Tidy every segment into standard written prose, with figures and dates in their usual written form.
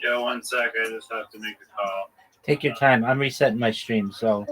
Yeah, 1 sec. I just have to make a call. Take your time. I'm resetting my stream, so.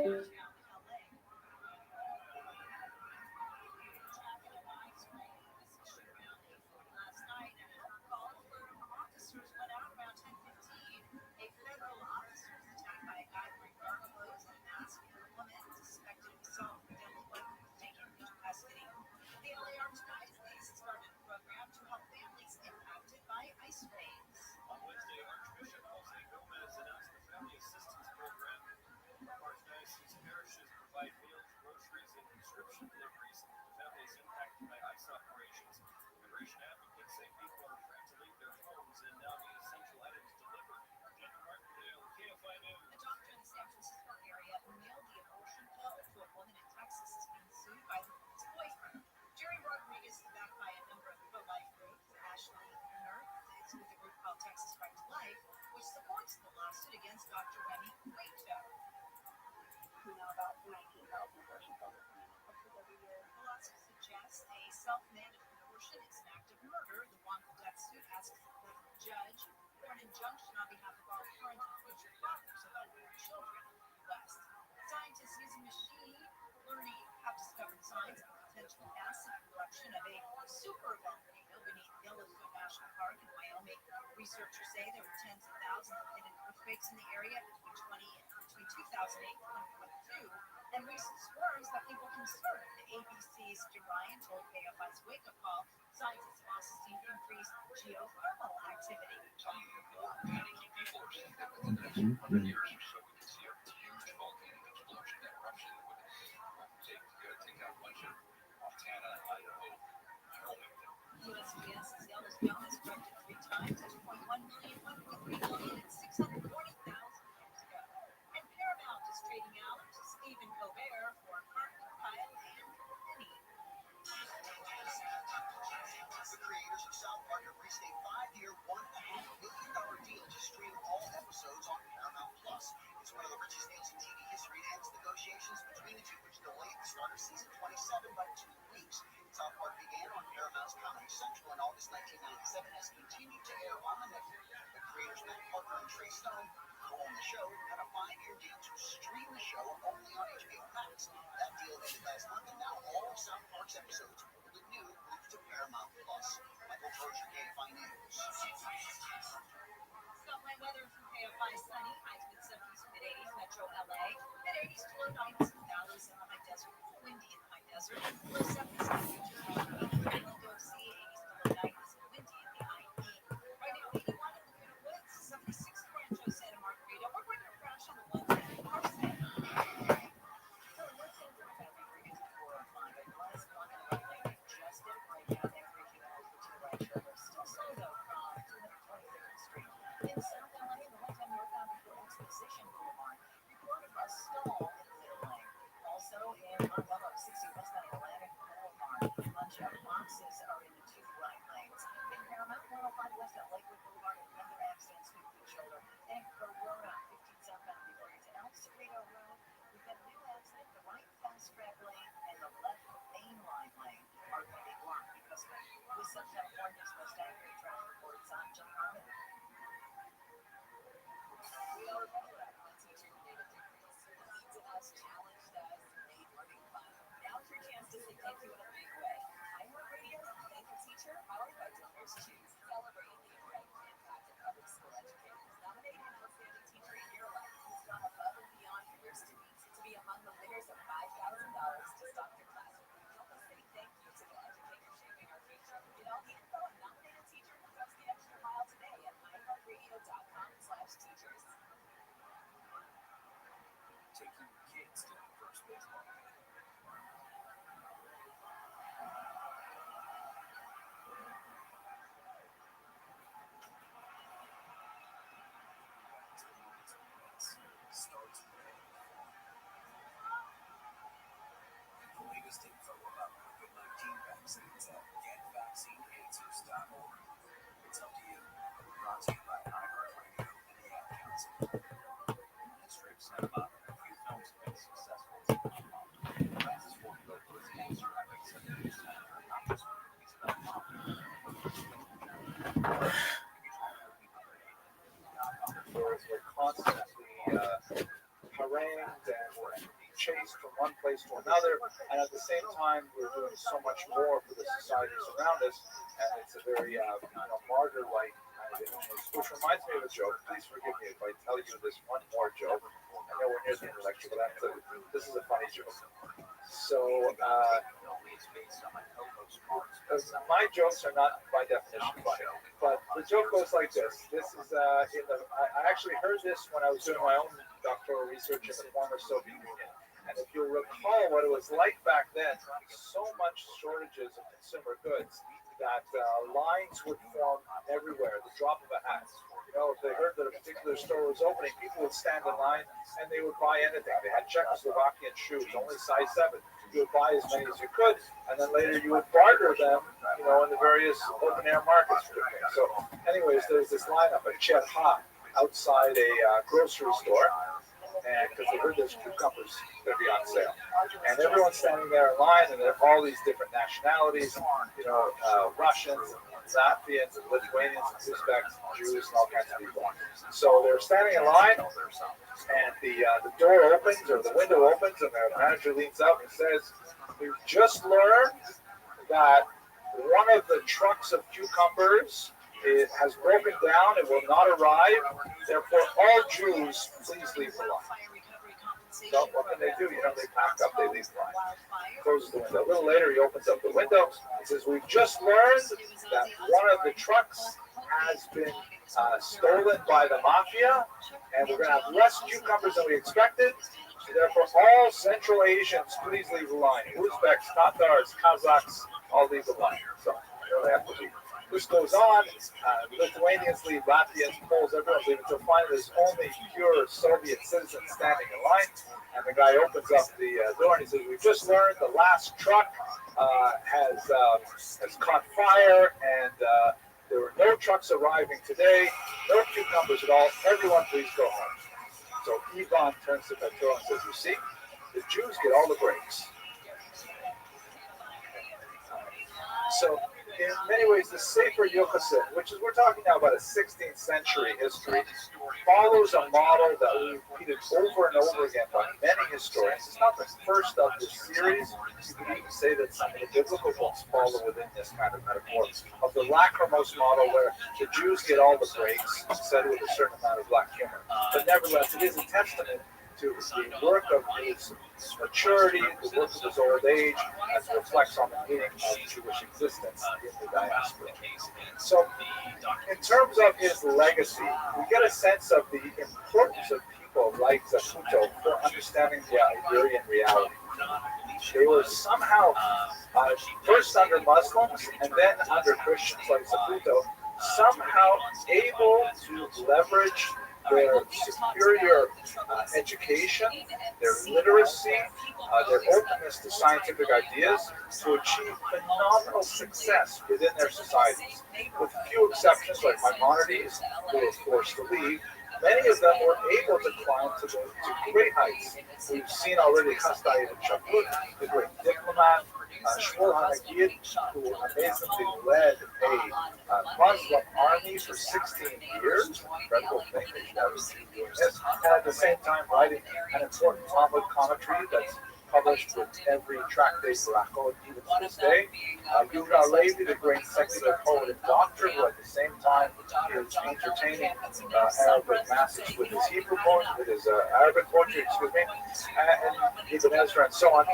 We're constantly harangued and chased from one place to another, and at the same time, we're doing so much more for the societies around us, and it's a very martyr-like kind of image, which reminds me of a joke. Please forgive me if I tell you this one more joke. I know we're near the end of the lecture, but this is a funny joke. So, my jokes are not by definition funny, but the joke goes like this. This is I actually heard this when I was doing my own doctoral research in the former Soviet Union. And if you'll recall what it was like back then, so much shortages of consumer goods that lines would form everywhere, the drop of a hat. You know, if they heard that a particular store was opening, people would stand in line and they would buy anything. They had Czechoslovakian shoes, only size 7. You would buy as many as you could, and then later you would barter them, you know, in the various open-air markets. So, anyways, there's this lineup at Cherha outside a grocery store, and because they heard there's cucumbers going to be on sale, and everyone's standing there in line, and there are all these different nationalities, you know, Russians, Latvians, and Lithuanians, and Uzbeks, and Jews, and all kinds of people. So they're standing in line, and the door opens, or the window opens, and the manager leans out and says, "We've just learned that one of the trucks of cucumbers has broken down. It will not arrive. Therefore, all Jews, please leave the line." So what can they do? You know, they pack up, they leave the line. Closes the window. A little later, he opens up the window. He says, "We've just learned that one of the trucks has been stolen by the mafia, and we're going to have less cucumbers than we expected. So therefore, all Central Asians, please leave the line. Uzbeks, Tatars, Kazakhs, all leave the line." So they have to leave. This goes on. Lithuanians leave, Latvians, Poles, everyone's leaving. Until finally, there's only pure Soviet citizens standing in line. And the guy opens up the door and he says, "We've just learned the last truck has caught fire, and there were no trucks arriving today, no cucumbers at all. Everyone, please go home." So Ivan turns to Petro and says, "You see, the Jews get all the breaks." So, in many ways, the Sefer Yochassin, which is, we're talking now about a 16th century history, follows a model that we repeated over and over again by many historians. It's not the first of this series. You could even say that some of the biblical books follow within this kind of metaphor of the lachrymose model, where the Jews get all the breaks, said with a certain amount of black humor. But nevertheless, it is a testament to the work of his maturity, the work of his old age, as it reflects on the meaning of Jewish existence in the diaspora. So, in terms of his legacy, we get a sense of the importance of people like Zaputo for understanding the Iberian reality. They were somehow, first under Muslims and then under Christians like Zaputo, somehow able to leverage their superior education, their literacy, their openness to scientific ideas to achieve phenomenal success within their societies. With few exceptions, like Maimonides, who were forced to leave, many of them were able to climb to great heights. We've seen already Hasdai ibn Shaput, the great diplomat, Shmuel HaNagid, who amazingly led a Muslim army for 16 years. Incredible thing, they should have been doing this. And at the same time, writing an important Talmud commentary that's published with every tractate Barachot, even to this day. Yehuda Levi, the great secular poet and doctor, who at the same time is entertaining Arabic masses with his Hebrew poetry, with his Arabic poetry, and Ibn Ezra and so on.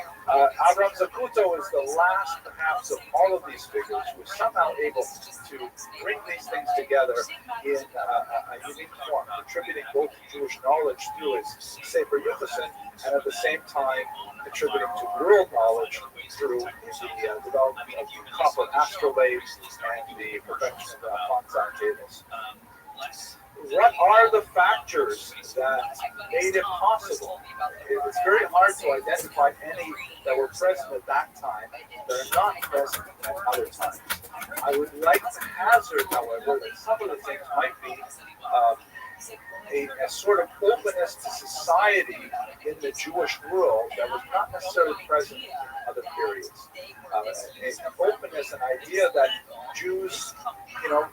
Abraham Zacuto is the last, perhaps, of all of these figures who is somehow able to bring these things together in a unique form, contributing both to Jewish knowledge through his Sefer Yuchasin, and at the same time contributing to world knowledge through the development of the copper astrolabes and the perfection of the Alphonsine tables. What are the factors that made it possible? It's very hard to identify any that were present at that time that are not present at other times. I would like to hazard, however, that some of the things might be a sort of openness to society in the Jewish world that was not necessarily present in other periods. An openness, an idea that Jews,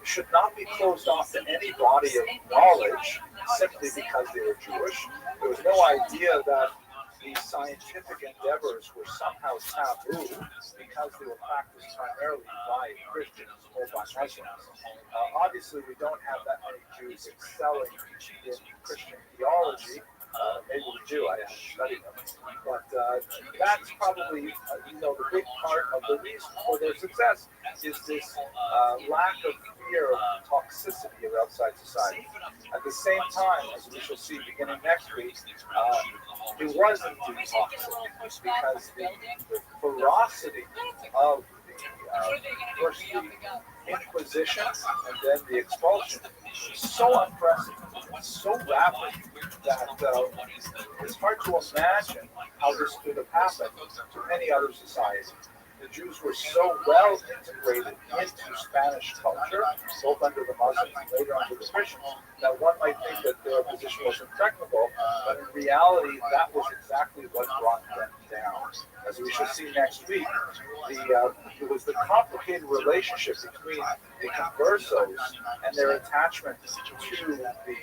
should not be closed off to any body of knowledge simply because they were Jewish. There was no idea that these scientific endeavors were somehow taboo because they were practiced primarily by Christians or by Muslims. Obviously, we don't have that many Jews excelling in Christian theology. Maybe we do, I haven't studied them. But that's probably, the big part of the reason for their success is this lack of fear of toxicity of outside society. At the same time, as we shall see beginning next week, it wasn't indeed toxic because the ferocity of first the Inquisition and then the expulsion was so unprecedented, so rapid that it's hard to imagine how this could have happened to any other society. The Jews were so well integrated into Spanish culture, both under the Muslims and later under the Christians, that one might think that their position was impregnable, but in reality, that was exactly what brought them down. As we shall see next week, it was the complicated relationship between the conversos and their attachment to the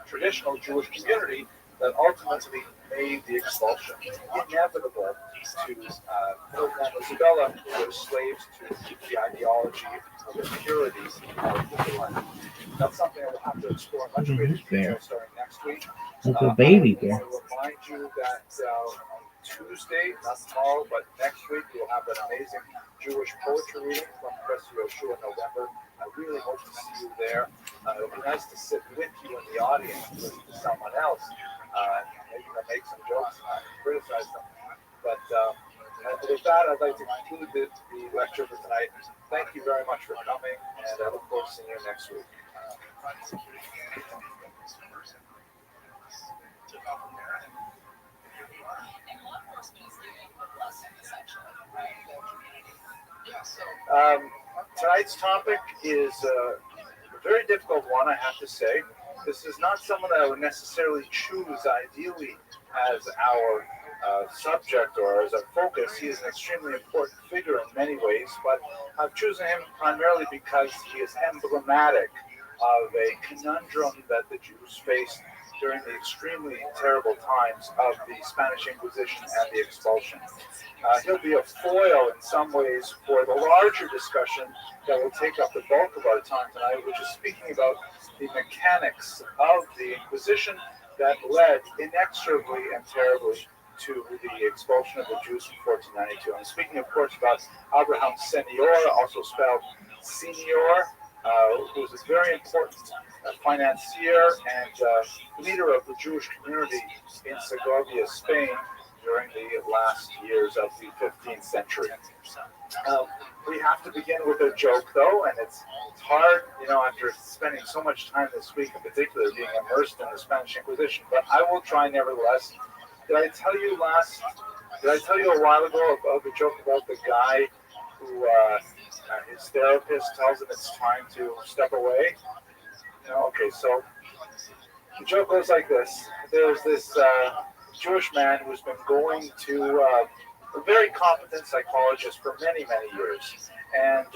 traditional Jewish community that ultimately made the expulsion inevitable to Ferdinand and Isabella, who were slaves to the ideology of the purities of the land. That's something I will have to explore much greater detail starting next week. Like a baby I bear. want to remind you that on Tuesday, not tomorrow, but next week, we'll have an amazing Jewish poetry reading from Professor Yoshua in November. I really hope to see you there. It'll be nice to sit with you in the audience and listen to someone else. Maybe they'll make some jokes and criticize them. But with that, I'd like to conclude the lecture for tonight. Thank you very much for coming, and I look forward to seeing you next week. Tonight's topic is a very difficult one, I have to say. This is not someone that I would necessarily choose ideally as our subject or as a focus. He is an extremely important figure in many ways, but I've chosen him primarily because he is emblematic of a conundrum that the Jews faced during the extremely terrible times of the Spanish Inquisition and the expulsion. He'll be a foil in some ways for the larger discussion that will take up the bulk of our time tonight, which is speaking about the mechanics of the Inquisition that led inexorably and terribly to the expulsion of the Jews in 1492. I'm speaking, of course, about Abraham Senior, also spelled Senior, who was a very important financier and leader of the Jewish community in Segovia, Spain, during the last years of the 15th century. We have to begin with a joke, though, and it's hard, after spending so much time this week in particular being immersed in the Spanish Inquisition, but I will try nevertheless. Did I tell you a while ago about the joke about the guy who his therapist tells him it's time to step away? Okay, so the joke goes like this. There's this Jewish man who's been going to a very competent psychologist for many, many years. And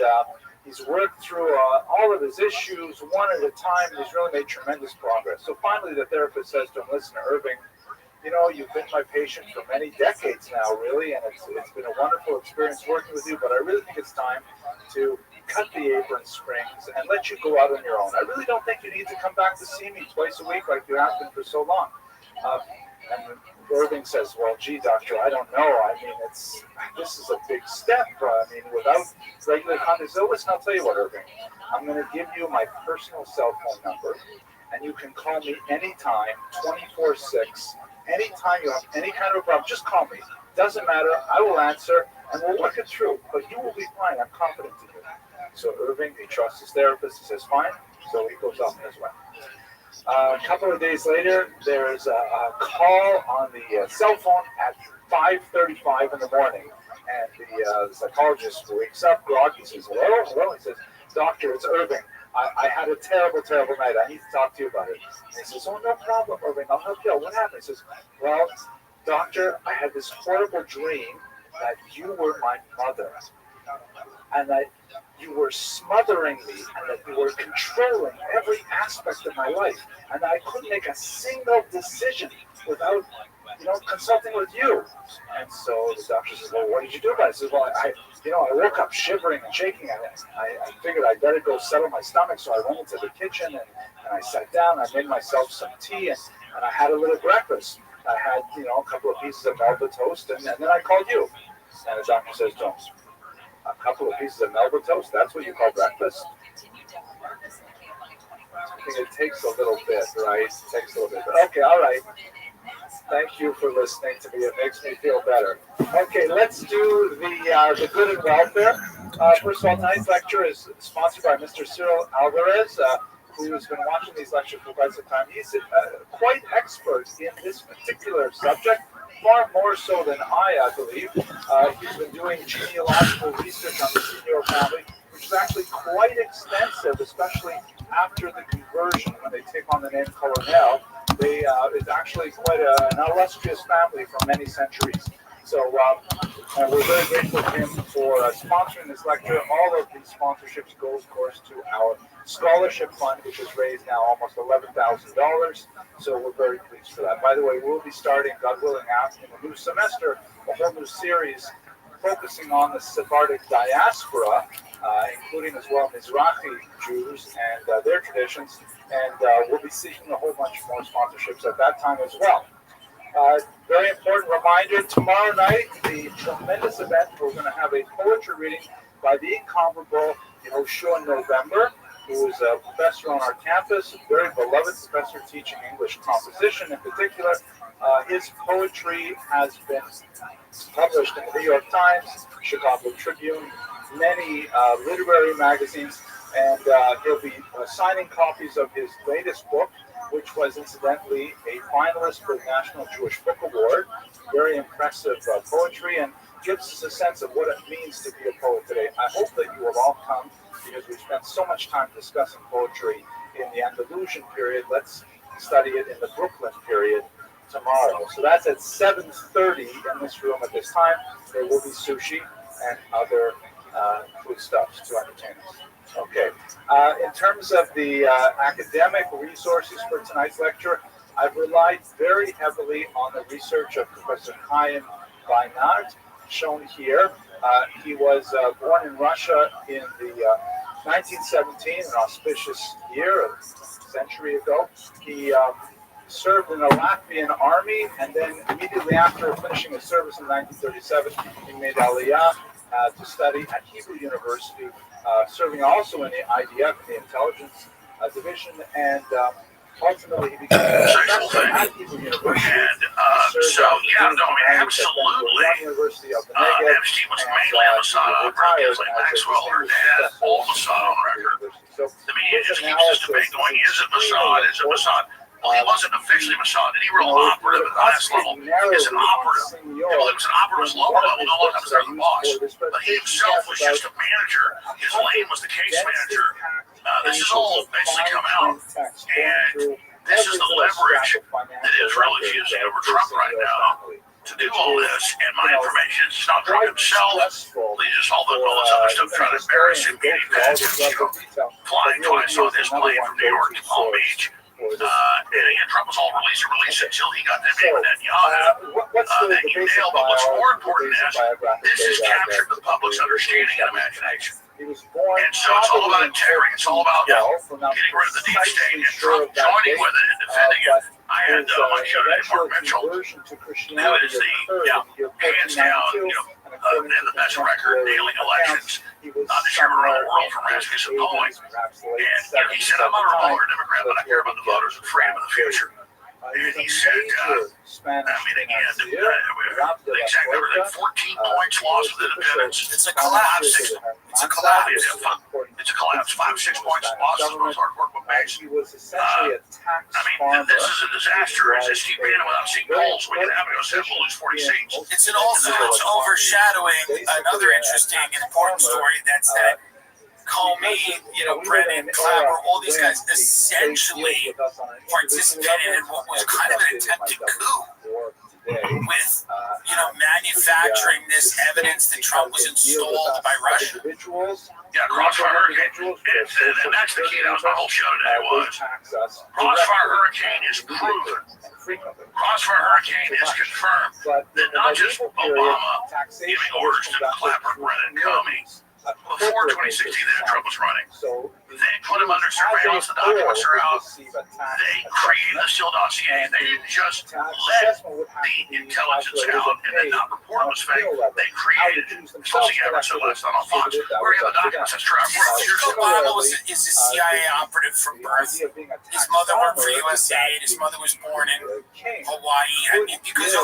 he's worked through all of his issues one at a time, and he's really made tremendous progress. So finally, the therapist says to him, listen, Irving, You've been my patient for many decades now, really, and it's been a wonderful experience working with you, but I really think it's time to cut the apron strings and let you go out on your own. I really don't think you need to come back to see me twice a week like you have been for so long. Uh, and Irving says, well, gee, doctor, I don't know. I mean, this is a big step. Without regular contact. So listen, I'll tell you what, Irving. I'm going to give you my personal cell phone number, and you can call me anytime, 24/6. Anytime you have any kind of a problem, just call me. Doesn't matter. I will answer, and we'll work it through. But you will be fine. I'm confident in you. So Irving, he trusts his therapist. He says, fine. So he goes off on his way. A couple of days later, there's a call on the cell phone at 5:35 in the morning. And the psychologist wakes up, groggy. He says, hello, hello. He says, doctor, it's Irving. I had a terrible, terrible night. I need to talk to you about it. And he says, oh, no problem, Irving. I'll help you out. What happened? He says, well, doctor, I had this horrible dream that you were my mother. And that you were smothering me, and that you were controlling every aspect of my life, and I couldn't make a single decision without, consulting with you. And so the doctor says, well, what did you do about it? I says, well, I woke up shivering and shaking, and I figured I'd better go settle my stomach, so I went into the kitchen, and I sat down, I made myself some tea, and I had a little breakfast. I had, a couple of pieces of Melba toast, and then I called you. And the doctor says, don't. A couple of pieces of Melba toast, that's what you call breakfast? I think it takes a little bit, right? It takes a little bit. Okay, all right. Thank you for listening to me. It makes me feel better. Okay, let's do the good and welfare. First of all, tonight's lecture is sponsored by Mr. Cyril Alvarez, who has been watching these lectures for quite some time. He's quite expert in this particular subject, far more so than I believe. He's been doing genealogical research on the Senior family, which is actually quite extensive, especially after the conversion, when they take on the name Colonel. It's actually quite an illustrious family from many centuries. So we're very grateful to him for sponsoring this lecture. All of these sponsorships go, of course, to our scholarship fund, which has raised now almost $11,000. So we're very pleased for that. By the way, we'll be starting, God willing, in the new semester, a whole new series focusing on the Sephardic diaspora, including as well Mizrahi Jews and their traditions. And we'll be seeking a whole bunch more sponsorships at that time as well. Very important reminder, tomorrow night, the tremendous event, we're going to have a poetry reading by the incomparable Yehoshua November, who is a professor on our campus, a very beloved professor teaching English composition in particular. His poetry has been published in the New York Times, Chicago Tribune, many literary magazines, and he'll be signing copies of his latest book, which was incidentally a finalist for the National Jewish Book Award. Very impressive poetry, and gives us a sense of what it means to be a poet today. I hope that you will all come, because we've spent so much time discussing poetry in the Andalusian period. Let's study it in the Brooklyn period tomorrow. So that's at 7:30 in this room at this time. There will be sushi and other foodstuffs to entertain us. Okay. In terms of the academic resources for tonight's lecture, I've relied very heavily on the research of Professor Chaim Weinert, shown here. He was born in Russia in the 1917, an auspicious year, a century ago. He served in the Latvian army, and then immediately after finishing his service in 1937, he made Aliyah to study at Hebrew University, serving also in the IDF, the intelligence division, and ultimately he became a professor at Hebrew University. Absolutely. University of the Negev, Epstein was mainly a Mossad operative, like Maxwell, her dad, old Mossad on record. The media just keeps this debate going, is it Mossad, is it Mossad? Well, he wasn't officially Mossad. Any real operative at the highest level is an operative. Well, he was an operative lower level, no one was the boss. But he himself was just a manager. His lane was the case manager. This is all basically come out. And this is the leverage that Israel is using over Trump right now to do all this. And my information is not Trump himself. They just all this other stuff trying to embarrass him, getting that, flying twice on his plane from New York to Palm Beach. And Trump was all release until he got that name of Netanyahu. That you nailed, but what's more important is this has captured the public's understanding and imagination. And so it's all about integrity. It's all about getting rid of the deep state and Trump joining with it and defending it. I had on my show today Mark Mitchell, who is the hands down, and the best record nailing elections, the chairman around the world from Rasmussen polling. And he said, I'm not a Republican or Democrat, but I care about the voters and freedom of the future. And he said, again, the exact number, that 14 points lost with independence. It's a collapse. It's a collapse. It's a collapse. 5-6 points lost is the most hardcore book base. This is a disaster. As Steve Bannon, without seeing polls, we can have it. We'll lose 40 seats. It's also overshadowing another interesting and important story. That's that Comey, Brennan, Clapper, all these guys essentially participated in what was kind of an attempted coup with, manufacturing this evidence that Trump was installed by Russia. Crossfire Hurricane, and that's the key. That was my whole show today. Crossfire Hurricane is proven. Crossfire Hurricane is confirmed that not just Obama giving orders to Clapper, Brennan, Comey. Before 2016, that Trump was running, they put him under surveillance. The documents are out. They created the Steele dossier. They didn't just let the intelligence out and then not report it was fake. They created it. Tulsi Gabbard said last night on Fox, where are the documents? That's true. Obama is a CIA operative from birth. His mother worked for USAID. His mother was born in Hawaii. Because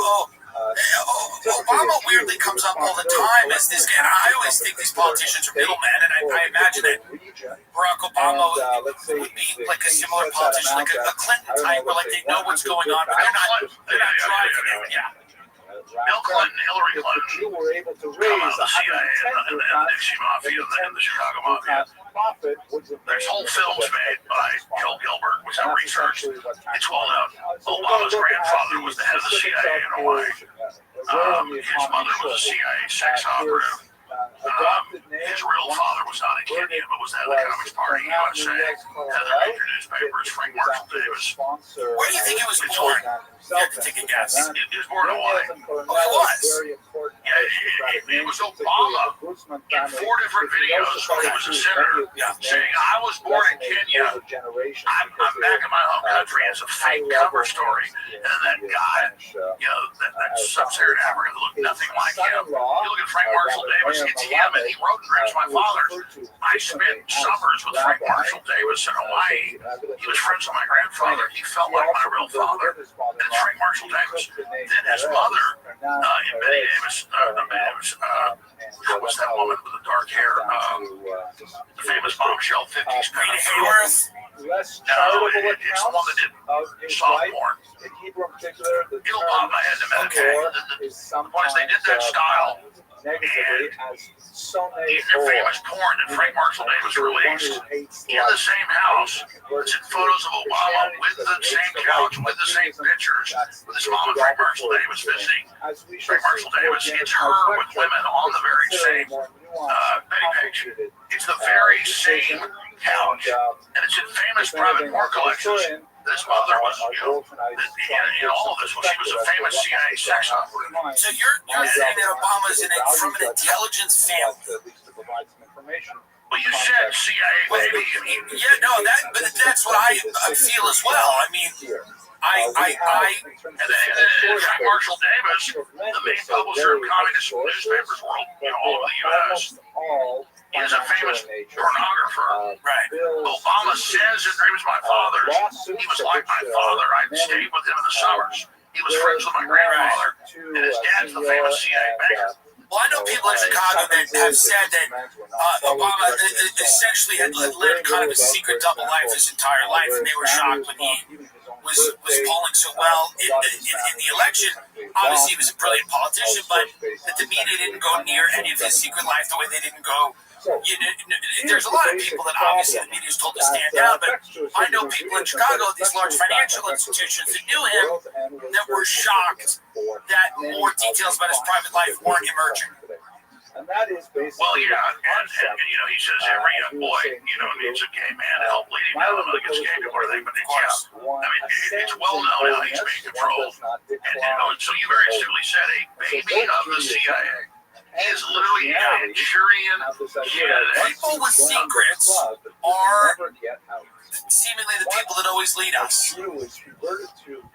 Obama weirdly comes up all the time as this guy. And I always think these politicians are middlemen, and I imagine that Barack Obama would be like a similar politician, like a Clinton type, where like they know what's going on, but they're not driving it. Yeah. Bill Clinton, Hillary Clinton, come out of the CIA and the Dixie Mafia and the Chicago Mafia. There's whole films made by Gil Gilbert, which I researched. It's well known. Obama's grandfather was the head of the CIA in Hawaii. His mother was a CIA sex operative. His real father was not in Kenya, but was the head of the Communist Party in USA. Head of the major newspapers, Frank Marshall Davis. Where do you think he was born? You have to take a guess. He was born in Hawaii. Oh, he was? Yeah, it was Obama in 4 different videos when he was a senator saying, I was born in Kenya. I'm back in my home country. It's a fake cover story. And then that guy, that sub-Saharan African that looked nothing like him. You look at Frank Marshall Davis, it's him, and he wrote Dreams My Father. I spent summers with Frank Marshall Davis in Hawaii. He was friends with my grandfather. He felt like my real father. And it's Frank Marshall Davis. Then his mother, Betty Davis, what's that woman with the dark hair? The famous bombshell 50s kind of Hayworth. No, it's the one that did soft porn. It'll pop my head in a minute. The point is they did that style. And in their famous porn that Frank Marshall Davis released, in the same house, it's in photos of Obama with the same couch, with the same pictures, with his mom and Frank Marshall Davis visiting. Frank Marshall Davis, it's her with women on the very same Betty page. It's the very same couch, and it's in famous private porn collections. This mother was, in all of this, she was a famous CIA sex operative. So you're saying that Obama's from an intelligence family? Well, you said CIA, baby. But that's what I feel as well. I mean, and then Frank Marshall Davis, the main publisher of communist newspapers all over the U.S., is a famous pornographer. Right. Obama says in Dreams My Father, he was like my father. I stayed with him in the summers. He was friends with my grandfather, and his dad's the famous CIA banker. Well, I know people in Chicago that have said that Obama essentially had led kind of a secret double life his entire life, and they were shocked when he was polling so well in the election. Obviously, he was a brilliant politician, but that the media didn't go near any of his secret life the way they didn't go. There's a lot of people that obviously the media is told to stand down, but I know people in Chicago, these large financial institutions that knew him, that were shocked that more details about his private life weren't emerging. And that is basically Well, yeah, the and concept. you know, he says every young boy, you know, needs a gay man to help lead him down the million gay people or anything, but yeah. I mean, it's well known how he's being controlled. And, you know, so you very simply said a baby of the CIA is literally a Manchurian candidate. People with secrets are seemingly the people that always lead us.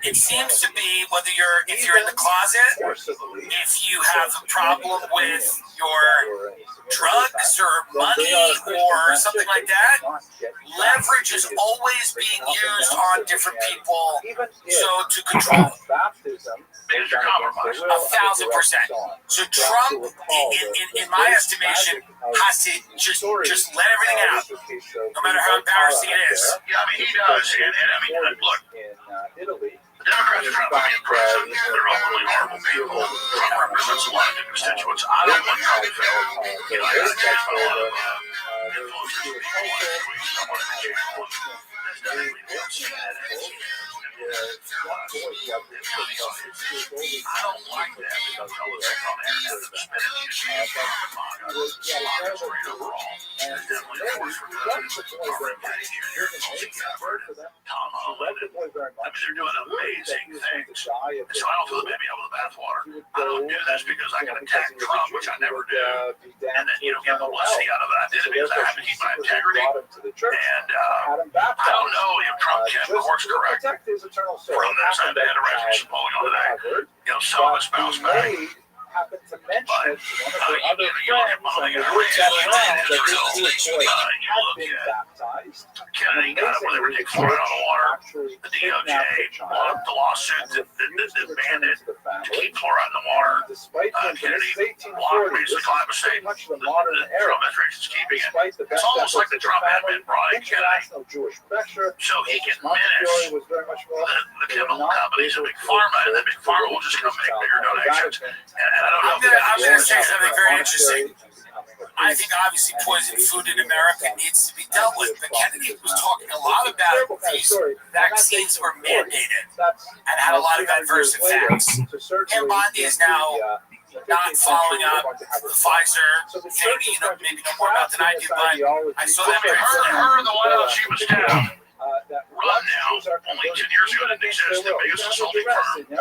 It seems to be whether if you're in the closet, if you have a problem with your drugs or money or something like that, leverage is always being used on different people to control. Major compromise. 1,000%. So Trump, in my estimation, has to just let everything out, no matter how embarrassing it is. Yeah, I mean, he does. And I mean, look, the Democrats are trying to be president. They're openly horrible people. Trump represents a lot of different constituents. I don't want Trump to fail. You know, I got accused by a lot of influencers. Someone in the channel. There's definitely no I don't like that because all the stuff on the internet that's been in the great overall. There's definitely a force for good. Robert Kennedy Jr., Tulsi Gabbard, Tom Holland. I mean, they're doing amazing things. And so I don't throw the baby out with the bathwater. I don't do this because I can attack Trump, which I never do. And then, you know, get publicity out of it. I did it because I have to keep my integrity. And I don't know if Trump can course correct from this. I had a resolution polling on today. You know, some of us bounce back. Happened to mention it to one of But their other you look at friends Molly and and they were around that Israel. this boy had You been look at baptized. Kennedy got it where they were taking fluoride on the water. The DOJ won the lawsuit that banned it to keep fluoride in the water. Despite Kennedy blocked basically glyphosate. much the modern The era, Trump administration is keeping it. despite the It's almost like the Trump admin brought in Kennedy international Jewish pressure, so he can Montefiore menace was very much more the chemical companies and Big Pharma, and then Big Pharma will just come make bigger donations. And I don't know. I'm going to say something very interesting. I think obviously poisoned food in America needs to be dealt with, but Kennedy was talking a lot about these vaccines were mandated and had a lot of adverse effects. Ken Bondi is now not following up the Pfizer thing, you know, maybe know more about than I do, but I saw that very Her and the White House chief of staff that run now. Only 10 years ago didn't exist. The biggest consulting firm. And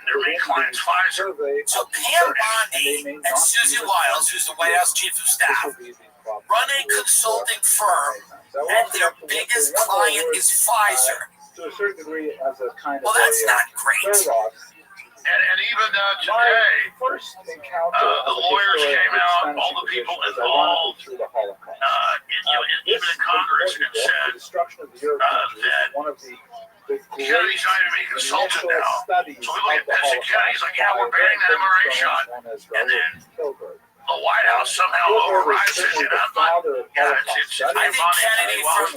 their main client's Pfizer. So Pam Bondi and Susie Wiles, who's the White House chief of staff, run a consulting firm, and their biggest client is Pfizer. To a certain degree, as a kind of Well, that's not great. And even today, the lawyers came out, all the people involved, even in Congress, and said that Kennedy's not even being consulted now. So we look at this, and Kennedy's like, yeah, we're banning that mRNA shot. And then the White House somehow overrides it. And I'm not, I think Kennedy, from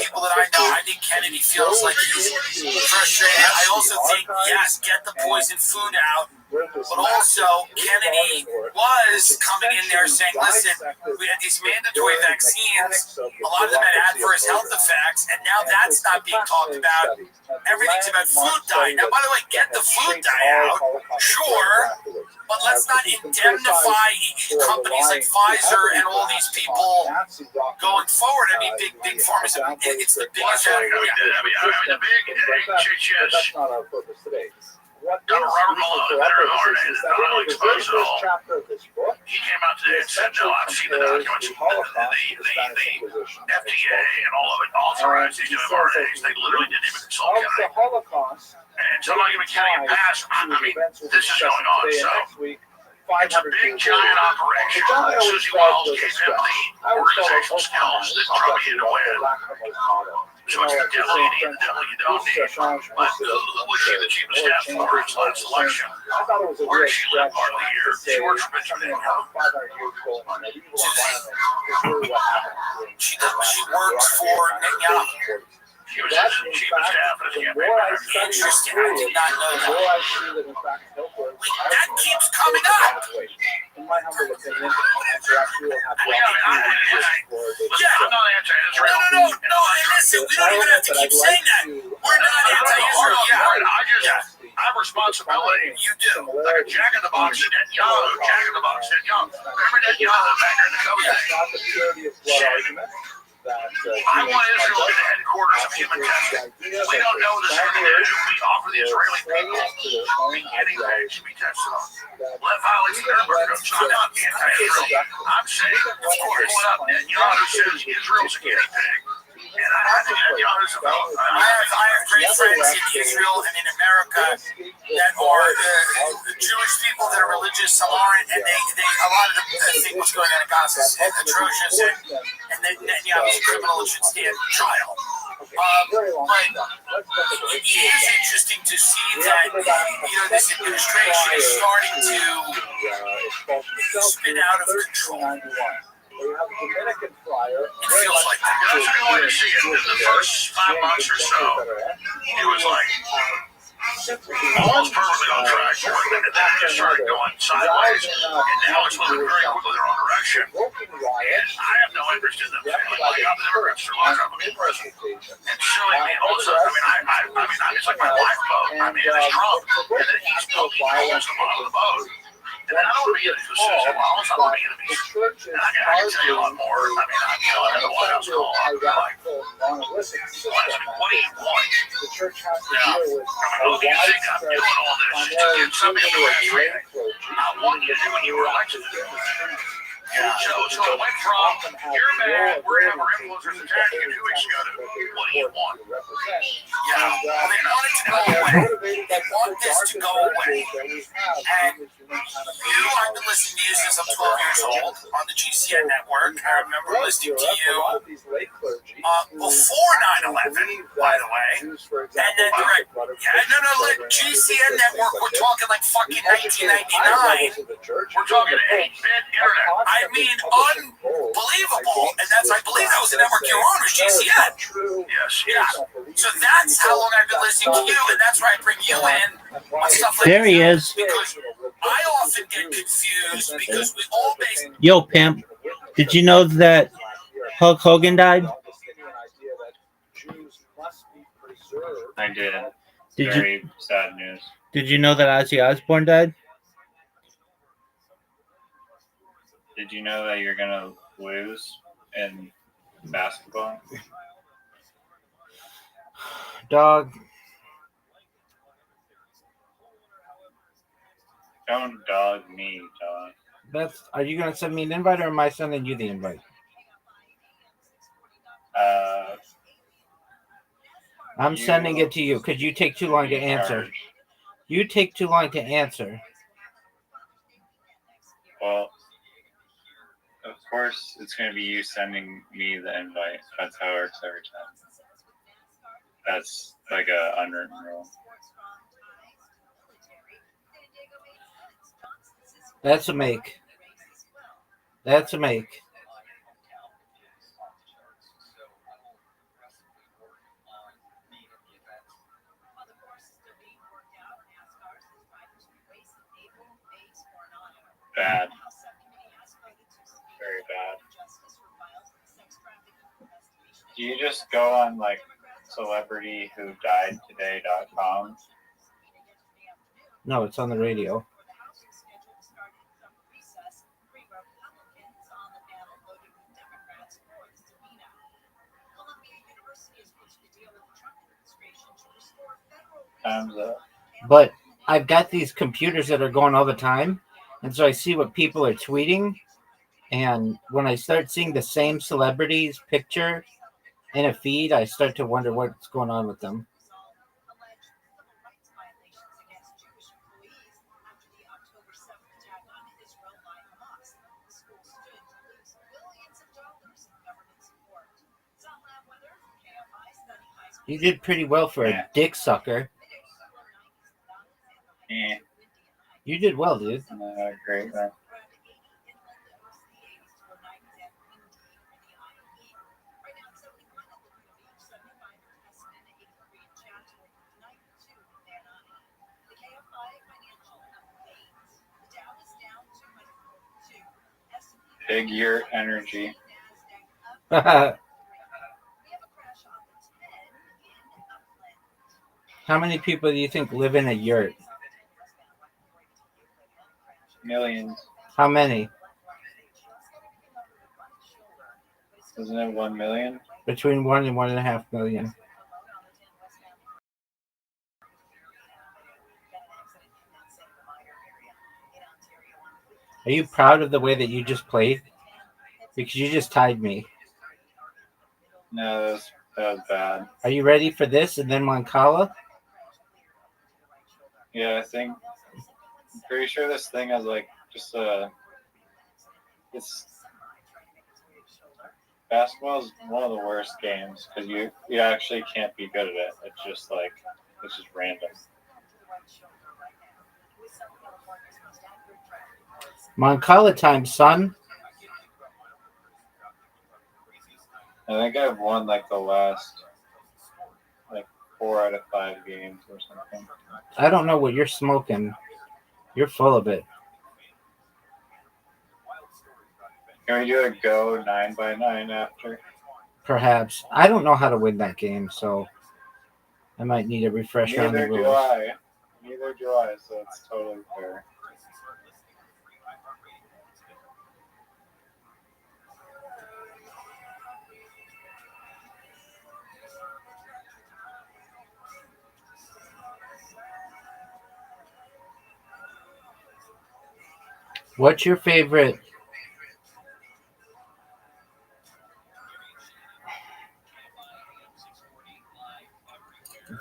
people that I know, I think Kennedy feels like he's frustrated. I also think, yes, get the poison food out. But also, Kennedy was coming in there saying, listen, we had these mandatory vaccines, a lot of them had adverse health effects, and now that's not being talked about. Everything's about food dye. Now, by the way, get the food dye out, sure, but let's not indemnify companies like Pfizer and all these people going forward. I mean, big pharma, it's the biggest. I mean, the big HHS. Dr. Robert Malone, veteran RNA, that not only exposed it all. He came out today and said, no, I've seen the documents. The FDA and all of it authorized these new mRNAs. They literally didn't even consult Kennedy. And so I'm not giving Kennedy a pass. I mean, this is going on. So it's a big, giant operation. Susie Wiles gave him the organizational skills that Trump needed to win. So it's the devil you need, the devil you don't need. But was she the chief of staff for his last election? Where does she live part of the year? She works for Benjamin Netanyahu. She works for Netanyahu. She was his chief of staff at his campaign manager. Interesting. I did not know that. That keeps coming up. In my humble opinion, I'm not anti-Israel. No. And listen, we don't even have to keep saying that. We're not anti-Israel. I have responsibility. You do. Like a Jack in the Box and Netanyahu. Jack in the Box and Netanyahu. Remember Netanyahu back in the COVID days? That's not the purity of blood argument. I want Israel to be the headquarters of human testing. We don't know this information. We offer the Israeli people a guinea pig to be tested on. Let violate the Nuremberg Code. So I'm not anti-Israel. I'm saying, of course, pull it up. Netanyahu says Israel's a guinea pig. And I think Netanyahu's a fellow. I have great friends in Israel and in America that are Jewish people that are religious. Some aren't, and they a lot of them think what's going on in Gaza is atrocious, and that Netanyahu's a criminal and should stand trial. But it is interesting to see that this administration is starting to spin out of control. We have a Dominican friar. It feels like that. That's what I want to see it. In the first 5 months or so, it was like, almost perfectly on track for it, and then it just started going sideways, and now it's moving very quickly the wrong direction. And I have no interest in them failing. Like, I'm the immigrants for a long time. I'm in prison. And showing me all of a sudden, I mean, it's like my lifeboat. I mean, it's Trump, and then he's poking holes in the bottom of the boat. And I don't want to be enemies with Susan Wallace. I don't want to be enemies. And I can tell you a lot more. I mean, I'm in the White House call. I'm like, what do you want? The church has to Now, deal with who do you think I'm doing all this to get somebody to raise I want you to do when you were elected to do. So it went from, you're bad, we're going to have our influencers attacking you 2 weeks ago to, what do you want? Yeah, well, they want it to go away. They want this to go away. And I've been listening to you since I'm 12 years old on the GCN network. I remember listening to you before 9/11, by the way. And then GCN network, we're talking like fucking 1999. We're talking 8-bit internet. I mean, unbelievable. And I believe that was the network you were on, was GCN. Yes. Yeah. So that's how long I've been listening to you, and that's why I bring you in on stuff like There he is. Because I often get confused because we all base. Yo, pimp. Did you know that Hulk Hogan died? I did. Did Very sad news. Did you know that Ozzy Osbourne died? Did you know that you're gonna lose in basketball? Dog. Don't dog me, dog. Are you gonna send me an invite, or am I sending you the invite? I'm sending it to you because you take too long to answer. You take too long to answer. Well, of course, it's going to be you sending me the invite. That's how it works every time. That's like a unwritten rule. That's a make. That's a make. Bad. Very bad. Do you just go on like celebritywhodiedtoday.com? No, it's on the radio. Time's up. But I've got these computers that are going all the time, and so I see what people are tweeting, and when I start seeing the same celebrity's picture in a feed, I start to wonder what's going on with them. You did pretty well for a dick sucker. Yeah. You did well, dude. Great, man. Figure energy. How many people do you think live in a yurt? Millions. How many? Isn't it 1 million? Between 1 and 1.5 million. Are you proud of the way that you just played? Because you just tied me. No, that was bad. Are you ready for this and then Moncala? Yeah, I'm pretty sure this thing has like just it's basketball is one of the worst games because you actually can't be good at it. It's just random. Moncala time, son. I think I've won like the last 4 out of 5 games or something. I don't know what you're smoking. You're full of it. Can we do a go 9x9 after? Perhaps. I don't know how to win that game, so I might need a refresher on the Neither do rules. I. Neither do I, so it's totally fair. What's your favorite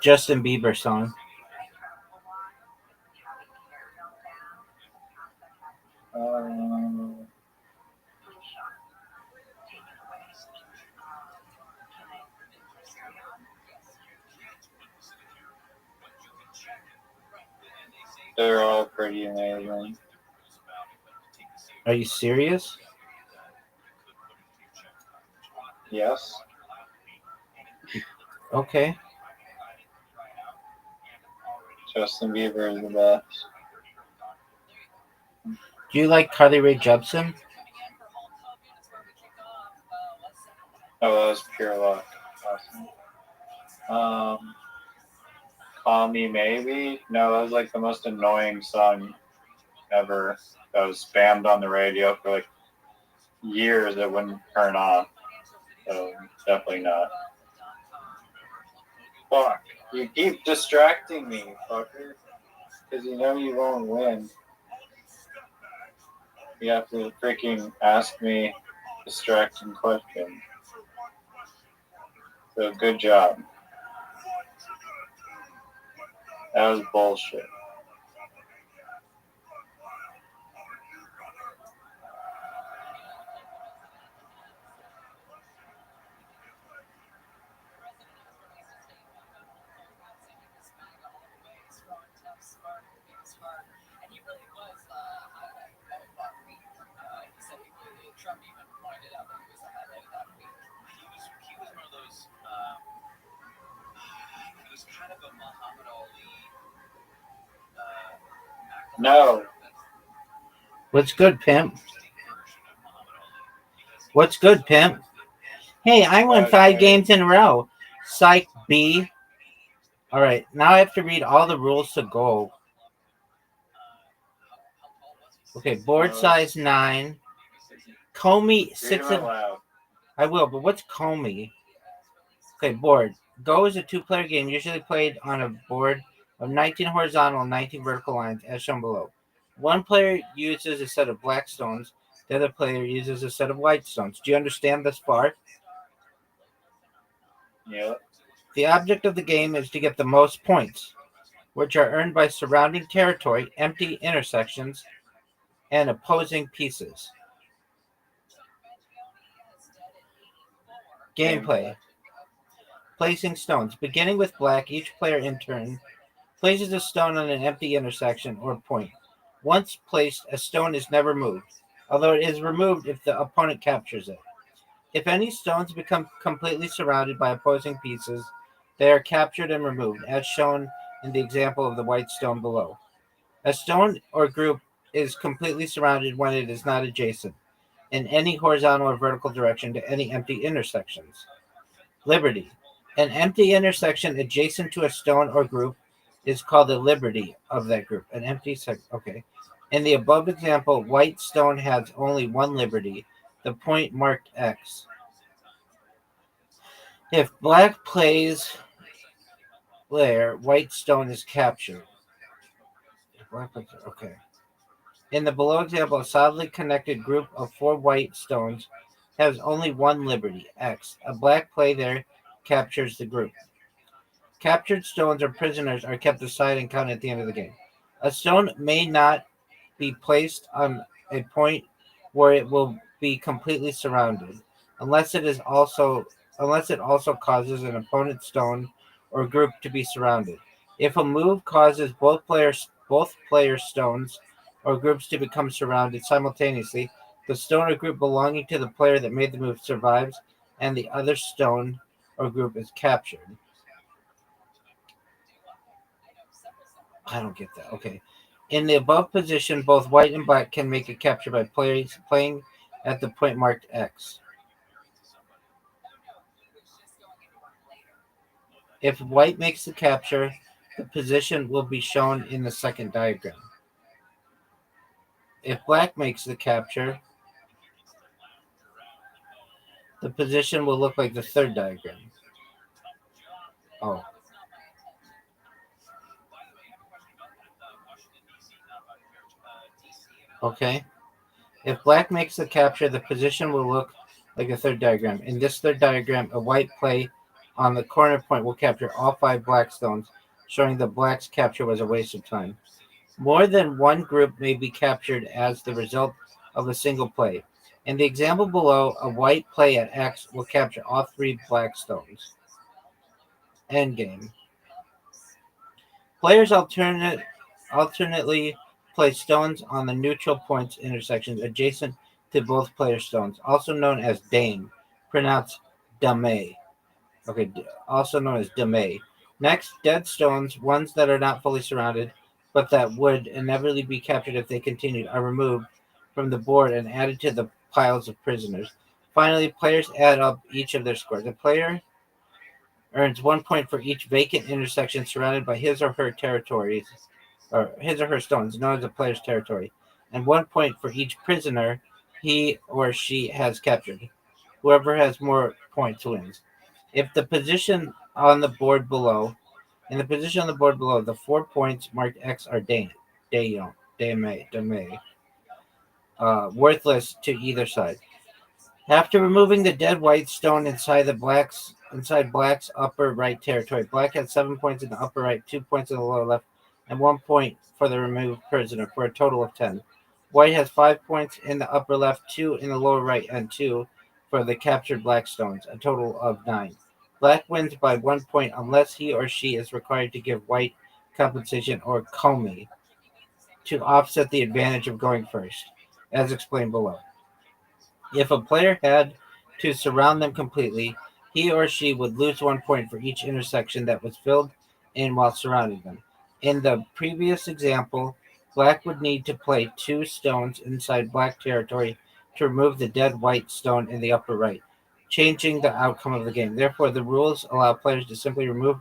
Justin Bieber song? They're all pretty amazing. Are you serious? Yes. Okay. Justin Bieber is the best. Do you like Carly Rae Jepsen? Oh, that was pure luck. Awesome. Call Me Maybe? No, that was like the most annoying song ever. That was spammed on the radio for like years. It wouldn't turn off. So definitely not. Fuck. You keep distracting me, fucker. Because you know you won't win. You have to freaking ask me distracting questions. So good job. That was bullshit. No. What's good, pimp? What's good, pimp? Hey, I won 5 games in a row. Psych B. All right, now I have to read all the rules to go. Okay, board size 9. Comey 6 of. I will, but what's Comey? Okay, board. Go is a 2-player game usually played on a board of 19 horizontal and 19 vertical lines as shown below. One player uses a set of black stones. The other player uses a set of white stones. Do you understand this far? Yep. The object of the game is to get the most points, which are earned by surrounding territory, empty intersections, and opposing pieces. Gameplay. Placing stones. Beginning with black, each player in turn places a stone on an empty intersection or point. Once placed, a stone is never moved, although it is removed if the opponent captures it. If any stones become completely surrounded by opposing pieces, they are captured and removed, as shown in the example of the white stone below. A stone or group is completely surrounded when it is not adjacent, in any horizontal or vertical direction to any empty intersections. Liberty. An empty intersection adjacent to a stone or group is called the liberty of that group. An empty second. Okay. In the above example, white stone has only one liberty, the point marked X. If black plays there, white stone is captured. Okay. In the below example, a solidly connected group of 4 white stones has only one liberty, X. A black play there captures the group. Captured stones or prisoners are kept aside and counted at the end of the game. A stone may not be placed on a point where it will be completely surrounded, unless it also causes an opponent's stone or group to be surrounded. If a move causes both players' stones or groups to become surrounded simultaneously, the stone or group belonging to the player that made the move survives, and the other stone or group is captured. I don't get that. Okay. In the above position, both white and black can make a capture by playing at the point marked X. If white makes the capture, the position will be shown in the second diagram. If black makes the capture, the position will look like the third diagram. Oh. Okay. If black makes the capture, the position will look like a third diagram. In this third diagram, a white play on the corner point will capture all 5 black stones, showing that black's capture was a waste of time. More than one group may be captured as the result of a single play. In the example below, a white play at X will capture all 3 black stones. Endgame. Players alternately place stones on the neutral points intersections adjacent to both player stones, also known as dame, pronounced dame. Okay, also known as dame. Next, dead stones, ones that are not fully surrounded, but that would inevitably be captured if they continued, are removed from the board and added to the piles of prisoners. Finally, players add up each of their scores. A player earns 1 point for each vacant intersection surrounded by his or her territories, or his or her stones, known as the player's territory, and 1 point for each prisoner he or she has captured. Whoever has more points wins. If the position on the board below, the 4 points marked X are worthless to either side. After removing the dead white stone inside black's upper right territory, black had 7 points in the upper right, 2 points in the lower left, and 1 point for the removed prisoner, for a total of 10. White has 5 points in the upper left, 2 in the lower right, and 2 for the captured black stones, a total of 9. Black wins by 1 point unless he or she is required to give white compensation or komi to offset the advantage of going first, as explained below. If a player had to surround them completely, he or she would lose 1 point for each intersection that was filled in while surrounding them. In the previous example, black would need to play 2 stones inside black territory to remove the dead white stone in the upper right, changing the outcome of the game. Therefore, the rules allow players to simply remove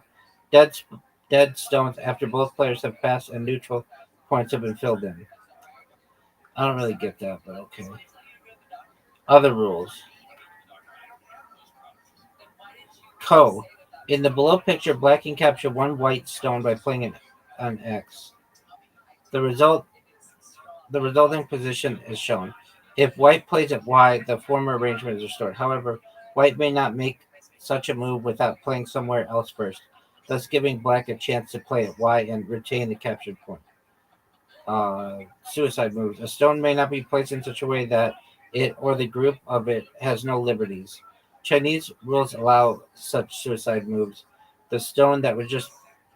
dead stones after both players have passed and neutral points have been filled in. I don't really get that, but okay. Other rules. Co. In the below picture, black can capture 1 white stone by playing an X. The resulting position is shown. If white plays at Y, the former arrangement is restored. However, white may not make such a move without playing somewhere else first, thus giving black a chance to play at Y and retain the captured point. Suicide moves. A stone may not be placed in such a way that it or the group of it has no liberties. Chinese rules allow such suicide moves. The stone that was just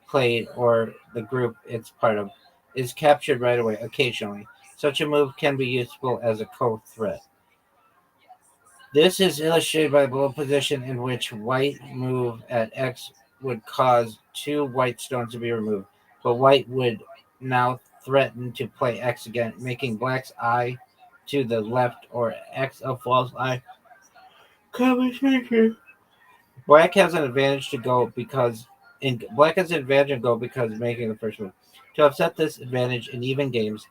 played or the group it's part of is captured right away, occasionally. Such a move can be useful as a co-threat. This is illustrated by the below position in which white move at X would cause 2 white stones to be removed, but white would now threaten to play X again, making black's eye to the left or X of false eye conversation. Black has an advantage to go because Black has an advantage in goal because of making the first move. To offset this advantage in even games,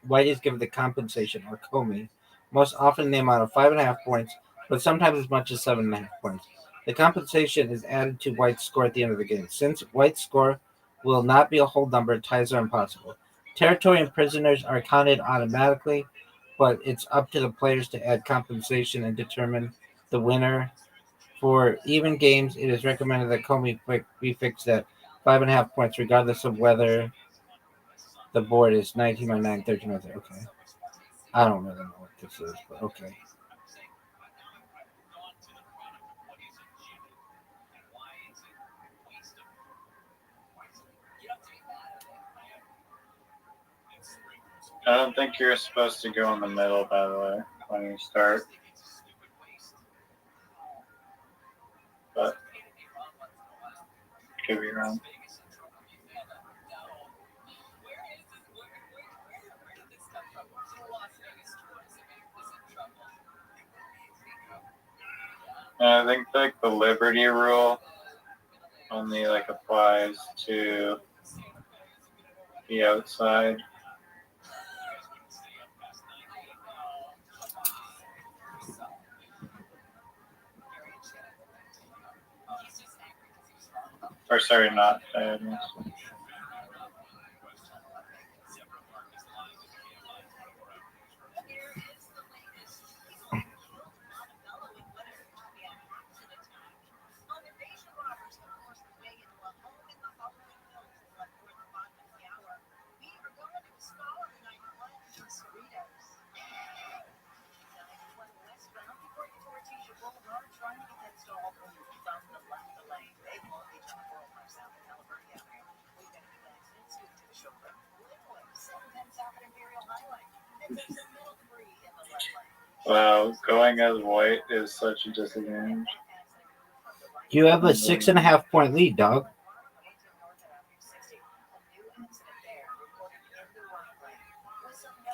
White is given the compensation, or Comey, most often in the amount of 5.5 points, but sometimes as much as 7.5 points. The compensation is added to White's score at the end of the game. Since White's score will not be a whole number, ties are impossible. Territory and prisoners are counted automatically, but it's up to the players to add compensation and determine the winner. For even games, it is recommended that Comey be fixed at 5.5 points, regardless of whether the board is 19 by 9, 13 by 3. Okay. I don't really know what this is, but okay. I don't think you're supposed to go in the middle, by the way, when you start. But could be wrong. And I think like the liberty rule only like applies to the outside. Or sorry, not diagonals. Wow, going as White is such a disadvantage. You have a 6.5 point lead, dog.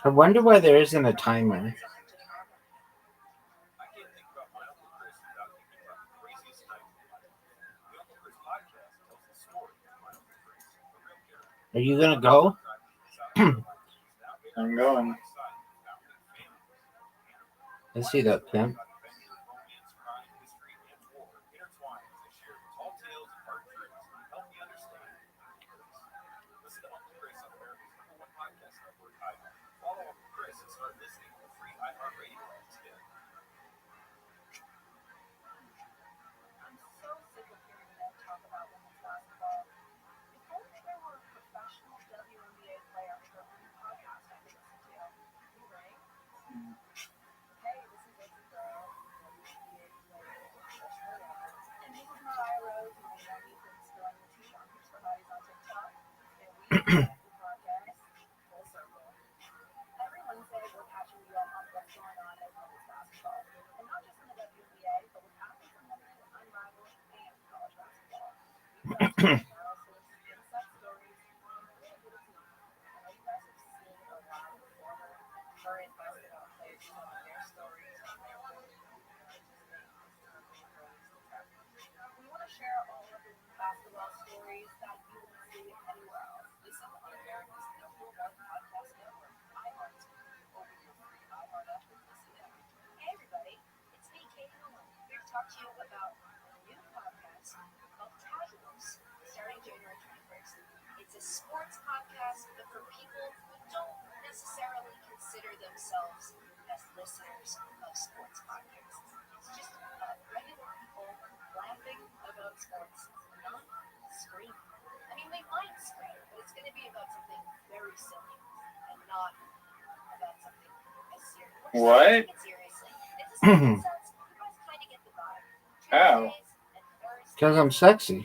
I wonder why there isn't a timer. Are you gonna go? I'm going. I see that, Pimp. What? How? Because I'm sexy.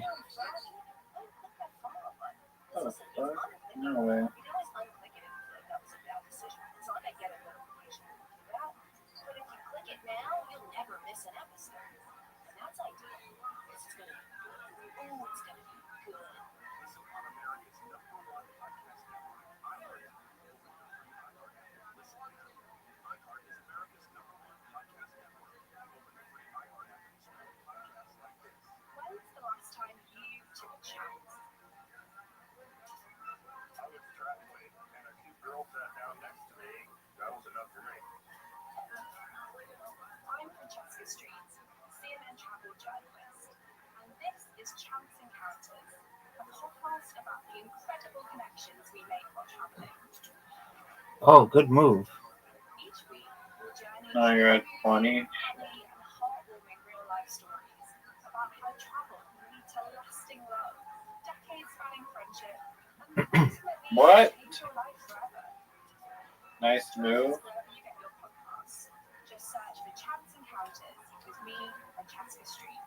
Oh, fuck? No way. is Chance Encounters, a podcast about the incredible connections we make while traveling. Oh, good move. Each week, we'll journey Now you're at through 20. funny and heartwarming real-life stories about how travel can lead to lasting love, decades-spanning friendship, and ultimately What? change your life forever. Nice Join move. us wherever you get your podcasts. Just search for Chance Encounters with me and Chaska Street.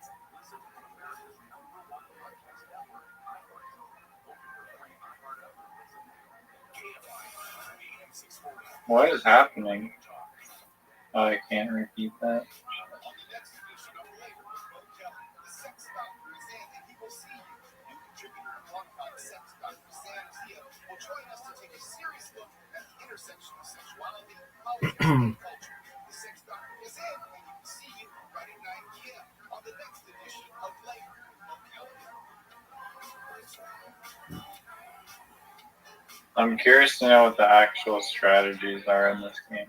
What is happening? Oh, I can't repeat that. I'm curious to know what the actual strategies are in this game.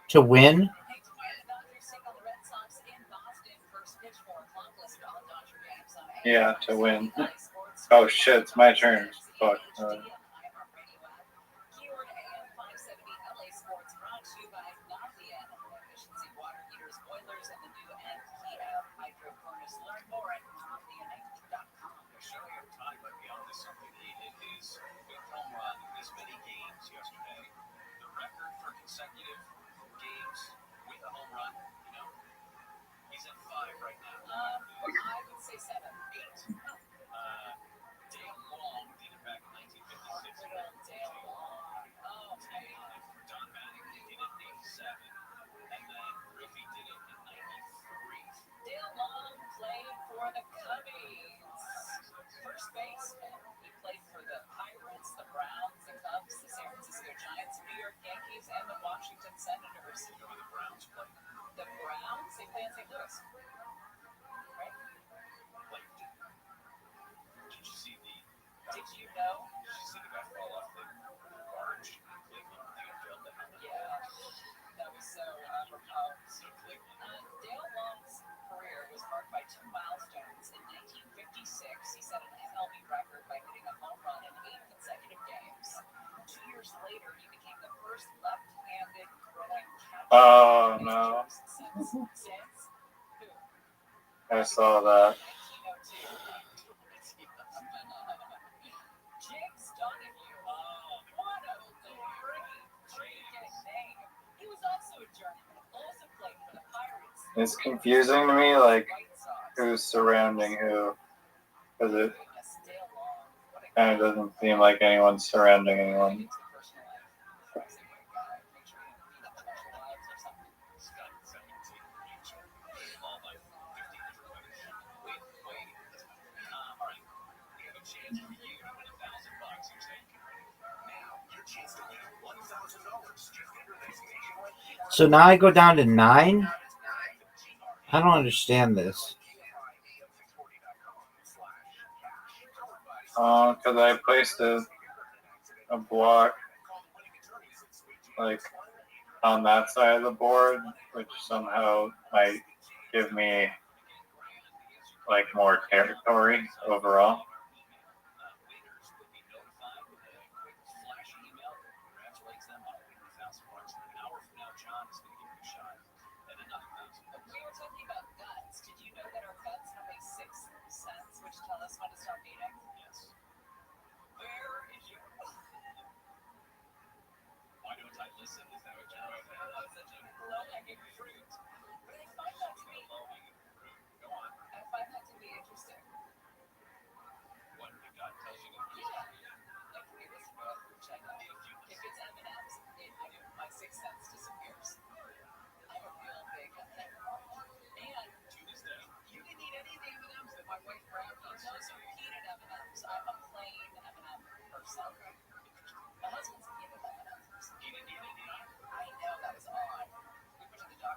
To win? Yeah, to win. Oh shit, it's my turn. Fuck. Oh no. I saw that. It's confusing to me, like, who's surrounding who. Because it kind of doesn't seem like anyone's surrounding anyone. So now I go down to 9? I don't understand this. Because I placed a block, like, on that side of the board, which somehow might give me, like, more territory overall.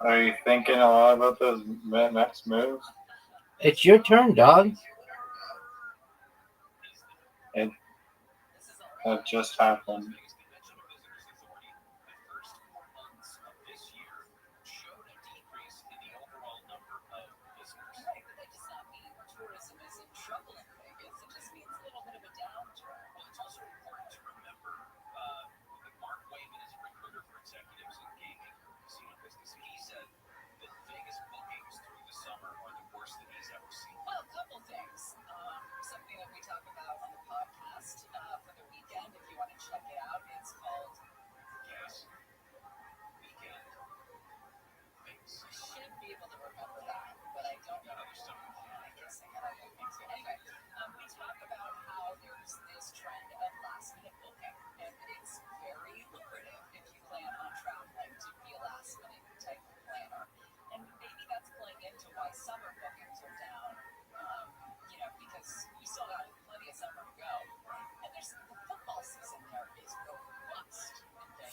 Are you thinking a lot about those next moves? It's your turn, dog. That just happened.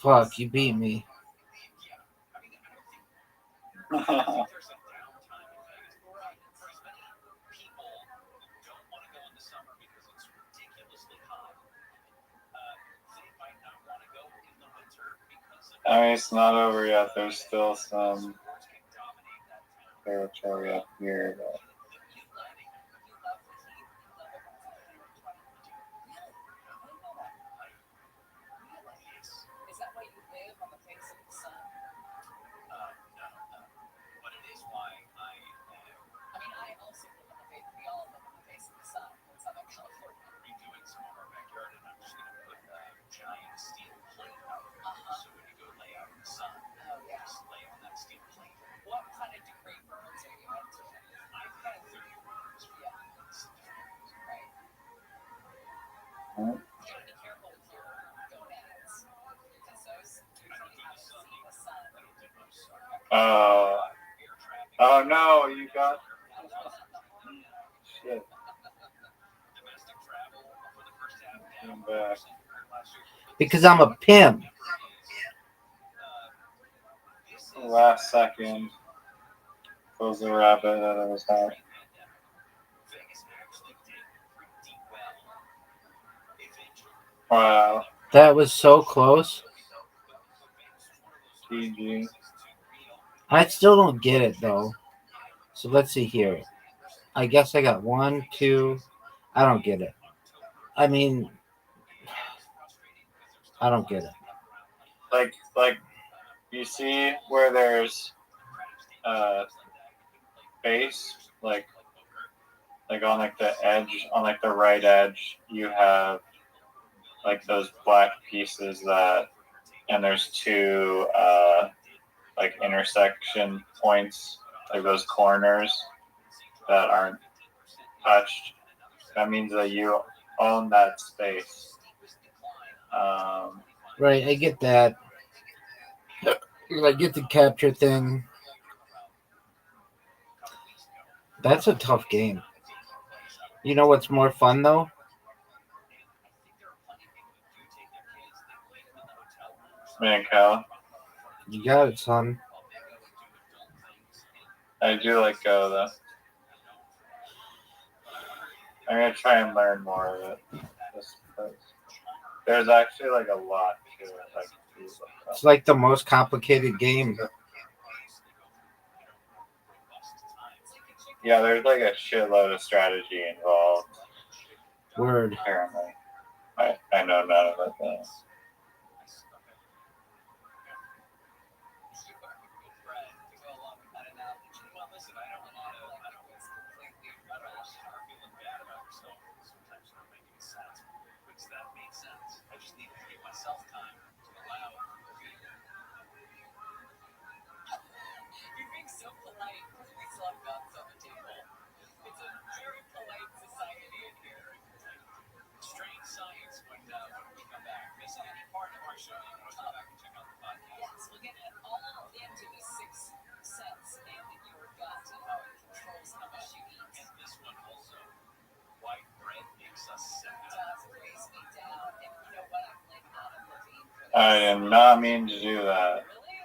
Fuck, you beat me. I mean, it's not over yet. There's still some territory up here. But... Is that why you live on the face of the sun? But it is why I I mean, I also live on the face. We all live on the face of the sun in Southern California. redoing some of our backyard, and I'm just going to put a giant steel plate out there. So when you go lay out in the sun, just lay on that steel plate. What kind of degree burns are you into? I've had 30 burns. Yeah. Right. Hmm? You gotta be careful with your gonads because those usually have seen the sun. Oh no, you got shit. Domestic travel for the first half I'm back. Because I'm a pimp. Last second. Close the rabbit that I was out. Vegas actually did pretty well. Eventually. Wow. That was so close. GG. I still don't get it though. So let's see here. I guess I got 1, 2. I don't get it. I mean, I don't get it. Like you see where there's base, like on like the edge, on like the right edge, you have like those black pieces that, and there's two like intersection points, like those corners that aren't touched. That means that you own that space. Right, I get that. I get the capture thing. That's a tough game. You know what's more fun though? Man, Cal, You got it, son. I do like Go though. I'm gonna try and learn more of it. Just because there's actually like a lot to it. Like, It's like the most complicated game. yeah, there's like a shitload of strategy involved. Word. Apparently, I know none of it though. You're being so polite because we still have guns on the table. It's a very polite society in here. Strange science when we come back. Miss any part of our show, you can always go back and check out the podcast. Yes, we'll get all into the 6 sense and your gut and how it controls how much you eat. And this one also, white bread makes us sad. It does weighs me down, and you know what? I'm like out of protein for this. I did not mean to do that. Really?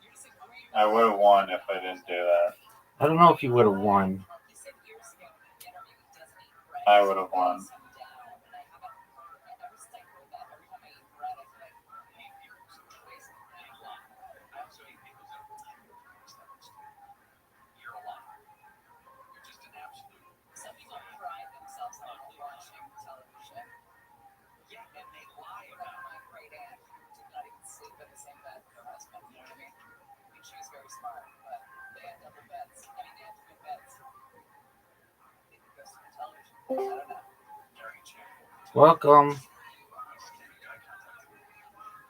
You disagree with I would have won if I didn't do that. I don't know if you would have won. You said years ago in an interview he doesn't eat bread. I would have won. Weighs him down, and I haven't heard it. Ever since I heard that, every time I eat bread, I feel like I hate people who weighs me down. I also hate people that you're a liar. You're just an absolute. Some people pride themselves on watching television. Yeah, and they lie Like about my great aunt who did not even sleep in the same bed with her husband. You know what I mean? I mean, she was very smart, but they had double beds. I mean, they had twin beds. They could go see the television. I don't know. Gary Chapel. Welcome.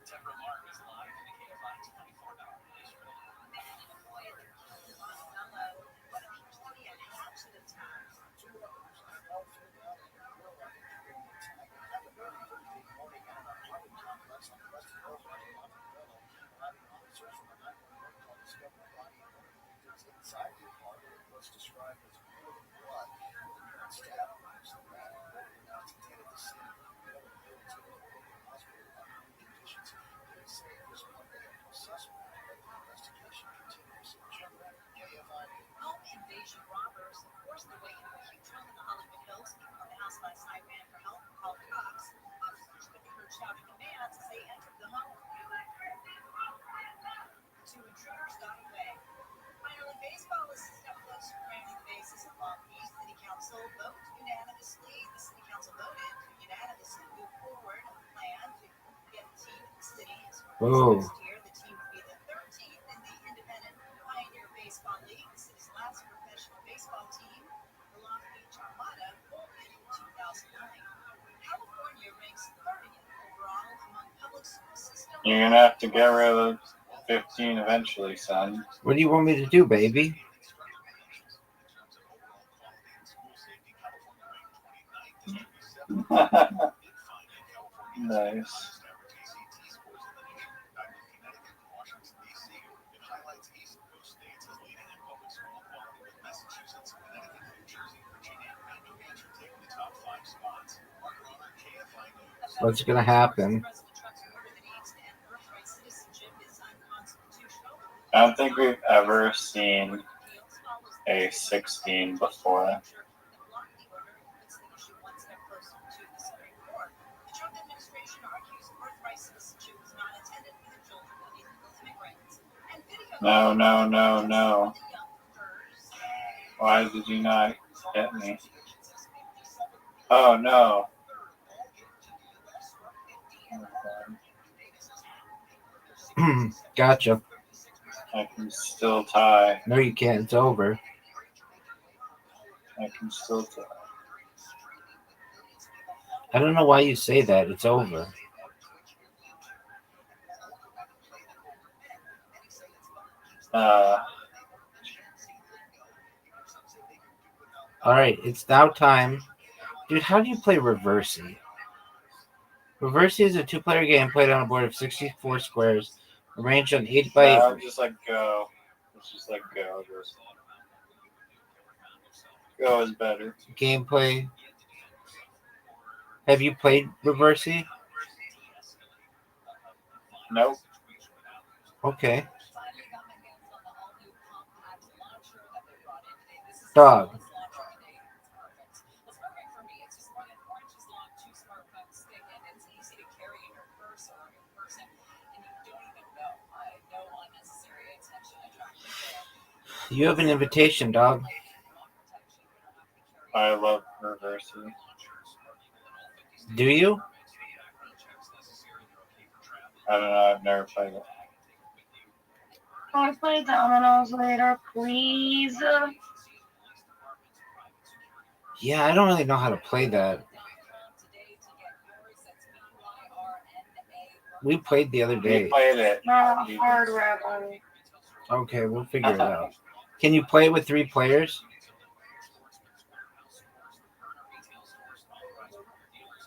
Deborah Mark is live in the KFI 24-hour Israel. Whoa. You're gonna have to get rid of 15 eventually, son. What do you want me to do, baby? Nice. What's gonna happen? I don't think we've ever seen a 16 before. No, no, no, no. Why did you not get me? Oh, no. Gotcha. I can still tie. No, you can't. It's over. I can still tie. I don't know why you say that. It's over. All right, it's now time. Dude, how do you play Reversey? Reversey is a two-player game played on a board of 64 squares, arranged on 8 by 8. No, just like go. Let's just like go. Go is better. Gameplay. Have you played Reversey? Nope. Okay. Dog. You have an invitation, dog. I love Reversey. Do you? I don't know. I've never played it. Can we play dominoes later, please? Yeah, I don't really know how to play that. We played the other We day. played it. Not a hard Rabbi. Okay, we'll figure it out. Can you play it with 3 players?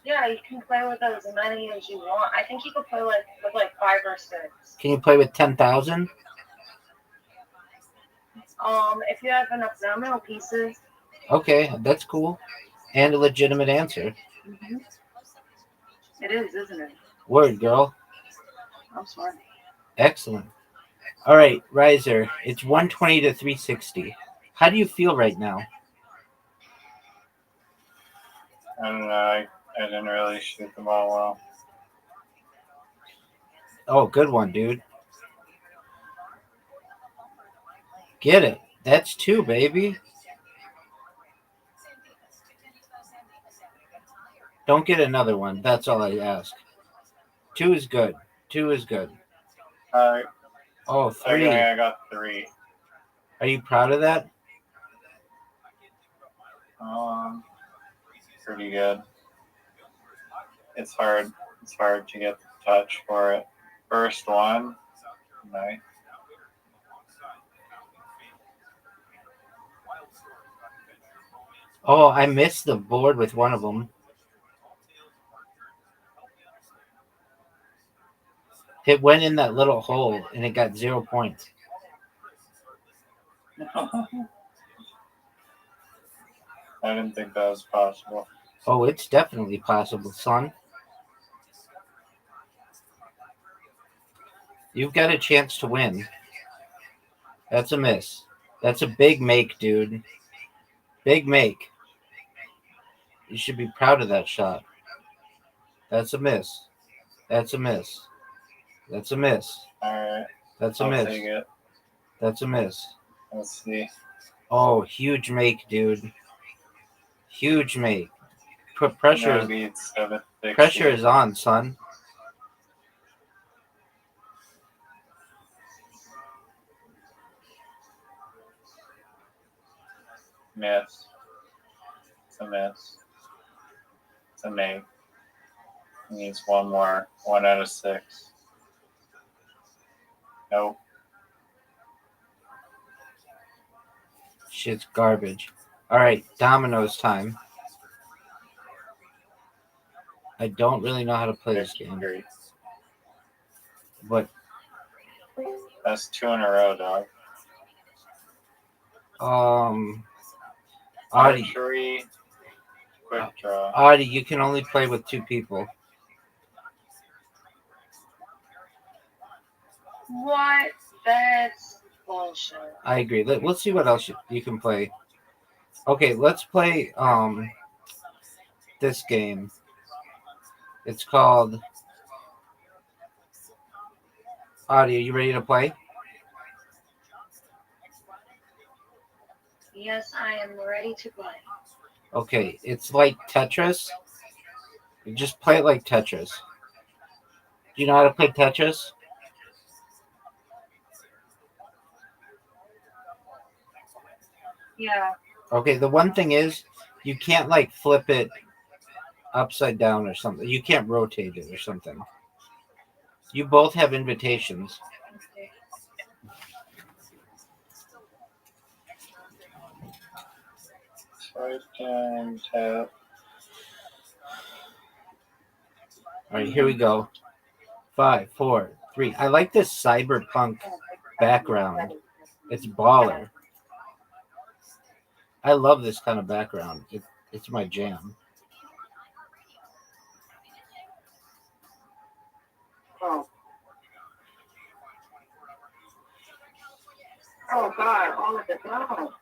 Yeah, you can play with as many as you want. I think you could play with 5 or 6. Can you play with 10,000? If you have enough domino pieces. Okay, that's cool. And a legitimate answer. Mm-hmm. It is, isn't it? Word, girl. I'm sorry. Excellent. All right, Riser. It's 120 to 360. How do you feel right now? I don't know. I didn't really shoot them all well. Oh, good one, dude. Get it. That's 2, baby. Don't get another one. That's all I ask. 2 is good. 2 is good. All right. Oh, 3. Okay, I got 3. Are you proud of that? Pretty good. It's hard. It's hard to get the touch for it. First one. Nice. Oh, I missed the board with one of them. It went in that little hole and it got 0 points. I didn't think that was possible. Oh, it's definitely possible, son. You've got a chance to win. That's a miss. That's a big make, dude. Big make. You should be proud of that shot. That's a miss. That's a miss. That's a miss. All right. That's a I'll miss. take it. That's a miss. Let's see. Oh, huge make, dude. Huge make. Pressure Gotta is beat 760. pressure is on, son. Miss. It's a miss. It's a make. He needs one more. 1 out of 6. Nope. Shit's garbage. All right, dominoes time. I don't really know how to play this game, Victory. but That's 2 in a row, dog. Audie, Archery. Quick draw. Audie, you can only play with 2 people. What? That's bullshit. I agree. We'll see what else you can play. Okay, let's play this game. It's called Audie. Are you ready to play? Yes, I am ready to play. Okay, it's like Tetris. You just play it like Tetris. Do you know how to play Tetris? Yeah. Okay, the one thing is you can't like flip it upside down or something. You can't rotate it or something. You both have invitations. First time tap. All right, here we go. 5, 4, 3. I like this cyberpunk background. It's baller. I love this kind of background. It's my jam. Oh. Oh God! All of it. No.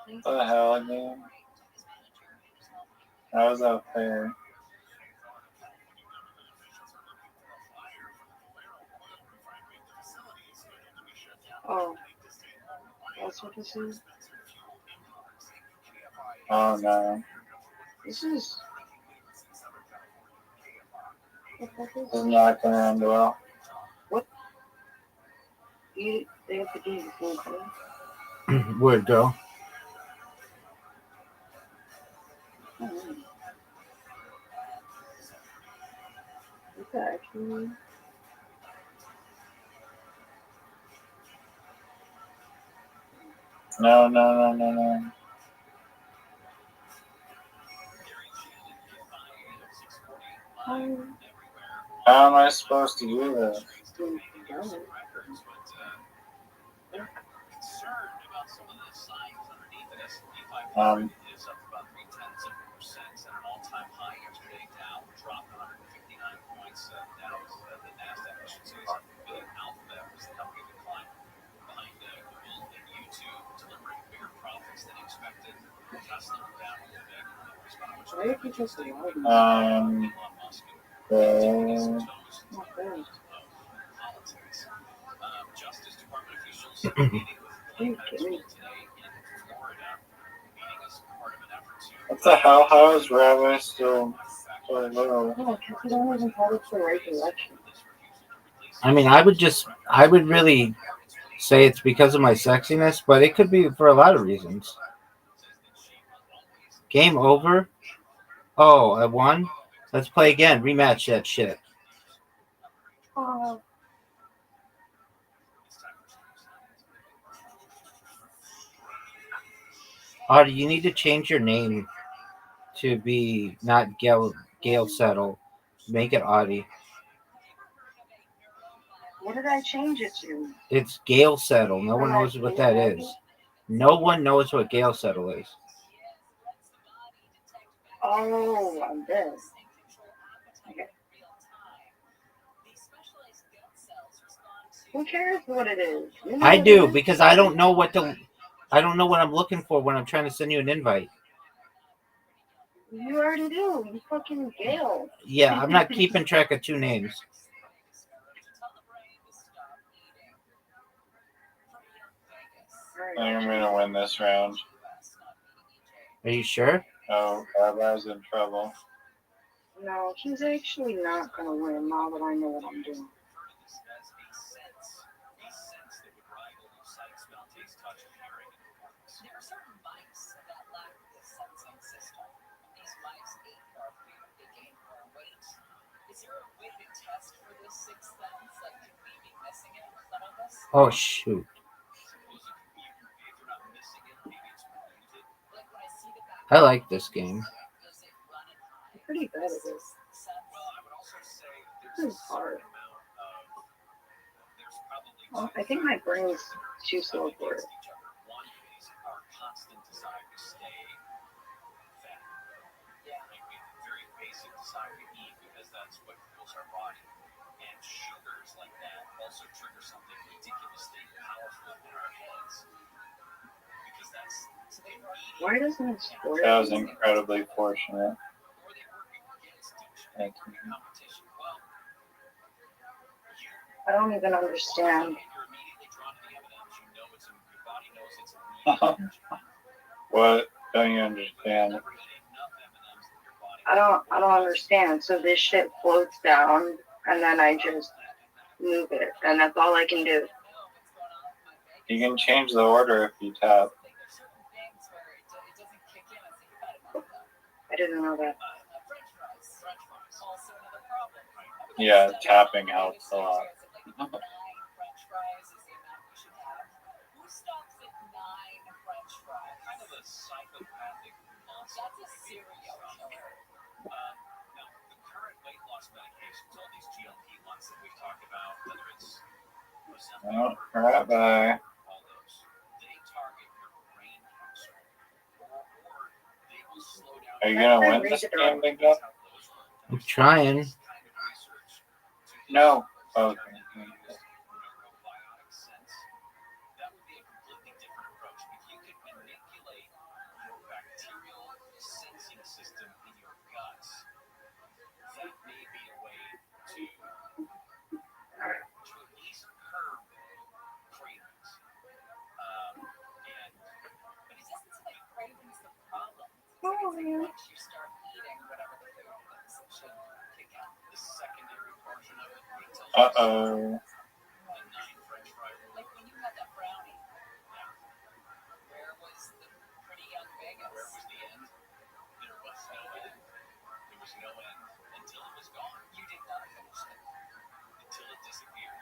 What the hell, man? How was that fair? Oh. That's what this is. Oh no. This is. This is not going to end well. They have to do the full thing. Word, girl. Okay, actually. No, no, no, no, no. How am I supposed to do this? What the hell? How is Rabbi still so low? I mean, I would really say it's because of my sexiness, but it could be for a lot of reasons. Game over? Oh, I won? Let's play again. Rematch that shit. Audie, you need to change your name to be not Gail Settle. Make it Audie. What did I change it to? It's Gail Settle. No one knows what that is. No one knows what Gail Settle is. Oh, on this. Okay. Who cares what it is? You know I what do it is? because I don't know what I'm looking for when I'm trying to send you an invite. You already do. You fucking Gale. Yeah, I'm not keeping track of two names. I'm gonna win this round. Are you sure? Oh, Rabbi's in trouble. No, he's actually not gonna win now that I know what I'm doing. There are certain mice that lack this sensing system. These mice ate more food, they gained more weight. Is there a way to test for this sixth sense? Like, could we be missing it, some of us? Oh shoot! Like when I see the back I like this game. does it run and hide? I'm pretty bad at this. This is hard. Well, I think my brain's too slow for it. Why doesn't it score? That was incredibly fortunate. Thank you. I don't even understand. What don't you understand? I don't understand. So this shit floats down, and then I just move it, and that's all I can do. You can change the order if you tap. I didn't know that. Yeah, tapping helps a lot. Oh, Rabbi. Are you gonna win this game, Big Dog? I'm trying. No. Okay. Oh, man. Uh-oh. Like when you had that brownie. Where was the pretty young Vegas? Where was the end? There was no end. There was no end until it was gone. You did not finish it. Until it disappeared.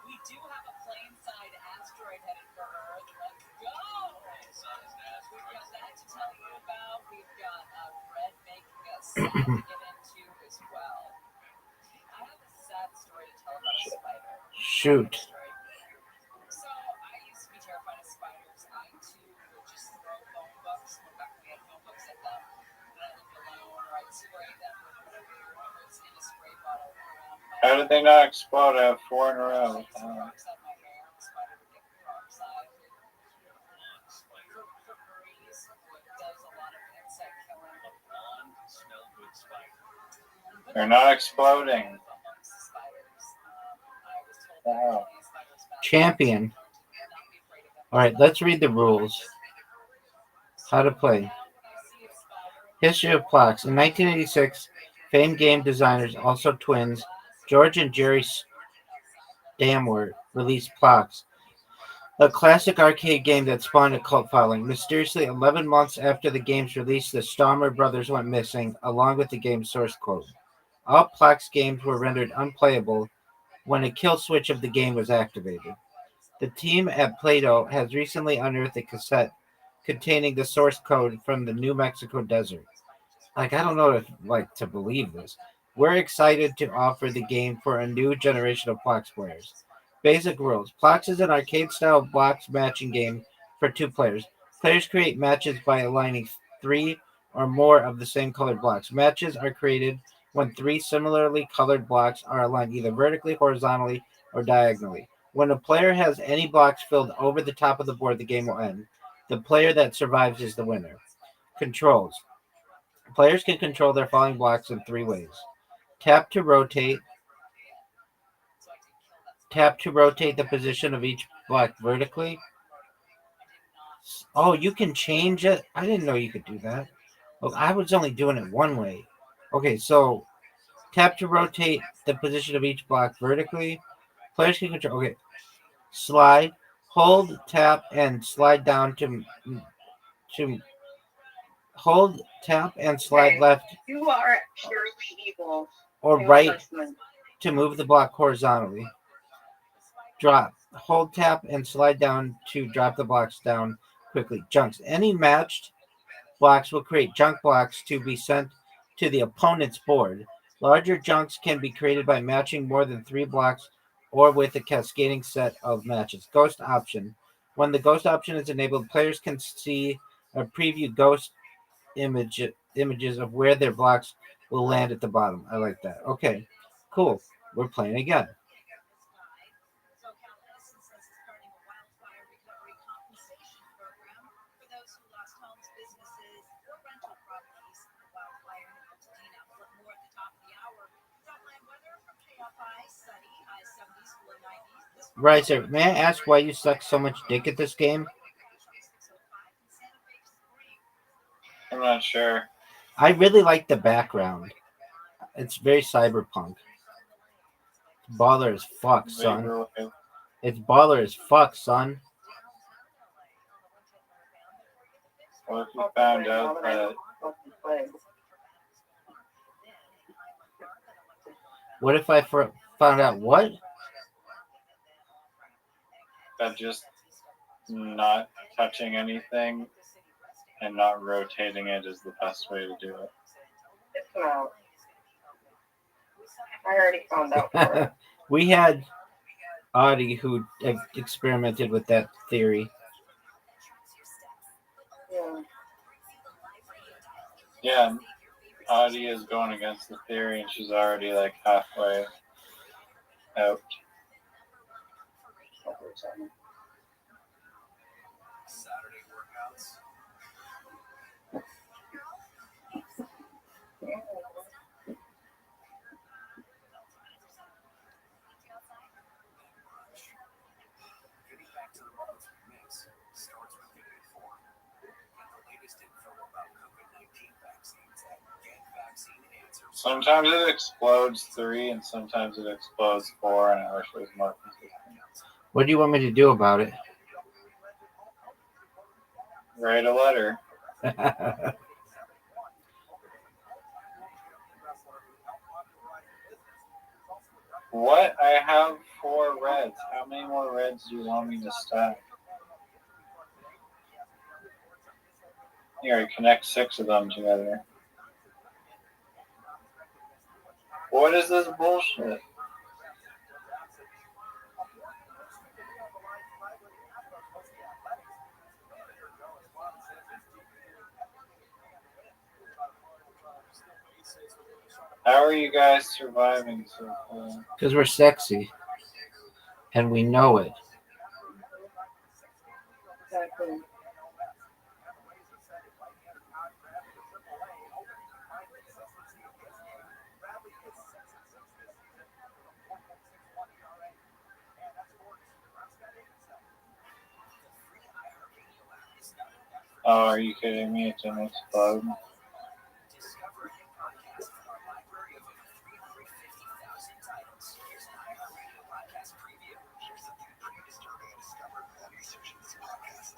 We do have a plane-side asteroid headed for Earth. Let's go! We've got that to tell you about. We've got Red making us sad to get into as well. I have a sad story to tell about a spider. Shoot. So I used to be terrified of spiders. I too would just throw phone books. Back when we had phone books at them, when I lived alone, or I'd spray them with whatever was in a spray bottle around my How did they not explode? I have 4 in a row. peroxide my hair. The spider would get peroxide. Febreze does a lot of insect killing. They're not exploding. Wow. Champion. All right, let's read the rules. How to play. History of Plaques. In 1986, famed game designers, also twins, George and Jerry Stamwer, released Plaques, a classic arcade game that spawned a cult following. Mysteriously, 11 months after the game's release, the Stammer brothers went missing, along with the game's source code. All Plaques games were rendered unplayable when a kill switch of the game was activated. The team at Play-Doh has recently unearthed a cassette containing the source code from the New Mexico desert. I don't know if to believe this. We're excited to offer the game for a new generation of Plaques players. Basic rules. Plaques is an arcade-style box matching game for 2 players. Players create matches by aligning 3 or more of the same colored blocks. Matches are created when 3 similarly colored blocks are aligned either vertically, horizontally, or diagonally. When a player has any blocks filled over the top of the board, the game will end. The player that survives is the winner. Controls. Players can control their falling blocks in 3 ways. Tap to rotate. Tap to rotate the position of each block vertically. Oh, you can change it? I didn't know you could do that. Well, I was only doing it one way. Okay, so tap to rotate the position of each block vertically. Players can control. Okay, slide, hold, tap, and slide down to hold, tap, and slide Okay. left You are purely evil. or New right Testament. to move the block horizontally. Drop, hold, tap, and slide down to drop the blocks down quickly. Junks. Any matched blocks will create junk blocks to be sent to the opponent's board. Larger junks can be created by matching more than 3 blocks or with a cascading set of matches. Ghost option. When the ghost option is enabled, players can see or preview ghost images of where their blocks will land at the bottom. I like that. Okay, cool. We're playing again. Right, sir. May I ask why you suck so much dick at this game? I'm not sure. I really like the background. It's very cyberpunk. Baller as fuck, son. Vaguely. It's baller as fuck, son. What if you found out that What if I found out what? just not touching anything and not rotating it is the best way to do it? It's not. I already found out for it. We had Audie who experimented with that theory. Yeah. Yeah, Audie is going against the theory and she's already like halfway out. Saturday workouts. Getting back to the moments we miss starts with getting informed. Get the latest info about COVID-19 vaccines at GetVaccineAnswers. Sometimes it explodes 3 and sometimes it explodes 4, and I wish it was more consistent. What do you want me to do about it? Write a letter. What? I have 4 reds. How many more reds do you want me to stack? Here, connect 6 of them together. What is this bullshit? How are you guys surviving so far? Because we're sexy. And we know it. Exactly. Oh, are you kidding me? It didn't explode. Discover a new podcast from our library of over 350,000 titles. Here's an iHeartRadio podcast preview. Here's something pretty disturbing I discovered while researching this podcast.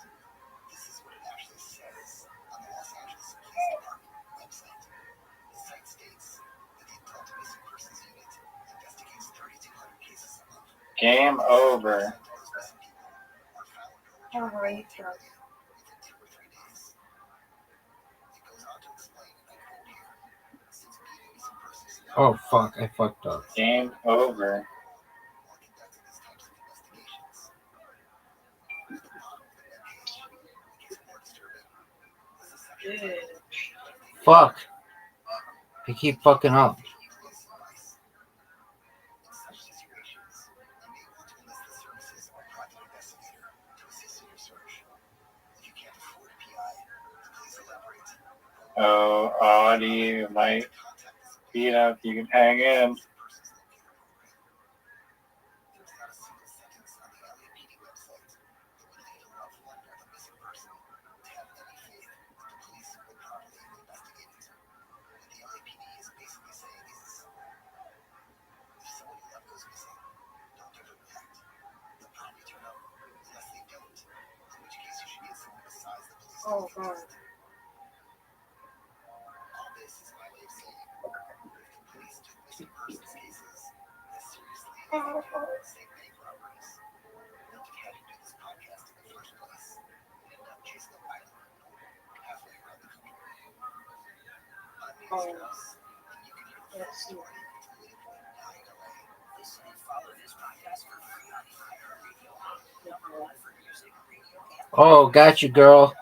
This is what it actually says on the Los Angeles Police Department website. The site states that the Adult Missing Persons Unit investigates 3,200 cases a month. Game over. All right. Within 2 or 3 days. It goes on to explain, and I quote here, since meeting missing persons in Oh, fuck. I fucked up. Game over. or conducting these types of investigations. The model that engaged, which is more disturbing, was a Fuck. I keep fucking up. Oh, Audie, you might beat up. You can hang in. Oh god. Let's see. Oh, got you, girl.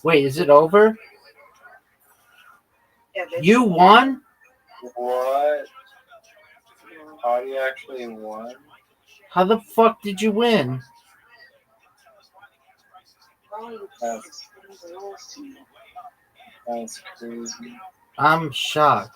Wait, is it over? Yeah, this You won? What? Audie actually won? How the fuck did you win? That's crazy. I'm shocked.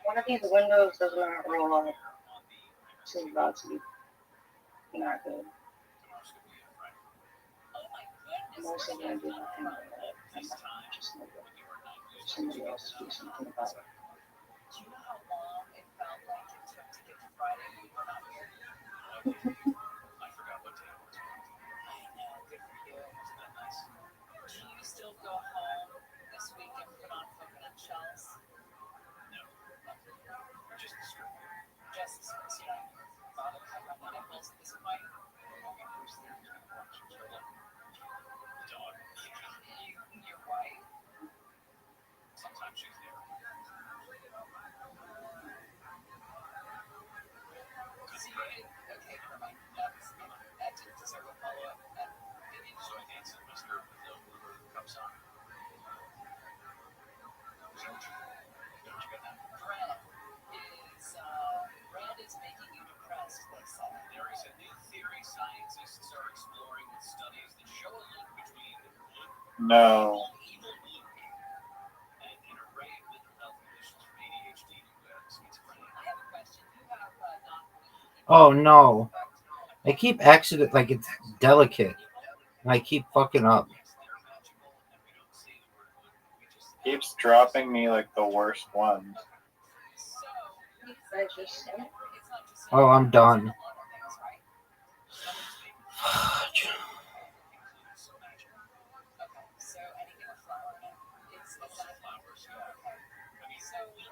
One of these windows does not roll up. This is about to be not good. I'm also going to do nothing about it. I'm not just going to somebody else to do something about it. Do you know how long it felt like it took to get to Friday when you were not here? I forgot what day it was. I know, good for you. Isn't that nice? Do you still go home this week and put on coconut shells? No. Just the strip. Just so you don't bother to have the nipples at this point? Dog. Your wife? Sometimes she's there. Okay, never mind. That didn't deserve a follow-up. So I danced in Mr. with the blue cups on. Don't you get that? Bread is making you depressed, they said. There is a new theory scientists are exploring with studies that show a link between No. evil blue and an array of mental health conditions from ADHD to schizophrenia. I have a question. You have non-blue. Oh no. I keep accident like it's delicate. And I keep fucking up. Keeps dropping me like the worst ones. I just said. Oh, I'm done.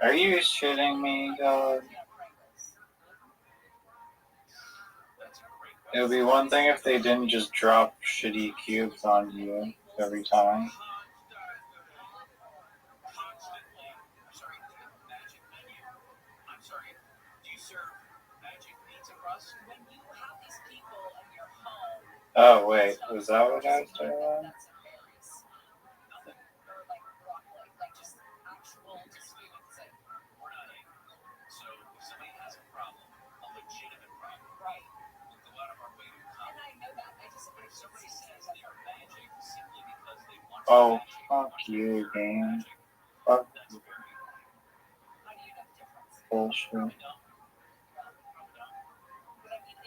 Are you shitting me, dog? It would be one thing if they didn't just drop shitty cubes on you every time. I'm sorry, do you serve magic pizza crust? When you have these people in your home, Oh, wait. Was that what I was doing? that's berries. Nothing. Or like broccoli, like just actual disputes. We're not angry. So if somebody has a problem, a legitimate problem, Right. we'll go out of our way to And accommodate. I know that. I just But if somebody says they are magic simply because they want Oh, magic, fuck you, game. magic, Fuck that's very annoying. how do you know the difference? bullshit. Probably dumb. Probably not. But I mean,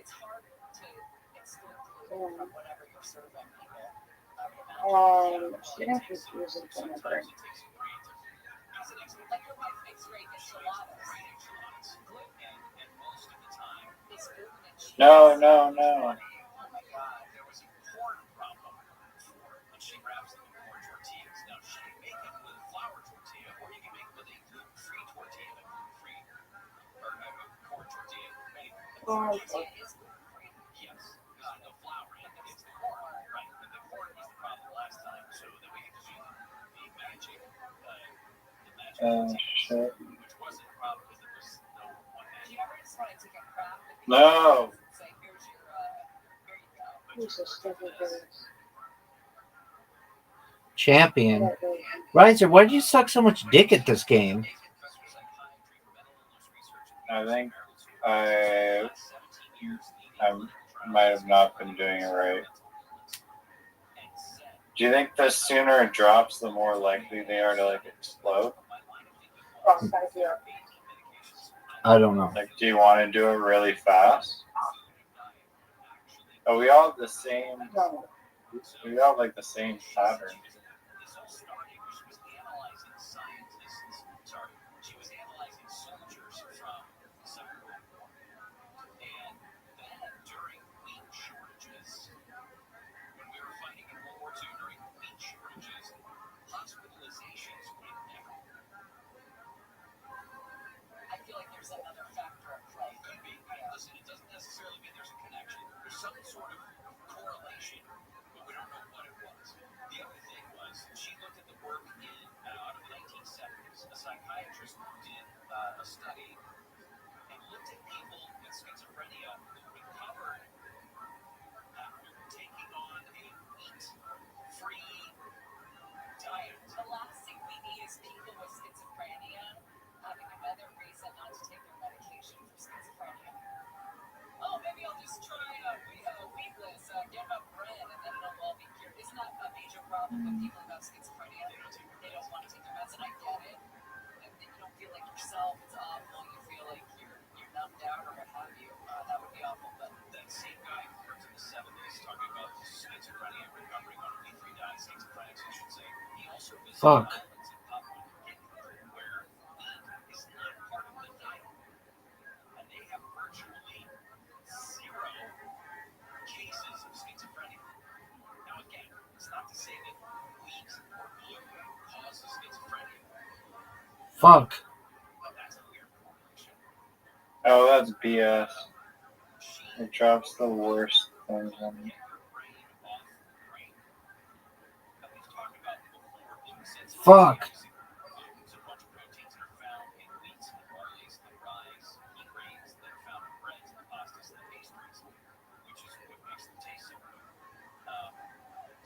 it's hard to exclude gluten from whatever you're serving people. I would imagine. It's getting confusing for my brain. Sometimes it takes some creativity. Like your wife makes great enchiladas. Great enchiladas. And most of the time, Is gluten and cheese. No, no, no. Oh my god. there was a corn problem before, and she wraps them in corn tortillas. Now, she can make them with flour tortilla, or you can make them with a gluten-free tortilla, a gluten-free or a corn tortilla. Anyway, Oh, Tortilla is Shit. Which wasn't a problem because there was no one hand. Do you ever just want to take a crap? No. Say, here's your, here you go. Who's a stupid goose? Champion. Riser, why did you suck so much dick at this game? I think I might have not been doing it right. Do you think the sooner it drops, the more likely they are to like explode? I don't know. Like, do you want to do it really fast? Oh, we all have the same. We all have like the same pattern. She was analyzing soldiers from the Second World War. And then during wheat shortages, when we were fighting in World War II, during wheat shortages, hospitalizations went down. I feel like there's another factor at play. Could be. Listen, it doesn't necessarily mean there's a connection. There's some sort of correlation, but we don't know what it was. The other thing was she looked at the work out of the 1970s. A psychiatrist did a study and looked at people with schizophrenia who recovered after taking on a wheat-free diet. The last thing we need is people with schizophrenia having another reason not to take their medication for schizophrenia. Oh, maybe I'll just try weedless, give up bread, and then it'll all be cured. Isn't that a major problem with people who have schizophrenia? They don't want to take their meds, and I get it. And you don't feel like yourself. It's awful. You feel like you're numbed out or what have you. That would be awful. But That same guy who worked in the 70s talking about schizophrenia and recovering on a wheat-free diet, schizophrenics, I should say, he also visited Fuck. islands in Papua New Guinea where wheat is not part of the diet. And they have virtually zero cases of schizophrenia. Now, again, it's not to say that wheat or gluten causes schizophrenia, Fuck. but that's a weird correlation. Oh, that's BS. It drops the worst things on me. Fuck. There's a bunch of proteins that are found in wheats and barleys and rye, wheat grains that are found in breads and pastas and pastries, which is what makes them taste so good.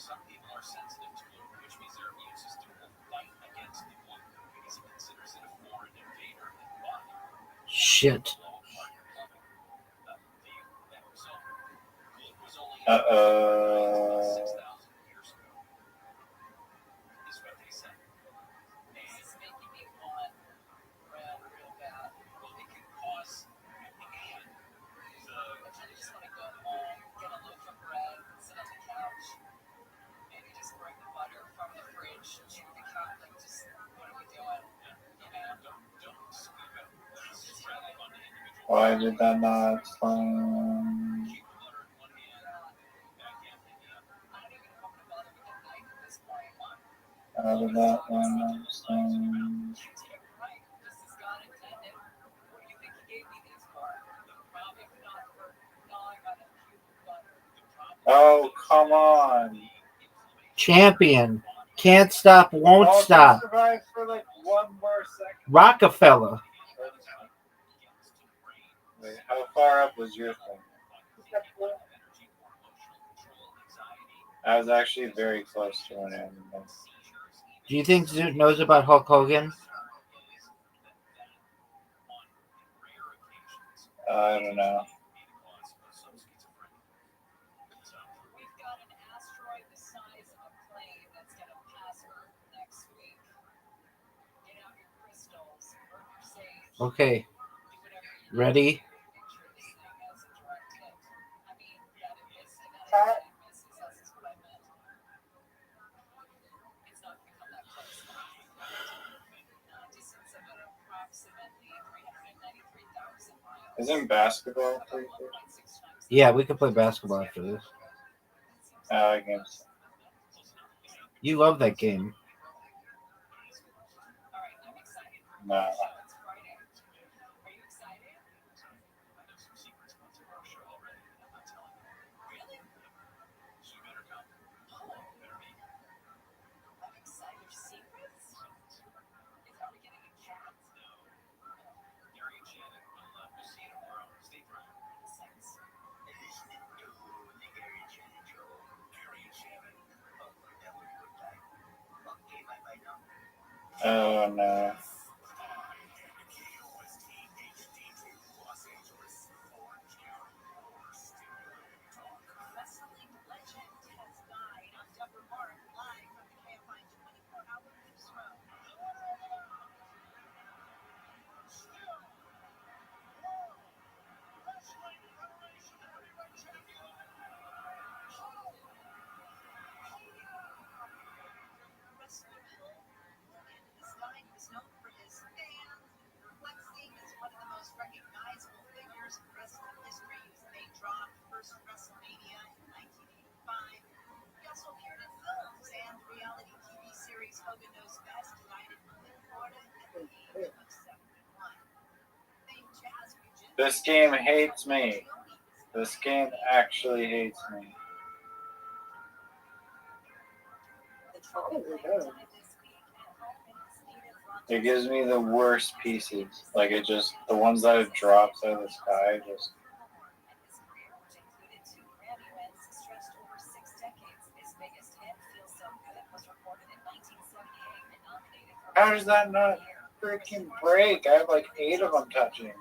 Some people are sensitive to gluten, which means their immune system will fight against the gluten because it considers it a foreign invader in the body. Shit. Uh-oh. 6,000 years ago is what they said. this is making me want bread real bad. Well, it can cause, and I kind of just want to go home, get a loaf of bread, sit on the couch, maybe just bring the butter from the fridge to the couch. Like, just what are we doing? You know? don't scoop it. Just rattle on the individual. Why did that not explain? Keep the butter in one hand, backhand in the other. I don't even know if I'm gonna bother with a knife at this point. How did that one not explain? You did it right, just as God intended. What do you think He gave me these for? Probably not for gnawing on a cube of butter. Oh, come on. Champion. Can't stop, won't Oh, stop. survive for like one more second. Rockefeller. Wait, how far up was your thing? I was actually very close to an end. Do you think Zoot knows about Hulk Hogan? I don't know. We've got an asteroid the size of a plane that's gonna pass Earth next week. Get out your crystals, burn your sage, Okay. do whatever you Ready? picture this thing as a direct hit. I mean, that it misses, that's what I meant. It's not gonna come that close. Distance of approximately 393,000 miles. Isn't basketball pretty good? 1.6 times. Yeah, we can play basketball after this. I guess. You love that game. All right, I'm excited. No. It's Friday. Are you excited? I know some secrets about tomorrow's show already. I'm not telling you. Really? So you better come. Oh, Better be. I'm excited. Secrets? Are we getting Oh no. Wrestling legend has died. I'm Deborah Mark, live from the KFI 24-hour newsroom. Wrestler Hulk Hogan has died. He was known for his fans and flexing as one of the most recognizable figures in wrestling history. He was the main draw of the first WrestleMania in 1985. He also appeared in films and the reality TV series Hogan Knows Best. He died in Berlin, Florida at the age of 71. Famed jazz musician This game hates me. This game actually hates me. It gives me the worst pieces. Like it just, the ones that it drops out of the sky, just. How does that not freaking break? I have like 8 of them touching.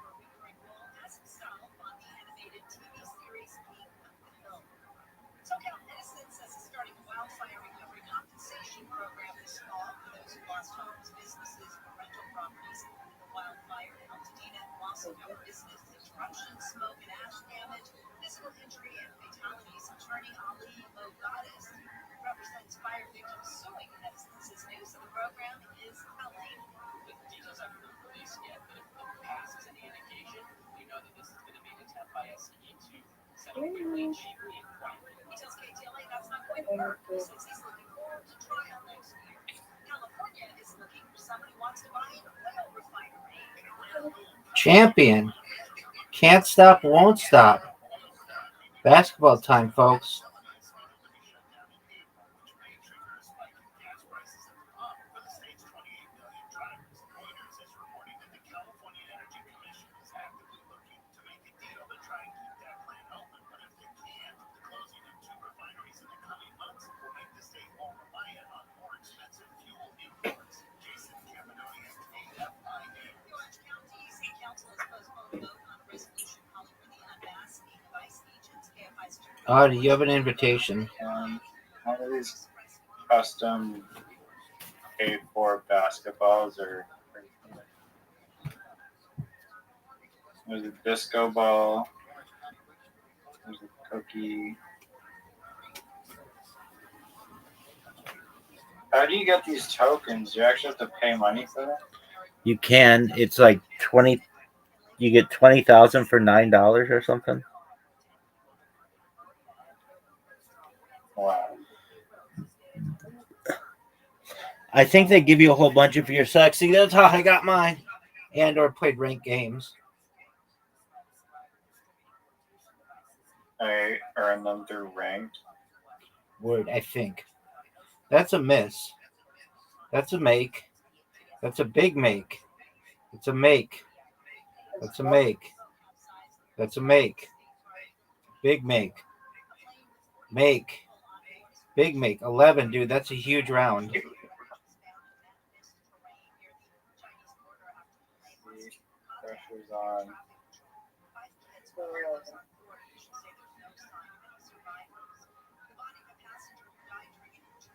SoCal Edison says it's starting a wildfire recovery compensation program this fall for those who lost homes, businesses, or rental properties in the wildfire in Altadena. Also covered business disruption, smoke and ash damage, physical injury, and fatalities. Attorney Ali Mogadis represents fire victims suing Edison. Says news of the program is telling. The details haven't been released yet, but if the past is any indication, we know that this is going to be an attempt by SE to settle quickly, cheaply, and quietly. He tells KTLA that's not going to work. He says he's looking forward to trial next year. California is looking for someone who wants to buy an oil refinery. Champion. Can't stop, won't stop. Basketball time, folks. Oh, do you have an invitation? One of these custom paid for basketballs or there's a disco ball, there's a cookie. How do you get these tokens? You actually have to pay money for them? You can. It's like 20. You get 20,000 for $9 or something. Wow. I think they give you a whole bunch if you're sexy. That's how I got mine. And or played ranked games. I earn them through ranked. Word, I think. That's a miss. That's a make. That's a big make. It's a make. That's a make. That's a make. Big make. Make. Big make. 11, dude. That's a huge round. Pressure's on.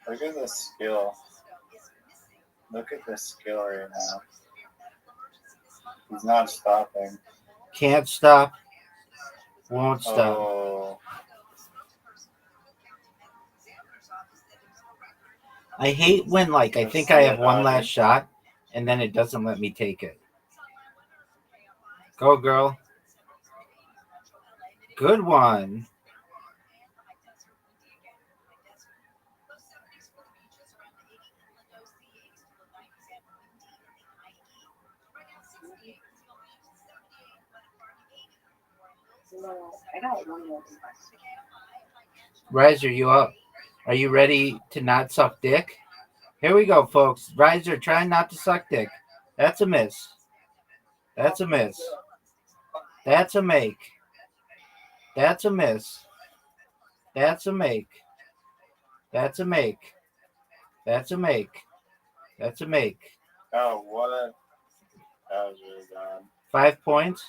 Look at the skill. Look at the skill right now. He's not stopping. Can't stop. Won't stop. Oh. I hate when, like, I think I have one last shot, and then it doesn't let me take it. Go, girl. Good one. No, I don't want to. Riser, you up? Are you ready to not suck dick? Here we go, folks. Riser, trying not to suck dick. That's a miss. That's a miss. That's a make. That's a miss. That's a make. That's a make. That's a make. That's a make. Oh, what? That was really bad. 5 points.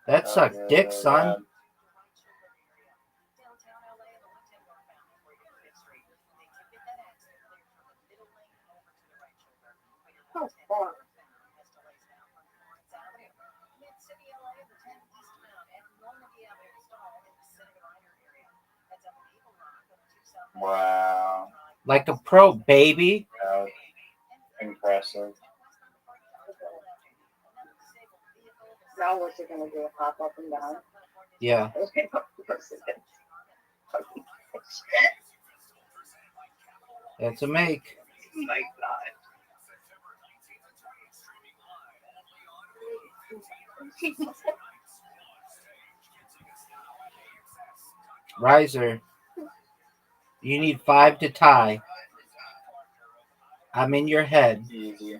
That was sucked really, dick, really son. bad. Downtown LA and the Lynton North Mountain where you're Fifth Street. They get that exit cleared from the middle lane over to the right shoulder. But your 110 northbound has delays now from Florence Avenue. Mid-City LA, the 10 eastbound and Normandy Avenue stalled in the Senator Reiner area. Heads up in Eagle Rock on the 2 southbound. Wow. Like a pro, baby. That was impressive. Now what's it gonna do? Hop up and down? Yeah. That's a make. Oh my god. Riser. You need 5 to tie. I'm in your head. Easy.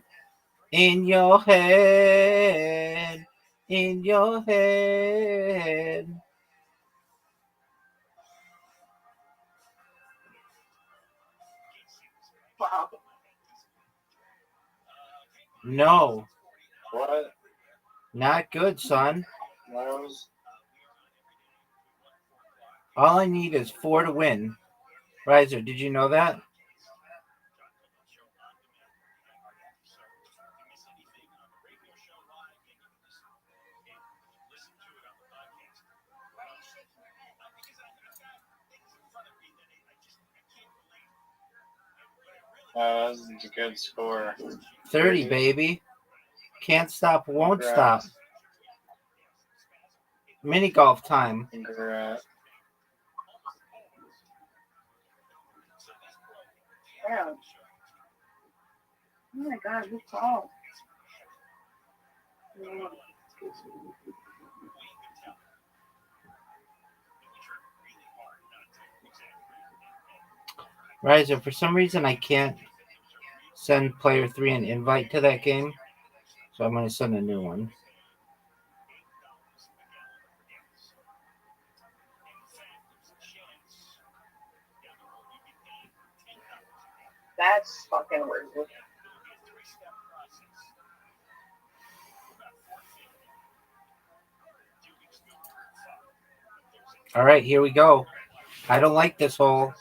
In your head. In your head. Wow. No. What? Not good, son. That was All I need is 4 to win. Riser, did you know that? that was a good score. 30, baby. Can't stop, won't Congrats. stop. Mini golf time. Congrats. Damn. Oh my god, who called? Yeah. Riser, for some reason I can't send player 3 an invite to that game. So I'm going to send a new one. That's fucking rude. All right, here we go. I don't like this hole.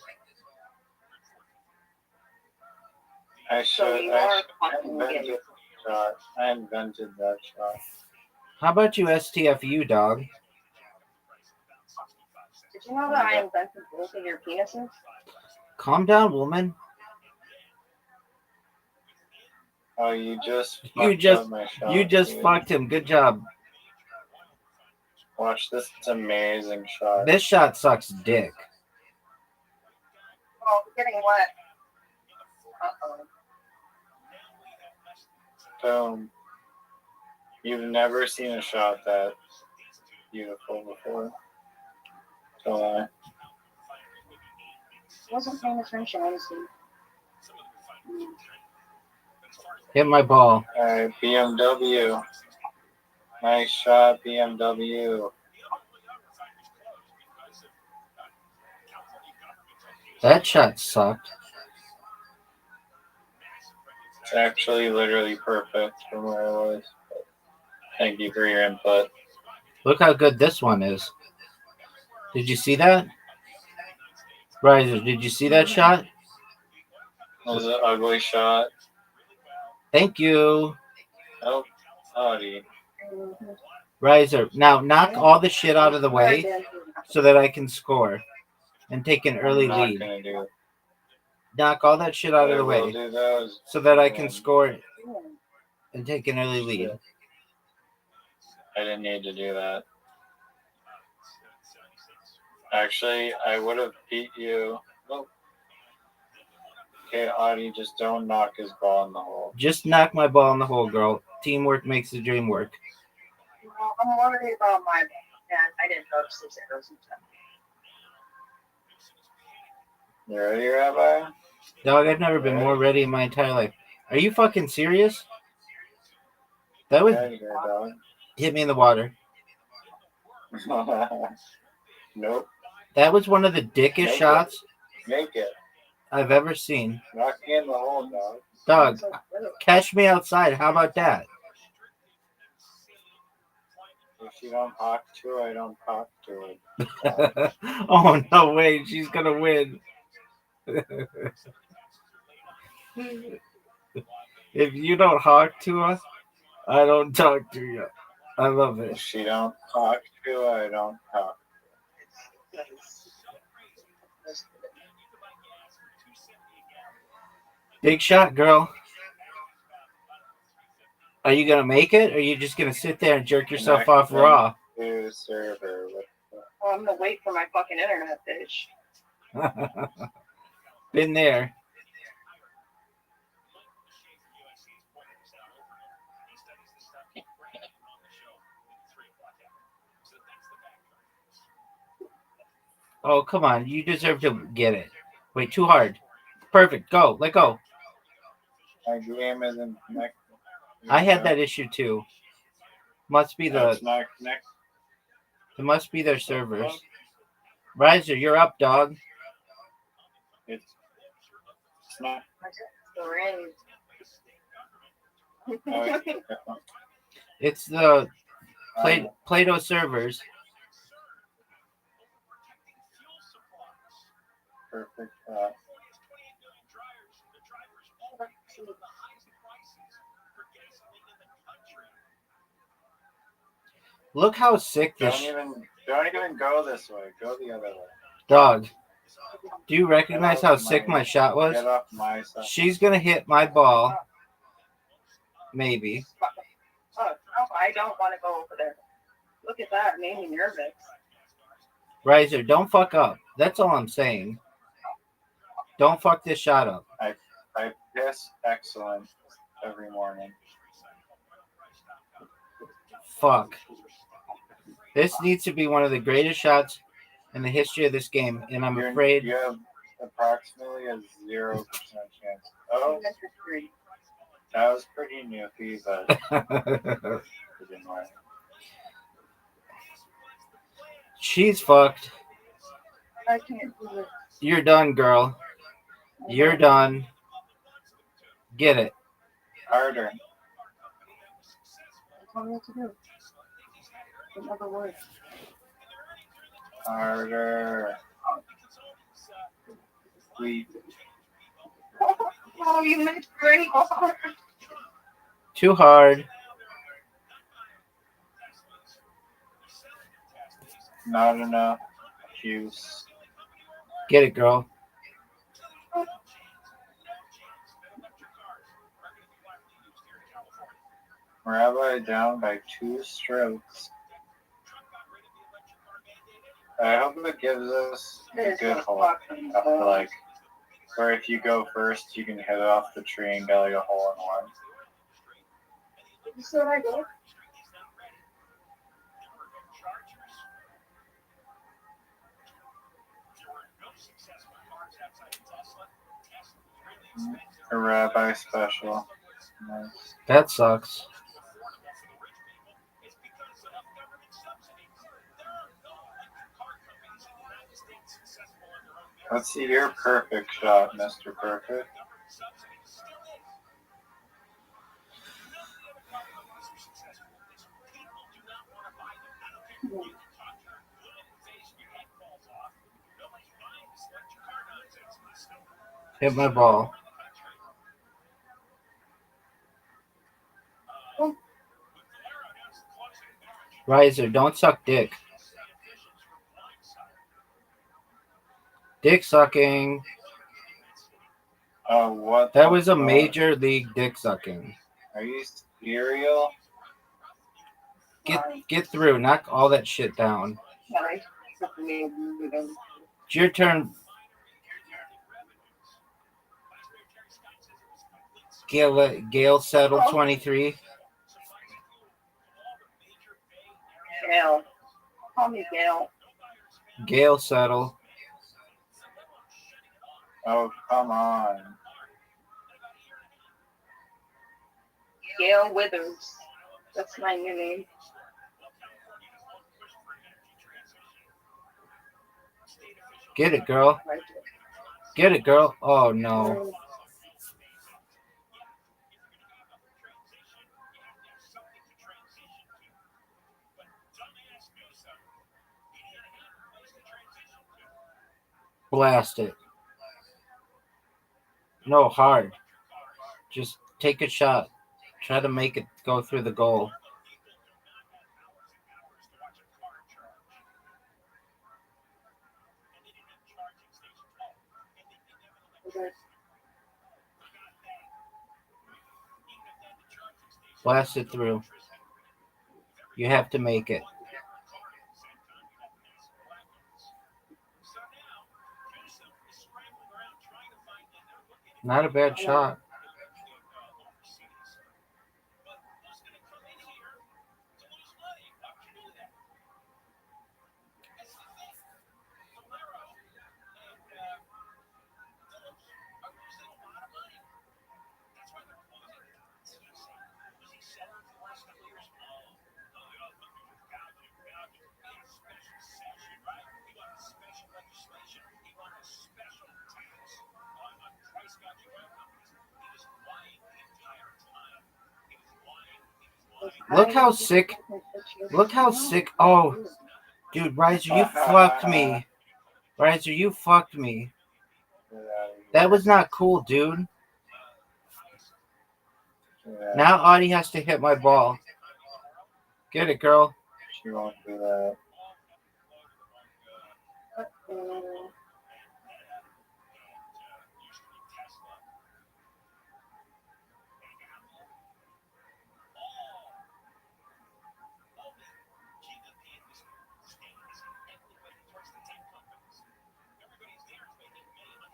So you are fucking invented gay. shot. I invented that shot. How about you STFU, dog? Did you know that I invented both of your penises? Calm down, woman. Oh, you just You fucked just- up my shot. You just dude. fucked him. Good job. Watch this amazing shot. This shot sucks dick. Oh, I'm getting wet. Uh-oh. Boom. You've never seen a shot that beautiful before. Don't lie. Wasn't paying attention, honestly. Hit my ball. Alright, BMW. Nice shot, BMW. That shot sucked. It's actually literally perfect from where I was. Thank you for your input. Look how good this one is. Did you see that? Riser, did you see that shot? It was an ugly shot. Thank you. Oh, Audie. Riser, now knock all the shit out of the way so that I can score and take an early I'm not lead. gonna do. Knock all that shit out What of I the will way do though is so that I can win. score and take an early lead. I didn't need to do that. Actually, I would have beat you. Oh. Okay, Audie, just don't knock his ball in the hole. Just knock my ball in the hole, girl. Teamwork makes the dream work. Well, I'm worried about my man. I didn't notice those arrows in time. You ready, Rabbi? Dog, I've never been more ready in my entire life. Are you fucking serious? That was Get out of here, dog. hit me in the water. Nope. That was one of the dickish Make it. shots. Make it. I've ever seen. Knock me in the hole, dog. Dog, catch me outside. How about that? If you don't talk to it, I don't talk to it. Oh, no way. She's going to win. If you don't talk to her, I don't talk to you. I love If it. she don't talk to it, I don't talk. Big shot, girl. Are you going to make it? Or are you just going to sit there and jerk yourself off raw? To server. Well, I'm gonna wait for my fucking internet, bitch. Been there. Oh, come on. You deserve to get it. Wait, too hard. Perfect. Go. Let go. My game isn't connected. I had that issue too. Must be No, the. it's not connected. It must be their servers. Riser, you're up, dog. It's not. It's the Play-Doh servers. Perfect. Look how sick this Don't even go this way. Go the other way. dog. Do you recognize how sick my shot was? Get off my side. She's gonna hit my ball. Maybe. Oh, no, I don't want to go over there. Look at that, made me nervous. Riser, don't fuck up. That's all I'm saying. Don't fuck this shot up. I piss excellent every morning. Fuck. This needs to be one of the greatest shots in the history of this game, and I'm afraid. You have approximately a 0% chance. Oh, that was pretty nifty, but it didn't work. She's fucked. I can't do it. You're done, girl. You're done. Get it. Harder. Tell me what to do. Another word. Harder. Sweet. Oh, you made very hard. Too hard. Not enough juice. Get it, girl. Rabbi down by 2 strokes. I hope it gives us a good hole. After like, where if you go first, you can hit it off the tree and get like a hole in one. You said I go. A rabbi special. Nice. That sucks. Let's see your perfect shot, Mr. Perfect. Hit my ball. Riser, don't suck dick. Dick sucking. Oh, what? That was a major league dick sucking. Are you serial? Get through. Knock all that shit down. It's your turn. Gail Settle 23. Gail. Call me Gail. Gail Settle. Oh, come on. Gail Withers. That's my new name. Get it, girl. Get it, girl. Oh no. Blast it. No, hard. Just take a shot. Try to make it go through the goal. Blast it through. You have to make it. Not a bad shot. Look how sick. Look how sick. Oh, dude, Riser, you fucked me. Riser, you fucked me. That was not cool, dude. Yeah, Now Audie has to hit my ball. Get it, girl. she won't do that.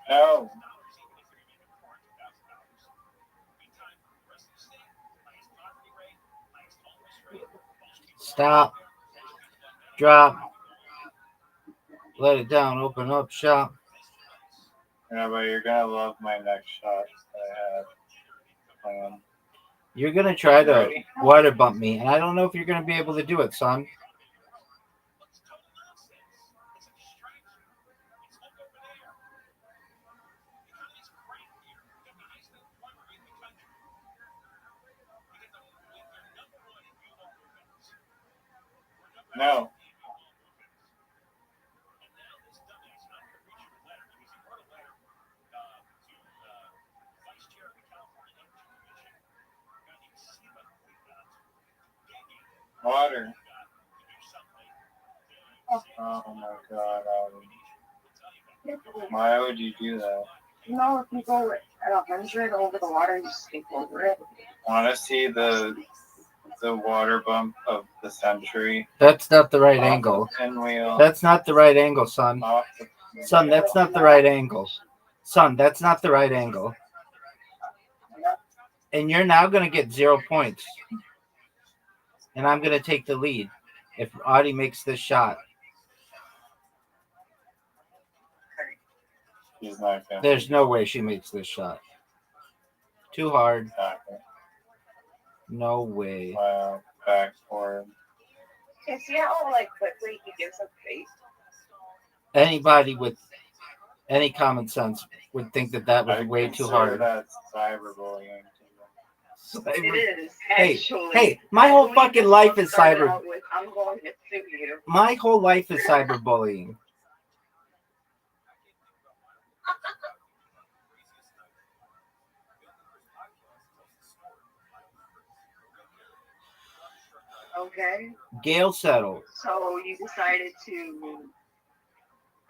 No. Stop. Drop. Let it down. Open up shop. Yeah, but you're gonna love my next shot that I have planned. You're going to try to Ready? water bump me, and I don't know if you're going to be able to do it, son. No. Water. Oh my god, why would you do that? You know, if you go at 100 over the water, you skip over it. Want to see the water bump of the century? That's not the right Off angle. the pinwheel. That's not the right angle, son. Off the Son, that's not the right angle. Son, that's not the right angle. And you're now going to get 0 points. And I'm going to take the lead if Audie makes this shot. She's not gonna. There's no way she makes this shot. Too hard. Exactly. No way. Wow. Back forward. You see how like quickly he gives up face? Anybody with any common sense would think that that was I way too consider hard. That's cyberbullying. It is Hey, actually. hey, my whole fucking life is Started cyber. out with, I'm going to sue you. My whole life is cyberbullying. Okay. Gail settled. So you decided to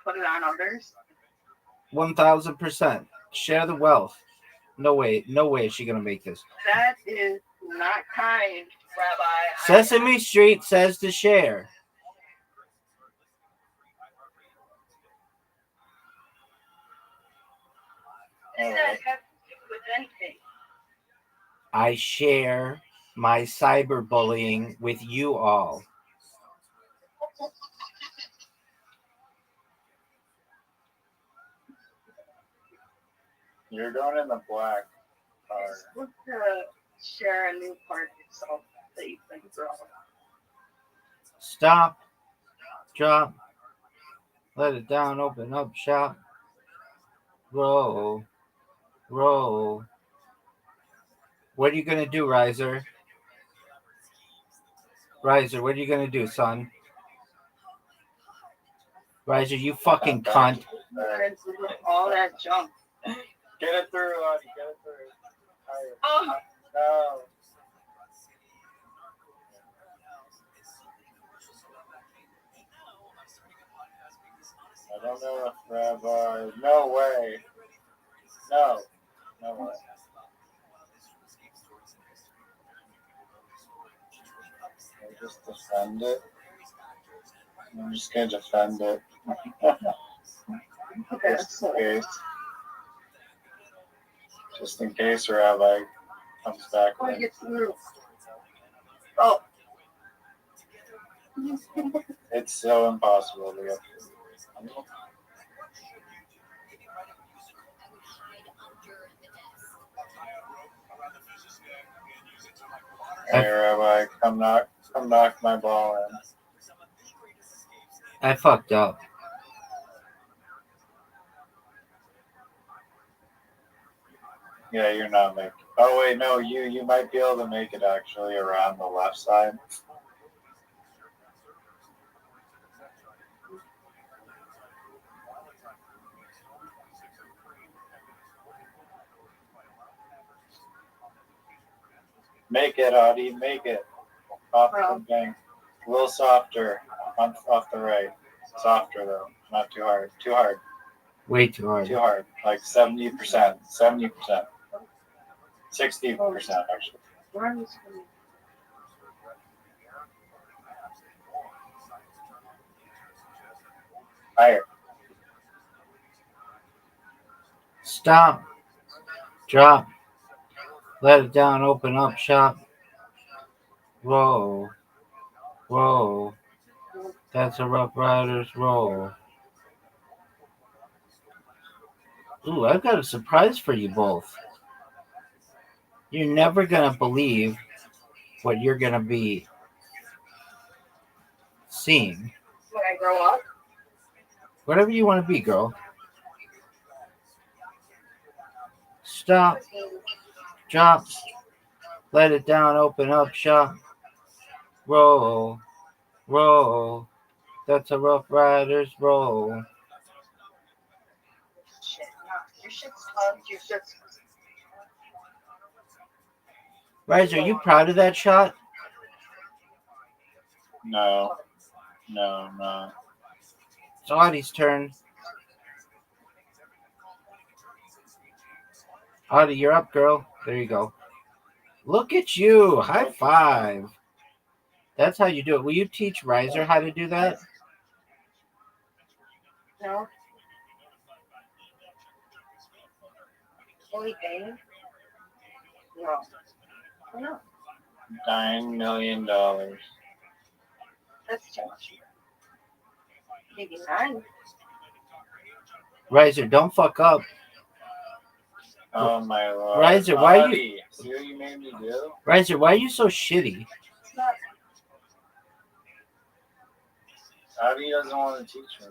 put it on others? 1,000%. Share the wealth. No way is she gonna make this. That is not kind, Rabbi. Sesame Street says to share. Does that have to do with anything? I share my cyberbullying with you all. You're going in the black car. Look to share a new part of yourself that you've been growing. Stop. Drop. Let it down. Open up shop. Roll. Roll. What are you gonna do, Riser? Riser, what are you gonna do, son? Riser, you fucking cunt. All that junk. Get it through, Audie. Get it through. Oh. No. I don't know if Rabbi. No way. No. No way. I'll just defend it. I'm just gonna defend it. Just in case Rabbi comes back. Oh, it gets through. Oh. It's so impossible to get through. Hey Rabbi, come knock my ball in. I fucked up. Yeah, you're not making. Oh wait, no, you might be able to make it actually around the left side. Make it, Audie, make it. Off the thing. A little softer. Off the right. Softer though. Not too hard. Too hard. Way too hard. Too hard. Like 70%. 70%. 60% actually. Higher. Stop. Drop. Let it down. Open up shop. Roll. Roll. That's a Rough Riders roll. Ooh, I've got a surprise for you both. You're never going to believe what you're going to be seeing. When I grow up? Whatever you want to be, girl. Stop. Drop. Let it down. Open up shop. Roll. Roll. That's a Rough Riders roll. Shit, no. Your shit's tough. Your shit's... Riser, are you proud of that shot? No. No, no. It's Audie's turn. Audie, you're up, girl. There you go. Look at you. High five. That's how you do it. Will you teach Riser how to do that? No. Only game? No. No. $9 million. That's too much. Maybe 9. Riser, don't fuck up. Oh my lord. Riser, why are you... Audie, see what you made me do? Riser, why are you so shitty? It's not. Audie doesn't want to teach me.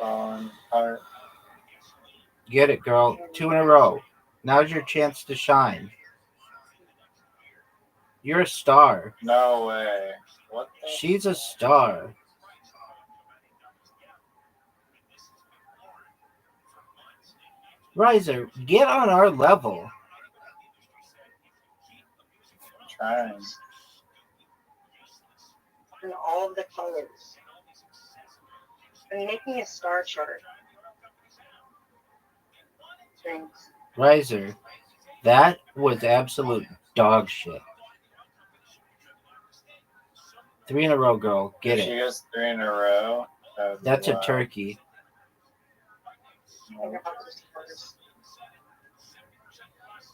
Heart. Get it, girl. 2 in a row. Now's your chance to shine. You're a star. No way. What the? She's a star. Riser, get on our level. Trying. In all of the colors. I'm making a star chart. Thanks. Riser, that was absolute dog shit. 3 in a row, girl. Get She it. gets 3 in a row. That's a turkey.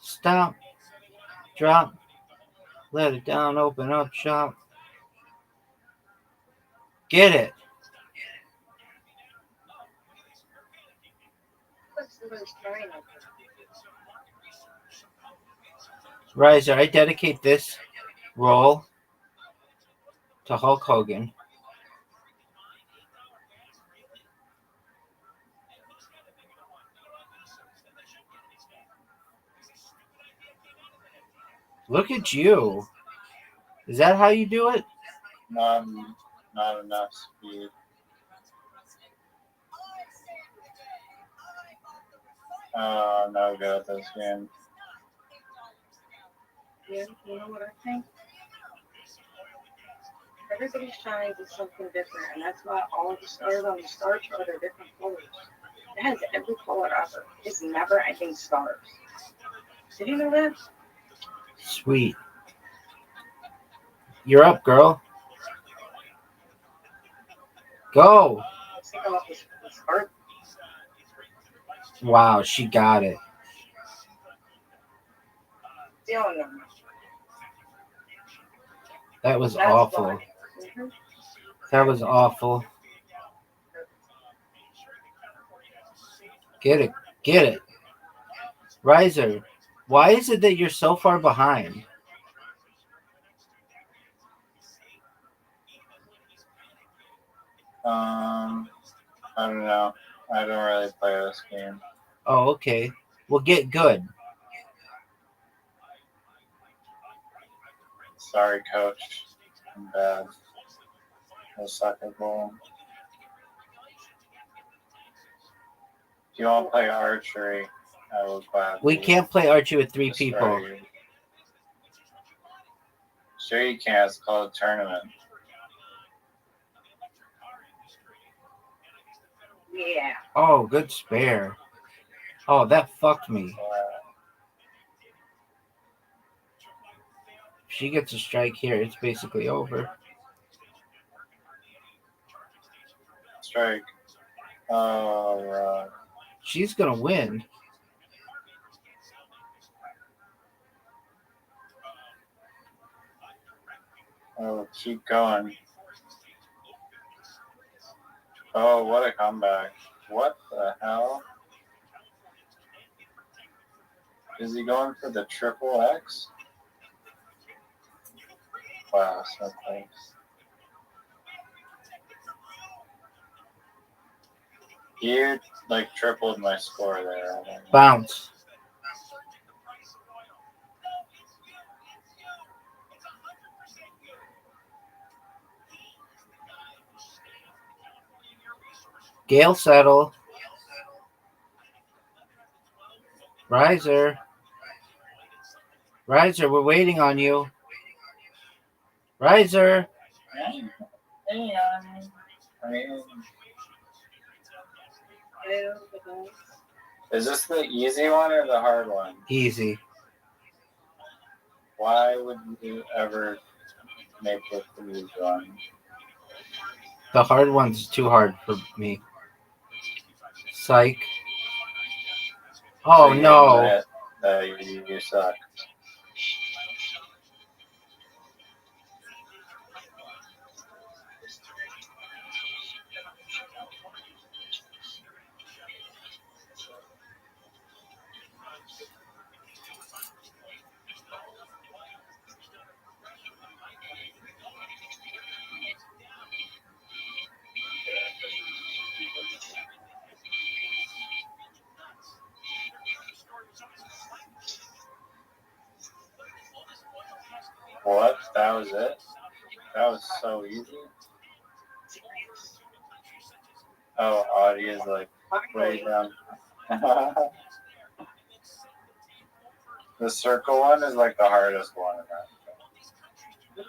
Stop. Drop. Let it down. Open up shop. Get it. Riser, I dedicate this roll to Hulk Hogan. Look at you. Is that how you do it? Not enough speed. Oh, I'm no good at this game. Yeah, you know what I think? Everybody's trying to do something different, and that's why all the stars on the star chart are different colors. It has every color ever. It's never ending stars. Did you know that? Sweet. You're up, girl. Go. Let's think about this heart. Wow, she got it. Feeling them. That was That's awful. why. That was awful. Get it. Get it. Riser, why is it that you're so far behind? I don't know. I don't really play this game. Oh, okay. Well, get good. Sorry, coach. I'm bad. I suck at bowling. If you want to play archery, I will gladly. We can't play archery with 3 destroy people. you. Sure you can. It's called a tournament. Yeah. Oh, good spare. Oh, that fucked me. If she gets a strike here, it's basically over. Strike. Oh, right. She's gonna win. Oh, keep going. Oh, what a comeback. What the hell? Is he going for the triple X? Wow, so close. You, like, tripled my score there. I don't know. Bounce. Gale settle. Riser. Riser, we're waiting on you. Riser. Is this the easy one or the hard one? Easy. Why would you ever make it the easy one? The hard one's too hard for me. Psych. Oh, So you no. admit that you suck. What? That was it? That was so easy? Oh, Audie is like way down. The circle one is like the hardest one in that.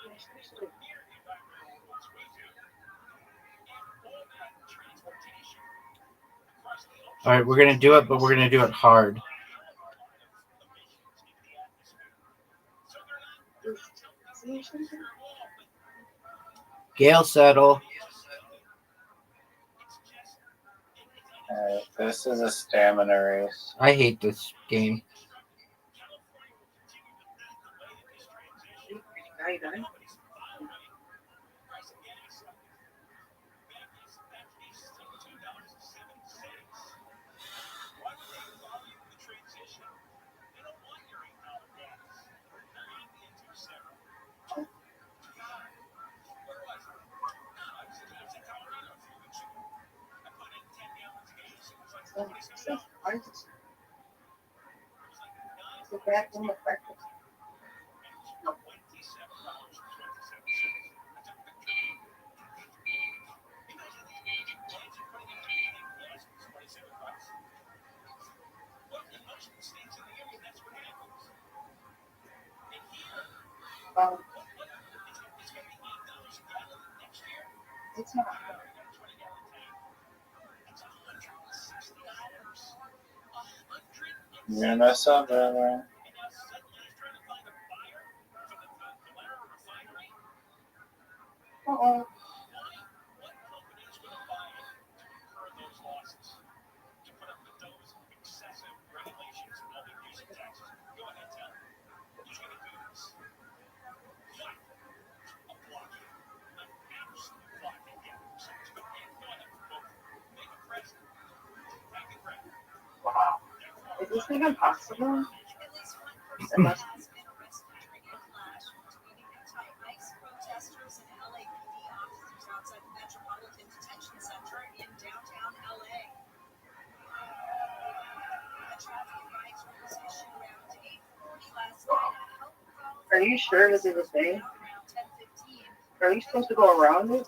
All right, we're going to do it, but we're going to do it hard. Gale settle. This is a stamina race. I hate this game. It's not. You're mess up, brother. Uh-oh. Wow. Is this even possible? It must be. Protesters and LAPD officers outside the Metropolitan Detention Center in downtown LA. A traffic advisory was issued around 8:40 last night. Are you sure this is a thing? Around 10:15. Are you supposed to go around it?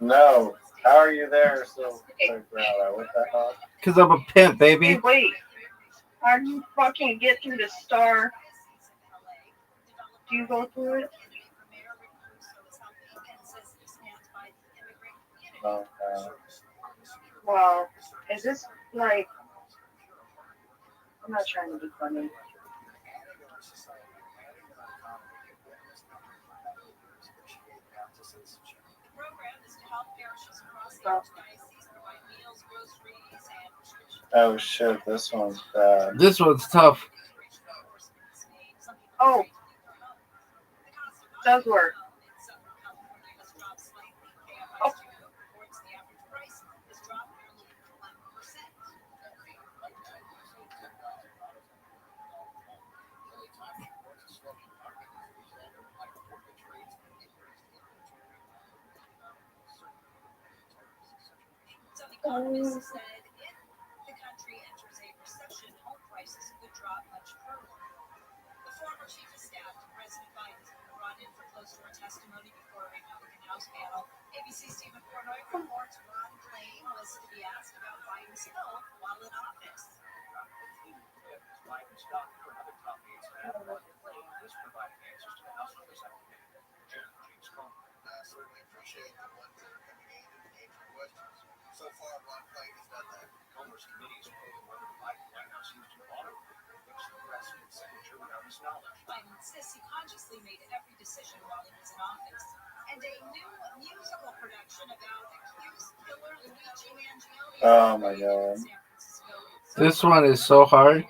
No. How are you there still? What the hell? Because I'm a pimp, baby. Hey, wait. How do you fucking get through the star? Do you go through it? Oh, Wow. Is this like... I'm not trying to be funny. oh shit, this one's bad. This one's tough. Oh. Does work. Oh. So the economist said if the country enters a recession, home prices could drop much further. The former chief of staff to President Biden has been brought in for close-door testimony before a Republican House panel. ABC's Stephen Portnoy reports Ron Klain was to be asked about Biden's health while in office. Biden stopped for another top aides man. Is providing answers to the House Representative. James Comey. Certainly appreciate the ones that are coming in and answering questions. So far, Ron Klain has done that. Comer's committee is probing whether the Biden White House used an audit which the president's signature without his knowledge. Biden insists he consciously made every decision while he was in office. And a new musical production about accused killer Luigi Mangione. Oh my god. This one is so hard.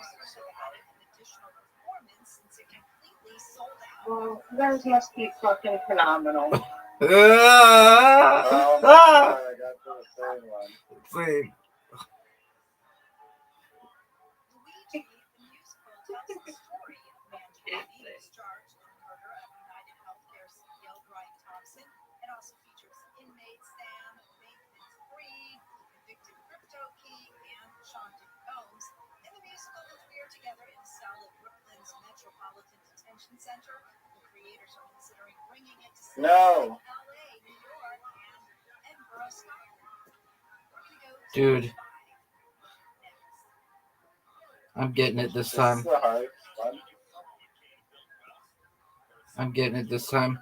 Well, you guys must be fucking phenomenal. Oh my god, I got to the third one. Same. Luigi, the musical, tells the story of Mangione, who's charged in the murder of United Healthcare CEO Brian Thompson. It also features inmate Sam Bankman-Fried, convicted crypto king, and Sean Combs. In the musical, the three are together in a cell at Brooklyn's Metropolitan Detention Center. The creators are considering bringing it to No. LA, New York, and Edinburgh, Scotland. We're gonna go to Dude, Dubai. I'm getting it this This time. is the hardest one. I'm getting it this time.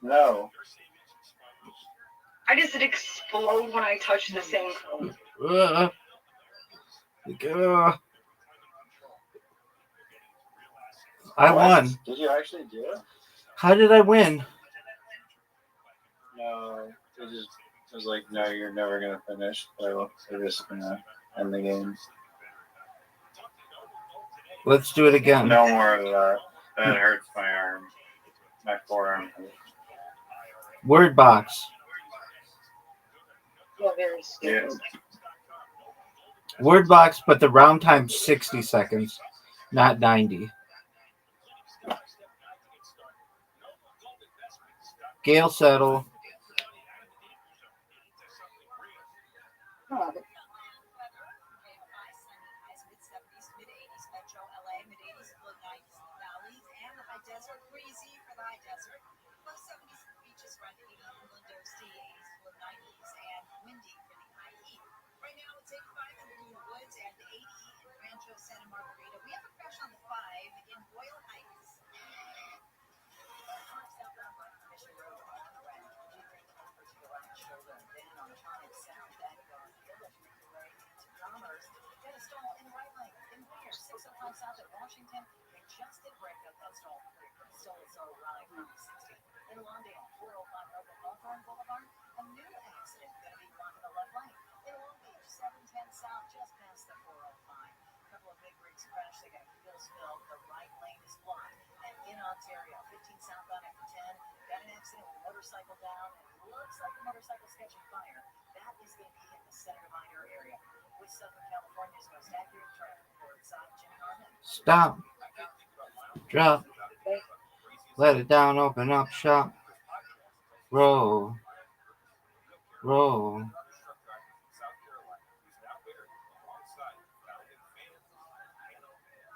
No. I just did explode when I touched the same code. Uh, I What? won. Did you actually do it? How did I win? No. It was like, no, you're never gonna finish. So we're just gonna end the game. Let's do it again. No more of that. That hurts my arm. My forearm. Word box. Yeah, very stupid. Word box, but the round time's 60 seconds, not 90. Gail Settle. Oh, Low 70s for beaches around 80, inland sea 80s, low 90s, and windy for the IE. Right now it's 85 in Laguna Woods and 80 in Rancho Santa Margarita. We have a crash on the 5 in Boyle Heights. Southbound by Mission Road on the right. Continuing over to the right shoulder. Then on Tonic South at Garden Village, make your way into Commerce. Get a stall in the right lane. In Weir, 605 South at Washington. They just did break up that stall. Stalls are right from 60. In Lawndale, 405 North at Hawthorne Boulevard. A new accident going to be blocking the left lane. In Long Beach, 710 South, just past the 405. A couple of big rigs crashed. They got fuel spill. The right lane is blocked. And in Ontario, 15 southbound after 10, got an accident with a motorcycle down, and it looks like the motorcycle's catching fire. That is going to be in the Senator Minor area. With Southern California's most accurate traffic report, Jim Harmon. Stop. Drop. Let it down. Open up shop. Roll. Roll.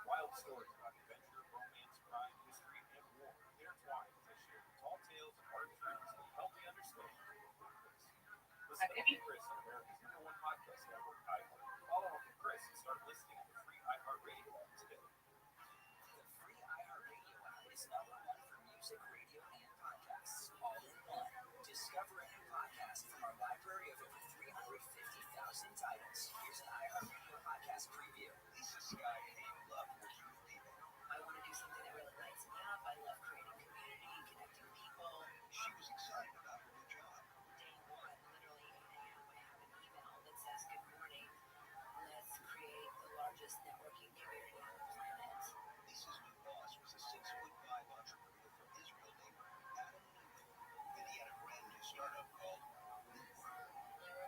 Wild stories about adventure, romance, crime, history, and war intertwined to share tall tales and hard truths to help you understand. Listen to Chris on America's #1 podcast network, iHeart. Follow Uncle Chris and start listening on the free iHeartRadio app today. The free iHeartRadio app is #1 for music, radio, and podcasts, all in one. Discover a new podcast from our library of over 350,000 titles. Here's an iHeartRadio podcast preview. This is Sky Hayden. Love working with people. I want to do something that really lights me up. I love creating community, connecting people. She was excited about her new job. Day one, literally 8 a.m., I have an email that says, "Good morning. Let's create the largest networking community on the planet." Lisa's new boss was a 6'5" entrepreneur from Israel named Adam Newman, and he had a brand new startup called I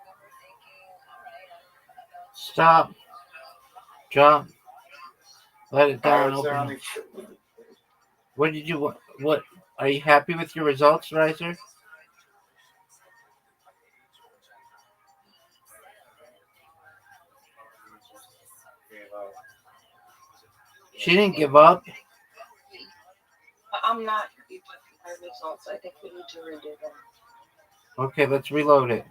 remember thinking, all right, I'm about to Stop. Drop. Let it down. Alright, Open up. Sonny. What did you want? What are you happy with your results, Riser? She didn't give up. I'm not happy with my results. I think we need to redo them. Okay, let's reload it.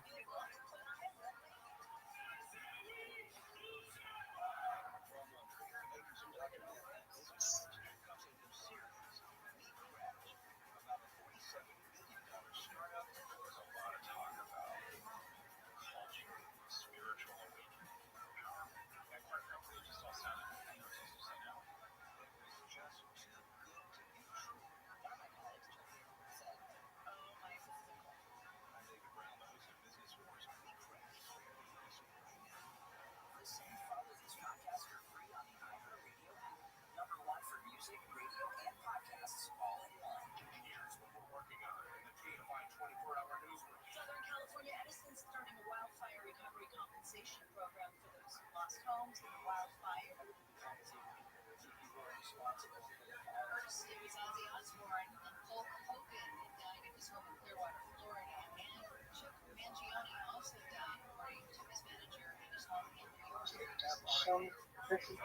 listen and follow this podcast for free on the iHeartRadio app. #1 for music, radio, and podcasts, all in one. Here's what we're working on in the KFI 24-hour newsroom. Southern California Edison's starting a wildfire recovery compensation program for those who lost homes in the wildfire. First, it was Ozzy Osbourne and Hulk Hogan died at his home in Clearwater, Florida, and Chuck Mangione also died, according to his manager at his home in New York. California Officials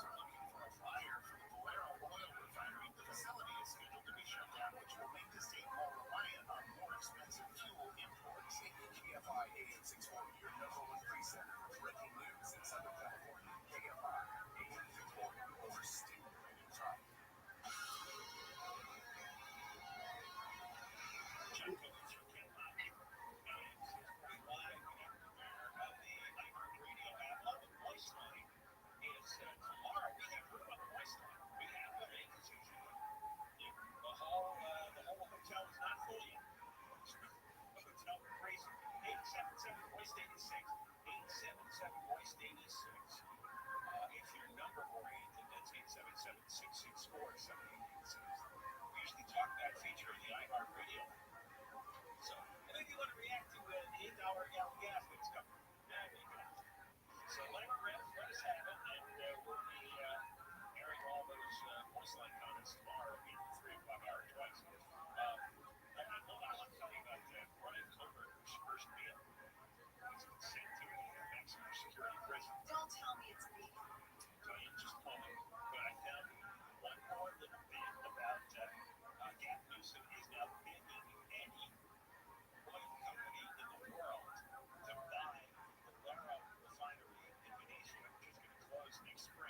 are looking for a buyer for the Valero oil refinery. The facility is scheduled to be shut down, which will make the state more reliant on more expensive fuel imports. KFI AM 640, your #1 preset for breaking news in Southern California. KFI AM 640, more stimulating talk. If your number for Ethan, that's 877-664-7886. We usually talk that feature in the iHeartRadio. So, and if you want to react to an $8 a gallon gas that's coming, there you go. So, let us have it, and we'll be airing all those voice line comments tomorrow in the 3 o'clock hour twice. I want to tell you about Brian Koberger's first meal. He's been sent to a maximum security prison. Don't tell me it's me. Tell you in just a moment, but I found one more little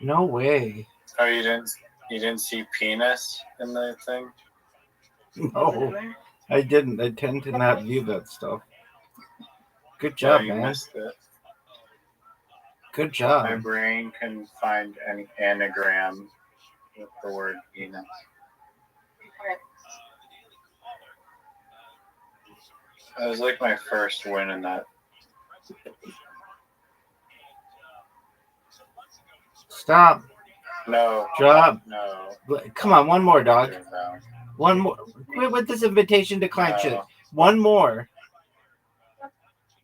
No way. Oh, you didn't see penis in the thing? No, I didn't. I tend to not view that stuff. Good Oh, job, you man. missed it. Good My job. brain can find an anagram with the word penis. That was like my first win in that. Stop. No. Drop. No. Come on, one more, dog. No. One more. Quit with this invitation decline No. shit. One more.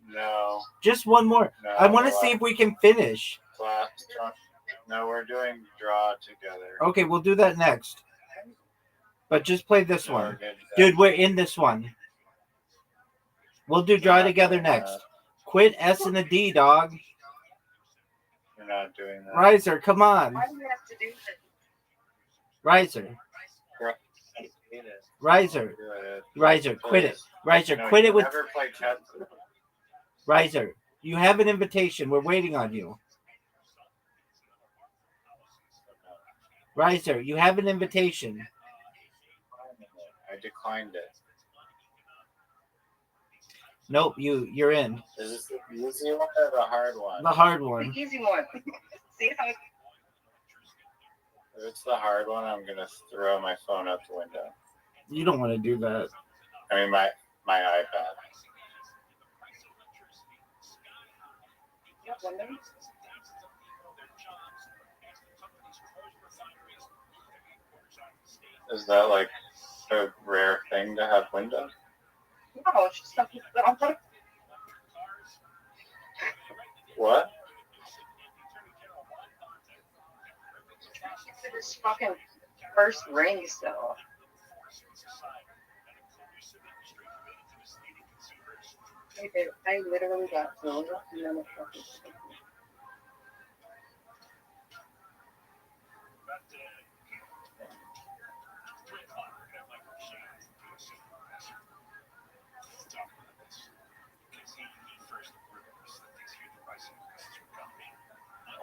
No. Just one more. No. I want to see if we can finish. No, we're doing draw together. Okay, we'll do that next. But just play this No, one. we're good at that. Dude, we're in this one. We'll do draw together next. Quit S and a D, dog. We're not doing that. Riser, come on. Why do we have to do this? Riser. Riser. Riser, quit it. Riser, No, quit you it with never play Tetsu. Riser. You have an invitation. We're waiting on you. Riser, you have an invitation. I declined it. Nope, you're in. Is this the easy one or the hard one? The hard one. The easy one. See how If it's the hard one, I'm gonna throw my phone out the window. You don't want to do that. I mean my iPad. Is that like a rare thing to have windows? No, it's just something that I'm like, What? it's this fucking first ring still. I literally got filled up and then it fucking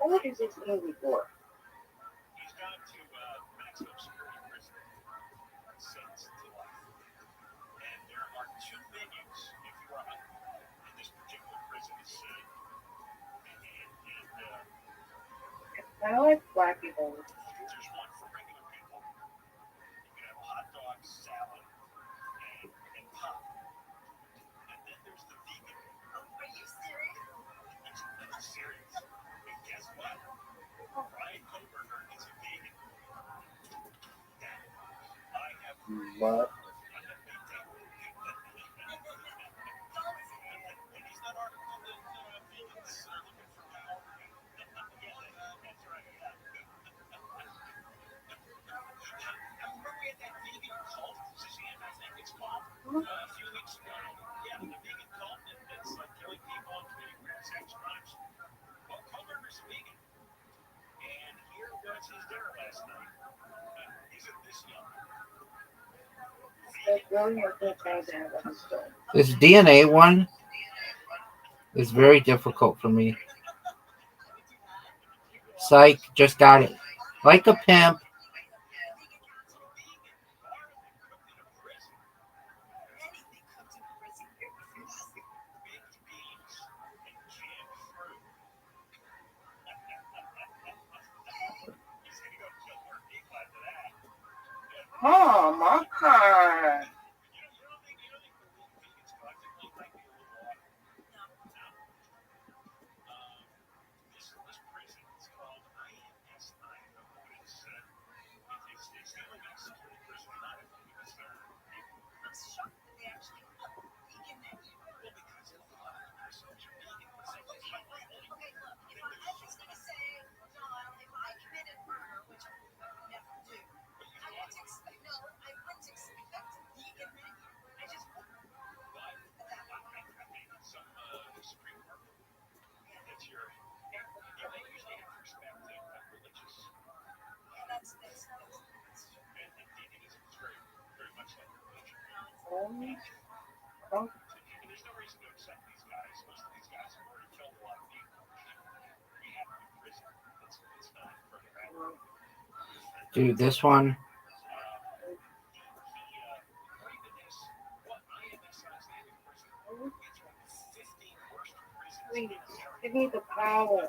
what is this movie for? He's gone to maximum security prison, sentenced to life. And there are two menus if you are in this particular prison. I like black people. There's one for regular people. You can have a hot dog, salad, and pop. And then there's the vegan. Are you serious? I'm serious. And guess what? Ryan Koberger is a vegan. I have What? and he's that article that vegans are looking for power. That's right. Remember we had that vegan cult, Suzanne, I think it's called, a few weeks ago. Yeah, the vegan cult that's like killing people and committing weird sex crimes. Well, Kohlberger's a vegan. And here was his dinner last night. He's at this young. This DNA one is very difficult for me. Psych, just got it. Like a pimp. Oh, my God. I'm shocked that they actually have a vegan menu. Okay, look, I'm just gonna say, John, if I committed murder, which I would never do, I wouldn't expect a vegan menu. I just wouldn't. There's no reason to accept these guys. Most of these guys have already killed a lot of people. We have them in prison. It's not for Dude, this one. Please, give me the power.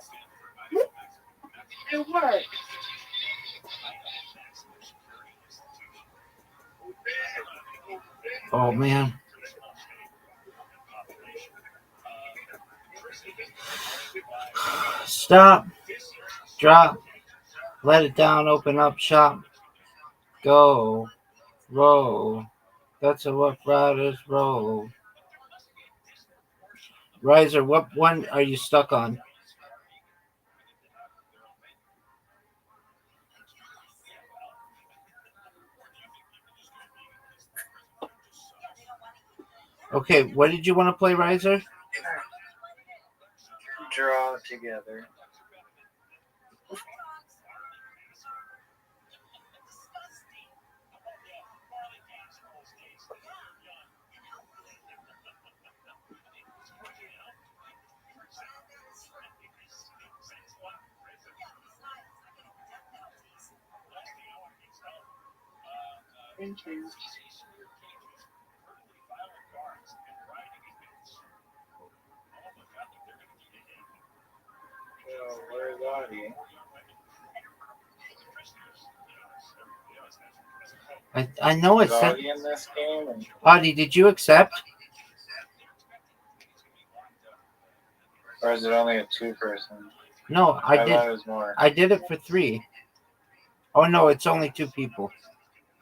It works. Oh man. Stop. Drop. Let it down. Open up shop. Go. Roll. That's a Rough Riders roll. Riser, what one are you stuck on? Okay, what did you want to play, Riser? Draw together. Thank you. Where's Audie? I know it Is said. Audie in this game? Audie, did you accept? Or is it only a 2-person? No, I thought did. it was more. I did it for 3. Oh no, it's only 2 people.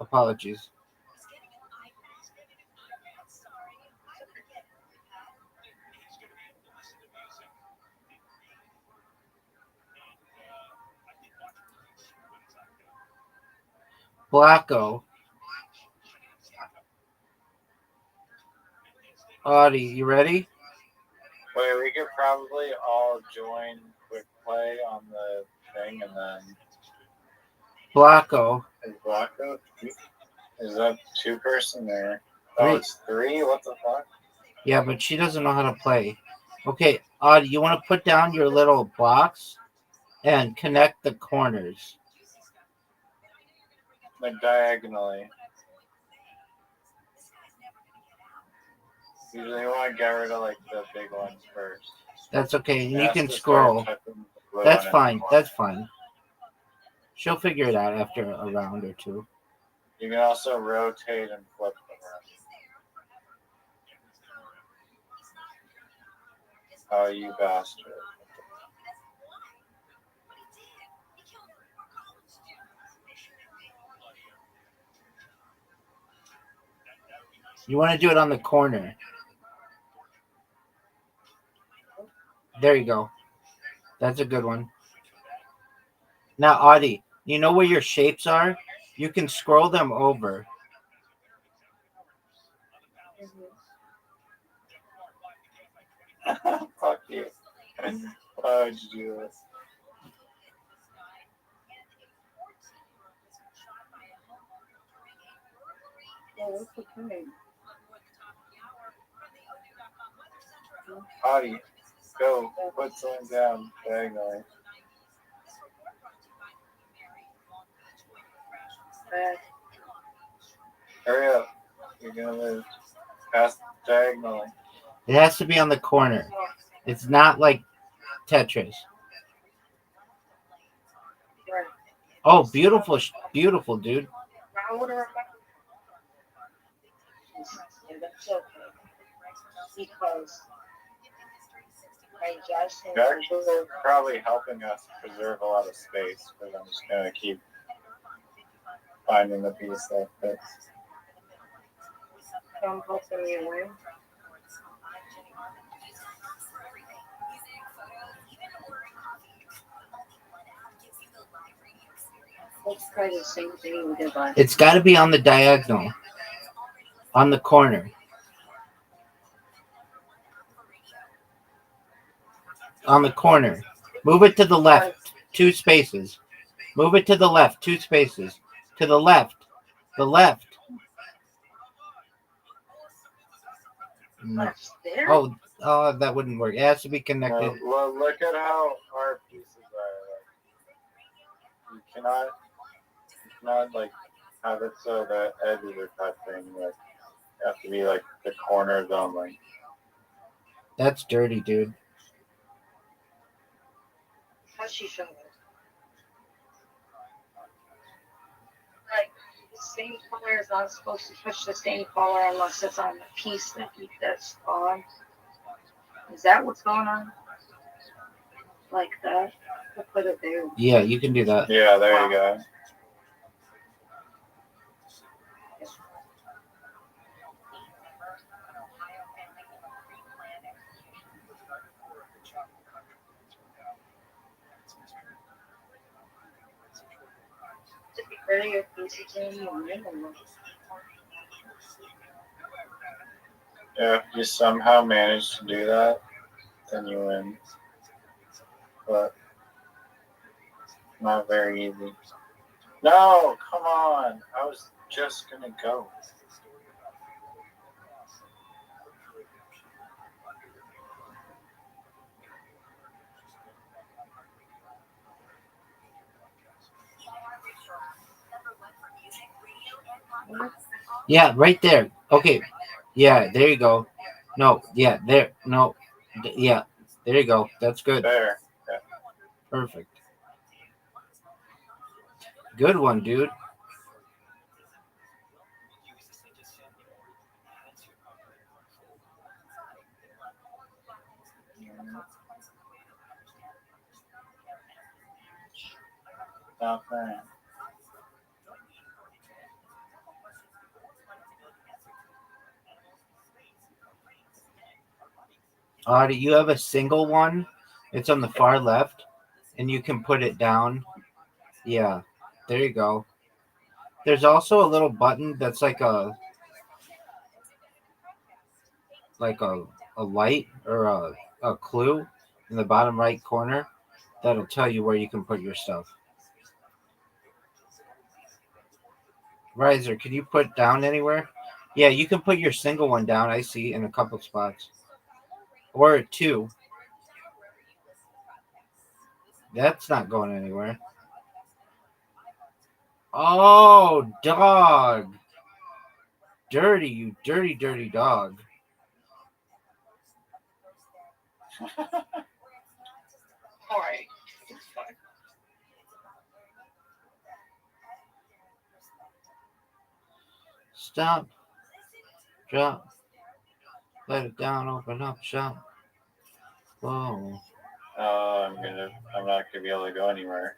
Apologies. Blacko. Audie, you ready? Wait, we could probably all join quick play on the thing and then. Blacko. Is Blacko? Is that 2-person there? Oh, 3. it's 3? What the fuck? Yeah, but she doesn't know how to play. Okay, Audie, you want to put down your little box and connect the corners. Like diagonally. Usually you want to get rid of like the big ones first. That's okay. And It you has can to start scroll. typing the blue That's one in fine. the corner. That's fine. She'll figure it out after a round or 2. You can also rotate and flip them around. Oh, you bastard. You want to do it on the corner. There you go. That's a good one. Now, Audie, you know where your shapes are? You can scroll them over. Fuck you. Why would you do this? Oh, what's the time? Audie, go. Put someone down diagonally. Hurry up. You're gonna lose. Pass diagonally. It has to be on the corner. It's not like Tetris. Oh, beautiful, beautiful, dude. I would have yeah, that's okay. Because I just You're actually probably helping us preserve a lot of space because I'm just gonna keep finding the piece that fits. I'm helping you win. Let's try the same thing we did last. It's got to be on the diagonal, on the corner. On the corner. Move it to the left, 2 spaces. Move it to the left, 2 spaces. To the left. The left. No. There? Oh, that wouldn't work. It has to be connected. Well, look at how our pieces are. Like, you cannot not like have it so the edges are touching. Like you have to be like the corners only. That's dirty, dude. How's she showing it? Like, the same color is not supposed to touch the same color unless it's on the piece that's on. Is that what's going on? Like that? I put it there. Yeah, you can do that. Yeah, there you go. To be fair, your piece is in the middle. Yeah, if you somehow manage to do that, then you win. But not very easy. No, come on. I was just gonna go. Yeah, right there. Okay. Yeah, there you go. No, yeah, there. No. Yeah, there you go. That's good. There. Yeah. Perfect. Good one, dude. Not bad. Do you have a single one? It's on the far left, and you can put it down. Yeah, there you go. There's also a little button that's like a light or a clue in the bottom right corner that'll tell you where you can put your stuff. Riser, can you put down anywhere? Yeah, you can put your single one down, I see, in a couple spots. Or two. That's not going anywhere. Oh, dog. Dirty, you dirty, dirty dog. Alright. Stop. Drop. Let it down, open up, shop. Whoa. I'm not gonna be able to go anywhere.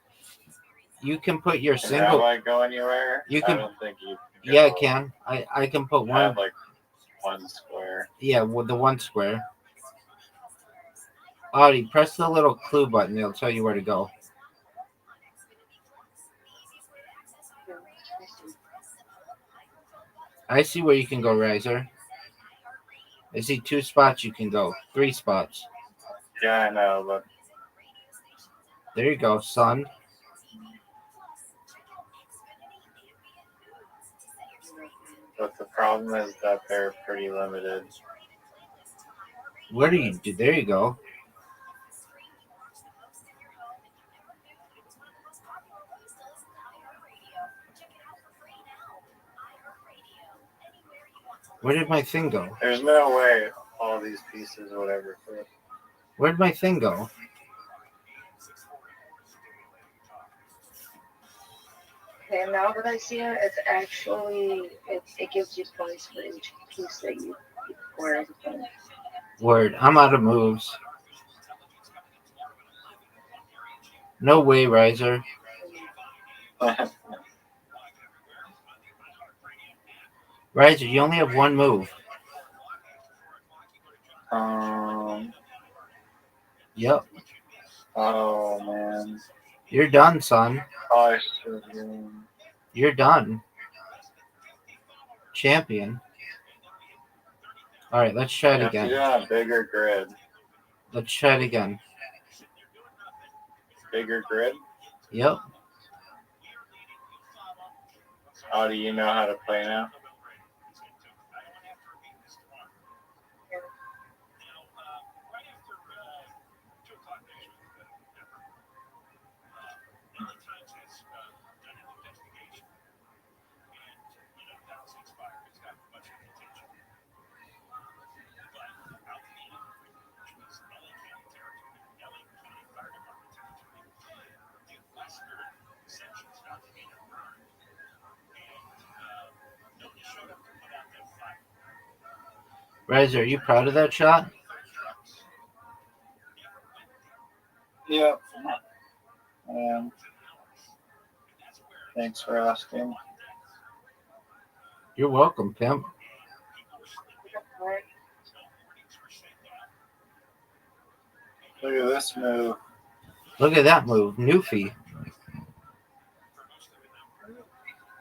You can put your Can single. I go anywhere? You can. I don't think you can. Yeah, I can. I can put I have one. like one square. Yeah, with the one square. Audie, press the little clue button. It'll tell you where to go. I see where you can go, Riser. I see 2 spots you can go. 3 spots. Yeah, I know, but There you go, son. the problem is that they're pretty limited. Where do you do? There you go. Where did my thing go? There's no way all these pieces would ever fit. Where'd my thing go? Okay, now that I see it, it's actually, it gives you points for each piece that you score as a point. Word. I'm out of moves. No way, Riser. Riser, you only have one move. Yep. Oh man. You're done, son. Oh, should You're done. Champion. All right, let's try it again. Yeah, bigger grid. Let's try it again. Bigger grid? Yep. Oh, do you know how to play now? Rez, are you proud of that shot? Yep. Thanks for asking. You're welcome, pimp. Look at this move. Look at that move, Newfie.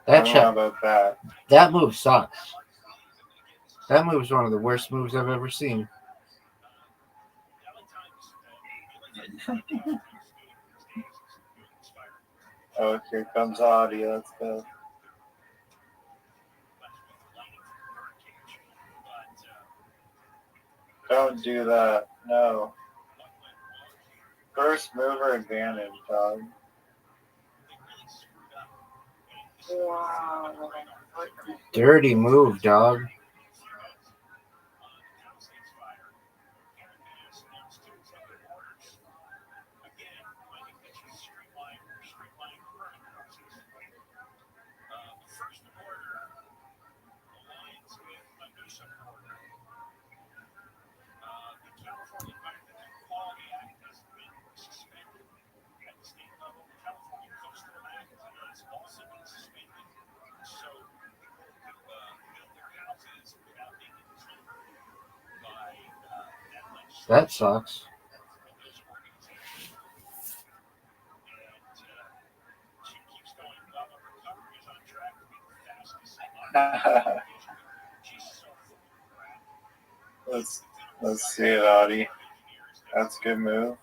I That don't know shot, about that. that move sucks. That move is one of the worst moves I've ever seen. Oh, here comes Audie. Let's go. Don't do that. No. First mover advantage, dog. Wow. Dirty move, dog. That sucks. Let's see it, Audie. That's a good move.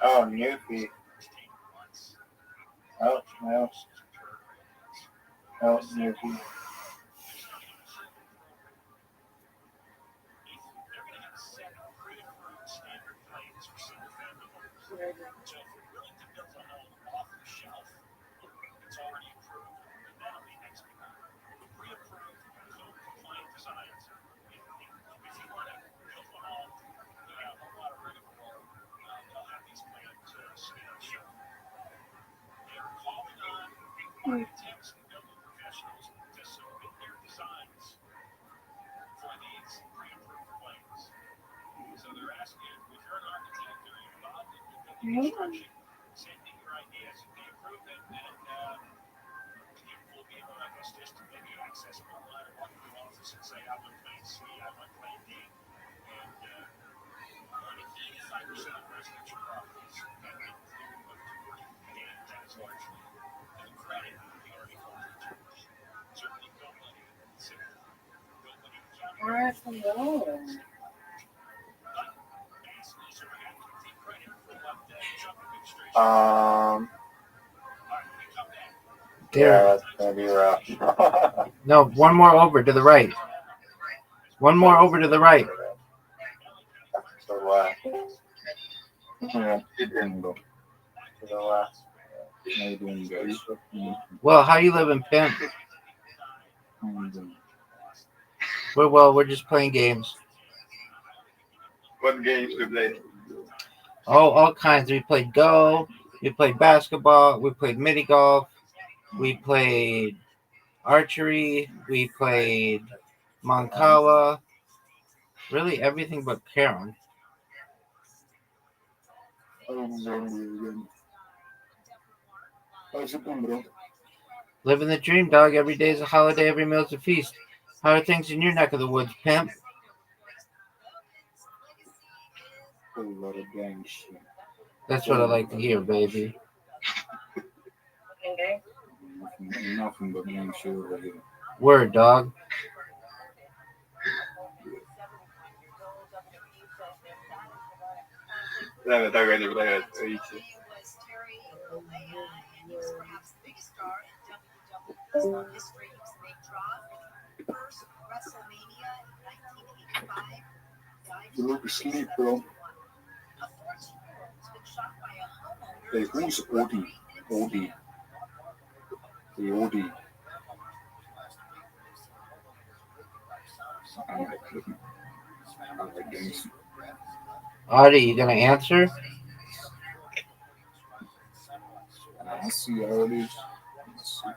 Oh, Newfie. Oh, no. Oh, Newfie. Yeah, that's gonna be rough. No, one more over to the right. One more over to the right. To the left. Yeah, it didn't go. To the left. Well, how you living, pimp? We're just playing games. What games we played? Oh, all kinds. We played Go. We played basketball. We played mini golf. We played archery. We played Mancala. Really everything but Carom. Living the dream, dog. Every day is a holiday. Every meal's a feast. How are things in your neck of the woods, pimp? A lot of gang shit. That's what I like to hear, baby. Nothing but gang shit over here. Word, dog. You look asleep, bro. Hey, who's Odie? Odie. The Odie. I like dancing. Audie, you gonna answer? I see how it is. Let's see.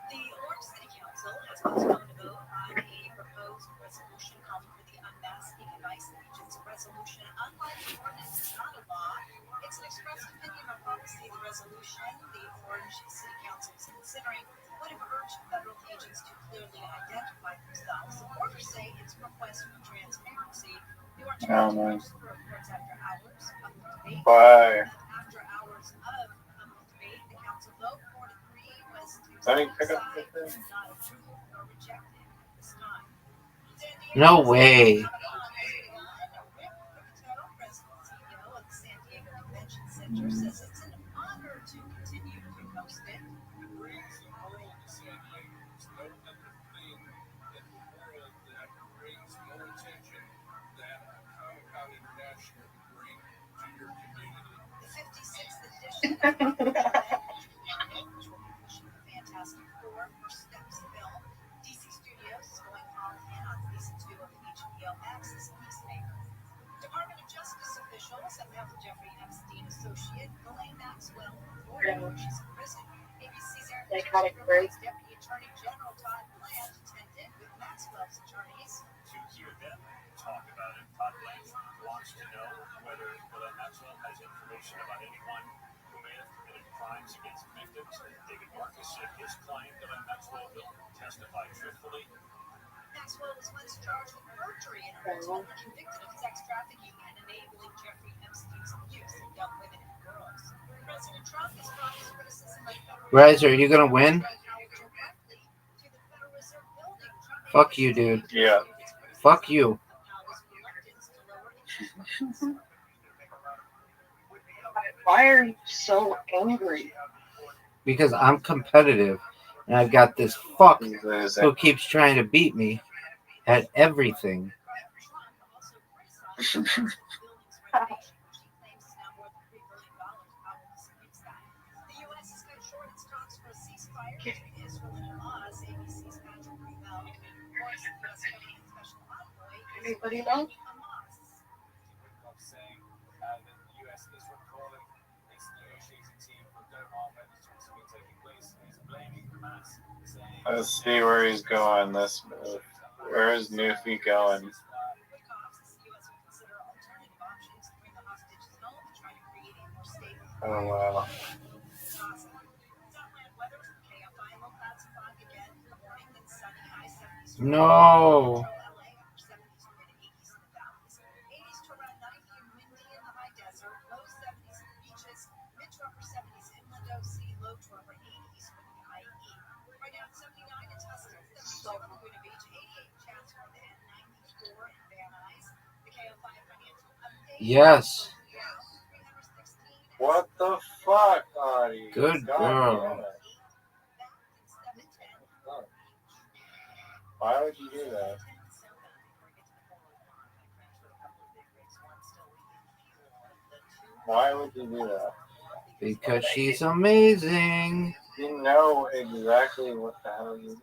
The Orange City Council has postponed a vote on a proposed resolution calling for the unmasking of ICE agents. A resolution, unlike the ordinance, is not a law. It's an express opinion on policy. The resolution the Orange City Council is considering would have urged federal agents to clearly identify themselves. Supporters say it's a request for transparency. The Orange Council reports after hours of debate. Bye. After hours of debate, the council vote 4-3 was to Let me pick up the thing. not approve or reject it at this time. No way. San Diego Convention Center says it's an honor to continue to host it. It brings the world to San Diego. There's no other thing in the world that brings more attention than Comic-Con International would bring to your community. The 56th edition of the event, which will be pushing the Fantastic Four First Steps film. DC Studios is going all in on season 2 of HBO Max's Peacemaker. Department of Justice officials have held Jeffrey Epstein associate Ghislaine Maxwell before she's in prison. ABC's Eric Psychotic break. Deputy Attorney General Todd Blanche attended with Maxwell's attorneys. To hear them talk about it, Todd Blanche wants to know whether Maxwell has information about anyone who may have committed crimes against victims. David Marcus said his client, Maxwell, will testify truthfully. Maxwell was once charged with perjury and ultimately convicted of sex trafficking and enabling Jeffrey Epstein's abuse of young women and girls. President Trump has brought his criticism of federal Rise, are you gonna win? directly to the Federal Reserve building. Trump Fuck you, dude. Yeah. Fuck you. Why are you so angry? Because I'm competitive and I've got this fuck He's who losing. keeps trying to beat me at everything. Anybody know? Saying that the U.S. is recalling its negotiating team from Doha when the talks have been taking place. He's blaming Hamas, saying Let's see where he's going this move. Where is Newfie going? Oh, wow. No. Yes. What the fuck, Audie? Good God girl. damn it. Why would you do that? Why would you do that? Because she's amazing. You know exactly what the hell you do.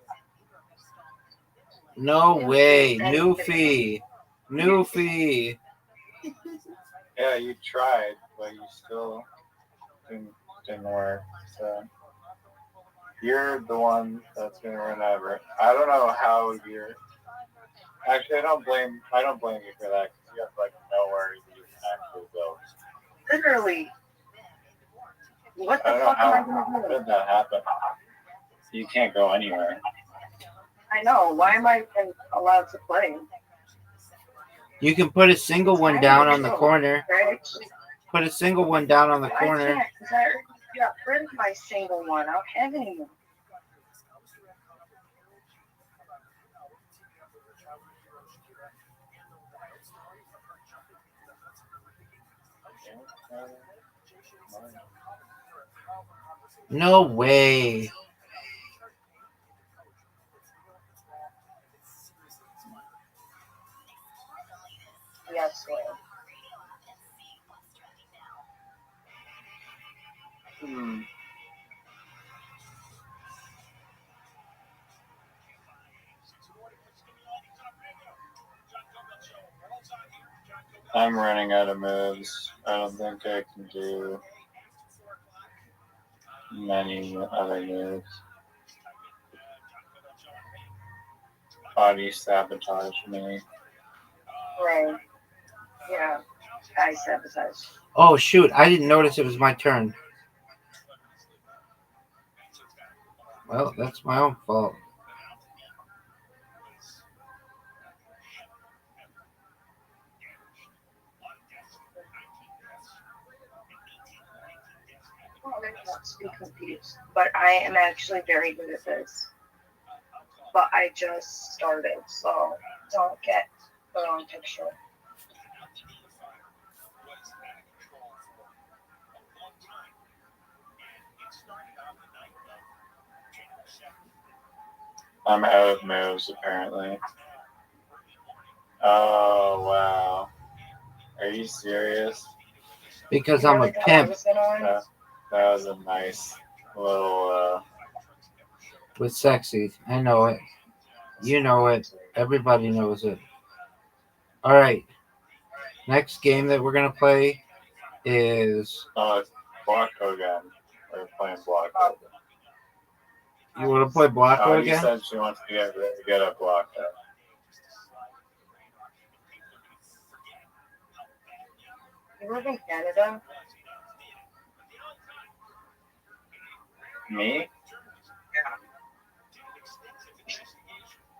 No way. Newfie. Newfie. Yeah, you tried, but you still didn't work. So you're the one that's gonna run over. I don't know how you're. Actually, I don't blame you for that because you have like nowhere you can actually go. Literally. What I the don't know fuck am I how gonna do? did that happen. You can't go anywhere. I know. Why am I even allowed to play? You can put a single one down on the corner. Right? Put a single one down on the I corner. can't because I already got rid of my single one. I don't have any more. No way. Yes, Lord. Hmm. I'm running out of moves. I don't think I can do many other moves. Body sabotage me. Right. Yeah. I sabotage. Oh shoot! I didn't notice it was my turn. Well, that's my own fault. Well, I'm not to be confused, but I am actually very good at this. But I just started, so don't get the wrong picture. I'm out of moves apparently. Oh wow. Are you serious? Because You I'm a really thought I pimp was gonna win? That was a nice little with sexy. I know it. You know it. Everybody knows it. All right. Next game that we're gonna play is. Blocko again. We're playing Blocko. You want to play Blocko He again? said she wants to get a Blocko. You live in Canada? Me?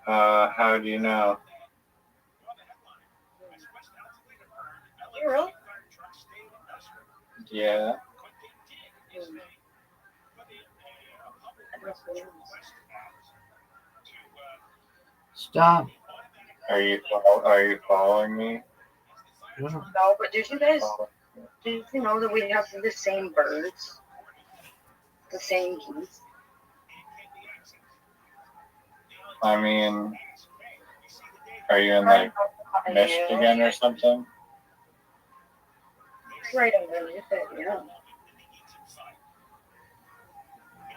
How do you know? You really? Yeah. Stop. Are you following me? No, but did you know that we have the same birds? The same geese? I mean, are you in like Michigan or something? Right underneath it, yeah.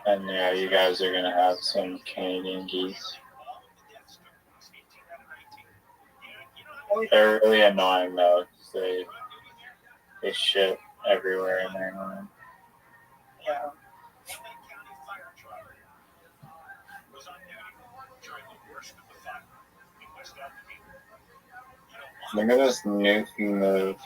And yeah, you guys are gonna have some Canadian geese. They're really annoying though. 'Cause they shit everywhere in there. Yeah. Look at this newfie move.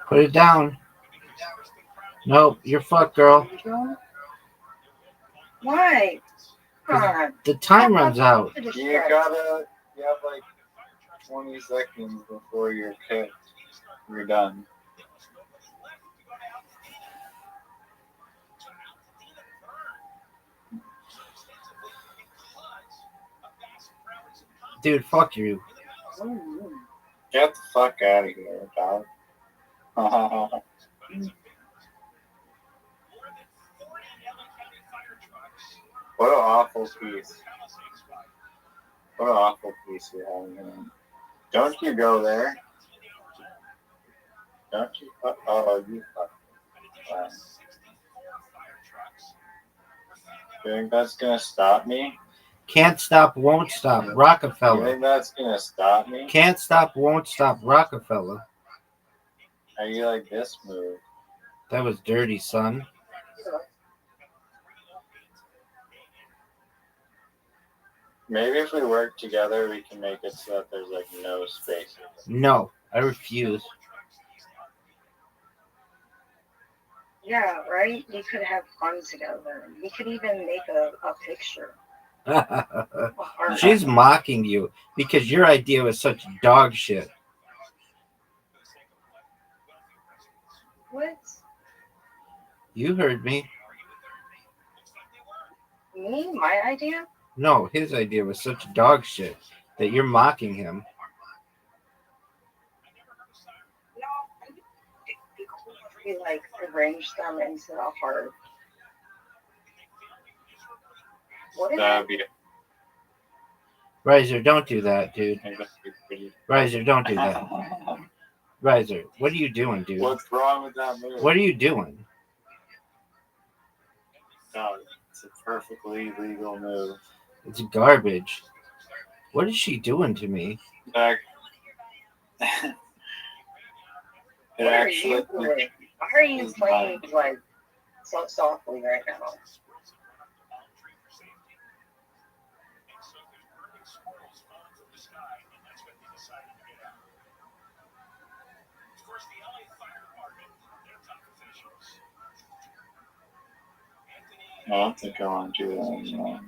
Put it down. Nope, you're fucked, girl. Why? Come on. The time runs out. You have like 20 seconds before you're kicked. You're done. Dude, fuck you. Get the fuck out of here, dog. What an awful piece. What an awful piece you're having here. Don't you go there. Don't you fuck. Oh, you fuck. You think that's gonna stop me? Can't stop, won't stop. You Rockefeller. think that's gonna stop me? Can't stop, won't stop. Rockefeller. How you like this move? That was dirty, son. Maybe if we work together, we can make it so that there's like no spaces. No, I refuse. Yeah, right? We could have fun together. We could even make a picture. She's mocking you because your idea was such dog shit. What? You heard me. Me? My idea? No, his idea was such dog shit that you're mocking him. No, we like arrange them into a heart. What is That'd it? be Riser, don't do that, dude. that'd be pretty. Riser, don't do that. Riser, what are you doing, dude? What's wrong with that move? What are you doing? No, it's a perfectly legal move. It's garbage. What is she doing to me? Back. What are you doing? Why are you playing like so softly right now? I don't think I want to do that anymore.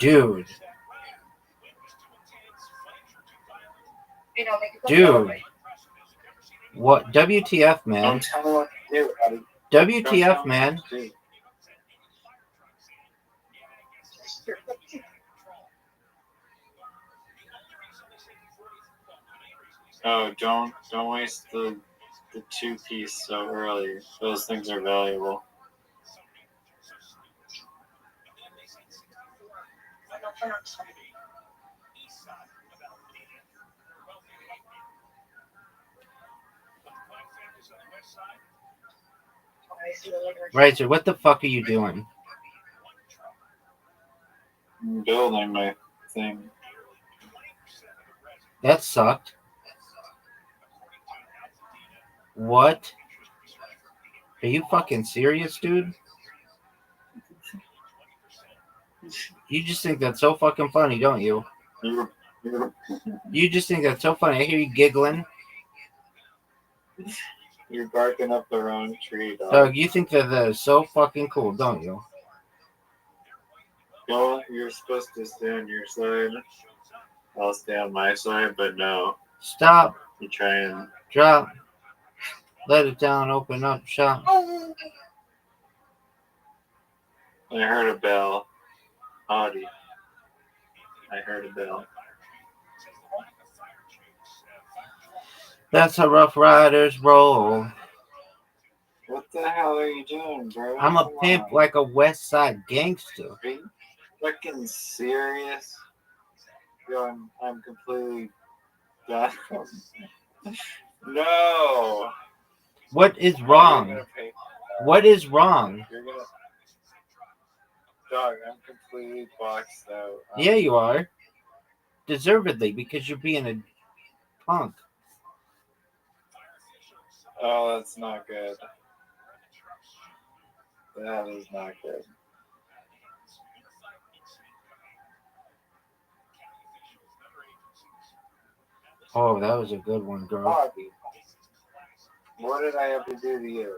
Dude. You know, make it Dude. What? WTF, man? Don't tell me what to do. Buddy. WTF, man? Oh, don't waste the two-piece so early. Those things are valuable. Riser, what the fuck are you doing? I'm building my thing. That sucked. What? Are you fucking serious, dude? You just think that's so fucking funny, don't you? You just think that's so funny. I hear you giggling. You're barking up the wrong tree, dog. Doug, you think that is so fucking cool, don't you? Well, you're supposed to stay on your side. I'll stay on my side, but no. Stop. You try and Drop. Let it down. Open up shop. I heard a bell. Audie. I heard a bell. That's how Rough Riders roll. What the hell are you doing, bro? I'm a Come pimp on. like a West Side gangster. Are you fucking serious? Yo, I'm completely done. No. What is You're wrong? gonna pay- What is wrong? You're gonna. Dog, I'm completely boxed out. Yeah, you are. Deservedly, because you're being a punk. Oh, that's not good. That is not good. Oh, that was a good one, girl. Audie, what did I have to do to you?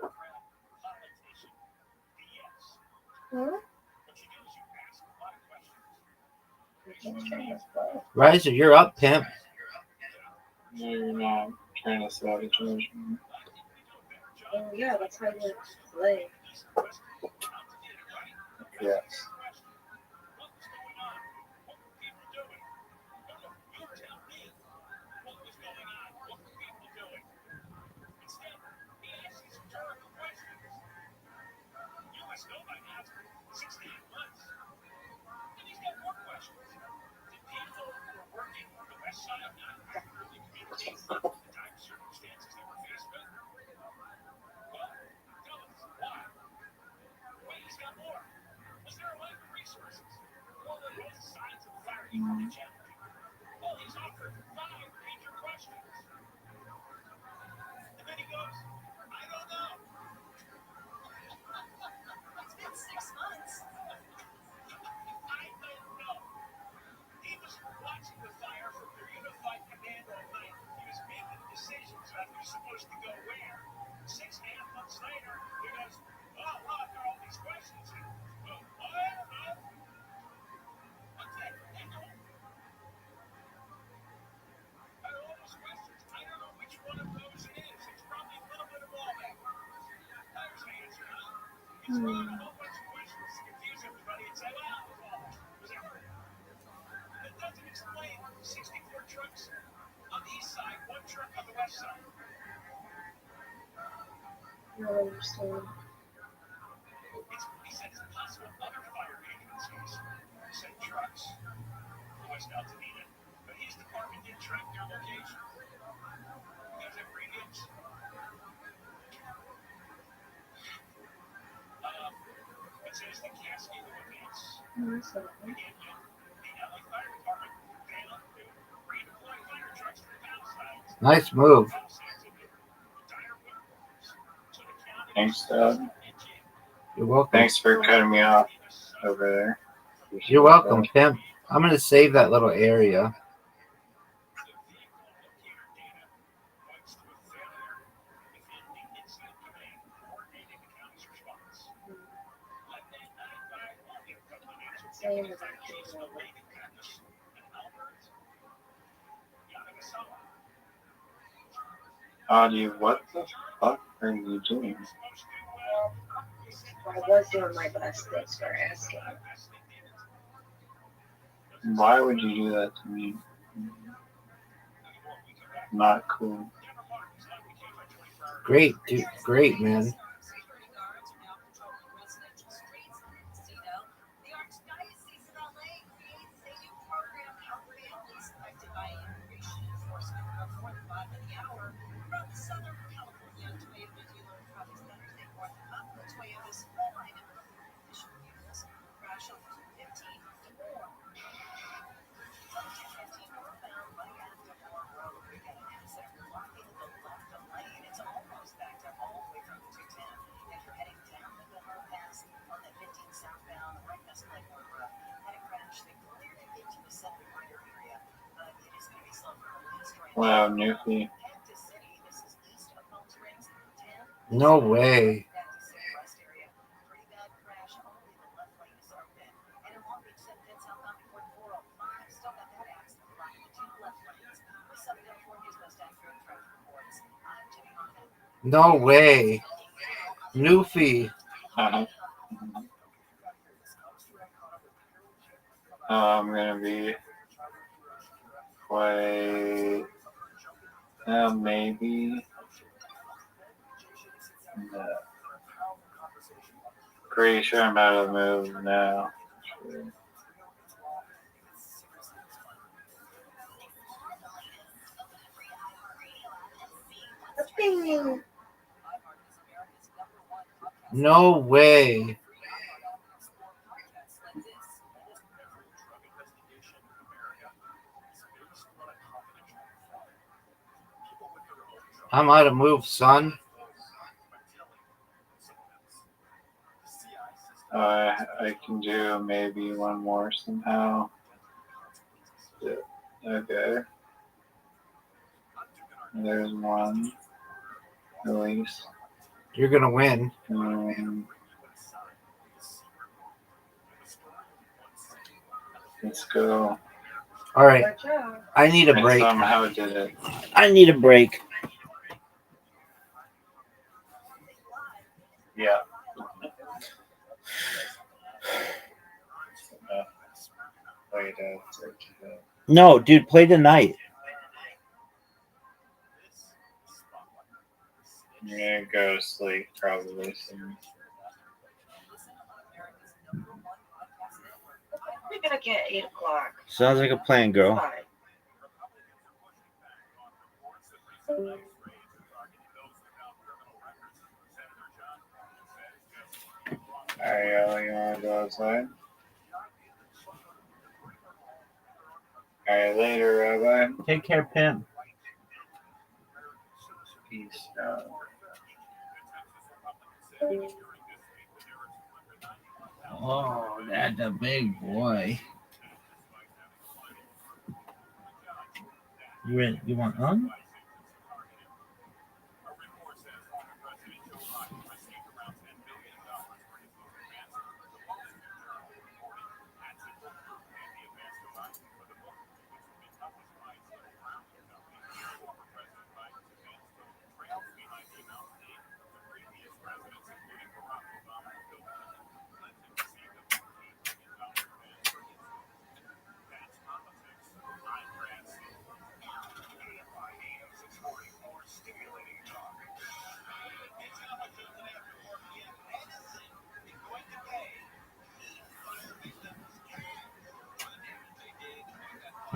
Riser, you're up, pimp. No, you're not trying to sabotage me. Oh, yeah, that's how you play. Yes. It's been 6 months. Confuse everybody and say, well, was it her? That doesn't explain 64 trucks on the east side, one truck on the west side. He said it's possible other fire agencies sent trucks to West Altadena, but his department didn't track their location. You guys have radios? It says the cascade of events began when the LA Fire Department failed to redeploy fire trucks to the Palisades. Nice move. Palisades have been dire windstorms, so the county Thanks, Dad. and jail. You're welcome. Thanks for cutting me off over there. Appreciate You're welcome, that. Pimp. I'm gonna save that little area. The vehicle locator data points to a failure within the incident command coordinating the county's response. Lieutenant 95 only a couple of minutes with Deputy Fire Chiefs Lady Pappas and Albert Yanagasawa. Audie, what the fuck are you doing? I was doing my best. Thanks for asking. Why would you do that to me? Not cool. Great, dude. Great, man. Security guards are now patrolling residential streets in Encino. The Archdiocese of LA creates a new program to help families affected by immigration enforcement from more than 5 in the hour from Southern California. Toyota dealer Project Thursday more than half of Toyota's full line of emission vehicles crash on 215 more. On 215 northbound, right after Moore Road, we got an accident blocking the left lane. It's almost backed up all the way from 210. If you're heading down the Gilmore Pass on the 15 southbound, right past Playboy Road, had a crash that cleared it into the Center Minor area, but it is going to be slow for the story. Wow, Newfie. Cactus City, this is east of Palm Springs, 10. No way. Cactus City West area, pretty bad crash. Only the left lane is open. And in Long Beach, 710 southbound before the 405, still got that accident blocking the two left lanes. With Southern California's most accurate traffic reports, I'm Jimmy Montana. No way. Newfie. I'm gonna be quite maybe no. Pretty sure I'm out of the move now. Sure. No way. I'm out of move, son. I can do maybe one more somehow. Yeah. Okay. There's one. Release. You're gonna win. Let's go. All right. I need a I break. somehow did it. I need a break. Yeah. Wait, No, dude, play tonight. I'm gonna go to sleep probably soon. We're gonna get 8 o'clock. Sounds like a plan, girl. Fine. Alright, you wanna go outside? Alright, later, Rabbi. Take care, Pim. Peace out. Oh, that's a big boy. You ready? You want on?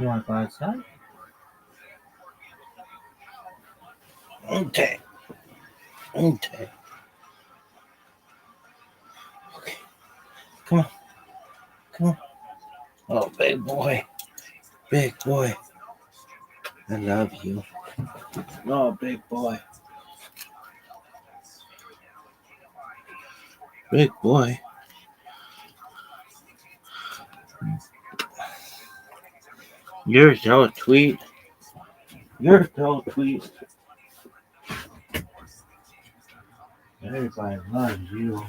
You want to go outside? Okay. Okay. Okay. Come on. Come on. Oh, big boy. Big boy. I love you. Oh, big boy. Big boy. You're so sweet. You're so sweet. Everybody loves you.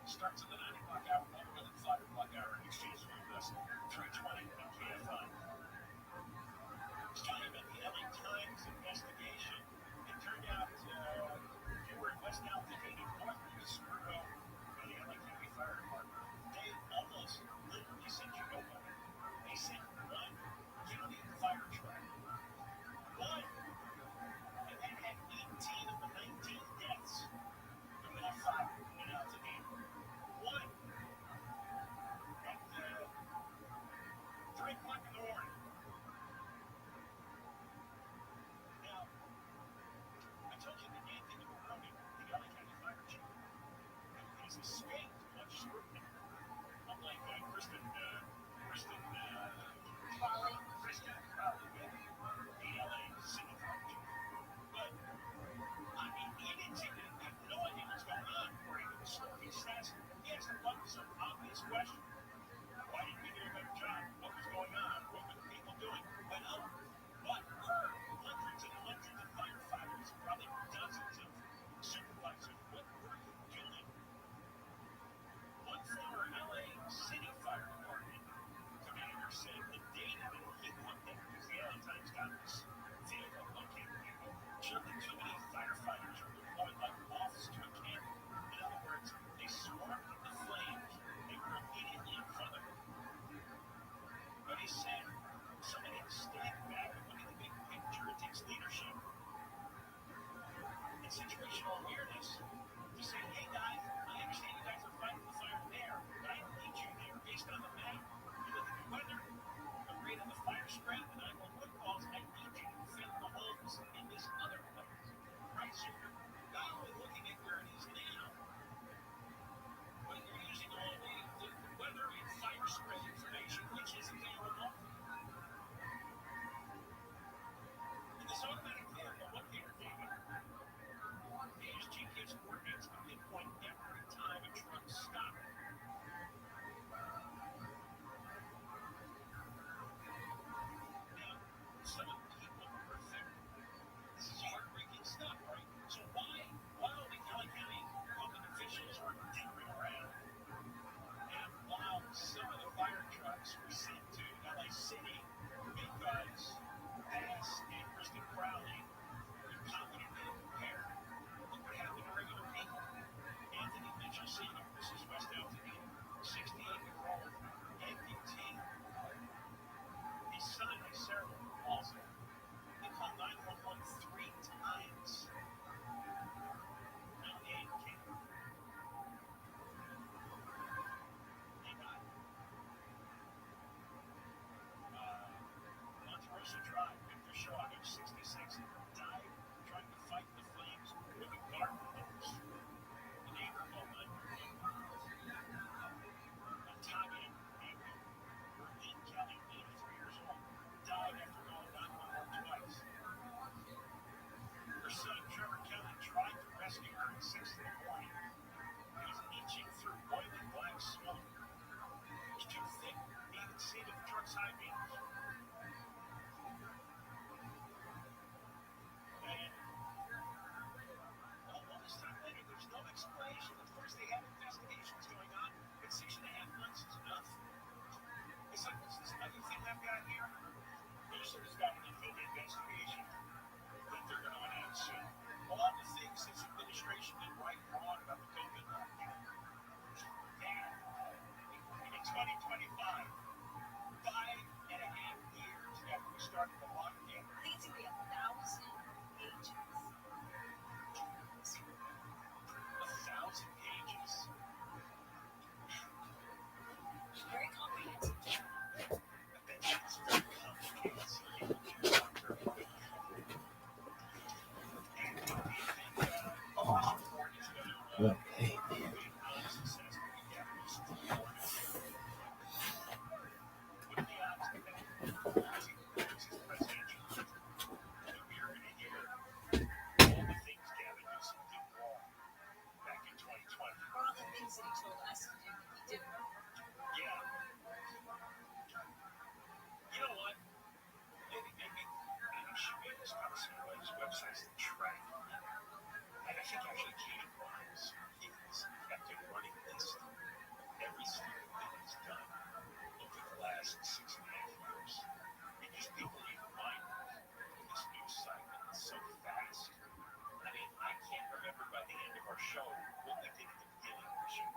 Starts at the 9 o'clock hour, 1 to the 5 o'clock hour, in exchange for your vessel. 320 KFI. Let's tell you about the LA Times investigation 2025. 5.5 years after we started the lockdown. I think it's gonna be 1,000 pages. 1,000 pages. Very comprehensive. I bet you it's very complicated. So people do not very well. And do you think this report is going to be really successful? Yeah, this is important. What are the odds of that? This is presidential. That we are going to hear all the things Gavin Newsom did wrong back in 2020. Or all the things that he told us to do that he didn't. Yeah. You know what? Maybe should be this kind of some of those websites that track. And I think actually Katie Grimes is effective running list every single thing he's done over the last 6.5 years. Because people need reminders of this news cycle. It's so fast. I mean, I can't remember by the end of our show what we did at the beginning of the show.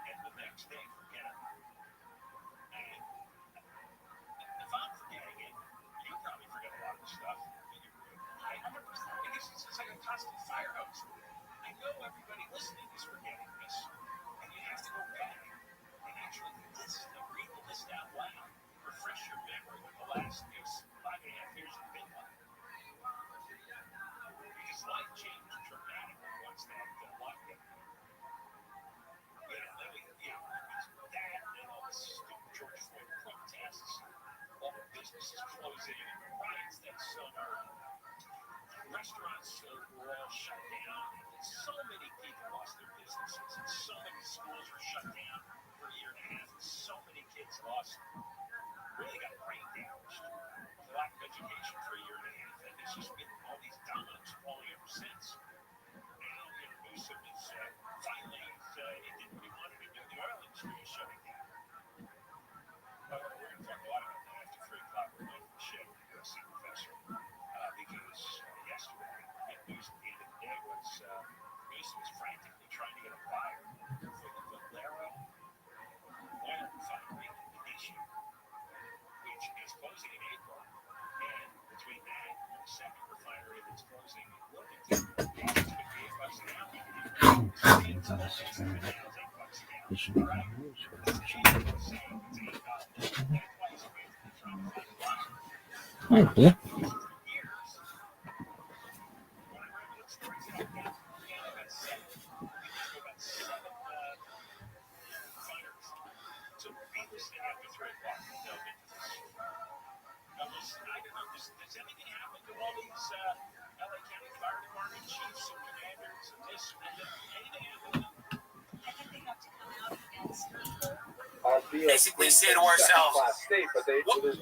And the next day, forget it. And if I'm forgetting it, you probably forget a lot of the stuff. I 100%. Because it's like a constant fire hose. I know everybody listening is forgetting this. And you have to go back and actually list and read the list out loud. Refresh your memory with the last 5.5 years have been like. Because life changed dramatically once that lockdown. That and all the stupid George Floyd protests, all the businesses closing, and the riots that summer, restaurants were all shut down, and so many people lost their businesses, and so many schools were shut down for a year and a half, and so many kids really got brain damaged for lack of education for a year and a half, and it's just been all these dominoes falling ever since. Now, Newsom is finally, he did what he wanted to do. The oil industry is shutting down. We're going to talk a lot about that after 3 o'clock with Michael Shea, USC professor, because yesterday, news at the end of the day was Newsom is frantically trying to get a buyer for the Valero oil refinery issue, which is closing in April. And between that and the second refinery that's closing in Wilmington, it's going to be $8 an hour. Okay. So be listening after 3 o'clock. Does anything happen to all these LA County Fire Department chiefs and commanders and this and that? Anything happen to them? I think they have to come out and speak. Basically say to ourselves, state, but there's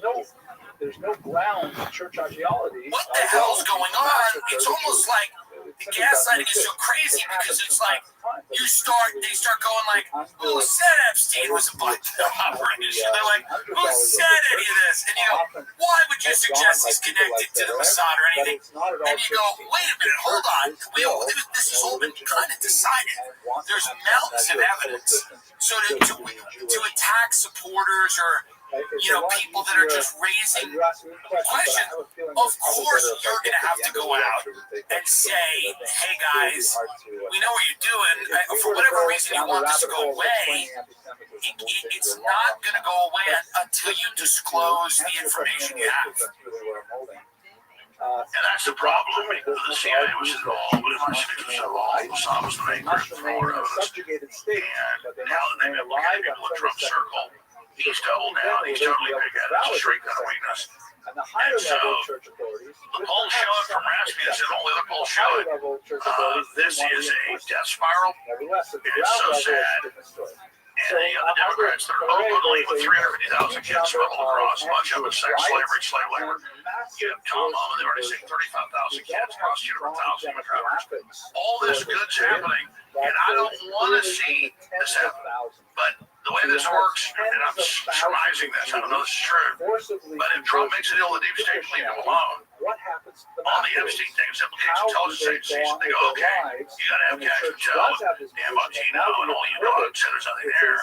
no ground in church ideology. what the hell's going on? It's almost like the gaslighting is so crazy because it's like they start going like, who said Epstein was a black operation? They're like, who said any of this? And you go, why would you suggest he's connected to the Mossad or anything? And you go, wait a minute, hold on. This has all been kind of decided. There's mountains of evidence. So to attack supporters or people that are just raising questions, of course you're going to have to go out and say, hey guys, we know what you're doing. For whatever reason you want this to go away, it's not going to go away until you disclose the information you have. And that's the problem. I mean, the CIA was involved, but investigators were involved. Mossad was the main person for all evidence. And now that they've been looking at people in Trump's circle, he's doubled down. He's totally big-headed. It's a straight kind of weakness. And so the polls show it from Rasmussen and all the other polls show it. This is a death spiral. It's so sad. And the Democrats, they're openly with 350,000 kids smuggled across, much of it sex slavery, slave labor. You have Tom Mama, they've already said 35,000 kids, prosecuted 1,000 immigrants. All this good's happening, and I don't want to see this happen. But the way this works, and I'm surmising this, I don't know if this is true, but if Trump makes a deal with the deep state, leave him alone. On the Epstein thing, it's implicates intelligence agencies. They go, okay, you got to have cash intel, Dan Bongino, and all you know, said there's nothing there.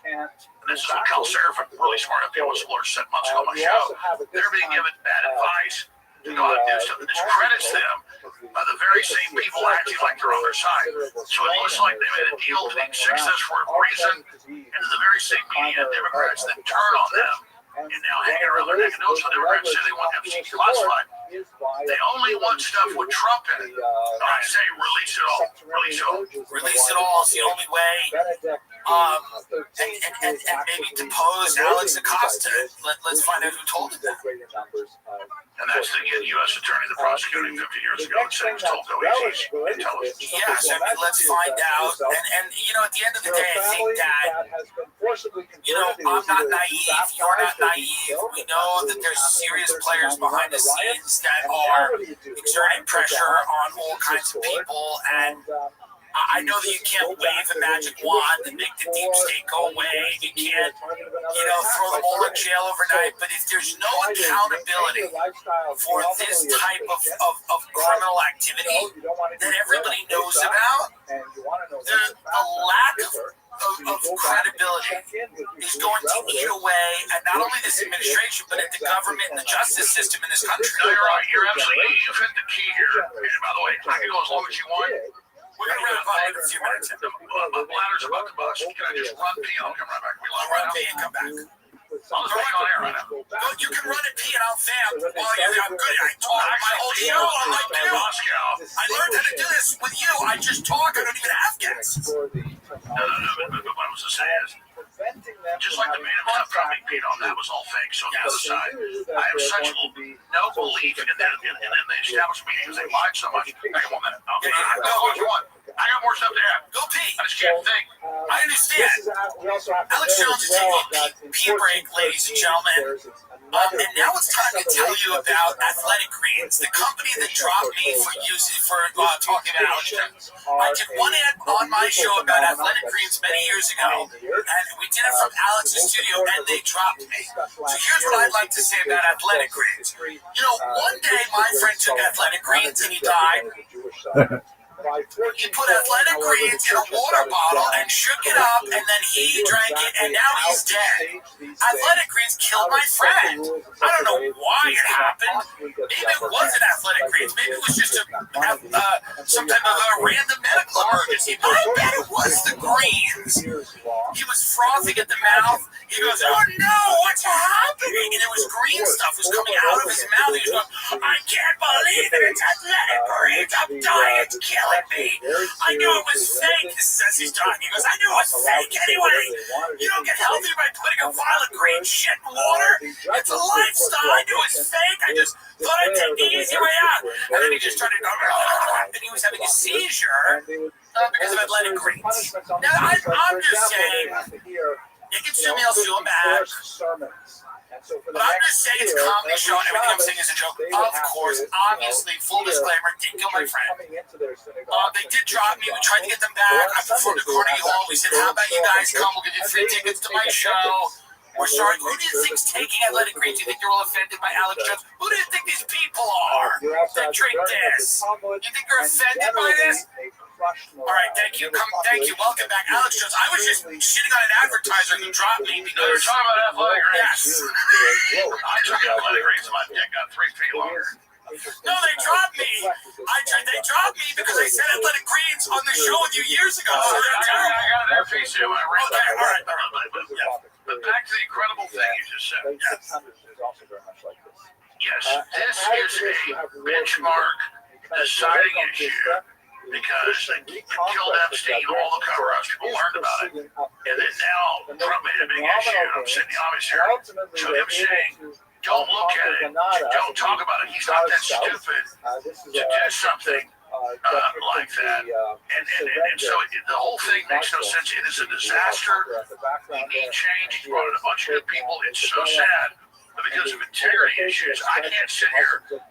can't. And this is what Cal Seraphin, really smart FBO whistleblowers, said months ago on my show. They're being given bad advice to go out and do stuff that discredits them by the very same people acting like they're on their side. So it looks like they made a deal to fix this for a reason, and the very same media Democrats then turn on them and now hanging around their neck of nose when Democrats say they want FCC classified. They only want stuff with Trump in it. I say release it all. Release it all. Release it all is the only way. And maybe depose Alex Acosta. Let's find out who told him that. And that's the U.S. attorney that prosecuted 50 years ago and said he was told no easy intelligence. Yes, I mean, let's find out. And at the end of the day, I think that, I'm not naive. You're not naive. We know that there's serious players behind the scenes that are exerting pressure on all kinds of people. And I know that you can't wave a magic wand and make the deep state go away. You can't, throw them all in jail overnight. But if there's no accountability for this type of criminal activity that everybody knows about, the lack of credibility is going to eat away at not only this administration, but at the government and the justice system in this country. No, you're right. You've hit the key here. And by the way, I can go as long as you want. We're going to wrap up in a few minutes. The ladder's about to bust. Can I just run pee? I'll come right back. I'll run pee and come back. I'm on air right now. No, you can run and pee and I'll vamp while you're there. I'm good. I talk my whole show. I'm like you. I learned how to do this with you. I just talk. I don't even have guests. No. But what I was to say is, just like the man himself trying to make Pete on, that was all fake. So on the other side, I have such no belief in the established media because they lied so much. I got 1 minute. Okay, go what you want. I got more stuff to add. Go pee. I just can't think. I understand. Alex Jones is taking a pee break, ladies and gentlemen. And now it's time to tell you about Athletic Greens, the company that dropped me for talking about Alex Jones. I did one ad on my show about Athletic Greens many years ago, and we did it from Alex's studio, and they dropped me. So here's what I'd like to say about Athletic Greens. One day my friend took Athletic Greens and he died. He put Athletic Greens in a water bottle and shook it up, and then he drank it, and now he's dead. Athletic Greens killed my friend. I don't know why it happened. Maybe it wasn't Athletic Greens. Maybe it was just some type of a random medical emergency. But I bet it was the greens. He was frothing at the mouth. He goes, "Oh no, what's happening?" And it was green stuff was coming out of his mouth. He was going, "I can't believe it. It's Athletic Greens. I'm dying. It's killing me. I knew it was fake." This is as he's talking. He goes, "I knew it was fake anyway. You don't get healthy by putting a vial of green shit in water. It's a lifestyle. I knew it was fake. I just thought I'd take the easy way out." And then he just started going, and he was having a seizure because of Athletic Greens. Now, I'm just saying, you can sue me, I'll sue him back. But I'm just saying it's a comedy show. Everything I'm saying is a joke. Of course, obviously, full disclaimer, didn't kill my friend. They did drop me. We tried to get them back. I performed at Carnegie Hall. We said, "How about you guys come? We'll give you free tickets to my show." We're sorry. Who do you think's taking Athletic Greens? Do you think they're all offended by Alex Jones? Who do you think these people are that drink this? You think they're offended by this? All right, thank you. Thank you. Welcome back, Alex Jones. I was just shitting on an advertiser who dropped me because You're talking about Athletic Greens. Yes. I took Athletic Greens and my dick got 3 feet longer. No, they dropped me. They dropped me because I said Athletic Greens on the show with you years ago. So they're terrible. I got an FPC in my ring. Okay, all right. But back to the incredible thing you just said. Yes, this is a benchmark deciding issue because they killed Epstein, all the cover-ups, people learned about it. And then now Trump made a big issue, and I'm sitting in the obvious here. So him saying, don't look at it, don't talk about it. He's not that stupid to do something like that. And so the whole thing makes no sense. It is a disaster. We need change. He's brought in a bunch of new people. It's so sad. But because of integrity issues, I can't sit here and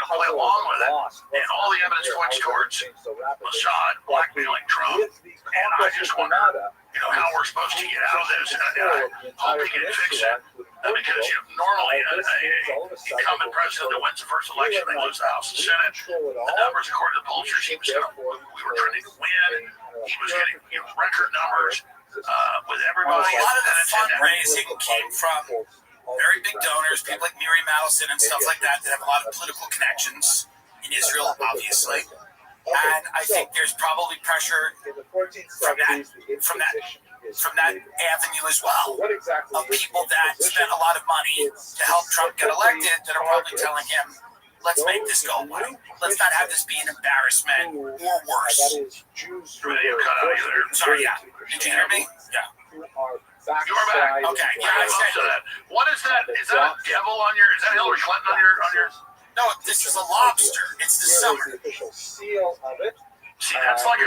play along with it. And all the evidence points towards Mossad blackmailing Trump. And I just wonder, how we're supposed to get out of this. And I hope he can fix it. Because normally an incumbent president that wins the first election, they lose the House and Senate. The numbers, according to the pollsters, we were trending to win. He was getting record numbers. with Well, everybody. a lot of the and fundraising came from very big donors, people like Miri Madison and stuff like that have a lot of political connections in Israel, obviously. And I think there's probably pressure from that avenue as well, of people that spent a lot of money to help Trump get elected that are probably telling him, let's make this go away. Let's not have this be an embarrassment or worse. Sorry, yeah. Did you hear me? Yeah. You are back. Okay. Yeah, I said that. What is that? Is that a devil on your? Is that Hillary Clinton on your? No, this is a lobster. It's the summer. See, that's like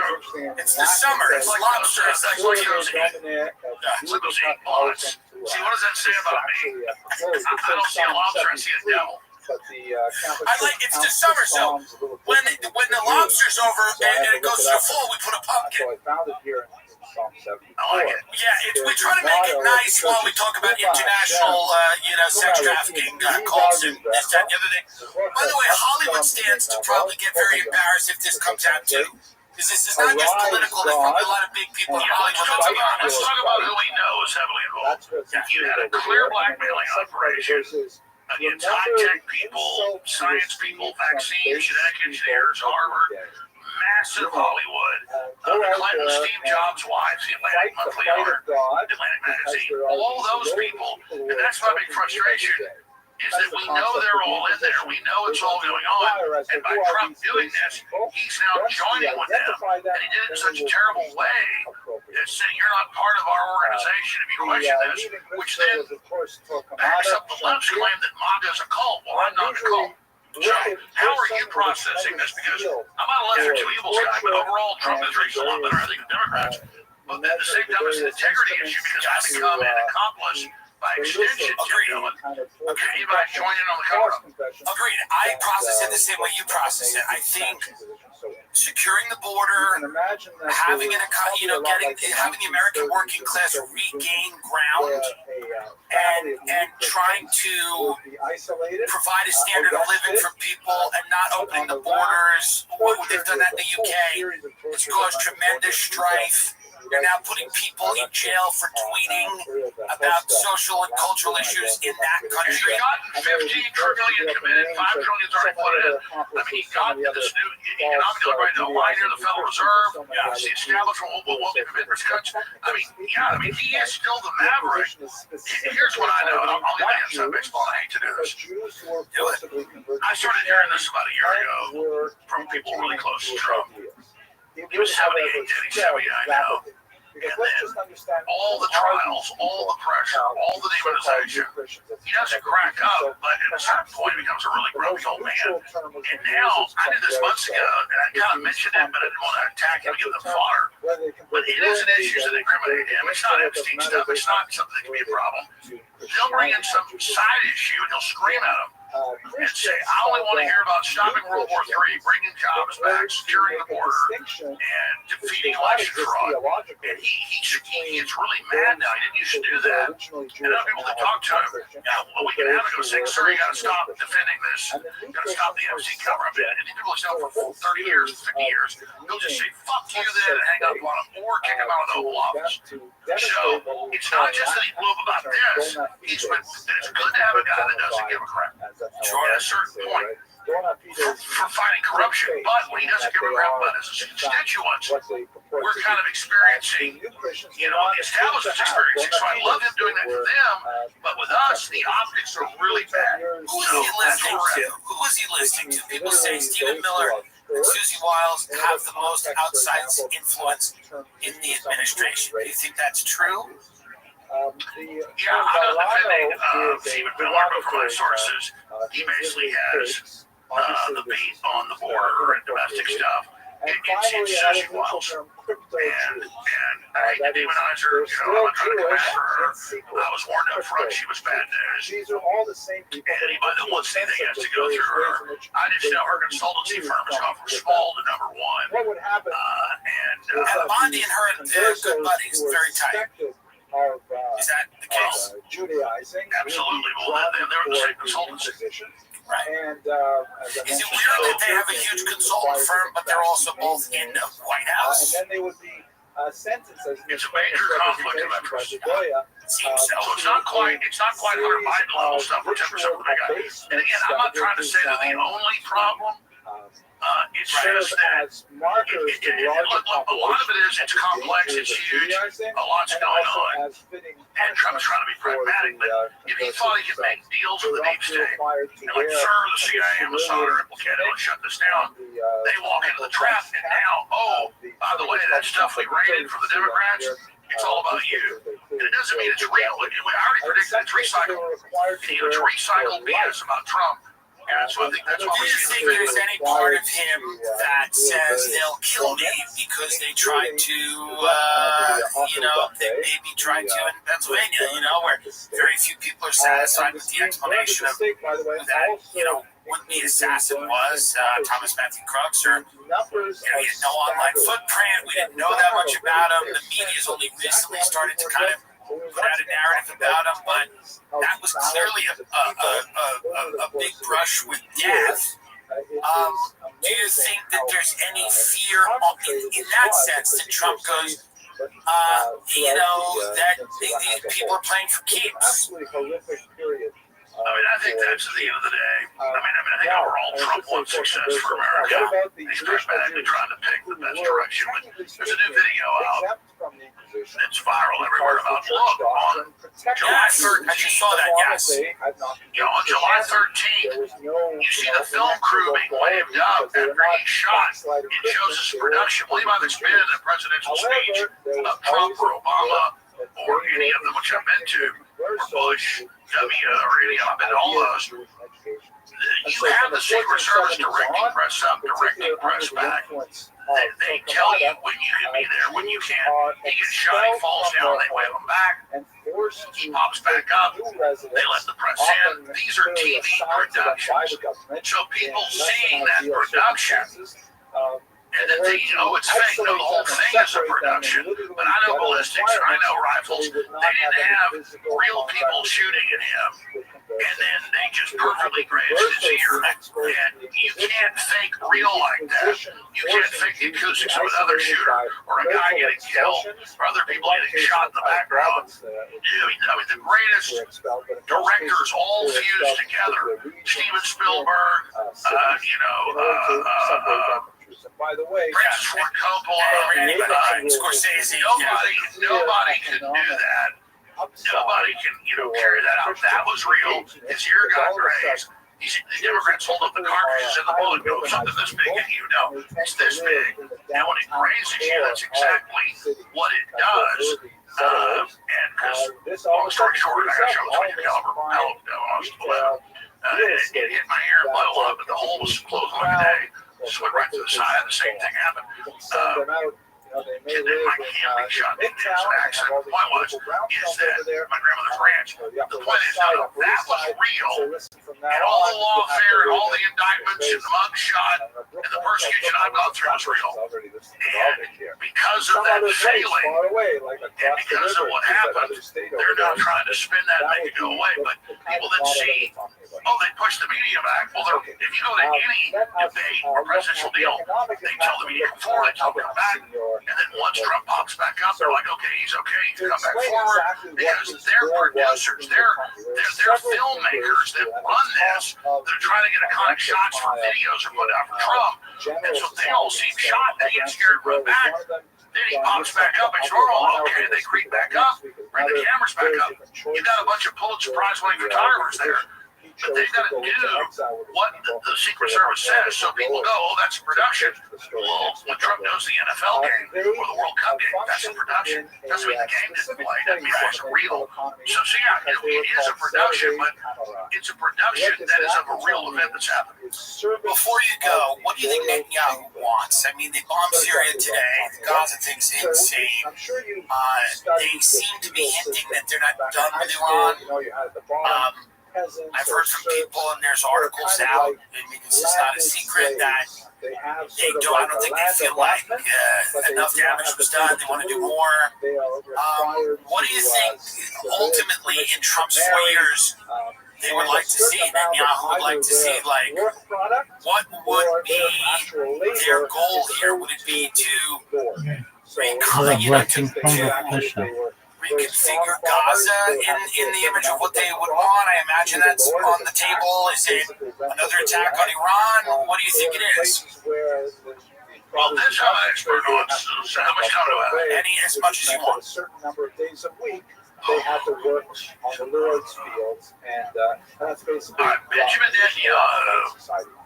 It's the summer. It's lobster. That's like those it's like those eat pots. See, what does that say about me? I don't see a lobster. I see a devil. I like it's the summer, so when the lobster's over and it goes to the fall, we put a pumpkin. I like it. Yeah, we try to make it nice while we talk about international, sex trafficking calls and this, that, and the other thing. By the way, Hollywood stands to probably get very embarrassed if this comes out too. Because this is not just political, there's probably a lot of big people in Hollywood. Let's talk about who we know is heavily involved. You had a clear blackmailing operation against high-tech people, science people, vaccines, genetic engineers, Harvard, massive Hollywood, the Clinton, Steve Jobs' wives, the Atlantic Monthly Art, Atlantic Magazine, all those people, and that's my big frustration, is that we know they're all in there. We know it's all going on. And by Trump doing this, he's now joining with them. And he did it in such a terrible way that saying you're not part of our organization if you question this, which then backs up the left's claim that MAGA is a cult. Well, I'm not a cult. So how are you processing this? Because I'm not a lesser two evils guy, but overall Trump has reached a lot better, I think, than Democrats. But at the same time, it's an integrity issue because I become an accomplice by extension. Okay, you might join in on the cover-up. Agreed. I process it the same way you process it. I think securing the border, having an having the American working class regain ground, and trying to provide a standard of living for people and not opening the borders. They've done that in the UK. It's caused tremendous strife. You're now putting people in jail for tweeting about social and cultural issues in that country. He's gotten 15 trillion committed, 5 trillion is already put in. I mean, he got this new economic delivery, the line near the Federal Reserve, the establishment will be commitments cuts. I mean, he is still the maverick. Here's what I know, and I'll get into some baseball, I hate to do this. Do it. I started hearing this about a year ago from people really close to Trump. He was 78, 79 now. And then all the trials, all the pressure, all the demonization, he doesn't crack up, but at a certain point he becomes a really grumpy old man. And now, I did this months ago, and I kind of mentioned it, but I didn't want to attack him and give them fodder. But it is an issue that incriminate him. It's not Epstein stuff. It's not something that can be a problem. They'll bring in some side issue, and they'll scream at him and say, I only want to hear about stopping World War III, bringing jobs back, securing the border, and defeating election fraud. And he gets really mad now. He didn't used to do that. And other people that talk to him, a week and a half ago saying, sir, you got to stop defending this. You got to stop the Epstein cover-up. And these people have known for 30 years, 50 years. They'll just say, fuck you then, and hang up on him, or kick him out of the Oval Office. So it's not just that he blew up about this. It's good to have a guy that doesn't give a crap. Sure, at a certain point, for fighting corruption, but when he doesn't give a crap about his constituents, we're kind of experiencing, the establishment's experiencing. So I love him doing that for them, but with us, the optics are really bad. Who is he listening to? People say Stephen Miller and Susie Wiles have the most outside influence in the administration. Do you think that's true? I'm not defending Stephen Miller, but from my sources, he basically has the beat on the border and domestic stuff. It's Susie Wiles. And I hate to demonize her. I'm not trying to come after her. I was warned up front she was bad news. And anybody that wants anything has to go through her. I just know her consultancy firm has gone from small to number one. And Bondi and her, they're good buddies, very tight. Is that the case? Absolutely. Well, they're the same consultancy. Right. Is it weird that they have a huge consultant firm, but they're also both in the White House? sentences. It's a major conflict of interest. Seems so. So it's not quite Hunter Biden level stuff for 10% of the big guy. And again, I'm not trying to say that the only problem. It says that look, a lot of it is it's complex, it's huge, a lot's going on, and Trump's trying to be pragmatic. But if he thought he could make deals with the deep state, and like, sir, the CIA and Mossad are implicated, let's shut this down. They walk into the trap, and now, oh, by the way, that stuff we raided from the Democrats, it's all about you. And it doesn't mean it's real. I already predicted it's recycled. It's recycled BS about Trump. And so I think that's what Do we you see. think there's any part of him that says they'll kill me because they tried to, they maybe tried to in Pennsylvania, where very few people are satisfied with the explanation of who that, would-be assassin was, Thomas Matthew Crooks, or, he had no online footprint, we didn't know that much about him, the media's only recently started to kind of put out a narrative about him, but that was clearly a big brush with death. Do you think that there's any fear in that sense that Trump goes, that these people are playing for keeps? I think that's at the end of the day. I think overall Trump wants success for America. He's pragmatically trying to pick the best direction. But there's a new video out that's viral everywhere about, look, on July 13th, I just saw that, yes. On July 13th, you see the film crew being waved up after each shot. It shows us production. Well, you might have been a presidential speech of Trump or Obama or any of them, which I've been to, or Bush, or any of them, I've been to all those. You have the Secret Service directing press up, directing press back. They tell you when you can be there, when you can't. He gets shot, he falls down, they wave him back. He pops back up, they let the press in. These are TV productions. So people seeing that production, and then they, it's fake. No, the whole thing is a production. But I know ballistics, I know rifles. They didn't have real people shooting at him. And then they just perfectly grazed his ear. And you can't fake real like that. You can't fake the acoustics of another shooter, or a guy getting killed, or other people getting shot in the background. The greatest directors all fused together. Steven Spielberg, by the way, Francis Ford Coppola, Scorsese. Nobody can do that. Nobody can, carry that out. That was real. His ear got grazed. The Democrats hold up the cartridges and the bullet goes something this big, and it's this big. And when it grazes you, that's exactly what it does. And because, long story short, I got to show the 20 caliber pellet when I was 11. It hit my ear and bled a lot, but the hole was closed like a day. Just went right to the side. The same thing happened. And then my camera shot me. It was an accident. The point was, is that my grandmother's ranch. The point is, that was real. And all the lawfare and all the indictments and the mug shot and the persecution I've gone through was real. And because of that failing, and because of what happened, they're now trying to spin that and make it go away. But people that see, they push the media back. Well, if you go to any debate or presidential deal, they tell the media before, they tell them back. And then once Trump pops back up, they're like, okay, he's come back forward, because they're producers, they're filmmakers that run this. They're trying to get iconic shots for videos or put out for Trump, and so they all see him shot, they get scared, run back. Then he pops back up, it's normal, okay, they creep back up, bring the cameras back up. You got a bunch of Pulitzer Prize-winning photographers there. But they've got to do what the Secret Service says. So people go, that's a production. Well, when Trump knows the NFL game or the World Cup game, that's a production. Doesn't mean the game didn't play. Doesn't mean it wasn't real. So it is a production, but it's a production that is of a real event that's happened. Before you go, what do you think Netanyahu wants? I mean, they bombed Syria today. The Gaza thing's insane. They seem to be hinting that they're not done with Iran. I've heard from people, and there's articles out. I mean, this is not a secret that I don't think they feel like enough damage was done. They want to do more. What do you think, ultimately, in Trump's 4 years, they would like to see? Netanyahu would like to see, what would be their goal here? Would it be to Reconfigure Gaza in the image of what they would want. I imagine that's on the table. Is it another attack on Iran? What do you think it is? Well, this I'm an expert on, so how much time do I have? Any as much as you want. A certain number of days a week, they have to work on the Lord's fields, and that's basically. All right, Benjamin Netanyahu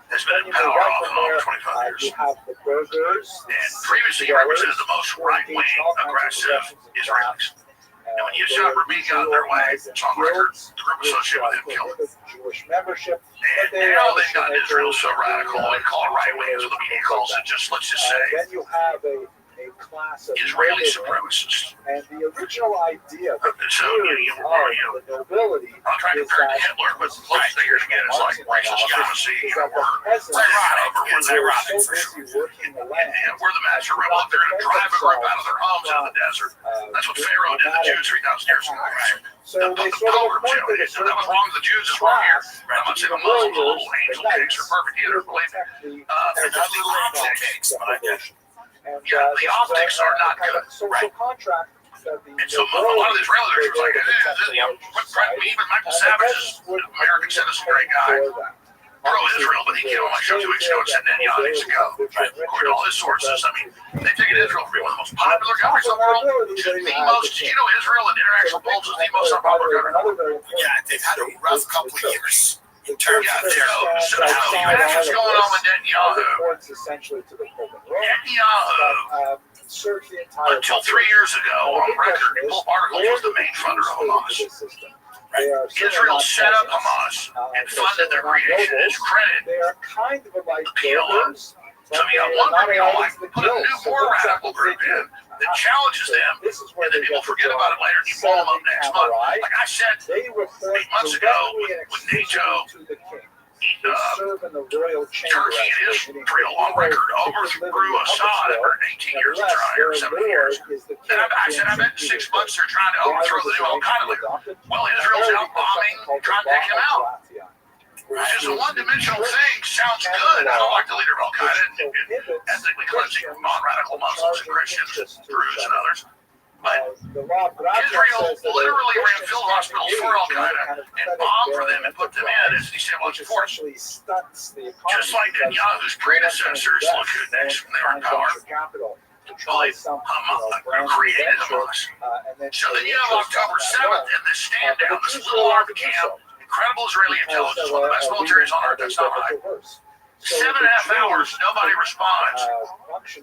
has been in power off and on for 25 years. You have the burgers, And previously he represented the most right-wing, aggressive Israelis. And when Yitzhak Rabin got in their way, it's on record, the group associated with him killed him. Jewish membership. And now they've gotten Israel so radical, we call it right-wing, as the media calls it, let's just say, Then you have a class of Israeli noblemen, supremacists. and the original idea, the So, theory of the nobility, I'm trying to is compare it to that Hitler, but the closest thing you're going to get is like racist Yamasee, is that the we're peasants It's ironic were for so sure. busy working the land. and we're the master rebel. They're going to drive a group out of their homes into the desert. That's what Pharaoh did to the Jews 3,000 years ago. Right? So they The sort of pilgrims, you know, appointed a that was wrong with the Jews, is wrong here. I'm not saying the Muslims, the little angel cakes are perfect either, believe me. They're just the optics. Yeah, the optics are not good. Social contract. And so a lot of the Israeli leaders are like, quit threatening me. Even Michael Savage is an American citizen, great guy, pro-Israel, but he came on my show 2 weeks ago and said Netanyahu needs to go. Right? According to all his sources, I mean, they've taken Israel from being one of the most popular countries in the world to the most, you know, Israel in international polls is the most unpopular country. Yeah, they've had a rough couple of years in terms of their So you ask what's going on with Netanyahu. Essentially to the Netanyahu, serves the entire until 3 years ago, on record, in both articles, was the main funder of Hamas. Israel set up Hamas and funded their creation. It's credit. They are kind of like the PLO. So you got one group, you know, like put a new, more radical group in that challenges them, and then people forget about it later and you blow them up next month. Like I said 8 months ago with NATO, Turkey and Israel on record overthrew Assad after 18 years of trying, or 17 years. And I said, I bet in 6 months they're trying to overthrow the new Al-Qaeda leader. Well, Israel's out bombing, trying to take him out. It's just a one-dimensional thing. Sounds good. I don't like the leader of Al-Qaeda, ethnically cleansing non-radical Muslims and Christians, Druze and others. But Israel literally ran field hospitals for Al-Qaeda and bombed for them and put them in as destabilizing force. Just like Netanyahu's predecessors look at next when they were in power. Well, they created Hamas. So then you have October 7th and this stand down, this little army camp, incredible Israeli intelligence, one of the best militaries on earth, that's not right. 7.5 hours, nobody responds to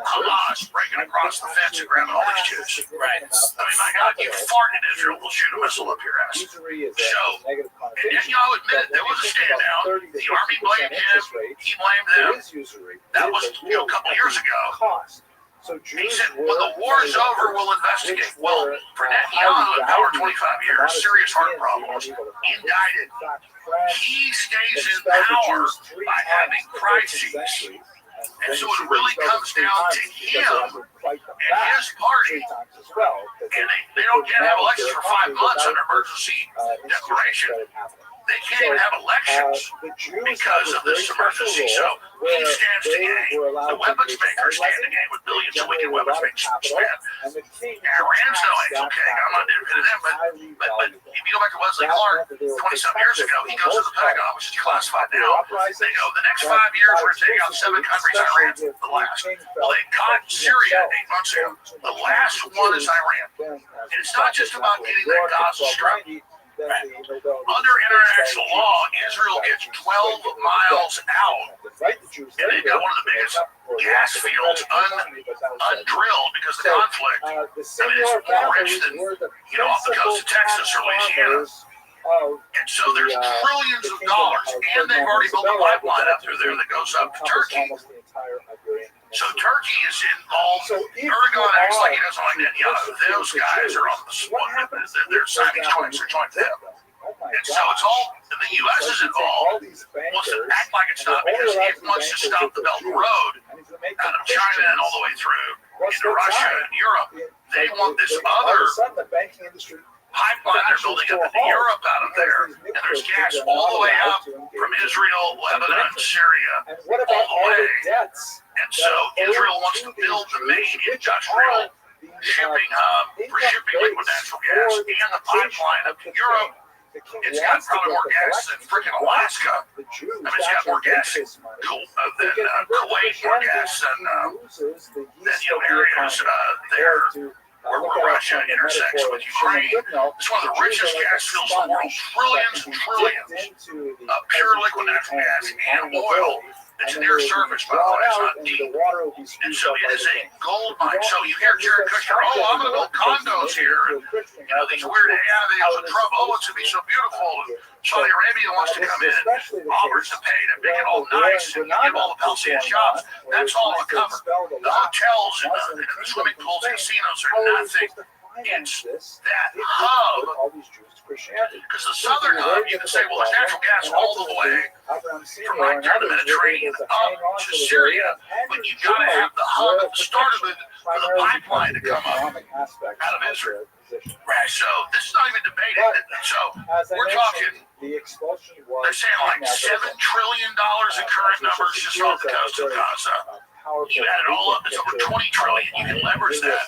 Hamas breaking across the fence and grabbing all these Jews. Right. I mean, my God, you fart in Israel, we'll shoot a missile up your ass. So, and Netanyahu admitted there was a stand down. The army blamed him. He blamed them. That was, you know, a couple years ago. He said, when the war is over, we'll investigate. Well, for Netanyahu, in power 25 years, serious heart problems, indicted. He stays in power by having crises. And so it really comes down to him and his party. And they don't get to have elections for 5 months under emergency declaration. They can't even have elections because of this emergency. So he stands to gain. The weapons makers stand to gain with billions of wicked weapons makers spend. Iran's no angel king. I'm not defending them, but if you go back to Wesley Clark 20-some years ago, he goes to the Pentagon, which is classified now. They go, the next 5 years, we're taking out 7 countries. Iran's the last. Well, they got Syria 8 months ago. The last one is Iran. And it's not just about getting that Gaza Strip. Under international law, Israel gets 12 miles out, and they've got one of the biggest gas fields undrilled because of the conflict. I mean, it's more rich than, you know, off the coast of Texas or Louisiana. And so there's trillions of dollars, and they've already built a pipeline up through there that goes up to Turkey. So Turkey is involved. Erdogan acts like he doesn't like Netanyahu. Those guys are on the spot. They're Siamese twins. They're joined them. And so it's all, the U.S. is involved. Wants to act like it's not because it wants to stop the Belt and Road out of China and all the way through into Russia and Europe. They want this other pipeline pipeline they're building up into Europe out of there, and there's gas all the way up from Israel, Lebanon, Syria, And what all about the all way. the debts? And so Israel wants to build the main industrial shipping hub for shipping liquid natural gas and the pipeline up to Europe. It's got probably more gas than freaking Alaska. The Jews I mean, it's got more gas than Kuwait, more gas than areas there where Russia intersects with Ukraine. It's one of the richest gas fields in the world, trillions and trillions of pure liquid natural gas and oil. It's near surface, by the way, it's not deep. And so it is a gold mine. So you hear Jared Kushner, oh, I'm going to build condos here. And, these weird areas of trouble. Oh, it's going to be so beautiful. And Saudi Arabia wants to come in and offers to pay to make it all nice and give all the Palestinian jobs. That's all a cover. The hotels and the swimming pools and casinos are nothing. It's that hub. Because the southern hub, you can say, well, there's natural gas all the way from right there in the Mediterranean up to Syria, but you've got to have the hub at the start of it for the pipeline to come up out of Israel. Right, so this is not even debated. So we're talking, they're saying like $7 trillion in current numbers just off the coast of Gaza. You add it all up, it's over 20 trillion. You can leverage that.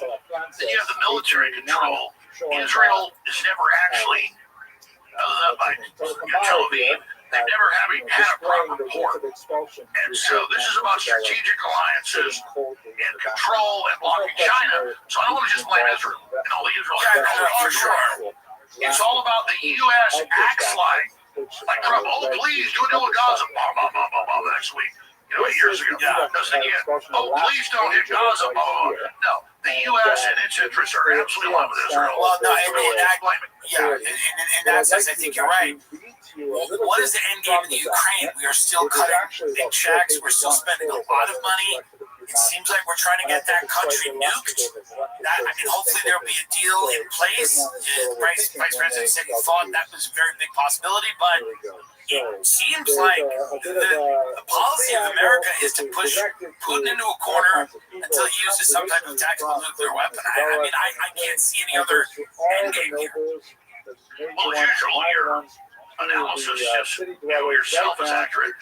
Then you have the military control. Israel is never actually, other than by Tel Aviv, they've never had a proper port. And so this is about strategic alliances and control and blocking China. So I don't want to just blame Israel and all the Israelis. Sure. It's all about the U.S. acts like Trump. Oh, please do a deal with Gaza. Next week. 8 years ago. Doesn't again. Oh, please don't hit Gaza. No, the U.S. and its interests are absolutely in line with Israel. Well, no, in that sense, I think you're right. What is the end game in the Ukraine? We are still cutting big checks. We're still spending a lot of money. It seems like we're trying to get that country nuked. Hopefully there'll be a deal in place. Vice President said he thought that was a very big possibility, but it seems like the policy of America is to push Putin into a corner until he uses some type of tactical nuclear weapon. I can't see any other end game here. Well, as usual, your analysis yourself is accurate.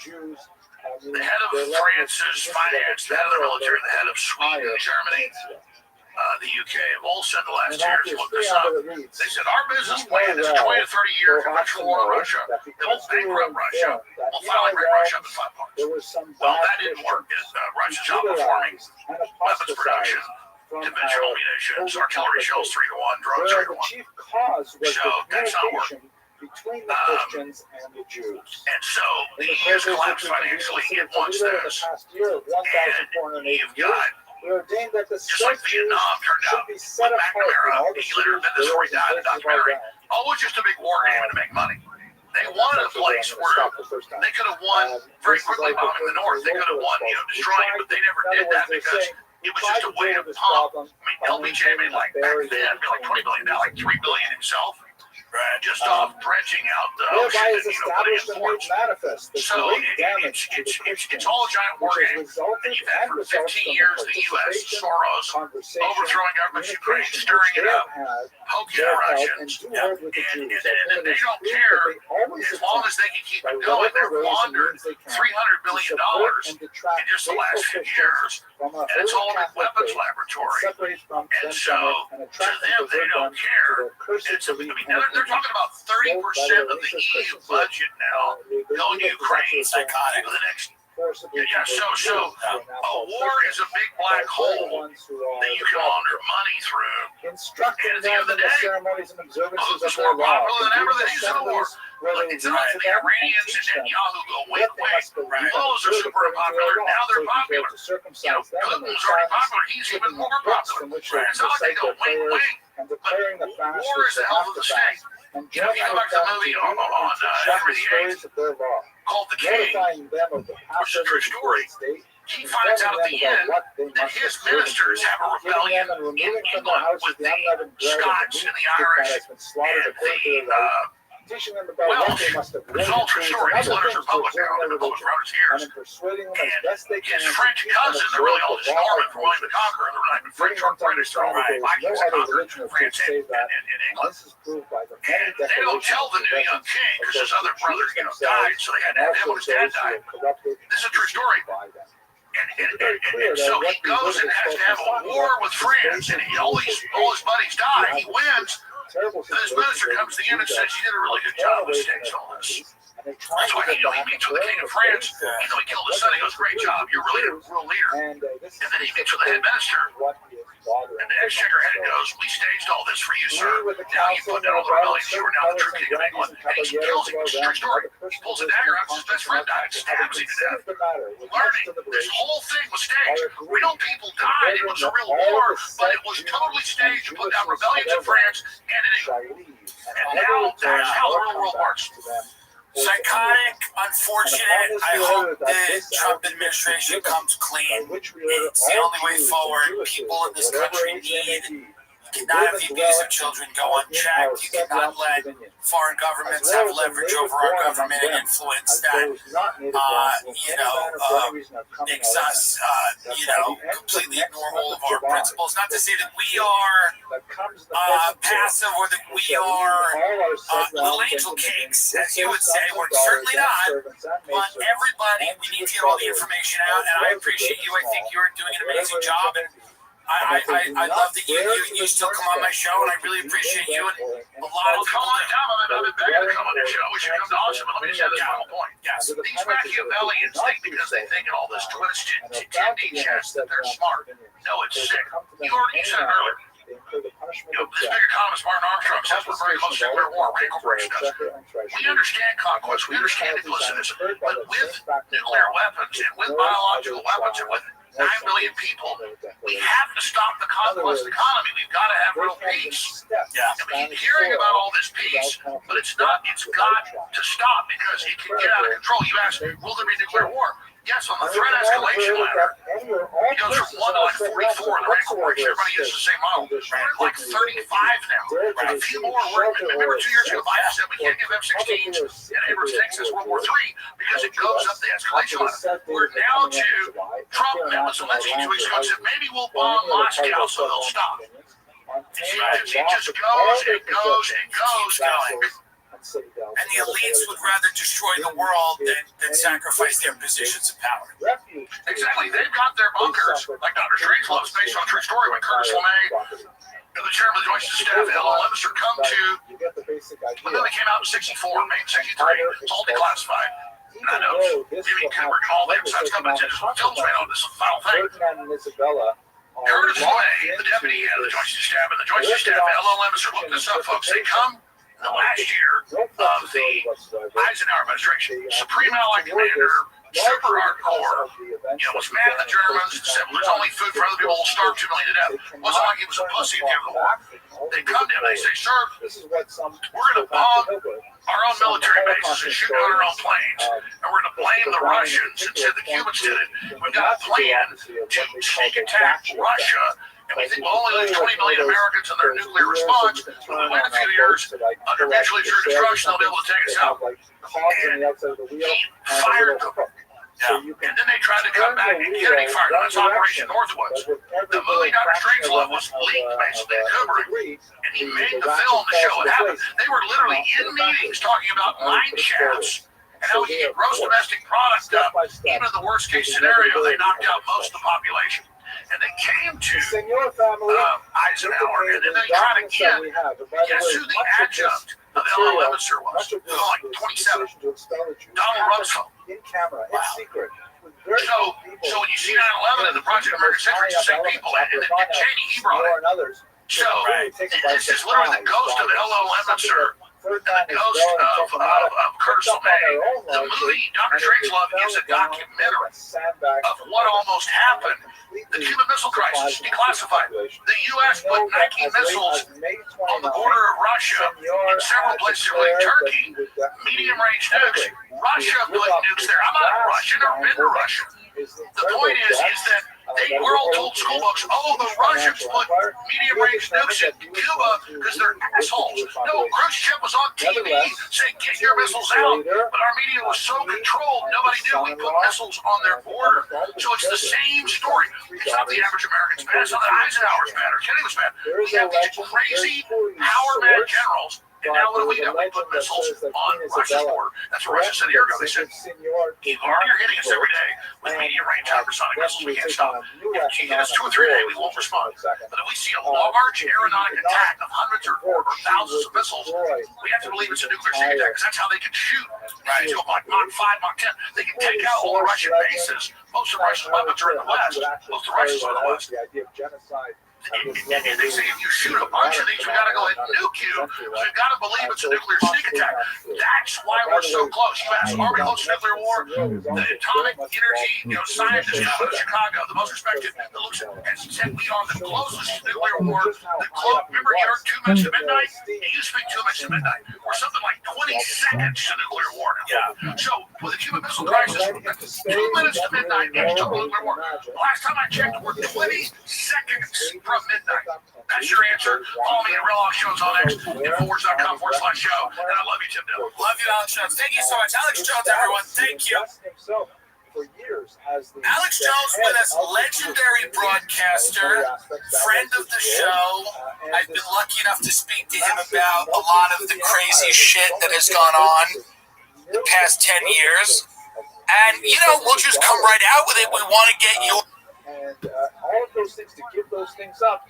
The head of France's finance, the head of the military, the head of Sweden, Germany, the UK have all said the last years, look this up. They said our business plan is a 20 to 30 year conventional war on Russia that will bankrupt Russia. We'll finally break Russia up in 5 parts. Well, that didn't work. Russia's outperforming weapons production, conventional munitions, artillery shells 3 to 1, drones 3 to 1. So that's not working. Between the Christians and the Jews. And so the EU's collapsed financially. It wants this. And you've got, just like Vietnam turned out with McNamara, he later did this before he died in the documentary. Oh, it was just a big war game to make money. They wanted a place where they could have won very quickly bombing the North. They could have won, destroying it, but they never did that because it was just a way to pump. LBJ made like back then, like $20 billion, like $3 billion himself. Just off dredging out the ocean and putting in ports. So it's all a giant war game. And you've had for 15 years the U.S., Soros, overthrowing governments in Ukraine, stirring it up, poking the Russians, and they don't care as long as they can keep it going. They've laundered $300 billion in just the last few years, and it's all in weapons laboratory. And so to them, they don't care. They're talking about 30% of the EU budget now going to Ukraine. Psychotic. The next. So a war is a big black hole that you can launder money through. And at the end of the day, Putin's more popular than ever than he's in a war. It's not the Iranians and Netanyahu go, wait. Those are super unpopular. Now they're popular. Putin's already popular. He's even more popular. It's not like they go, wait. But war is the health of the state. If you go back to the movie on Henry VIII called The King, which is a true story, he finds out at the end that his ministers have a rebellion in England with the Scots and the Irish and the teaching them about Well, what they must have it's all true story. These letters are public now. They've been published for hundreds of years. and then persuading them as best they can. His French cousins are really all just Norman from William the Conqueror. They're not even French or British. They're all Vikings that conquered France and England. This is proved by the And they don't tell the new young king because his other brother, died, so they had to have him when his dad died. This is a true story. And so he goes and has to have a war with France, and all his buddies die. He wins. And this minister comes to the end and says, "You did a really good job with staging all this." That's why he meets with the king of France. Even though he killed his son, he goes, "Great job. You're really a real leader." And then he meets with the head minister. And the exchequer head goes, "We staged all this for you, sir. Now you put down all the rebellions. You are now the true king of England." And he kills him. It's a true story. He pulls a dagger out. His best friend died. Stabs him to death. Learning this whole thing was staged. We know people died. It was a real war, but it was totally staged to put down rebellions in France and in England. And now that's how the real world works. Psychotic, unfortunate. I hope the Trump administration comes clean. It's the only way forward. People in this country need. You cannot have the abuse of children go unchecked. You cannot let foreign governments have leverage over our government and influence that, makes us, completely ignore all of our principles. Not to say that we are passive or that we are little angel cakes, as you would say. We're certainly not. But everybody, we need to get all the information out, and I appreciate you. I think you're doing an amazing job, and I love that you still come on my show, and I really appreciate you. And a lot of Come on down. I've been begging to come on your show. We should come to Austin. But let me just have this final point. Yes. These Machiavellians think because they think in all this twisted 10D chess that they're smart. No, it's sick. You said it earlier. This big economist, Martin Armstrong, says we're very close to nuclear war. Ray Corporation does. We understand conquest. We understand implicitness. But with nuclear weapons and with biological weapons and with 9 million people, we have to stop the conquest economy. We've got to have real peace. Yeah. And we keep hearing about all this peace, but it's got to stop because it can get out of control. You ask, will there be nuclear war? Yes, on the threat escalation ladder, it goes from 1 to like 44 in the Ray Corporation. Everybody uses the same model. We're at like 35 now. A few more. Remember 2 years ago, Biden said we can't give F-16s and Abrams tanks as World War III because it goes up the escalation ladder. We're now to Trump met with Zelensky 2 weeks ago and said maybe we'll bomb Moscow so they'll stop. It just goes and goes and goes going. And the elites would rather destroy the world than sacrifice their positions of power. Exactly. They've got their bunkers, like Dr. Strangelove's based on a true story when Curtis LeMay, the chairman of the Joint Staff, L.L. Lemonster, come to, when they came out in 64, May 63, it's all declassified. And I know Jimmy Kubrick and all the episodes come into this films made on this final thing. Curtis LeMay, the deputy head of the Joint Staff, and the Joint Staff, L.L. Lemonster, look this up, folks. They come the last year of the Eisenhower administration, Supreme Allied Commander, super hardcore, was mad at the Germans, said, well, there's only food for other people, we'll starve 2 million to death. It wasn't like he was a pussy at the end of the war. They come to him, they say, sir, we're going to bomb our own military bases and shoot down our own planes, and we're going to blame the Russians and say the Cubans did it. We've got a plan to sneak attack Russia. And we think we'll only lose 20 million Americans in their nuclear response. But we wait a few years, under mutually assured destruction, they'll be able to take us out. And he fired them. And then they tried to come back and Kennedy fired them. That's Operation Northwoods. The movie Dr. Strangelove was leaked basically to Kubrick. And he made the film to show what happened. They were literally in meetings talking about mine shafts and how he get gross domestic product up. Even in the worst case scenario, they knocked out most of the population. And they came to Eisenhower, and then they tried again. Guess who the adjunct of L.L. Lemonster was? Like 27. Donald Rumsfeld. So when you see 9/11 and the Project American Century, it's the same people. And Cheney, he brought it. So this is literally the ghost of L.L. Lemonster. The ghost of Curtis LeMay. The movie, Dr. Strangelove, gives a documentary of what almost happened. The Cuban Missile Crisis, declassified. The U.S. put Nike missiles on the border of Russia in several places, including Turkey, medium-range nukes. Russia put nukes there. I'm not in Russia, never been to Russia. The point is that We're all told school books, oh, the Russians put medium-range nukes in Cuba because they're assholes. No, Khrushchev was on TV saying, get your missiles out, but our media was so controlled, nobody knew we put missiles on their border. So it's the same story. It's not the average American's bad. It's not that Eisenhower's bad or Kennedy was bad. We have these crazy power-mad generals. And now what do? We put missiles on Russia's border. That's what Russia said a year ago. They said, you're hitting us every day with medium-range hypersonic missiles. We can't stop. If you hit us 2 or 3 a day, we won't respond. But if we see a large aeronautic attack of hundreds or thousands of missiles, we have to believe it's a nuclear sneak attack because that's how they can shoot. Right? To Mach 5, Mach 10. They can take out all the Russian bases. Most of Russia's weapons are in the West. Most of Russia's are in the West. And they say if you shoot a bunch of these, we got to go and nuke you. So we've got to believe it's a nuclear sneak attack. That's why we're so close. You ask, are we close to nuclear war? The atomic energy scientist out of Chicago, the most respected, that looks at and said we are the closest to nuclear war. Remember, you heard 2 minutes to midnight? It used to be 2 minutes to midnight, or something like 20 seconds to nuclear war. Yeah. So with the Cuban Missile Crisis, 2 minutes to midnight means total nuclear war. Last time I checked, we're 20 seconds from midnight. That's your answer. Follow me at Real Alex Jones on X, Infowars.com/show. And I love you, Tim Dillon. Love you, Alex Jones. Thank you so much. Alex Jones, everyone. Thank you. Alex Jones with us, legendary broadcaster, friend of the show. I've been lucky enough to speak to him about a lot of the crazy shit that has gone on the past 10 years. And, we'll just come right out with it. We want to get your... And all of those things, to give those things up,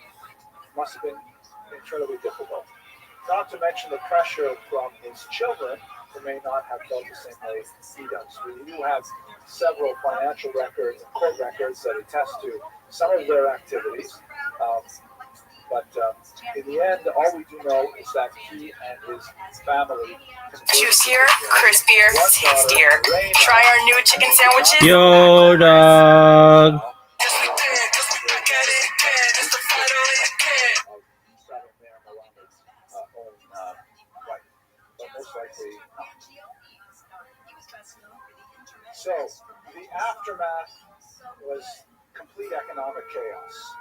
must have been incredibly difficult. Not to mention the pressure from his children, who may not have felt the same way he does. We do have several financial records and court records that attest to some of their activities. But in the end, all we do know is that he and his family... Juicier, crispier, tastier. Try our new chicken sandwiches. Yo, dog. So the aftermath was complete economic chaos.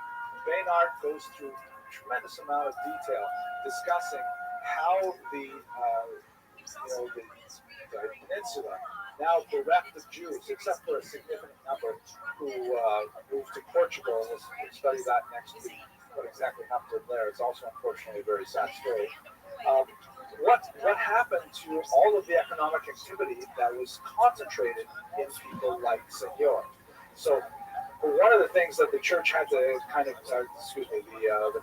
Baynard goes through a tremendous amount of detail discussing how the peninsula now bereft of Jews, except for a significant number who moved to Portugal. We'll study that next week. What exactly happened there is also, unfortunately, a very sad story. What happened to all of the economic activity that was concentrated in people like Senor? So one of the things that the church had to the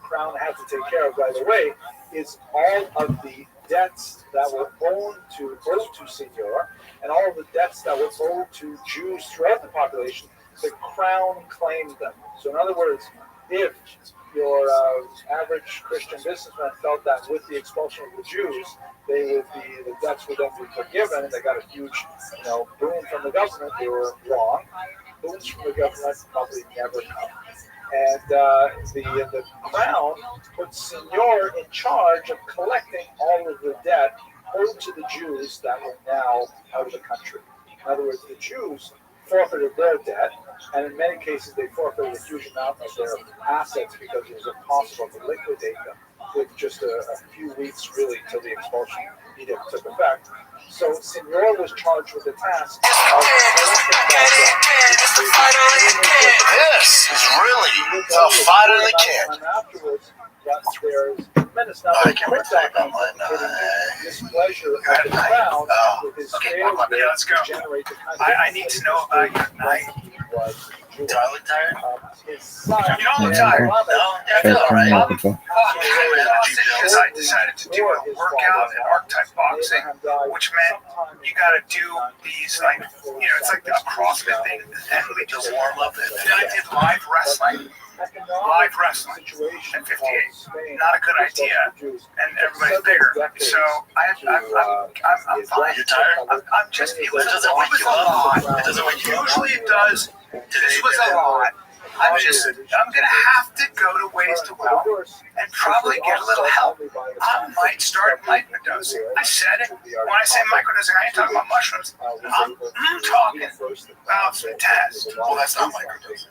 crown had to take care of right away is all of the debts that were owed to Senor and all of the debts that were owed to Jews throughout the population. The crown claimed them. So in other words, if your average Christian businessman felt that with the expulsion of the Jews, the debts would then be forgiven, and they got a huge, boon from the government. They were wrong. Boons from the government probably never come. And the crown put Senor in charge of collecting all of the debt owed to the Jews that were now out of the country. In other words, the Jews forfeited their debt, and in many cases they forfeited a huge amount of their assets because it was impossible to liquidate them with just a few weeks really till the expulsion edict took effect. So Senor was charged with the task of This is really the fight of the kid. Afterwards, but there's tremendous number of displeasure of the crown with his failure to generate the kind of I need to know about your night. Do I look tired? His son, You don't look tired. No, I feel all right. Because I decided to do a workout in archetype boxing, which meant you got to do these it's like a CrossFit thing, and we just warm up. Then I did live wrestling. Live wrestling at 58, not a good idea, and everybody's bigger. So I'm fine. You're tired? I'm just. It was doesn't wake you a lot. up. It doesn't wake you up. Usually it does. This was a lot. I'm gonna have to go to Ways to Well and probably get a little help. I might start microdosing. I said it. When I say microdosing, I ain't talking about mushrooms. I'm talking about some test. Well, that's not microdosing.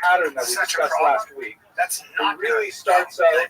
pattern that we Such a discussed problem. last week. That's not It really good. starts No, out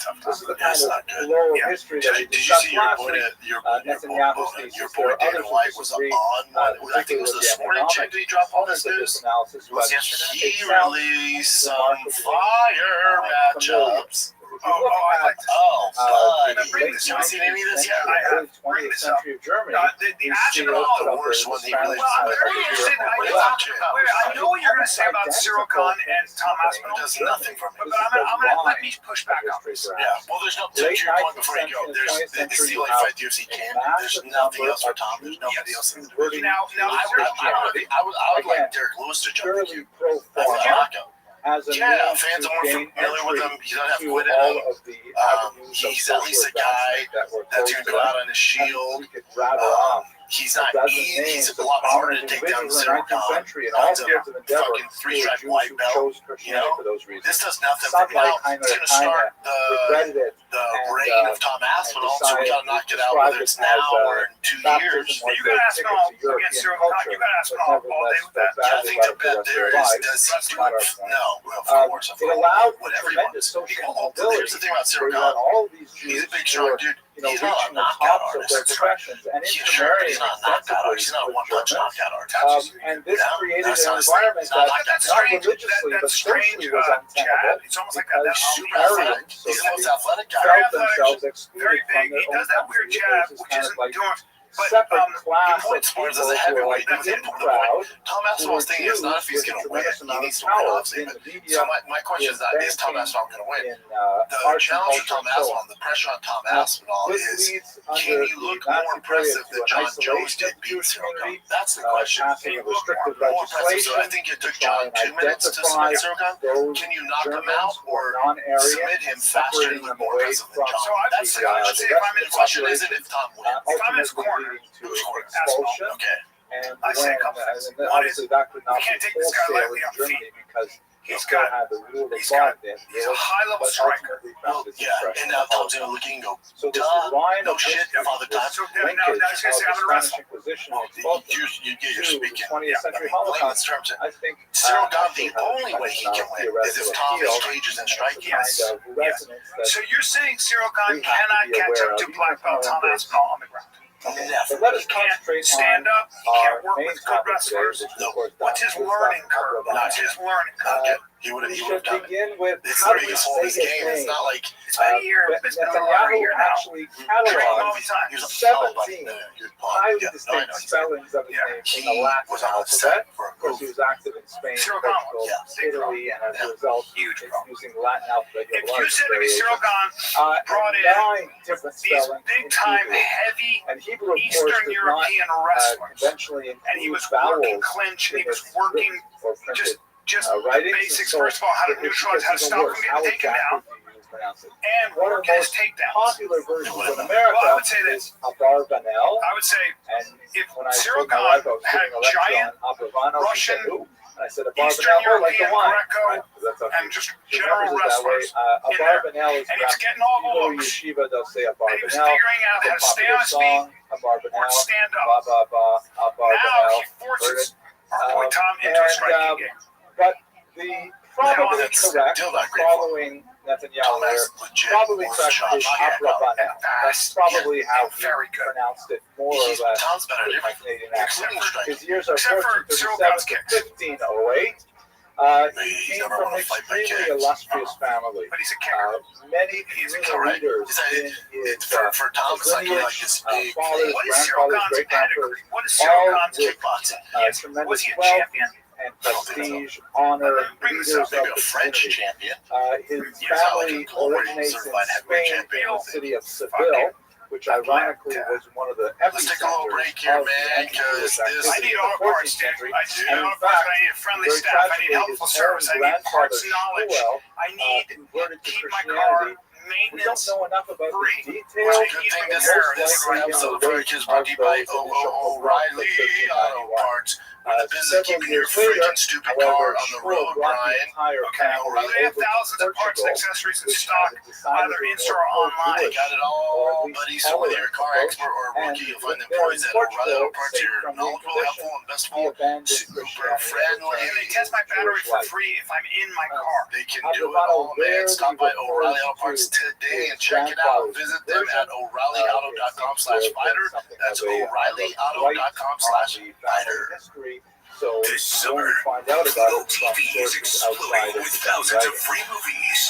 tough time. This is the Yeah, kind it's of not good. flow of Yeah. history that we Did you discussed see your last boy? week. Your Netanyahu's thesis. boy There are Dana others who White was disagree, on one. I think it was particularly this the morning. Chick, economic did he drop all this components of this news? analysis, but He it sounds released some remarkably fire familiar matchups. with if you look at Bring this up. Seen any of this? Yeah, I have. Bring 20th this up. century of Germany, The astronaut, the worst one. The Spanish well, I'm side very of interested. Europe. I know what you're going to say about Cyril Khan and Tom Aspinall. Does nothing for me. But I'm gonna let me push back on this. Yeah. Well, there's no. To your point before you go, this is the only fight the UFC can. There's nothing else for Tom. There's nobody else in the division. Now, I would like Derek Lewis to jump in. That's a knockout. Yeah, fans are more familiar with him. He doesn't have to quit it. He's at least a guy that's going to go out on his shield. He's not easy. He's a lot harder to take down than Cyril Khan. Khan's a fucking three-stripe white belt. You know, this does nothing for me. Now, it's going to start the reign of Tom Aspinall, so we got to knock it out, whether it's now or in 2 years. You got Aspinall against Cyril Khan. You got Aspinall all day with that. Yeah, I think the bet there is, does he do it? No, of course. It allowed whatever he tremendous wants. social mobility. Here's the thing about Cyril where you had Khan. all these He's Jews a big, strong dude. reaching He's not a the knockout tops of artist. their professions and He's not a knockout artist. He's not a one-punch knockout artist. And this created That's an not environment that that's not strange. religiously but socially was untenable. It's almost like that. That's because super athletic. Aryans, He's the most athletic guy. felt themselves excluded Very from big. their He own does that weird country. jab, This is which kind isn't of like doing. But separate class of points for us people as a who are heavyweight. like in The crowd. Tom Aspinall's thing is not if he's going to win. He needs to win, obviously. So my question is, is Tom Aspinall going to win? The challenge for Tom Aspinall, the pressure on Tom Aspinall is, can you look more impressive than John Jones did beat Cyril Khan? That's the question. Can you look more impressive? So I think it took John 2 minutes to submit Cyril Khan. Can you knock him out or submit him faster and look more impressive than John? That's the question. The question isn't if Tom wins. If I'm in his corner, who's corner? Aspinall. Okay. And I say a couple things. and obviously that could not we can't be take this guy wholesale lightly in on the Germany feet. because He's still got- had the rule of he's got- law in He's a high-level but striker. ultimately found its Yeah, expression and now in Tom's the going to look and go, So this duh, line no of shit, history, Father Time. this So now linkage I was going to say, of I'm the going to Spanish wrestle. Inquisition Well, and both you're to speaking. 20th century layman's Holocaust, terms. I think Cyril Khan, actually the has only way he kind can of win is theoretical if Tom appeal, engages in striking. kind of resonance that So you're saying Cyril Khan we have to cannot be catch aware up to of, black belt Tom even Aspinall on the ground? But Never. let us He can't concentrate stand on up. He our can't work main with good topic today, wrestlers. which is, No. of course, What's his Don learning Islam curve? Abdullah. What's his learning curve? He would We have should done it. begin with It's how the do we biggest say hole in his his game. It's name? not like it's been a year. It's been over a Netanyahu year now. actually Train all cataloged the time. He was 17 highly Yeah, distinct spellings of his Yeah. name in He the Latin was on alphabet. set for a Of course, he movie. was active in Spain, Cyril Khan, Portugal, yeah, big Italy, and as Yeah. a result, Huge it's problem. using Latin alphabet. If you said to me Cyril Khan brought and in 9 different these spellings big-time, in Hebrew. heavy And Hebrew, of course, Eastern does not European wrestlers, conventionally include and he was vowels working clinch, and he in was its working written or printed just writings. the basics. So First of all, how to it neutralize, how to gets stop even him worse. getting How taken exactly down, do you pronounce it? and One of work the his most takedowns. popular versions in Well, America I would say is Abarbanel. I would say And if when I Cyril told my Khan wife I was had giving a lecture giant on Abarbanel, she said, Russian, "Ooh." And I said, Eastern Abarbanel, like the European, wine. Greco, Right? 'Cause that's how and just she general remembers it that way. wrestlers in there. Abarbanel is And he was perhaps getting all the people in looks. yeshiva, they'll say And he was Abarbanel. figuring out It's how a to stay on popular his feet song, Abarbanel, or stand ba up. ba ba, Now Abarbanel. he forces our boy Tom into a And, striking game. But the probably that's correct still not great following Netanyahu there, probably correct is Abarbanel. That's probably how he very good. pronounced it more or less Tom's better with than my Canadian accent. His years are Except for Cyril 1437 Khan's to kicks. 1508. He He's came never from won an a fight by extremely kicks. illustrious family. But he's a kicker. Many He's a communal kicker. leaders in his For Tom, it's like lineage, this big fathers, What is Cyril grandfathers, Khan's great grandfathers, pedigree? What is Cyril all Khan's with kickboxing? tremendous Was he a wealth champion? and prestige, honor, Bring this leaders up. Maybe of a the French community. champion. His He was not like family a global originates in certified heavyweight Spain, champion. in the city of Seville, which ironically was one of the Let's take a little epicenters break here, of the man, because anti-Jewish this. I activity need in all the parts, 14th dude. century. I do. And in I fact, need a friendly very staff. I need tragically, helpful his service. I own need parts grandfather, knowledge. Shmuel, I need converted to keep my car Christianity. We don't maintenance. know enough about the free. details. Well, good thing this episode of Furry Kids brought to you by O'Reilly Auto Parts. With the business keeping your freaking stupid car on the road, Brian. Okay, O'Reilly, they have thousands of parts and accessories in stock, either in-store or online. They got it all, buddy. So whether you're a car expert or a rookie, you'll find the employees at O'Reilly Auto Parts here knowledgeable, helpful, and best of all, super friendly. And they test my battery for free if I'm in my car. They can do it all, man. Stop by O'Reilly Auto Parts today and check it out. Visit them at O'ReillyAuto.com/fighter. That's O'ReillyAuto.com/fighter. So This summer, find out about Flow it from TV is sources outside exploding of with the thousands of writing. free movies.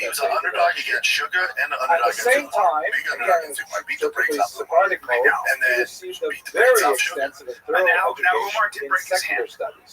he was an underdog against Sugar and an underdog At the same time, big underdog again, against Umar. Beat the typically brakes off of Sephardic mode, and then received a beat the very brakes off Sugar. extensive and thorough Now Umar education did in break his secular hand. studies.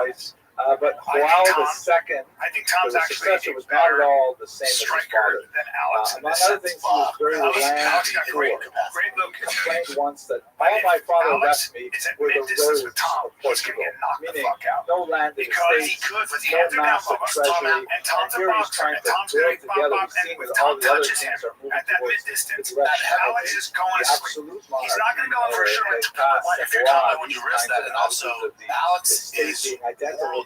twice. But Joao the second, I think Tom's the actually successor, was not at all the same as his striker father. than Alex. Among other things, he was very bland Alex got great before. look. Complained once that all my father left me It's at were the mid-distance roads with Tom. of He's going to Portugal, get knocked the meaning fuck out. no land in the Because he States, could with the no answer down massive Bubba. treasury, And Tom's a here he's boxer. trying And to Tom's going build to bop together. bop. He's And seeing with that all Tom the other touches him teams are moving at that towards mid-distance, the direction that of Alex is going the to sleep. absolute He's not going to go in for a monarchy. short. They pass If you're abroad coming when you these risk kinds that, of and also attitudes of the Alex state is being identical world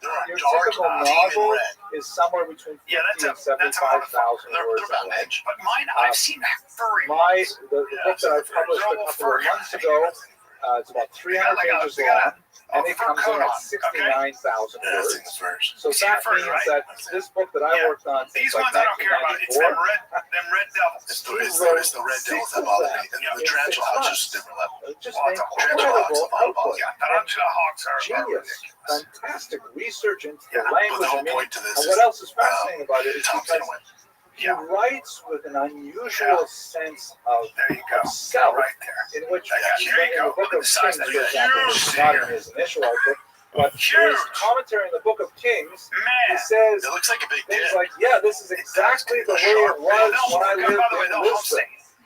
They're Your a dark typical demon novel red. is somewhere between 50 Yeah, and 75,000 words They're in about length. edge. But mine, I've seen furry. The book that I published a couple of months ago, it's about 300 pages long, and it comes in at 69,000 words. So that means that this book that I worked on These since like ones I don't care about. It's them 1994, red devils. It's the red devils that bother me. And the tarantula hawks is a different level. just Well, an it's a incredible output. Yeah, tarantula hawks are Genius, ridiculous. fantastic research into the But language. the I whole mean, point to this and is what else is fascinating about it is Tom's because gonna win. he writes with an unusual sense of There you go. self, Right there. in which There you in the go. book Look at of the size Kings, of for that. example, which is not in his initial output, but his commentary in the book of Kings, he Man. says It looks like a big things dick. like, yeah, this is exactly the way it was when I lived in Lisbon.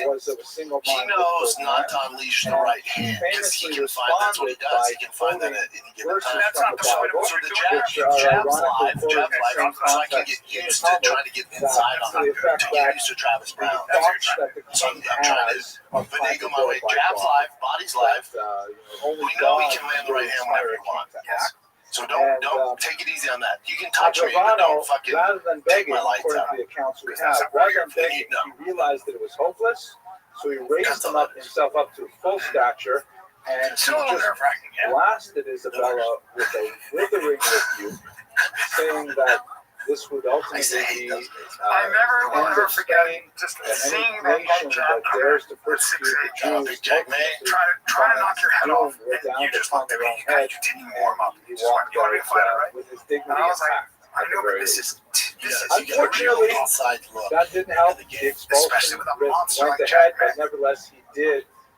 See, was of a single he mind. knows not to unleash the right hand because he can find that's what he does. He can find that at any given time. That's not the So the jab's live, so I can get used to trying to get inside on him, to get used to Travis Brown. So I'm trying to finagle my way. Jab's live, body's live. We know he can land the right hand whenever he wants. Yes. So don't take it easy on that. You can touch me, but don't fucking take my lights out. According to the accounts we have, rather than begging, he realized that it was hopeless, so he raised himself up to full stature, and he just blasted Isabella with a withering rebuke, saying that this would ultimately be I never will ever forget just seeing that nation that dares to persecute the Jews, Big Jack, man, try to knock your head off, and you just looked at me, you didn't even warm up. You just went, you want me to fight it, right? With his dignity I was like, intact. I know, but this is Unfortunately, that didn't help. The expulsion especially with a went monster like ahead, Jack, but nevertheless, he did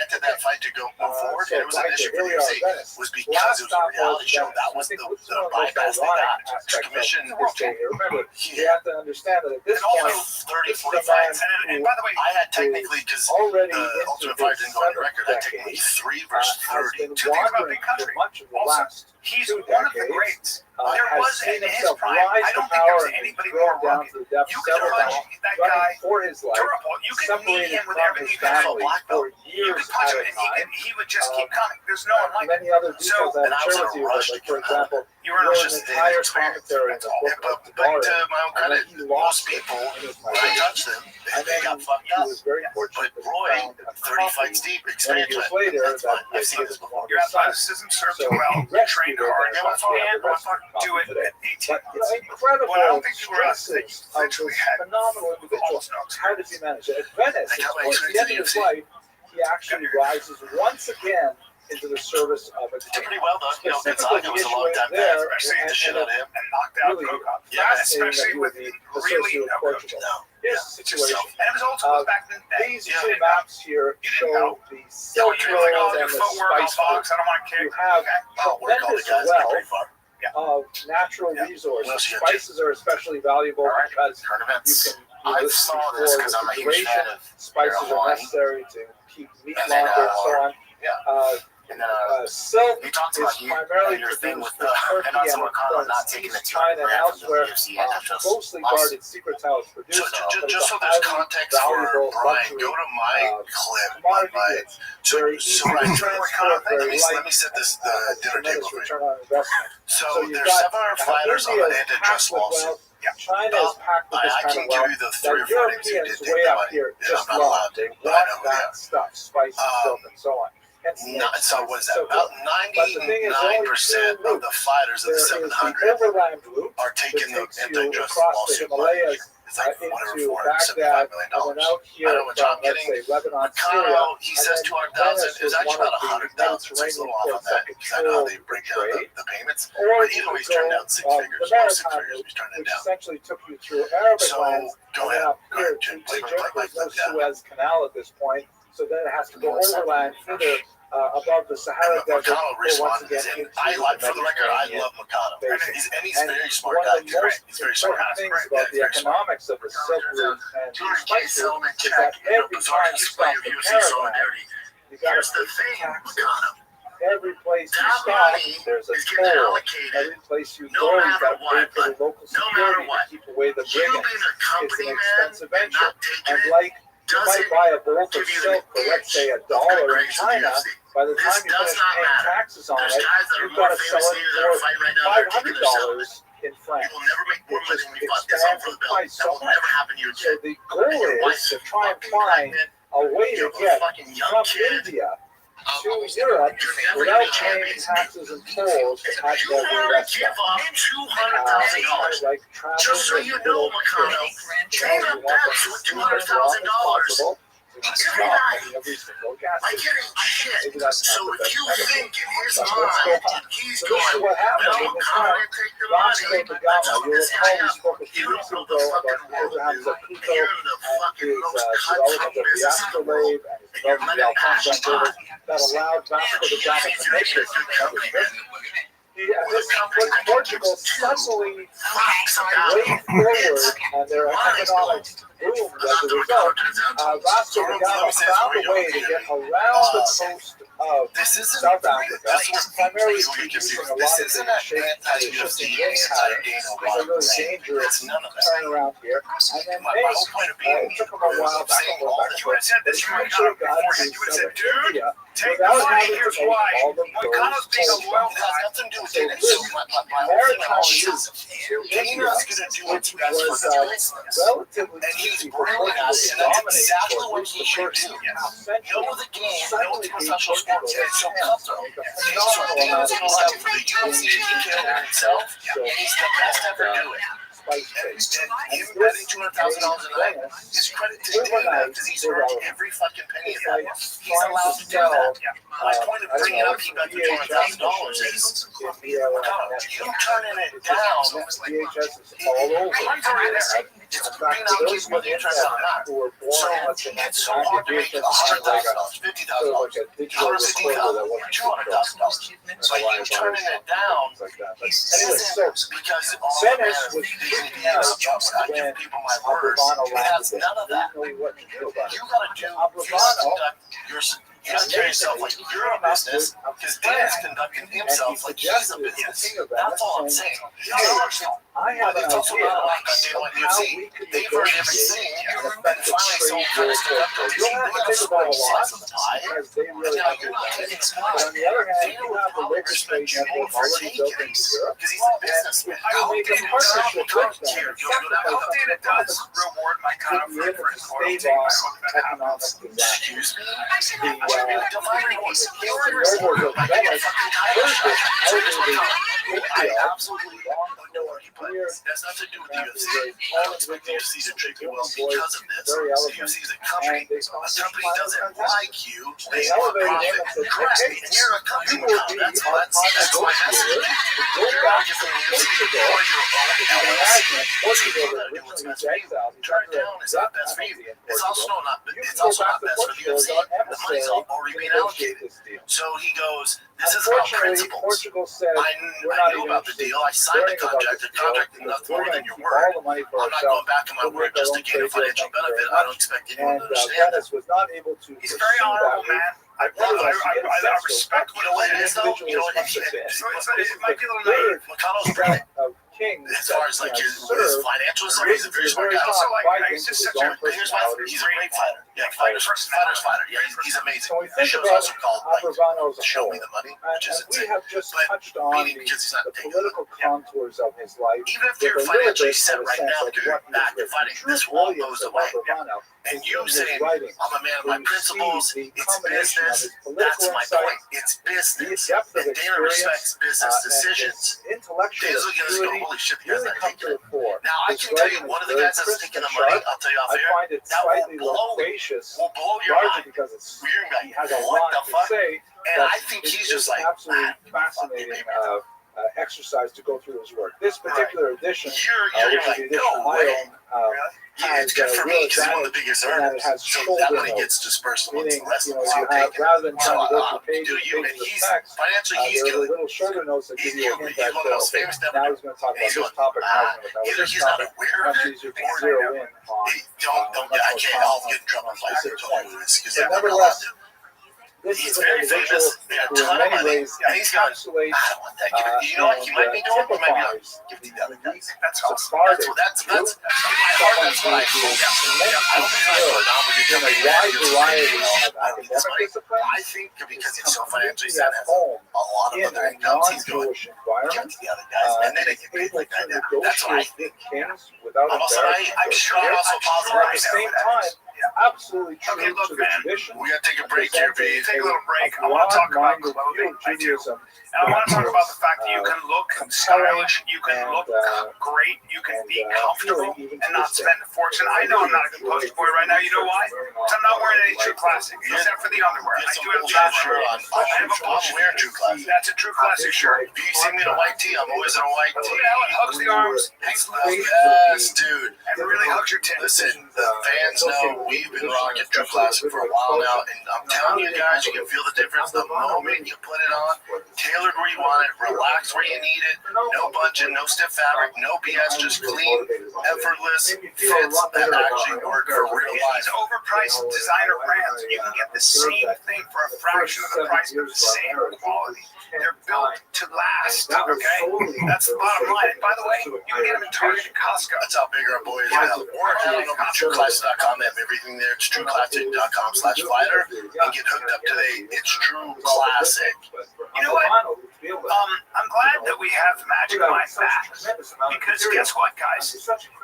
granted that fight to go move forward, so and it was an like, issue here for we the are, UFC, Venice. was because it was a reality show. That was the bypass they got. The commission, Remember, you have to understand that at this and also point, 30, 40 fights. And by the way, I had technically, because already the Ultimate Fighter didn't go on the record, I had technically 3 versus 30. Two things about Big Country. Also, he's one of the greats. There was in his prime. I don't think there was anybody more rugged. You could punch that guy for his life. You could meet him with everything. You could black belt. You could punch him, and he would just keep coming. There's no one like him. Many other details So, and I was in a rush to for example, you were just the entire experience. commentary in the book But to my own credit, most people, when I touch them, And they then got fucked he up. was very fortunate But that he Roy, found a 30 copy fights deep, many expansion. years later That's that fine. he I've seen this before. Your athleticism served you well. You trained hard. And I thought do it at 18. But incredible stresses of this phenomenal individual. How did he manage it? At Venice, towards the end of his life, he actually rises once again into the service of a Did team. pretty well, though. You know, Specifically, Gonzaga was the a long issue time there, pass. Especially the shit out of him. and knocked out Really, Kokop. yeah, Fascinating especially that with he would be really associated with Portugal. No. Here's the situation. And it was old school back in the day. These two maps here show the Silk Road and the Spice Road. You have tremendous wealth of natural resources. Spices are especially valuable because you can I saw this because I'm a huge fan of spices are necessary to keep meat longer and so on. Silk you talked is about primarily your thing produced with in Turkey and also and Ricardo not from taking the East China and elsewhere. Closely guarded secrets how it's produced. Just so there's context for Brian, go to my clip on my. So let me set this dinner table quick. So there's 700 fighters on the antitrust lawsuit. China is packed with this I kind can of give wealth you the 3 or 4 names who Europeans did way take up the here money. just I'm not love. allowed They to. want that stuff, spices, silk, and so on. So what is that? About 99% of the fighters of the 700 are taking the antitrust lawsuit money. It's like into whatever, Baghdad, $475 and million. then out I here don't know what from, I'm let's getting. say, Lebanon, Syria, Ricardo, he and says then 200,000. Venice It's was actually one about of the 100,000. So it's a little off on that because I know how they break down the payments. Or But you either way, could he's turned go down 6 the figures. maritime 6 figures route, he's turning it which down. essentially took you through Arabic So lands, go and then ahead. up here to Egypt. There's no Suez Canal at this point, so then it has to go overland further above the Sahara Desert. Makano responded. I like, for the record, I love Makano. He's very smart guy. One of the most He's very smart. Things about the economics of the Silk Route and the spice route is that every time you stop the caravan, you got to pay taxes. Every place you stop, there's a toll. Every place you go, you got to pay for the local security to keep away the brigands. It's an expensive venture. And like you might buy a bolt of silk for, let's say, $1 in China. By the time you finish paying taxes on it, you've got to sell it for $500 in France. It just expands in price so much. So the goal is to try and find a way to get from India to Europe without paying taxes and tolls at every restaurant. Like Just so you know, Makano, China bets with $200,000 every night. I get it shit. So if you think in his mind he's going, well, Makano didn't take the money, let's hook this guy up. You don't know the fucking world. You're the fucking most cutthroat business and you're letting it pass you by. That allowed Vasco da Gama to make this company. When Portugal suddenly way forward and their economic boomed as a result, Vasco da Gama found a way to get around the coast of South Africa, primarily using a lot of the shifting wind patterns. There's a really dangerous turnaround here. And then it took them a while back and forth. But eventually got to southern India without having to make all the roads toll. So this maritime route to India, which was relatively easy for Portugal to dominate for at least the first half century, suddenly became It's so cutthroat. He's the best ever do it. And him betting $200,000 a night is credit to him because he's earned every fucking penny of that. He's allowed to do that. My point of bringing up he bet the $200,000 is you turning it down. It's being outcased whether you turn it down or not. So it's so hard to make $100,000, $50,000, $150,000, $200,000. So you turning it down because Venice was freaking out when Abrevano has none of that. didn't know what to do about it. You gotta do you gotta carry yourself like you're a business because Dan's conducting himself like he's a business. That's all I'm saying. I have an It's also idea not like on Day of One how UFC. we could They've heard everything. negotiate And finally, someone kind of stood up to you don't have to think about a lot slice of the pie. because they really Now, have you're to not do taking it. small. But on the other hand, Dana you would have the probably labor respect state you more network for already built taking into it. Europe. Because he's a businessman. I How make a Dana partnership does with them. here? Sacrifice How Dana does reward my to be conflict able for to his stave loyalty. I off hope that economic happens. disaster. Excuse me? The Define kings yours. and nobles of Venice heard this elderly I patriarch absolutely long no before argument, but clear it has nothing to do with the that UFC. very I tall don't expect the individual UFC to treat you with well a voice because of this. very The eloquent, UFC is a company. and they A accomplished company final doesn't fantastic. like you. They They want elevated him profit. and said, Correct. okay, And you're a company. you will be That's our prime that's my negotiator message. to go You're back not just to an UFC. Portugal. You're your own You can LLC. imagine that So Portugal you that gotta do what's originally best was for you. exiled, he's Turn it under a down is death not best for you. penalty in It's also Portugal. not. You It's can go also back not to best for the Portugal as UFC. our The money's emissary already to been negotiate allocated. this deal. So he goes, this is about Unfortunately, principles. Portugal said, I we're not knew even about the interested deal. I in signed the learning about contract. this The contract is deal nothing because we're more going than to your keep word. all the money for I'm not ourselves. going back on my We'll word make our just to own gain a trade deal. financial Thank you very benefit. I don't much. expect anyone And to understand that. Venice was not able to He's pursue very that honorable, route. man. I Nevertheless, respect You know what it is, though? You know what? It might be a little third naive. McConnell's set brilliant. of kings As far as that like he his has served, financial side, he's a very smart guy. Also, like, fight he's into just his such a. own Here's my personality. he's a great fighter. Yeah, fighter's fighter. Yeah, he's amazing. So we The think show's about also called like Abrevano as a Show whole. Me the Money, And which is we insane. have just But touched on meaning because he's not the taking political contours of his life. Even if with you're a little financially bit set of a right sense now, of dude, what back he to fighting, true this all brilliance goes of away. Abrevano And is you in his saying, writings, I'm a man of where my you principles, see the it's combination of business, his that's political my insight, point. It's the business. depth of And Dana respects experience, business and decisions. his intellectual Dana's looking at this going, acuity holy shit, the guy's really not come taking to it. the fore. Now, I His can tell you, writing one is of the very guys that's crisp taking and the money, sharp. I'll tell you off I air, find it that will slightly blow loquacious, your largely mind. because it's Weird guy. he has a What lot the to fuck? say. And but I think it's he's just like, absolutely fucking fascinating baby. exercise to go through his work. This particular edition, You're which is like, the edition no of my way. own, Yeah, it's has good for real me because he's one of the advantage biggest in that it earners. has So shoulder that money notes, gets dispersed amongst meaning the rest you of know us. you have rather than So, trying to go through do pages you, and and pages of he's text. financially, he's There are good. little shorter notes that give He's you a good. hint He's that one of those okay, famous never now do. he's going to talk about He's this going, topic. Now he's going to talk about either this he's not topic. aware of Much it, easier to or zero in on. I can't. I'll get in trouble if I specific told you points. this because But I'm not allowed nevertheless, to. this He's is an very individual famous. He had a who in ton of many money, ways and he's going, encapsulates I don't want that. You know what? He might be doing, but maybe not. Give it to the other guys. That's awesome. That's in my heart. That's what I feel. I don't think I'm a nominee in a company. wide variety of academic I disciplines, think because is it's so financially completely set, at has home a lot of in other a incomes. He's going, non-Jewish give it environment, to the other guys, and then they is get paid able like to that. That's what I negotiate think. with kings without I'm also, embarrassment I'm or sure fear, I'm also positive. and at the same time, absolutely true Okay, look, to the man, tradition. We gotta take a break here, babe. Take a little break. I want to talk about clothing. I do. And I want to talk about the fact that you can look stylish, you can look great, you can be comfortable and not spend a fortune. I know I'm not a good poster boy right now. You know why? Because I'm not wearing any true classic, except for the underwear. I do have a shirt on. I have a I'm wearing True Classic. That's a true classic shirt. If you see me in a white tee, I'm always in a white tee. Yeah, it hugs the arms, hangs the Yes, dude. and really hugs your tits. Listen, the fans know we've been rocking True Classic for a while now, and I'm telling you guys, you can feel the difference the moment you put it on. Tailored where you want it, relax where you need it. No bunching, no stiff fabric, no BS, just clean, effortless fits that actually work for real life. These overpriced designer brands, you can get the same thing for a fraction of the price, but the same quality. They're built to last, okay? That's the bottom line. And by the way, you can get them in Target and Costco. That's how big our boys are. Or head on over to TrueClassic.com. They have everything there. It's TrueClassic.com/fighter and get hooked up today. It's True Classic. You know what? I'm glad that we have Magic Mind back, because guess what, guys?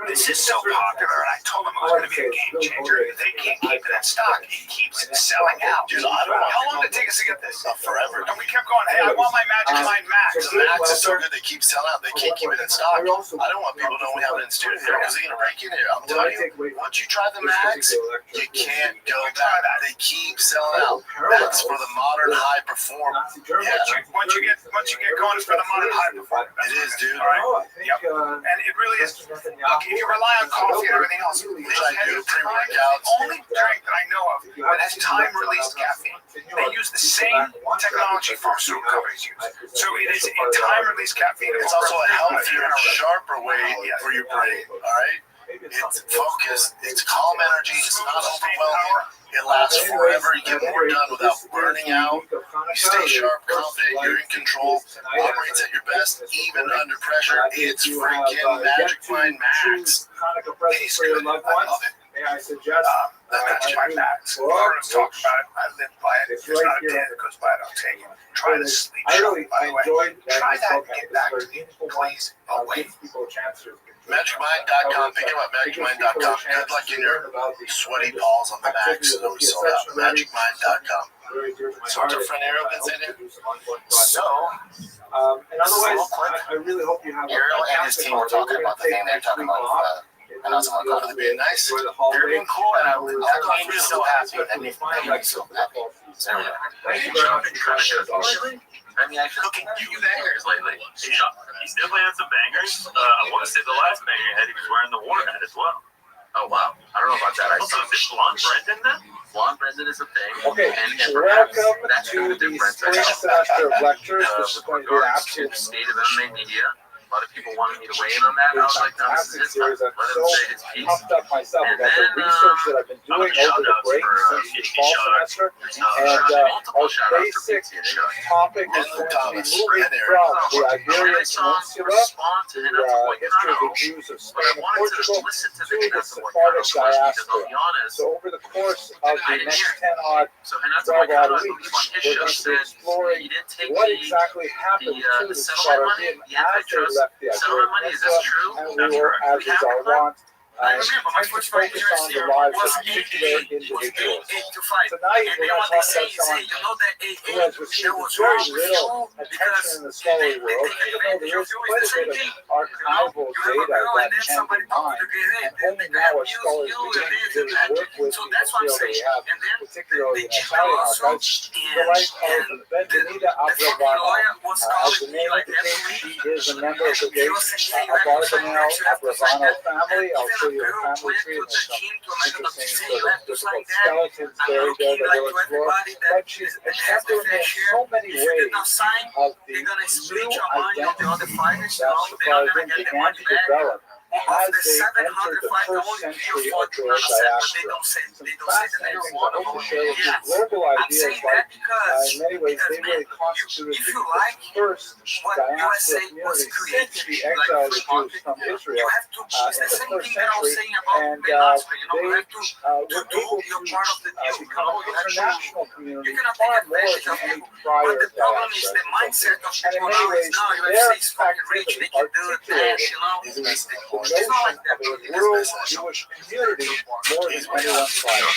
This is so popular, and I told them it was going to be a game changer. They can't keep it in stock. It keeps selling out. Dude, I don't know. How long did it take us to get this? Forever. And we kept going, hey, I want my Magic Mind Max. The Max is so good they keep selling out. They can't keep it in stock. I don't want people to know we have it in studio because they're going to break in here. I'm telling you, once you try the Max, you can't go back. They keep selling out. That's for the modern high performer. Yeah. Once you get going, it's for the modern high performer. It is, dude. All right. Yep. And it really is. Look, if you rely on coffee and everything else, Which I do, pre-workouts. only drink that I know of that has time-released caffeine. They use the same technology pharmaceutical companies use. So it is a time-released caffeine. It's also a healthier, sharper way for your brain. All right. it's It's something worth focused. exploring. It's calm energy. It's not overwhelming. It lasts forever. You get more done without burning out. You stay sharp, confident. You're in control. Operates at your best, even under pressure. It's freaking Magic Mind Max. Hanukkah presents for your loved I ones. love it. May I suggest? The Magic Mind Max. Everyone's talking about it. I live by it. It's There's right not a here. day that goes by I don't take it. Try the sleep I shot, really by the way. enjoyed that. Try that and program. get back It's to very me, meaningful one. please. I'll wait. Gives people a chance to MagicMind.com. Pick them up. MagicMind.com. Good luck in your sweaty balls on the max. It's always sold out. MagicMind.com. So what's our friend Ariel been saying here? So, and otherwise, I really hope you have Ariel and his team were talking about the thing they were talking about. And I was like, oh, they're being nice. They're being cool. And that made me so happy. That made me so happy. So, Thank you very much. I mean, I've cooking few bangers lately. He's definitely had some bangers. I want to say the last banger he had, he was wearing the war hat as well. Oh, wow. I don't know about that. Also, is it Blonde Brendan then? Blonde Brendan is a thing. Okay, and welcome that's to the difference. spring semester of lectures. This is going to be an regards to absolute the state of MMA media. A lot of people wanted me to weigh in on that. I was like, no, this is his time. series. I'm Let him so say his piece. pumped up myself And about the then, research that I've been doing over the break since the fall semester. And our basic topic is going to be moving from the Iberian Peninsula, the history of the Jews of Spain and Portugal, to the Sephardic diaspora. So over the course of the next 10-odd, 12-odd weeks, we're going to be exploring what exactly happened to the Sephardim as they left the Iberian Peninsula, and we will, as is our want, tend to focus on the lives of particular individuals. Tonight, we're going to talk about someone who has received very little attention in the scholarly world, even though there is quite a bit of archival data that can be mined, and only now are scholars beginning to really work with the material that we have, particularly in Italian archives. The life of Benvenuta Abravano. As the name indicates, she is a member of the great Abarbanel Abravano family. I'll show you a family tree, and there's some interesting sort of difficult skeletons buried there that we'll explore. But she's exemplary in so many ways of the new identity that Sephardim began to develop as they entered the first century of their diaspora. Some fascinating things I hope to share with you. Global ideas, like in many ways, they really constituted the first diaspora community since the exile of the Jews from Israel in the first century, and they were able to become an international community far more than any prior diaspora. And in many ways, their activity articulated the notion of a world Jewish community more than anyone prior.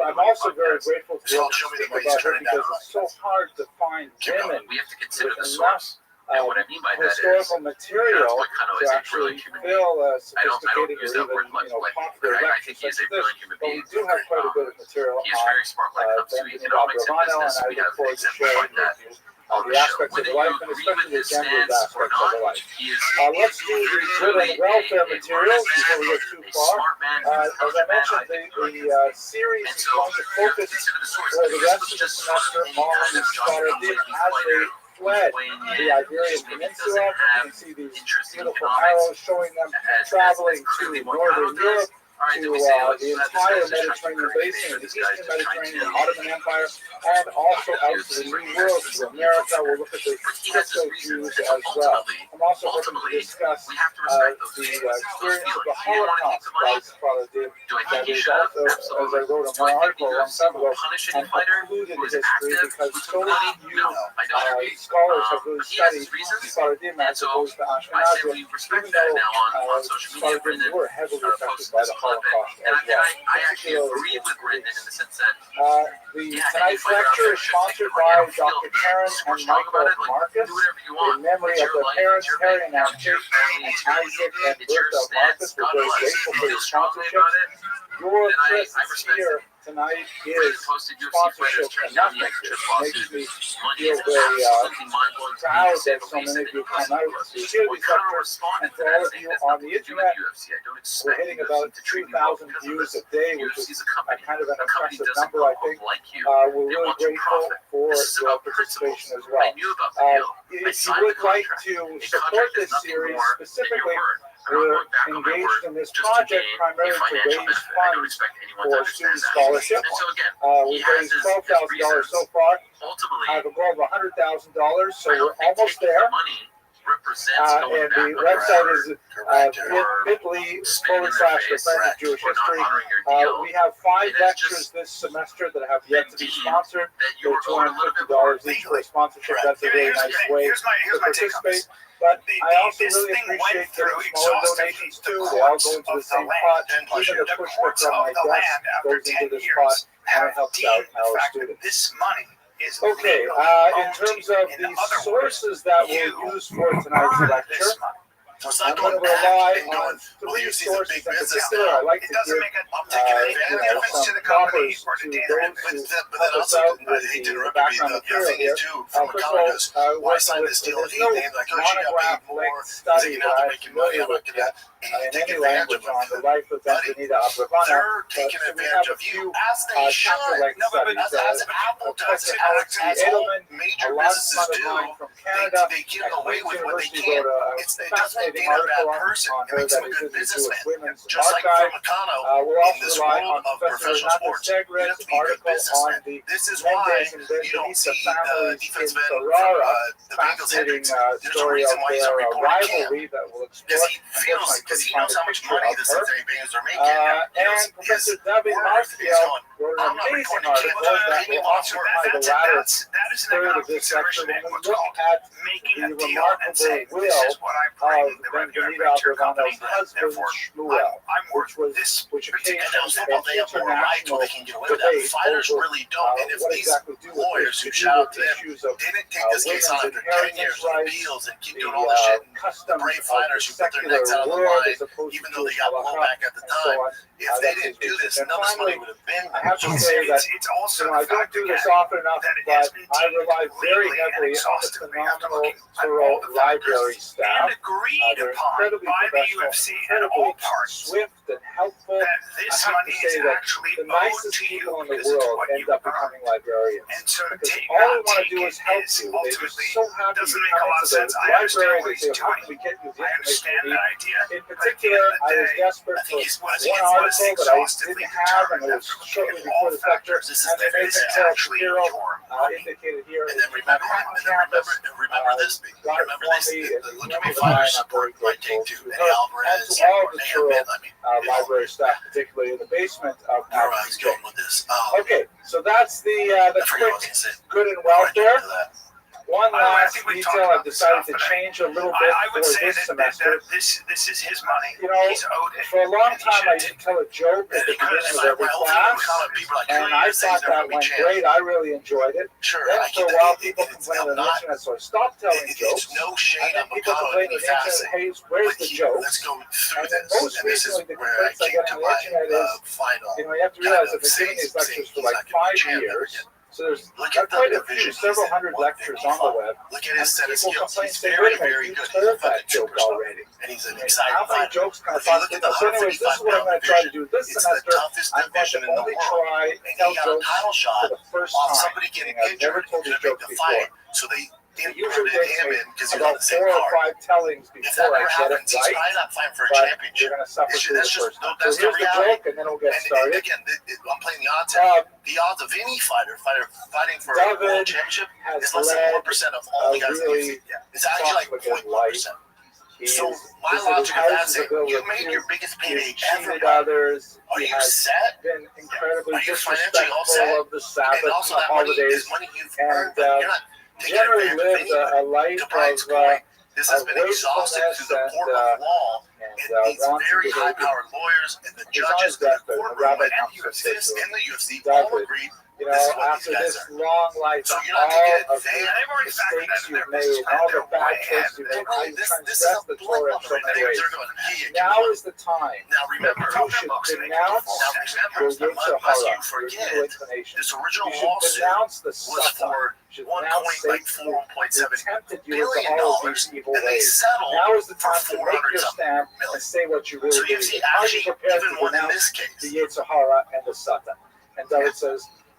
I'm also very grateful to be able to speak about her because it's so hard to find women with enough historical material to actually fill a sophisticated or even popular lecture such as this. But we do have quite a bit of material on Benvenuta Abravano, and I look forward to sharing with you the aspects of the life, and especially the gendered aspects of the life. Let's do the good and welfare materials before we get too far. As I mentioned, the series is going to focus for the rest of the semester on the Sephardim as they fled the Iberian Peninsula. You can see these beautiful arrows showing them traveling to northern Europe, to the entire Mediterranean basin, the Eastern Mediterranean, Ottoman Empire, and also out to the New World, to America. We'll look at the crypto-Jews as well. I'm also hoping to discuss the experience of the Holocaust by Sephardim. That is also, as I wrote in my article a long time ago, an occluded history, because so few scholars have really studied Sephardim as opposed to Ashkenazim, even though Sephardim were heavily affected by the Holocaust as well. I actually agree with Brendan in the sense that Tonight's lecture is sponsored by Dr. Karen and Michael Marcus in memory of their parents, Harry and Kate, and Isaac and Bertha Marcus. We're very grateful for your sponsorship. Your presence here tonight is sponsorship and nothing. It makes me feel very proud that so many of you come out to hear these lectures, and for all of you on the internet, we're hitting about 2,000 views a day, which is kind of an impressive number, I think. We're really grateful for your participation as well. If you would like to support this series, specifically We're engaged in this project primarily to raise funds for student scholarships. We've raised $12,000 so far. I have a goal of $100,000, so we're almost there. And the website is bit.ly/Friends of Jewish History. We have 5 lectures this semester that have yet to be sponsored. They're $250 each for a sponsorship. That's a really nice way to participate. But I also really appreciate getting smaller donations too. They all go into the same pot. Even the pushback from my desk goes into this pot, and it helps out our students. This money. Okay, in terms of the sources that we'll use for tonight's lecture, I'm going to rely on 3 sources in particular. I like to give some proffers to those who help us out with the background material here. First of all, there's no monograph-length study that I'm familiar with yet in any language on the life of Benvenida Abrevana, so we have a few chapter-length studies. Professor Alex Edelman, a large friend of mine from Canada, at Queen's University, wrote a fascinating article on her that is in the Jewish Women's Archive. We'll also rely on Professor Renata Segred's article on the Mendez and Benvenida families in Ferrara, fascinating story of their rivalry that we'll explore. Because he knows how much money the Cincinnati Bengals are making. And Professor David Marcial wrote an amazing article that will occupy the latter third of this lecture when we look at the remarkable will of Benvenida Abrevano's husband, Shmuel, which occasioned an international debate over what exactly do with issues of women's inheritance rights, the customs of the secular world, as opposed even to though they got pulled back at the time, if they didn't do this, none of this money would have been. I have to say that I don't do this often enough, but I rely very heavily on the phenomenal Turo library staff. They're incredibly professional, incredibly swift and helpful. I have to say that the nicest people in the world end up becoming librarians. Because all they want to do is help you. They're just so happy you come into the library and say, how can we get you the information you need? In particular, I was desperate for one article that I didn't have, and it was shortly before the lecture, and they made it Shapiro indicated here. And then remember this. Remember this. Look at me flyers support my take too. Eddie Alvarez, and to all the Turo library staff, particularly in the basement of he's going with this. Okay, so that's the quick good and welfare. One last detail I've decided to change a little bit for this semester. This is his money. You know, for a long time I used to tell a joke at the beginning of every class, and I thought that went great. I really enjoyed it. Then for a while people complained on the internet, so I stopped telling jokes. And then people complained on the internet, hey, where's the jokes? And then most recently the complaints I get on the internet is, you know, you have to realize I've been giving these lectures for like 5 years. So there's quite a few, several hundred lectures on the web. Look at his set of people skills. complain, He's say, very, wait a very minute, good. you told that joke already. And he's an exciting how many fighter. jokes can I If you look possibly at the know? So anyways, this is what I'm going to try to do this semester. I'm going to only try tell jokes for the first time. Somebody getting I've never told these jokes before. So they It usually takes takes me because you're on about the same 4 or card. 5 tellings If before that I ever get it happens, he's right. probably not fighting for a But championship. you're going to suffer through the That's first just time. that's So here's the the reality. joke, and then we'll get And started. again, I'm playing the odds. The odds of any fighter fighting for a world David championship has is less than 1% of all the guys in the really UFC. It's actually like 0.1%. So my logic of that saying, you made your biggest payday ever. Cheated others. Are He you has set? been incredibly Are you financially all set? disrespectful of the Sabbath And and also the that money holidays, is money you've and earned. You're not taking generally advantage of lives anybody. a life To Brian's of point, this has of been exhausted through the wastefulness court of law. and And these wanting very to high-powered lawyers and the He's on judges his in the deathbed, and courtroom Rabbi and Rothschild said this to him, and the UFC all David, agreed you this is know, what after these guys this are. long life, So of you're not taking all of advantage. the They've already factored mistakes that in you've their made, business plan. all the They're bad way choices ahead. you've They're made, how you this is transgressed a the Torah in so blip. many ways. They're going, hey, Now is the time now remember, that you should denounce your unless you Yitzhahara, your forget, evil inclination. this original You should lawsuit denounce the was Satan. for You should $1.7 denounce Satan, who tempted you into all of these evil and they ways. settled Now is the for time to make your 400 stand and say what you really So you believe. see, Are actually, you prepared even to more in denounce this case. the Yitzhahara and the Satan? And David says,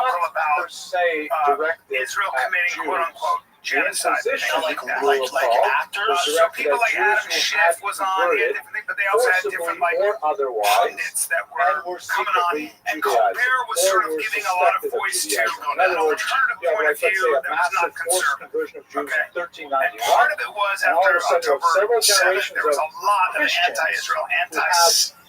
vocal per about se directed Israel at committing Jews. quote unquote genocide. Inquisition, Like you will recall, was so directed people at like Jews Adam who Schiff had was on, he had converted different things, but they also had forcibly different like or otherwise, pundits that and were were coming on, secretly and Judaizing, Colbert was or sort of were giving a lot of suspected of voice to Judaizing. In an other words, alternative you have, point of like, let's view say, a that was not massive forced conservative. conversion of Jews Okay. in And part 1391, of it was and all after of a sudden you have October several 7th, generations there was of a lot of Christians anti-Israel, who have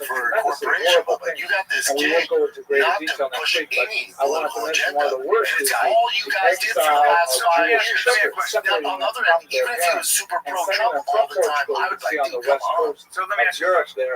work for a corporation, but you got this and we kid won't go into greater not to detail next push week, but any I wanted to political mention agenda. one of the worst And is it's all you guys did for the last 5 years. Now, on the other end, even if he was super pro-Trump all the time, I would like to come on. So let me ask you Europe there,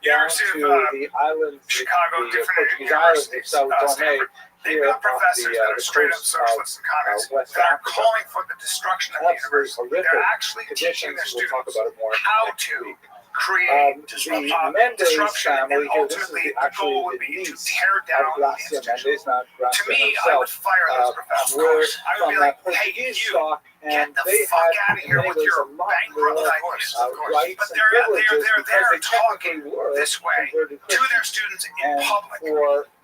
down to the islands, Chicago, the different Portuguese islands of Sao Tome, Stanford. They've here got professors that are the straight up coast socialists and communists West that are Africa. calling for the destruction of the Absolutely university. horrific They're actually teaching conditions. their We'll talk students about it more how next to week. create The Mendes disruption, family and here, this is ultimately the, the actually goal would the be to niece tear of down the Gracia institution. Mendes, not Gracia To me, I herself. would fire those professors. Were I would be from like, that hey, Portuguese you, stock, get and the they fuck had out of in here many with ways your a lot bankrupt more ideas. rights But and they're privileges there because they talking technically were this way converted to their Christians. students in And public. for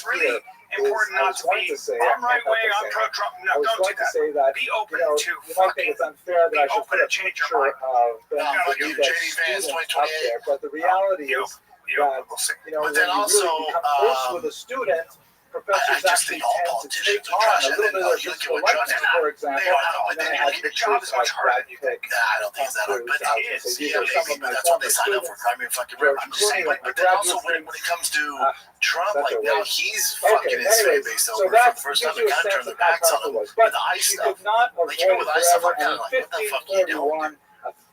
it's really important not to be, I'm right wing, I'm pro-Trump. No, don't do that. Be open to fucking, be open to change your mind. JD Vance 2028. But the reality is that, But then also, with a student, professors I just actually think all tend to take politicians are on trash. a little bit of physical likeness, for example. And then I have Your job is much harder than you think. I don't think it's that hard. But It is. yeah, maybe, but that's what they sign up for. I mean, fucking rip. I'm just saying, but then also when it comes to Trump, like now he's fucking his fan base over for the first time. They kind of turned their backs on him with the ICE stuff. Like even with ICE stuff, I'm kind of like, what the fuck are you doing?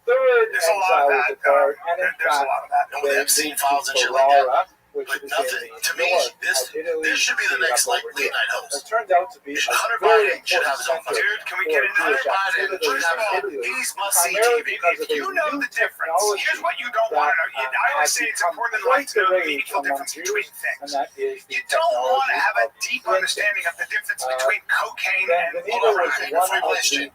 Third There's a lot of that. and in There's a fact, lot of that. And with Epstein files and shit like that. which but nothing. To me, this should be the next late night host. It turned out to be Hunter very Biden should have his own. important Dude, can we get into Hunter Biden? First of all, he's must-see TV. If you know the difference, here's what you don't want to know. I always say it's important in life to know the meaningful difference between things. You don't want to have a deep understanding of the difference between cocaine and fibrillation.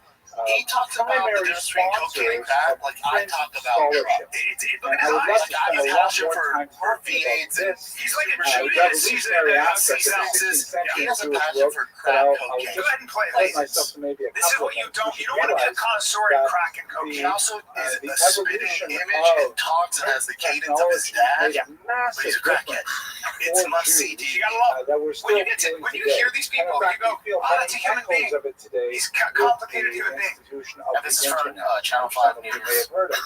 He talks about the difference between cocaine and crack like I talk about Trump. Look at his eyes. I was passionate for AIDS, and he's like a Judas Caesar that has sequences. He has a passion for crack cocaine. Go ahead and play it, ladies. This is what you don't want to be a connoisseur in crack and cocaine. He also is a spitting image and talks and has the cadence of his dad, but he's a crackhead. It's must-see TV. You gotta love it. When you hear these people, you go, oh, that's a human being. He's a complicated human being. This is from Channel 5 News. The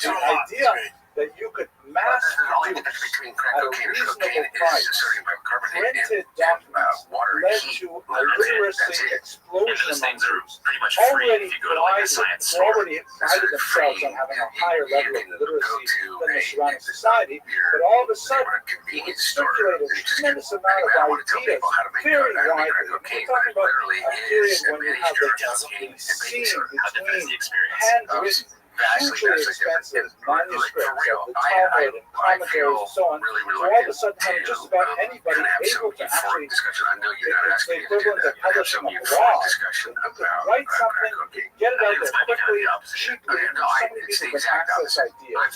idea that you could mass produce between crack cocaine and cocaine price is sodium bicarbonate printed and documents water led heat. to a literacy explosion Those among things are Jews. pretty much free Already if you go to like a science store. already prided themselves on having a higher level of literacy than the surrounding society, but all of a sudden, it circulated a tremendous amount of ideas very widely. We're talking about a period when you have the scene between handwritten, hugely expensive manuscripts of the Talmud and commentaries and so on, so all of a sudden having just about anybody able to actually, it's the equivalent of publishing a blog. You could write something, get it out there quickly, cheaply, and so many people can access ideas.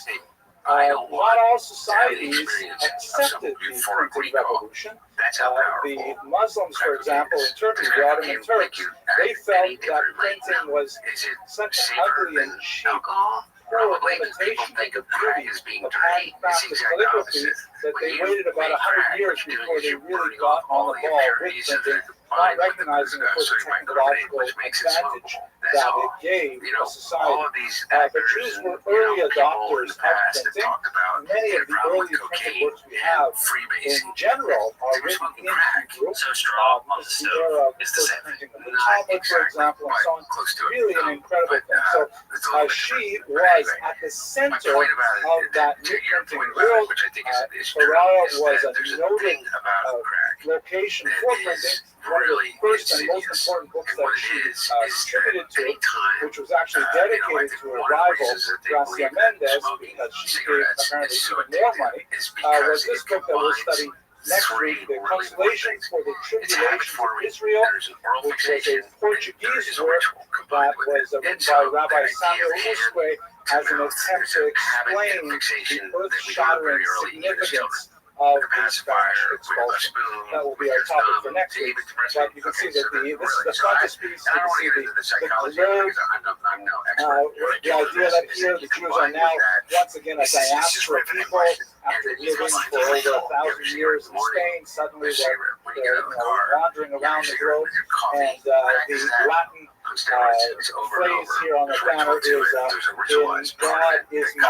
Not all societies accepted the printing revolution. The Muslims, for example, in Turkey, the Ottoman Turks, they felt that printing was such an ugly and cheap, poor imitation of beauty of handcrafted calligraphy that they waited about 100 years before they really got on the ball with printing, not recognizing, of course, the technological advantage that it gave a society. But Jews were early adopters of printing. Many of the earliest printed works we have in general are written in Hebrew. This is the era of first printing of the Talmud, for example, and so on. Really an incredible thing. So she was at the center of that new printing world. Ferrara was a noted location for printing. One of the first and most important books that she contributed to, which was actually dedicated to her rival, Gracia Mendez, because she gave apparently even more money, was this book that we'll study next week, The Consolation for the Tribulation of Israel, which was a Portuguese work that was written by Rabbi Samuel Usque as an attempt to explain the earth-shattering significance of the Spanish expulsion. That will be our topic for next week. But you can see that this is the frontispiece. You can see the globe. The idea that here the Jews are now once again a diaspora people after living for over 1,000 years in Spain. Suddenly they're wandering around the globe, and the Latin phrase here on the banner is "In God is my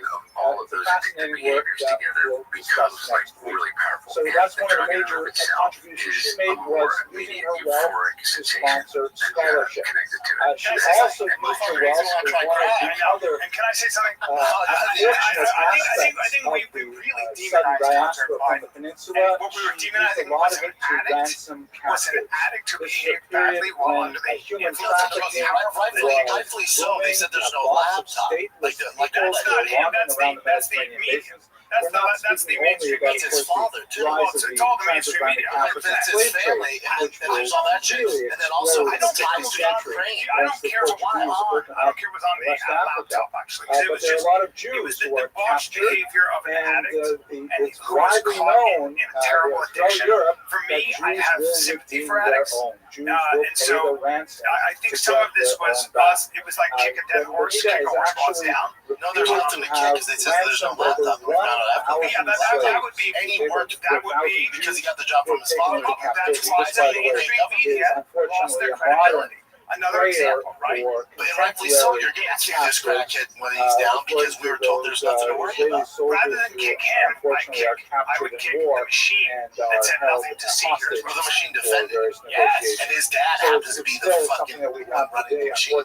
hope." It's a fascinating work that we'll discuss next week. So that's one of the major contributions she made, was using her wealth to sponsor scholarship. She also used her wealth for one of the other unfortunate aspects of the sudden diaspora from the peninsula. She used a lot of it to ransom captives. This is a period when human trafficking rightfully so. They said there's no laptop. That's not him. That's the media. That's the mainstream media. It's his father, too. It's all the mainstream media. It's his family, and there's all that shit. And then also, I don't care what's on the laptop, actually. But there are a lot of Jews who are captured, and it's widely known throughout Europe that Jews will redeem their own. Jews will pay the ransom. I think some of this was us. It was like kick a dead horse, kick a horse while it's down. No, there's nothing to kick because it says there's no laptop. That would be any work. That would be because he got the job from his father. That's why the mainstream media lost their credibility. Another example, right? But rightfully so, you're getting kicked this crackhead when he's down because we were told there's nothing to worry about. Rather than kick him, I would kick the machine that said nothing to see here. Or the machine defended. Yes. And his dad happens to be the fucking one running the machine.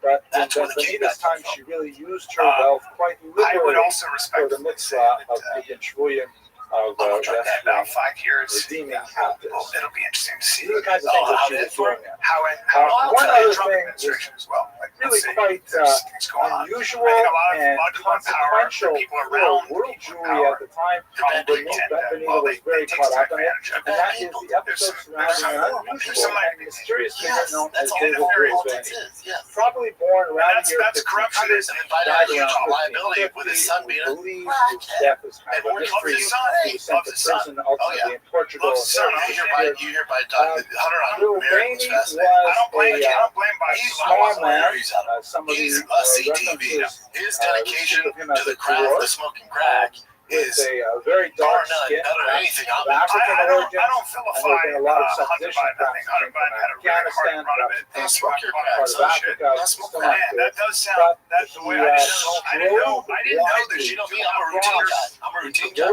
But That's in where the king Benita's got time, she really used her wealth quite I would liberally also for respect the mitzvah of Pidyon Shvuyim, of I'm gonna try that in about rescuing, 5 years. redeeming captives. It'll be interesting to see These are the kinds of things that how she did was it work? doing. how One other Trump thing administration as well. Like, Really let's see, quite there's things going on. unusual I think a lot and of people in power, consequential people for around world people in Jewry power, at the time, and probably Benita tend to, was very take caught some up in it. advantage of And that is the episode surrounding an unusual and mysterious figure known as David Politics Rubin. is, yeah. Probably born around the year that's corruption. 1500, It's an invited died huge around liability with his son 1550. being a Believes his death is kind of a mystery. He was sent to prison ultimately in Portugal. Loves his son. You hear by Hunter on Little American Bainey was was fascinating. I don't blame by He's small man. He's Some of He's the a CTV. references His dedication of him as to the a craft dwarf, of smoking crack with is a very dark none skin, better than anything of I'm African I origin. don't And vilify there's been a lot of Hunter supposition, Biden. I think Hunter Biden had a really hard Afghanistan, run of it. Don't He's smoke your part crack, part of son. Africa, Don't smoke still crack. not Man, good. that does sound. But That's the way he, I didn't know. I didn't know that You know me, I'm a routine guy. I'm a routine guy.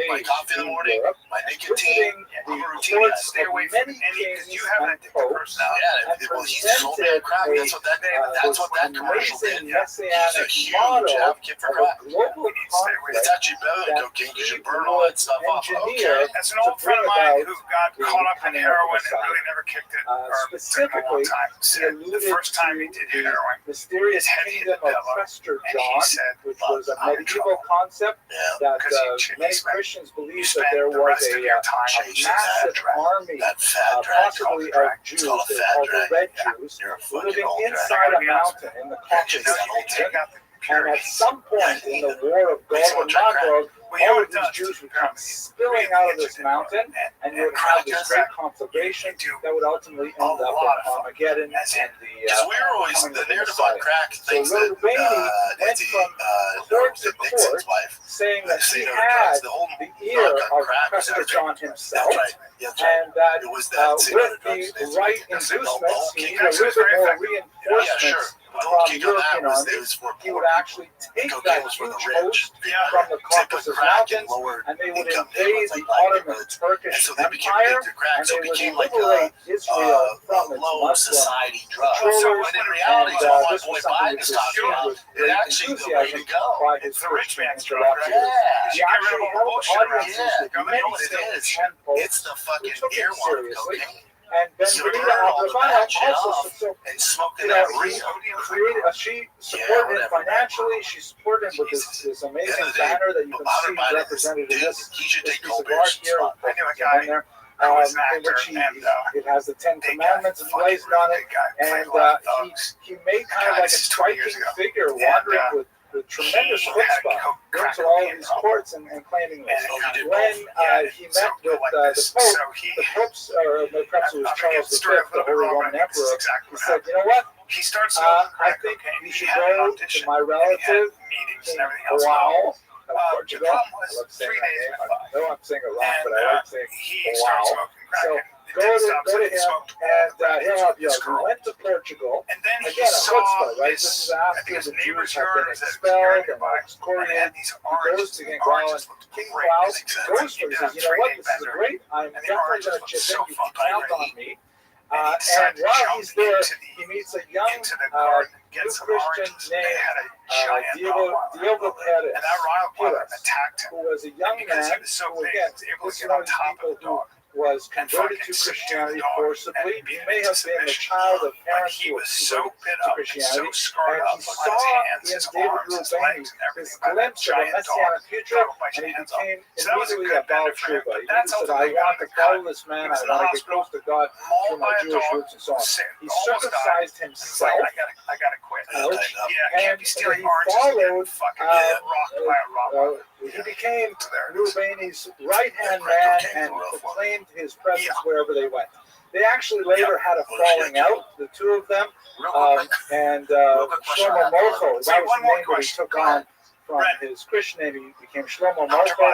My coffee in the morning, my nicotine. I'm a routine guy. Stay away from any because you have an addictive personality. Yeah, well, he's sold me crack. That's what that commercial did. He's a huge advocate for crack. Global It's actually better than cocaine because you burn all that stuff off. engineer That's an old friend of mine who got caught up in heroin and really never kicked it. Or took a long specifically, time. he Said alluded the first time he to did the heroin, mysterious heavy kingdom hit the of pillow, Prester and he John, said, which was a I'm in medieval trouble. concept Yeah. that Because he many spent- Christians You believed spend that there the was rest a of your time chasing massive that army, That fat drag. possibly called a of Jews, It's called a they're fat called the drag. Red Yeah. Jews, You're a fucking living old drag. inside a mountain in the just Caucasus an old region. Take out the And at purities. some point in the War of Makes Gog and someone try crack. Magog, Well, you know all what of it does? these Jews would come spilling out of this mountain, and you would have this great conflagration that would ultimately end up in Armageddon and the Because we were always coming the of the narrative Messiah. on crack So thinks Little that Bainey went Nancy, from court to Nixon's court, wife, saying that say he no to had drugs. The whole the ear knock on of crack was Prester John himself, That's right. Yeah, that's right. and that It was that say no to with drugs. the right inducements, he needed a That's little bit more very Yeah, sure. reinforcements But the from kick on that European was armies. it was for He poor would people. actually take Cocaine that was for the huge rich. host Yeah. from the They put Caucasus crack in Mountains, lower and they would income invade neighborhoods the like black Ottoman neighborhoods. Turkish And so they became Empire, addicted to crack. and So they it would became like liberate Israel from its low Muslim society drug. controllers, When in and reality, it's all my this boy was something Biden that is was talking seen about. with It great actually the way to enthusiasm go. by It's his the rich Christian man's drug, interlocutors. Yeah. He You get rid actually of all the held bullshit around audiences here. with Yeah. many You know what it saints is? and popes It's the who fucking took him earworm seriously. cocaine. And You Benita burn all the Abravana bad shit also off so and smoking you know, that he real. created, she supported him financially. She supported him with this amazing banner that you can see represented in this He should piece take of art Colbert's here. spot. I knew a guy in there, who was an in which actor, and it has the Ten Commandments emblazoned on it, and he made kind of like a striking figure wandering with tremendous chutzpah, going to all of these courts and claiming this. When he met with the popes, or perhaps it was Charles V, the Holy Roman Emperor, he said, you know what? He starts I think you should go to my relative in Wow, Portugal. I love saying that name. I know I'm saying it wrong, but I like saying Wow. So go to him, and he'll help you out. He went to Portugal. And then he Again, a saw chutzpah, right? this, This is I after think his the neighbor's Jews have yard been or his expelled and nearby, excoriated. and these He goes to King Klaus, and King Klaus goes for it. He says, you know what, this is great. I'm definitely going to chip in. You can count on me. And while he's there, he meets a young new Christian named Diego Perez, who was a young man who, again, was one of these people who was converted to Christianity forcibly. He may have been the child of parents who were converted to Christianity, and he saw in David Rubani this glimpse of a messianic future, and he became immediately a Baal Tshuva. He said, I want to follow this man, I want to get close to God through my Jewish roots and so on. He circumcised himself, I gotta quit. and he followed, he became Rubani's right-hand man and proclaimed his presence wherever they went. They actually later had a falling out, the two of them, and Shlomo Mocho, that was the name that he took on from his Christian name. He became Shlomo Mocho,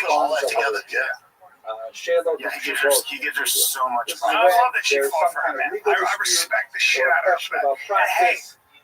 put all that together, yeah. Shayla, Yeah, this is your vote. he gives her so much This is fun. when I love that she there's fought some for kind him, of man. legal I dispute respect the shit or a out of her question for that. about And hey, practice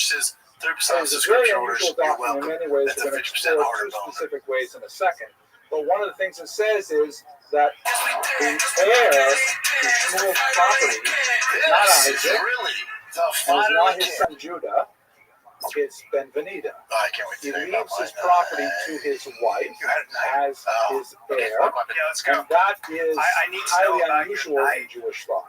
purchases 30% off It's a very subscription orders. unusual You're document in welcome. many ways. That's We're a going to 50% explore harder two bonus. specific ways in a second. But one of the things it says is that the heir to Shmuel's property is not This is Isaac, really the and it's final not his son Judah. It's Ben-Venida. Oh, I can't wait He to leaves his property to his wife as his heir, Yeah, let's go. and that is I need to know highly about your unusual in night. Jewish thought.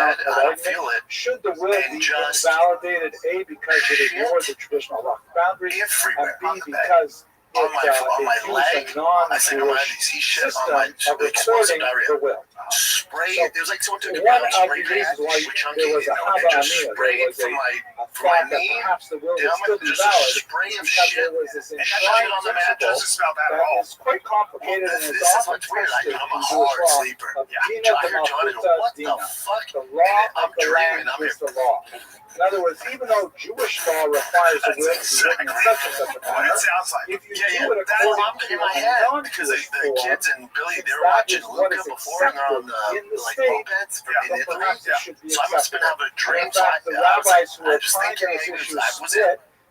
bed, an I don't argument. feel it. Should the will And be just invalidated, A, because it ignored the traditional halachic boundaries, and everywhere on B, the bed. because On it my leg, used a I think on my non-Jewish he shit on system my of explosive recording diarrhea. the will. Spray. So, it was like someone took a one pound of spray the paint, reasons why chunky, there was a and just Havamina, there sprayed was from my a thought that perhaps the will would down still my be just a valid spray of because shit. there was this And that shit enshrined on the mat principle doesn't smell bad at that all. is quite complicated and This is is often what's weird. tested I'm in a Jewish hard law sleeper. of Yeah. Dina I hear John and go, B'malchuta what the Dina. fuck? The law I'm of the dreaming. land I'm is the law. In other words, even though Jewish law requires the will to be written in such and such a What manner, it sounds like. if you Yeah, do it that's according I'm to in my a head because non-Jewish the form, kids and Billy, they were that watching is what Luca is before and they're on accepted in the like state, mopeds in then Italy. perhaps it should be So I must have been acceptable. having a dream. In fact, the rabbis who I are was trying to thinking this maybe issue that was split it.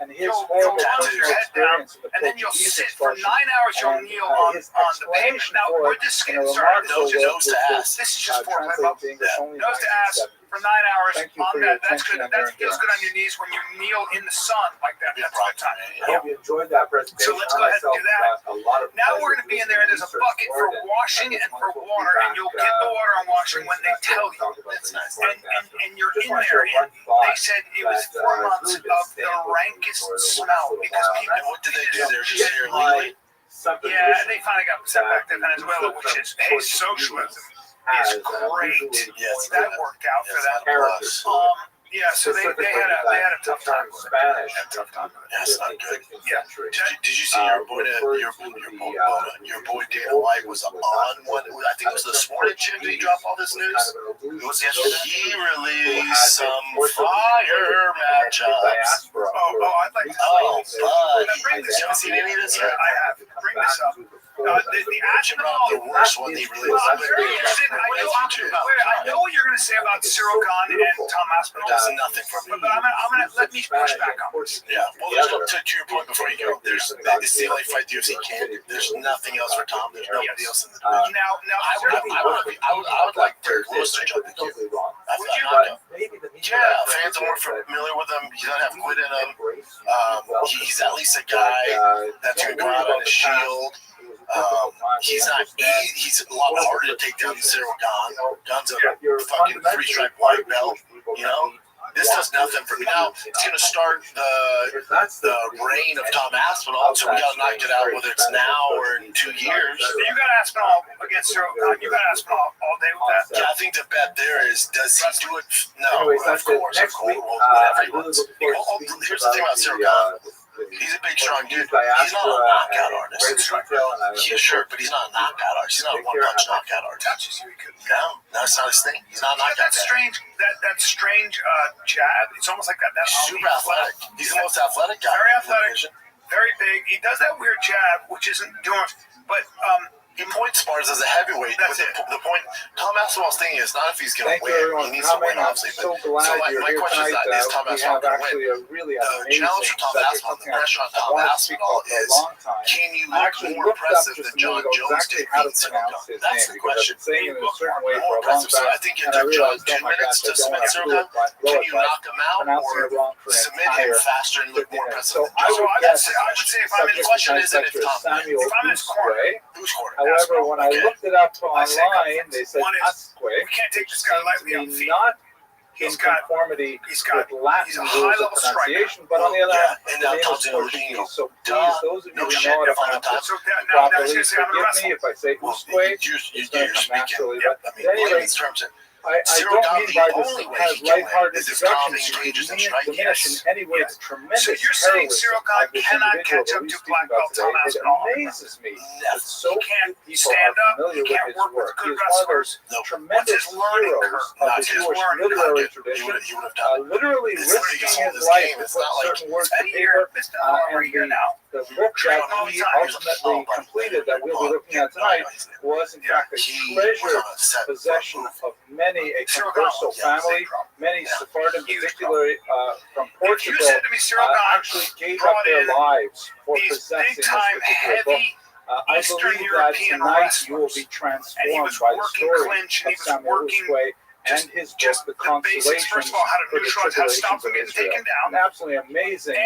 and his you'll horrible close your personal head down, experience of the and then you'll Portuguese sit for 9 expulsion. hours. You'll And, kneel on his the pavement. explanation Now, for we're it just in a getting started. remarkable Nose to way, ass. This is just foreplay, translated folks. to English only Nose to ass 1970. for 9 hours Thank you on for that. your That's attention good. and That your feels good on your endurance. knees when you kneel in the sun like that. That's a good time. I hope you enjoyed that presentation. So let's go ahead and do that. Now we're going to be in there, and there's a bucket for washing and for water, and you'll get the water and washing when they tell you. That's nice. And you're in there, and they said it was 4 months of the rankest smell because people. And what did they do? They're just here legally. Yeah, they finally got set back to Venezuela, which is, hey, socialism is great. Yes, That worked out for them. Yeah, so they had a tough time with it. Spanish. That's not good. Yeah. Did you see your boy Dana White was on one? I think it was this morning, Jim. Did he drop all this news? It was yesterday. He released some fire matchups. I'd like to bring this up. You haven't seen any of this yet? I have. Bring this up. The Aspinall. The worst one he released. I'm very interested. I know what you're going to say about Cyril Gahn and Tom Aspinall. Does nothing for me. But I'm gonna let me push back on this. Yeah, well, there's to your point before you go. It's the only fight the UFC can do. There's nothing else for Tom. There's nobody else in the division. I would like Derek Lewis to jump the queue. Yeah, fans are more familiar with him. He doesn't have quit in him. He's at least a guy that's going to go out on his shield. He's a lot harder to take down than Cyril Gahn. Gahn's a fucking 3-stripe white belt, you know? This does nothing for me. Now, it's going to start the reign of Tom Aspinall, so we got to knock it out, whether it's now or in 2 years. You got Aspinall against Cyril Gahn. You got Aspinall all day with that. Yeah, I think the bet there is, does he do it? No, Anyways, of course. Whatever he wants. Here's the thing about Cyril Gahn. He's a big, strong dude. He's not a knockout artist. He's sure, but he's not a knockout artist. He's not a one-punch knockout artist. No, that's not his thing. He's not a knockout guy. That strange jab. It's almost like that. He's super athletic. He's the most athletic guy. Very athletic. Very big. He does that weird jab, which isn't doing. But he point spars as a heavyweight. That's it. The point Tom Aspinall's thing is not if he's going to win. He needs to win, obviously. So my question is Tom Aspinall going to win? The challenge for Tom Aspinall, the pressure on Tom Aspinall is, can you look more impressive than John Jones did beat Cyril Gahn? That's the question. Can you look more impressive? So I think it took John 2 minutes to submit Cyril Gahn. Can you knock him out or submit him faster and look more impressive than John? I would say if I'm in the question isn't if Tom wins. If I'm in his corner, who's corner? However, when I looked it up online, they said Asque. We can't take this guy lightly on feet. Not in conformity with Latin rules of pronunciation, but on the other hand, the name is Portuguese. So please, those of you who know how to pronounce it properly, forgive me if I say Usque. It's going to come naturally. But at any rate, I don't mean by this has lighthearted introductions to diminish in any way the tremendous So you're saying Cyril Gahn cannot catch up to black belt Tom Aspinall? It amazes me that so can't few people stand are up. familiar He can't with his work with work. good He is one of wrestlers. those tremendous heroes of the Jewish literary tradition, literally risking his life to put certain words to paper. And the book that he ultimately completed, that we'll be looking at tonight, was in fact a treasured possession of many a converso family. Many Sephardim, particularly from Portugal, actually gave up their lives for possessing this particular book. I believe that tonight you will be transformed by the story of Samuel Usque and his book, The Consolations for the Tribulations of Israel. An absolutely amazing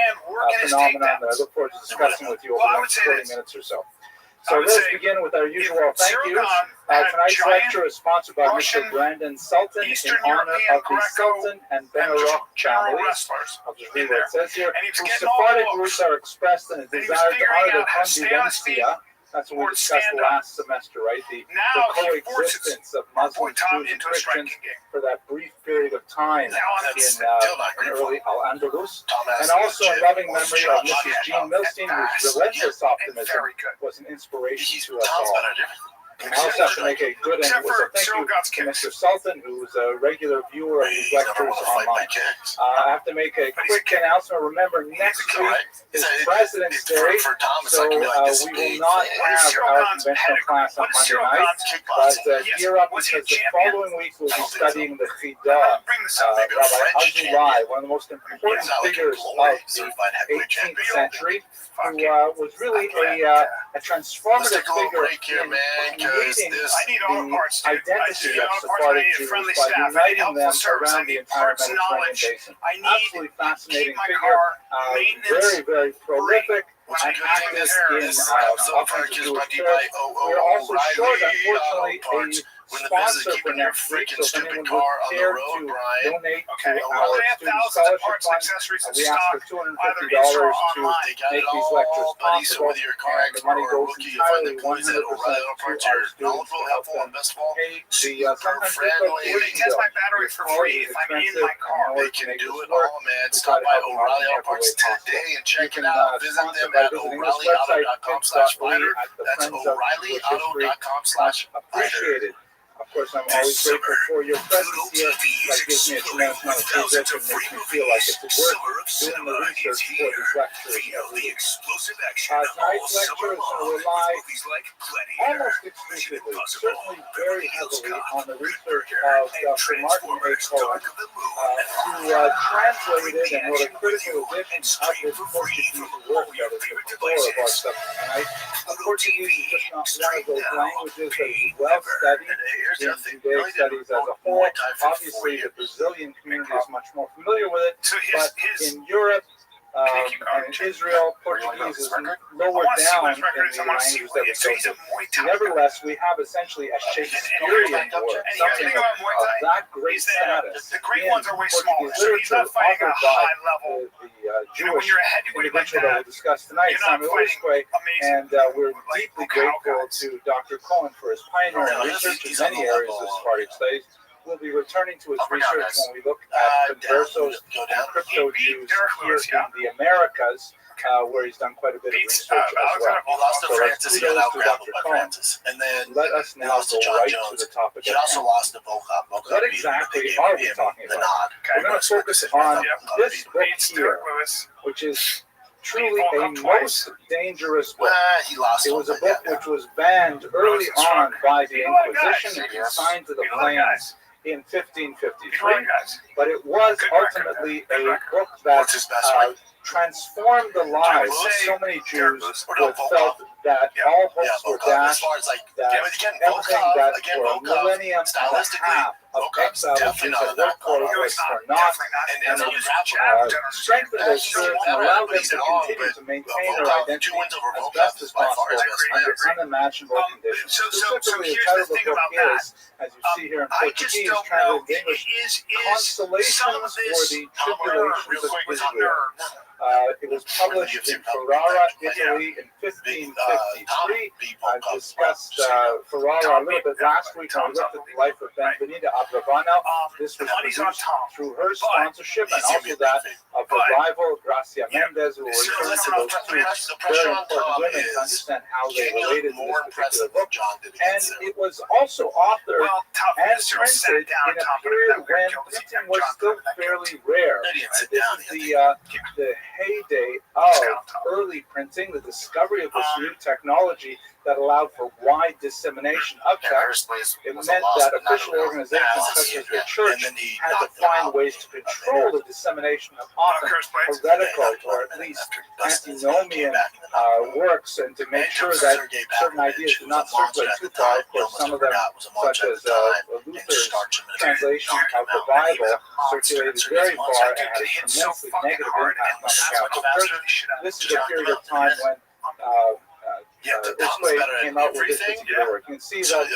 phenomenon that I look forward to discussing with you over the next 30 minutes or so. So let's begin with our usual thank yous. Tonight's lecture is sponsored by Mr. Brandon Sultan in honor of the Sultan and Benarok families. I'll just read what it says here. Whose Sephardic roots are expressed in a desire to honor their convivencia. That's what we discussed last semester, right? The coexistence of Muslims, Jews, and Christians for that brief period of time in early Al-Andalus. And also in loving memory of Mrs. Jean Milstein, whose relentless optimism was an inspiration to us all. I also have to make a good end with a thank you to Mr. Sultan, who's a regular viewer of these lectures online. I have to make a quick announcement. Remember, next week is President's Day, so we will not have our conventional class on Monday night, but gear up because the following week we'll be studying the Fidah, Rabbi Rothschild, one of the most important figures of the 18th century, who was really a transformative figure in creating the identity of Sephardic Jews by uniting them around the entire Mediterranean basin. Absolutely fascinating figure, very, very prolific, and active in upper Jewish church. We're also short, unfortunately, a We're in the business sponsor of for keeping your next week. freaking So if stupid anyone car would on the care road, to Brian. donate Okay. to Well, our they have student thousands of scholarship parts and fund, accessories in we ask stock, for $250 either in-store or to online. They got make it these all, lectures buddy. So possible, whether you're a car and the expert money or a goes rookie, you'll find the entirely employees at 100% O'Reilly Auto to Parts our are students knowledgeable, to help helpful, and them best of all, pay the super sometimes difficult friendly. They tuition test bill. my battery Because for college free is if I'm in expensive, my car. and in They order to can make do this it work, all, man. we Stop try to by help them out O'Reilly in Auto every Parts way possible. today and You check can it out. Visit sponsor them by at visiting this website, O'ReillyAuto.com/fighter. That's Friends of Jewish History. Much O'ReillyAuto.com/fighter. appreciated. Of course, I'm always grateful for your presence here. That gives me a tremendous amount of privilege and makes me feel like it's worth doing the research for these lectures. Tonight's lecture is going to rely almost exclusively, certainly very heavily, on the research of Dr. Martin A. Cohen, who translated and wrote a critical edition of this Portuguese work that is the core of our stuff tonight. Portuguese is just not one of those languages that is well studied in Judaic studies as a whole. Obviously, the Brazilian community is much more familiar with it, but in Europe and in Israel, Portuguese is lower down in the languages that we go to. Nevertheless, we have essentially a Shakespearean work, something of that great status The great ones are way in smaller. Portuguese So he's not literature, fighting a authored by high level. the You know, when Jewish you're a heavyweight like individual that we'll that, discuss tonight, you're not Samuel fighting Usquay, amazing and we're like deeply cow grateful guys. to Dr. Cohen for his pioneering No, research he's in on many the areas level of of- Sephardic studies. We'll be returning to his Upper research guys. when we look at conversos Go and down. crypto He beat Jews Derek here Lewis, yeah? in the Americas, where he's done quite a bit of Beats, research as well. Alexander He lost to So let's Francis. He got kudos to out-grappled Dr. by Cohen. Francis. And then Let us he now lost go to John right to Jones. the topic He at also hand. lost to Boca. What exactly are we talking the about? nod. We're going to focus on this book Beats here, Derek Lewis. which is truly a most dangerous book. He lost. It was a one, book but yeah. which was banned early on by the Inquisition and consigned to the Beat a lot of flames in Beat a lot 1553, of guys. but it was Good record. ultimately Good a record. book that What's his best one? transformed the lives of say so many Derek Jews Lewis. Or who no, had Volkov. felt that Yeah. all Yeah, hopes were Volkov. As dashed, far as like, that yeah, but again, everything Volkov, that again, for a Volkov, millennium and a stylistically, half of Volkov's exile definitely Jews not had in that worked for corner. No, was he's not. for naught, Definitely not. And and he it was strengthened their spirits and allowed them to continue to maintain their identity as best as possible under unimaginable conditions. So Specifically, the here's title the of the thing book about that. is, as you see here in I just Portuguese, don't translated know. in English, Is Consolations some of for this the real Tribulations of quick with Israel. nerves? It was published in Ferrara, Italy in 1553. I discussed Ferrara a little bit last week when we looked at the life of Benvenida Abravanel. This was produced through her sponsorship and also that of the rival Gracia Mendez, who were referring to those two very important women to understand how they related to this particular book. And it was also authored and printed in a period when printing was still fairly rare. This is the heyday of early printing, the discovery of this new technology that allowed for wide dissemination of text. It meant that official organizations such as the church had to find ways to control the dissemination of often heretical or at least antinomian works, and to make sure that certain ideas did not circulate too far. Of course, some of them, such as Luther's translation of the Bible, circulated very far and had a tremendously negative impact on the Catholic Church. This is a period of time when Usquay came out with this particular work. You can see that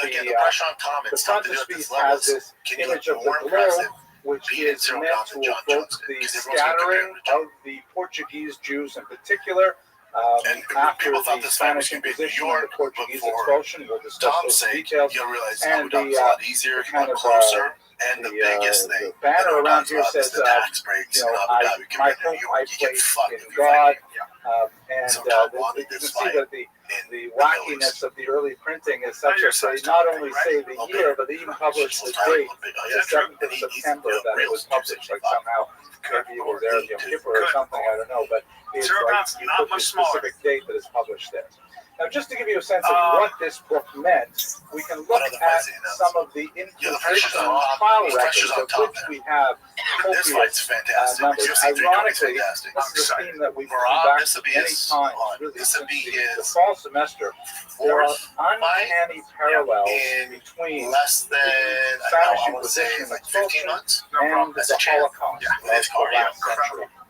the frontispiece has this image of the globe, which is meant to evoke the scattering of the Portuguese Jews in particular. After the Spanish Inquisition and the Portuguese expulsion, we'll discuss those details. And the kind of and the biggest thing, the banner around here says, my hope I place in God. And you can see that the wackiness of the early printing is such that they not only say the year, but they even publish the date, the 7th of September that it was published. Like somehow, maybe it was Arab Yom Kippur or something, I don't know, but it's like you put the specific date that is published there. Now, just to give you a sense of what this book meant, we can look at some of the Inquisition trial records, of which we have copious numbers. Ironically, this is a theme that we've come back to many times, really, since the fall semester. There are uncanny parallels between the Spanish Inquisition expulsion and the Holocaust of the last century.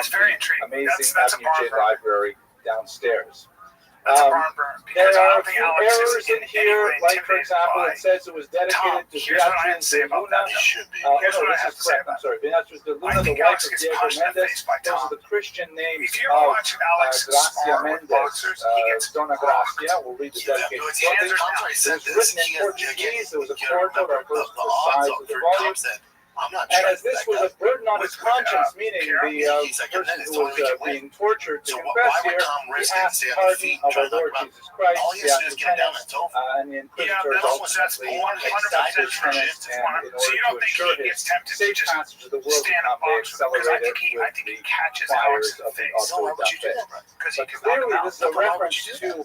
from very the intriguing. amazing That's a Avenue J barn burner. library downstairs. That's a barn burner. There Because I are don't a think few Alex errors is in here, like for example, it says it was dedicated to here's what I have to say Beatriz de about Luna. that. Should be. Here's what I have to say I'm sorry, Beatriz de Luna, the think wife Alex of gets Diego punched in the Mendes. face by Those Tom. are the Christian names If you ever of watch Alex Gracia spar with Mendes, boxers, he gets Dona Gracia. We'll read the dedication. his hands are down. It was written in Portuguese. There was a quarto that goes to the size of the volume. And as this was a burden on his conscience, meaning the person who was being tortured to confess here, he asked pardon of our Lord Jesus Christ, he asked penance, and the inquisitor ultimately accepted penance, and in order to ensure his safe passage of the world to come, they accelerated with the fires of the Auto da Fe. But clearly this is a reference to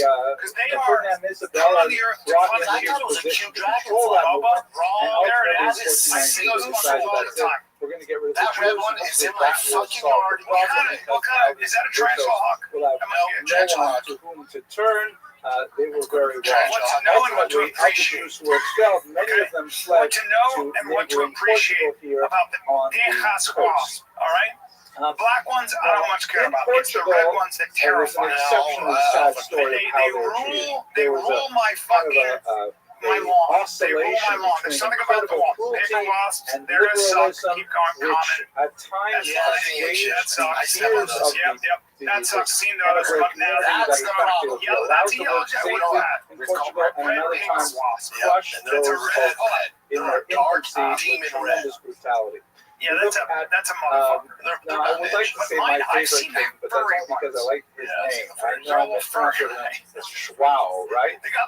Because they are Ferdinand come Isabella on the earth to brought fund in I thought it was a position cute to control that dragonfly. movement, Wrong. and There it ultimately is. in I see 1492 those they muscles decided all the that's it. time. We're going to get rid of That the red Jews, one and is hopefully in my that will fucking solve yard. the What problem, kind because of, is that a tarantula hawk? will have That must be a no tarantula one hawk. to whom to turn. They were very What wrong. to know and what to Ultimately, of the appreciate. Jews who were expelled, many of them fled What to know to and what to neighboring appreciate Portugal here about the on the Tejas coast. wasp. All right? The black ones, I don't much care in about. It's the red Portugal, ones that there was an terrify me. exceptionally sad story of how They they were treated. rule. They There was rule a my kind of fucking a my lawn. They rule my oscillation lawn. between There's something about the incredible lawn. Paper cruelty wasps, and they're gonna suck. liberalism, Keep going, which comment. at times assuaged That the sucks. fears of Yep. the That sucks. Seen kind of those, great but now community that that's in the fact they problem. would be Yep, allowed that's a to yellow live jet. What is safely that? in Portugal, and another Red time wasp. crushed That's a those red. folks in their Demon red. infancy with Demon red. tremendous brutality. Yeah, look that's at a motherfucker. now, I would like to say my favorite thing, but that's only because I like his name. I know I'm mispronouncing it. It's Schwau, right? They got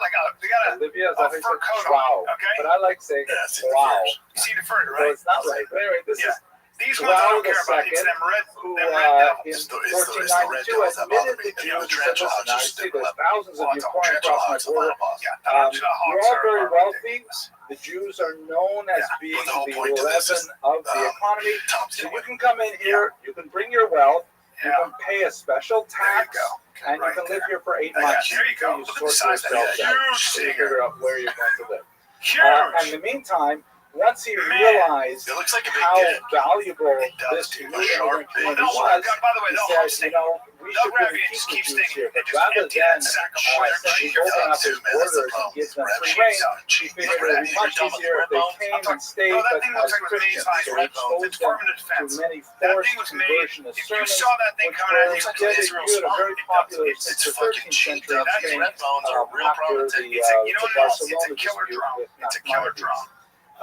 Olivia, is that how you fur say coat Schwau? on, okay? But I like saying Schwau. You see the fur, So right? it's not right. But anyway, this is These ones I Schwau don't care about. It's II, them red who devils. in 1492 admitted the Jews and said, listen, I see there's thousands of you pouring across my border. You're all very wealthy. The Jews are known as being the leaven of the economy. So you can come in here, you can bring your wealth, you can pay a special tax, and you can live here for 8 months. There you go. You Look at the sort size of that. yourself out. Huge You figure out where you're going to live. Huge. In the meantime, once he realized how valuable this new immigrant community was, he said, we should really keep the Jews here. But rather than simply open up his borders and give them free reign, he figured it would be much easier if they came and stayed, but as Christians. So he exposed them to many forced conversionist sermons, which were debuted a very popular since the 13th century in Spain after the Barcelona dispute with Nachmanides.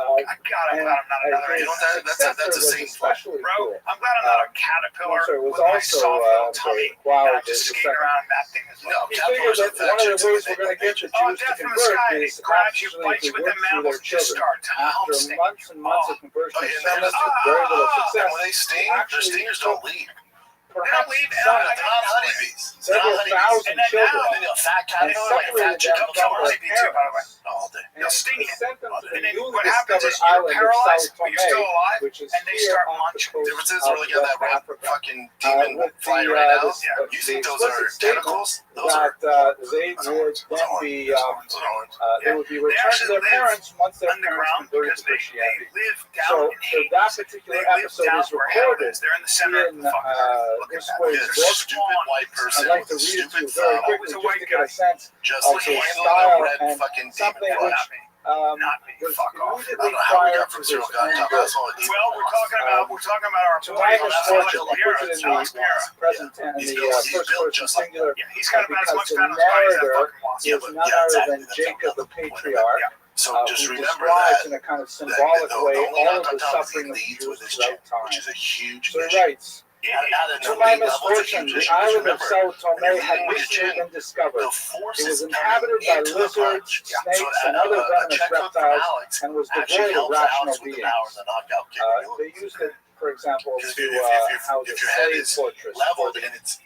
I'm glad I'm not another. That's a scene, bro. I'm glad I'm not a caterpillar with my soft little tummy. Just skating around that thing as well. He figured that one of the ways we're going to get the Jews to convert is actually to work through their children. After months and months of conversion sermons with very little success, when they sting, their stingers don't leave. Perhaps they're not honeybees. Several thousand children, And then fat and separated them from their parents. all day. And sent them to the And then newly what happens discovered is you're island of paralyzed, Sao but you're still Tome, alive, which is and they here start off the munching. coast Difference is of when you got West that red Africa. fucking demon With flying the, right now. the You think those are explicit statement tentacles? Those that are they would then be they would be They returned to actually their live parents once their parents underground converted because to they Christianity. live down So in Hades. that particular They live episode down is where hell recorded is. They're in the center of in the fucking earth. Look at this that. way There's a book. stupid white person I'd like to with a read it to you stupid very thumb, quickly Always a just white to get a guy. sense just of like his handling style a red and fucking something demon which flash. Not me. was Fuck off. I immediately don't know how we prior got to from his zero own contact. birth. That's all. Well, we're talking about our To boy. my That's misfortune, Alex he puts it in Piera. the present and in He's the built first person just like singular Yeah, he's got about as because much the fat on his body as that narrator fucking wasp. is none other than Jacob the patriarch, So just who remember describes that. in a kind of that symbolic the way only all of the non-contact suffering of the leads with Jews this throughout chip, which time. is a huge So he mission. writes, to my misfortune, the island of Sao Tome had recently been discovered. It was inhabited by lizards, snakes, and other venomous reptiles, and was devoid of rational beings. They used it, for example, to house a slave fortress for the and it's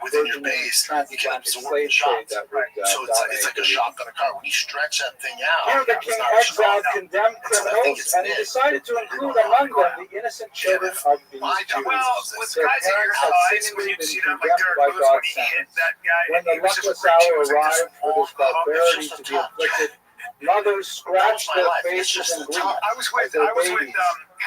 within your base, you can transatlantic absorb slave the trade shots. that would So it's like a shotgun car. When you stretch that thing out, Here the king exiled condemned criminals, and he decided to include among them the innocent children of these Jews. Well, with Their guys at your parents had size, when seemingly you been see them like condemned Derek by Lewis when God's he hit sentence. that guy, When the he was just luckless preaching. It hour was like this arrived for this barbarity to be inflicted, mothers scratched their faces in grief I was with as their Henry babies,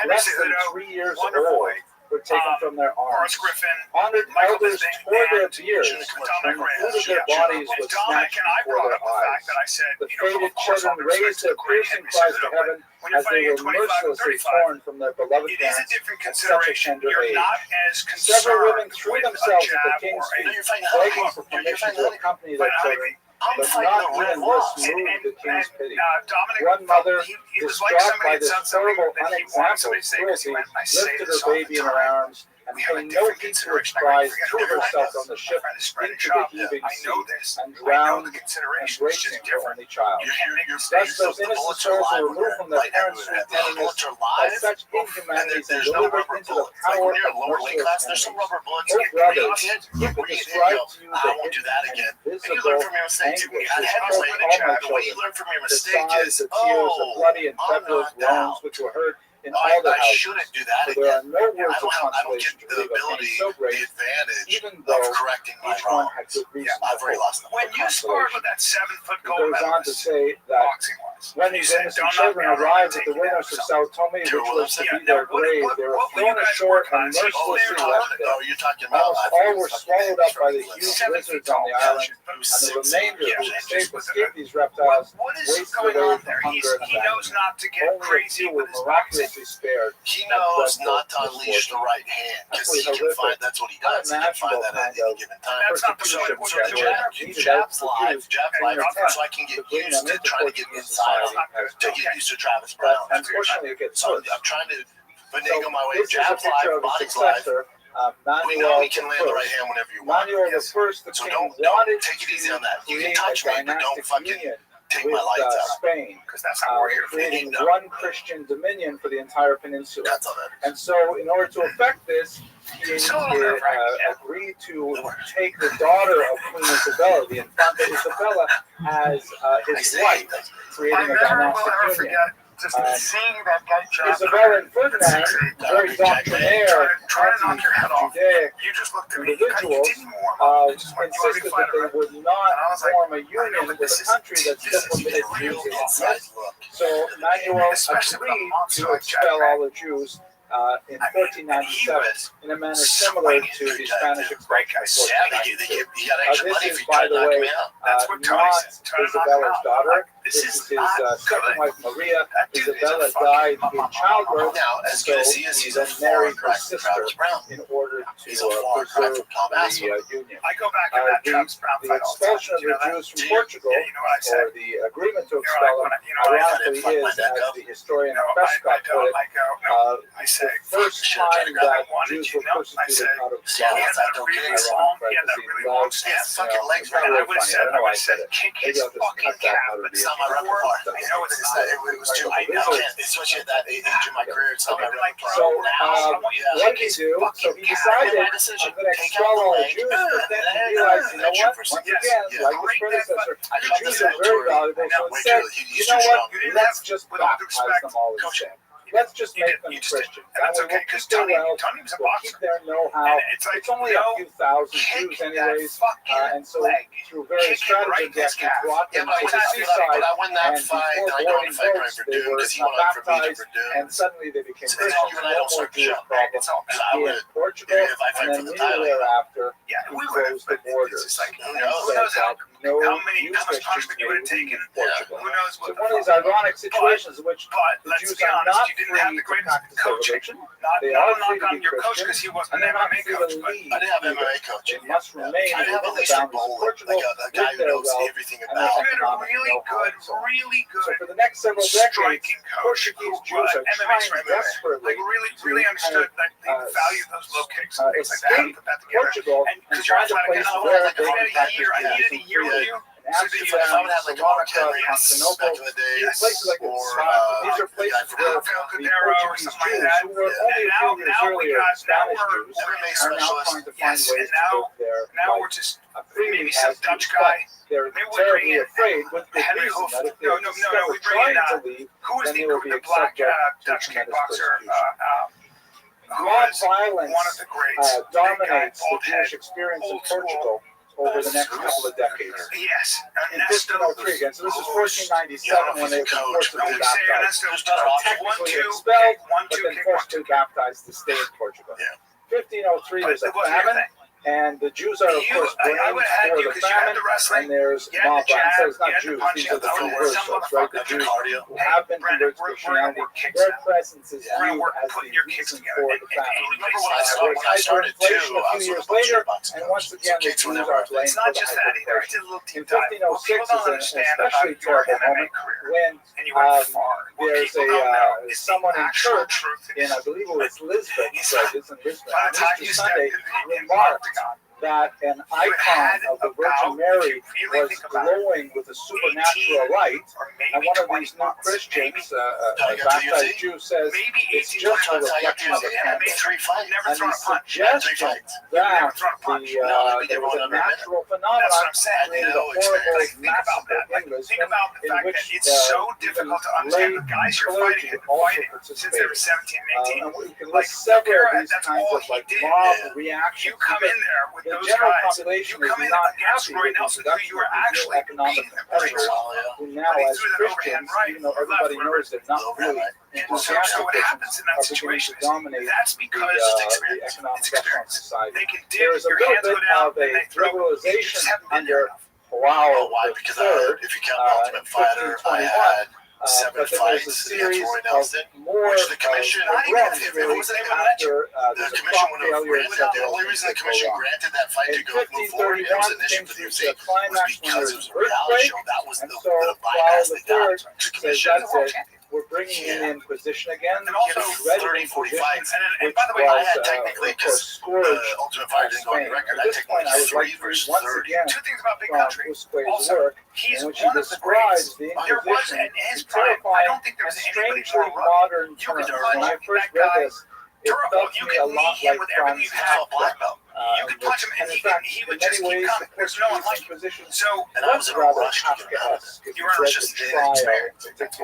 less than Cejudo, 3 years Wonder old, Boy, were taken from their Horace arms. Griffin, Honored Michael elders Bisping, tore their and beards, Dominic and the Reyes. fruit of their bodies And was Dominic snatched and I before brought their up the fact eyes. that I said, The you know, faded of course, all children due respect raised to their the great piercing Henry cries to Cejudo, heaven but when you're as they fighting were at 25 and mercilessly 35, torn from their beloved it is a parents different at such a consideration. tender You're age. not as Several women concerned threw with a themselves at the jab king's or a feet, fighting begging honey. for You're permission fighting to honey. accompany their children, I'm but fighting not the red even this wasp. moved the king's pity. Dominic One mother, he was like distraught by somebody this that said something horrible, that he wanted somebody unexampled to say because he cruelty, went, I say lifted this her all the baby in her time. arms and We have a paying no different heed to consideration. its cries, threw I herself know on the this. ship My friend is spreading into the shop. heaving I know sea this. and I know drowned, the consideration is just embracing her different. only child. Thus, those innocent souls were removed from their parents' sweet tenderness by such inhumanities and delivered into the power of merciless enemies. Oh, brothers, who describe to you the hidden and invisible anguish which choked all my children, the sighs, the tears, the bloody and febrile groans which were heard in all the I shouldn't houses. do that For there are again. no words of I don't consolation get to the relieve a pain ability, so the great, advantage even of though correcting my each one had wrongs. good reason I've already for lost them. When you sparred with that 7-foot He gold goes on to medalist, say that boxing wise, when these innocent children arrived at the wilderness of Sao Tome, which was to be their grave, they were thrown ashore and mercilessly left there. Oh, you're talking about. Almost all were swallowed up by the huge lizards on the island, and the remainder who escaped these reptiles what is wasted going away on from there? hunger and He knows abandonment. not to get Only a crazy few were with his boxing. miraculously spared. He knows not to unleash the right hand because he can find. That's what he does. He can find that at any given time. That's not the point. So Jab's live, so I can get used to trying to get inside to get used to Travis Brown. Unfortunately, it gets So worse. I'm trying to But they go my way. This is a Jab's picture live, of his body's live. successor, We know Manuel he can land the right hand whenever you want. Manuel Yes. the First, the So king, don't wanted take it easy to on that. You can create touch a me, but don't dynastic fucking union take with my lights out. Spain, Because that's not what we're here for. creating one Christian dominion for the entire peninsula. That's all that is. And so, in order to effect this, he agreed to take the daughter of Queen Isabella, the Infanta Isabella, as his wife, creating a dynastic union. Just seeing that guy Isabella and Ferdinand, very doctrinaire, trying to knock your head off. Judaic You just looked at me. individuals, insisted that they would not form a union with a country that still permitted Jews in its midst. So Manuel agreed to expel all the Jews in 1497 in a manner similar to the Spanish expulsion of 1492. This is, by the way, not Isabella's daughter. This is his second wife, Maria. Isabella died in childbirth, Now, as good as he is, he's a then married foreign her sister in order to He's a foreign cry preserve from Tom Aspen. the union. I go back on that Travis Brown The fight all the time. expulsion of You know the that? Jews from Portugal, Yeah, you know what I said? or the agreement to You know, expel like, them, you know, I ironically fuck my is, neck as up. the historian No, I Prescott put don't. it, I go, no. I say, the first Should I try to time grab that I wanted Jews you, were no, I persecuted said, out of Yeah, he had that's that not really okay. long, he had that really long Yeah, stance. fucking legs, It's not man. I really would have funny. said, I don't know why I said it. kick Maybe his I'll just fucking cut that calf. out of But the It's not my repertoire. I know it's It's not. not, it was too I know. especially at that age in my career. It's not my repertoire. So, Now, what did he do? So he decided, I'm going to expel all the Jews, but then he realized, you know what? Once again, like his predecessor, the Jews are very valuable. So instead, you know what? Let's just baptize them all instead. Let's just make them Christian. That way we'll keep their wealth, we'll keep their know-how. It's only a few thousand Jews anyways, and so through various stratagems, he actually brought them to the seaside, but I won that and fight. before I know boarding the fight right boats, for they Doom were because he went on for me baptized, for Doom. and suddenly they became So Christian. even I don't No more start Jewish shop. problems I would, in Portugal, if I fight and then for the immediately title. thereafter, Yeah, he we would have, closed the but borders. it's just like, Who and knows? said that no how much Jews punishment you would have may taken? leave Portugal. Who knows So what one of these the fuck? ironic situations in which But the let's Jews be are honest, not you didn't free have the to greatest practice their coaching. religion. Not They not are a free knock to on be your coach because Christian, he wasn't and an they're not MMA free coach, to but leave. I didn't have either. MMA coaching. They must remain I'd have within at the least a boundaries of bowler, Portugal like a guy with who their knows wealth everything and their about you had a economic really know-how good, and so on. really So good for the next several decades, striking coach Portuguese who Jews are MMA trying straight desperately like really to understood that they kind of, valued those low kicks and things like that. escape Put that together. Portugal And and because you're find a athletic place enough, where like, they I can needed a practice year. I needed a Judaism year with freely. you. And So that you If I Amsterdam, would have like a Salonika, Mark Henry back Constantinople, in the day, these places like or these are places the guy where from the Caldero or Portuguese something like Jews, that. who were Yeah. only a few years Now we earlier got- now Spanish we're Jews, MMA are now specialist. trying to find Yes, ways and to now- live their Now we're life just freely maybe as some Jews. Dutch But guy. they're Maybe we bring terribly in afraid with good Henry reason Hoof. that if No, they're we discovered bring in trying to leave, who is then the they will be black subject to Dutch tremendous kickboxer? persecution. Who Mob is violence one of the greats. dominates the bald head, Jewish experience in old school, Portugal over the next old couple of decades. Yes, In 1503 again, so this is 1497 when they were forcibly baptized. Technically expelled, but then forced to baptize to stay in Portugal. 1503 there's a famine, and the Jews are of course blamed for the famine, and there's mob violence. So it's not Jews, these are the converts, right? The Jews who have been converted to Christianity, their presence is viewed as the reason for the famine. There's hyperinflation a few years later, and once again the Jews are blamed for the hyperinflation. In 1506 is an especially terrible moment when there's someone in church in, I believe it was Lisbon, so it's in Lisbon, on Easter Sunday, remarked that an icon of the Virgin Mary was glowing with a supernatural light, and one of these new Christians, a baptized Jew, says it's just a reflection of a candle. And he suggested that there was a natural phenomenon created a horrible massacre in Lisbon, in which even lay clergy also participated. And we can list several of these kinds of like mob reactions. You come in there with the those general guys. population You is come in not against happy Roy with the Nelson, who introduction you were of these actually economic beating the brakes competitors, on. who now, But he as threw that overhand Christians, right, even though or left, everybody whatever. knows they're not really enthusiastic So what happens Christians, in that are beginning situation to dominate that's because the economic restaurant society. They can dip, There is a your little hands bit go down, of a and they throw. liberalization You just haven't been under there. Wow Why? the Because third, if you count Ultimate Fighter, I had 7 but then there's a fights series against Roy of Nelson, more which the commission, runs if it really wasn't even after the there's a commission crop would have failure and granted, the several only things reason the that go commission wrong. granted that fight to In go move forward, it was an 1531, issue things for the reach UFC, a climax was when because there's it was an a reality earthquake, show. That was and the so bypass while the they got. third The says commission, that's it, we're bringing in the Inquisition again. And also 30, 40 fights. And by the way, I had technically, because Ultimate Fighter didn't go on the record, I technically had 3 versus 30. Two things about Big Country. Also, he's one of the greats. There was, in his prime, I don't think there was anybody more modern terms. When I first read this, it felt to me a lot like Franz Kafka. You could punch him, and he would just keep coming. There's no one like him. So, and I was in a rush to get out of it. You were just But to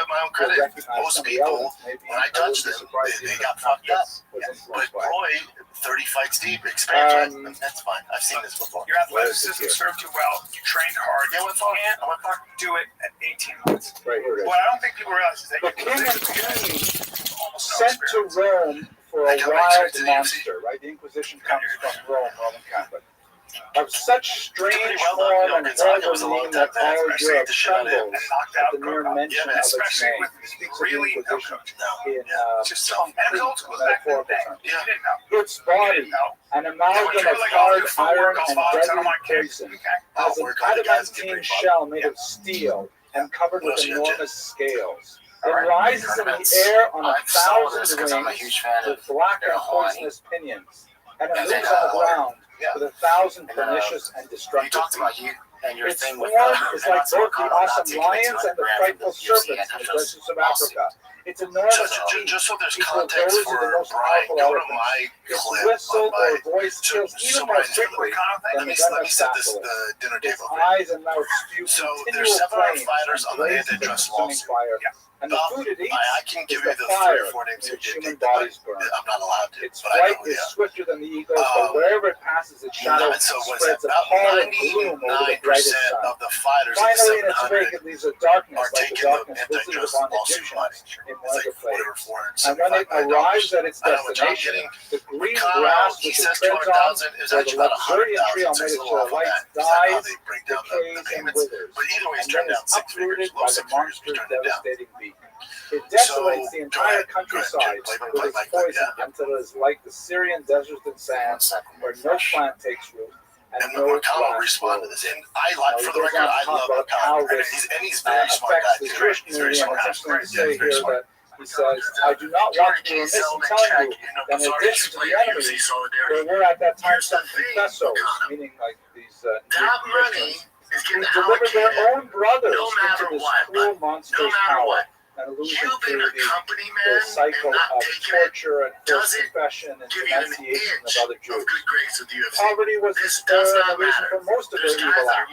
my own credit, most people, when I touched them, they got fucked up. But Roy, 30 fights deep, expansion, that's fine. I've seen this before. Your athleticism served you well. You trained hard. You can't do it at 18 months. Right, what I don't think people realize is that the king and queen sent to Rome for a wild monster, right? The Inquisition comes from Rome, Roman Catholic. Of such strange form and horrible name that all Europe trembles at the mere mention of its name. He speaks of the Inquisition in concrete, metaphorical terms. Its body, an amalgam of hard iron and deadly poison, has an adamantine shell made of steel and covered with enormous scales. It rises in the air on 1,000 wings with black and poisonous pinions, and it moves on the ground with 1,000 pernicious and destructive feet. Its form is like both the awesome lions and the frightful serpents in the deserts of Africa. Its enormous teeth just so there's equal context those of for the most Brian, powerful go to elephants. my Its clip whistle on my, or voice kills even more quickly than the gun let of me set this Staphylos. the dinner Its table. eyes and mouth spew So continual there's 700 flames fighters on the blazing antitrust consuming lawsuit. fire. And the food it eats I can give is you the the fire 3 or 4 names in who which did human take bodies burn. I'm not allowed to. Its but I flight know, is yeah. swifter than the eagle's, but wherever it passes, its shadow So what's spreads a that? pall About of gloom over the 99% brightest sun. of the fighters of Finally, in the its 700 wake, it leaves a darkness are like the taking the darkness visited antitrust upon lawsuit money. Egyptians in It's one of like the plagues. $475 And when it arrives at its I know what John's destination, getting. the green Kyle, grass he which it says treads on, 200,000 is where the actually about luxuriant tree 100,000. on So which it's a it little off on lights that. Is that how dies, they break down the decays, and payments? withers, But either way, and it's then turned down is 6 figures. uprooted Low by the 6 figures, monster's we turned it down. devastating beak. It desolates the entire countryside with its poison until it is like the Syrian deserts and sands, where no plant takes root and no Makano grass responded to grows. this. And for the record, I love Makano. And he's very smart affects guy. the Jewish He's very community, and smart. it's interesting to Yeah, say he's very here smart. that he says, I do not want to be remiss in telling you that in addition to the enemy, there were at that time some confessors, meaning like these Christians, who delivered their own brothers into this cruel monster's power. An allusion to the cycle of torture and forced confession and denunciation of other Jews. Poverty was the spur and the reason for most of their evil acts.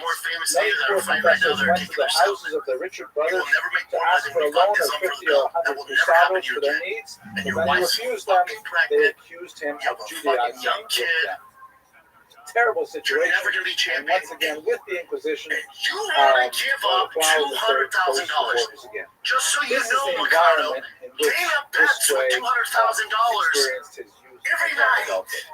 Many poor confessors went to the houses of their richer brothers to ask for a loan of 50 or 100 cruzados for their needs, but when he refused them, they accused him of Judaizing with them. Terrible situation, and once again with the Inquisition, the $200,000 again. Just so you This is know, the Makano, environment in which Dana bets for Busquets $200,000 experienced his youth every in night. adulthood.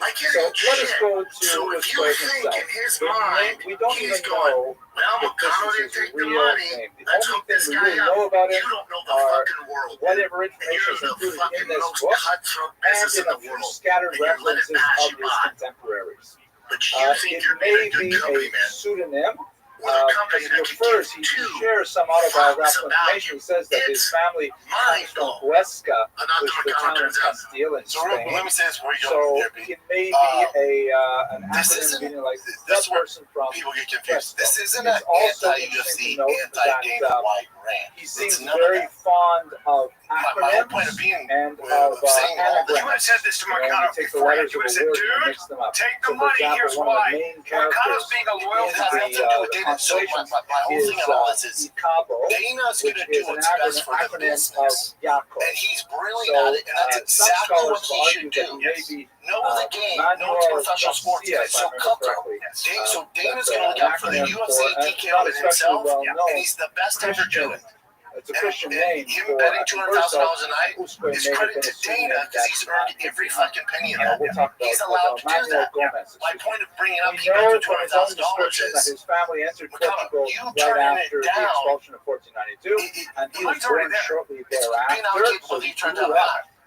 Like So it let ain't us shit. go to So if you Busquets think himself. in his mind, We don't he's even going, know well, if this Makano is didn't his take the real money. name. The Let's only hook thing this we guy really up. know about You him don't know the are fucking world. whatever And information you're is in the included in fucking this most book cutthroat and business in in a the few world. scattered And you let it references pass of you his by. contemporaries. But you think It you're may being a be good company, a man. pseudonym. With a company He that can refers, give he two shares some fucks autobiographical about information. He says that his It's family comes from mind-blowing. Huesca, Not which the is the Makano town of turns out. Castile in So let Spain. me say this before you go, So there, it may be an this acronym isn't- meaning like this the is where person from people get confused. This isn't It's an also anti-UFC, interesting to note anti-Dana that, White rant. he It's seems none of very that. fond of My whole point of acronyms being and of of saying all You this. would have said this to you know, Makano you take the before. letters You of would a have word said, and dude, mix them up. take the So, for money. example, Here's one of why. the main Makano's characters being a loyal It has guy. nothing to do with the Dana. So constellation my whole is thing on all this is Icabo, Dana's which going to do is an what's best for the acronym of business. Yaakov. And he's brilliant So, at it, and that's some exactly scholars what have he should argued do. that he may be Know the game, know Manuel professional sports. Garcia, It's so if I remember cutthroat. correctly. So Dana's That's going to look out for the acronym UFC, for, TKO not in especially himself, well and known, he's the best ever Christian. doing it. It's a Christian And name him for betting a $200,000 a night Busquets is may have credit been to a pseudonym Dana because he's earned every fucking penny of that. We'll talk about He's allowed to do Manuel that. Gomez. My point of bringing up We people know to from his own $200,000 description that is his family entered Makano, Portugal you right turning it after the down. expulsion of 1492, and he was money's already born there. shortly It's being thereafter, allocated so whether he you turn grew down or up not.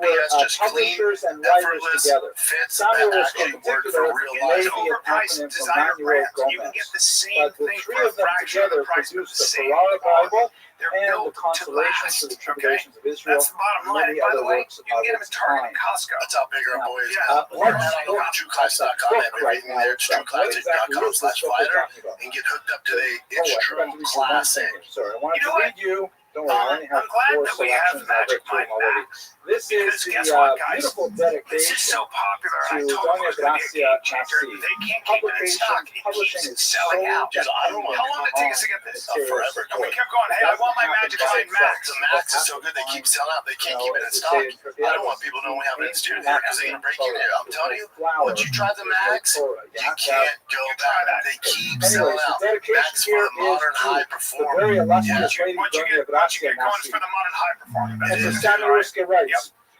no BS, just clean, publishers and effortless, writers together. fits, Samuel that Risco in actually work for particular real may life. be an acronym for Manuel Gomez. But the three of them together produced the Ferrara Bible and the Consolations for the Tribulations of Israel, That's the bottom and line. many And by other the way, works you can of get them its at Target time. and Costco. That's how big our boy is. Yeah. Head on over to TrueClassic.com and everything there. It's TrueClassic.com/fighter and get hooked up today. It's True Classic. Sorry, I wanted You know to what? read you. Don't worry, I only have I'm glad 4 that we have selections. I Magic read through them Mike already. back. This is Because guess the what, guys? beautiful This is dedication so popular. I to told them Doña it was going to be a Gracia game changer. Massi. They can't keep it in stock. It Publishing keeps is selling out. so I don't know. How long did it take us to get this? Forever. And we kept going, hey, I want my Magic Line Max. The Max is so good, they keep selling out. They can't keep it in stock. I don't want people knowing we have it in studio there because they're going to break in here. I'm telling you, once you try the Max, you can't go back. They keep selling out. That's for the modern high the performer. very illustrious Once you Lady get Doña once you Gracia get going, it's Massi. for the modern high performer. And so Samuel Risco writes,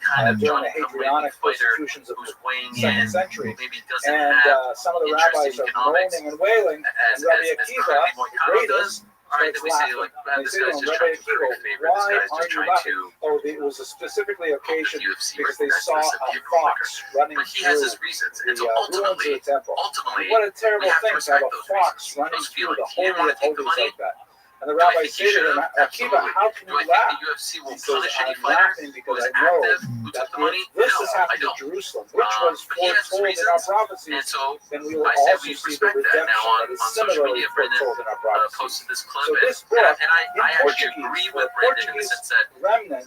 kind of during the Johnny come Hadrianic fighter persecutions of who's the weighing second in, century. maybe doesn't And have some of the interest rabbis in are economics moaning and wailing, as and Rabbi as Akiva, Carly the Moicano does. greatest, All right, starts then we say laughing. like, And this they say to guy's him, just Rabbi trying to curry Akiva, favor. This why guy's are just you trying laughing? to Oh, it was specifically occasion UFC because they recognize saw this a appeal quicker. fox running But he has through his reasons, the and so ruins of ultimately, the temple. What a terrible we have thing to to have respect a those fox reasons, running those through the feelings. He didn't holy want of to take the holies money. like that. And the Do I rabbi think he say to should him, have? Akiva, Absolutely. how can Do you I think laugh? the UFC will He says, punish any I'm fighter laughing who because is I know active, who that took the money? if this No, has I happened to don't. Jerusalem, which was But he has his foretold in our reasons, and prophecies, so then we will I say also we see the respect that. redemption Now that is on social similarly media, Brendan foretold in our prophecies. posted this clip, So this and book, I in actually Portuguese, agree for with Brendan in the Portuguese sense that remnant,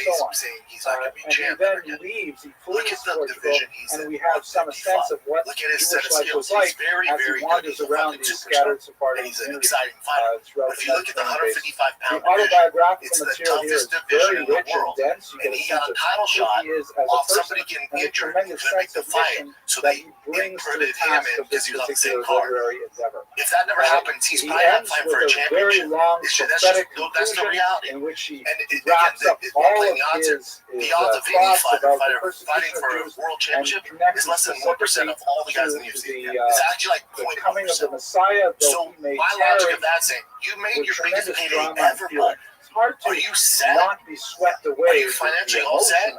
he's so on. saying he's not going to be And he champ. then again. leaves, he Look flees at the Portugal, division he's and in. we have some sense of what Look at his set Jewish of life skills. was like He's very, as very he good. wanders He's a around fucking these superstar. scattered Sephardic And he's an communities exciting fighter. throughout But if the you look at the Mediterranean basin. 155-pound The division, autobiographical it's the material here is toughest division very in the rich and world. dense. You And get a he sense got a of title who shot he is as a off person somebody getting and a injured. tremendous Couldn't make sense the of fight, mission so that they he brings to the inserted him task in of this because he was on the same particular card. literary endeavor. If that never happens, he's He probably not ends fighting with for a a very championship. long That's just prophetic that's the conclusion reality. in which he And again, wraps up if all we're of playing the odds here, his the odds of any thoughts fighter about the fighting persecution for of a Jews world and championship connects is less than 1% of all the guys in the UFC. It's actually like the coming of the 0.1%. Messiah, though So he may my logic tarry of that saying, you made with your biggest tremendous payday drama and ever, feeling. bud. hard to Are you set? not be swept away. Are you financially all set?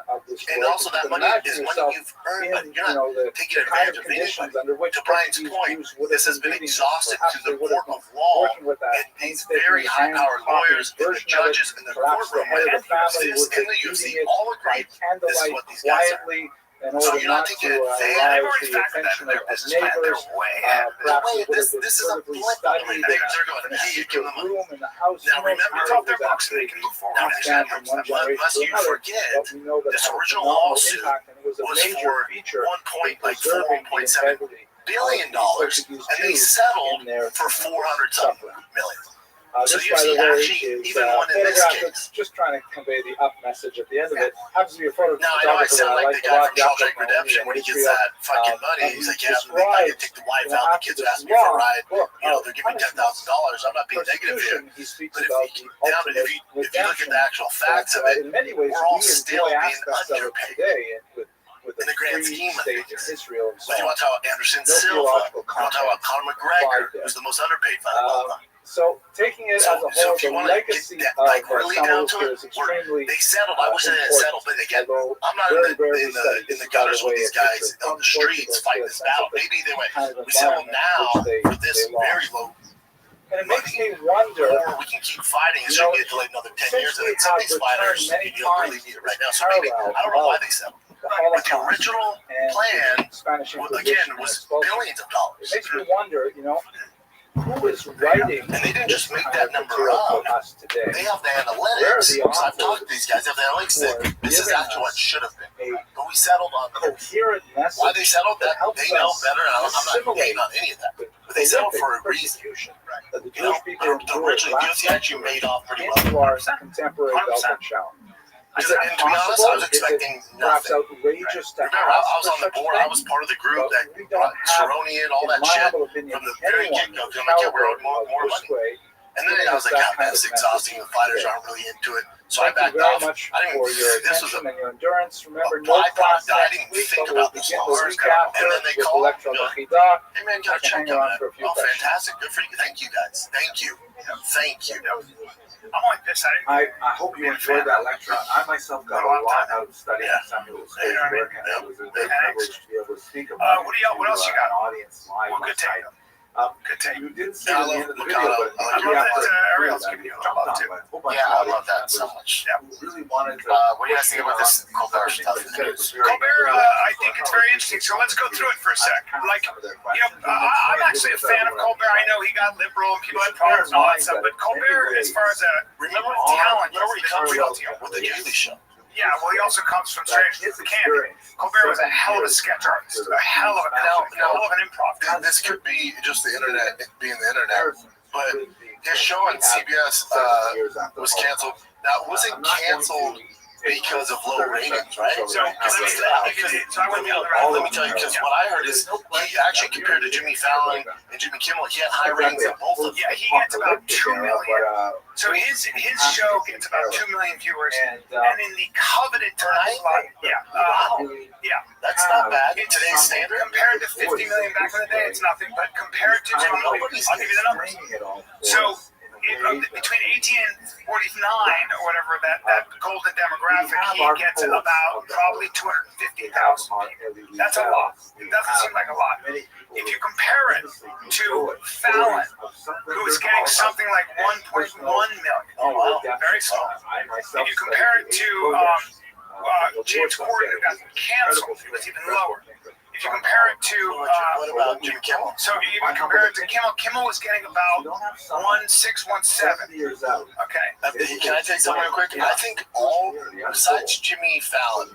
And also that money is money you've earned, but you're not taking advantage of anybody. To Brian's point, this has been exhausted through the court of law, and these very high-powered lawyers and the judges in the courtroom and this and the UFC all agree this is what these guys are. So you're not taking advantage of the attention of his neighbors. This is a blip. They're going, hey, you give them money. Now remember, Drop their books and they can move forward. Unless you forget, this original lawsuit was for $1.7 billion, and they settled for 400-something million. So This, you by see, the way, actually, is even one in this photograph case. that's just trying to convey the up message at the end of it. Happens to be a photo. Now, I know I sound like the guy from Shawshank Redemption when he gets that fucking money. He's like, yeah, I can take the wife out, the kids are asking me for a ride. You know, they're giving me $10,000. I'm not being negative here. But if you look at the actual facts of it, we're all still being underpaid. In the grand scheme of things. Israel, But you want to talk about Anderson Silva, you want to talk about Conor McGregor, who's the most underpaid fighter of all time. So taking it So as a if whole, you the want to legacy get that, of like really down Samuel to is it, extremely they settled. I wish they didn't settle, but again, I'm not in the gutters with these guys on the streets fighting this battle. Maybe they went, we settle now for this very low and it makes money, me wonder. or we can keep fighting and so get delayed another 10 years. And some of these fighters, you don't really need it right now. So maybe, I don't know why they settled. But the original plan, again, was billions of dollars. It makes me wonder, who is writing? And they didn't just make that number up. Today? They have the analytics. So I've talked to these guys. They have the analytics that this is actually what should have been. But we settled on coherent message. Why they settled that, they know better. I'm not hating on any of that. But they settled for a reason. That the Jewish people originally, UFC actually made off pretty well. into our contemporary Belgian challenge. And to be honest, I was expecting nothing. Outrageous to Remember, I was on the board. I was part of the group that brought Cerrone in, all that shit from the very get-go. I'm like, yeah, we're owed more money. And then I was like, God, man, it's exhausting. The fighters aren't really into it. So I backed off. I didn't even, this was a endurance. Remember, byproduct. I didn't even think about this law. And then they called me, hey man, got to check on that. Oh, fantastic. Good for you. Thank you, guys. Thank you. Thank you. I'm like this. I hope you enjoyed that lecture. I myself got a lot out of studying Samuel's work, and it was a great privilege to be able to speak about what else you got? An audience live. Good take. Good take. You didn't see it at the end of the video, but I love that Ariel's giving you a lot too. Yeah, I love that so much. Yeah, we really wanted to. What do you guys think about this Colbert stuff? Colbert, I think it's very interesting. So let's go through it for a sec. Like, I'm actually a fan of Colbert. I know he got liberal and people had problems and all that stuff, but Colbert, as far as a talent, remember he comes with the Daily Show. Yeah, well, he also comes from Strange as the Candy. Colbert was a hell of a sketch artist, a hell of an improv. This could be just the internet being the internet, but his show on CBS was canceled. Now, it wasn't canceled because of low ratings, right? So let me tell you, because what I heard is he actually compared to Jimmy Fallon and Jimmy Kimmel, he had high ratings on both of them. Yeah, he gets about 2 million. So his show gets about 2 million viewers, and in the coveted time slot, that's not bad in today's standard. Compared to 50 million back in the day, it's nothing. But compared to I'll give you the numbers. So between 18 and 49 or whatever, that golden demographic, he gets about probably 250,000 people. That's a lot. It doesn't seem like a lot. If you compare it to Fallon, who is getting something like 1.1 million, very small. If you compare it to James Corden, who got canceled, it was even lower. If you compare it to what about Jimmy Kimmel? So you even compare it to Kimmel. Kimmel was getting about 1.6, 1.7. Okay. Can I tell you something real quick? I think all besides Jimmy Fallon,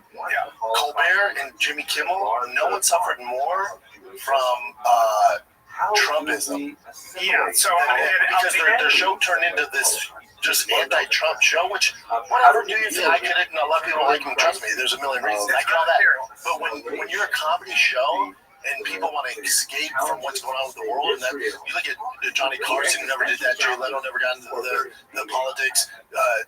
Colbert and Jimmy Kimmel, no one suffered more from Trumpism. Yeah. So because their show turned into this just anti-Trump show, which whatever do you think? I get it, and a lot of people like him. Trust me, there's a million reasons. I get all that. But when you're a comedy show and people want to escape from what's going on with the world. And then you look at Johnny Carson, who never did that. Jay Leno never got into the politics.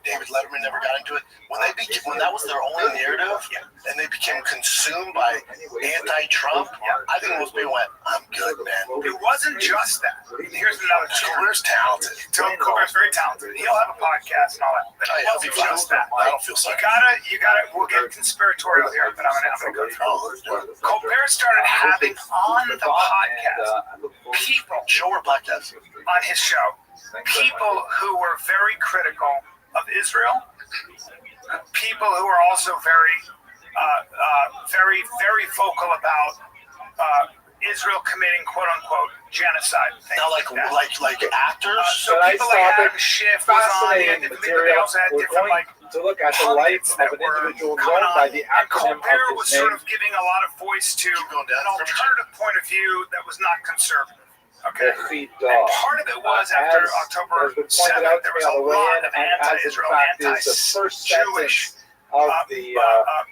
David Letterman never got into it. When that was their only narrative, and they became consumed by anti-Trump, I think most people went, "I'm good, man." It wasn't just that. Here's another. Colbert's talented. Colbert's very talented. He'll have a podcast and all that. But it wasn't just that. I don't feel sorry. You gotta. We'll get conspiratorial here, but I'm gonna go through. Colbert started having on the podcast people on his show, people who were very critical of Israel, people who are also very vocal about Israel committing "quote unquote" genocide. Now, like actors. So people like Adam Schiff was on. They also had different to look at the life of an individual known by the acronym Colbert of was his sort name. of giving a lot of voice to an alternative point of view that was not conservative. Okay. And part of it was after October 7th, there was a lot of anti-Israel, anti-Jewish of the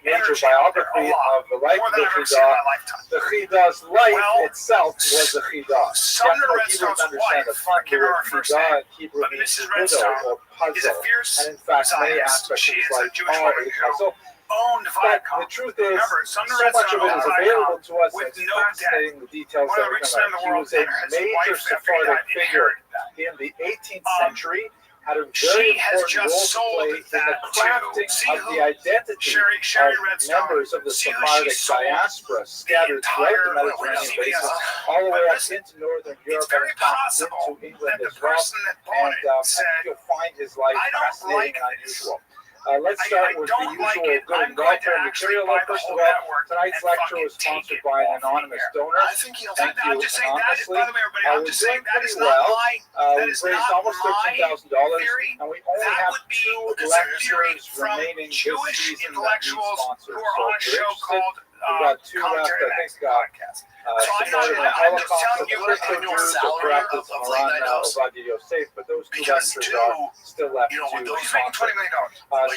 major biography of the life of the Chidah. The Chidah's life itself was a Chidah. Sumner Redstone's wife, I can't remember her first name, Hebrew but means Mrs. widow or Redstone is a puzzle. fierce And in fact, many Zionist. aspects She of his is a life Jewish are woman a who puzzle. owned But Viacom. the truth is, Remember, Sumner so much of Redstone it is owned available to us. with It's no debt. fascinating the details One of that the we're richest going men in the to. He world, was a and his major wife, after he Sephardic died, figure inherited that. in the 18th century. Had a She very has important just role to sold play in the that crafting to of the identity Sherry of Redstone. members of the See who Sephardic she sold diaspora scattered throughout the Mediterranean basin, all the way up into northern Europe and very in fact possible into England that as the well. person that bought And it I said, think you'll find his life "I don't fascinating like and this. unusual. Let's start with the don't like usual it. good I'm and going to welfare actually material. buy the First of whole all, network tonight's and lecture fucking was take sponsored it by an off the anonymous air. donor. I think he'll Thank I'm you just saying that, anonymously. by the way, everybody, I'm We're just saying doing that pretty is not well. my, that We've is raised not almost my $13,000, theory. and we only That have would be 2 theory lectures from remaining this Jewish season that need intellectuals sponsors. who are So on a if you're show interested, called we've got 2 left, Commentary I think. podcast. So I'm supporting the just Holocaust telling of you the what Christian annual Jews of salary practice of Moran late night house. Ovadia Yosef, but those 2 Because lectures two, are still left you know, to with those He's making $20 sponsor. million.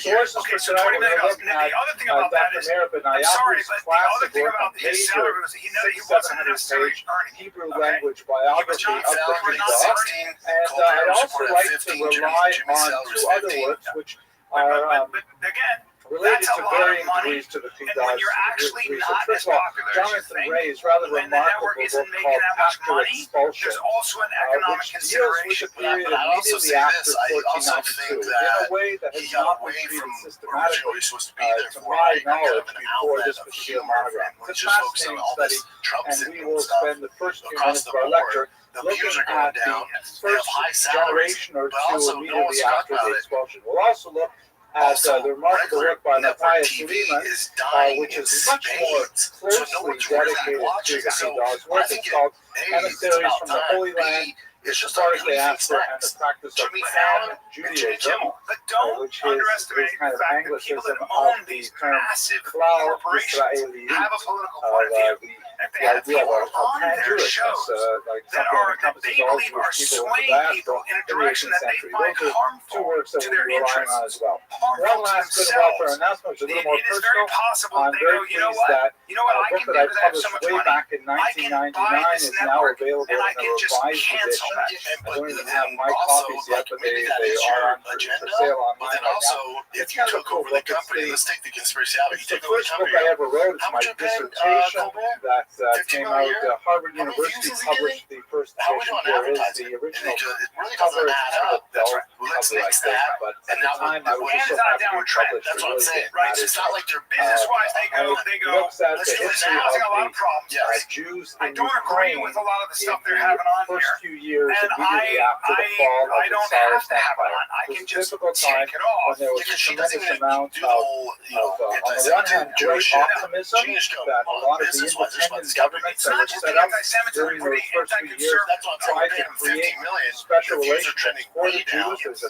Sources Okay, for so $20 tonight, we're million. looking And at the other thing about that Dr. is, Meir I'm sorry, Ben-Ayahu's but the classic other thing work on about his major salary was he wasn't 600-700 necessarily page earning. Hebrew Okay. language He was biography not of the salary, not Chidah. earning. And I'd also like to rely on 2 other works which are But again, related that's a to lot of varying money. degrees to the And when you're actually research. not First as of all, popular as you Jonathan think, Ray's rather when the remarkable network book isn't making called that much After money, Expulsion, there's also an economic which deals with consideration. the period But I also immediately say after this, I also 1492 think in that a way that he has got not been away treated from systematically originally supposed to be there to for my kind knowledge of an before outlet this of particular humor monograph. when It's a just focusing fascinating on all this study, Trump and we will stuff spend the first few across minutes the of our board. lecture The looking views are at going the down. They have first high salaries, generation or but 2 also no immediately one's talking after the about it. expulsion. We'll also look at the remarkable work by Network Matthias TV Lehman, is dying which in is much more spades, so no closely one's really dedicated to watching. the So Chidah's I work. think It's called A, it's Emissaries about from the time. Holy Land, B, the it's just Sephardic like diaspora, and the practice of Jimmy Profound Fallon and Jimmy Judaism, Kimmel. But don't which is underestimate kind the of fact that people Anglicism that of own the these term massive Klal corporations Israeli, have a political point of view. If they the have idea people of on their pan-Jewishness, shows like that something are that they encompasses all believe are Jewish people in the swaying diaspora people in a in the direction 18th that they century. find Those are 2 harmful works that to we'll their be relying on interests, as well. harmful One to last good and welfare themselves. announcement, which is a little more It is very personal. possible I'm that they very go, you know pleased what? that You know what a I book can that do I because I have so published much way money? back in I can buy 1999 this is now network available and in I a can just revised cancel edition. that. I don't even have my also, copies yet, but maybe they that is are your on for agenda. sale But online then right also, now. if It's you kind of a took cool over the book. It's company, the let's take the conspiracy out. It's You the take over the first book company. I ever wrote. It's How my much you paying, dissertation Colbert? that 15 came million a out. year? Harvard How many University views is he published getting? the first How are we edition. doing There is advertising? the original It really cover. doesn't It's add kind of up. That's dull right. Well, let's cover, I fix think, that. but And at now the time I was And just so it's on a happy to downward be trend. published. That's It what I'm really saying. did Right. matter. It's not like they're Business-wise, they And go. it looks at Listen, the it's history causing a lot of of problems. Yes. Jews I in don't agree Ukraine with a lot of the in stuff they're the having on first here. few years And immediately after the fall of I the don't Tsarist have to have it Empire. on. I It was can a just difficult time take it off. when there was a Because she doesn't tremendous even amount do the of, whole, on the one hand, great Jewish shit. optimism She just go, that a well, lot of the business-wise, this independent one's got to be- governments It's that not were just set the up anti-Semitism, during for those the first few years That's what I'm tried saying. to create $50 million. special The views are relationships trending for way the down. Jews. There's a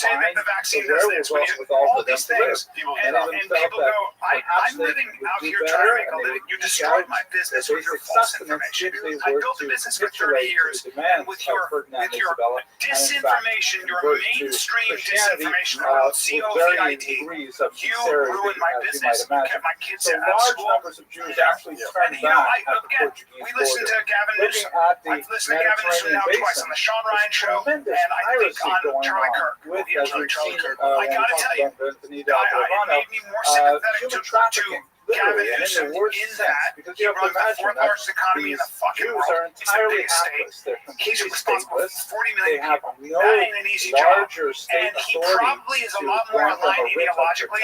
say that the vaccine does this, when you, all these things, and people go, I'm living out here trying to make a living. You destroyed my business with your false information. I built a business for 30 years, and with your disinformation, your mainstream disinformation around COVID, you ruined my business. You kept my kids out of school. And you know, again, we listen to Gavin Newsom. I've listened to Gavin Newsom now twice on the Sean Ryan show, and I think on Charlie Kirk. I gotta tell you, it made me more sympathetic to Gavin Newsom in that he runs the fourth largest economy in the fucking world. It's the biggest state. He's responsible for 40 million people. That ain't an easy job. And he probably is a lot more aligned ideologically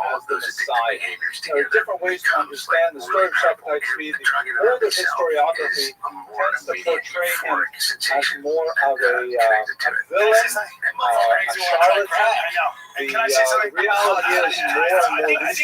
all of the those addictive Messiah. behaviors There are together different ways to becomes understand the story of Shabbatai Tzvi, the older historiography tends to portray him as more of a villain, a charlatan. The reality is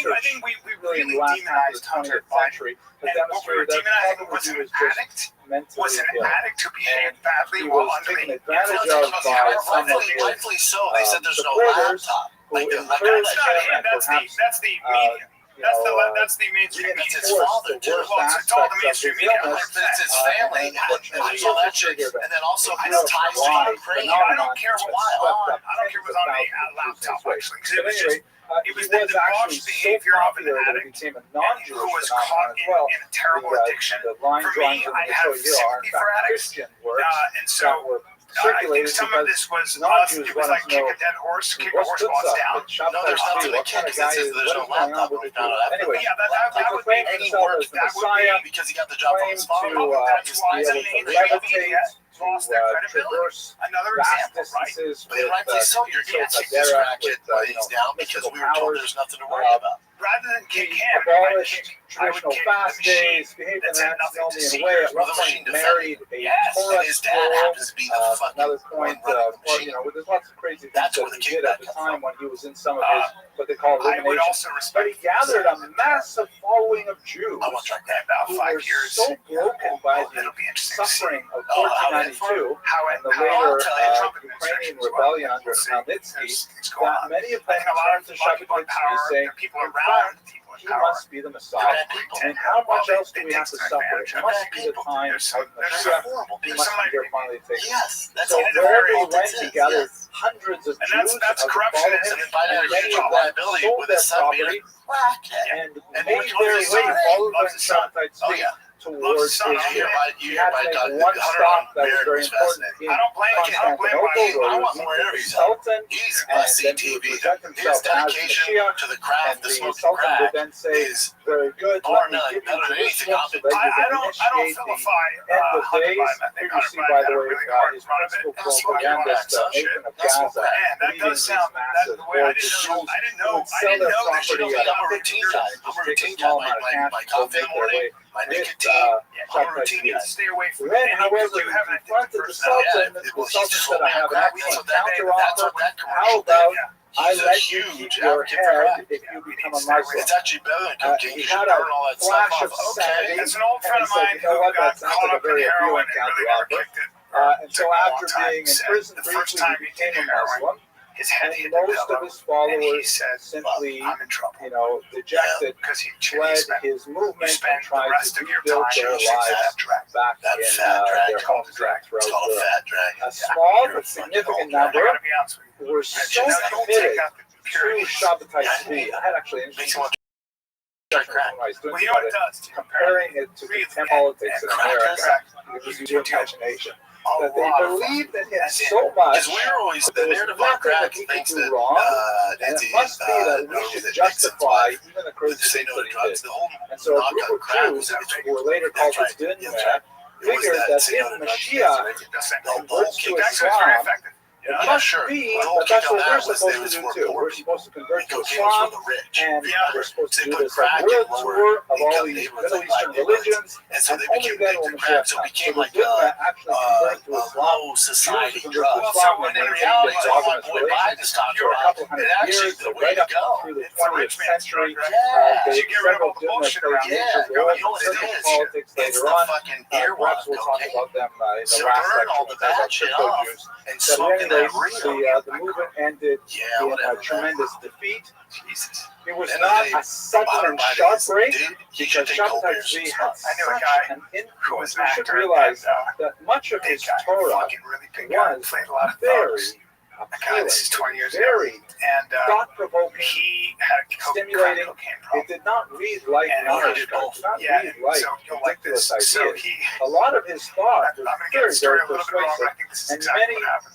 I think we really demonized Hunter century has demonstrated that probably he was just mentally was an ill. addict who behaved badly He while was under taken the advantage of by some of his Rightfully so. They said there's no supporters laptop. who Like, encouraged That's not him him. and That's perhaps the media. That's the mainstream media. It's his father, too. Well, it's all the mainstream media. It's his family. I saw that shit. And then also I his don't ties to Ukraine. I don't care what was on the laptop, actually. Because it was just, it was the debauched behavior of an addict who was caught in a terrible addiction. For me, I have sympathy for addicts. And so I think some of this was us. It was like kick a dead horse, kick a horse while it's down. No, there's nothing to kick because there's no laptop. Anyway, Yeah, that would make Any work because he got the job from his father. That's why the mainstream media lost their credibility. Another example, right? But rightfully so, you're going to kick this racket things down because we were told there's nothing to worry about. Rather than kick him, abolished traditional fast days, behaved in an antinomian way. At one point, married a Torah his dad happens to be the fucking another point, there's lots of crazy things that he did at the time when he was in some of his what they call I would also elimination. respect. But he gathered a massive following of Jews I want to track that about who 5 were years. so broken by the It'll be interesting to see suffering of 1492 and the later Ukrainian rebellion under Khmelnytsky that many of them turned to Shabbatai Tzvi saying, people in around fact, he must be the Messiah. And how much else do we have to suffer? It must be the time of Mashiach. He must be there finally taken. Yes, that's So wherever he all went, he gathered hundreds of Jews that's of corruption. him, And and many of them sold their property and made their way, followed by Shabbatai Tzvi towards Israel. He had to make one stop that was very important in Constantinople, I where want he more was areas. Sultan, He's and must see then he would TV. present His himself as dedication Mashiach, to the and craft, the the smoking Sultan would crack, then say, is very good, bar let me none, give you better than this anything one I've so been that you I can don't initiate the vilify end of Hunter days. Biden. I think Here you Hunter see, Biden by had the a way, really hard his run of it. principal That's what propagandist, that's Nathan of That's what Gaza, that leading does these sound. massive The way I hordes didn't of Jews know. who would sell their property at I'm a routine guy. I'm a routine guy. My coffee in the morning, my nicotine, I'm a routine guy. Stay away from Then, it. however, You he have an confronted the Sultan, and the Sultan said, I have an excellent counter That's offer. what that How commercial about did. I He's a let you huge keep your advocate for head crack. if you become a Muslim? It's actually better than cocaine. He You should had a burn all that flash stuff of off. sanity, Okay. That's an old friend and of he said, mine you know who what, got that sounds caught like a up in very heroin appealing and really counter never offer. kicked it. And so after being in prison the first briefly, time he he did became a heroin, Muslim. his head And hit the most of pillow, his and he followers said, simply, I'm in trouble. dejected, Because he fled spent his movement and spend the tried rest to of your rebuild time their chasing lives that drag. back That in fat drag. their homes throughout It's called a Europe. fat drag. A small but significant number I gotta be honest with you. were so committed to Shabbatai Tzvi. I had actually an interesting discussion when I was doing Well, you know what it about does? comparing it to the politics in America, because you do imagination. That they believed in him so much Because we're always, the there was narrative on nothing crack that he could thinks do that, wrong, and it must be that we should justify even the crazy say things no that to he drugs. did. The whole And so a knock group on of crack Jews, was who were later called the Din, figured that if Mashiach converts to Islam, it must be that that's what we're supposed to do too. We're supposed to convert to Islam, and we're supposed to do this world tour of all these Middle Eastern religions, and so and they only became then will addicted to crack. Mashiach So come. it became So like the Din actually converted to a Islam. low society Jews drug. converted to Islam When and in maintained reality, all my exogenous boy relations Biden is talking for a about, couple it hundred actually years, is the so way right to up go. through the It's a 20th rich man's century. drug, They You get rid of several all the didn't bullshit play around it. major Yeah, roles you know in what it certain is? politics It's later the on. fucking earwax Perhaps we'll talk cocaine. about them in the So last burn section all the about bad shit crypto off Jews. and But smoke in that anyways, real. the movement ended Yeah, in whatever. a tremendous defeat. Jesus. It was End of not the day, a sudden modern and Biden sharp is, break, dude, you because should take Shabbatai Colbert's Tzvi spot. had I knew a such guy an who was influence. an You should actor, realize and, that much of big his guy, Torah fucking really big guy, was played a lot of very thugs. That guy, this is 20 years ago. very And thought-provoking, he had stimulating. cocaine It problem. did not read like And knowledge. he It did not Yeah, read like so you'll like ridiculous this. So ideas. he, A lot of his thought I'm was going to get very, the story very a little bit wrong, but I persuasive. think this is And exactly many what happened.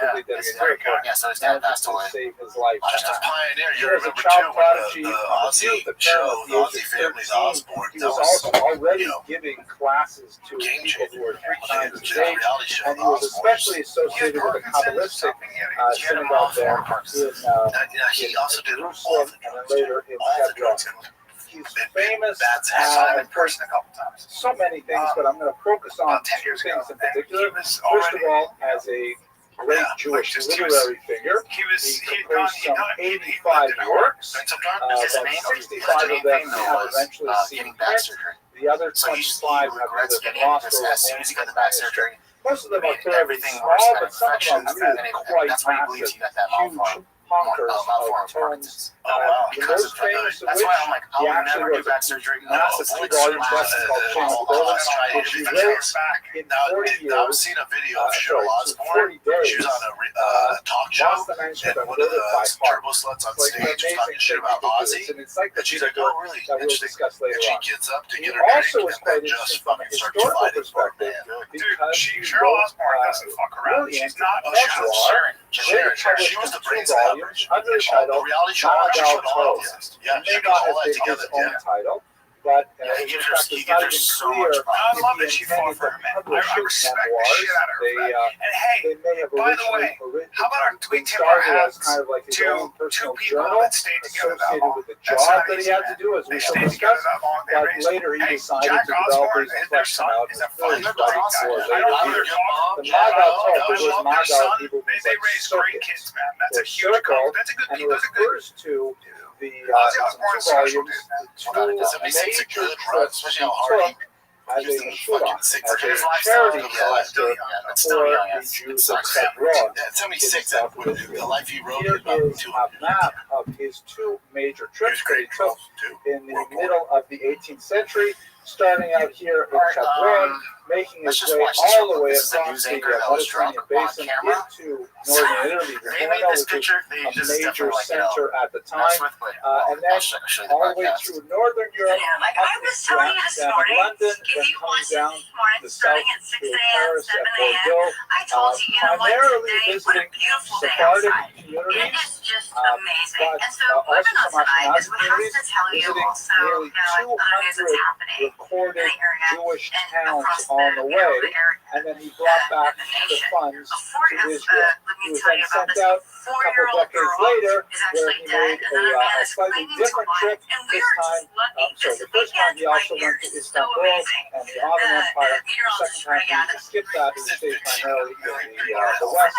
specifically dedicated to Yeah, so his dad passed away. save his life. Just a pioneer. He You was a remember child too when prodigy. the On Aussie the show, film, the Aussie Families Osborne. He That was was also already you know, giving classes to game people changer. who were 3 Yeah, times the his age, reality show. and he was especially associated with the Kabbalistic synagogue there in He also did all Jerusalem, the and then drugs. later in All the Hebron. drugs. he's famous I saw him in person a couple times. so many things, but I'm going to focus on two things in particular. First of all, as a great Jewish literary figure, he composed some 85 works. About 65 of them have eventually seen print. The other 25 have either been lost or remained. Most of them are fairly small, but some of them are really quite massive, huge honkers of tomes. The most famous of which, he actually wrote a massive 2-volume collection called Chains of Golden, which he wrote in 40 years. I was seeing a video of Cheryl Osborne. 40 days. She was on a talk show, and one of the turbo sluts on stage was talking shit about Ozzy. And she's like, oh, really? That we'll And discuss later she on. gets up to He get her also drink, was and quite then just interesting from a fucking starts historical fighting. perspective. Dude, Cheryl Osborne doesn't fuck around. She's not. She was the brains of volumes under the title reality show. Yeah, may not have been his own title, but he in gives her, fact, he it's not gives her even so clear much I love that if she he fought intended for to her, man. publish I his respect the memoirs. shit out of her. They And hey, may have by the way, how about our been tweet tip started our as kind of like his own personal people journal that stayed together that associated long. with the That's job not that he easy, had man. to do, as we They shall stayed together discuss. that long. They But raised- later he Hey, decided Jack to develop Osborne his and their inflection son out is with a fucking his great writing guy. for I don't later know years. their dog. The Magal I Tov, love which was their Magal, son. Hebrew means They like raise great circuit kids, man. That's or a huge circle, compliment. That's a good. and it Those are good. refers to the Ozzy Osbourne's two special, volumes, dude. the Does it make sense? major A good run, trips especially he how hard he took as gives a them shula, fucking as six. a His charity life's still young. collector It's still for young. the Jews of Hebron. Yeah, tell me six that would do. The life he wrote Here is about is 200. a map of his two major trips that he took in the middle of the 18th century, starting out here in Hebron, making his way all the way across the Mediterranean basin into northern Italy, Livorno, which was a major center at the time, and then all the way through northern Europe, Like up I to was telling you this morning, London, if then you coming watched down this morning, the south starting at 6 to a.m., Paris 7 and a.m., Bordeaux, I told you, you know what, primarily today, what a visiting beautiful day Sephardic outside. It communities, is just but amazing. And so also living some outside is Ashkenazi what has communities, to tell you visiting also, nearly you know, like other news that's 200 happening in recorded the area Jewish and towns across on the way, the area. and then he brought back the the nation. funds A to Israel. let He me was tell then you about sent this. out A a couple 4-year-old decades girl later, is where actually he dead, made and then a man a is slightly clinging to different life, trip. and we This are time, just lucky sorry, this the first time he weekend also right went here to is so Istanbul amazing. and the Ottoman Empire. The Meteorologists second time he skipped that, he stayed primarily in the West.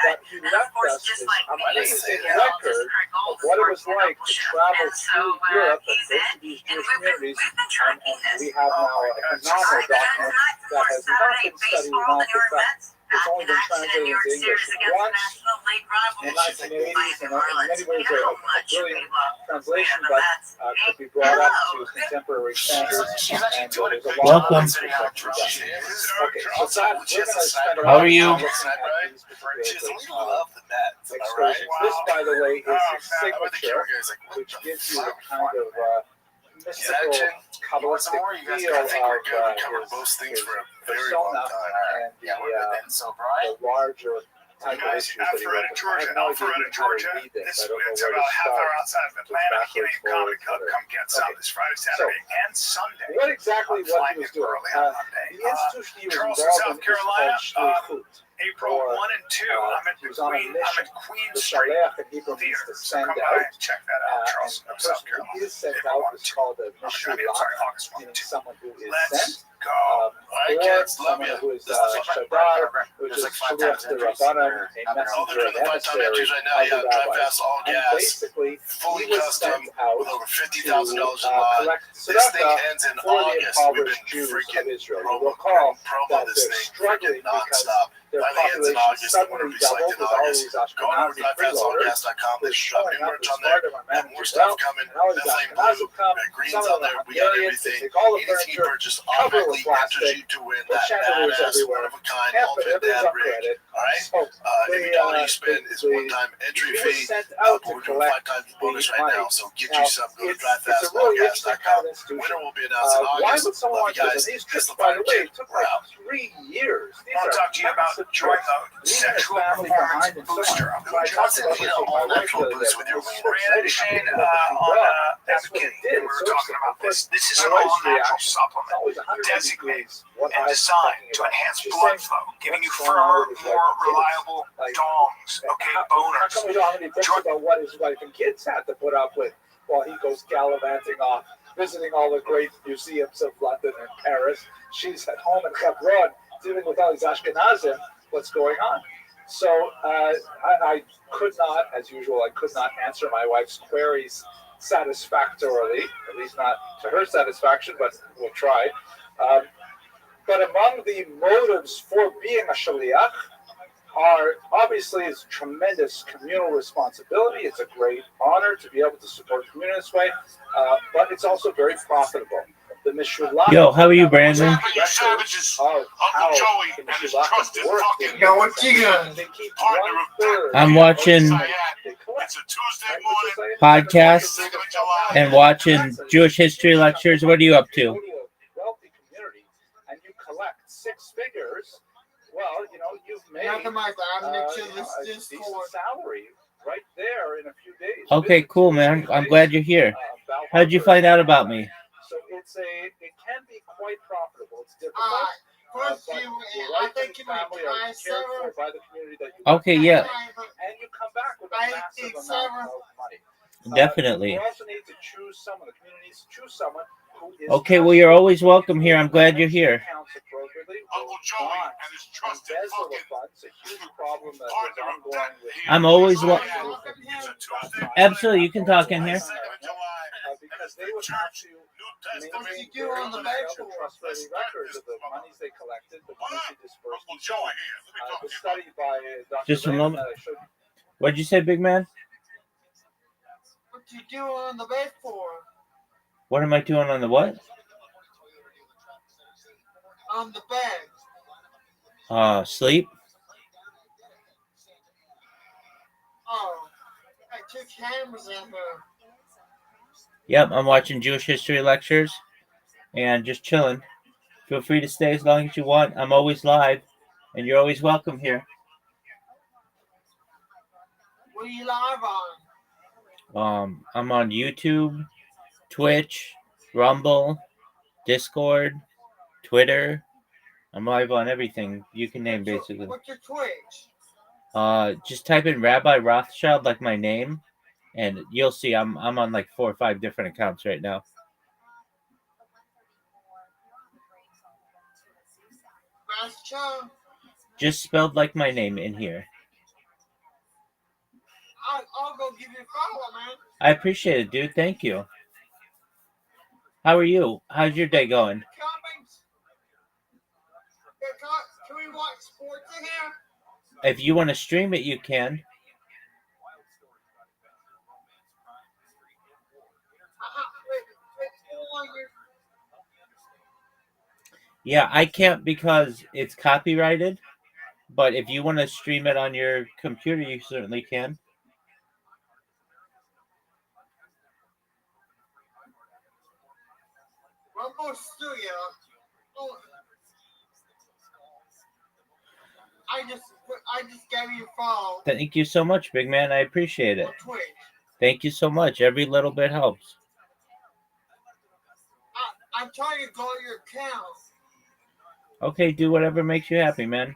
But he left us this amazing record of what it was like to travel through Europe and go to these Jewish communities, and we have now a phenomenal document that has not been studied enough. In fact, it's only been translated into English once in the 1980s, and in many ways a brilliant translation, but could be brought up to contemporary standards. And there's a lot Welcome. of research that can be done. Okay, so that, we're going to spend a How lot are of you? time looking at these particular excursions. This, by the way, is his signature, which gives you the kind of mystical, Kabbalistic feel of his persona and the larger type of issues that he wrote. I have no idea how to read this. I don't know It's where to about half hour start. outside of Atlanta. He Comedy Club. Come get some this Friday, Saturday, and Sunday. What exactly what he was doing? The institution he was involved in is called Shlichut. April 1 and 2. I'm at he was on a mission. Queen The Street Shalech in Hebrew means to send Come by out. and check that out. And Charleston, the South person Carolina. who is sent out is called a August 1 Mishulach, meaning and 2. someone who is Let's sent. go. Or someone who is Shadar, which is Shliach de Rabbanan, a messenger, an emissary of the rabbis. And basically, fully he was custom sent out with over $50,000 to in lot. collect This thing tzedakah ends in for the August. We've been impoverished Jews of freaking Israel. You recall that this they're thing struggling freaking because nonstop. their By the end of population August, suddenly be doubled selected with in all August. these Go on Ashkenazi freeloaders. drivefastallagas.com. They're There's shop showing new up merch as on part there. of our And more manager's stuff help. coming. And all these That flame Ashkenazim blue, come. that green's Some on of them there. are We got Hungarians. They everything. take all the Anything you furniture, purchase cover it automatically with enters plastic, you to win put that chandeliers badass, everywhere, one-of-a-kind, half of ultimate it is dad on rig. credit. All right? So Every dollar you spend is one-time entry he was fee. sent out to We're doing collect 5 times the bonus right money. now, so get Now, you some. Go to it's a really interesting kind drivefastallagas.com. of institution. Winner will be announced in Why August. would someone Love want you this? guys. And these Kiss trips, the by fire the way, kid. took We're like out. 3 years. These I want are to talk to you about massive join trips. the Leaving his sexual family performance behind and so on. booster. So I talked about this with my wife the other day. It was so exciting. Shane What she on brought. That's what Advocating. it did. We It's were so talking about interesting. this. This is My an wife's all-natural reaction. It's supplement always 180 designated degrees. What and I was designed talking to about. enhance She's blood saying, flow, giving you what's going on firmer, with his more wife and kids? reliable Like, dongs, okay, how boners. come we don't have any books about what his wife and kids had to put up with while he goes gallivanting off visiting all the great museums of London and Paris. She's at home in Hebron, dealing with all these Ashkenazim. What's going on? So I could not, as usual, I could not answer my wife's queries satisfactorily, at least not to her satisfaction, but we'll try. But among the motives for being a shaliach are obviously it's tremendous communal responsibility. It's a great honor to be able to support the community this way, but it's also very profitable. The Mishulach. Yo, how are you, Brandon? Of how the Mishulachim work. Yo, what you got? They keep 1/3. I'm watching It's a Tuesday morning. podcasts and watching Jewish history lectures. What are you up to? Wealthy community, and you collect 6 figures. Well, you know, you've made Nothing like that. a decent salary right there in a few days. Okay, cool, man. I'm glad you're here. How'd you find out about me? So it can be quite profitable. It's difficult. First, But you, your I wife think and you might family try are cared for server. by the community that you Okay, yeah, and you come back with a I massive think amount of money. definitely. You also need to choose someone. The community needs to choose someone who is Okay, well, you're always welcome here. I'm glad you're here. counts appropriately. Uncle Joey and his trusted Embezzle the fucking funds, a huge problem that was ongoing with I'm always It's a Tuesday Absolutely, you can talk in here. because they would have to maintain do on the very virtual? trustworthy records of the monies they collected, the monies they dispersed, Uncle and so Joey on. here. Let me talk The to you study by Dr. Just a Raymond moment. that I showed you. What'd you say, big man? What you doing on the bed for? What am I doing on the what? On the bed. Sleep. Oh, I took cameras in here. Yep, I'm watching Jewish history lectures and just chilling. Feel free to stay as long as you want. I'm always live, and you're always welcome here. What are you live on? I'm on YouTube, Twitch, Rumble, Discord, Twitter. I'm live on everything you can name, basically. What's your Twitch? Just type in Rabbi Rothschild, like my name, and you'll see I'm on like 4 or 5 different accounts right now. Rothschild? Just spelled like my name in here. I'll go give you a follow, man. I appreciate it, dude. Thank you. How are you? How's your day going? Comments? Can we watch sports in here? If you want to stream it, you can. Yeah, I can't because it's copyrighted. But if you want to stream it on your computer, you certainly can. Rumble Studio. Oh, I just gave you a follow. Thank you so much, big man. I appreciate it. On Twitch. Thank you so much. Every little bit helps. I'm trying to go to your account. Okay, do whatever makes you happy, man.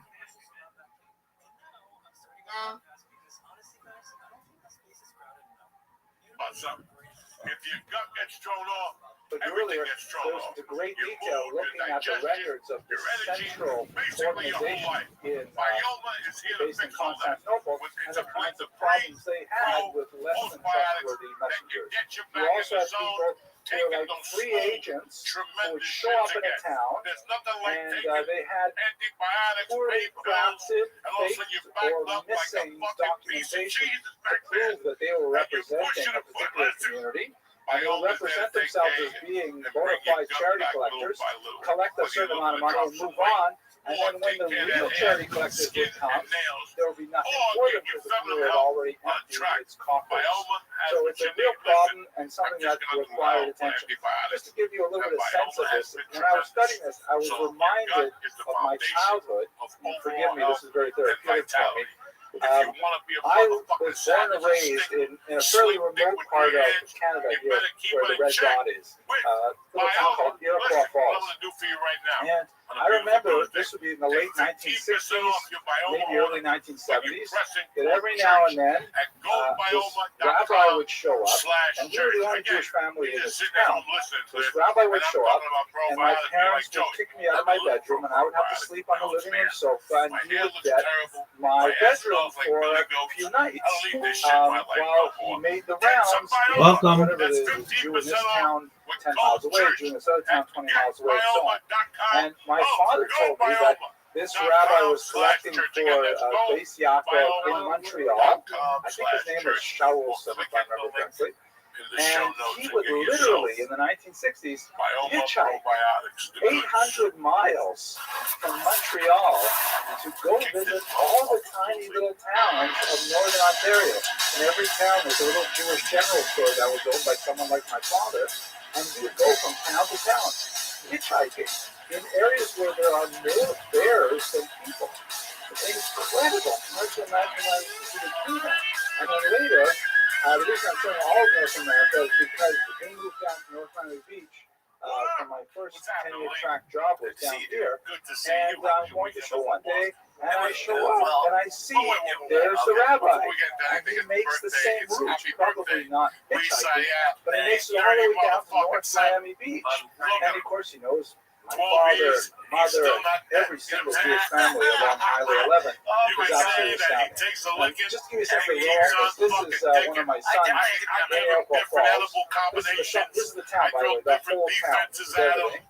If your gut gets thrown off, But earlier, there was into great detail looking at the records of the central organization in based in Constantinople and the kinds of problems they had with less than trustworthy messengers. You also had people who were like free agents who would show up in a town and they had poorly crafted, faked, or missing documentation to prove that they were representing a particular community. And they will represent themselves as being bona fide charity collectors, collect a certain amount of money and move on. And then when the real charity collectors would come, there would be nothing for them because the community had already emptied its coffers. So it's a real problem and something that required attention. Just to give you a little bit of sense of this, when I was studying this, I was reminded of my childhood. And forgive me, this is very therapeutic for me. I was born and raised in a fairly remote part of Canada here, where the red dot is. A little town called Iroquois Falls. And I remember this would be in the late 1960s, maybe early 1970s, that every now and then this rabbi would show up, and we were the only Jewish family in this town. This rabbi would show up, and my parents would kick me out of my bedroom, and I would have to sleep on the living room sofa, and he would get my bedroom for a few nights while he made the rounds. Welcome. Whatever it is, Jew in this town 10 miles away, Jew in this other town 20 miles away, and so on. And my father told me that this rabbi was collecting for Beis Yaakov in Montreal. I think his name was Shaul, if I remember correctly. And he would literally, in the 1960s, hitchhike 800 miles from Montreal to go visit all the tiny little towns of northern Ontario. In every town was a little Jewish general store that was owned by someone like my father, and he would go from town to town, hitchhiking, in areas where there are more bears than people. It's incredible. Hard to imagine why he would do that. And then later, the reason I'm showing all of North America is because we moved down to North Miami Beach for my first 10-year track job was down here. And I'm going to show one day, and I show up, and I see there's the rabbi. And he makes the same route, probably not hitchhiking, but he makes it all the way down to North Miami Beach. And of course, he knows my father, mother, every single Jewish family along Highway 11 is absolutely astounding. Just to give you something real, this is one of my sons in Iroquois Falls. This is the town, by the way, the whole town is everything.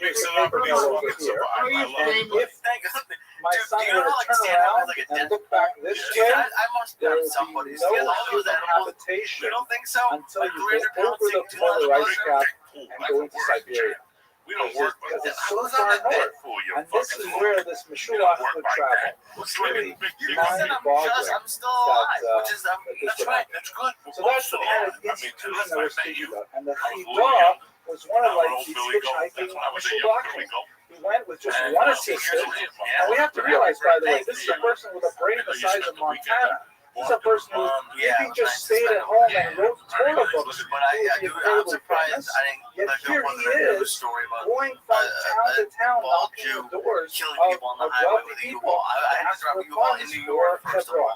Here's the paper mill over here. And if my son were to turn around and look back this way, there will be no human habitation until you go over the polar ice cap and go into Siberia. Because it's so far north, and this is where this Meshuach would travel. It's really mind-boggling that this would happen. So that's the kind of institution that we're speaking about. And the Chidah was one of like these hitchhiking Meshuachim. He went with just one assistant, and we have to realize, by the way, this is a person with a brain the size of Montana. He's a person who, if he just stayed at home and wrote Torah books, he would be incredibly famous. Yet here he is, going from town to town, knocking on the doors of wealthy people to ask for funds for Hebron.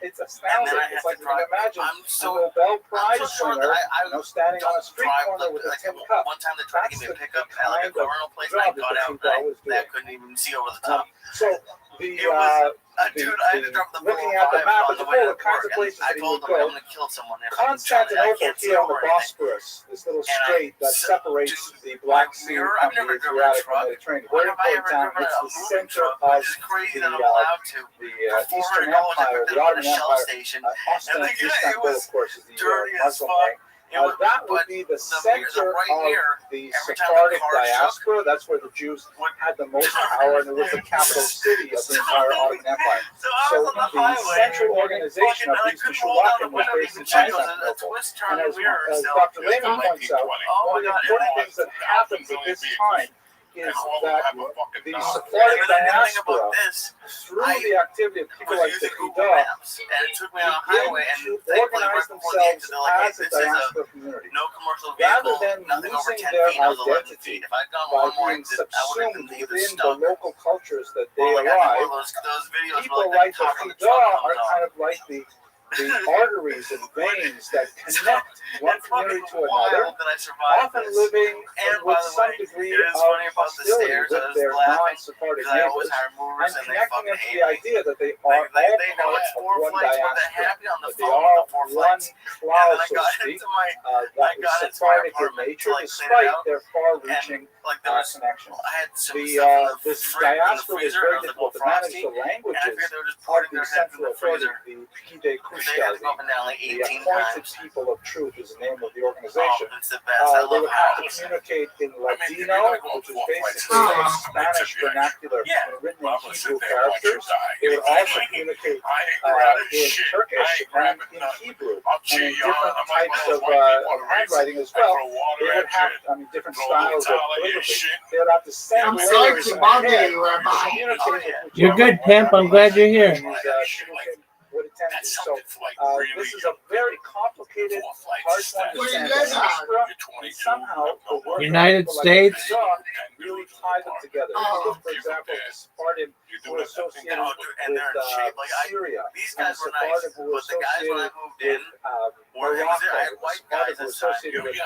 It's astounding. It's like you can imagine a Nobel Prize winner, standing on a street corner with a tin cup. That's the kind of job that the Chidah was doing. So looking at the map as a whole, the kinds of places that he would go. Constantinople here on the Bosporus, this little strait that separates the Black Sea from the Adriatic and Mediterranean. Very important town. It's the center of the Eastern Empire, the Ottoman Empire. Istanbul, of course, is the Muslim ring. That would be the center of the Sephardic diaspora. That's where the Jews had the most power, and it was the capital city of the entire Ottoman Empire. So the central organization of these Meshuachim was based in Constantinople. And as Dr. Lehman points out, one of the important things that happens at this time is that the Sephardic diaspora, through the activity of people like the Chidah, begin to organize themselves as a diaspora community. Rather than losing their identity by being subsumed within the local cultures that they arrive, people like the Chidah are kind of like the arteries and veins that connect one community to another, often living with some degree of hostility with their non-Sephardic neighbors, and connecting them to the idea that they are all part of one diaspora, that they are one cloud, so to speak, that is Sephardic in nature, despite their far-reaching connections. This diaspora is very difficult to manage. The languages of the Central Authority, the Pide Kushta, the appointed people of truth is the name of the organization. They would have to communicate in Ladino, which is basically a Spanish vernacular written in Hebrew characters. They would also communicate in Turkish and in Hebrew, and in different types of handwriting as well. They would have, different styles of calligraphy. They would have to send letters ahead. You're good, Pimp. I'm glad you're here. So this is a very complicated, hard to understand diaspora, and somehow the work United of people States. like John really tie them together. Look, for example, the Sephardim who were associated with Syria, and the Sephardim who were associated with Morocco, the Sephardim who were associated with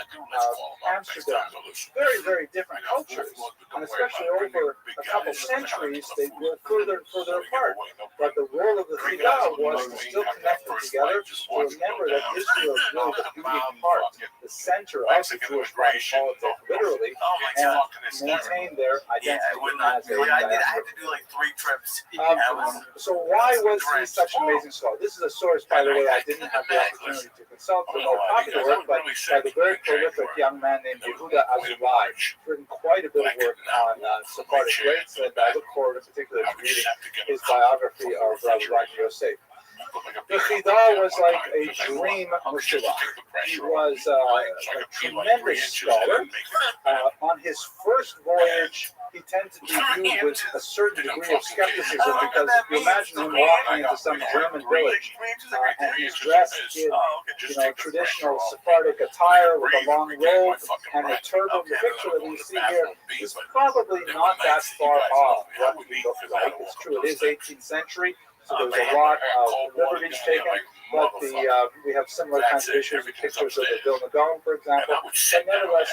Amsterdam. Very, very different cultures, and especially over a couple centuries, they grew further and further apart. But the role of the Chidah was to still connect them together, to remember that Israel is really the beating heart, the center of the Jewish politics, literally, and maintain their identity as a I had to do like 3 trips. So why was he such an amazing scholar? This is a source, by the way, I didn't have the opportunity to consult for more popular work, but by the very prolific young man named Yehuda Azulai, written quite a bit of work on Sephardic race, and I look forward in particular to reading his biography of Rabbi Rothschild. The Chidah was like a dream Meshuvah. He was a tremendous scholar. On his first voyage, he tended to be viewed with a certain degree of skepticism because if you imagine him walking into some German village and he's dressed in traditional Sephardic attire with a long robe and a turban, the picture that we see here is probably not that far off what he looked like. It's true, it is 18th century. So there's a lot of liberties taken, but we have similar kinds of issues with pictures of the Vilna Gaon, for example. But nevertheless,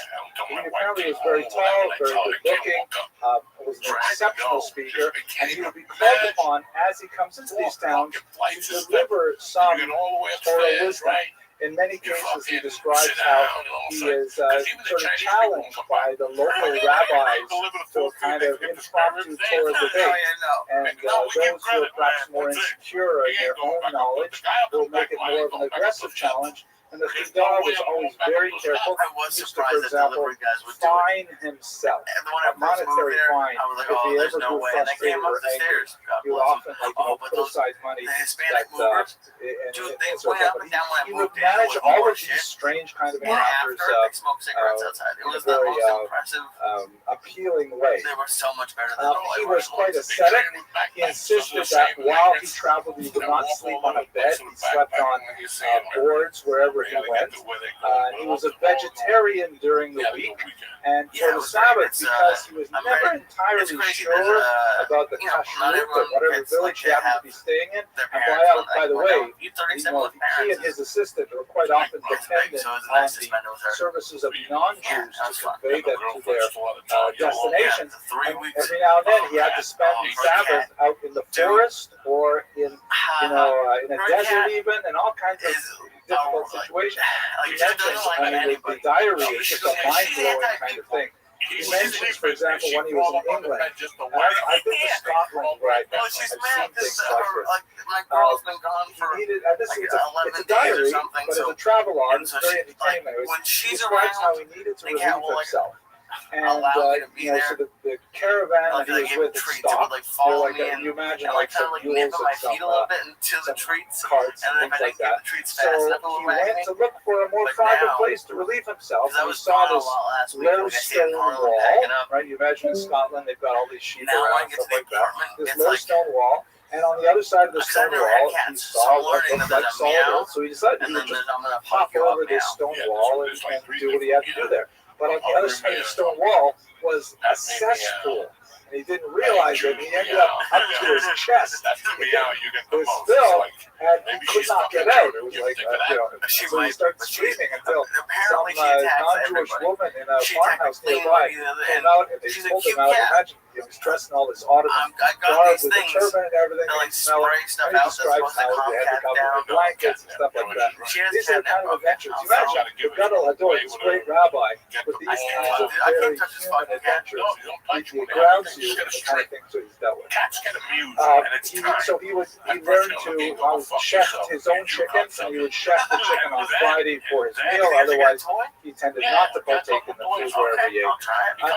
he apparently was very tall, very good looking, was an exceptional speaker, and he would be called upon as he comes into these towns to deliver some Torah wisdom. In many cases, he describes how he is sort of challenged by the local rabbis to a kind of impromptu Torah debate. And those who are perhaps more insecure in their own knowledge will make it more of an aggressive challenge. And the Chidah was always very careful. He used to, for example, fine himself, a monetary fine, if he ever grew frustrated or angry. He would often put aside money that, he would manage all of these strange kind of encounters in a very appealing way. He was quite ascetic. He insisted that while he traveled, he would not sleep on a bed. He slept on boards wherever he went. He was a vegetarian during the week, and for the Sabbath, because he was never entirely sure about the kashrut of whatever village he happened to be staying in. And by the way, he and his assistant were quite often dependent on the services of non-Jews to convey them to their destinations. And every now and then, he had to spend Sabbath out in the forest or in a desert even, and all kinds of difficult situations. He mentions, the diary is just a mind-blowing kind of thing. He mentions, for example, when he was in England, I've been to Scotland where I've seen things like this. It's a diary, but it's a travelogue. It's very entertaining. He describes how he needed to relieve himself. And so the caravan that he was with stopped. You imagine some mules and some carts and things like that. So he went to look for a more private place to relieve himself. And he saw this low stone wall. Right? You imagine in Scotland they've got all these sheep around and stuff like that. This low stone wall. And on the other side of the stone wall, he saw what looked like solid earth. So he decided he would just hop over this stone wall and do what he had to do there. But on the other side of the stone wall was a cesspool. And he didn't realize it. He ended up to his chest. It was filled, and he could not get out. It was like, so he started screaming until some non-Jewish woman in a farmhouse nearby came out, and they pulled him out. Imagine he was dressed in all this Ottoman garb with a turban and everything. And he describes how he had to cover with blankets and stuff like that. These are the kind of adventures. You imagine the Gadol Hador, this great rabbi, with these kinds of very human adventures. He grounds you in the kind of things that he's dealt with. So he learned to chef his own chickens, and he would chef the chicken on Friday for his meal. Otherwise, he tended not to partake in the food wherever he ate.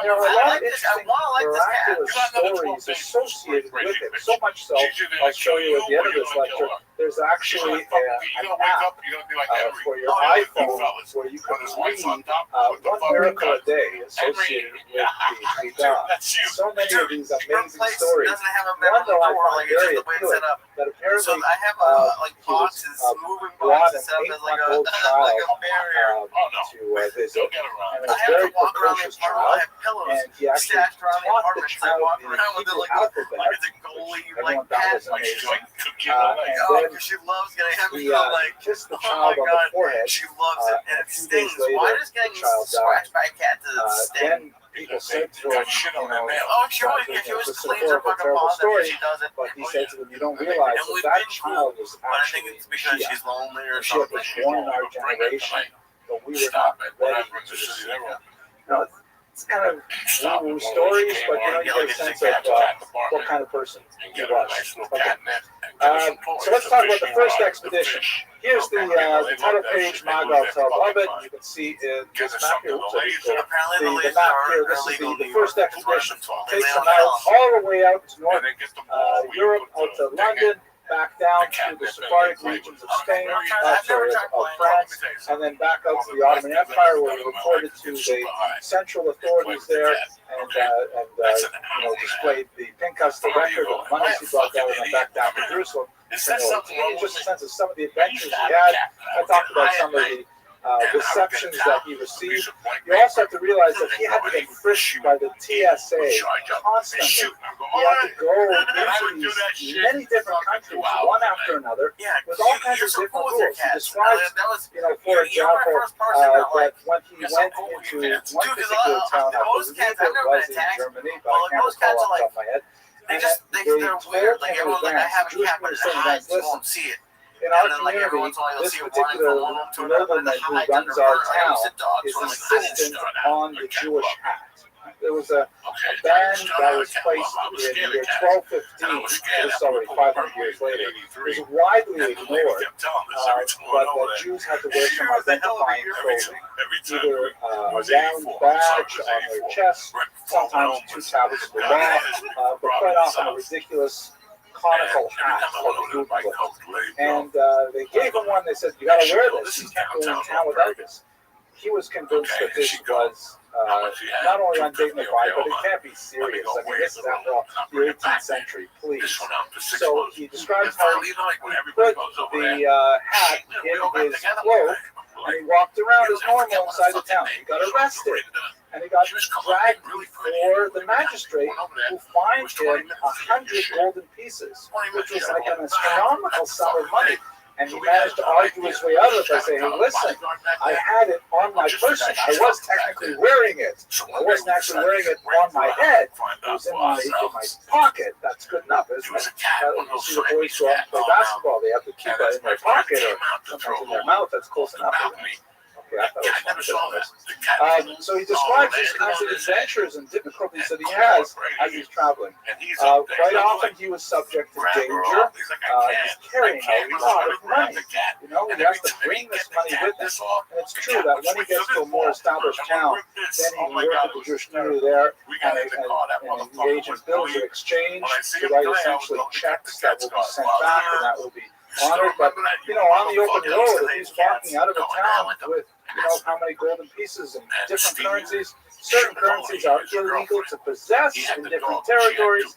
There are a lot of interesting, miraculous stories associated with it. So much so, I'll show you at the end of this lecture, there's actually an app for your iPhone where you can read one miracle a day associated with the God. So many of these amazing stories. One though I find very appealing, that apparently So I have he was brought an 8-month-old child to visit, and a very precocious child, and he actually taught the child the Hebrew alphabet, which everyone thought was amazing. And then she loves getting him. he kissed the child on the forehead. She loves it, and A it few days stings. later, Why does the getting child died. scratched by a cat does it sting? Then people said to him, Oh, she always this is a horrible, terrible story, but he said to them, you don't realize that child was actually because Shia. she's lonely or Shia was born in our generation, but we were not ready to receive him. Now, it's kind of woo-woo stories, but you get a sense of what kind of person he was. Okay. So let's talk about the first expedition. Here's the title page, Magog of it. You can see in this map here. Oops, the map here. This is the first expedition. Takes them out all the way out to North Europe, out to London, back down to the Sephardic regions of Spain, of France, and then back out to the Ottoman Empire, where he reported to the central authorities there, and displayed the Pinkas, the record of the monies he brought down, and then back down to Jerusalem. Just a sense of some of the adventures he had. I talked about some of the receptions that he received. You also have to realize that he had to get frisked by the TSA constantly. He had to go into these many different countries, one after another, with all kinds of different rules. He describes, for example, that when he went into one particular town, I believe it was in Germany, but I can't recall off the top of my head, and they're weird. Like everyone's like, I have a cat, but it's eyes, you won't see it. In our community, this particular nobleman who runs our town is insistent on the Jewish hat. There was a ban that was placed in the year 1215, this is already 500 years later. It was widely ignored, but the Jews had to wear some identifying clothing, either a round badge on their chest, sometimes 2 tablets of the law, but quite often a ridiculous conical hat, and they gave him one. They said, "You got to wear this. You can't go in town without this." He was convinced that this was not only undignified, but it can't be serious. I mean, this is after all the 18th century, please. So he describes how he put the hat in his cloak, and he walked around as normal inside the town. He got arrested, and he got dragged before the magistrate, who fined him 100 golden pieces, which was like an astronomical sum of money. And he managed to argue his way out of it by saying, hey, listen, I had it on my person. I was technically wearing it. I wasn't actually wearing it on my head. It was in my pocket. That's good enough, isn't it? You see the boys go out and play basketball. They have to keep it in their pocket or sometimes in their mouth. That's close enough. Okay, I thought it was so he describes these kinds of adventures and difficulties that he has as he's traveling. Quite often he was subject to danger. He's carrying a lot of money. He has to bring this money with him. And it's true that when he gets to a more established town, then he works with the Jewish community there, and the agent bills are exchanged to write essentially checks that will be sent back, and that will be honored. But on the open road, if he's walking out of a town with how many golden pieces and different currencies, certain currencies are illegal to possess in different territories.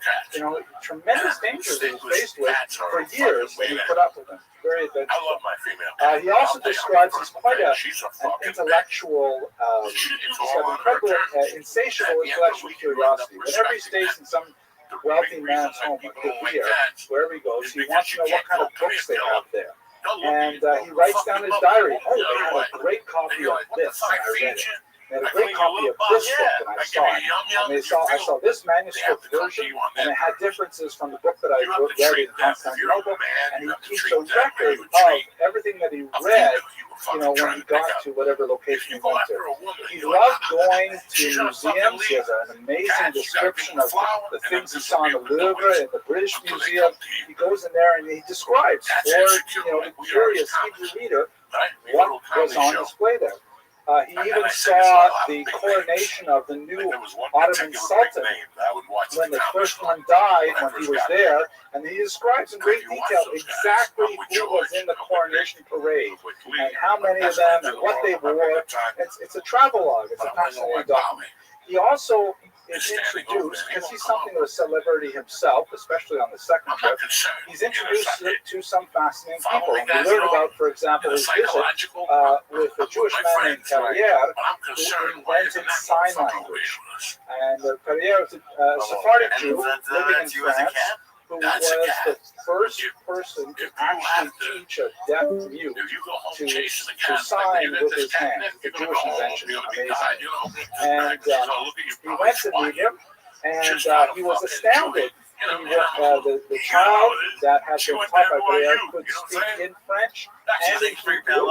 Tremendous dangers he was faced with for years, and he put up with them. Very adventurous. I love my female. He also describes as quite an intellectual, he's got incredible, insatiable intellectual curiosity. Whenever he stays in some wealthy man's home, like here, wherever he goes, he wants to know what kind of books they have there. And he writes down in his diary, oh, they had a great copy of this, and I read it. They had a great copy of this book, and I saw it. And I saw this manuscript version, and it had differences from the book that I read in Constantinople, and he keeps a record of everything that he read, when he got to whatever location he went to. He loved going to museums. He has an amazing description of the things he saw in the Louvre and the British Museum. He goes in there and he describes for the curious Hebrew reader what was on display there. He even saw the coronation of the new Ottoman Sultan when the first one died, when he was there, and he describes in great detail exactly who was in the coronation parade and how many of them and what they wore. It's a travelogue. It's a fascinating document. He also is introduced, because he's something of a celebrity himself, especially on the second trip, he's introduced to some fascinating people. And we learn about, for example, his visit with a Jewish man named Carrier, who invented sign language. And Carrier was a Sephardic Jew living in France, who was the first person to actually teach a deaf mute to sign with his hands. It's a Jewish invention, amazing. And he went to meet him, and he was astounded. The child that had been taught by Carrier could speak in French and in Hebrew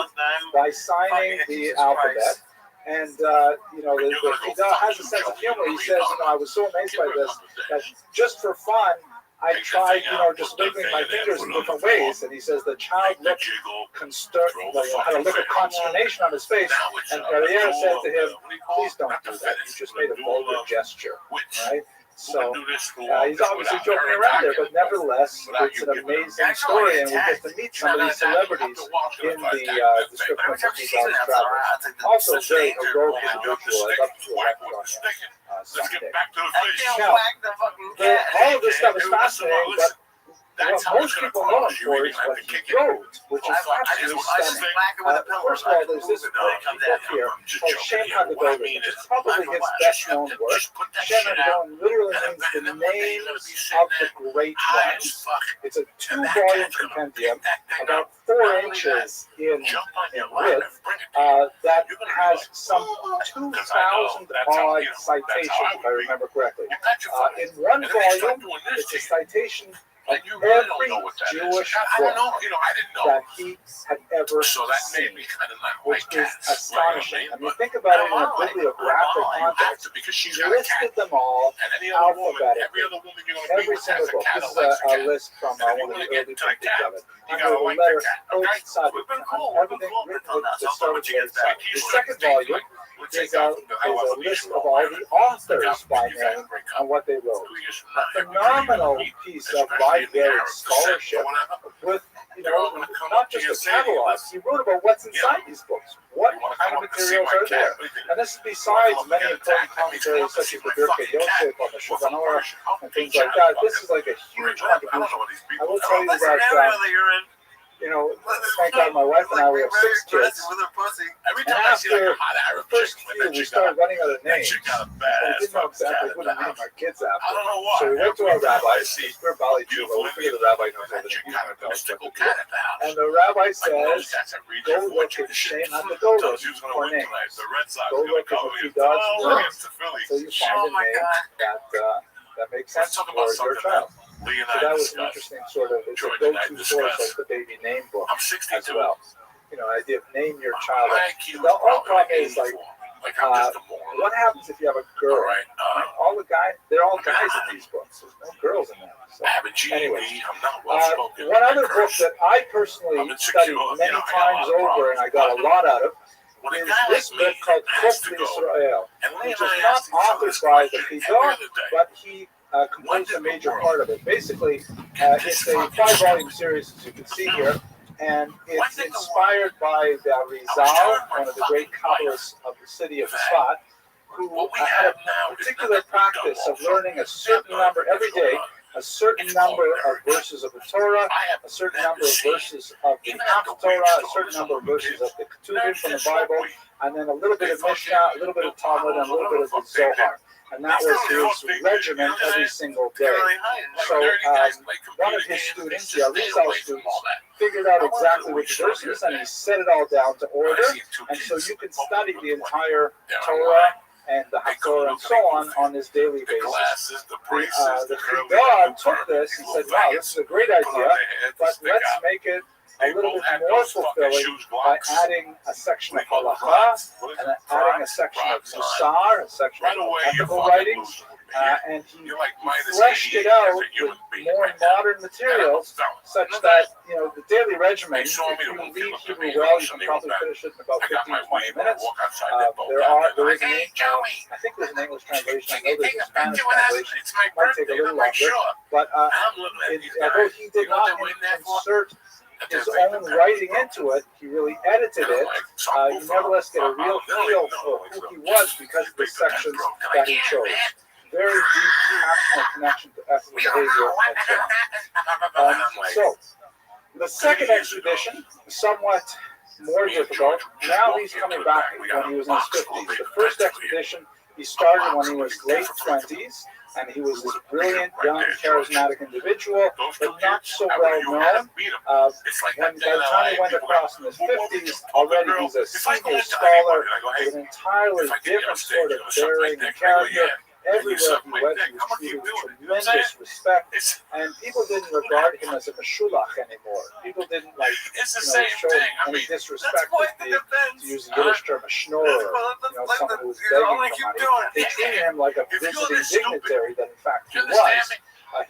by signing the alphabet. And, the Chida has a sense of humor. He says, I was so amazed by this that just for fun, I tried, just wiggling my fingers in different ways. And he says the child looked had a look of consternation on his face. And Carrier said to him, please don't do that. You just made a vulgar gesture, right? So he's obviously joking around there, but nevertheless, it's an amazing story, and we get to meet some of these celebrities in the description of Chida's travels. Also, very heroic individual. I'd love to do a record on that someday. Now, all of this stuff is fascinating, but what most people know him for is what he wrote, which is absolutely stunning. First of all, there's this book here called Shem HaGadol, which is probably his best-known work. Shem HaGadol literally means the names of the great ones. It's a 2-volume compendium, about 4 inches in width, that has some 2,000 odd citations, if I remember correctly. In one volume, it's a citation of every Jewish book that he had ever seen, which is astonishing. I mean, think about it in a bibliographic context. He listed them all alphabetically, every single book. This is a list from one of the early printings of it. Under the letter Otsad, everything written with the start of Otsad. The second volume is a list of all the authors by name and what they wrote. A phenomenal piece of library scholarship with, not just a catalog. He wrote about what's inside these books. What kind of materials are there? And this is besides many important commentaries such as the Birkei Yosef on the Shulchan Aruch and things like that. This is like a huge contribution. I will tell you that thank God my wife and I, we have 6 kids. And after the first few, we started running out of names. And we didn't know exactly who to name our kids after. So we went to our rabbi. We're Bali Jew, but we figured the rabbi knows everything. He's going to tell us what to do. And the rabbi says, go look at Shem HaGadol for names. Go look at what he does until you find a name that makes sense for your child. So that was an interesting sort of, it's a go-to source like the baby name book as well. The idea of name your child. The whole problem is what happens if you have a girl? All the guys, they're all guys in these books. There's no girls in them. So, anyway, one other book that I personally studied many times over and I got a lot out of is this book called Kuf Israel, which is not authored by the Chida, but he composed a major part of it. Basically, it's a 5-volume series, as you can see here, and it's inspired by the Rizal, one of the great Kabbalists of the city of Tzfat, who had a particular practice of learning a certain number every day, a certain number of verses of the Torah, a certain number of verses of the Torah, a certain number of verses of the Ketuvim from the Bible, and then a little bit of Mishnah, a little bit of Talmud, and a little bit of the Zohar. And that was his regimen every single day. So one of his students, the Arizal students, figured out exactly which verses, and he set it all down to order. And so you can study the entire Torah and the Haftorah and so on this daily basis. The Chida took this and said, wow, this is a great idea, but let's make it a little bit more fulfilling by adding a section of halacha and adding a section of musar, a section of ethical writings, and he fleshed it out with more modern materials, such that, you know, the daily regimen, if you read Hebrew well, you can probably finish it in about 15-20 minutes. There is I think there's an English translation. I know there's a Spanish translation. It might take a little longer. But although he did not insert his own writing into it, he really edited it. You nevertheless get a real feel for who he was because of the sections that he chose. Very deep passionate connection to ethical behavior and so on. So, the second expedition, somewhat more difficult. Now he's coming back when he was in his 50s. The first expedition he started when he was late 20s, and he was this brilliant, young, charismatic individual, but not so well known. By the time he went across in his 50s, already he's a senior scholar with an entirely different sort of bearing and character. Everywhere he went, he was treated with tremendous respect, and people didn't regard him as a meshulach anymore. People didn't show any disrespect to use the Yiddish term a schnorrer, someone who was begging for money. They treated him like a visiting dignitary that in fact he was.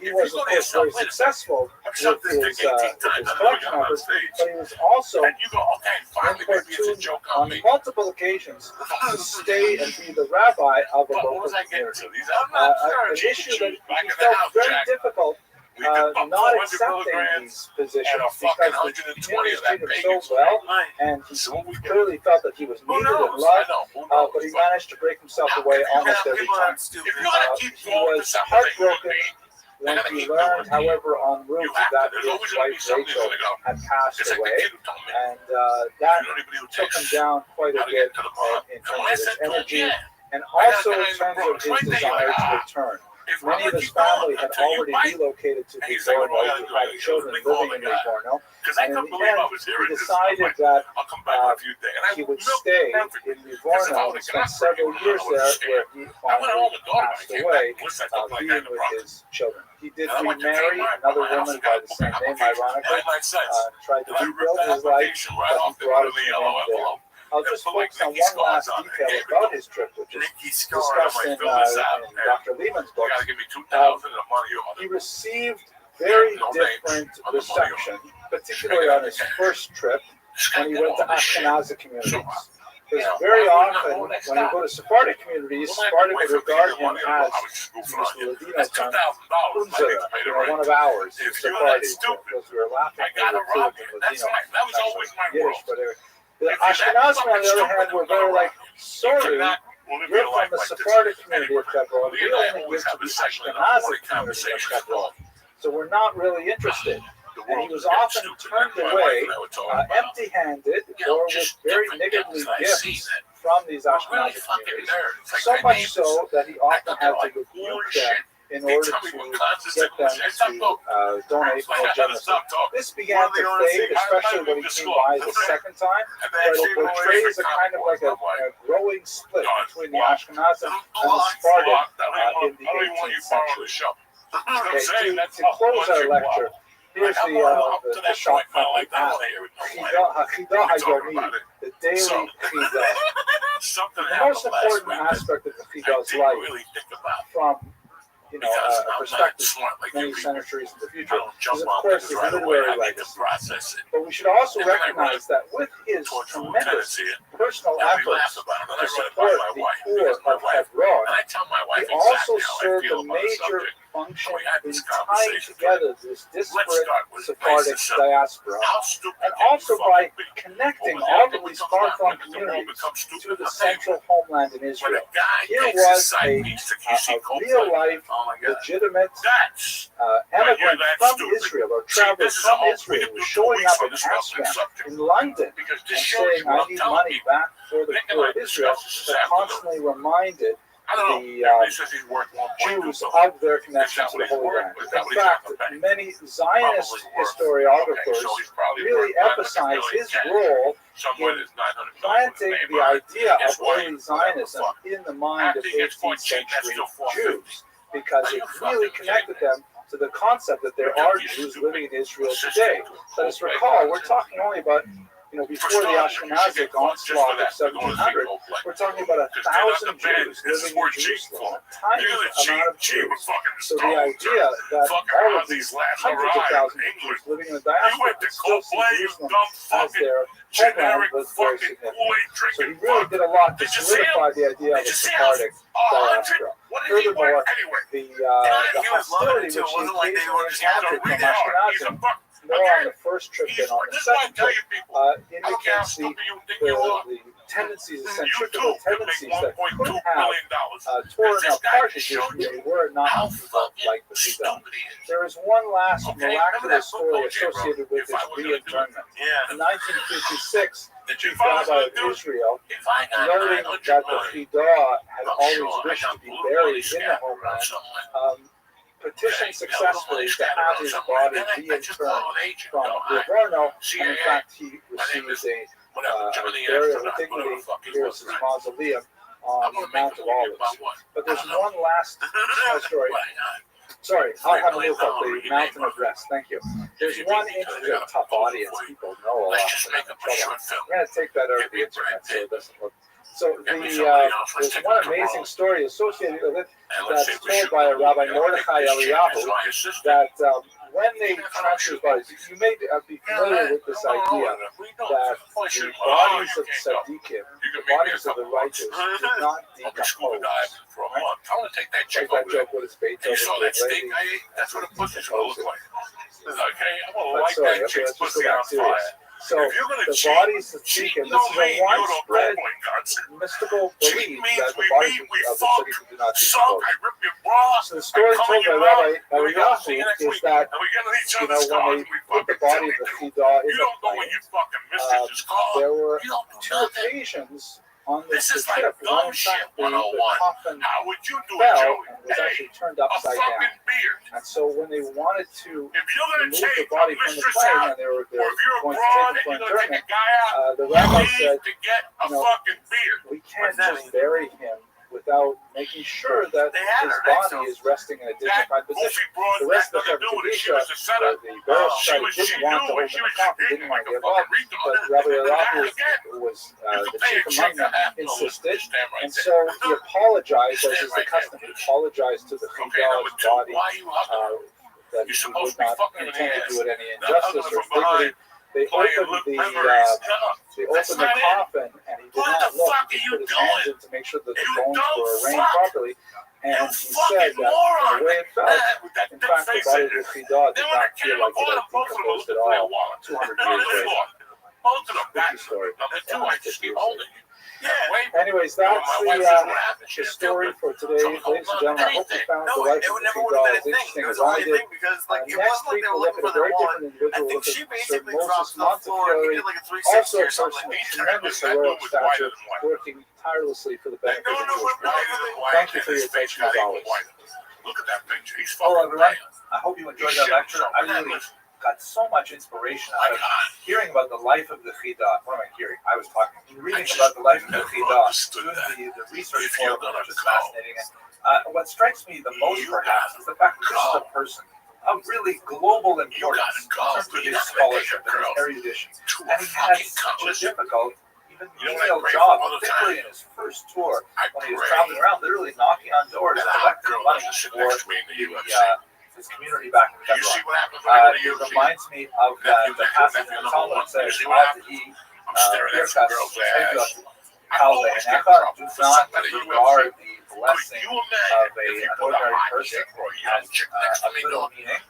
He was, of course, very successful with his collection efforts, but he was also importuned on multiple occasions to stay and be the rabbi of a local community. An issue that he felt very difficult not accepting these positions because the community treated him so well, and he clearly felt that he was needed and loved, but he managed to break himself away almost every time. He was heartbroken when he learned, however, en route that his wife Rachel had passed away, and that took him down quite a bit in terms of his energy, and also in terms of his desire to return. Many of his family had already relocated to Livorno. He had children living in Livorno. And in the end, he decided that he would stay in Livorno and spend several years there, where he finally passed away, being with his children. He did remarry another woman by the same name, ironically, tried to rebuild his life, but he brought it to an end there. I'll just focus on one last detail about his trip, which is discussed in Dr. Lehman's book. He received very different reception, particularly on his first trip when he went to Ashkenazi communities. Because very often, when you go to Sephardic communities, Sephardic would regard him as, to use the Ladino term, unzera, one of ours, Sephardi. Because we were laughing at the Ladino, Yiddish, but the Ashkenazi, on the other hand, were very like, sorry, you're from the Sephardic community of Hebron. We only give to the Ashkenazi community of Hebron. So we're not really interested. And he was often turned away empty-handed or with very niggardly gifts from these Ashkenazi communities. So much so that he often had to rebuke them in order to get them to donate more generously. This began to fade, especially when he came by the second time, but it portrays a kind of like a growing split between the Ashkenazi and the Sephardic in the 18th century. Okay, to close our lecture, here's the shot from the Chidah HaYomi, the daily Chidah. The most important aspect of the Chidah's life from a perspective many centuries in the future is, of course, his literary legacy. But we should also recognize that with his tremendous personal efforts to support the poor of Hebron, he also served a major function in tying together this disparate Sephardic diaspora, and also by connecting all of these far-flung communities to the central homeland in Israel. Here was a real-life, legitimate immigrant from Israel, or traveler from Israel, who was showing up in Amsterdam, in London, and saying, I need money back for the poor of Israel, but constantly reminded the Jews of their connection to the Holy Land. In fact, many Zionist historiographers really emphasize his role in planting the idea of early Zionism in the mind of 18th century Jews, because it really connected them to the concept that there are Jews living in Israel today. Let us recall, we're talking only about before the Ashkenazic onslaught of 1700, we're talking about 1,000 Jews living in Jerusalem, a tiny amount of Jews. So the idea that all of these hundreds of thousands of Jews living in the diaspora would still see Jerusalem as their homeland was very significant. So he really did a lot to solidify the idea of a Sephardic diaspora. Furthermore, the hostility which he occasionally encountered from Ashkenazim, more on the first trip than on the second trip, indicates the tendencies, the centrifugal tendencies that could have torn apart the Jewish community were it not like the Judah. There is one last miraculous story associated with his re-internment. In 1956, the chief rabbi of Israel, noting that the Chidah had always wished to be buried in the homeland, petitioned successfully to have his body re-interned from Livorno, and in fact he received a burial with dignity. Here's his mausoleum on the Mount of Olives. But there's one last story. Sorry, I'll have a look at the Mountain of Rest. Thank you. There's one interesting tough audience. People know a lot. We're going to take that over the internet so it doesn't look. So there's one amazing story associated with it that's told by a Rabbi Mordechai Eliyahu that when they transfer bodies, you may be familiar with this idea that the bodies of tzaddikim, the bodies of the righteous, do not decompose. Right? Take that joke with his Beethoven. You saw that steak I ate? That's what a pussy's gonna look like. Okay, I'm gonna light that chick's pussy on fire. So the bodies of tzaddikim, this is a widespread mystical belief that the bodies of the tzaddikim do not decompose. So the story told by Rabbi Eliyahu is that, when they put the body of the Chidah in the plane, there were two occasions on this trip. One, in fact, the coffin fell and was actually turned upside down. And so when they wanted to remove the body from the plane and they were going to take it for interment, the rabbi said, we can't just bury him without making sure that his body is resting in a dignified position. The rest of the Kedusha, the burial society didn't want to open the coffin, didn't want to give up, but Rabbi Eliyahu was the chief among them, insisted, and so he apologized, as is the custom. He apologized to the Chidah's body that he would not intend to do it any injustice or dignity. They opened the coffin, and he did not look. He put his hands in to make sure that the bones were arranged properly. And he said that the way it felt, in fact, the body of the Chidah did not feel like it had decomposed at all 200 years later. Spooky story. Anyways, that's the story for today, ladies and gentlemen. I hope you found the life of the Chidah as interesting as I did. Next week we'll look at a very different individual. We'll look at Sir Moses Montefiore, also a person of tremendous heroic stature, working tirelessly for the benefit of the Jewish people. Thank you for your attention as always. Look at that picture. He's Hello, everyone. I hope you enjoyed that lecture. I really got so much inspiration out of hearing about the life of the Chidah. What am I hearing? I was talking. Reading about the life of the Chidah, doing the research for it, which is fascinating. And what strikes me the most, perhaps, is the fact that this is a person of really global importance in terms of his scholarship and his erudition. And he had such a difficult, even menial job, particularly in his first tour, when he was traveling around, literally knocking on doors and collecting money for his community back in Hebron. It reminds me of the passage in the Talmud that says, do not regard the blessing of an ordinary person as a little meaning.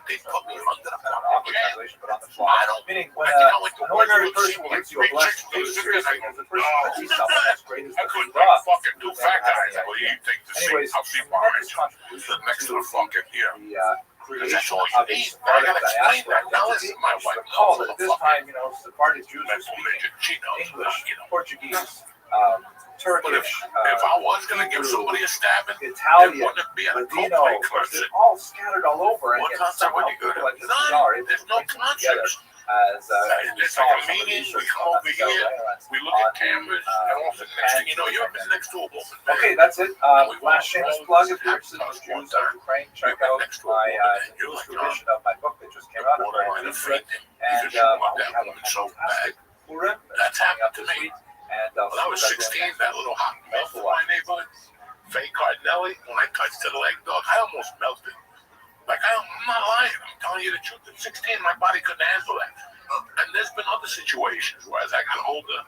Translation, but on the fly. Meaning, when an ordinary person gives you a blessing, take it seriously, because the person that sees something as great as the Chidah, anyways, tremendous contribution to the creation of a Sephardic diaspora. Recall that at this time, Sephardic Jews were speaking English, Portuguese, Turkish, if I was going to give somebody a stabbing, Italian, Ladino, they're all scattered all over, and yet somehow people like this are able to bring them together. As we saw some of the research on that we look at cameras, and also next thing you know, you're next to a woman. Okay, that's it. Last shameless plug. If you're interested in the Jews of Ukraine, check out my English edition of my book that just came out. I'm very pleased with it. And we have a fantastic Purim to me. And When I was 16, that little hot mess in my neighborhood, Faye Cardinelli, when I touched her leg, dog, I almost melted. Like, I'm not lying. I'm telling you the truth. At 16, my body couldn't handle that. And there's been other situations where as I got older,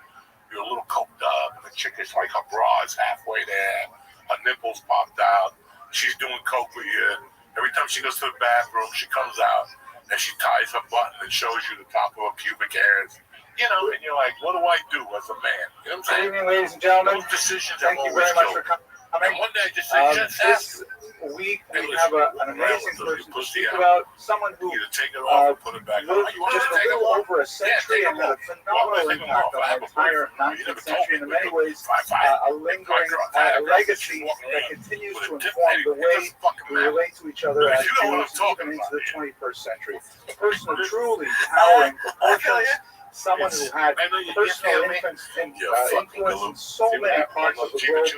you're a little coked up, and the chick is like, her bra is halfway there, her nipples popped out, she's doing coke with you. Every time she goes to the bathroom, she comes out, and she ties her button and shows you the top of her pubic hairs. You know, and you're like, what do I do as a man? You know what I'm saying? Good evening, ladies and gentlemen. Those decisions Thank you very much for coming. And one day I just said, just ask. This week we have an amazing person to speak about, someone who either take it off or put it back on. lived just a little over a century and had a phenomenal impact on the entire 19th century, and in many ways a lingering legacy that continues to inform the way we relate to each other as Jews even into the 21st century. A person of truly towering proportions, someone who had personal influence in so many parts of the world,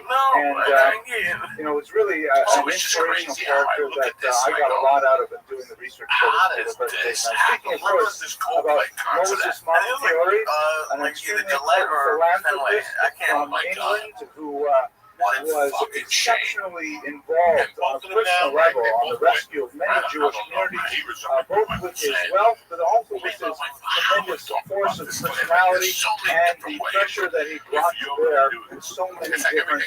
and you know, it's really an inspirational character that I got a lot out of in doing the research for this presentation. I'm speaking, of course, about Moses Montefiore, an extremely important philanthropist from England who was exceptionally involved on a personal level on the rescue of many Jewish communities, both with his wealth, but also with his tremendous force of personality and the pressure that he brought to bear in so many different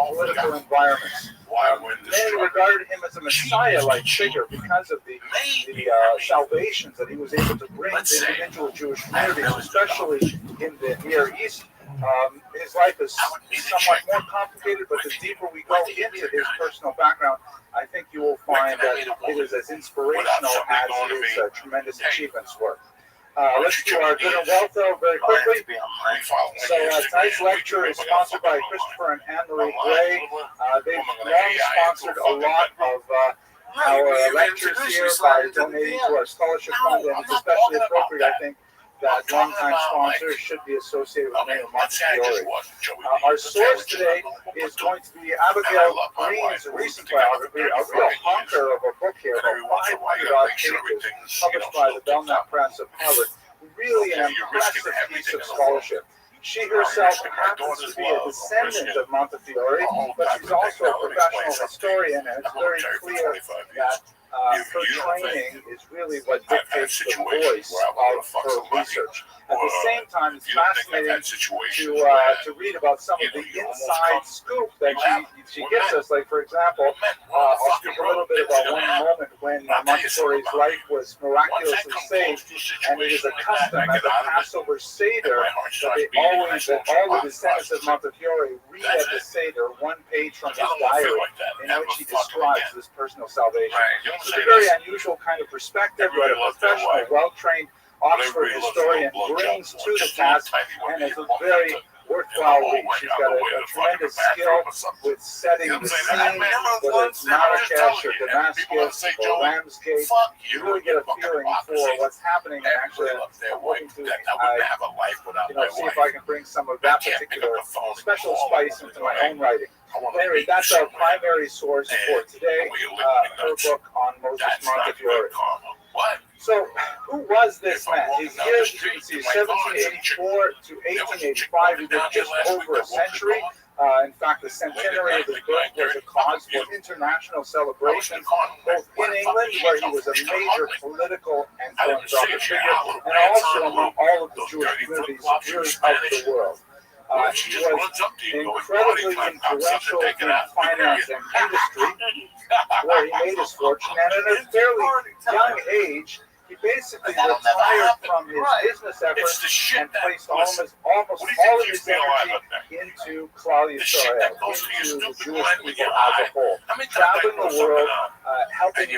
political environments. Many regarded him as a Messiah-like figure because of the salvations that he was able to bring to individual Jewish communities, especially in the Near East. His life is somewhat more complicated, but the deeper we go into his personal background, I think you will find that it is as inspirational as his tremendous achievements were. Let's do our good and wealth very quickly. So tonight's lecture is sponsored by Christopher and Anne-Marie Gray. They've long sponsored a lot of our lectures here by donating to our scholarship fund, and it's especially appropriate, I think, that longtime sponsors should be associated with the name of Montefiore. Our source today is going to be Abigail Green's recent biography, a real honker of a book here, about 500-odd pages, published by the Belknap Press of Harvard. Really an impressive piece of scholarship. She herself happens to be a descendant of Montefiore, but she's also a professional historian, and it's very clear that her training is really what dictates the voice of her research. At the same time, it's fascinating to read about some of the inside scoop that she gives us. Like, for example, I'll speak a little bit about one moment when Montefiore's life was miraculously saved, and it is a custom at the Passover Seder that all the descendants of Montefiore read at the Seder one page from his diary in which he describes this personal salvation. It's a very unusual kind of perspective that a professional, well-trained Oxford historian brings to the task, and it's a very worthwhile read. She's got a tremendous skill with setting the scene, whether it's Marrakesh or Damascus or Ramsgate. You really get a feeling for what's happening, and actually I'm looking to see if I can bring some of that particular special spice into my own writing. Anyway, that's our primary source for today, her book on Moses Montefiore. So, who was this man? His years, as you can see, 1784 to 1885. He lived just over a century. In fact, the centenary of his birth was a cause for international celebration, both in England, where he was a major political and philanthropic figure, and also among all of the Jewish communities of the world. He was incredibly influential in finance and industry, where he made his fortune, and at a fairly young age, he basically retired from his business efforts and placed almost all of his energy into Klal Yisrael, into the Jewish people as a whole, traveling the world, helping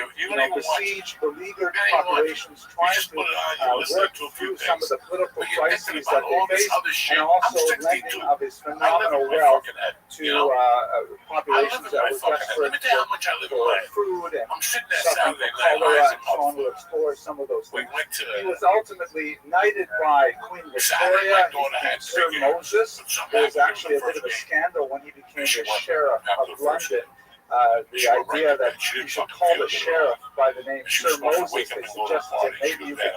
besiege beleaguered populations, trying to work through some of the political crises that they faced, and also lending of his phenomenal wealth to populations that were desperate for food and suffering from cholera, and so on. We'll explore some of those things. He was ultimately knighted by Queen Victoria. He became Sir Moses. There was actually a bit of a scandal when he became the Sheriff of London. the idea that you should call the sheriff by the name Sir Moses. They suggested that maybe you could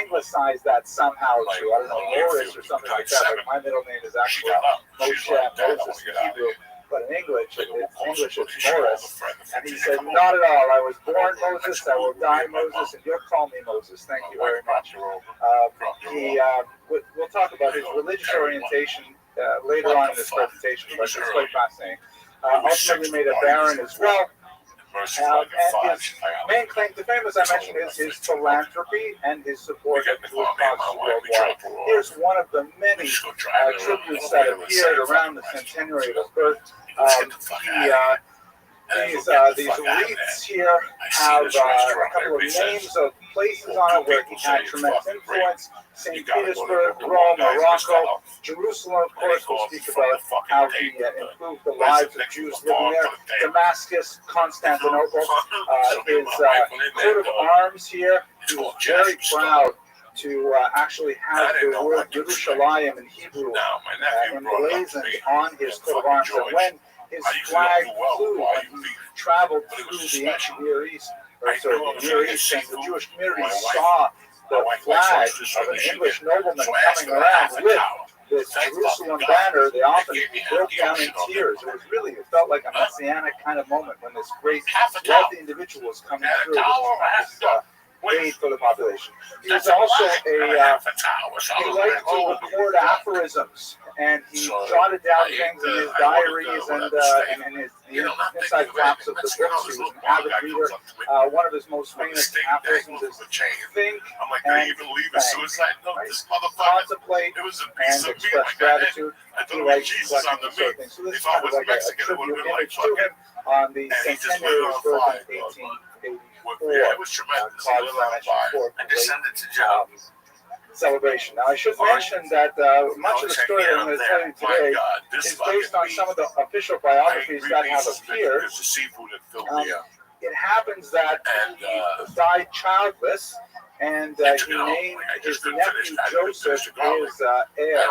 anglicize that somehow to, I don't know, Morris or something like that. Like my middle name is actually Moshe Moses in Hebrew, but in English, it's Morris. And he said, not at all. I was born Moses, I will die Moses, and you'll call me Moses. Thank you very much. We'll talk about his religious orientation later on in this presentation, but it's quite fascinating. Ultimately made a baron as well. And his main claim to fame, as I mentioned, is his philanthropy and his support of Jewish causes worldwide. Here's one of the many tributes that appeared around the centenary of his birth. These wreaths here have a couple of names of places on it where he had tremendous influence. St. Petersburg, Rome, Morocco, Jerusalem, of course, we'll speak about how he improved the lives of Jews living there. Damascus, Constantinople, his coat of arms here, he was very proud to actually have the word Yerushalayim in Hebrew emblazoned on his coat of arms. And when his flag flew, when he traveled through the ancient Near East, and the Jewish community saw the flag of an English nobleman coming around with this Jerusalem banner, they often broke down in tears. It felt like a messianic kind of moment when this great wealthy individual was coming through aid for the population. He was also he liked to record aphorisms, and he jotted down things in his diaries and in his inside flaps of the books. He was an avid reader. One of his most famous aphorisms is think and contemplate and express gratitude. He likes collecting this sort of thing. So this is kind of like a tribute image to him on the centenary of his birth in 1884. Celebration. Now, I should mention that much of the story that I'm going to tell you today is based on some of the official biographies that have appeared. It happens that he died childless, and he named his nephew Joseph his heir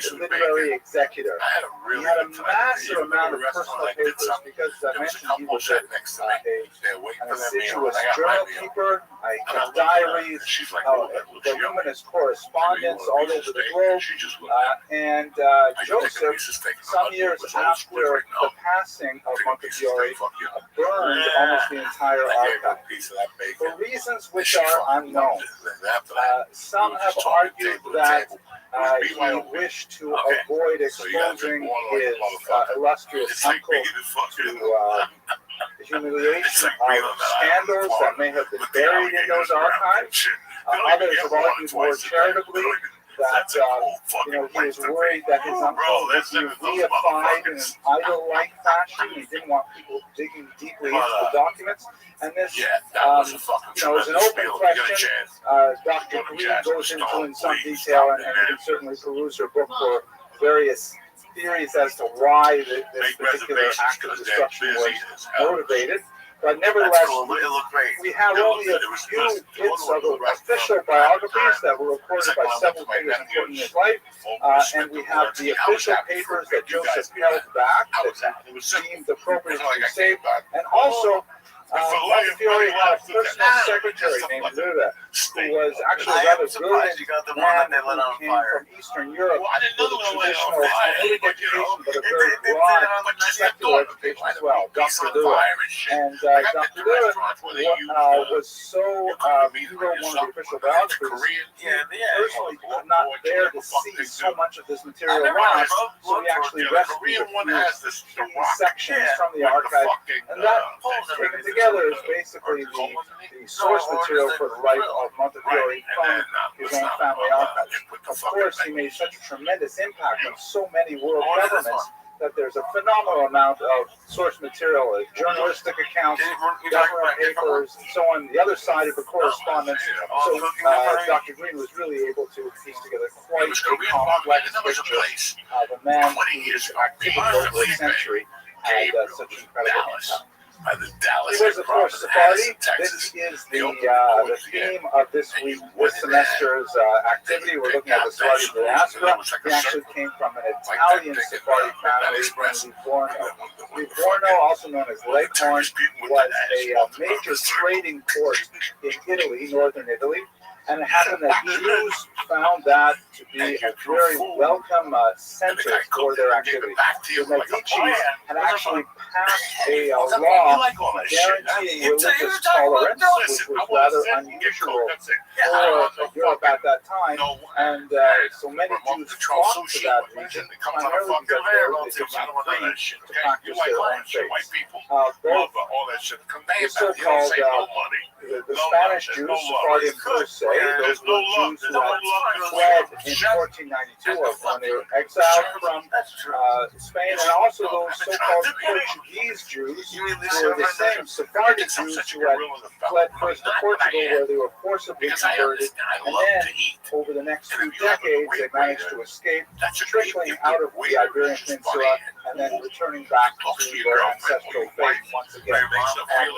and literary executor. He had a massive amount of personal papers because, as I mentioned, he was an assiduous journal keeper. He kept diaries, voluminous correspondence all over the globe. And Joseph, some years after the passing of Montefiore, burned almost the entire archive for reasons which are unknown. Some have argued that he wished to avoid exposing his illustrious uncle to the humiliation of scandals that may have been buried in those archives. Others have argued more charitably that he was worried that his uncle would be reified in an idol-like fashion. He didn't want people digging deeply into the documents. And this, is an open question. Dr. Green goes into in some detail, and you can certainly peruse her book for various theories as to why this particular act of destruction was motivated. But nevertheless, we have only a few bits of official biographies that were recorded by several figures important in his life, and we have the official papers that Joseph held back that deemed appropriate to be saved, and also Montefiore had a personal secretary named Luda, who was actually a rather brilliant man who came from Eastern Europe with a traditional Talmudic education, but a very broad secular education as well, Dr. Luda. And Dr. Luda was so, he wrote one of the official biographies, he personally could not bear to see so much of this material lost, so he actually rescued a few sections from the archive, and that, taken together, is basically the source material for the life of Montefiore from his own family archives. Of course, he made such a tremendous impact on so many world governments that there's a phenomenal amount of source material, journalistic accounts, government papers, and so on, the other side of the correspondence. So Dr. Green was really able to piece together quite a complex picture of a man whose activity over a century had such incredible impact. by the Dallas He was, of course, Sephardi. Texas. This is the theme of this semester's activity. We're looking at the Sephardi diaspora. He actually came from an Italian Sephardi family in Livorno. Livorno, also known as Leghorn, was a major trading port in Italy, northern Italy. And it happened that Jews found that to be a very welcome center for their activity. The Medici had actually passed a law guaranteeing religious tolerance, which was rather unusual for Europe at that time. And so many Jews flocked to that region, primarily because they could not free to practice their own faith. The so-called the Spanish Jews, Sephardi and Crusade, those were Jews who had fled in 1492 when they were exiled from Spain, and also those so-called Portuguese Jews who were the same Sephardi Jews who had fled first to Portugal where they were forcibly converted, and then over the next few decades they managed to escape, trickling out of the Iberian Peninsula and then returning back to their ancestral faith once again. And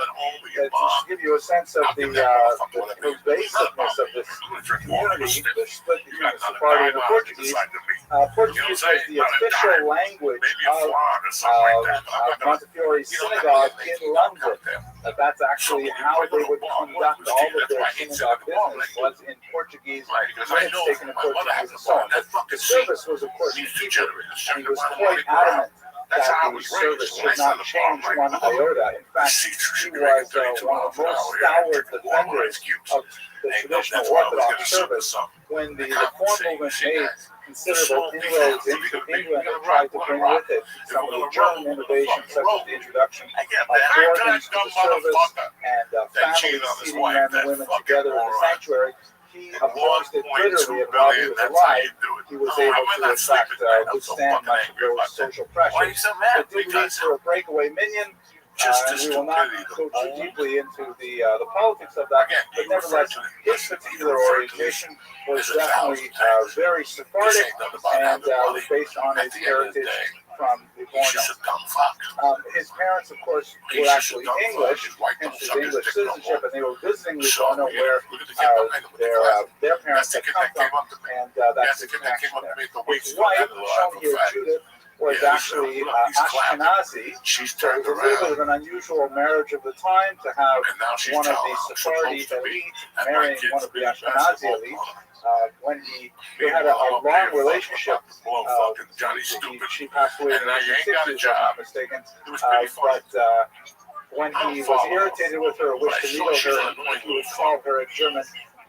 just to give you a sense of the pervasiveness of this community, the split between the Sephardi and the Portuguese. Portuguese was the official language of Montefiore Synagogue in London. That's actually how they would conduct all of their synagogue business, was in Portuguese, minutes taken in Portuguese and so on. The service was, of course, in Hebrew, and he was quite adamant that the service should not change one iota. In fact, he was one of the most stalwart defenders of the traditional Orthodox service. When the Reform movement made considerable inroads into England and tried to bring with it some of the German innovations, such as the introduction of organs to the service and families seating men and women together in the sanctuary, he opposed it bitterly, and while he was alive, he was able to, in fact, withstand much of those social pressures. It did lead to a breakaway minion, and we will not go too deeply into the politics of that, but nevertheless, his particular orientation was definitely very Sephardic and was based on his heritage from Livorno. His parents, of course, were actually English, hence his English citizenship, and they were visiting Livorno where their parents had come from, and that's the connection there. His wife, shown here, Judith, was actually Ashkenazi, so it was a little bit of an unusual marriage of the time to have one of the Sephardi elite marrying one of the Ashkenazi elite. When they had a long relationship, she passed away in the 1960s, if I'm not mistaken, but when he was irritated with her, wished to veto her, he would call her in German,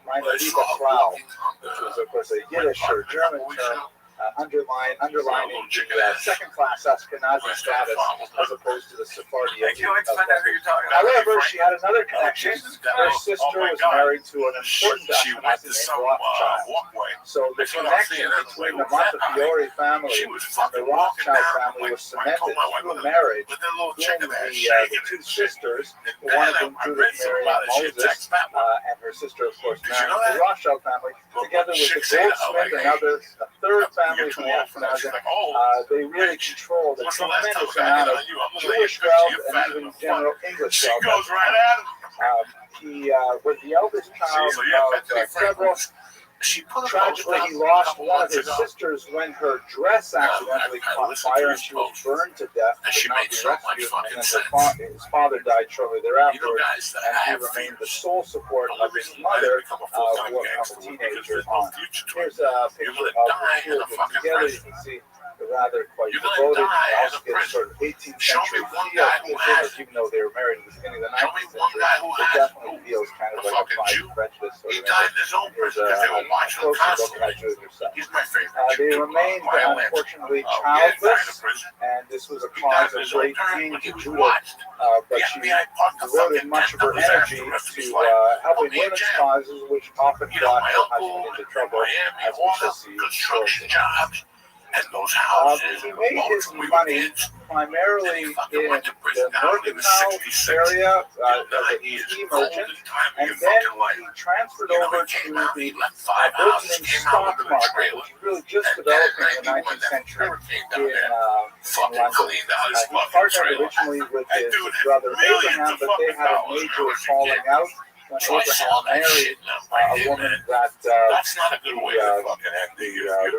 meine liebe Frau, which was, of course, a Yiddish or German term, underlining the second-class Ashkenazi status as opposed to the Sephardi. However, she had another connection. Her sister was married to an important Ashkenazi named Rothschild. So the connection between the Montefiore family and the Rothschild family was cemented through marriage, being the two sisters, one of whom Judith married Moses, and her sister, of course, married the Rothschild family, together with the Goldsmith, a third family from Ashkenazim. They really controlled a tremendous amount of Jewish wealth and even general English wealth. He was the eldest child of several. Tragically, he lost one of his sisters when her dress accidentally caught fire and she was burned to death. Could not be rescued, and then his father died shortly thereafter, and he remained the sole support of his mother from a teenager on. Here's a picture of the two of them together. You can see they're rather quite devoted. They also get sort of 18th century feel to this, even though they were married in the beginning of the 19th century. It definitely feels kind of like a Pride and Prejudice sort of image. Here's a closer look at Judith herself. They remained, unfortunately, childless, and this was a cause of great pain to Judith, but she devoted much of her energy to helping women's causes, which often got her husband into trouble, as we shall see shortly. He made his money primarily in the mercantile area as a tea merchant, and then he transferred over to the burgeoning stock market, which was really just developing in the 19th century in fucking cleaned out his He fucking partnered trailer. originally with That his dude had brother millions Abraham, of but they fucking had a dollars major when I was a falling kid. out when So I saw Abraham that married shit and I'm like, a hey, woman man, that that's not a good way to fucking end the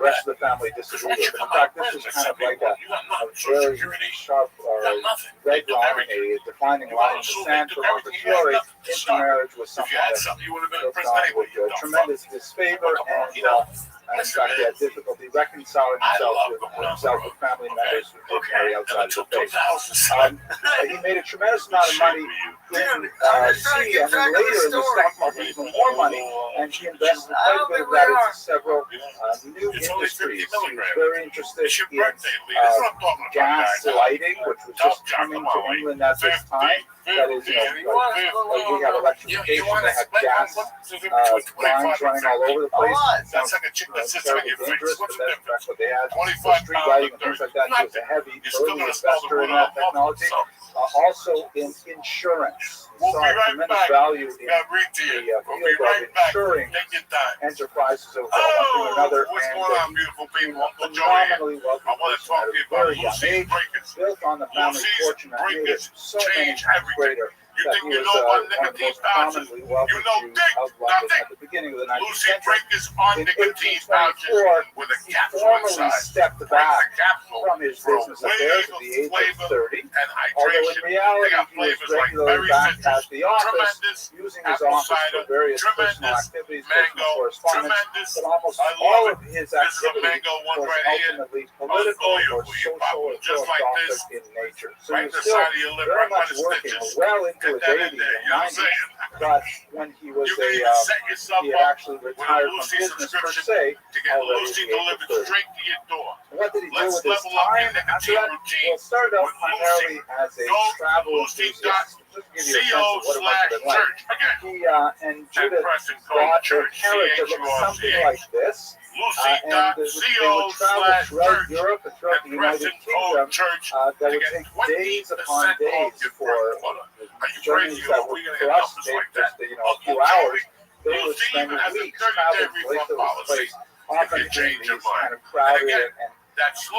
rest of the family Because disagreed once you with. In come fact, out this of is prison, kind of like a you got nothing. Social very Security, sharp you got nothing. red They took line, everything. a defining You line want in to the sue, sand they for took everything. You Montefiore. had nothing to stop. Intermarriage was If something you had that something, you would have been in looked prison on anyway, with you dumb fuck. tremendous disfavor, and in fact, he had difficulty reconciling himself with family members who did marry outside the faith. He made a tremendous amount of money in sea, and then later in the stock market, even more money, and he invested quite a bit of that into several new industries. He was very interested in gas lighting, which was just coming to England at this time. That is, we have electrification, they have gas lines running all over the place. It sounds terribly dangerous, but that's what they had. For street lighting and things like that, he was a heavy early investor in that technology. Also in insurance. He saw tremendous value in the field of insuring enterprises of one thing or another, and he became a phenomenally wealthy person at a very young age, built on the family fortune and made it so many times greater that he was one of the most prominently wealthy Jews of London at the beginning of the 19th century. In 1824, he formally stepped back from his business affairs at the age of 30, although in reality he was regularly back at the office, using his office for various personal activities, personal correspondence, but almost all of his activity was ultimately political or social or philanthropic in nature. So he was still very much working well into his 80s and 90s, but when he was he had actually retired from business per se already at the age of 30. What did he do with his time after that? Well, it started out primarily as a travel enthusiast. Just to give you a sense of what it must have been like. He and Judith bought a carriage that looked something like this. And they would travel throughout Europe and throughout the United Kingdom. That would take days upon days for journeys that would, for us, take just a few hours. They would spend weeks traveling place to place, often in these kind of crowded and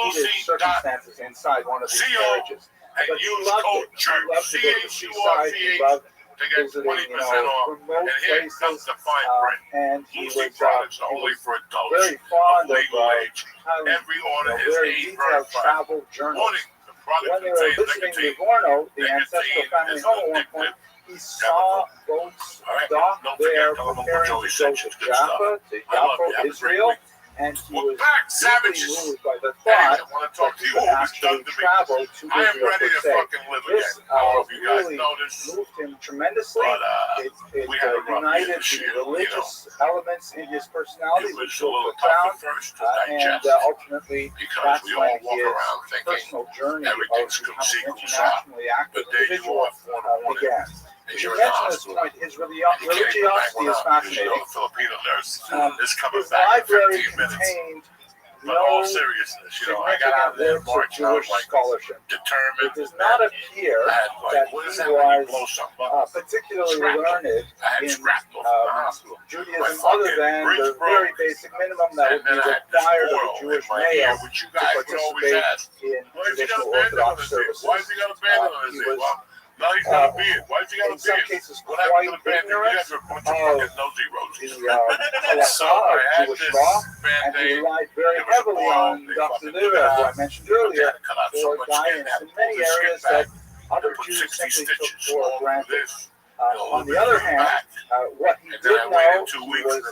heated circumstances inside one of these carriages. But he loved it. He loved to go to the seaside. He loved visiting, remote places, and he was very fond of very detailed travel journals. When they were visiting Livorno, the ancestral family home at one point, he saw boats docked there preparing to go to Jaffa, to Yaffo, Israel, and he was deeply moved by the thought that he could actually travel to Israel per se. This really moved him tremendously. It united the religious elements in his personality, which were profound, and ultimately that's when his personal journey of becoming an internationally active individual began. You mentioned this point, his religiosity is fascinating. His library contained no significant works of Jewish scholarship. It does not appear that he was particularly learned in Judaism, other than the very basic minimum that would be required of a Jewish male to participate in traditional Orthodox services. He was in some cases quite ignorant of the halakha of Jewish law, and he relied very heavily on Dr. Lira, who I mentioned earlier, for guidance in many areas that other Jews simply took for granted. On the other hand, what he did know, he was an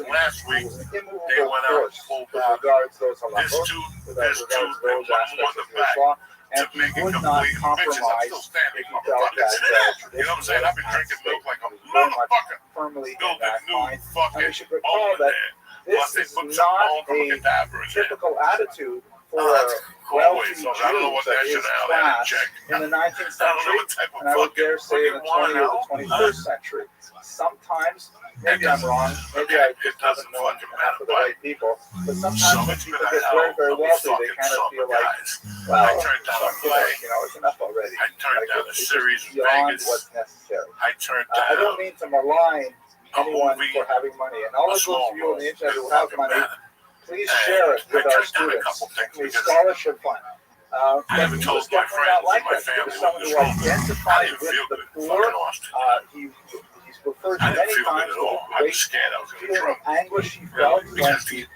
immovable force with regards to those halachos, with regards to those aspects of Jewish law, and he would not compromise if he felt that tradition I've been drinking milk like a motherfucker. Firmly in that mind. And we should recall that this is not a typical attitude for wealthy Jews of his class in the 19th century, and I would dare say in the 20th or the 21st century. Sometimes, maybe I'm wrong, maybe I just haven't known enough of the right people, but sometimes when people get very, very wealthy, they kind of feel like, well, it's enough already. It's beyond what's necessary. I don't mean to malign anyone for having money, and all of those of you on the internet who have money, please share it with our students. The scholarship fund. But he was definitely not like that. He was someone who identified with the poor. He's referred to many times to the great feeling of anguish he felt when he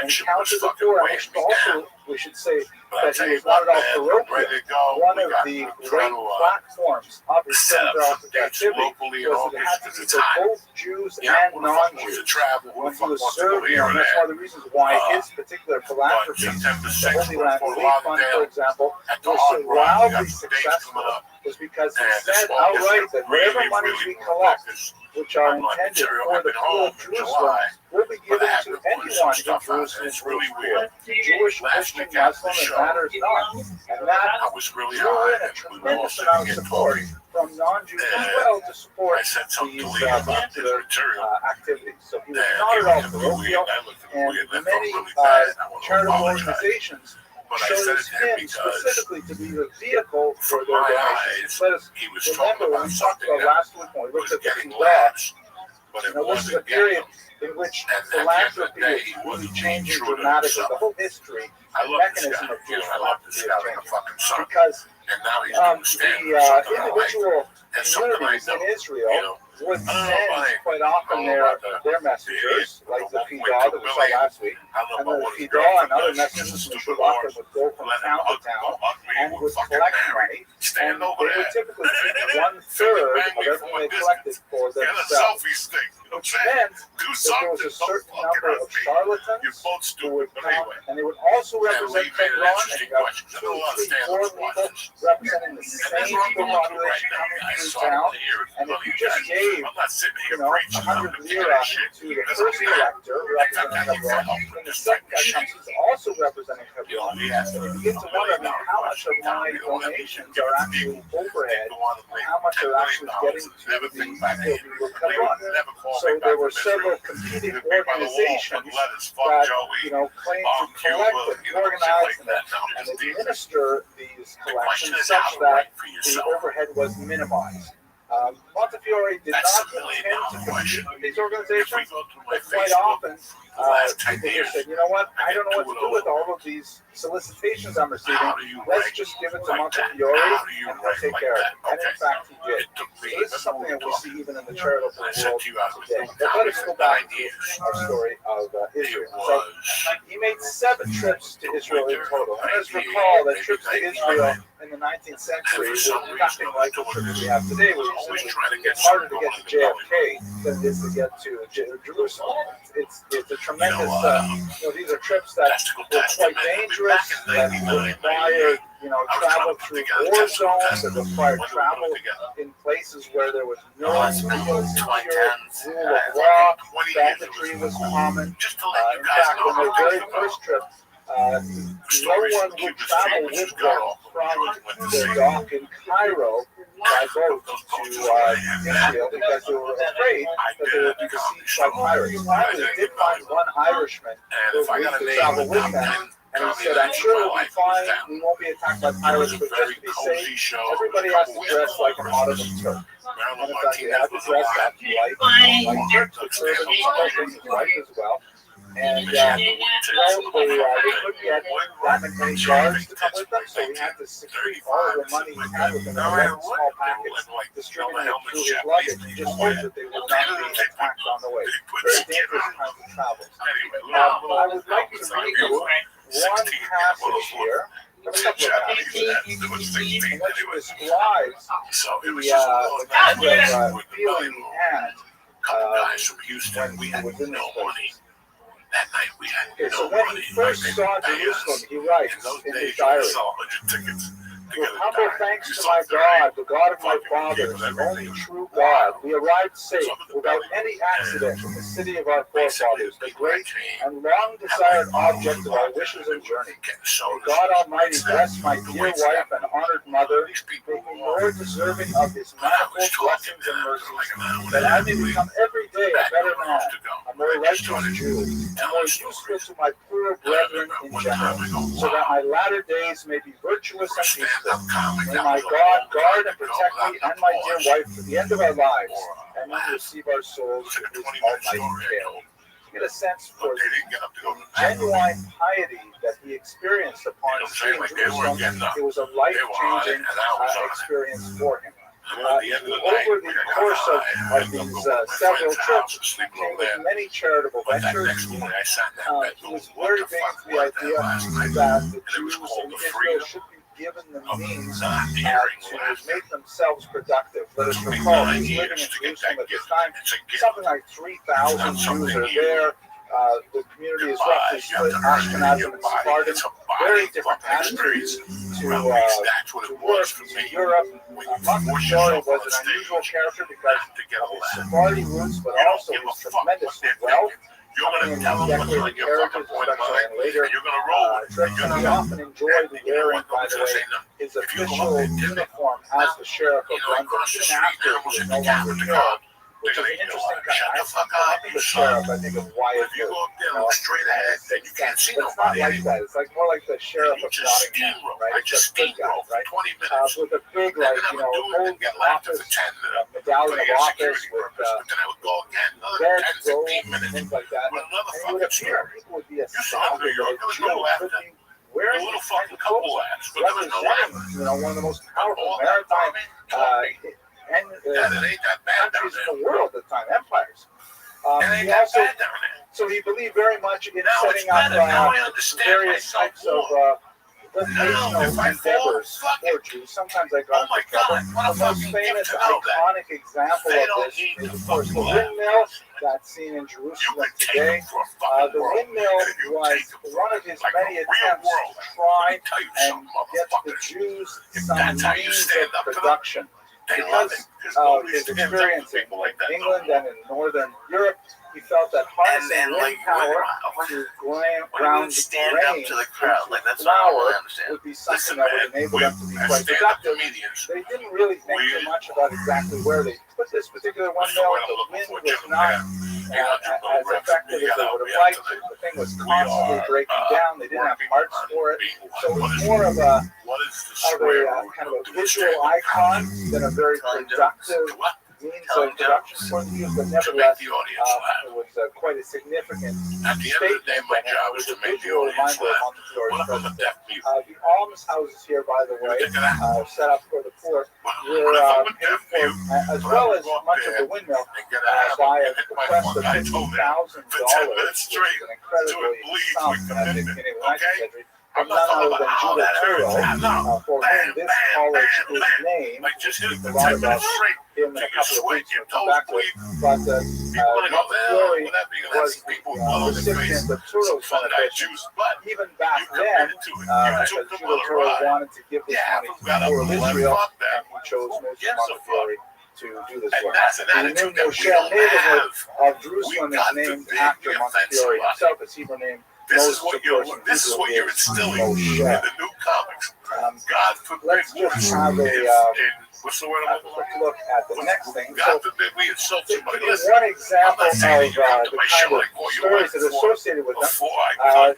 encountered the poor. And also, we should say that he was not at all parochial. One of the great platforms of his philanthropic activity was that it had to be for both Jews and non-Jews. When he was serving, and that's one of the reasons why his particular philanthropy, the Holy Land Relief Fund, for example, was so wildly successful, was because he said outright that whatever monies we collect, which are intended for the poor of Jerusalem, will be given to anyone in Jerusalem is really poor. Jewish, Christian, Muslim, it matters not. And that drew in a tremendous amount of support from non-Jews as well to support these particular activities. So he was not at all parochial, and many charitable organizations chose him specifically to be the vehicle for their donations. Let us remember when we talked about last week when we looked at the Kedah, this is a period in which philanthropy is really changing dramatically. The whole history and mechanism of Jewish philanthropy is changing. Because the individual communities in Israel would send quite often their messengers, like the Kedah that we saw last week, and the Kedah and other messengers from Shulachan would go from town to town and would collect money, and they would typically keep 1/3 of everything they collected for themselves, which meant that there was a certain number of charlatans who would come, and they would also represent Hebron, and you got 2, 3, 4 people representing the same people population coming through town, and if you just gave 100 lira to the first collector representing Hebron, and the second guy comes who's also representing Hebron, and you begin to wonder how much of my donations are actually overhead, and how much are actually getting to the people of Hebron. So there were several competing organizations that claimed to collect and organize and administer these collections such that the overhead was minimized. Montefiore did not intend to compete with these organizations, but quite often people just said, you know what, I don't know what to do with all of these solicitations I'm receiving. Let's just give it to Montefiore and he'll take care of it. And in fact, he did. So this is something that we see even in the charitable world today. But let us go back to our story of Israel. So he made 7 trips to Israel in total. And let's recall that trips to Israel in the 19th century were nothing like the trips we have today, where it's harder to get to JFK than it is to get to Jerusalem. It's a tremendous, these are trips that were quite dangerous, that required, travel through war zones, that required travel in places where there was no real secure rule of law, banditry was common. In fact, on their very first trip, no one would travel with them from their dock in Cairo by boat to Israel because they were afraid that they would be besieged by pirates. Finally, they did find one Irishman who agreed to travel with them, and he said, I'm sure we'll be fine, we won't be attacked by pirates, but just to be safe, everybody has to dress like an Ottoman Turk. And in fact, they had to dress up like Turks, which was his wife as well. And they couldn't get that many guards to come with them, so he had to secrete all the money he had with him in 11 small packets, distributing it through his luggage, just so that they would not be attacked on the way. Very dangerous kinds of travels. I would like to read you one passage here, a couple of passages, in which describes the kind of feeling he had when he was in this place. That night we had so when he first saw Jerusalem, he writes in his diary, with humble thanks to my God, the God of my fathers, the only true God, we arrived safe, without any accident, in the city of our forefathers, the great and long-desired object of our wishes and journey. May God Almighty bless my dear wife and honored mother, make me more deserving of His manifold blessings and mercies, that I may become every day a better man, a more righteous Jew, and more useful to my poor brethren in general, so that my latter days may be virtuous and peaceful. May my God guard and protect me and my dear wife to the end of our lives, and then receive our souls to His almighty care. Get a sense for the genuine piety that he experienced upon seeing like they Jerusalem. weren't getting up. It was a They were on it, life-changing and I was on it. experience for him. At the end of the night, Over the course of these several trips, sleeping came over there. with many charitable But that ventures. next morning, I sat in that bed He going, was what very the big fuck into the was that idea last night? that the And it was Jews called in the Israel freedom should be given the of means not hearing to laughter. make themselves productive. Let us It took me recall, 9 he's living years in to get Jerusalem that at this gift. time. It's a gift. Something like 3,000 It's not Jews something are you there. The community is buy. roughly You have split, to earn it in Ashkenazim your and body. Sephardim. It's a Very body different fucking attitudes experience. to Well, at least that's what it was work for to me. Europe. When you Montefiore force yourself was on an unusual stage, character because to get of a his laugh. Sephardi roots, but You don't also give a his fuck what tremendous they're wealth. thinking. You're going to tell them what's on Decorated your fucking carriages, point of especially mind, in later and you're going to roll with it. trips. And you're And he going often enjoyed you know wearing, what? by the way, Say no. his If you go official up there, uniform as the sheriff of London, across the even street, after there he was was in no the cab longer with the sheriff, car. which is They're an going to interesting shut guy. the fuck I'll up, be you the son. sheriff, I think, of Wyatt If you go Booth. up there and look straight ahead, then you can't see But it's not nobody like anymore. that. It's like more like the sheriff You of just Nottingham, steamroll. right? I It's just a big guy, steamroll for right? 20 minutes. With a big, Then like, I you would know, do it and old get laughed at office, for 10 medallion of for office security with purpose. But then I would go again another red 10, 15 robes, minutes things like that. with another And he would fucking appear, story. people would be You saw New astounded York, that a there was Jew no could laughter. be A wearing little these fucking kinds of couple clothes, laughs, but there was no representing, laughter. you know, one of the most powerful All that maritime army, and and it ain't that bad down countries there. in the world at the time, empires. It ain't He that also, bad down there. so he believed very much in Now it's setting up better. Now I understand various myself types of more. vocational Now, if I fall, endeavors fuck for it. Jews. Sometimes I Oh got my into trouble. God, what a The most fucking famous, gift to know that. iconic example They of don't this need is, to of course, the fucking laugh. windmill that's seen in You Jerusalem can take today. them for a fucking The world. windmill And if you was take them for one of his like many a real attempts world, to try let me tell you and something, get the motherfuckers. Jews If some that's how you means stand of up to them, production. they love it. Because There's of nobody his stands up experience to in people like that. no England more. and in Northern Europe, he felt that harnessing And wind like, power when- to when ground you stand up grain to the crowd, into like that's what I don't flour really understand. would be something Listen, that would man, enable them to be as quite stand-up productive. comedians, They didn't really think too much about exactly where they put this particular windmill. The wind was not as effective as they would have liked. The thing was constantly breaking down. They didn't have parts for it. So it was more of a kind of a visual icon than a very productive means of production for the Jews, but nevertheless, it was quite a significant At the end of the day, my job is to make the audience laugh. What if I'm a deaf mute? the alms houses here, by the way, set up for the poor, were paid for, as well as much of the windmill, by a bequest of $50,000, which is an incredibly sum at the beginning of the 19th century. From none other than Judah Turo, for whom this college is named. A lot about him in a couple of weeks. We'll come back to it. But Montefiore was the recipient of Turo's benefits. Even back then, because Judah Turo wanted to give this money to the poor of Israel, and he chose Moshe Montefiore to do this work. The new Moshe neighborhood of Jerusalem is named after Montefiore himself. His Hebrew name. This is what you're instilling in the new comics. God forbid. Let's just have What's the word I'm looking quick look at the next thing. God forbid we insult somebody. One example of the kind of stories that are associated with them. On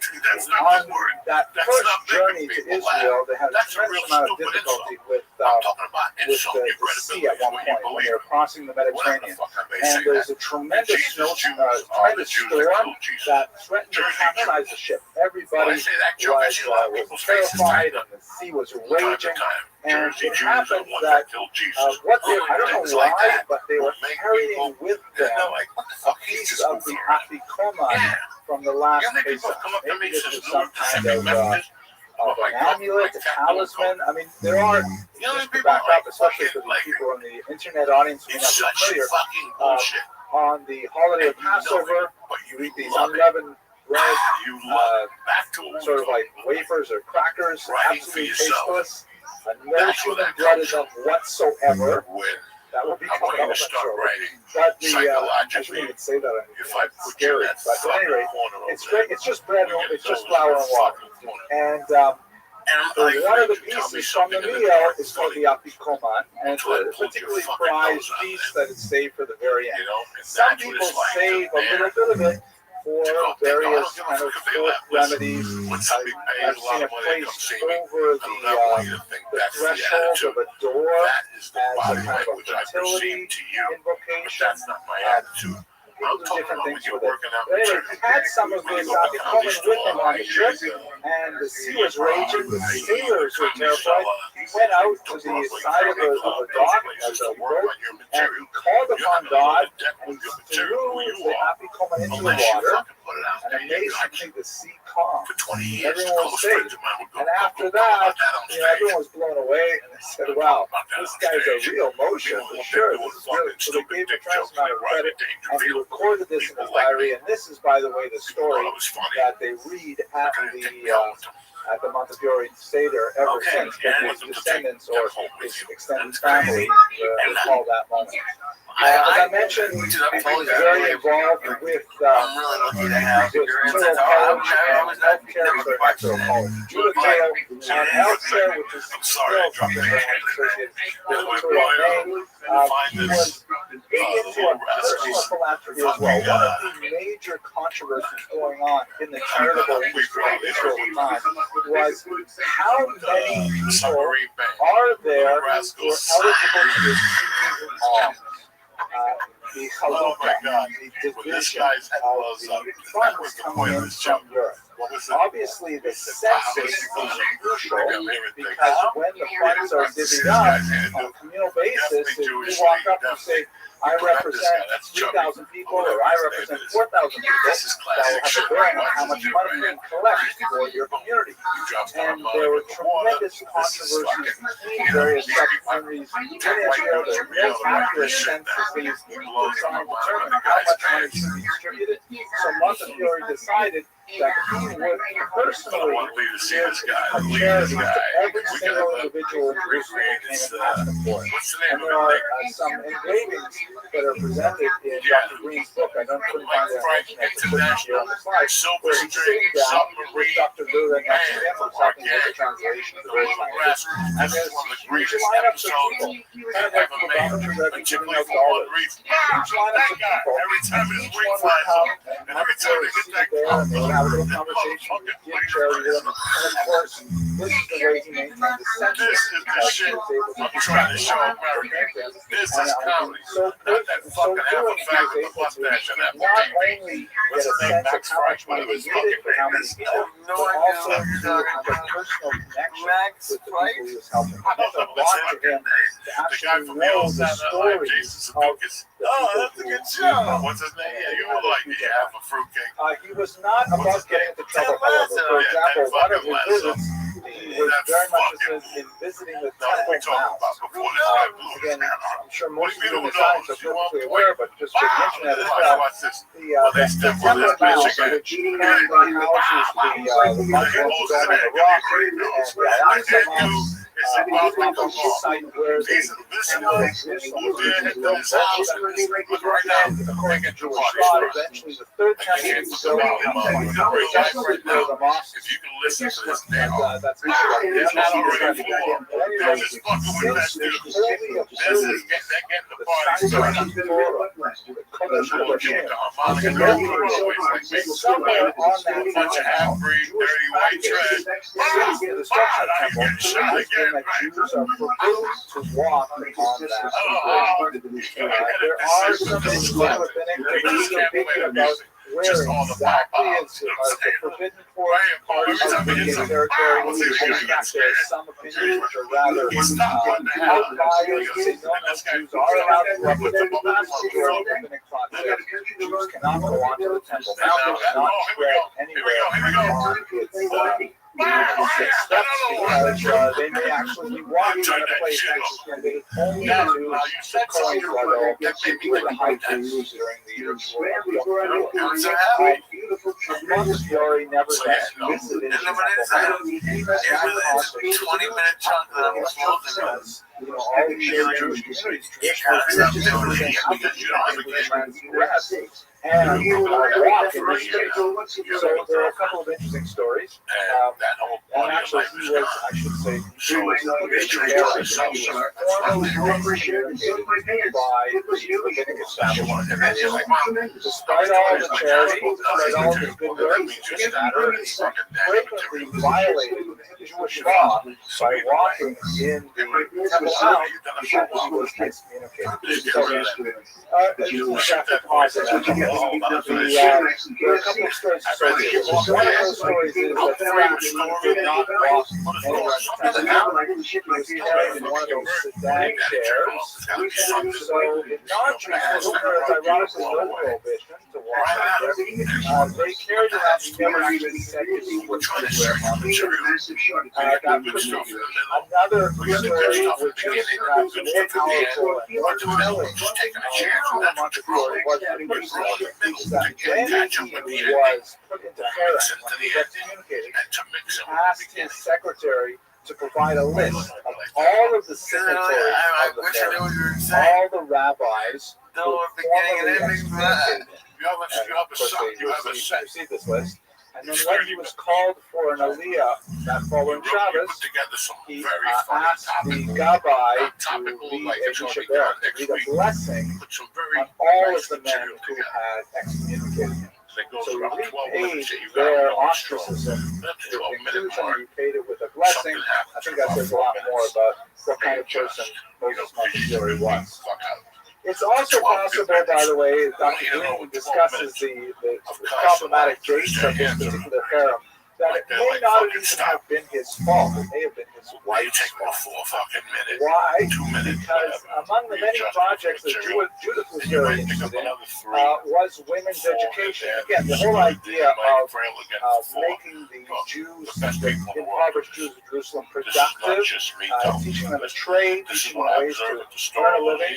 that first journey to Israel, they had a tremendous amount of difficulty with the sea at one point when they were crossing the Mediterranean. And there's a tremendous storm that threatened to capsize the ship. Everybody was terrified and the sea was raging. And it happened that what they, I don't know why, but they were carrying with them a piece of the Afikoman from the last Pesach. Maybe this was some kind of an amulet, a talisman. I mean, there are, just to back up, especially for the people in the internet audience who may not be familiar, on the holiday of Passover, you eat these unleavened bread, sort of like wafers or crackers, absolutely tasteless. No human blood in them whatsoever. That will be coming up shortly. But I shouldn't even say that. It's scary. But at any rate, it's great. It's just bread. It's just flour and water. And one of the pieces from the meal is called the afikoman, and it's a particularly prized piece that is saved for the very end. Some people save a little bit of it for various kind of fourth remedies. I've seen it placed over the threshold of a door as a kind of a fertility invocation. people do different things with it. They had some of this coming with him on the trip, and the sea was raging. The sailors were terrified. He went out to the side of the dock of the boat, and he called upon God, and he threw the Apicoma into the water, and amazingly the sea calmed. Everyone was safe. And after that, everyone was blown away, and they said, wow, this guy's a real motion for sure. This is really, so they gave him a tremendous amount of credit, and he recorded this in his diary, and this is, by the way, the story that they read at the Montefiore Seder ever since, because his descendants or his extended family recall that moment. As I mentioned, he's very involved with rural college and healthcare, and healthcare, which is still something very much associated with Maine. He was big into personal philanthropy as well. One of the major controversies going on in the charitable industry in Israel at the time was how many people are there who are eligible to receive alms. The Chalukah, the division of the funds coming in from Europe. Obviously, the census is crucial because when the funds are divvied up on a communal basis, if you walk up and say, I represent 3,000 people, or I represent 4,000 people, that will have a bearing on how much money you can collect for your community. And there were tremendous controversies between various sub-communities in Israel. There were no accurate censuses were trying to determine how much money should be distributed. So Montefiore decided that he would personally give a charity to every single individual in Jerusalem who came and asked him for it. And there are some engravings that are presented in Dr. Green's book. I couldn't find the information at the book here on the slide, where he's sitting down with Dr. Lula next to him, who's helping with the translation of the various languages. And there's huge lineups of people, kind of like the barometers that are giving out dollars. Huge lineups of people. Each one would come, and Montefiore would sit there, and they would have a little conversation, give charity to them, and of course, this is the way he maintained the census, because he was able to keep track of how many people came to him. This is comedy. So doing, he was able to not only get a sense of how much money was needed for how many people, but also to have a personal connection with the people he was helping. It meant a lot to him to actually know the stories of the people. What's his name? Yeah, you were like, yeah, half a fruitcake. He was not above getting into trouble, however. For example, one of his visits, he was very much interested in visiting the Temple Mount. Again, I'm sure most of you in the science are perfectly aware, but just for the internet as well, the Temple Mount, which currently houses the Muslims going on the rock, and the Al-Aqsa Mosque, the site where the Temple is built, according to Jewish law, eventually the third temple is built exactly where the mosque is. If you can listen to this now, That's not already. But anyway, since the holy of holies, the Sinai Torah, the Kodesh HaKodashim, somewhere on that mountain, Jewish practice since the destruction of the temple has been that Jews are forbidden to walk on that bridge. There are some things that have been thinking about where exactly is the forbidden part of the territory. And in fact, there are some opinions which are rather outliers. They know that Jews are allowed to represent the where rabbinic thought says Jews cannot go onto the Temple Mount, they cannot tread anywhere on its steps, because they may actually be walking in a place that is only to the Kohen Gadol, where the high priest during the ritual. Montefiore nevertheless visited the Temple Mount. That caused a 20-minute chunk that was because all the Jewish communities traditionally and walk in this space. So there are a couple of interesting stories. And actually, he was, I should say, he was formally educated by the rabbinic establishment. Despite all the charity, despite all the good work, he frequently violated Jewish law by walking in the Temple Mount that he was excommunicated. So, just have to pause there. There are a couple of stories associated with this. One of those stories is that Frank did not walk anywhere in the Temple Mount. He was carried in one of those sedan chairs. So in non-Jews, there is ironically no prohibition to walk out there. They carried him out. He never actually said he was going to wear on the church. That could be another story which is perhaps more powerful and more compelling. A month ago, it was that when he was put into harem, when he was excommunicated, he asked his secretary to provide a list of all of the signatories of the harem, all the rabbis who formally excommunicated him. Of course, they received this list. And then when he was called for an aliyah that following Shabbos, he asked the Gabbai to lead a blessing on all of the men who had excommunicated him. So he repaid their ostracism with inclusion, he paid it with a blessing. I think that says a lot more about what kind of person Moses Montefiore was. It's also possible, by the way, Dr. Green discusses the problematic dates of this particular harem, that it may not even have been his fault. It may have been his wife's fault. Why? Because among the many projects that Judith was very interested in was women's education. Again, the whole idea of making the Jews, the impoverished Jews of Jerusalem, productive, teaching them a trade, teaching them ways to earn a living.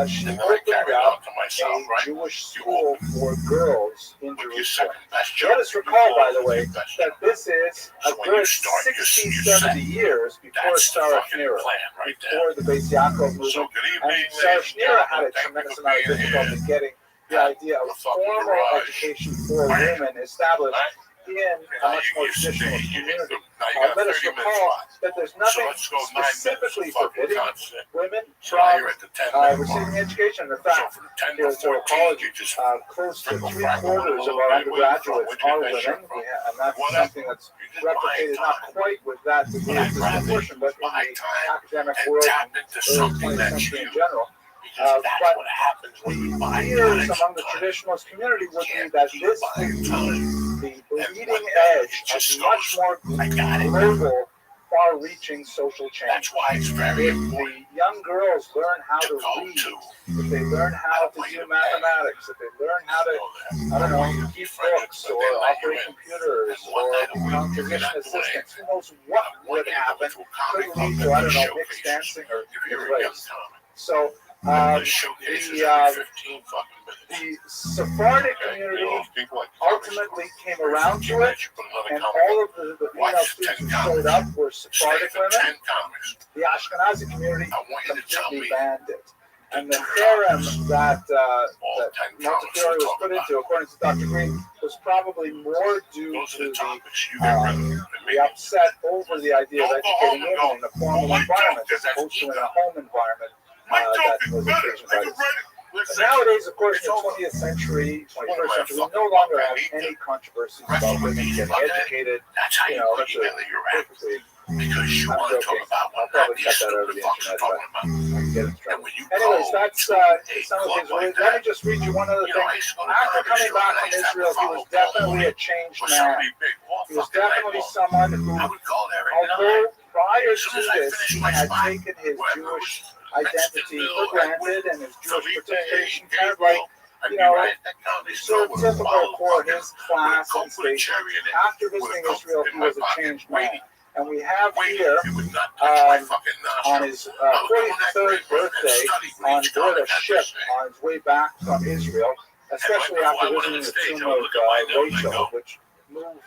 She opened up a Jewish school for girls in Jerusalem. Let us recall, by the way, that this is a good 60, 70 years before Sarah Schneer, before the Beis Yaakov movement. And Sarah Schneer had a tremendous amount of difficulty getting the idea of formal education for women established in a much more traditional community. Let us recall that there's nothing specifically forbidding women from receiving education. In fact, here at Fordham College, close to 3/4 of our undergraduates are women, and that's something that's replicated not quite with that degree of disproportion, but in the academic world and early 20th century in general. But the fears among the traditionalist community would be that this would be the leading edge of much more global, far-reaching social change. If the young girls learn how to read, if they learn how to do mathematics, if they learn how to, I don't know, keep books or operate computers or become physician assistants, who knows what would happen? Could lead to, I don't know, mixed dancing or race. So, the Sephardic community ultimately came around to it, and all of the female students who showed up were Sephardic women. The Ashkenazi community completely banned it. And the harem that Montefiore was put into, according to Dr. Green, was probably more due to the upset over the idea of educating women in a formal environment as opposed to in a home environment. That was occasioned by this. But nowadays, of course, in the 20th century, 21st century, we no longer have any controversies about women getting educated. You know, that's perfectly. I'm joking. I'll probably cut that over the internet, but I can get in trouble. Anyways, that's some of his words. Let me just read you one other thing. After coming back from Israel, he was definitely a changed man. He was definitely someone who, although prior to this, he had taken his Jewish identity for granted and his Jewish participation kind of like, you know, so typical for his class and station. After visiting Israel, he was a changed man. And we have here, on his 43rd birthday, on board a ship on his way back from Israel, especially after visiting the tomb of Rachel, which moved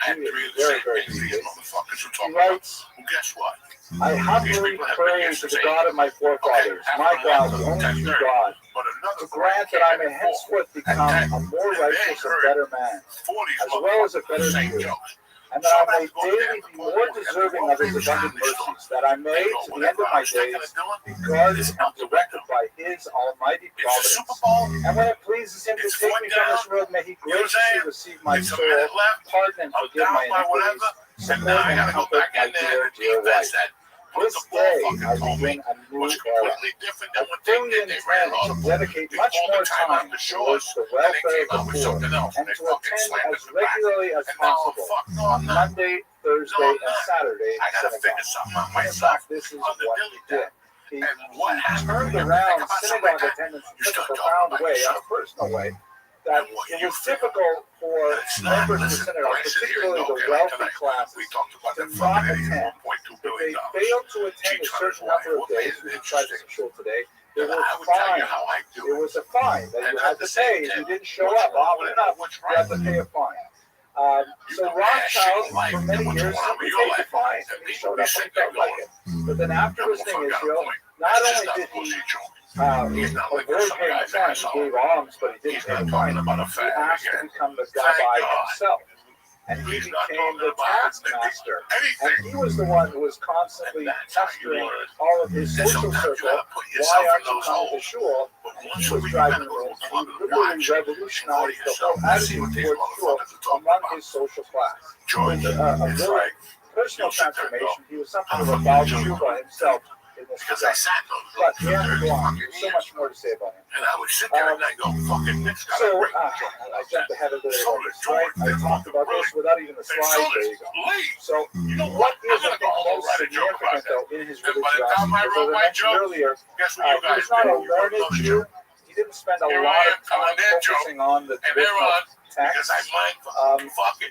Judaism very, very deeply. He writes, I humbly pray to the God of my forefathers, my God, the only true God, to grant that I may henceforth become a more righteous and better man, as well as a better Jew, and that I may daily be more deserving of his abundant mercies, that I may, to the end of my days, be guarded and directed by his almighty providence. And when it pleases him to take me from this world, may he graciously receive my soul, pardon and forgive my iniquities, support and comfort, in there, dear wife. This day, I begin a new era. A fully intend to dedicate much more time towards the welfare of the poor and to attend as regularly as possible on Monday, Thursday, and Saturday in synagogue. In fact, this is what he did. He turned around synagogue attendance in such a profound way, in a personal way, that it was difficult for members of the synagogue, particularly the wealthy classes, to not attend. If they failed to attend a certain number of days, we tried to show today, they were fined. It was a fine that you had to pay if you didn't show up often enough. You had to pay a fine. So Rothschild, for many years, simply paid the fine, and he showed up when he felt like it. But then after visiting Israel, not only did he avoid paying the fine, he gave alms, but he didn't pay the fine. He asked to become the Gabbai himself. And he became the taskmaster. And he was the one who was constantly pestering all of his social circle. Why aren't you coming to shul? He was driving rooms. He literally revolutionized the whole attitude towards shul among his social class. It was a very personal transformation. He was something of a Baal Tshuva himself in this regard. But we have to go on. There's so much more to say about him. And I would sit there and I go, fucking next guy. So, I jumped ahead a little on this, right? I talked about this without even the slide. There you go. So, what is, I think, most significant, though, in his religiosity? As I mentioned earlier, he was not a learned Jew. He didn't spend a lot of time focusing on the traditional text,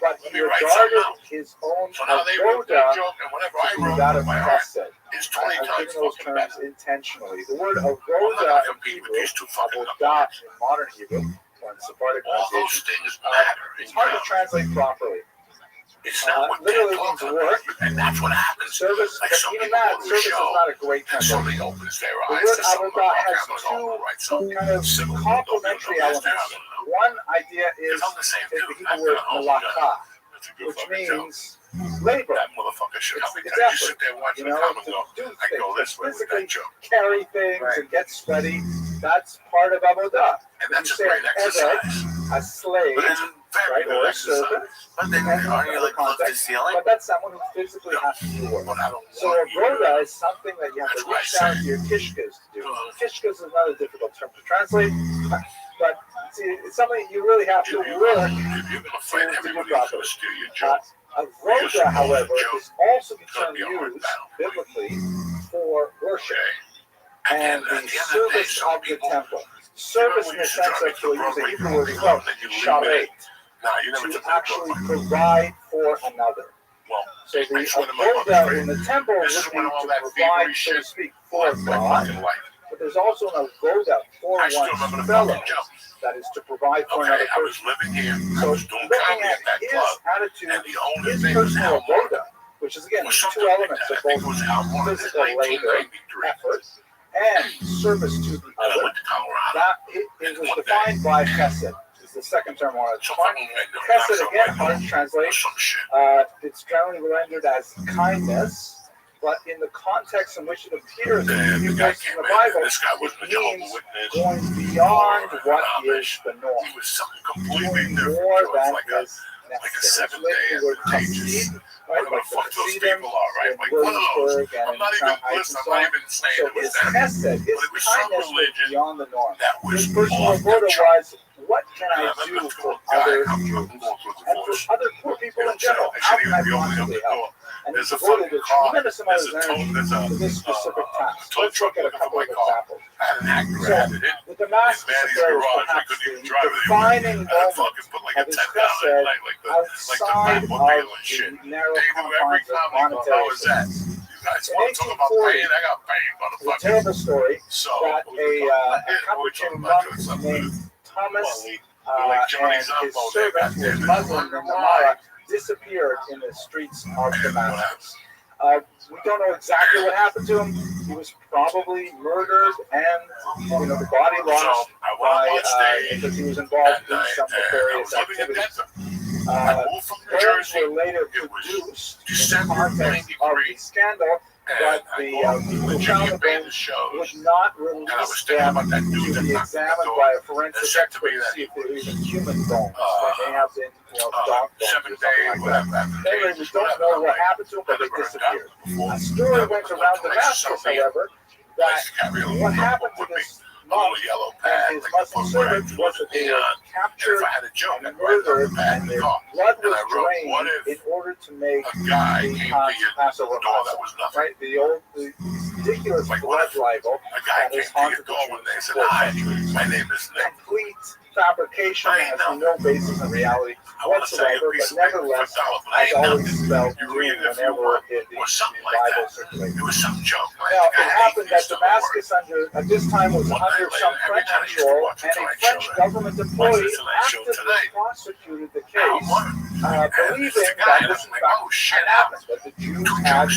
but he regarded his own avoda to be that of chesed. I'm giving those terms intentionally. The word avoda in Hebrew, avodah in modern Hebrew, or in Sephardic pronunciation, it's hard to translate properly. Literally means work, and that's what happens. Service, like but even that, service is not a great translation. The word avodah has two kind of complementary elements. One idea is the Hebrew word malakah, which means labor. It's effort. You know, to do things, physically carry things and get sweaty. That's part of avodah. And that's you say a slave, right, or a servant, but then are you like up to ceiling? but that's someone who physically has to do work. So avodah is something that you have to reach down to your kishkas to do. Kishkas is another difficult term to translate, but see, it's something you really have to work to do properly. Avodah, however, is also the term used biblically for worship and the service of the temple. Service in the sense of, to use a Hebrew word as well, sharet, to actually provide for another. So the avodah in the temple would be to provide, so to speak, for God, but there's also an avodah for one's fellow, that is to provide for another person. So looking at his attitude, his personal avodah, which is again two elements of both physical labor, effort, and service to the other, that it was defined by chesed. Is the second term I want to define. Chesed, again, hard to translate. It's generally rendered as kindness, but in the context in which it appears in a few places in the Bible, it means going beyond what is the norm, doing more than is necessary. The word chesed, right, like the Chassidim in Williamsburg and in Crown Heights and so on. So his chesed, his kindness was beyond the norm. His personal avodah was, what can I do for other Jews and for other poor people in general? How can I possibly help? And he's devoted a tremendous amount of energy to this specific task. Let's look at a couple of examples. So, the Damascus affair is perhaps the defining moment of his chesed outside of the narrow confines of monetary success. In 1840, it's a terrible story that a Capuchin monk named Thomas and his servant, who was Muslim in Namara, disappeared in the streets of Damascus. We don't know exactly what happened to him. He was probably murdered and, the body lost because he was involved in some nefarious activities. Bones were later produced in the context of the scandal, but the people found the bones would not release them to be examined by a forensic expert to see if they were even human bones. They may have been, dog bones or something like that. Anyway, we don't know what happened to them, but they disappeared. A story went around Damascus, however, that what happened to this monk and his Muslim servant was that they were captured and murdered, and their blood was drained in order to make the Passover matzah. Right? The ridiculous blood libel that has haunted the Jews for centuries. Complete fabrication has no basis in reality whatsoever, but nevertheless has always spelled doom whenever the Bible circulates. Now, it happened that Damascus at this time was under some French control, and a French government employee actively prosecuted the case, believing that this in fact had happened, that the Jews had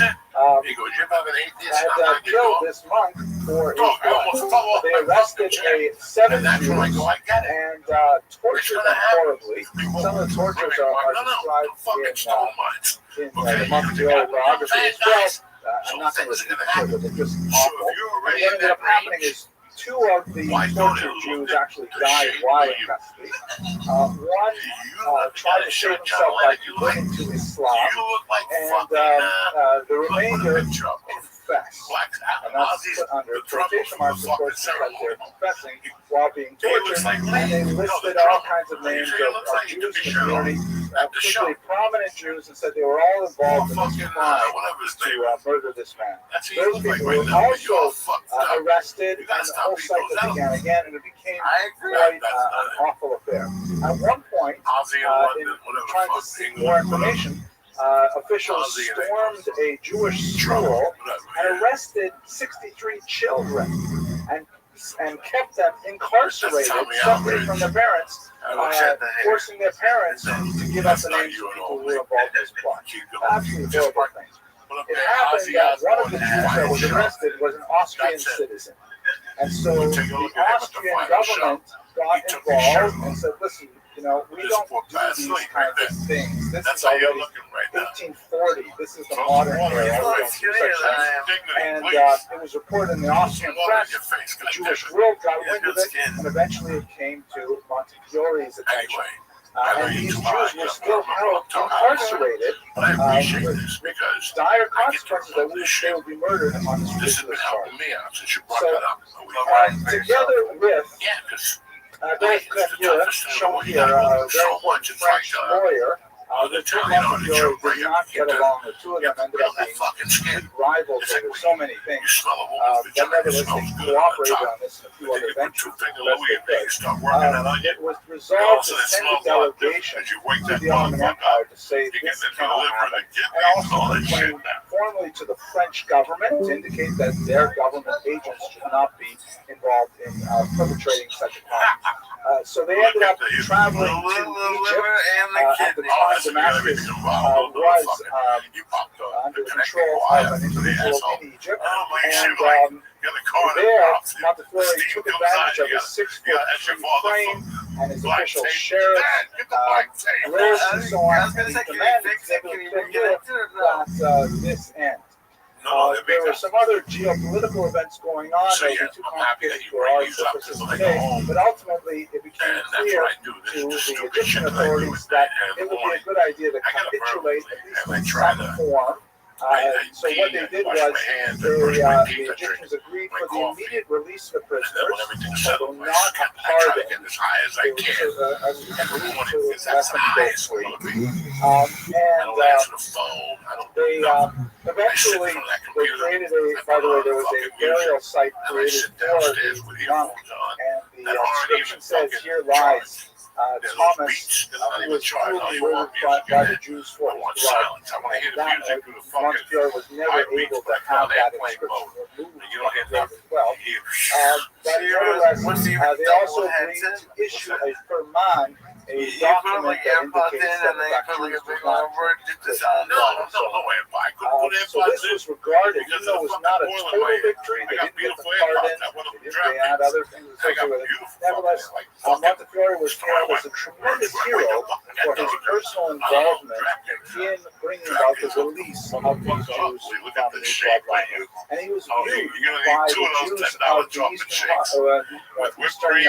killed this monk for his blood. They arrested 7 Jews and tortured them horribly. Some of the tortures are described in the Montreal biography as well. I'm not going to repeat them, but they're just awful. And what ended up happening is 2 of the tortured Jews actually died while in custody. One tried to save himself by converting to Islam, and the remainder confessed. And that's put under quotation marks, of course, because they're confessing while being tortured. And they listed all kinds of names of Jews in the community, particularly prominent Jews, and said they were all involved in this crime to murder this man. Those people were also arrested, and the whole cycle began again, and it became quite an awful affair. At one point, in trying to seek more information, officials stormed a Jewish school and arrested 63 children and kept them incarcerated, separated from their parents, forcing their parents to give up the names of people who were involved in this plot. Absolutely horrible things. It happened that one of the Jews that was arrested was an Austrian citizen. And so the Austrian government got involved and said, listen, we don't do these kinds of things. This is already 1840. This is the modern era. We don't do such things. And it was reported in the Austrian press. The Jewish world got wind of it, and eventually it came to Montefiore's attention. And these Jews were still held incarcerated with dire consequences that they would be murdered on this ridiculous charge. So, together with shown here, a very important French lawyer, the 2 Montefiore did not get along. The 2 of them ended up being rivals over so many things. But nevertheless, they cooperated on this and a few other ventures. It was resolved to send a delegation to the Ottoman Empire to say this cannot happen, and also proclaim formally to the French government to indicate that their government agents should not be involved in perpetrating such a crime. So they ended up traveling to Egypt. At the time, Damascus was under the control of an individual in Egypt, and there, Montefiore took advantage of his 6-foot frame and his official sheriff, lists, and so on, and he demanded that this end. There were some other geopolitical events going on that would be too complicated for our purposes today, but ultimately it became clear to the Egyptian authorities that it would be a good idea to capitulate at least in some form. So what they did was the Egyptians agreed for the immediate release of the prisoners, although not a pardon. They agreed to let them go free. Eventually they created by the way, there was a burial site created for the monk, and the inscription says, "Here lies Thomas, who was cruelly murdered by the Jews for his blood." Montefiore was never able to have that inscription removed as well. But nevertheless, they also agreed to issue a firman, a document that indicates that the Jews did not So this was regarded, even though it was not a total victory, they didn't get the pardon, they had other things associated with it. Nevertheless, Montefiore was hailed as a tremendous hero for his personal involvement in bringing about the release of these Jews from the bloodline. And he was viewed by the Jews of the eastern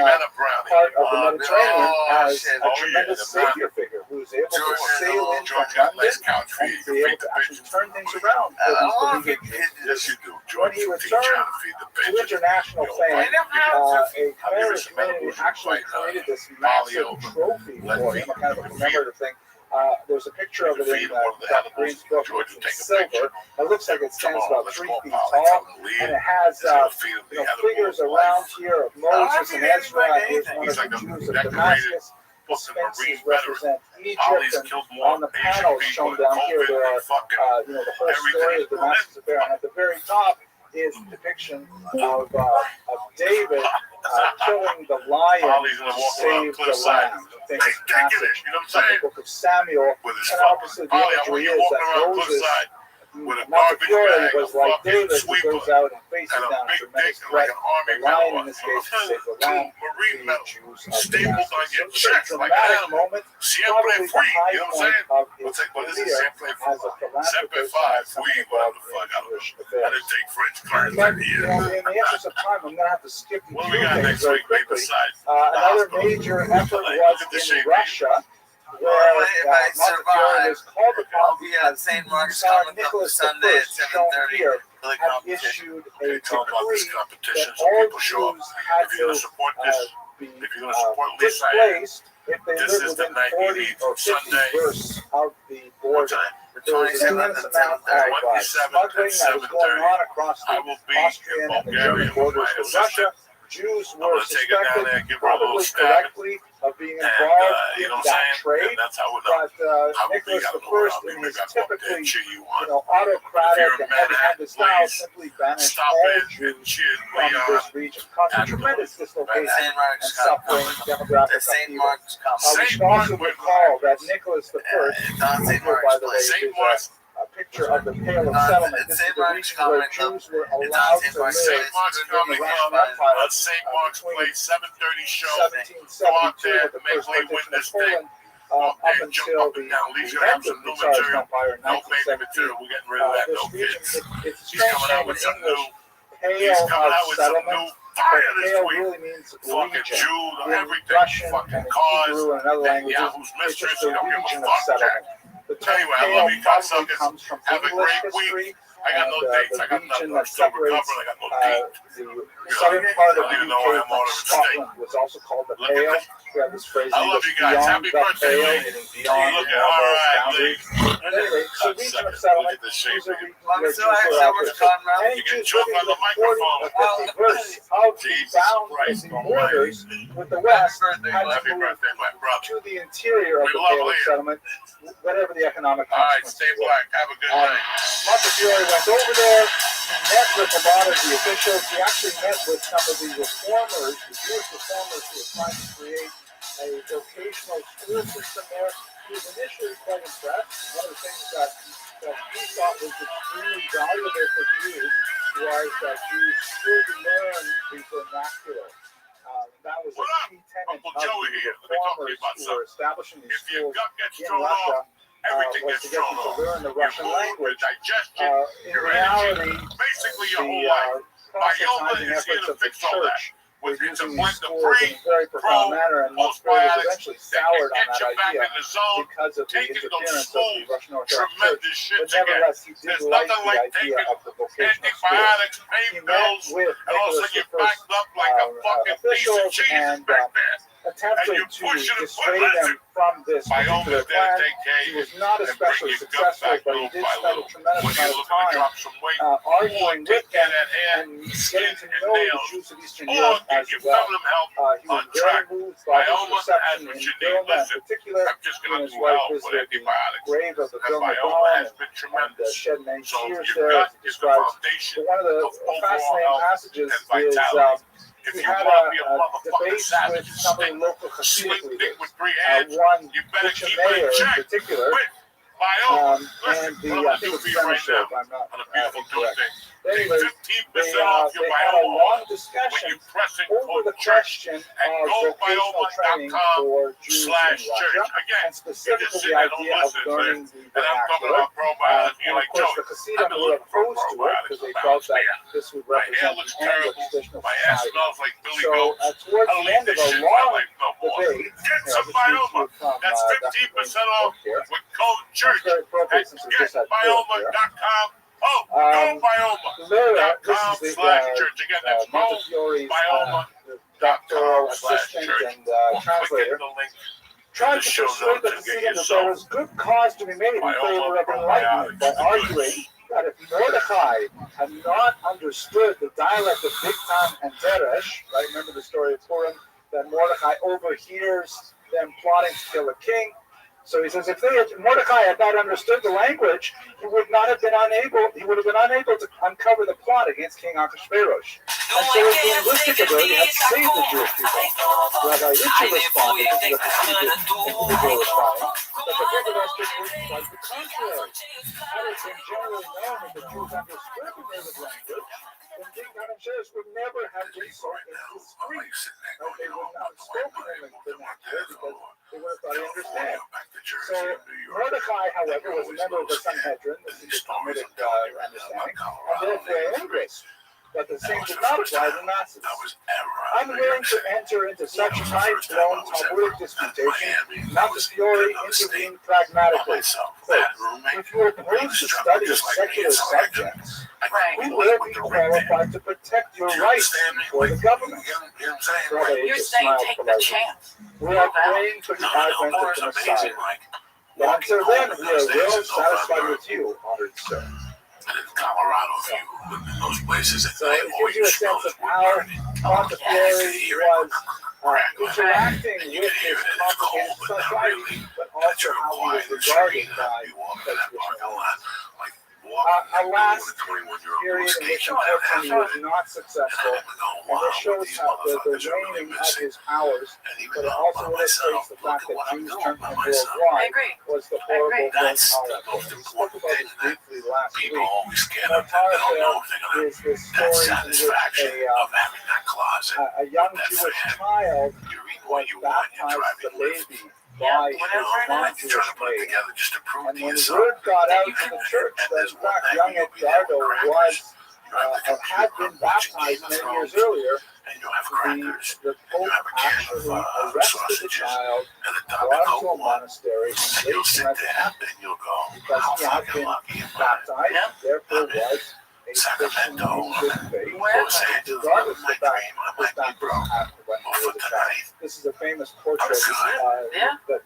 part of the Mediterranean as a tremendous savior figure who was able to sail in from London and be able to actually turn things around for these beleaguered Jews. When he returned to international fame, a Canadian community actually created this massive trophy for him, a kind of a commemorative thing. There's a picture of it in Dr. Green's book. It's silver. It looks like it stands about 3 feet tall, and it has figures around here of Moses and Ezra. Here's one of the Jews of Damascus. The sphinxes represent Egypt, and on the panels shown down here, there are the whole story of the Damascus affair. And at the very top is a depiction of David killing the lion to save the lamb. Famous passage from the book of Samuel. And obviously the imagery is that Moses, Montefiore was like David, who goes out and faces down a tremendous threat. The lion, in this case, to save the lamb, the Jews of Damascus. So it's a dramatic moment, probably the high point of his career as a philanthropist and something involved in Jewish affairs. But, in the interest of time, I'm going to have to skip through things very quickly. Another major effort was in Russia, where Montefiore was called upon because Tsar Nicholas I, shown here, had issued a decree that all Jews had to be displaced if they lived within 40 or 50 versts of the border. There was an immense amount of smuggling that was going on across the Austrian and the German borders with Russia. Jews were suspected, probably correctly, of being involved in that trade, but Nicholas I, in his typically autocratic and heavy-handed style, simply banished all Jews from this region, causing tremendous dislocation and suffering, demographic upheaval. We should also recall that Nicholas I, here, by the way, is a picture of the Pale of Settlement. This is the region where Jews were allowed to live during the Russian Empire between 1772 with the first partition of Poland up until the end of the Tsarist Empire in 1917. This region, it's a strange name in English, Pale of Settlement. But Pale really means region. In Russian and in Hebrew and other languages, it's just a region of settlement. The term Pale probably comes from English history, and the region that separates the southern part of the UK from Scotland was also called the Pale. We have this phrase, beyond the Pale, meaning beyond the boundaries. Anyway, so region of settlement, these are regions where Jews were out there. Any Jews living within 40 or 50 versts of the boundaries, the borders with the West, had to move to the interior of the Pale of settlement, whatever the economic consequences were. Montefiore went over there, he met with a lot of the officials, he actually met with some of the reformers, the Jewish reformers who were trying to create a vocational school system there. He was initially quite impressed. One of the things that he thought was extremely valuable for Jews was that Jews should learn the vernacular. That was a key tenet of the reformers who were establishing these schools in Russia. Was to get them to learn the Russian language. In reality, the proselytizing efforts of the church were using these schools in a very profound manner, and Montefiore was eventually soured on that idea because of the interference of the Russian Orthodox Church. But nevertheless, he did like the idea of the vocational schools. He met with Nicholas I's officials and attempted to dissuade them from this particular plan. He was not especially successful, but he did spend a tremendous amount of time arguing with them and getting to know the Jews of Eastern Europe as well. He was very moved by his reception in Vilna in particular. He and his wife visited the grave of the Vilna Gaon and shed many tears there, as he describes. But one of the fascinating passages is he had a debate with some of the local Hasidic leaders. One Butcher Mayor in particular And I think it's Spanish show, if I'm not incorrect. Anyways, they had a long discussion over the question of vocational training for Jews in Russia, and specifically the idea of learning the vernacular. And of course, the Hasidim were opposed to it because they felt that this would represent the end of traditional society. So towards the end of a long debate, this is from that's 15% off with code church. Very appropriate since we just had Laura, this is the Montefiore's doctoral assistant and translator, tried to persuade the Hasidim that there was good cause to be made in favor of enlightenment by arguing that if Mordechai had not understood the dialect of Bigtan and Teresh, right? Remember the story of Purim, that Mordechai overhears them plotting to kill a king. So he says, if Mordecai had not understood the language, he would have been unable to uncover the plot against King Achashverosh. And so his linguistic ability had saved the Jewish people. Rabbi Rothschild responded, this is a Hasidic individual responding, that the Bibelisters were quite the contrary. Had it been generally known that the Jews understood the native language, then King Achashverosh would never have been so indiscreet. They would not have spoken in the vernacular because they would have thought he understand. So Mordecai, however, was a member of the Sanhedrin, this is the Talmudic understanding, and therefore a linguist. But the same did not apply to masses. Unwilling to enter into such high-flown Talmudic disputation, Montefiore intervened pragmatically. Quote, if you oppose the study of secular subjects, who will be qualified to protect your rights before the government? You're saying take the chance. We are praying for the advent of the Messiah. But until then, we are well satisfied with you, honored sir. Colorado, if you live in those places, so it gives you a sense of how Montefiore was interacting with this complicated society, but also how he was regarded by the traditional elites. Alas, period in which unfortunately he was not successful, and this shows the waning of his powers, but it also illustrates the fact that Jews turned him worldwide was the horrible Mordechai. We spoke about this briefly last week. Mordechai is this story in which a young Jewish child was baptized as a baby by his non-Jewish maid. And when word got out to the church that in fact young Edgardo was had been baptized many years earlier, the Pope actually arrested the child, brought him to a monastery, and raised him as a Catholic because he had been baptized, therefore was a Christian in good faith, regardless of the fact his baptism happened when he was a child. This is a famous portrait that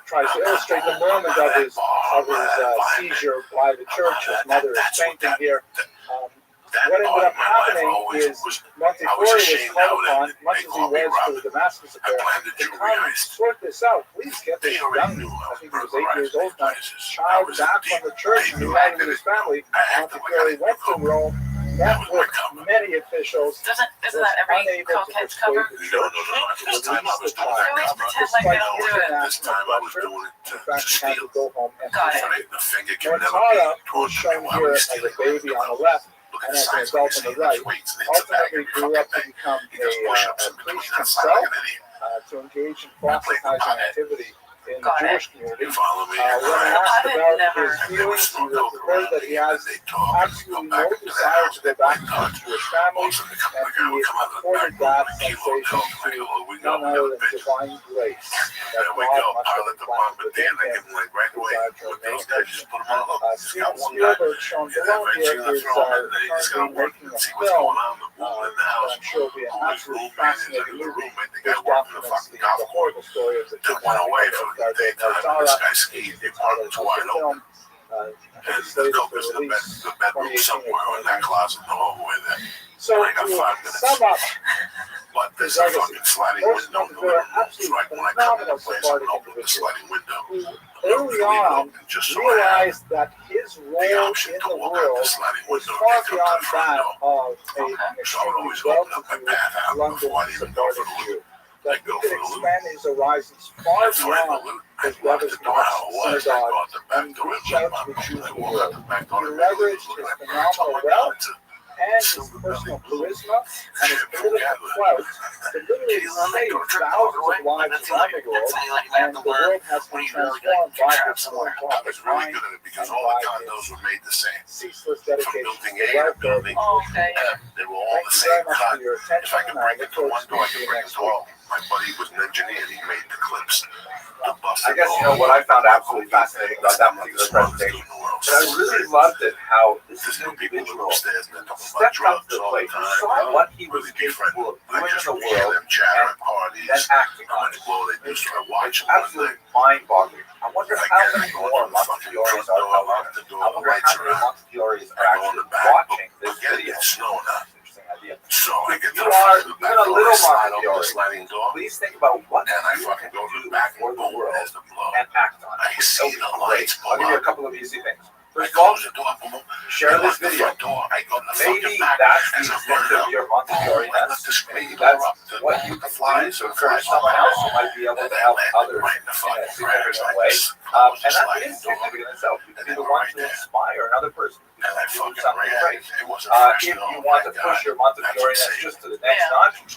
tries to illustrate the moment of his seizure by the church. His mother is fainting here. What ended up happening is Montefiore was called upon, much as he was for the Damascus affair, to come sort this out. Please get this young, I think he was 8 years old now, child back from the church and united with his family. Montefiore went to Rome, met with many officials, was unable to persuade the church to release the child, despite international pressure. In fact, he had to go home empty-handed. Mortara, who is shown here as a baby on the left, and as an adult on the right, ultimately grew up to become a priest himself, to engage in proselytizing activity in the Jewish community. When asked about his feelings, he reported that he has absolutely no desire to go back to his Jewish family, and he accorded that sensation to none other than divine grace. That God must have implanted within him desire to remain Christian. Steven Spielberg, shown below here, is currently making a film that I'm sure will be an absolutely fascinating movie, which documents the horrible story of the kidnapping of Mortara. It's part of the film. It's slated for release 2018 or 2019. So to sum up, his legacy, most Montefiore absolutely phenomenal Sephardic individual who early on realized that his role in the world was far beyond that of an extremely well-to-do London Sephardic Jew. that he could expand his horizons far beyond his brother's mosques, synagogue, and reach out to the Jews of the world. He leveraged his phenomenal wealth and his personal charisma and his political clout to literally save thousands of lives around the world, and the world has been transformed by his I was really good at it because all the condos were made the same. ceaseless From dedication building to A to welfare. building they were all the Thank you very same much cut. for your If attention, I could and I bring look it to forward one to door, I speaking to could you bring it next to week. all. My buddy was an engineer. He made the clips. The bus I guess, you know, what I found absolutely fascinating about that particular presentation, but I really loved it how this is an individual stepped up to the plate. He saw what he was capable of doing in the world and then acting on it. It's absolutely mind-boggling. I wonder how many more Montefiore's are out there. I wonder how many Montefiore's are actually watching this video. Interesting idea. If you are even a little Montefiore, please think about what you can do for the world and act on it. So great. I'll give you a couple of easy things. First of all, share this video. Maybe that's the extent of your Montefiore-ness. Maybe that's what you can do to encourage someone else who might be able to help others in a significant way. And that is significant in itself. You can be the one to inspire another person to do something great. If you want to push your Montefiore-ness just to the next notch, think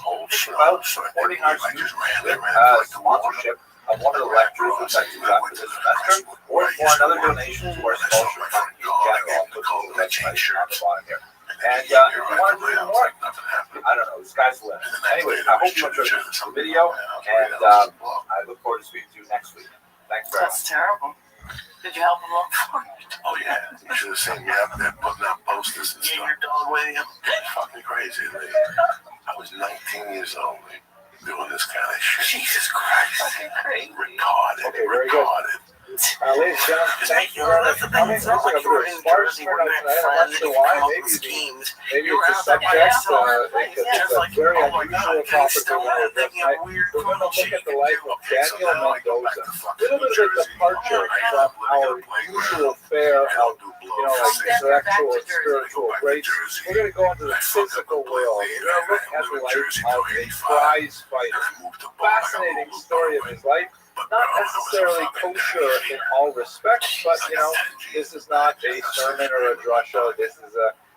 about supporting our students with sponsorship of one of the lectures which I do after this semester, or for another donation to our scholarship fund in general. I'll put the website on the bottom here. And if you want to do even more, I don't know, the sky's the limit. Anyway, I hope you enjoyed this video, and I look forward to speaking to you next week. Thanks very much. That's terrible. Did you help him look for it? Oh yeah, you should have seen me up there putting up posters and stuff. Your dog with him. Fucking crazy. I was 19 years old doing this kind of shit. Jesus Christ. Fucking crazy. Retarded. Okay, very good. Ladies and gentlemen, thank you very much for coming. Looks like a bit of sparse turnout tonight. I'm not sure why. Maybe it's the subject. It's a very unusual topic we're going to address tonight. We're going to look at the life of Daniel Mendoza. A little bit of a departure from our usual fare of, like intellectual and spiritual greats. We're going to go into the physical world. We're going to look at the life of a prize fighter. Fascinating story of his life. Not necessarily kosher in all respects, but this is not a sermon or a drasha. This is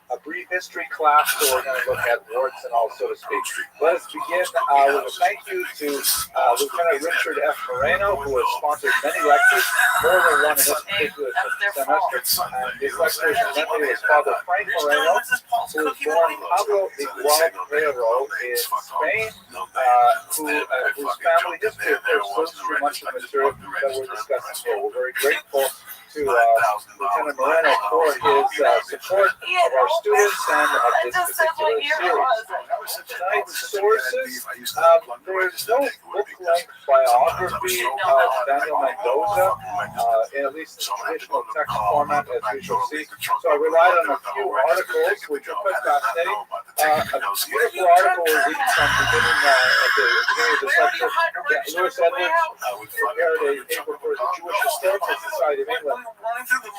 a brief history class, so we're going to look at warts and all, so to speak. Let us begin with a thank you to Lieutenant Richard F. Moreno, who has sponsored many lectures, more than one in this particular semester. And these lectures are meant to his father, Frank Moreno, who was born Pablo Igual Herrero in Spain, whose family history, of course, goes through much of the material that we're discussing here. We're very grateful to Lieutenant Moreno for his support of our students and of this particular series. Tonight's sources, there is no book-length biography of Daniel Mendoza, in at least in traditional text format, as we shall see. So I relied on a few articles, which are quite fascinating. A beautiful article was reading from at the beginning of this lecture. Lewis Edwards prepared a paper for the Jewish Historical Society of England,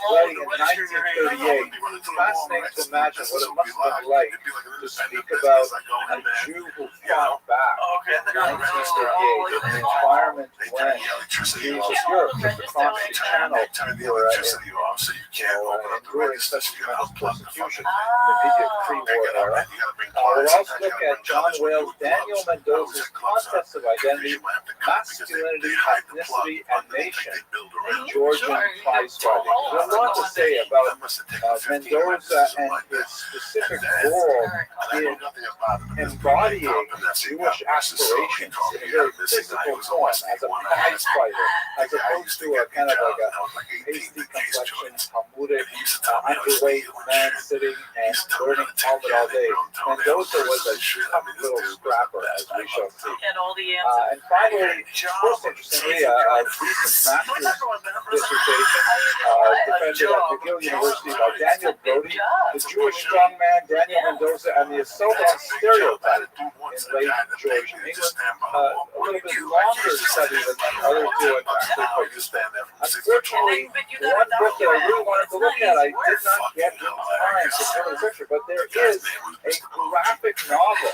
writing in 1938. It's fascinating to imagine what it must have been like to speak about a Jew who fought back in 1938 in an environment when Jews of Europe just across the channel were enduring such tremendous persecution in the immediate pre-war era. We'll also look at John Wales' Daniel Mendoza's Concepts of Identity, Masculinity, Ethnicity, and Nation in Georgian prize fighting. There's a lot to say about Mendoza and his specific role in embodying Jewish aspirations in a very physical form as a prize fighter, as opposed to a kind of like a pasty complexion, Talmudic, underweight man sitting and learning Talmud all day. Mendoza was a tough little scrapper, as we shall see. And finally, most interestingly, a recent master's dissertation defended at McGill University by Daniel Brody, the Jewish strongman Daniel Mendoza, and the assault on stereotype in late Georgian England. A little bit longer study than others do, and actually quite useful. Unfortunately, the one book that I really wanted to look at, I did not get in time to cover the picture, but there is a graphic novel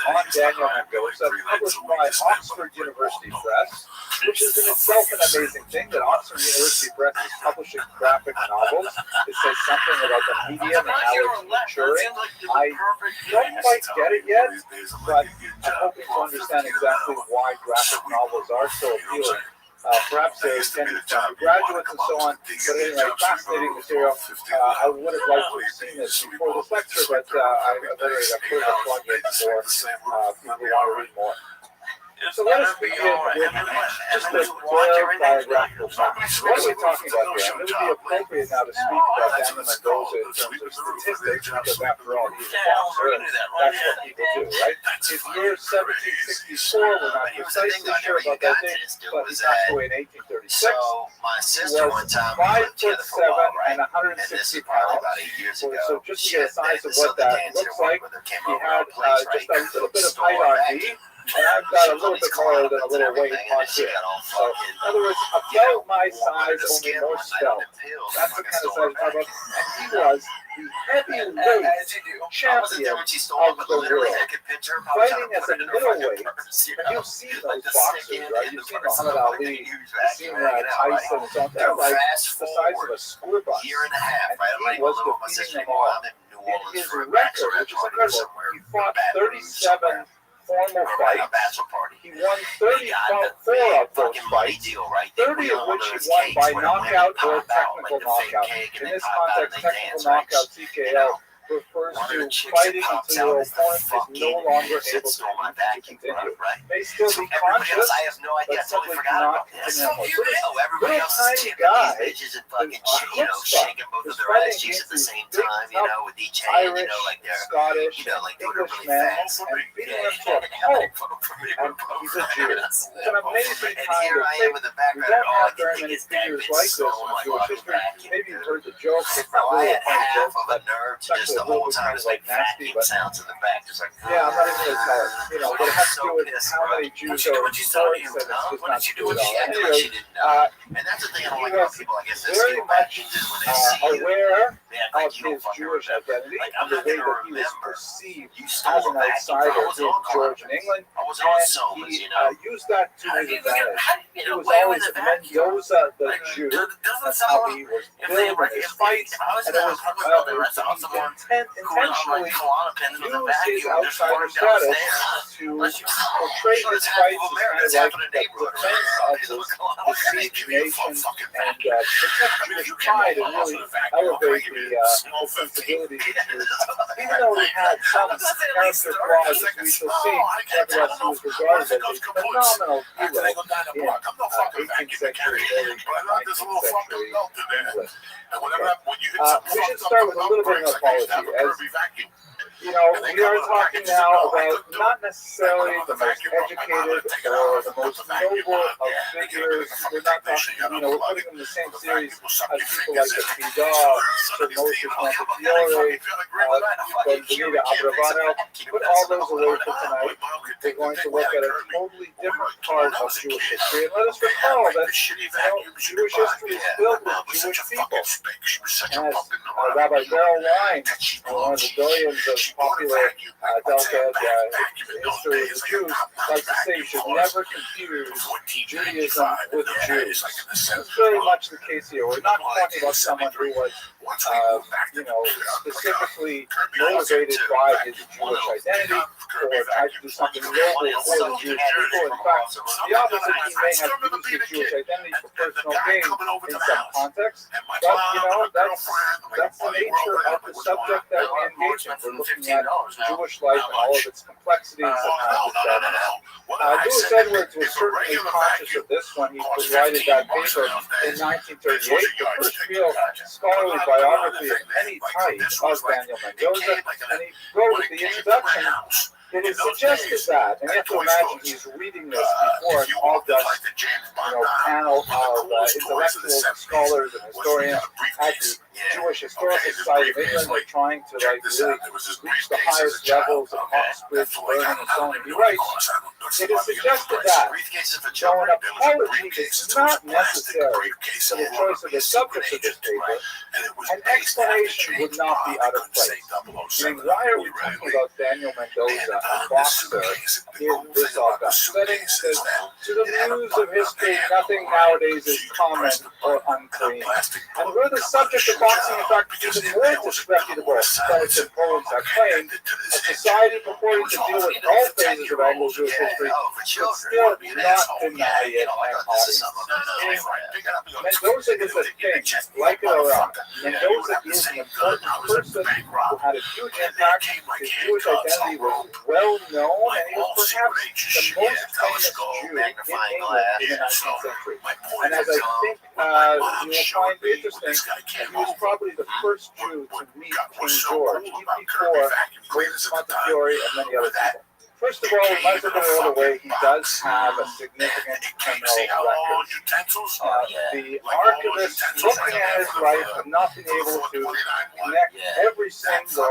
on Daniel Mendoza published by Oxford University Press, which is in itself an amazing thing that Oxford University Press is publishing graphic novels. It says something about the medium and how it's maturing. I don't quite get it yet, but I'm hoping to understand exactly why graphic novels are so appealing. Perhaps they're intended for graduates and so on, but anyway, fascinating material. I would have liked to have seen this before this lecture, but I better put a plug in for people who want to read more. So let us begin with just a broad biographical fact. What are we talking about here? It would be appropriate now to speak about Daniel Mendoza in terms of statistics, because after all, he's a boxer, and that's what people do, right? His year 1764, we're not precisely sure about that date, but he passed away in 1836. He was 5'7" and 160 pounds. So just to get a size of what that looks like, he had just a little bit of height on me. And I've got a little bit more than a little weight on here. So, in other words, about my size, only more svelte. That's the kind of size I'm talking about. And he was the heavyweight champion of the world, fighting as a middleweight. And you've seen those boxers, right? You've seen Muhammad Ali, you've seen Tyson, and so on. They're like the size of a school bus. And he was defeating them all. In his record, which is incredible, he fought 37 formal fights. He won 34 of those fights, 30 of which he won by knockout or technical knockout. In this context, technical knockout, TKO, refers to fighting until your opponent is no longer able to continue. May still be conscious, but simply not normal. So this little tiny guy is fighting against these big, tough Irish, Scottish, Englishmen, and beating them to a pulp. And he's a Jew. It's an amazing time to think. We don't have very many figures like this in Jewish history. Maybe you've heard the joke. It's not really a funny joke, but it's actually the whole time is like nasty, but sounds in the back. Just like, yeah, I'm not even going to tell it. You know, but it has to do with how many Jews are in sports, and it's just not true at all. Anyway, and that's the thing I don't like about people, I guess, very much aware of his Jewish identity and the way that he was perceived as an outsider in Georgian England, and he used that to his advantage. He was always Mendoza the Jew. That's how he was billed in his fights, and it was intentionally use his outsider status to portray his fights as kind of like the defense of his besieged nation and protect Jewish pride and really elevate the sensibilities of Jews. Even though he had some character flaws, as we shall see, nevertheless he was regarded as a phenomenal hero in 18th century, early 19th century England. We should start with a little bit of apology. As you know, we are talking now about not necessarily the most educated or the most noble of figures. We're not talking, you know, we're putting them in the same series as people like the Fida, Sir Moses Montefiore, Benita Abravanel. Put all those away for tonight. We're going to look at a totally different part of Jewish history. And let us recall that, you know, Jewish history is filled with Jewish people. And as Rabbi Beryl Wine, one of the billions of popular Delta history of the Jews, like to say you should never confuse Judaism with Jews. This is very much the case here. We're not talking about someone who was, you know, specifically motivated by his Jewish identity or tried to do something noble for the Jewish people. In fact, the opposite, he may have used his Jewish identity for personal gain in some context. But, you know, that's the nature of the subject that we engage in. We're looking at Jewish life and all of its complexities and how it's done. Lewis Edwards was certainly conscious of this when he provided that paper in 1938, the first real scholarly biography of any type of Daniel Mendoza, and he wrote the introduction It is suggested that, and you have to imagine he's reading this before an august, panel of intellectuals, scholars, and historians at the Jewish Historical Society of England are trying to really reach the highest levels of Oxbridge learning and so on. He writes, it is suggested that, though an apology is not necessary for the choice of the subject of this paper, an explanation would not be out of place. Meaning, why are we talking about Daniel Mendoza, a boxer, in this august setting? Says, to the news of history, nothing nowadays is common or unclean. And were the subject of boxing, in fact, even more disreputable, France and Poland have claimed, a society purporting to deal with all phases of Anglo-Jewish history would still not deny it an audience. Mendoza is a thing, like it or not. Mendoza is an important person who had a huge impact. His Jewish identity was well known, and he was perhaps the most famous Jew in England in the 19th century. And as I think you will find interesting, he was probably the first Jew to meet King George, even before William Montefiore and many other people. First of all, we might as well go all the way. He does have a significant criminal record. The archivists looking at his life have not been able to connect every single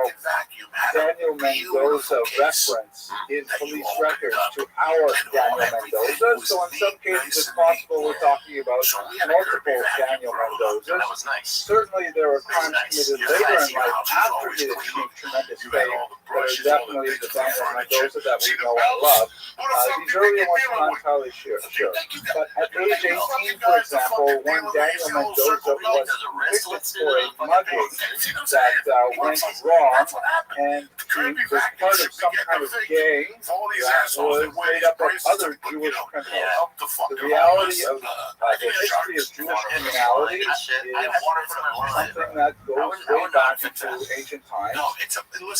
Daniel Mendoza reference in police records to our Daniel Mendoza. So in some cases, it's possible we're talking about multiple Daniel Mendozas. Certainly, there were crimes committed later in life after he achieved tremendous fame that are definitely the Daniel Mendoza that we know and love. These earlier ones are not entirely sure. But at age 18, for example, when Daniel Mendoza was convicted for a mugging that went wrong, and he was part of some kind of gang that was made up of other Jewish criminals. The reality of the history of Jewish criminality is something that goes way back into ancient times.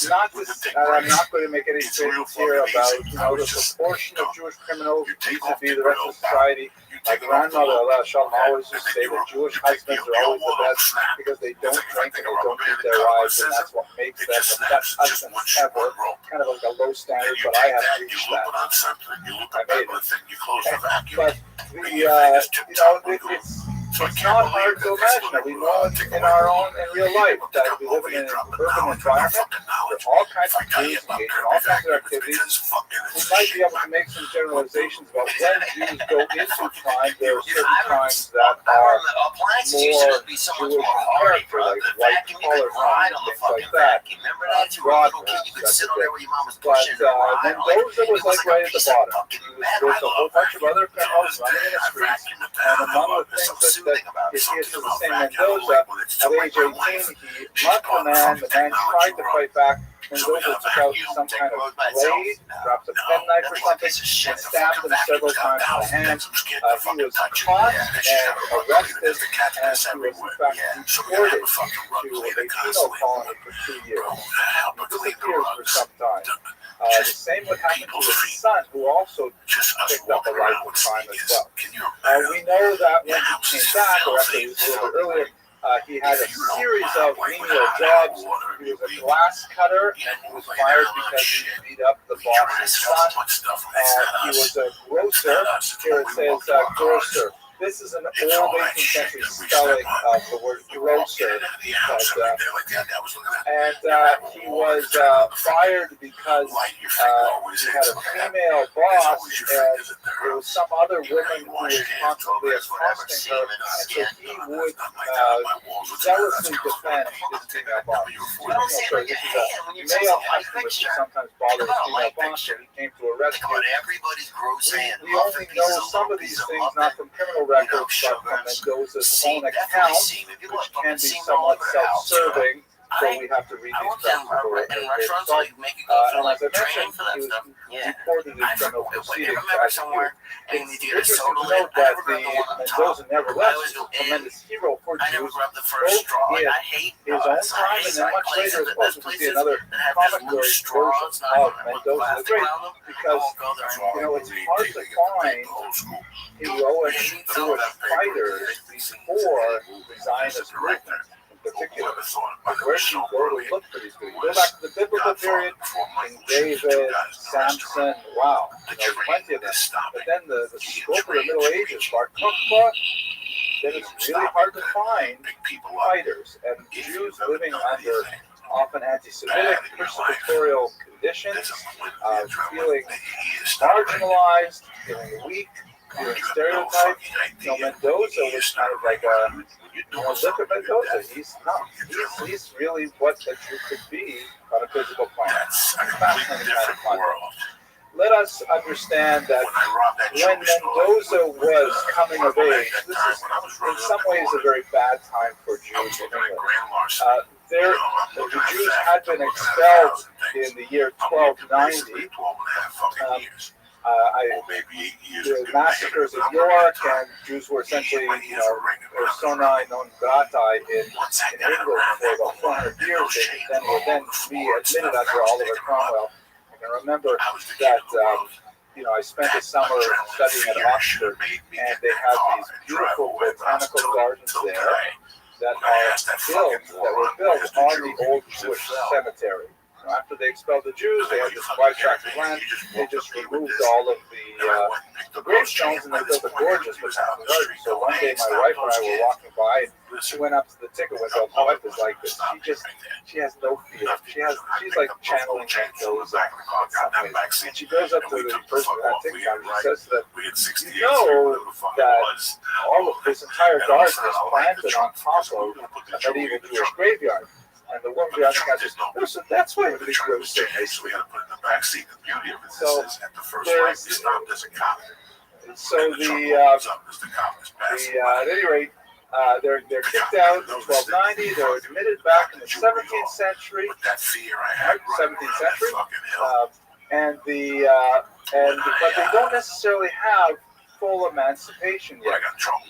Not to, I'm not going to make any statements here about the proportion of Jewish criminals vis-a-vis the rest of society. My grandmother, Allah Shalom, always used to say that Jewish husbands are always the best because they don't drink and they don't beat their wives, and that's what makes them the best husbands ever. Kind of like a low standard, but I haven't reached that. I made it. But it's not hard to imagine that we know it in our own in real life that we live in an urban environment with all kinds of Jews engaged in all kinds of activities. We might be able to make some generalizations about when Jews go into crime. There are certain crimes that are more Jewish in character, like white-collar crimes and things like that. Broad crimes, that's a bit. But Mendoza was like right at the bottom. There was a whole bunch of other criminals running in the streets, and among the things that if he is the same Mendoza, at age 18, he mugged the man tried to fight back. Mendoza took out some kind of blade, dropped a penknife or something, and stabbed him several times in the hand. He was caught and arrested, and he was in fact deported to a penal colony for 2 years. He disappeared for some time. The same would happen to his son, who also picked up a life of crime as well. We know that when he came back, or actually a little bit earlier, he had a series of menial jobs. He was a glass cutter, and he was fired because he beat up the boss's son. He was a grocer. Here it says grocer. This is an old 18th century spelling of the word grocer. And he was fired because he had a female boss, and there was some other woman who was constantly accosting her, and so he would zealously defend his female boss. So this is a male husband, which sometimes bothers his female boss, so he came to arrest him. We only know some of these things, not from criminal records, but from Mendoza's own account, which can be somewhat self-serving, so we have to read these facts before and as I mentioned, he was deported in criminal proceedings as a youth. It's interesting to note that the Mendoza nevertheless was a tremendous hero for Jews, both in his own time and then much later as well. We see another comic version of Mendoza the Great, because it's hard to find heroic Jewish fighters before the Zionist movement. particular. Like where do you go to look for these people? You go back to the biblical period, King David, Samson, wow, plenty of them. But then the scope of the Middle Ages, Bar Kokhba, then it's really hard to find fighters. And Jews living under often anti-Semitic, persecutorial conditions, feeling marginalized, feeling weak, feeling stereotyped. Mendoza was kind of like a, look at Mendoza, he's really what a Jew could be on a physical plane. Fascinating kind of concept. Let us understand that when Mendoza was coming of age, this is in some ways a very bad time for Jews in England. The Jews had been expelled in the year 1290. The massacres of York, and Jews were essentially, persona non grata in England for about 400 years. They were then re-admitted under Oliver Cromwell. I can remember that, I spent a summer studying at Oxford, and they have these beautiful botanical gardens there that were built on the old Jewish cemetery. After they expelled the Jews, they had this wide tract of land. They just removed all of the gravestones, and they built a gorgeous botanical garden. So one day, my wife and I were walking by, and she went up to the ticket window. My wife is like this. She has no fear. She's like channeling Mendoza. And she goes up to the person at ticket counter. She says that that all of this entire garden is planted on top of a medieval Jewish graveyard. And the woman behind the counter says, so that's why everything grows so nicely. So at any rate, they're kicked out in 1290. They're admitted back in the 17th century. 17th century, but they don't necessarily have full emancipation yet.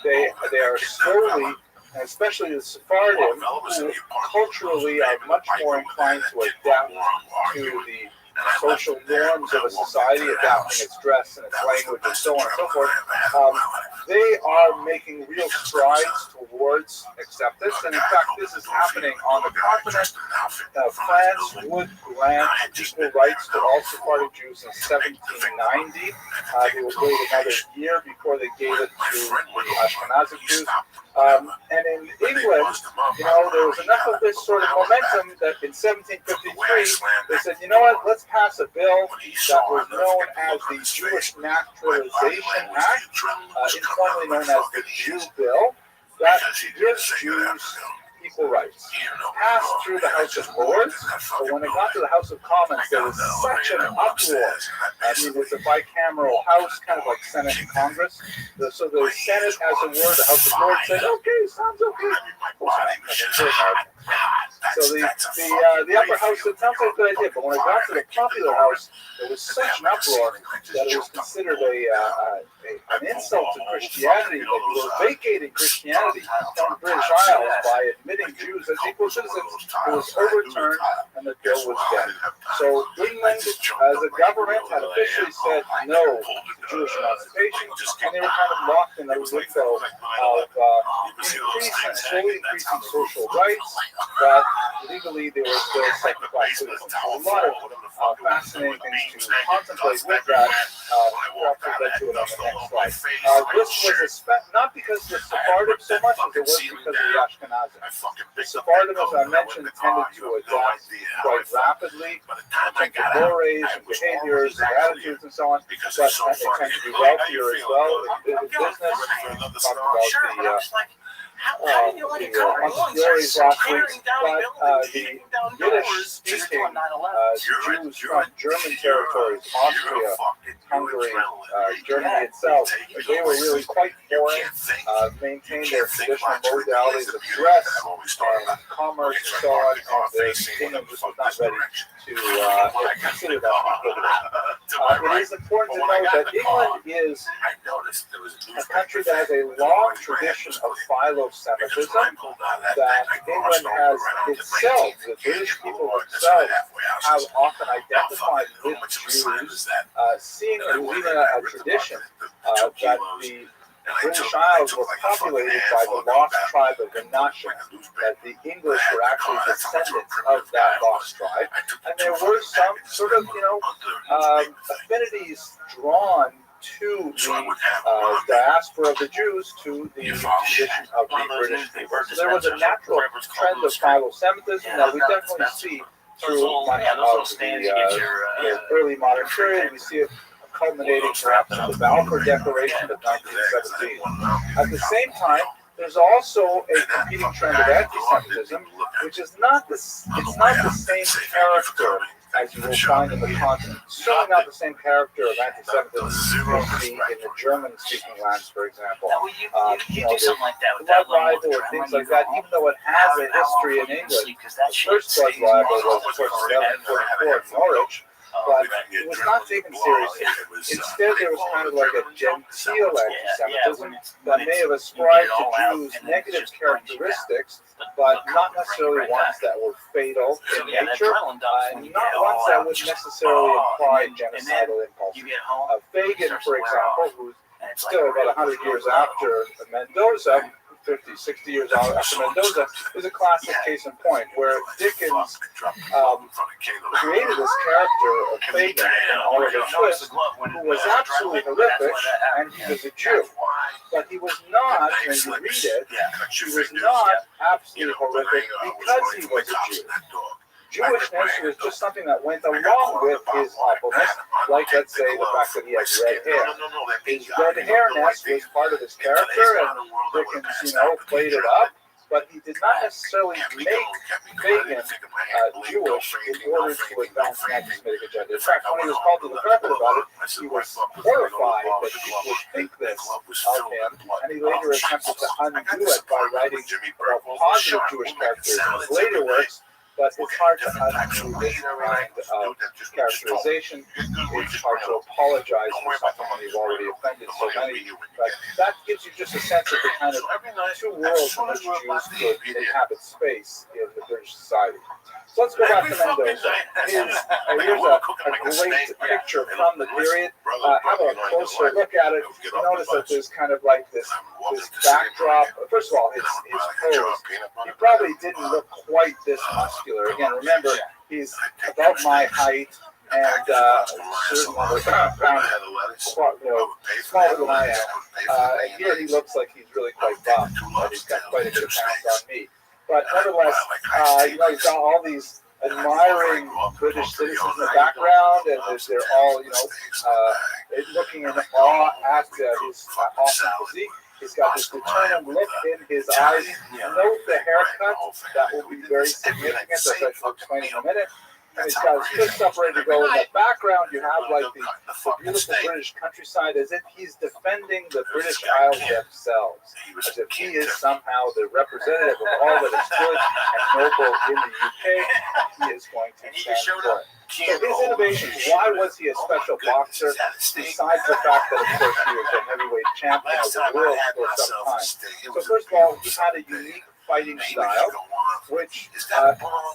They are slowly. And especially the Sephardim, who culturally are much more inclined to adapt to the social norms of a society, adapting its dress and its language and so on and so forth, they are making real strides towards acceptance. And in fact, this is happening on the continent. France would grant equal rights to all Sephardic Jews in 1790. They would wait another year before they gave it to the Ashkenazic Jews. And in England, there was enough of this sort of momentum that in 1753, they said, let's pass a bill that was known as the Jewish Naturalization Act, informally known as the Jew Bill, that gives Jews equal rights. Passed through the House of Lords, but when it got to the House of Commons, there was such an uproar. It's a bicameral house, kind of like Senate and Congress. So the Senate, as it were, the House of Lords said, okay, sounds okay. So the upper house said, sounds like a good idea, but when it got to the popular house, there was such an uproar that it was considered an insult to Christianity, that you were vacating Christianity from the British Isles by admitting Jews as equal citizens. It was overturned, and the bill was dead. So England, as a government, had officially said no to Jewish emancipation, and they were kind of locked in a window of slowly increasing social rights, but legally they were still second-class citizens. So a lot of fascinating things to contemplate with that. I'll present to it on the next slide. This was not because of the Sephardim so much as it was because of the Ashkenazim. The Sephardim, as I mentioned, tended to adapt quite rapidly in terms of mores and behaviors and attitudes and so on, but they tend to be wealthier as well in business. Talked about the theories last week, but the Yiddish-speaking Jews from German territories, Austria, Hungary, Germany itself, they were really quite foreign, maintained their traditional modalities of dress and commerce and so on, and the kingdom just was not ready to consider that. It is important to note that England is a country that has a long tradition of philo-Semitism, that England has itself, the British people themselves, have often identified with Jews, seeing it as even a tradition that British Isles were populated by the lost tribe of the Nation, that the English were actually descendants of that lost tribe. And there were some sort of, affinities drawn to the diaspora of the Jews to the tradition of the British people. So there was a natural trend of philo-Semitism that we definitely see through much of the early modern period. We see it culminating perhaps in the Balfour Declaration of 1917. At the same time, there's also a competing trend of anti-Semitism, which is not the same character as you will find in the continent. Certainly not the same character of anti-Semitism in the German-speaking lands, for example. You do something like that with Blood that level libel of or things like that, even though it has a history in England. The first blood libel was, of course, in 1144 in Norwich, but it was not taken seriously. Instead, there was kind of like a genteel anti-Semitism that may have ascribed to Jews negative characteristics, but not necessarily ones that were fatal in nature, and not ones that would necessarily imply genocidal impulses. Fagin, for example, who's still about 100 years after Mendoza, 50, 60 years after Mendoza, is a classic case in point, where Dickens created this character of Fagin and Oliver Twist, who was absolutely horrific, and he was a Jew. But he was not, when you read it, he was not absolutely horrific because he was a Jew. Jewishness was just something that went along with his awfulness, like, let's say, the fact that he has red hair. His red hairness was part of his character, and Dickens, played it up, but he did not necessarily make Fagin Jewish in order to advance an anti-Semitic agenda. In fact, when he was called to the carpet about it, he was horrified that people would think this of him, and he later attempted to undo it by writing positive Jewish characters in his later works. But it's hard to undo this kind of characterization. It's hard to apologize for something when you've already offended so many. But that gives you just a sense of the kind of two worlds in which Jews could inhabit space in the British society. So let's go back to Mendoza. Here's a great picture from the period. Have a closer look at it. You notice that there's kind of like this backdrop. First of all, his pose. He probably didn't look quite this muscular. Again, remember, he's about my height and certainly smaller than I am. And here he looks like he's really quite buff, but he's got quite a bit of pounds on me. But nevertheless, he's got all these admiring British citizens in the background, and they're all, looking in awe at his awesome physique. He's got this determined look in his eyes. Note the haircut. That will be very significant, as I shall explain in a minute. And he's got his fists up ready to go. In the background, you have like the beautiful British countryside, as if he's defending the British Isles themselves, as if he is somehow the representative of all that is good and noble in the UK. He is going to stand for it. So his innovations, why was he a special boxer, besides the fact that, of course, he was a heavyweight champion of the world for some time? So first of all, he had a unique fighting style, which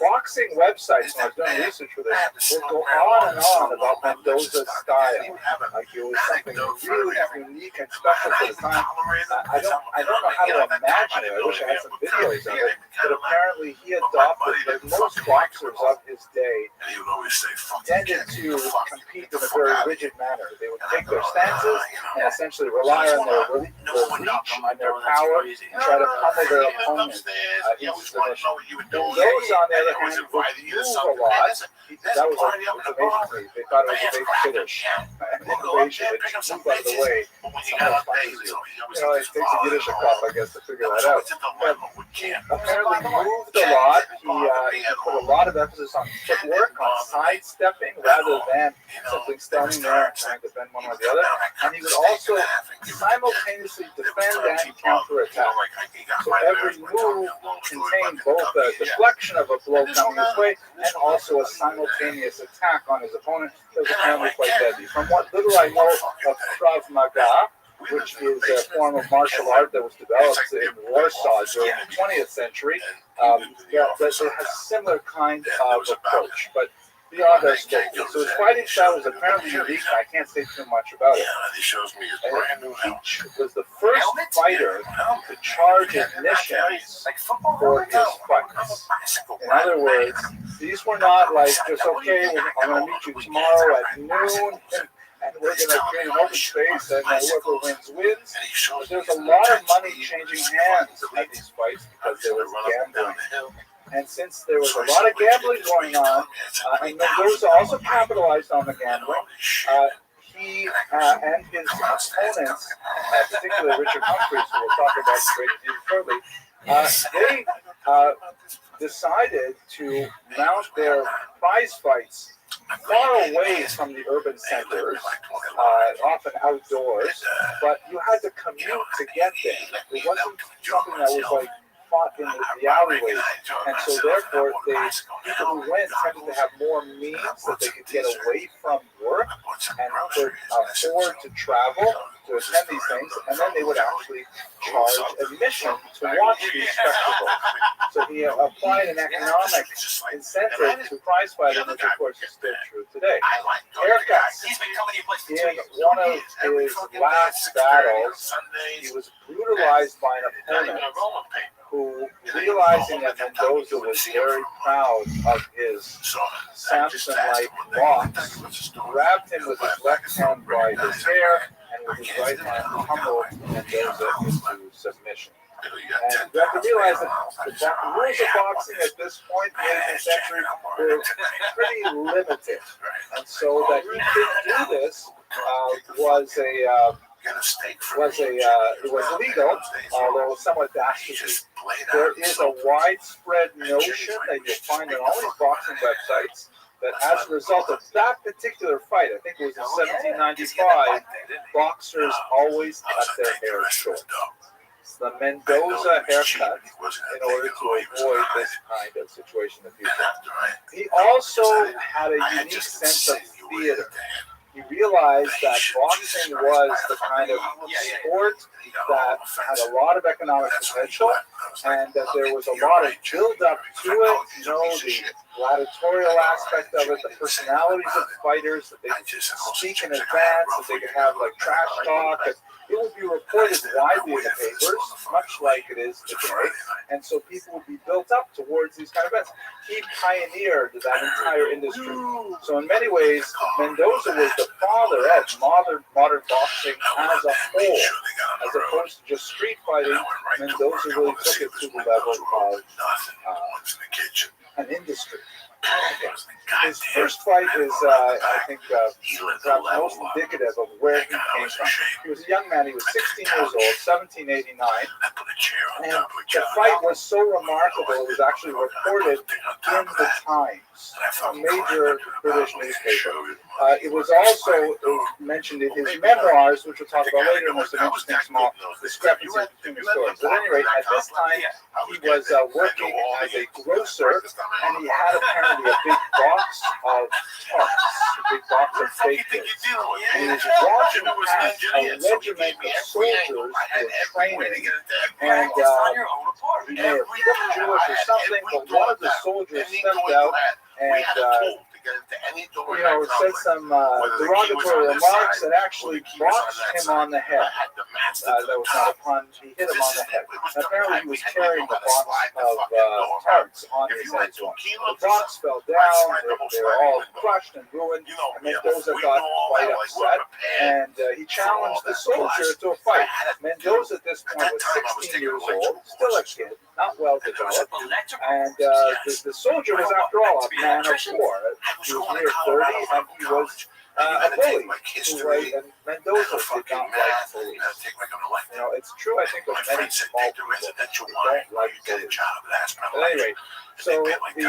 boxing websites, when I was doing research for this, will go on and on about Mendoza's style. Like it was something really unique and special for the time. I don't know how to imagine it. I wish I had some videos of it. But apparently he adopted that most boxers of his day tended to compete in a very rigid manner. They would take their stances and essentially rely on their reach and their power and try to pummel their opponent. Mendoza, on the other hand, would move a lot. That was amazing. They thought it was a big finish. Innovation. It just moved out of the way. It takes a Yiddish crop, I guess, to figure that out. But he apparently moved a lot. He put a lot of emphasis on footwork, on sidestepping, rather than simply standing there and trying to bend one or the other. And he would also simultaneously defend and counterattack. So every move contained both a deflection of a blow coming his way and also a simultaneous attack on his opponent that was apparently quite deadly. From what little I know of Krav Maga, which is a form of martial art that was developed in Warsaw during the 20th century, that has a similar kind of approach. But beyond our scope. So his fighting style was apparently unique, and I can't say too much about it. He shows me his brand new helmet. He was the first fighter to charge admissions for his fights. In other words, these were not like just, okay, I'm going to meet you tomorrow at noon, and we're going to create an open space, and whoever wins, wins. But there's a lot of money changing hands at these fights because there was gambling. And since there was a lot of gambling going on, and Mendoza also capitalized on the gambling, he and his opponents, particularly Richard Humphreys, who we'll talk about in great deal shortly, they decided to mount their prize fights far away from the urban centers, often outdoors, but you had to commute to get there. It wasn't something that was like fought in the alleyways, and so therefore people who went tended to have more means that they could get away from work and could afford to travel to attend these things, and then they would actually charge admission to watch these spectacles. So he applied an economic incentive to prize fighting, which of course is still true today. Haircuts. In one of his last battles, he was brutalized by an opponent who, realizing that Mendoza was very proud of his Samson-like box, grabbed him with his left hand by his hair and with his right hand humbled Mendoza into submission. And you have to realize that the rules of boxing at this point in the 18th century were pretty limited. And so that he could do this was illegal, although somewhat dastardly. There is a widespread notion that you'll find on all these boxing websites that as a result of that particular fight, I think it was in 1795, boxers always cut their hair short. The Mendoza haircut in order to avoid this kind of situation in the future. He also had a unique sense of theater. He realized that boxing was the kind of sport that had a lot of economic potential and that there was a lot of build-up to it, you know, the gladiatorial aspect of it, the personalities of the fighters, that they could speak in advance, that they could have like trash talk, and it would be reported widely in the papers, much like it is today, and so people would be built up towards these kind of events. He pioneered that entire industry. So in many ways, Mendoza was the father of modern boxing as a whole. As opposed to just street fighting, Mendoza really took it to the level of an industry. His first fight is, I think, perhaps most indicative of where he came from. He was a young man. He was 16 years old, 1789. And the fight was so remarkable, it was actually reported in the Times, a major British newspaper. It was also mentioned in his memoirs, which we'll talk about later, and there's some interesting small discrepancies between the stories. But at any rate, at this time, he was working as a grocer, and he had apparently a big box of tarts, a big box of baked goods. And he was walking past a regiment of soldiers who were training, and he may have looked Jewish or something, but one of the soldiers stepped out and said some derogatory remarks and actually boxed him on the head. That was not a pun. He hit him on the head. And apparently he was carrying the box of tarts on his head. The box fell down. They were all crushed and ruined. And Mendoza got quite upset. And he challenged the soldier to a fight. Mendoza at this point was 16 years old, still a kid, not well developed. And the soldier was, after all, a man of war. He was near 30, and he was a bully. And Mendoza did not like bullies. You know, it's true, I think, of many small people who don't like bullies. At any rate, so the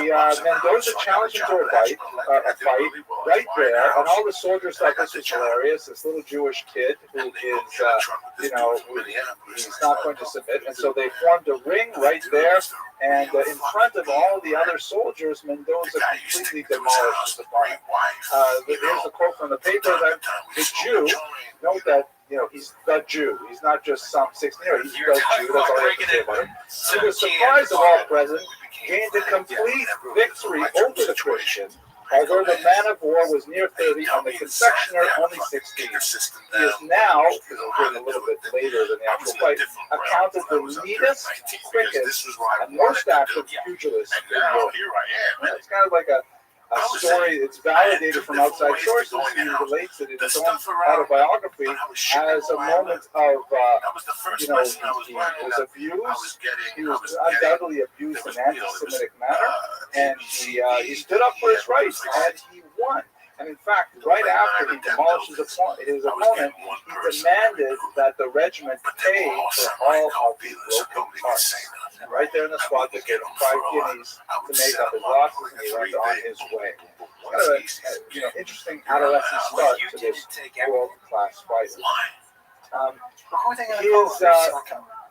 Mendoza challenged him to a fight right there, and all the soldiers thought this was hilarious. This little Jewish kid who is, he's not going to submit, and so they formed a ring right there. And in front of all the other soldiers, Mendoza completely demolished his opponent. Here's a quote from the paper that the Jew, note that, he's the Jew. He's not just some 16-year-old. He's the Jew. That's all I have to say about him. To the surprise of all present, gained a complete victory over the Christian, although the man of war was near 30 and the confectioner only 16. He is now, because it was a little bit later than the actual fight, accounted the neatest, quickest, and most active pugilist in Europe. It's kind of like a story. It's validated from outside sources. He relates it in his own autobiography as a moment of, he was abused. He was undoubtedly abused in an anti-Semitic manner, and he stood up for his rights, and he won. And in fact, right after he demolished his opponent, he demanded that the regiment pay for all of the broken parts. And right there in the spot, they gave him 5 guineas to make up his losses, and he went on his way. Kind of an interesting adolescent start to this world-class fighter.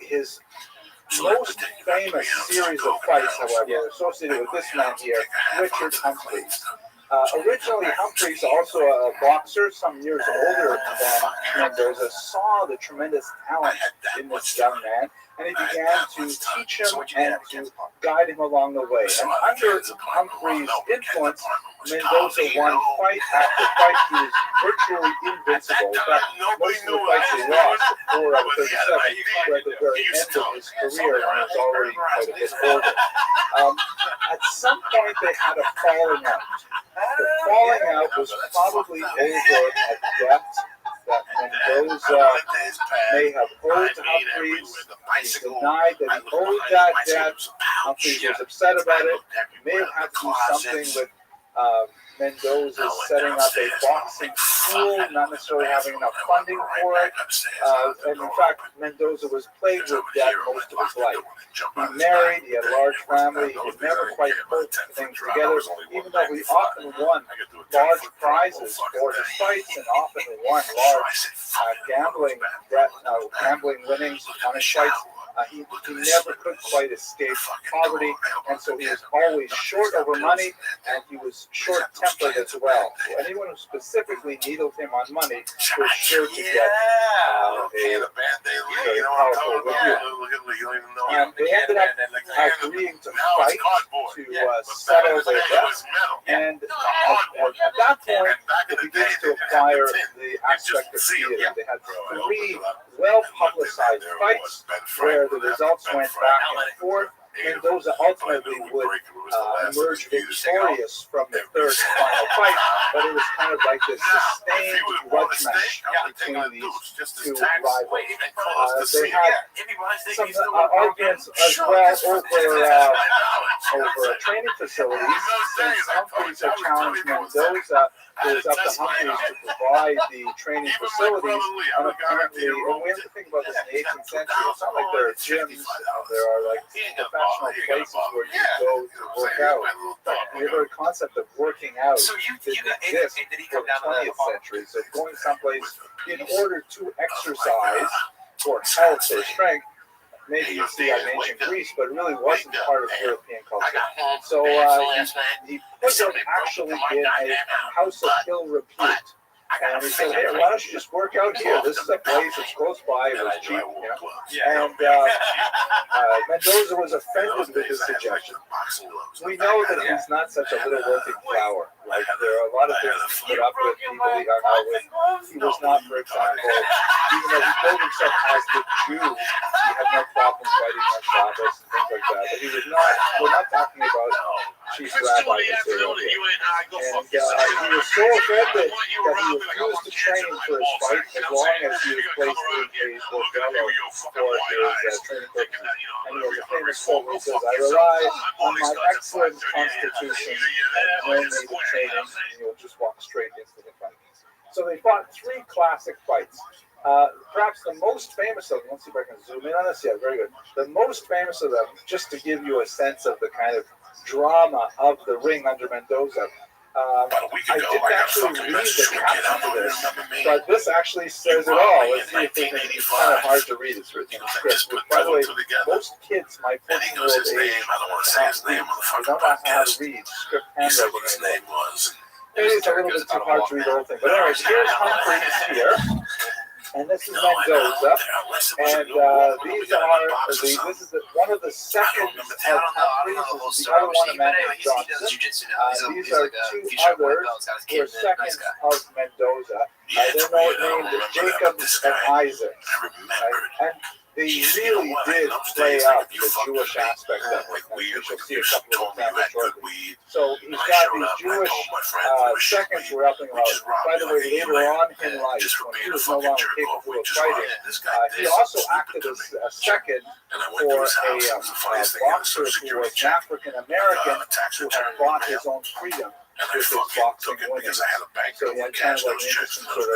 His most famous series of fights, however, associated with this man here, Richard Humphreys. Originally, Humphreys, also a boxer, some years older than Mendoza, saw the tremendous talent in this young man, and he began to teach him and to guide him along the way. And under Humphreys' influence, Mendoza won fight after fight. He was virtually invincible. In fact, most of the fights he lost, 4 out of 37, were at the very end of his career, and he was already quite a bit older. At some point, they had a falling out. The falling out was probably over a debt that Mendoza may have owed to Humphreys. He denied that he owed that debt. Humphreys was upset about it. He may have had to do something with Mendoza setting up a boxing school, not necessarily having enough funding for it. And in fact, Mendoza was plagued with debt most of his life. He married, he had a large family, he never quite put things together, even though he often won large prizes for his fights and often won large gambling winnings on his fights. He never could quite escape poverty, and so he was always short over money, and he was short-tempered as well. So anyone who specifically needled him on money was sure to get a very powerful review. And they ended up agreeing to fight to settle their debts, and at that point, it begins to acquire the aspect of theater. They had 3 well-publicized fights where the results went back and forth. Mendoza ultimately would emerge victorious from the 3rd and final fight, but it was kind of like this sustained grudge match between these 2 rivals. They had some arguments as well over training facilities. Since Humphreys had challenged Mendoza, it was up to Humphreys to provide the training facilities, and apparently, and we have to think about this in the 18th century, it's not like there are gyms, there are like professional places where you go to work out. The very concept of working out didn't exist in the 20th century, so going someplace in order to exercise for health or strength, maybe you see in ancient Greece, but it really wasn't part of European culture. So he put him actually in a house of ill repute. And he said, hey, why don't you just work out here? This is a place that's close by. It was cheap, And Mendoza was offended with his suggestion. We know that he's not such a little working flower. Like, there are a lot of things he put up with, people he hung out with. He was not, for example, even though he billed himself as the Jew, he had no problem fighting on Shabbos and things like that. But he was not, we're not talking about chief rabbi material here. And he was so offended that he refused to train for his fight as long as he was placed in a bordello for his training purposes. And he has a famous quote where he says, I rely on my excellent constitution and no native training, and you'll just walk straight into the fight. So they fought 3 classic fights. Perhaps the most famous of them, let's see if I can zoom in on this. Yeah, very good. The most famous of them, just to give you a sense of the kind of drama of the ring under Mendoza. I didn't actually read the caption to this, but this actually says it all. Let's see if it's kind of hard to read. It's written in script. By the way, most kids, my 14-year-old age, they don't know how to read script handwriting. Maybe it's a little bit too hard to read the whole thing. But anyways, here's Humphreys here. And this is Mendoza, and these are this is one of the seconds of top threes. The other one, Emmanuel Johnson. These are two others who are seconds of Mendoza. They're named Jacobs and Isaac. And they really did play up the Jewish aspect of it. We shall see a couple of examples shortly. So he's got these Jewish seconds who are helping him out. By the way, later on in life, when he was no longer capable of fighting, he also acted as a second for a boxer who was an African American who had fought his own freedom with his boxing winnings. So he had kind of like an interesting sort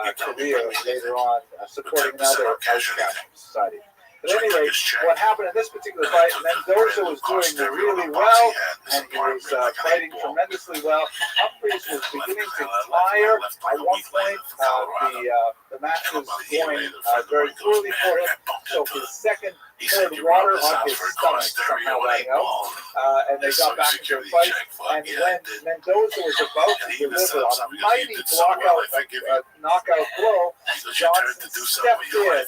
of career later on, supporting another outcast from society. But anyway, what happened in this particular fight, Mendoza was doing really well, and he was fighting tremendously well. Humphreys was beginning to tire. At one point, the match was going very poorly for him, so his second poured water on his stomach somehow right out, and they got back into the fight. And when Mendoza was about to deliver on a mighty knockout blow, Johnson stepped in and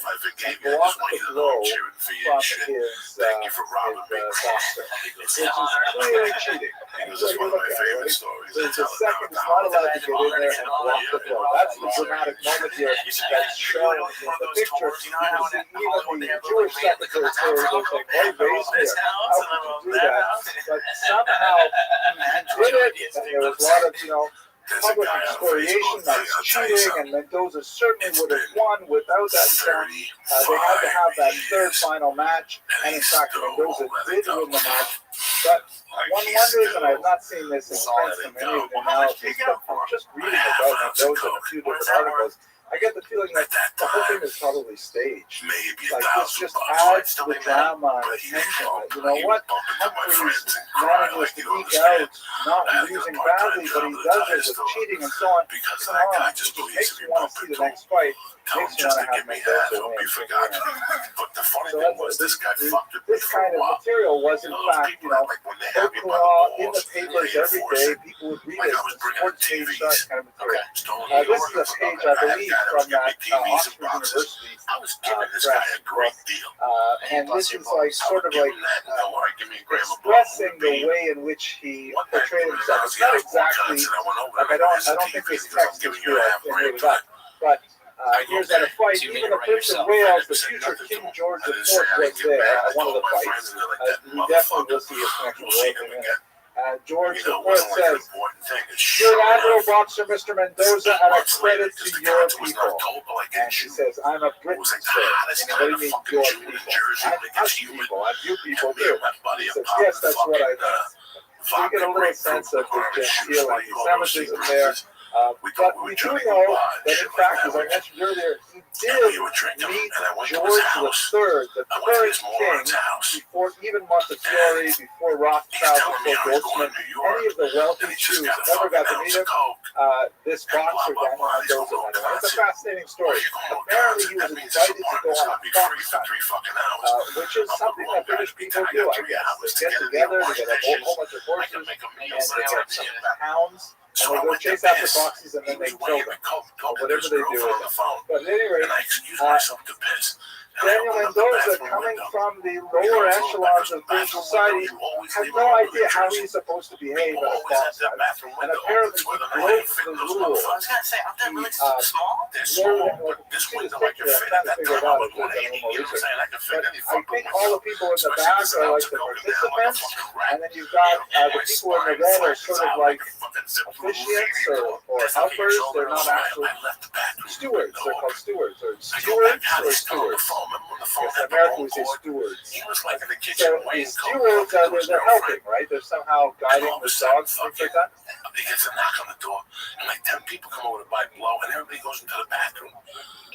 blocked the blow from his boxer, which is clearly cheating. So you look at it, right? The second is not allowed to get in there and block the blow. That's the dramatic moment here that's shown in the picture. You can see even the Jewish secretary was like, "Hey, base here, how could you do that?" But somehow he did it, and there was a lot of, public excoriation that was cheating, and Mendoza certainly would have won without that count. They had to have that third final match, and in fact, Mendoza did win the match. But one wonders, and I've not seen this in print from any of the analysis, but from just reading about Mendoza in a few different articles, I get the feeling that the whole thing is probably staged. Like, this just adds to the drama and tension. You know what? Humphreys manages to eke out, not losing badly, but he does it with cheating and so on. It just makes you want to see the next fight. Makes you want to have Mendoza win. So this kind of material was, in fact, in the papers every day. People would read it. Sports page, that kind of material. This is a page, I believe, from that Oxford University press. And this is like sort of like expressing the way in which he portrayed himself. It's not exactly like I don't think this text is real. But here's at a fight. Even the Prince of Wales, the future King George IV, was there at one of the fights. We definitely will see his connection with Wales in a minute. George IV says, "You're an admirable boxer, Mr. Mendoza, and a credit to your people." And he says, "I'm a Briton, sir." What do you mean, your people? I'm us people. I'm you people too. He says, "Yes, that's what I meant." So you get a little sense of the genteel anti-Semitism there. But we do know that, in fact, as I mentioned earlier, he did meet George III, the current king, before even Montefiore, before Rothschild, before Goldsman, any of the wealthy Jews never got to meet him. This boxer, Daniel Mendoza, went. It's a fascinating story. Apparently, he was invited to go on a fox hunt, which is something that British people do, I guess. They get together, they get a whole bunch of horses, and they get some hounds. And they go chase after foxes and then they kill them, whatever they do with them. But at any rate, Daniel Mendoza, coming from the lower echelons of British society, has no idea how he's supposed to behave at a fox hunt. And apparently he broke the rules. I was going to say, aren't they really small? They're small, but this one's like a fit at that time. I think all the people in the back are like the participants, and then you've got the people in the red are sort of like officiants or helpers. They're not actually stewards. They're called stewards, or stewards or stewards. Yes, in America we say stewards. So these stewards, they're helping, right? They're somehow guiding the dogs, things like that. He gets a knock on the door, and like 10 people come over to buy blow, and everybody goes into the bathroom.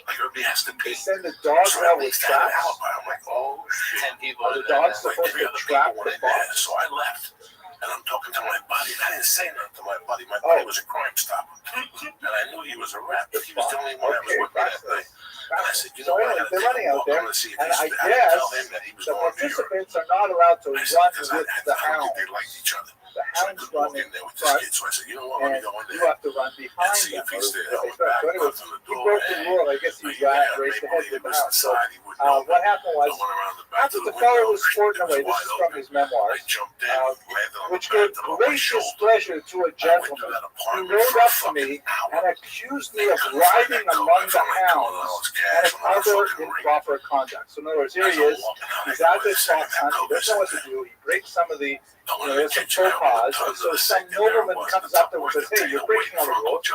Like everybody has to pee. They send the dogs out with traps. I'm like, oh shit. 10 people. Are the dogs supposed to trap the fox? So I left. And I'm talking to my buddy, and I didn't say nothing to my buddy. My buddy was a crime stopper. And I knew he was a rep, but he was the only one that was working that day. And I said, so anyway, they're running out there, and I guess the participants are not allowed to run with the hound. They liked each other. The So I hounds could run walk in in there with this front, kid. So I said, you know what, let me and go in you there have to run and behind see them. if he's there. I Or went back, so anyways, knocked on the he door, broke the rule. I guess he raced ahead with the hounds. So what happened was, after the fellow was sporting away, this is from his memoirs, which gave gracious pleasure to a gentleman, he rode up to me and accused me of riding among the hounds and of other improper conduct. So in other words, here he is, he's out there fox hunt, he doesn't know what to do, he breaks some of the, there's some faux pas, and so some nobleman comes up to him and says, hey, you're breaking all the rules.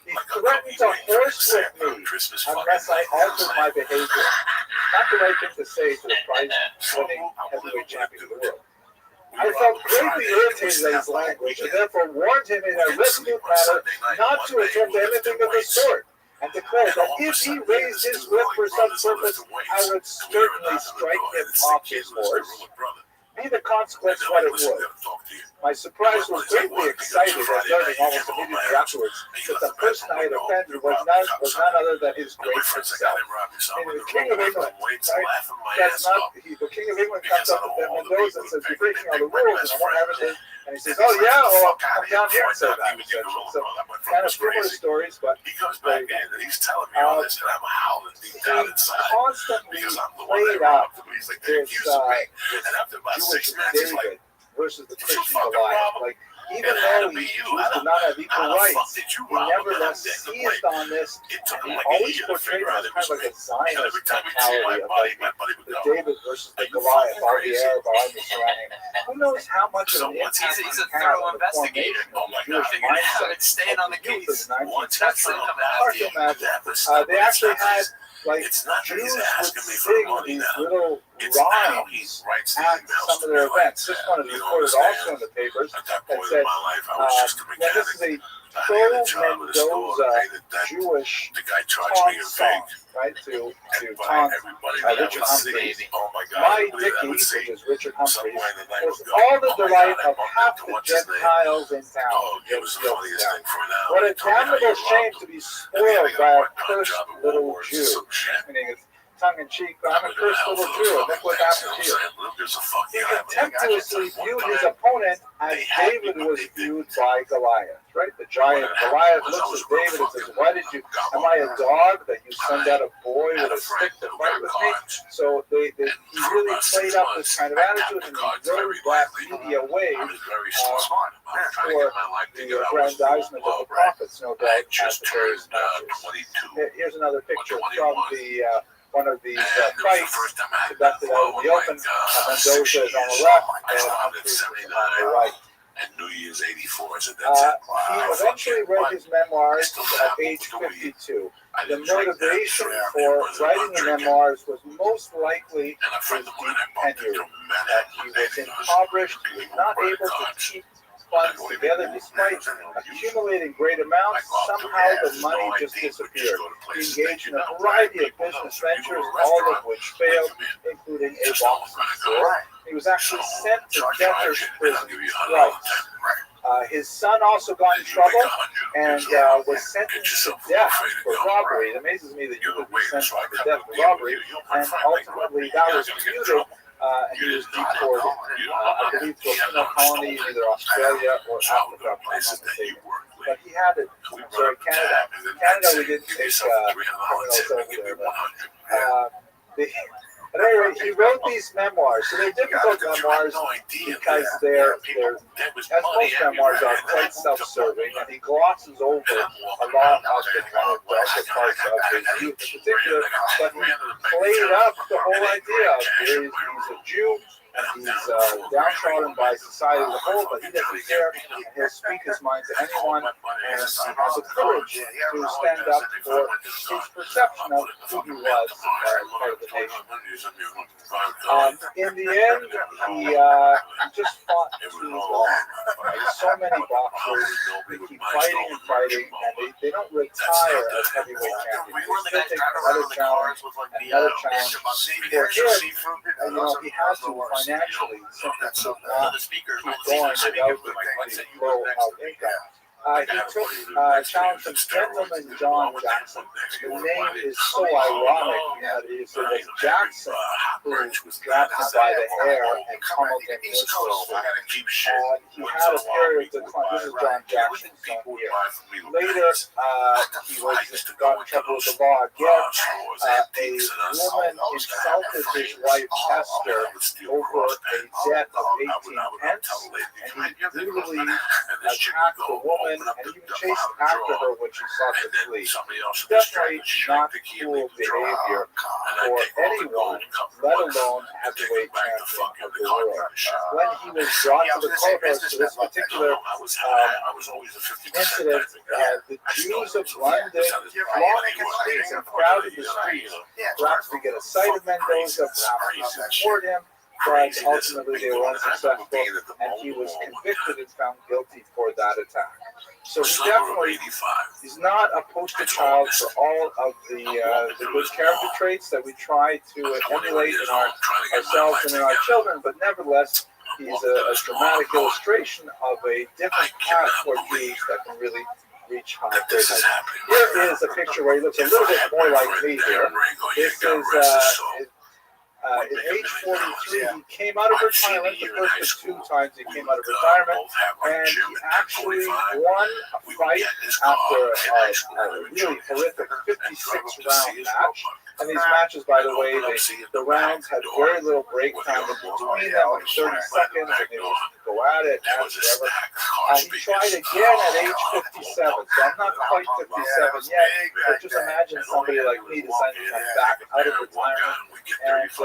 He threatened to horsewhip me unless I altered my behavior. Not the right thing to say to the prize-winning heavyweight champion of the world. I felt greatly irritated at his language and therefore warned him in a resolute manner not to attempt anything of the sort, and declared that if he raised his whip for such purpose, I would certainly strike him off his horse, be the consequence what it would. My surprise was greatly excited at learning almost immediately afterwards that the person I had offended was none other than his grace himself. And the King of England, the King of England comes up to Mendoza and says, you're breaking all the rules and I won't have it. And he says, oh yeah, well, come down here and say that. So kind of similar stories, but he comes back in and he's telling me all this, and I'm howling deep down inside because I'm the one that robbed him. He's like, they're accusing me. And after about 6 minutes, he's like, versus the Christian Goliath. Like, even though he did not have equal rights, he nevertheless seized on this, and he always portrayed it as kind of like a Zionist mentality of like the David versus the Goliath, all the Arab army surrounding him. Who knows how much of an impact He's he a had thorough on the investigator. formation of the Jewish Figured out mindset it's staying on the of the youth case. of the 19th century. Hard to imagine. They actually had like Jews would sing these little rhymes at some of their events. This one is recorded also in the papers that said, this is a pro-Mendoza Jewish taunt song, right, to taunt Richard Humphreys. My Dickie, which is Richard Humphreys, was all the delight of half the Gentiles in town. What a damnable shame to be spoiled by a cursed little Jew. Meaning it's tongue-in-cheek, I'm a cursed little Jew, and look what happened to you. He contemptuously viewed his opponent as David was viewed by Goliath, right? The giant Goliath looks at David and says, why did you, am I a dog that you send out a boy with a stick to fight with me? So he really played up this kind of attitude, and he rode that media wave for the aggrandizement of the prophets, no doubt, at the various matches. Here's another picture from the one of these fights conducted out in the open. Mendoza is on the left and Humphreys is on the right. And New Year's '84, so that's it. He eventually wrote his memoirs at age 52. The motivation for writing the memoirs was most likely his deep tenure. He was impoverished, he was not able to keep funds together despite accumulating great amounts. Somehow the money just disappeared. He engaged in a variety of business ventures, all of which failed, including a boxing store. He was actually sent to debtor's prison twice. His son also got in trouble and was sentenced to death for robbery. It amazes me that you would be sentenced to death for robbery, and ultimately that was commuted. And he was deported, I believe, to a penal colony in either Australia or Africa, if I'm not mistaken. But he had it. I'm sorry, Canada. Canada, we didn't take criminals over there. At any rate, he wrote these memoirs. So they're difficult memoirs because they're as most memoirs are, quite self-serving, and he glosses over a lot of the kind of darker parts of his youth in particular, but he played up the whole idea of he's a Jew, and he's downtrodden by society as a whole, but he doesn't care, and he'll speak his mind to anyone, and he has the courage to stand up for his perception of who he was as part of the nation. In the end, he just fought too long. There's so many boxers, they keep fighting and fighting, and they don't retire as heavyweight champions. They still take another challenge, another challenge. For him, he has to financially simply could not keep going without the low income. He took challenge from Gentleman John Jackson. The name is so ironic that it was Jackson who grabbed him by the hair and pummeled him mercilessly. He had a period of decline. This is John Jackson's son here. Later, he got in trouble with the law again. A woman insulted his wife Esther over a debt of 18 pence, and he brutally attacked the woman and even chased after her when she sought to flee. Definitely not cool behavior for anyone, let alone heavyweight champion of the world. When he was brought to the courthouse for this particular incident, the Jews of London flocked the streets and crowded the streets, perhaps to get a sight of Mendoza, perhaps to support him, but ultimately they were unsuccessful, and he was convicted and found guilty for that attack. So he definitely is not a poster child for all of the good character traits that we try to emulate in ourselves and in our children, but nevertheless, he's a dramatic illustration of a different path for Jews that can really reach high. Here is a picture where he looks a little bit more like me here. This is at age 43, he came out of retirement. The first two times he came out of retirement, and he actually won a fight after a really horrific 56-round match. And these matches, by the way, the rounds had very little break time in between them, like 30 seconds, and they would go at it, and whatever. He tried again at age 57, so I'm not quite 57 yet, but just imagine somebody like me deciding to come back out of retirement, and he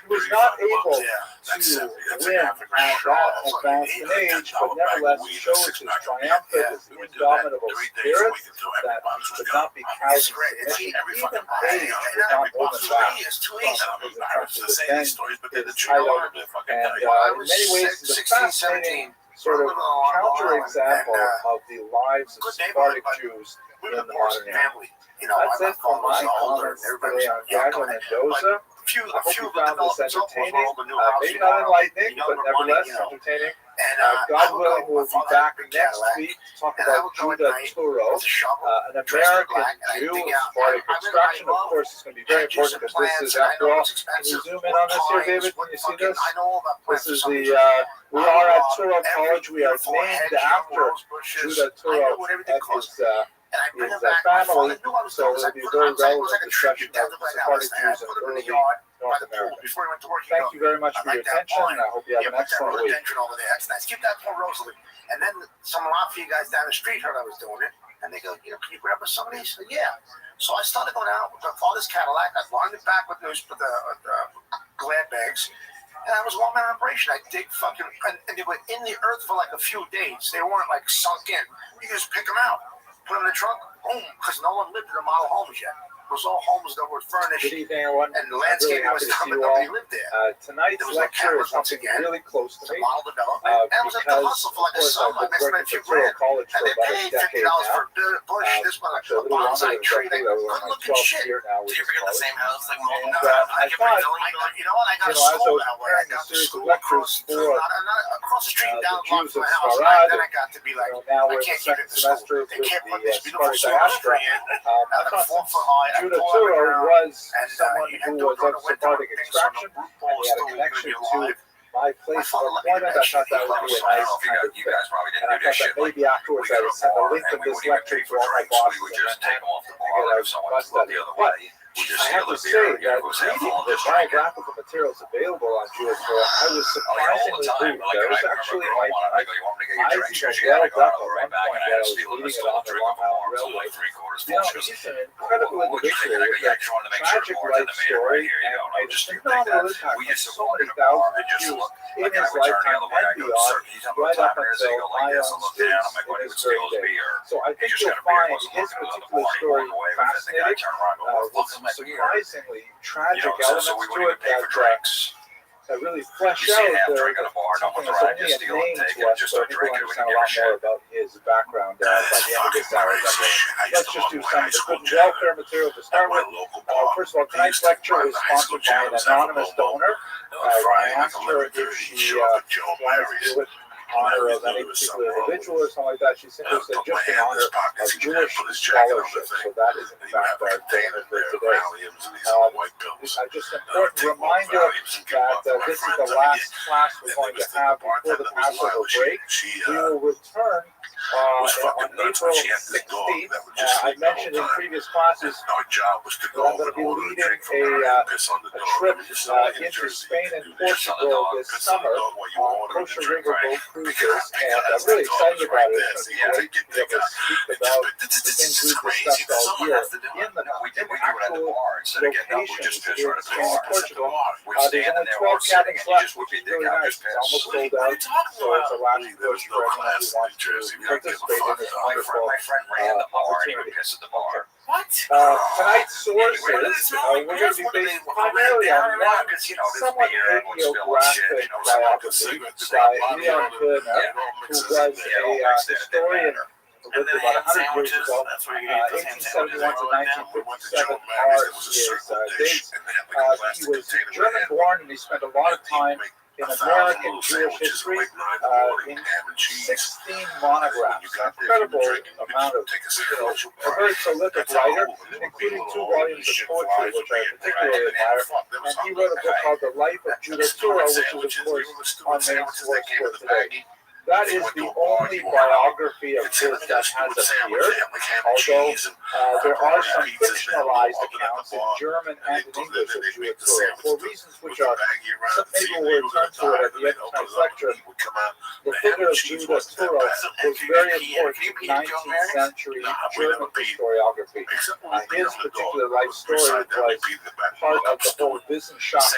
was not able to win at that advanced an age, but nevertheless shows his triumphant, his indomitable spirit that he could not be cowed in submission. Even age was not holding back from his attempt to defend his title. And in many ways, it's a fascinating sort of counterexample of the lives of Sephardic Jews in the modern era. That's it for my comments today on Daniel Mendoza. I hope you found this entertaining, maybe not enlightening, but nevertheless entertaining. God willing, we'll be back next week to talk about Judah Turo, an American Jew of Sephardic extraction. Of course, it's going to be very important because this is, after all, can you zoom in on this here, David? Can you see this? This is the, we are at Turo College. We are named after Judah Turo and his family, so it'll be a very relevant discussion of Sephardic Jews in early North America. Thank you very much for your attention, and I hope you have an excellent week. Keep that for Rosalie. And then some Mafia guys down the street heard I was doing it, and they go, can you grab us some of these? I said, yeah. So I started going out with my father's Cadillac. I lined it back with the glad bags. And I was a one-man operation. I dig fucking, and they were in the earth for like a few days. They weren't like sunk in. You just pick them out. Put them in the trunk, boom, because no one lived in the model homes yet. It was all homes that were furnished. Good evening, everyone. And the landscaping was done, but nobody lived there. Tonight's lecture is something really close to me. And I was at the hustle for like a summer. I spent a few grand. And they paid $50 for a bush, this one, a bonsai tree. They good looking shit. Did you ever get the same house? Like, I thought, you know what? I got a school that way. I got the school across the street down the block from my house. Then I got to be like, I can't keep it in school. They can't put this beautiful diaspora in. And I'm 4 foot high. Judah Turo was someone who was of Sephardic extraction, and he had a connection to my place of employment. I thought that would be a nice kind of thing. And I thought that maybe afterwards I would send a link of this lecture to all my bosses and I was bust at it. But I have to say that reading the biographical materials available on Judah Turo, I was surprisingly moved. There was actually my eyes even welled up at one point that I was reading it on the Long Island Railway. You know, he's an incredible individual with a tragic life story and made a phenomenal impact on so many thousands of Jews in his lifetime and beyond, right up until my own students in his very day. So I think you'll find his particular story fascinating, with some surprisingly tragic elements to it that really flesh out something that's only a name to us, so I think we'll understand a lot more about his background by the end of this hour. Let's just do some of the good welfare material to start with. First of all, tonight's lecture is sponsored by an anonymous donor. I asked her if she wanted to do it honor of any particular individual or something like that. She simply said just in honor of Jewish scholarship. So that is in fact our donor for today. Just an important reminder that this is the last class we're going to have before the Passover break. We will return on April 16th. I mentioned in previous classes that I'm going to be leading a trip into Spain and Portugal this summer on Kosher River boat cruises, and I'm really excited about it. It's going to be great to be able to speak about the things we've discussed all year in the actual locations here in Spain and Portugal. There's only 12 cabins left, which is really nice. It's almost sold out, so it's a last push for anyone who wants to participate in this wonderful opportunity. Tonight's sources, we're going to be based primarily on one somewhat hagiographic biography by Leon Kerner, who was a historian who lived about 100 years ago, 1871 to 1957 are his dates. He was German-born, and he spent a lot of time in American Jewish history, in 16 monographs, an incredible amount of, a very prolific writer, including 2 volumes of poetry, which I particularly admire. And he wrote a book called The Life of Judah Turo, which is, of course, our main source for today. That is the only biography of his that has appeared, although there are some fictionalized accounts in German and in English of Judah Turo. For reasons which are, maybe we'll return to it at the end of tonight's lecture, the figure of Judah Turo was very important in 19th century German historiography. His particular life story was part of the whole Wissenschaft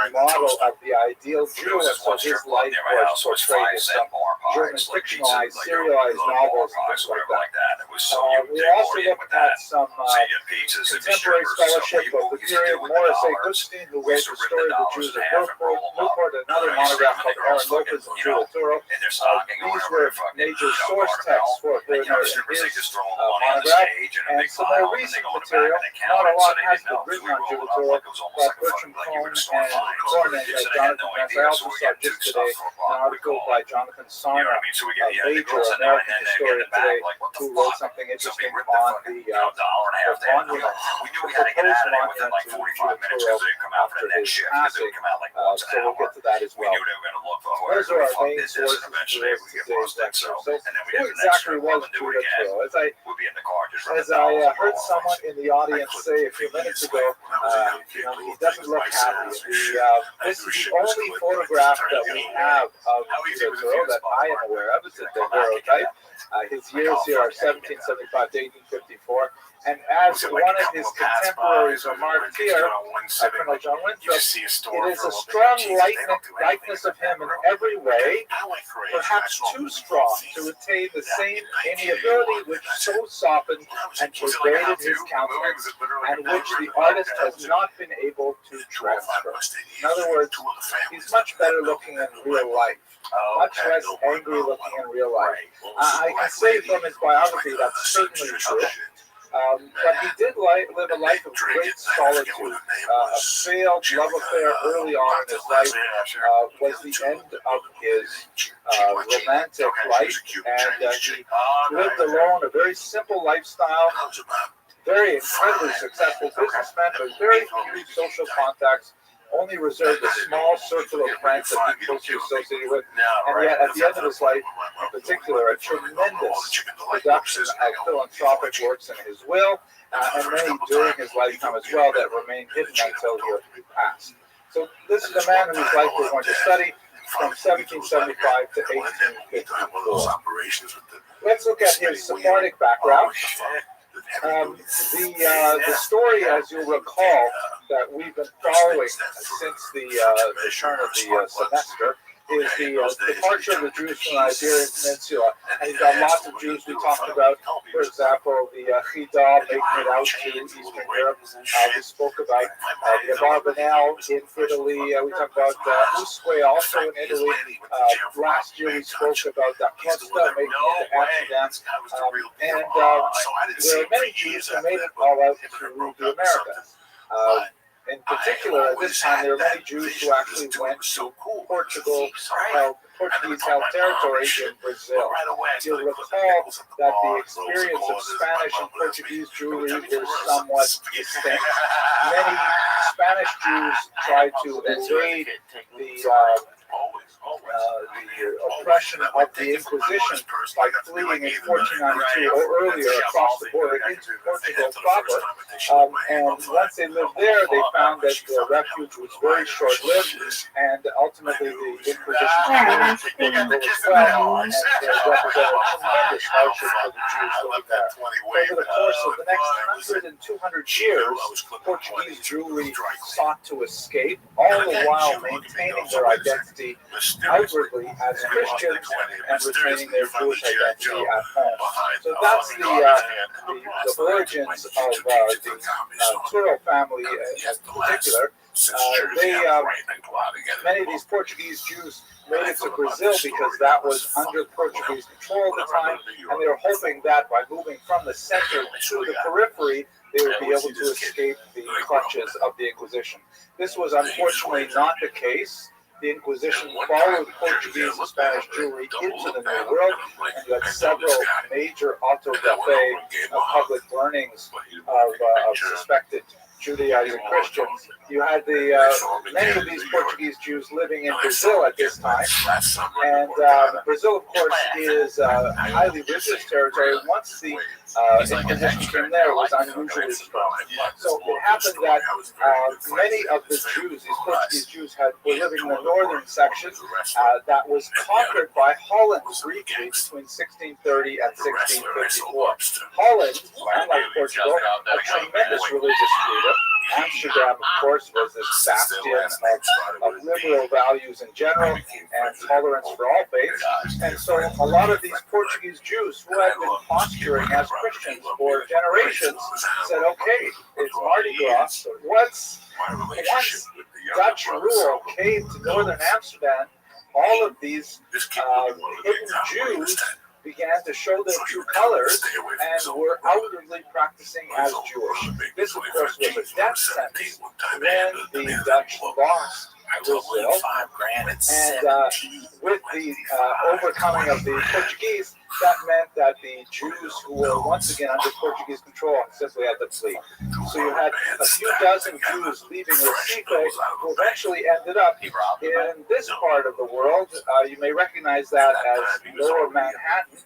model of the ideal Jew, and so his life was portrayed in some German fictionalized, serialized novels and things like that. We also looked at some contemporary scholarship of the period. Morris A. Goodstein, who wrote the story of the Jews of Newport, another monograph called Aaron Lopez and Judah Turo. These were major source texts for his monograph, and some more recent material. Not a lot has been written on Judah Turo, but Bertram Cohn and Jonathan Vance. I also saw just today an article by Jonathan Sarna, a major American historian today, who wrote something interesting on the monument, the proposed monument to Judah Turo after his passing. So we'll get to that as well. Those are our main sources for today's lecture. So who exactly was Judah Turo? As I heard someone in the audience say a few minutes ago, he doesn't look happy. This is the only photograph that we have of Judah Turo that I am aware of. It's a daguerreotype. His years here are 1775 to 1854. And as one of his contemporaries remarked here, Colonel John Winthrop, it is a strong likeness of him in every way, perhaps too strong to retain the same amiability which so softened and pervaded his countenance, and which the artist has not been able to transfer. In other words, he's much better looking in real life, much less angry looking in real life. I can say from his biography that's certainly true. But he did live a life of great solitude. A failed love affair early on in his life was the end of his romantic life, and he lived alone, a very simple lifestyle, very incredibly successful businessman, but very few social contacts, only reserved a small circle of friends that he closely associated with, and yet at the end of his life, in particular, a tremendous production of philanthropic works in his will, and many during his lifetime as well that remained hidden until he passed. So this is a man whose life we're going to study from 1775 to 1854. Let's look at his Sephardic background. The story, as you'll recall, that we've been following since the turn of the semester is the departure of the Jews from the Iberian Peninsula. And you've got lots of Jews we talked about, for example, the Chidah making it out to Eastern Europe. We spoke about the Abarbanel in Italy. We talked about Usque also in Italy. Last year we spoke about Da Costa making it to Amsterdam. And there are many Jews who made it all out to the Americas. In particular, at this time, there were many Jews who actually went to Portugal, Portuguese-held territory in Brazil. You'll recall that the experience of Spanish and Portuguese Jewry is somewhat distinct. Many Spanish Jews tried to evade the oppression of the Inquisition by fleeing in 1492 or earlier across the border into Portugal proper. And once they lived there, they found that the refuge was very short-lived, and ultimately the Inquisition moved to Portugal as well, and represented a tremendous hardship for the Jews living there. Over the course of the next 100 and 200 years, Portuguese Jewry sought to escape, all the while maintaining their identity outwardly as Christians and retaining their Jewish identity at home. So that's the origins of the Turo family in particular. Many of these Portuguese Jews made it to Brazil because that was under Portuguese control at the time, and they were hoping that by moving from the center to the periphery, they would be able to escape the clutches of the Inquisition. This was unfortunately not the case. The Inquisition followed Portuguese and Spanish Jewry into the New World, and you had several major auto da fe public burnings of suspected Judaizing Christians. You had many of these Portuguese Jews living in Brazil at this time, and Brazil, of course, is highly religious territory. Once the Inquisition came there, it was unusually strong. So it happened that many of the Jews, these Portuguese Jews, were living in the northern section that was conquered by Holland briefly between 1630 and 1654. Holland, unlike Portugal, had tremendous religious freedom. Amsterdam, of course, was this bastion of liberal values in general and tolerance for all faiths. And so a lot of these Portuguese Jews who had been posturing as Christians for generations said, okay, it's Mardi Gras, but once Dutch rule came to northern Amsterdam, all of these hidden Jews began to show their true colors and were outwardly practicing as Jewish. This, of course, was a death sentence when the Dutch lost Brazil, and with the overcoming of the Portuguese, that meant that the Jews who were once again under Portuguese control simply had to flee. So you had a few dozen Jews leaving Recife who eventually ended up in this part of the world. You may recognize that as Lower Manhattan,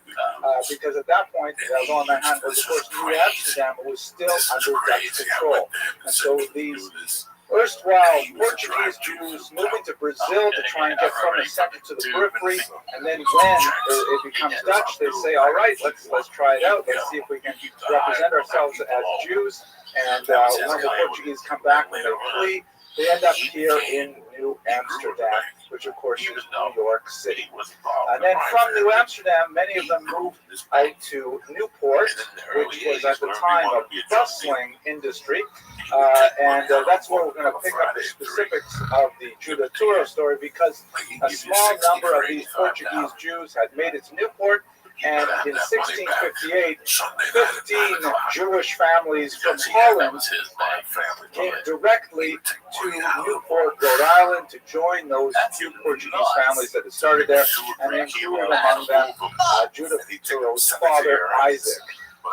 because at that point, Lower Manhattan was, of course, New Amsterdam, was still under Dutch control. And so these erstwhile Portuguese Jews moving to Brazil to try and get from the center to the periphery, and then when it becomes Dutch, they say, all right, let's try it out. Let's see if we can represent ourselves as Jews. And when the Portuguese come back, when they flee, they end up here in New Amsterdam, which of course is New York City. And then from New Amsterdam, many of them moved out to Newport, which was at the time a bustling industry. And that's where we're going to pick up the specifics of the Judah Turo story, because a small number of these Portuguese Jews had made it to Newport. And in 1658, 15 Jewish families from Holland came directly to Newport, Rhode Island, to join those few Portuguese families that had started there, and included among them Judah Turo's father, Isaac,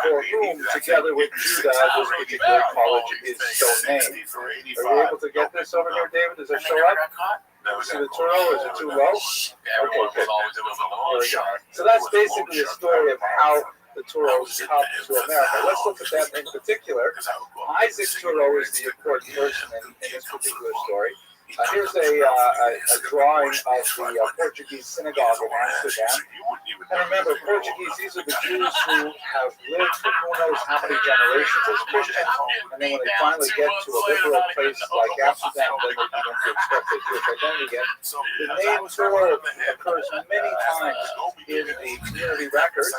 for whom, together with Judah, this particular college is so named. Are you able to get this over here, David? Does it show up? See the Turo? Is it too low? Okay, good. There we go. So that's basically a story of how the Turos come to America. Let's look at that in particular. Isaac Turo is the important person in this particular story. Here's a drawing of the Portuguese synagogue in Amsterdam. And remember, Portuguese, these are the Jews who have lived for who knows how many generations as Christians, and then when they finally get to a liberal place like Amsterdam, then they begin to express their Jewish identity again. The name Turo occurs many times in the community records.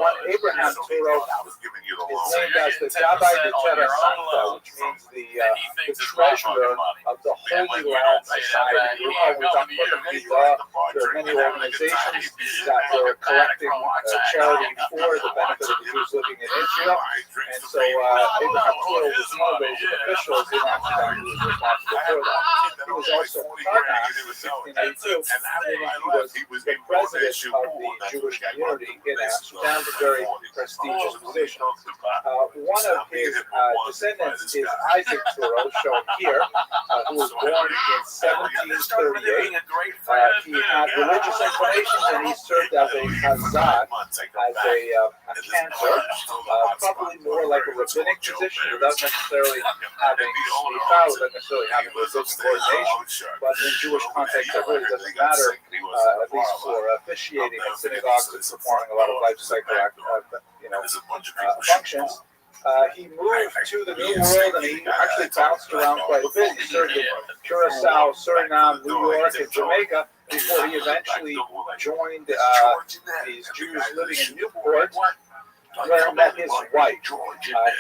One Abraham Turo is named as the Gabai de Terra Santa, which means the treasurer of the Holy Land Society. We talked about the Chida. There are many organizations that were collecting charity for the benefit of the Jews living in Israel. And so Abraham Turo was one of those officials in Amsterdam who was responsible for that. He was also Karnak in 1682, meaning he was the president of the Jewish community in Amsterdam, a very prestigious position. One of his descendants is Isaac Turo, shown here, who was born in 1738. He had religious inclinations and he served as a chazan, as a cantor, probably more like a rabbinic position without necessarily having religious coordination. But in Jewish context, it really doesn't matter, at least for officiating in synagogues and performing a lot of life cycle functions. He moved to the New World and he actually bounced around quite a bit. He served in Curacao, Suriname, New York, and Jamaica before he eventually joined these Jews living in Newport, where he met his wife.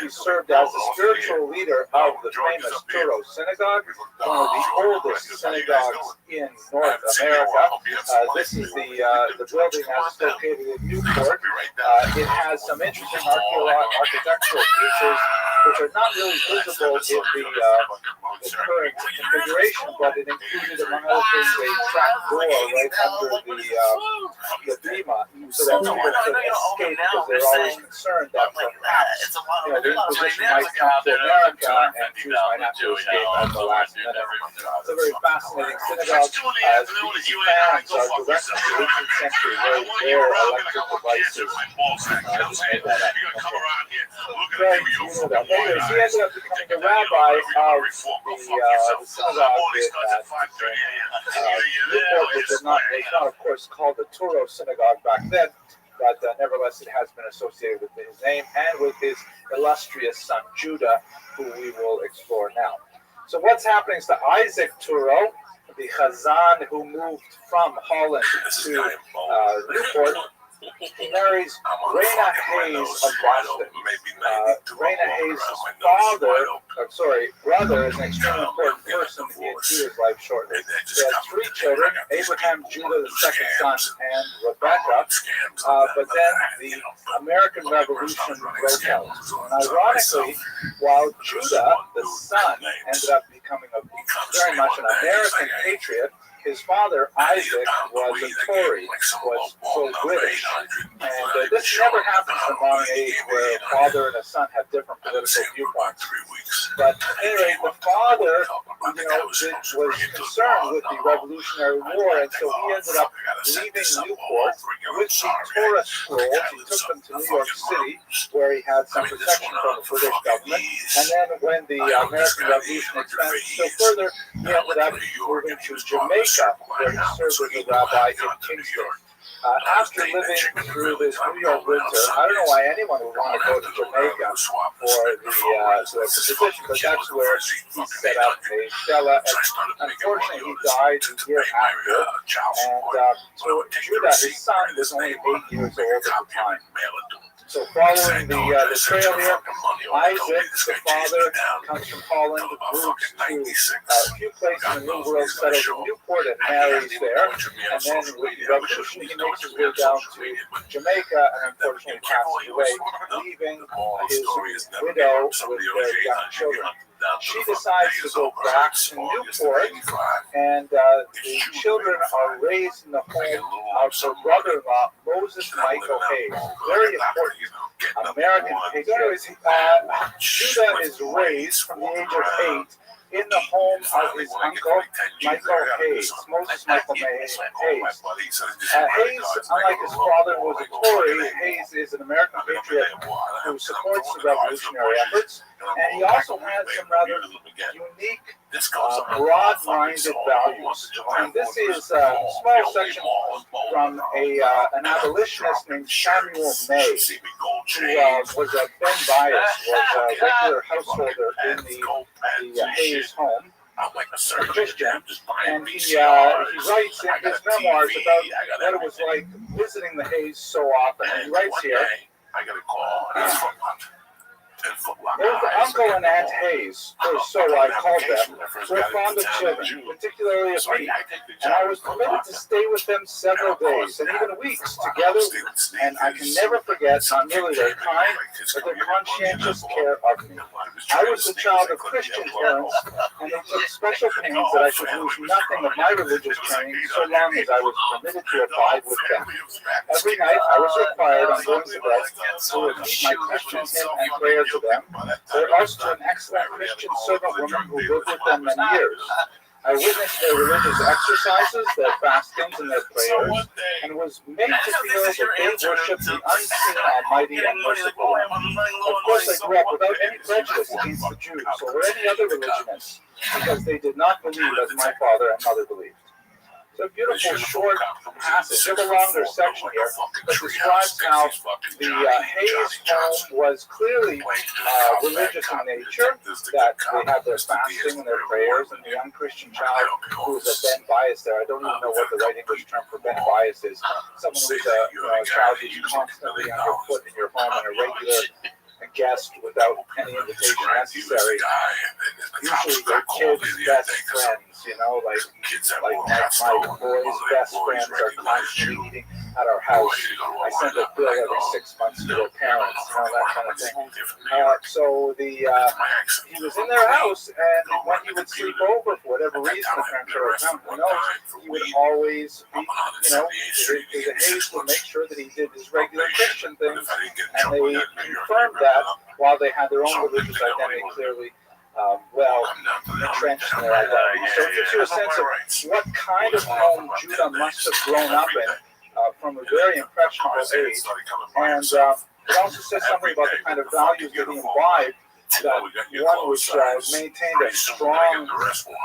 He served as the spiritual leader of the famous Turo Synagogue, one of the oldest synagogues in North America. This is the building as it's located in Newport. It has some interesting architectural features which are not really visible in the current configuration, but it included, among other things, a trap door right under the bima, so that people could escape because they're always concerned that perhaps the Inquisition might come to America and Jews might have to escape at the last minute. It's a very fascinating synagogue. These fans are direct from the 18th century, very rare electric devices. I just made that up. Very beautiful. Anyways, he ended up becoming the rabbi of the synagogue in Newport, which is not, of course, called the Turo Synagogue back then, but nevertheless it has been associated with his name and with his illustrious son Judah, who we will explore now. So what's happening to Isaac Turo, the Chazan who moved from Holland to Newport? He marries Raina Hayes of Boston. Raina Hayes' brother is an extremely important person in Judah's life shortly. He has 3 children, Abraham, Judah, the second son, and Rebecca. But then the American Revolution broke out. And ironically, while Judah, the son, ended up becoming very much an American patriot, his father, Isaac, was a Tory, was pro-British. And this never happens in the modern age where a father and a son have different political viewpoints. But anyway, the father, was concerned with the Revolutionary War, and so he ended up leaving Newport with the Torah scrolls. He took them to New York City, where he had some protection from the British government. And then when the American Revolution expanded still further, he ended up moving to Jamaica, where he served as a rabbi in Kingston. After living through this New York winter, I don't know why anyone would want to go to Jamaica for the position, but that's where he set up a shella, and unfortunately he died a year after. And so Judah, his son, was only 8 years old at the time. So following the trail here, Isaac, the father, comes from Holland, moves to a few places in the New World, settles in Newport and marries there. And then with the Revolution, he makes his way down to Jamaica and unfortunately passes away, leaving his widow with their young children. She decides to go back to Newport, and the children are raised in the home of her brother-in-law, Moses Michael Hayes. Very important American patriot. Judah is raised from the age of 8 in the home of his uncle, Michael Hayes, Moses Michael Hayes. Hayes, unlike his father, who was a Tory, Hayes is an American patriot who supports the revolutionary efforts, and he also has some rather unique, broad-minded values. And this is a small section from an abolitionist named Samuel May, who was a Ben Bias, was a regular householder in the Hayes home, a Christian, and he writes in his memoirs about what it was like visiting the Hayes so often. And he writes here, Both Uncle and Aunt Hayes, or so I called them, were fond of children, particularly of me, and I was permitted to stay with them several days and even weeks together, and I can never forget not merely their kind, but their conscientious care of me. I was the child of Christian parents, and they took special pains that I should lose nothing of my religious training so long as I was permitted to abide with them. Every night I was required, on going to bed, to repeat my Christian hymn and prayer to them, or else to an excellent Christian servant woman who lived with them many years. I witnessed their religious exercises, their fastings, and their prayers, and was made to feel that they worshiped the unseen, almighty, and merciful one. Of course, I grew up without any prejudice against the Jews or any other religionists, because they did not believe as my father and mother believed. It's a beautiful short passage. There's a longer section here that describes how the Hayes home was clearly religious in nature, that they had their fasting and their prayers, and the young Christian child who was a Ben Bias there. I don't even know what the right English term for Ben Bias is. Someone who's a child who's constantly on your foot in your home and a regular guest without any invitation necessary. Usually your kids' best friends, like my boys' best friends are constantly eating at our house. I send a bill every 6 months to their parents, that kind of thing. So he was in their house, and when he would sleep over, for whatever reason, the parents are around, who knows, he would always be, the Hayes would make sure that he did his regular Christian things, and they confirmed that while they had their own religious identity clearly entrenched in their identity. So it gives you a sense of what kind of home Judah must have grown up in from a very impressionable age. And it also says something about the kind of values that he imbibed, that one which maintained a strong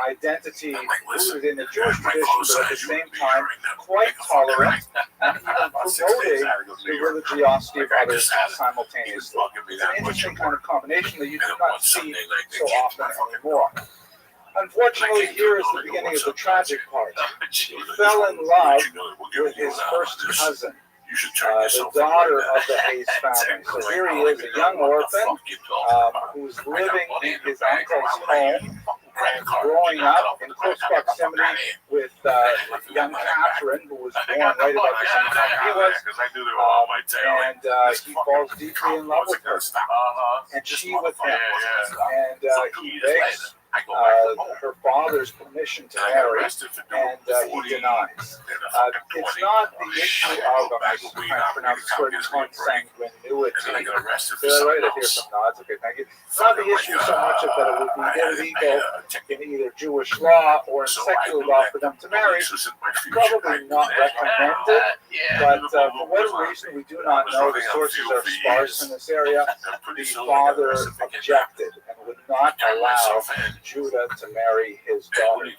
identity rooted in the Jewish tradition, but at the same time quite tolerant and even promoted the religiosity of others simultaneously. It's an interesting kind of combination that you do not see so often anymore. Unfortunately, here is the beginning of the tragic part. He fell in love with his first cousin, the daughter of the Hayes family. So here he is, a young orphan who's living in his uncle's home and growing up in close proximity with young Catherine, who was born right about the same time he was. And he falls deeply in love with her, and she with him. And he begs her father's permission to marry, and he denies. It's not the issue of, I'm trying to pronounce this word, consanguinity. Did I write it here? Some nods. Okay, thank you. It's not the issue so much of that it would be illegal in either Jewish law or in secular law for them to marry. Probably not recommended, but for whatever reason we do not know, the sources are sparse in this area. The father objected and would not allow Judah to marry his daughter.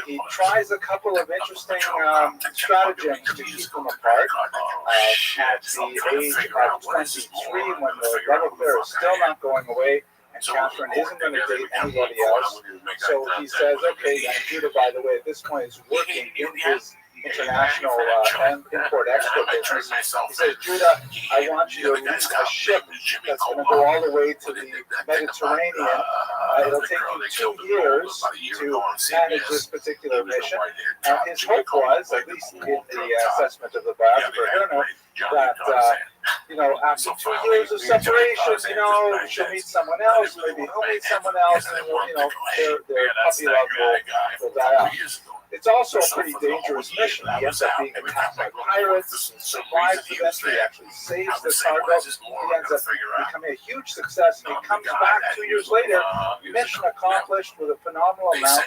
He tries a couple of interesting stratagems to keep them apart. At the age of 23, when the love affair is still not going away, and Catherine isn't going to date anybody else, so he says, okay, then Judah, by the way, at this point is working in his international import-export business. He says, Judah, I want you to lead a ship that's going to go all the way to the Mediterranean. It'll take you 2 years to manage this particular mission. And his hope was, at least in the assessment of the biographer Herner, that after 2 years of separation, she'll meet someone else, maybe he'll meet someone else, and their puppy love will die out. It's also a pretty dangerous mission. He ends up being attacked by pirates, survives eventually, actually saves the cargo. He ends up becoming a huge success, and he comes back 2 years later, mission accomplished with a phenomenal amount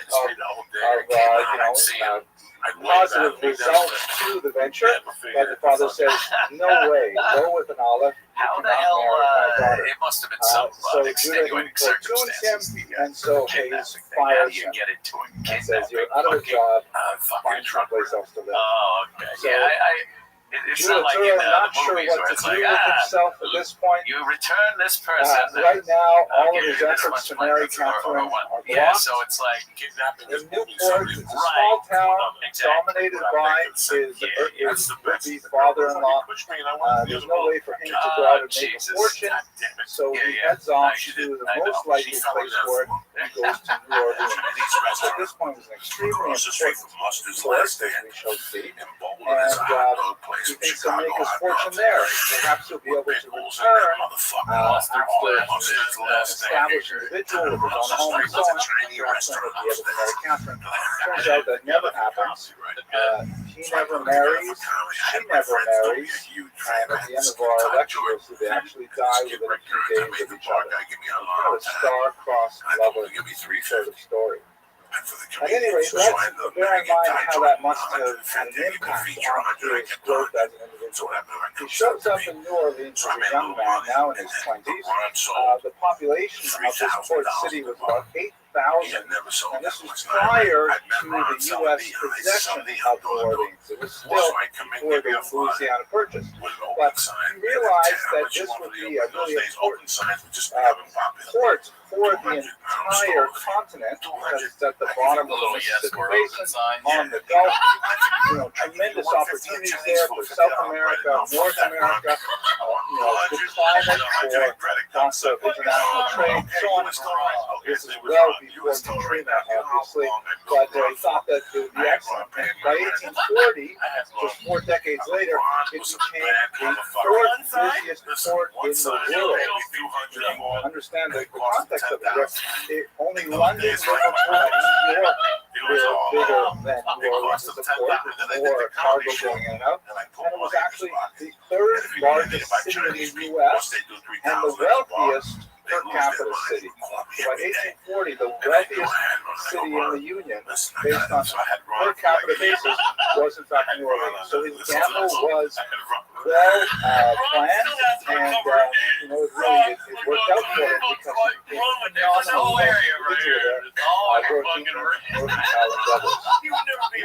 of positive results to the venture. But the father says, no way, go with an olive. How the hell, it must have been some extenuating circumstances. And so Hayes fires him and says, you're out of a job, find someplace else to live. Oh, okay. So, yeah, It's not like in not the sure movies what where to it's do like, with himself at this point. you return this person. Right now, all of give his you this efforts much to money, marry or Catherine are blocked. Yeah, so it's like kidnapping In Newport, it's a small town dominated by his would-be father-in-law. There's no way for him to go out and make a fortune, so he heads off to the most likely place for it. He goes to New Orleans. So at this point, it was an extremely important port, as we shall see, and he thinks he'll make his fortune there. Perhaps he'll be able to return after an established individual with his own home and so on. Perhaps then he'll be able to marry Catherine. Turns out that never happens. He never marries. She never marries. And at the end of our lecture, you'll see they actually die within a few days of each other. Kind of a star-crossed lover sort of story. At any rate, let's bear in mind how that must have had an impact on his growth as an individual. He shows up in New Orleans as a young man, now in his 20s. The population of this port city was about 8,000, and this was prior to the U.S. possession of New Orleans. It was still before the Louisiana Purchase. But he realized that this would be a really important port for the entire continent, because it's at the bottom of the Mississippi Basin, on the Gulf. Tremendous opportunities there for South America, North America, good climate for lots of international trade, so on and so on. This is well before Katrina, obviously, but he thought that it would be excellent. And by 1840, just 4 decades later, it became the 4th busiest port in the world. Understand the context of it. Only London, Liverpool, and New York were bigger than New Orleans as a port, with more cargo going in and out. And it was actually the 3rd largest city in the U.S. and the wealthiest per capita city. By 1840, the wealthiest city in the Union, based on per capita basis, was in fact New Orleans. So his gamble was well planned, and it worked out for him because he became a phenomenal individual there, working in Northern Island levels. He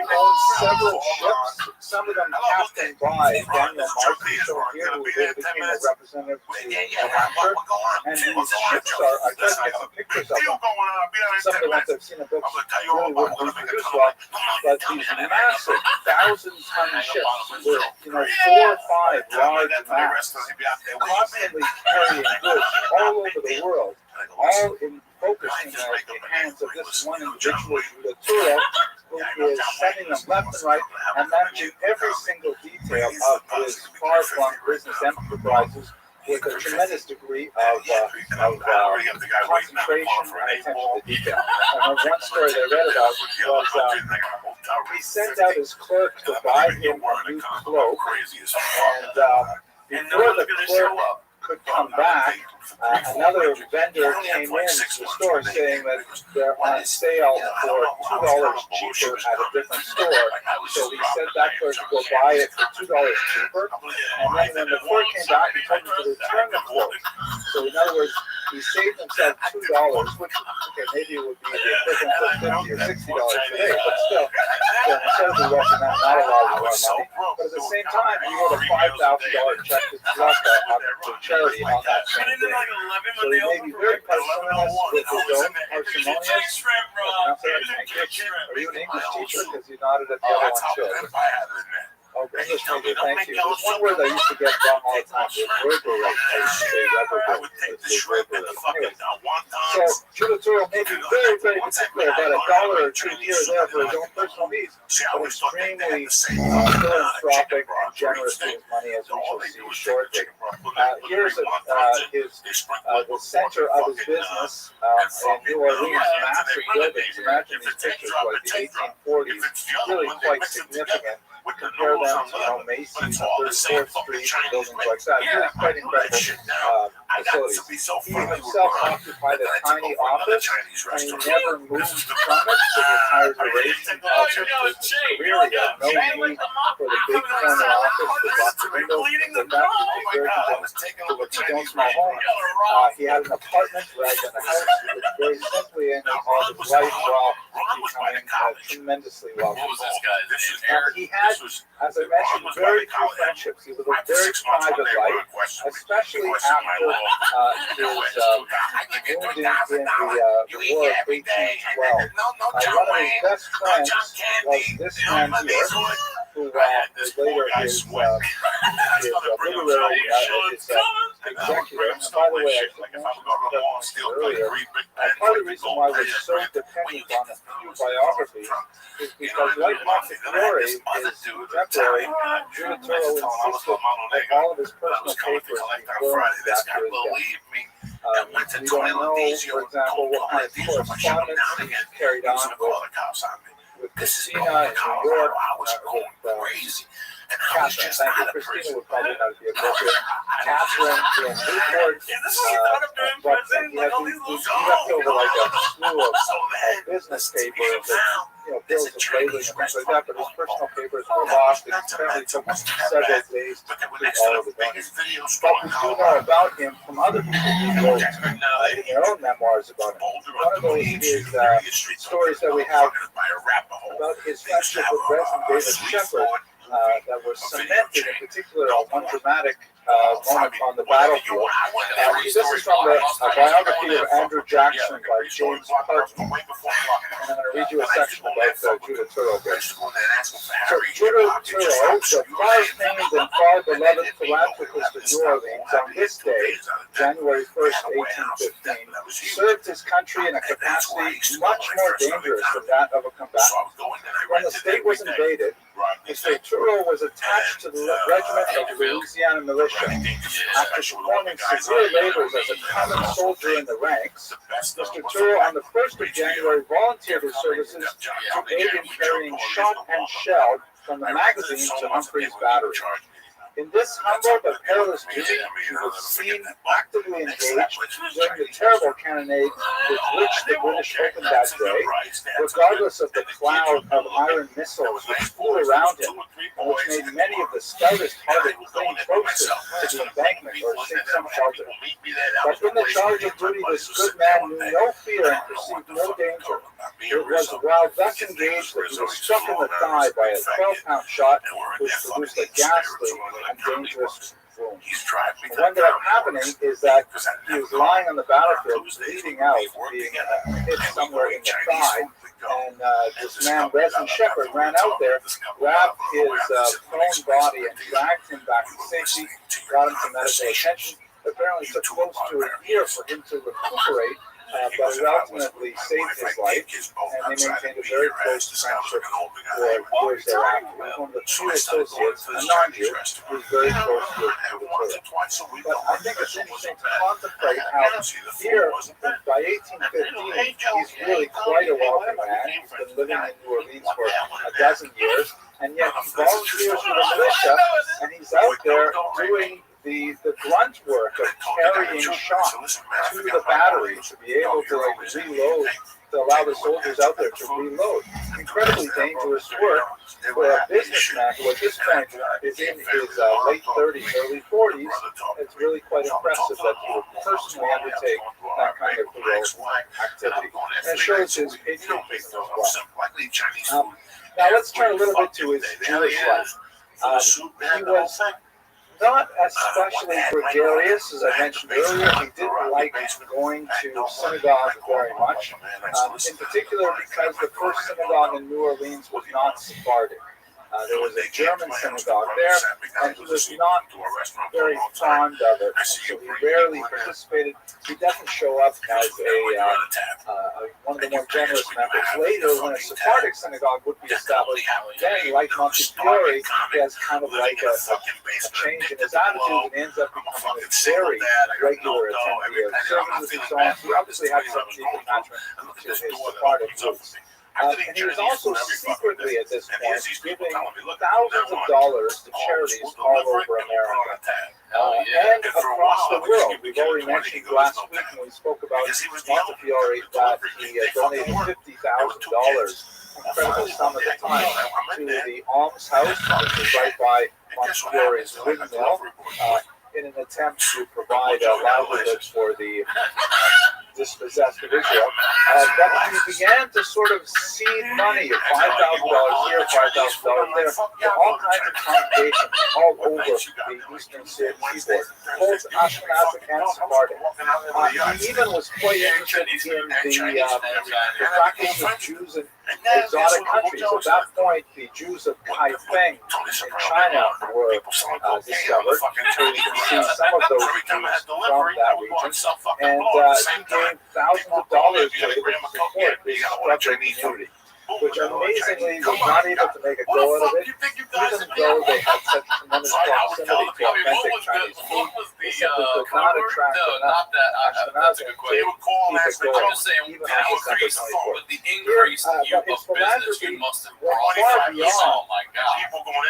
owned several ships, some of them captained by Daniel Martin, shown here, who later became a representative to New Hampshire. And these ships are, I tried to get some pictures of them. Some of the ones I've seen in books really wouldn't reproduce well, but these massive 1,000-ton ships with 4 or 5 large masts, constantly carrying goods all over the world, all in focusing the hands of this one individual, the Turo, who is sending them left and right and managing every single detail of his far-flung business enterprises with a tremendous degree of concentration and attention to detail. And one story that I read about was he sent out his clerk to buy him a new cloak, and before the clerk could come back, another vendor came in to the store saying that they're on sale for $2 cheaper at a different store. So he sent that clerk to go buy it for $2 cheaper. And then when the clerk came back, he told him to return the cloak. So in other words, he saved himself $2, which maybe would be the equivalent of $50 or $60 today, but still, incredibly wealthy man, not a lot of money. But at the same time, he wrote a $5,000 check to charity on that same day. So he may be very parsimonious with his own parsimonious. Are you an English teacher? Because you nodded at the other one too. Oh, English major, thank you. There's one word I used to get wrong all the time. It was reverberate. I used to say reverberate. So Giuliano may be very, very particular about $1 or $2 here or there for his own personal needs, but extremely philanthropic and generous with his money, as we shall see shortly. Here's the center of his business in New Orleans, massive buildings. Imagine these pictures, like the 1840s, really quite significant. Compare them to Macy's on 34th Street and buildings like that. Really quite incredible facilities. He himself occupied a tiny office, and he never moved from it for the entire duration of his career. He had no need for the big corner office with lots of windows. In fact, he was very content with his own small home. He had an apartment rather than a house. He lived very simply, and he called his life while becoming tremendously wealthy. What was this guy? This is Now, Eric. he had, This was as I mentioned, very few friendships. He lived a very private life, especially after his wound in the War of 1812. One of his best friends was this man here, who was later his literary executive. And by the way, I should mention earlier, part of the reason why we're so dependent on a few biographies is because, like Montefiore, his contemporary, Judah Turlow insisted that all of his personal papers be burned after his death. We don't know, for example, what kind of correspondence he carried on with Christina in New York, with Catherine. Thank you. Christina would probably not be appropriate. Catherine in Newport, but he left over like a slew of business papers that, bills of lading and things like that, but his personal papers were lost, and it apparently took several days to complete all of the documents. But we do know about him from other people who wrote in their own memoirs about him. One of those is stories that we have about his friendship with President David Shepard, that was cemented, in particular, on one dramatic moment on the battlefield. This is from the biography of Andrew Jackson by James Hudson. And I'm going to read you a section about Judah Turlow here. So Judah Turlow, the far famed and far beloved philanthropist of New Orleans, on this day, January 1st, 1815, served his country in a capacity much more dangerous than that of a combatant. When the state was invaded, Mr. Turlow was attached to the regiment of Louisiana militia. After performing severe labors as a common soldier in the ranks, Mr. Turlow on the 1st of January volunteered his services to aid in carrying shot and shell from the magazine to Humphrey's battery. In this humble but perilous duty, he was seen actively engaged during the terrible cannonade with which the British opened that day, regardless of the cloud of iron missiles which flew around him, and which made many of the stoutest-hearted cling closer to the embankment or seek some shelter. But in the charge of duty, this good man knew no fear and perceived no danger. It was while thus engaged that he was struck in the thigh by a 12-pound shot, which produced a ghastly and dangerous wound. And what ended up happening is that he was lying on the battlefield, bleeding out, being hit somewhere in the thigh, and this man, President Shepard, ran out there, grabbed his prone body, and dragged him back to safety, got him to medical attention. Apparently, it took close to a year for him to recuperate. But it ultimately saved his life, and they maintained a very close friendship for years thereafter. He was one of the few associates, a non-Jew, who was very close to the Torah. But I think it's interesting to contemplate how here, by 1815, he's really quite a wealthy man. He's been living in New Orleans for a dozen years, and yet he volunteers for the militia, and he's out there doing the grunt work of carrying shot to the battery to be able to reload, to allow the soldiers out there to reload. Incredibly dangerous work for a businessman who at this point is in his late 30s, early 40s. It's really quite impressive that he would personally undertake that kind of heroic activity. And it shows his patriotism as well. Now let's turn a little bit to his Jewish life. He was not especially gregarious, as I mentioned earlier. He didn't like going to synagogue very much, in particular because the first synagogue in New Orleans was not Sephardic. There was a German synagogue there, and he was not very fond of it, so he rarely participated. He doesn't show up as one of the more generous members. Later, when a Sephardic synagogue would be established, then, like Montefiore, he has kind of like a change in his attitude and ends up becoming a very regular attendee of services and so on. So he obviously had some deep attachment to his Sephardic roots. And he was also secretly, at this point, giving thousands of dollars to charities all over America and across the world. We've already mentioned last week when we spoke about Montefiore that he donated $50,000, incredible sum at the time, to the Alms House, which is right by Montefiore's windmill, in an attempt to provide a livelihood for the dispossessed of Israel, that he began to sort of seed money of $5,000 here, $5,000 there, to all kinds of congregations all over the eastern seaboard, both Ashkenazic and Sephardic. He even was quite interested in the practice of Jews in exotic countries. At that point, the Jews of Kaifeng in China were discovered. So you can see some of those Jews from that region. And he gave thousands of dollars to support this struggling community, which amazingly was not able to make a go out of it, even though they had such tremendous proximity to authentic Chinese food. They simply could not attract enough Ashkenazim to keep it going, even on December 24th. Here, but his philanthropy went far beyond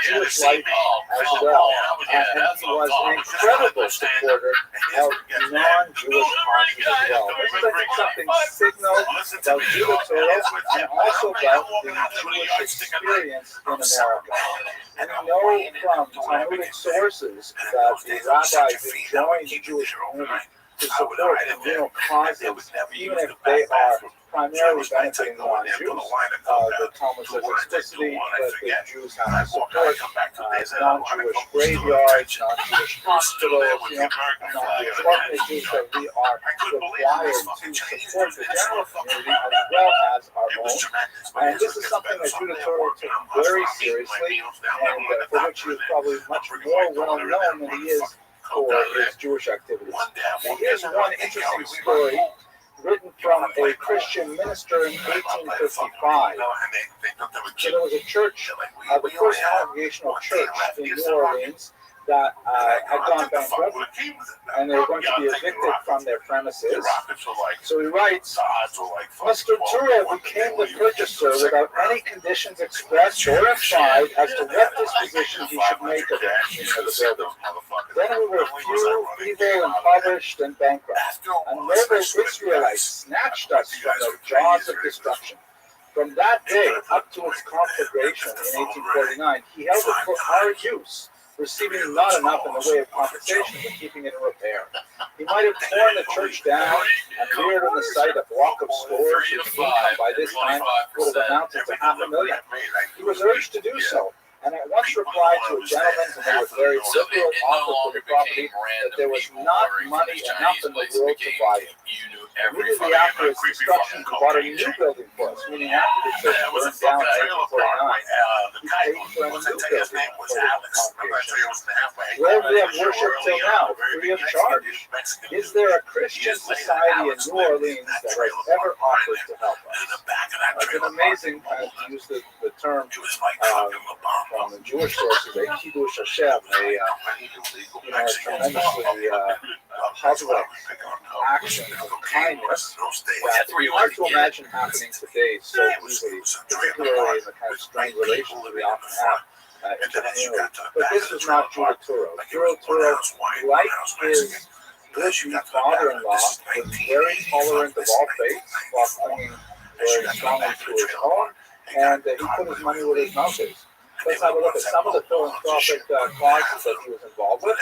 Jewish life as well, and he was an incredible supporter of non-Jewish causes as well. This is, I think, something signal about Judah Torah and also about the Jewish experience in America. And we know from Talmudic sources that the rabbis enjoin the Jewish community to support communal causes, even if they are primarily benefiting non-Jews. The Talmud says explicitly that the Jews have to support non-Jewish graveyards, non-Jewish hospitals, non-Jewish orphanages, that we are required to support the general community as well as our own. And this is something that Judah Torah took very seriously, and for which he is probably much more well known than he is for his Jewish activities. And here's one interesting story written from a Christian minister in 1855. So there was a church, the first Congregational Church in New Orleans, that had gone bankrupt, and they were going to be evicted from their premises. So he writes, Mr. Tura became the purchaser without any conditions expressed or implied as to what disposition he should make of the building. Then we were few, feeble, impoverished, and bankrupt. A noble Israelite snatched us from the jaws of destruction. From that day up to its conflagration in 1849, he held it for our use, receiving not enough in the way of compensation for keeping it in repair. He might have torn the church down and reared on the site a block of stores whose income by this time would have amounted to $500,000. He was urged to do so, and at once replied to a gentleman who made a very liberal offer for the property that there was not money enough in the world to buy it. Immediately after its destruction, he bought a new building for us, meaning after the church burned down in 1849. He paid for a new building for the congregation. Where we have worshipped till now, free of charge. Is there a Christian society in New Orleans that has ever offered to help us? It's an amazing, to use the term from the Jewish sources, a Kiddush Hashem, a tremendously public action of kindness that's hard to imagine happening today so easily, particularly in the kind of strained relations we often have in the community. But this is not Judah Torah. Judah Torah, like his would-be father-in-law, was very tolerant of all faiths while clinging very strongly to his own, and he put his money where his mouth is. Let's have a look at some of the philanthropic causes that he was involved with.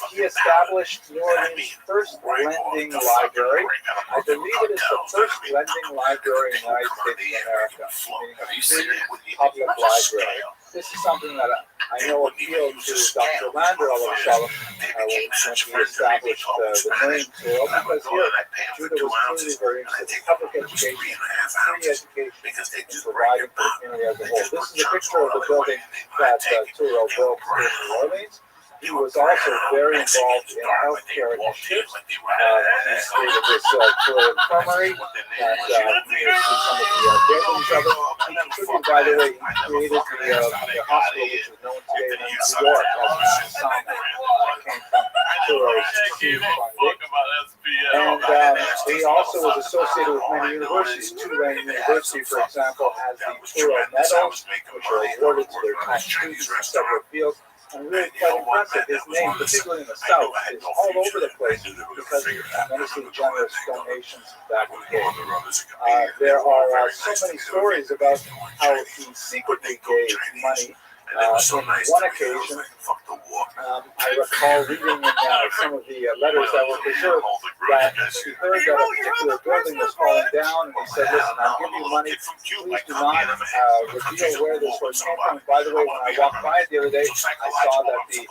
He established New Orleans' first lending library. I believe it is the first lending library in the United States of America, meaning a free public library. This is something that I know appealed to Dr. Lander when he established the name Torah, because here Judah was clearly very interested in public education, free education, and providing for the community as a whole. This is a picture of the building that Torah built in New Orleans. He was also very involved in healthcare initiatives. He created this Torah infirmary, and you can see some of the buildings of it. He contributed, by the way, he created the hospital, which is known today in New York as Sinai. That came from Torah's funding. And he also was associated with many universities. Tulane University, for example, has the Torah medals, which are awarded to their top students in several fields. And really quite impressive. His name, particularly in the South, is all over the place because of the tremendously generous donations that he gave. There are so many stories about how he secretly gave money. On one occasion, I recall reading in some of the letters that were preserved that he heard that a particular building was falling down, and he said, listen, I'll give you money. Please do not reveal where this road came from. And by the way, when I walked by it the other day, I saw that the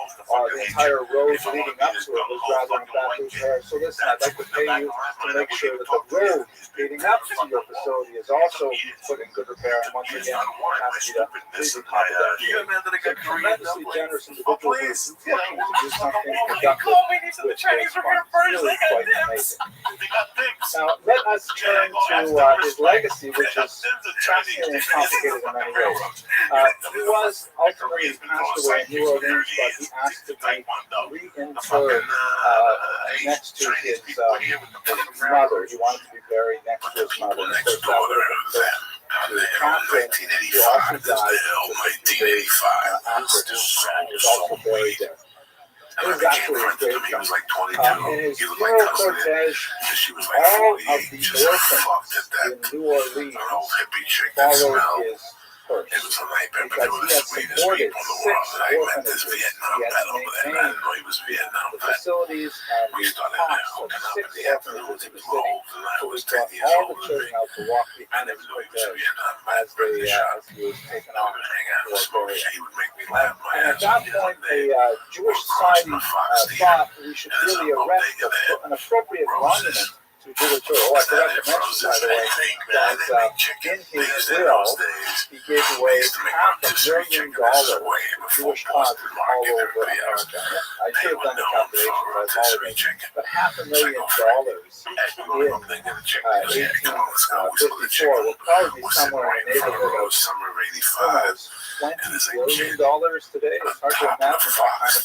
entire road leading up to it was rather in bad repair. So listen, I'd like to pay you to make sure that the road leading up to your facility is also put in good repair. And once again, ask you to please be confidential. So tremendously generous individual who is looking to do something productive with his funds. Really quite amazing. Now, let us turn to his legacy, which is fascinating and complicated in many ways. He was ultimately passed away in New Orleans, but he asked to be reinterred next to his mother. He wanted to be buried next to his mother. Catherine, who also died after his was also buried there. It was actually a great time. In his funeral cortege, all of the orphans in New Orleans followed his hearse because he had supported 6 orphanages. He had maintained the facilities and the costs of 6 orphanages in the city. So he brought all the children out to walk behind his cortege as he was taken off for burial. And at that point, a Jewish society thought we should really erect an appropriate monument to Julie Turo. Oh, I forgot to mention, by the way, that in his will, he gave away $500,000 to Jewish causes all over America. I should have done the calculation, but I apologize. But $500,000 in 1854 will probably be somewhere in the neighborhood of $20 billion today. It's hard to imagine that kind of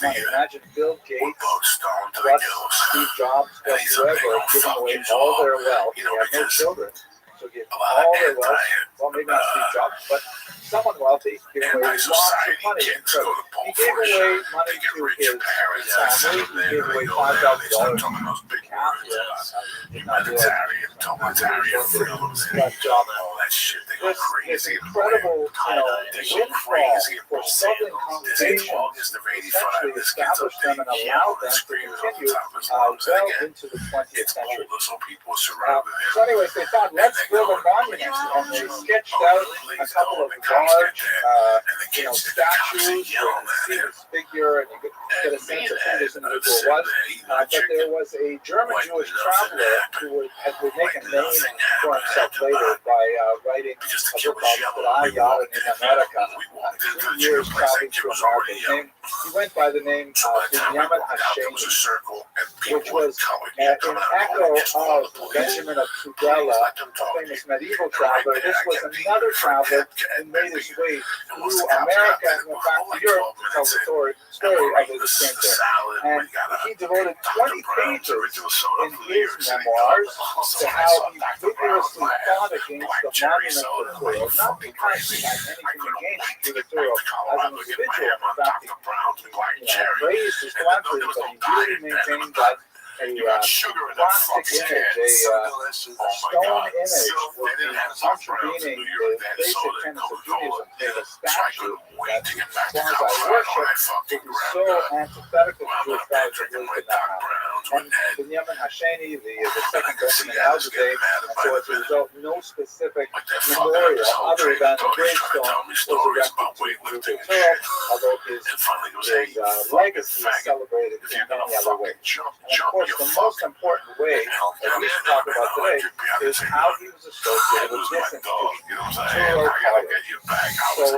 money. Imagine Bill Gates, plus Steve Jobs, plus whoever, giving away all their wealth. They have no children, so give all their wealth. Well, maybe not Steve Jobs, but someone wealthy, giving away lots of money. So he gave away money to his family. He gave away $5,000 to Catherine. This incredible, windfall for Southern congregations essentially established them and allowed them to continue well into the 20th century. So anyways, they thought, let's build a monument, and they sketched out a couple of large, statues where you can see his figure and you could get a sense of who this individual was. But there was a German Jewish traveler who would make a name for himself later by writing a book called Yada in America. 3 years traveling through America. He went by the name Benjamin Hashemi, which was an echo of Benjamin of Tudela, a famous medieval traveler. This was another traveler who made his way through America and went back to Europe to tell the story of his adventure. And he devoted 20 pages in his memoirs to how he vigorously fought against the monument of Turo, not because he had anything against Julie Turo as an individual. In fact, he praised his philanthropy, but he really maintained that a plastic image, a stone image would be contravening the basic tenets of Judaism. There's a statue that, as far as I worship, would be so antithetical to Jewish values that really could not happen. And Benjamin Hashemi, the second Benjamin Alzadeh, and so as a result, no specific memorial other than the gravestone was erected to Julie Turo, although his legacy is celebrated in many other ways. And of course, the most important way that we should talk about today is how he was associated with this institution, Turo College. So,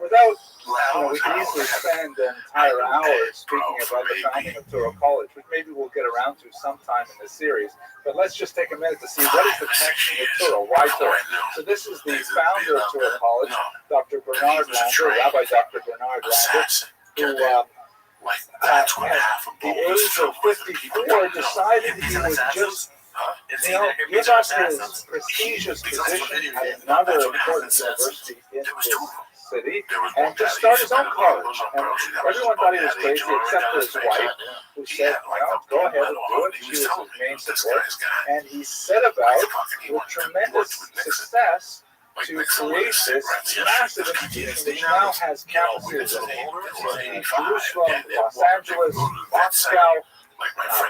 without, we could easily spend an entire hour speaking about the founding of Turo College, which maybe we'll get around to sometime in this series. But let's just take a minute to see what is the connection with Turo. Why Turo? So this is the founder of Turo College, Dr. Bernard Lander, Rabbi Dr. Bernard Lander, who at the age of 54 decided he would just give up his prestigious position at another important university in this city and just start his own college. And everyone thought he was crazy except for his wife, who said, go ahead and do it. She was his main support. And he set about with tremendous success to create this massive institution which now has campuses in Jerusalem, Los Angeles, Moscow,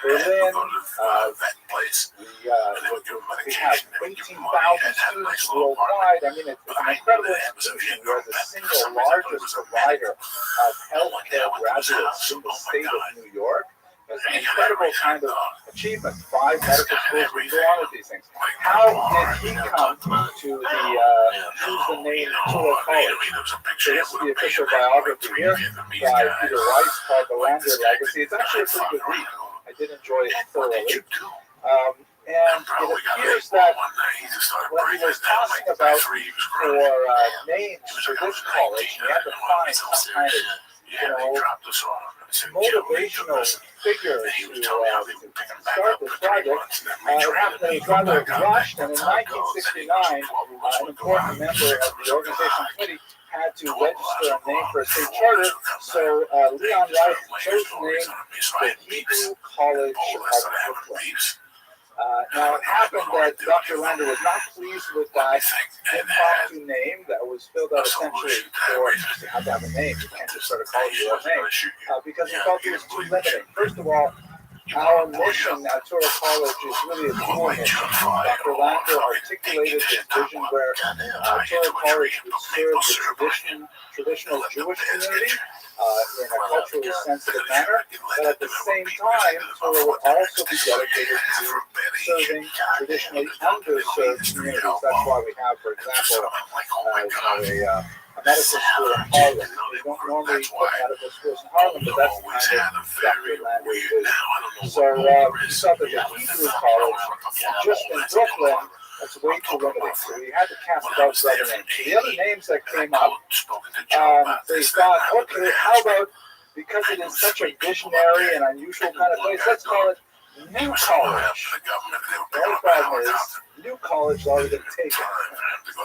Berlin. We have 18,000 students worldwide. I mean, it's an incredible institution. We are the single largest provider of healthcare graduates in the state of New York. It's an incredible kind of achievement. 5 medical schools, we go on with these things. How did he come to use the name Torah College? So this is the official biography here by Peter Weiss called The Lander Legacy. It's actually a pretty good read. I did enjoy it thoroughly. And it appears that when he was talking about for names for this college, he had to find some kind of, motivational figure to start this project. It happened that it was rather rushed, and in 1969, an important member of the organization committee had to register a name for a state charter, so Leon Rice chose the name the Hebrew College of Brooklyn. Now, it happened that Dr. Lander was not pleased with that impromptu name that was filled out essentially for you have to have a name. You can't just sort of call it your own name because he felt it was too limiting. First of all, our mission at Torah College is really a dual mission. Dr. Lander articulated this vision where Torah College would serve the traditional Jewish community in a culturally sensitive manner, but at the same time, Torah would also be dedicated to serving traditionally underserved communities. That's why we have, for example, a medical school in Harlem. We don't normally put medical schools in Harlem, but that's kind of Dr. Lander's vision. So we thought that the Hebrew College, just in Brooklyn, that's way too limiting. So we had to cast about other names. So the other names that came up, they thought, okay, how about, because it is such a visionary and unusual kind of place, let's call it New College. The only problem is, New College is already been taken.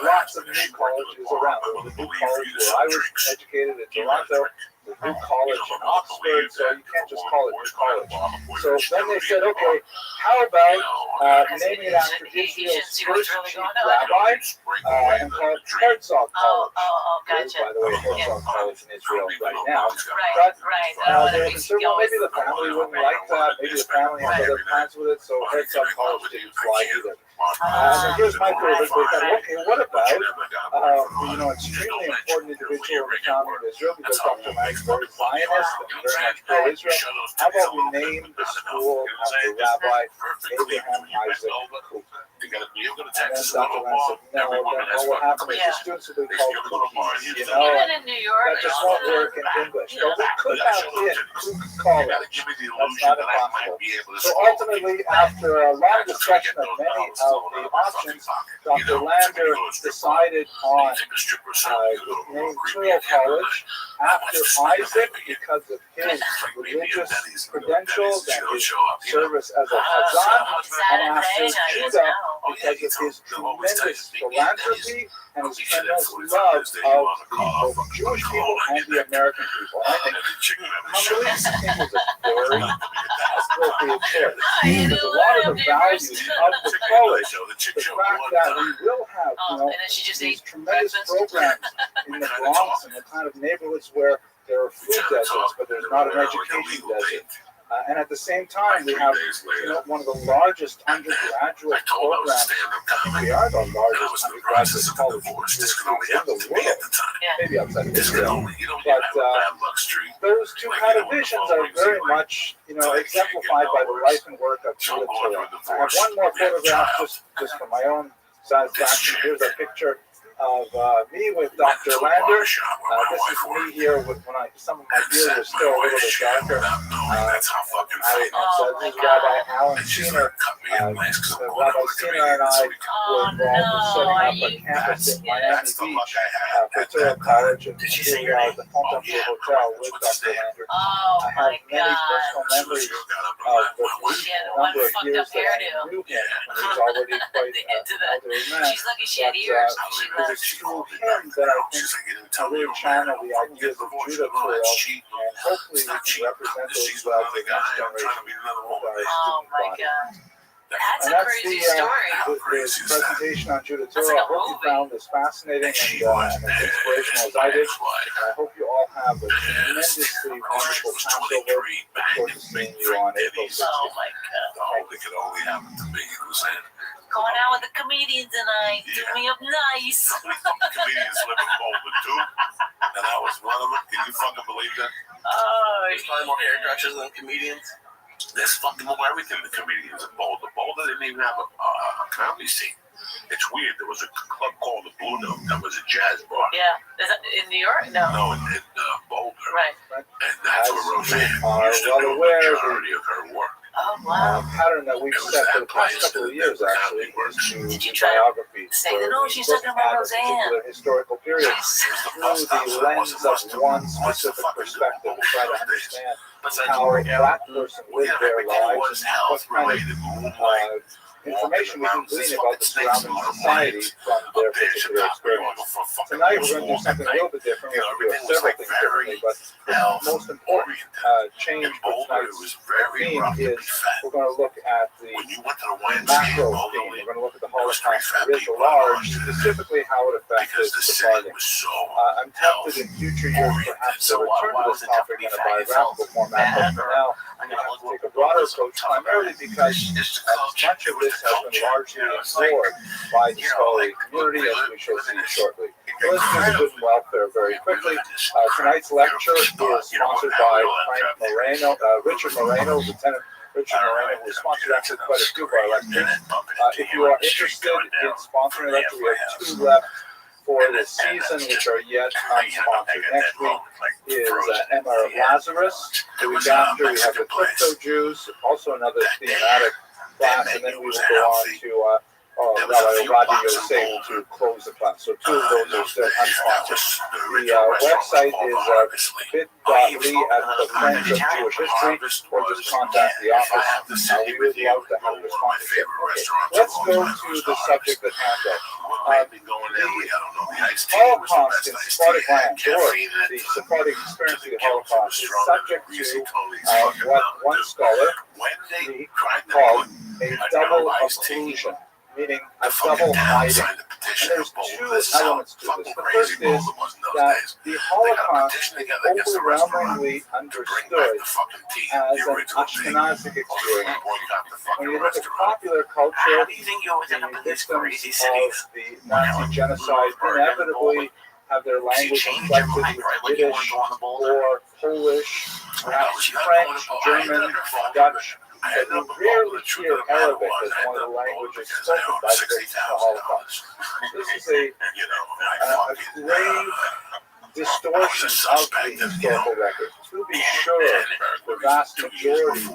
Lots of new colleges around. There was a new college where I was educated in Toronto, the New College in Oxford, so you can't just call it New College. So then they said, okay, how about naming it after Israel's first chief rabbi and call it Herzog College. There's, by the way, Herzog College in Israel right now. But they were concerned, well, maybe the family wouldn't like that. Maybe the family has other plans with it, so Herzog College didn't fly either. And here's my favorite. They thought, okay, what about extremely important individual in the founding of Israel, because Dr. Lander is very Zionist and very much pro-Israel. How about we name the school after Rabbi Abraham Isaac Kook? And then Dr. Lander said, no, then what will happen is the students will be called cookies, that just won't work in English. But we could have it Kook College. That's not impossible. So ultimately, after a long discussion of many of the options, Dr. Lander decided on the name Torah College after Isaac because of his religious credentials and his service as a Chazan, and after Judah because of his tremendous philanthropy and his tremendous love of both the Jewish people and the American people. I think Hamilton was a very appropriate choice. Because a lot of the values of the college, the fact that we will have, these tremendous programs in the Bronx and the kind of neighborhoods where there are food deserts, but there's not an education desert. And at the same time, we have one of the largest undergraduate programs. We are the largest undergraduate college in the world, maybe outside of Israel. But those two kind of visions are very much, exemplified by the life and work of Torah. I have one more photograph just for my own satisfaction. Here's a picture of me with Dr. Lander. This is me here with some of my beard was still a little bit darker. So this is Rabbi Alan Sheiner. Rabbi Sheiner and I were involved in setting up a campus in Miami Beach for Torah College and the Fontainebleau Hotel with Dr. Lander. I have many personal memories of the number of years that I knew him when he was already quite an elderly man. But it's through him that I think I really channel the ideas of Judah Torah, and hopefully we can represent those well to the next generation with our student body. That's And a that's crazy the story. presentation on Judah That's Torah. like a I hope you movie. found this fascinating and as inspirational as I did. And I hope you all have a tremendously wonderful Passover. Look forward to seeing you on April 16th. Oh my God. The whole thing could only happen to me. You know what I'm saying? Going out with the comedian tonight. Do me up nice. Some comedians live in Boulder too, and I was one of them. Can you fucking believe that? Oh, There's probably more hairdressers than comedians. There's fucking more everything than comedians in Boulder. Boulder didn't even have a comedy scene. It's weird. There was a club called the Blue Note that was a jazz bar. yeah. Is that in New York? No. No, in Boulder. Right. And that's where Roseanne are used to well do aware, the majority of her work. Oh, wow. Pattern that we've set for the past couple of years actually is to Did you do try biographies. say where that? No, we she's look talking about at a Roseanne. particular historical period through the lens of one specific perspective to try to understand how that person lived their lives and what kind of information we can glean about the surrounding society from their particular experience. Tonight we're going to do something a little bit different. We're going to do several things differently, but the most important change for tonight's theme is we're going to look at the macro theme. We're going to look at the Holocaust writ large, specifically how it affected Sephardim. I'm tempted in future years perhaps to return to this topic in a biographical format, but for now I'm going to have to take a broader approach, primarily because much of this has been largely ignored by the scholarly community, as we shall see shortly. So let's do the good and welfare very quickly. Tonight's lecture is sponsored by Richard Moreno, Lieutenant Richard Moreno, who sponsored actually quite a few of our lectures. If you are interested in sponsoring a lecture, we have 2 left for this season, which are yet unsponsored. Next week is Emma of Lazarus. The week after, we have the Crypto Jews, also another thematic class, and then we will go on to Rabbi Rothschild Yosef to close the class. So 2 of those are still unsponsored. The website is bit.ly at the Friends of Jewish History, or just contact the office. We would love to have a sponsorship. Okay. Let's go to the subject at hand, though. The Holocaust in Sephardic land, or the Sephardic experience of the Holocaust, is subject to what one scholar called a double occlusion, meaning a double hiding. And there's 2 elements to this. The first is that the Holocaust is overwhelmingly understood as an Ashkenazic experience. When you look at popular culture, the victims of the Nazi genocide inevitably have their language inflected with Yiddish or Polish, perhaps French, German, Dutch. But you rarely hear Arabic as one of the languages spoken by the victims of the Holocaust. This is a grave distortion of the historical record. To be sure, the vast majority of the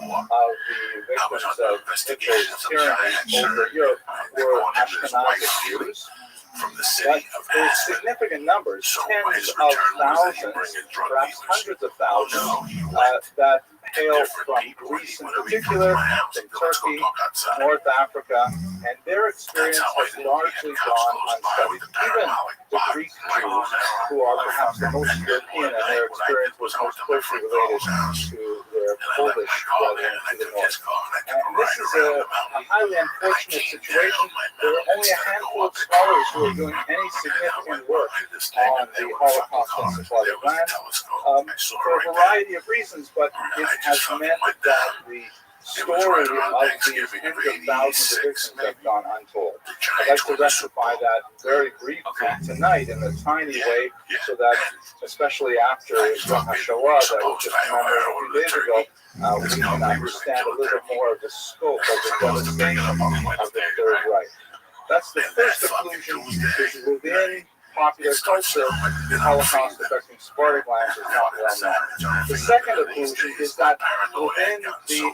victims of Hitler's tyranny over Europe were Ashkenazic Jews. But there's significant numbers, tens of thousands, perhaps hundreds of thousands, that hail from Greece in particular, from Turkey, North Africa, and their experience has largely gone unstudied. Even the Greek Jews, who are perhaps the most European, and their experience was most closely related to their Polish brethren to the north. And this is a highly unfortunate situation. There are only a handful of scholars who are doing any significant work on the Holocaust in Sephardic land for a variety of reasons, but it has meant that the story of these tens of thousands of victims have gone untold. I'd like to rectify that very briefly tonight in a tiny way, so that, especially after Yom HaShoah that we just remembered a few days ago, we can understand a little more of the scope of the devastation of the Third Reich. That's the first conclusion, is within popular culture, the Holocaust affecting Sephardic lands is not well known. The second conclusion is that within the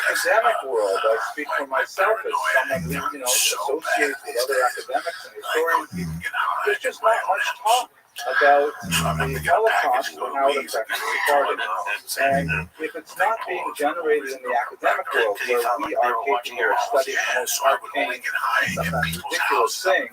academic world, I speak for myself as someone who associates with other academics and historians, there's just not much talk about the Holocaust and how it affected Sephardics. And if it's not being generated in the academic world, where we are capable of studying the most arcane, sometimes ridiculous things,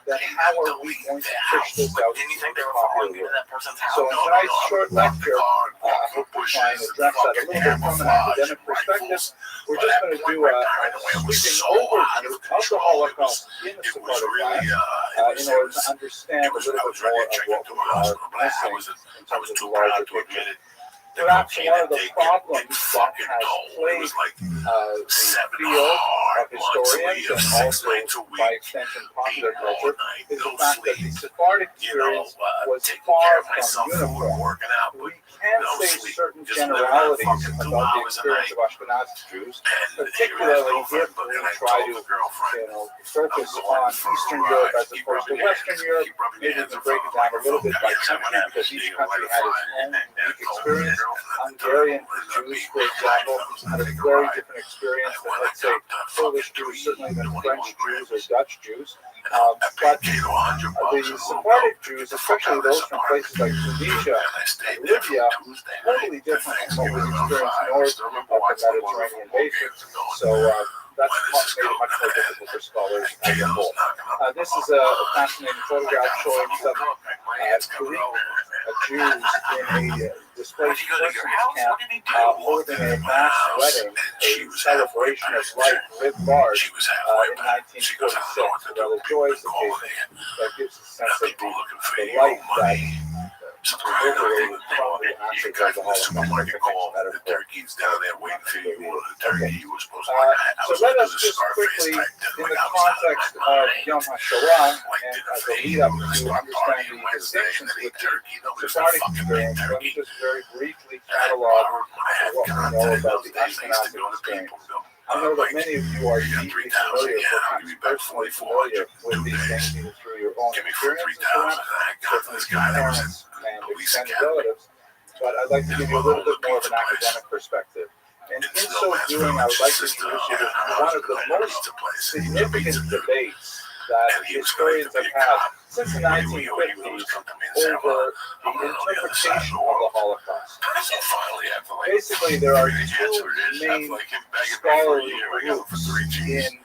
then how are we going to push this out into the popular world? So in tonight's short lecture, I hope to try and address that a little bit from an academic perspective. We're just going to do a sweeping overview of the Holocaust in the Sephardic life in order to understand a little bit more of what we are missing in terms of the larger picture. Perhaps one of the problems that has plagued the field of historians and also, by extension, popular culture is the fact that the Sephardic experience was far from uniform. We can say certain generalities about the experience of Ashkenazi Jews, particularly if we try to, focus on Eastern Europe as opposed to Western Europe. Maybe we can break it down a little bit by country because each country had its own unique experience. Hungarian Jews, for example, had a very different experience than, let's say, Polish Jews, certainly than French Jews or Dutch Jews. But the Sephardic Jews, especially those from places like Tunisia and Libya, totally different from what was experienced north of the Mediterranean basin. So that's made it much more difficult for scholars as a whole. This is a fascinating photograph showing some Greek Jews in a displaced persons camp holding a mass wedding, a celebration of life writ large in 1946. So the joyous occasion that gives a sense of the life that overrated from the ashes of the Holocaust. Turkey's down there waiting for you. Turkey was supposed to so let us just quickly, in the context of Yom HaShoah and as a lead up to understand the distinctions with the Sephardic experience, let me just very briefly catalog what we know about the Ashkenazi experience. I know that many of you are deeply familiar, perhaps personally familiar with these things either through your own experiences, perhaps with parents and extended relatives, but I'd like to give you a little bit more of an academic perspective. And in so doing, I would like to introduce you to one of the most significant debates that historians have had since the 1950s over the interpretation of the Holocaust. Basically, there are two main scholarly groups in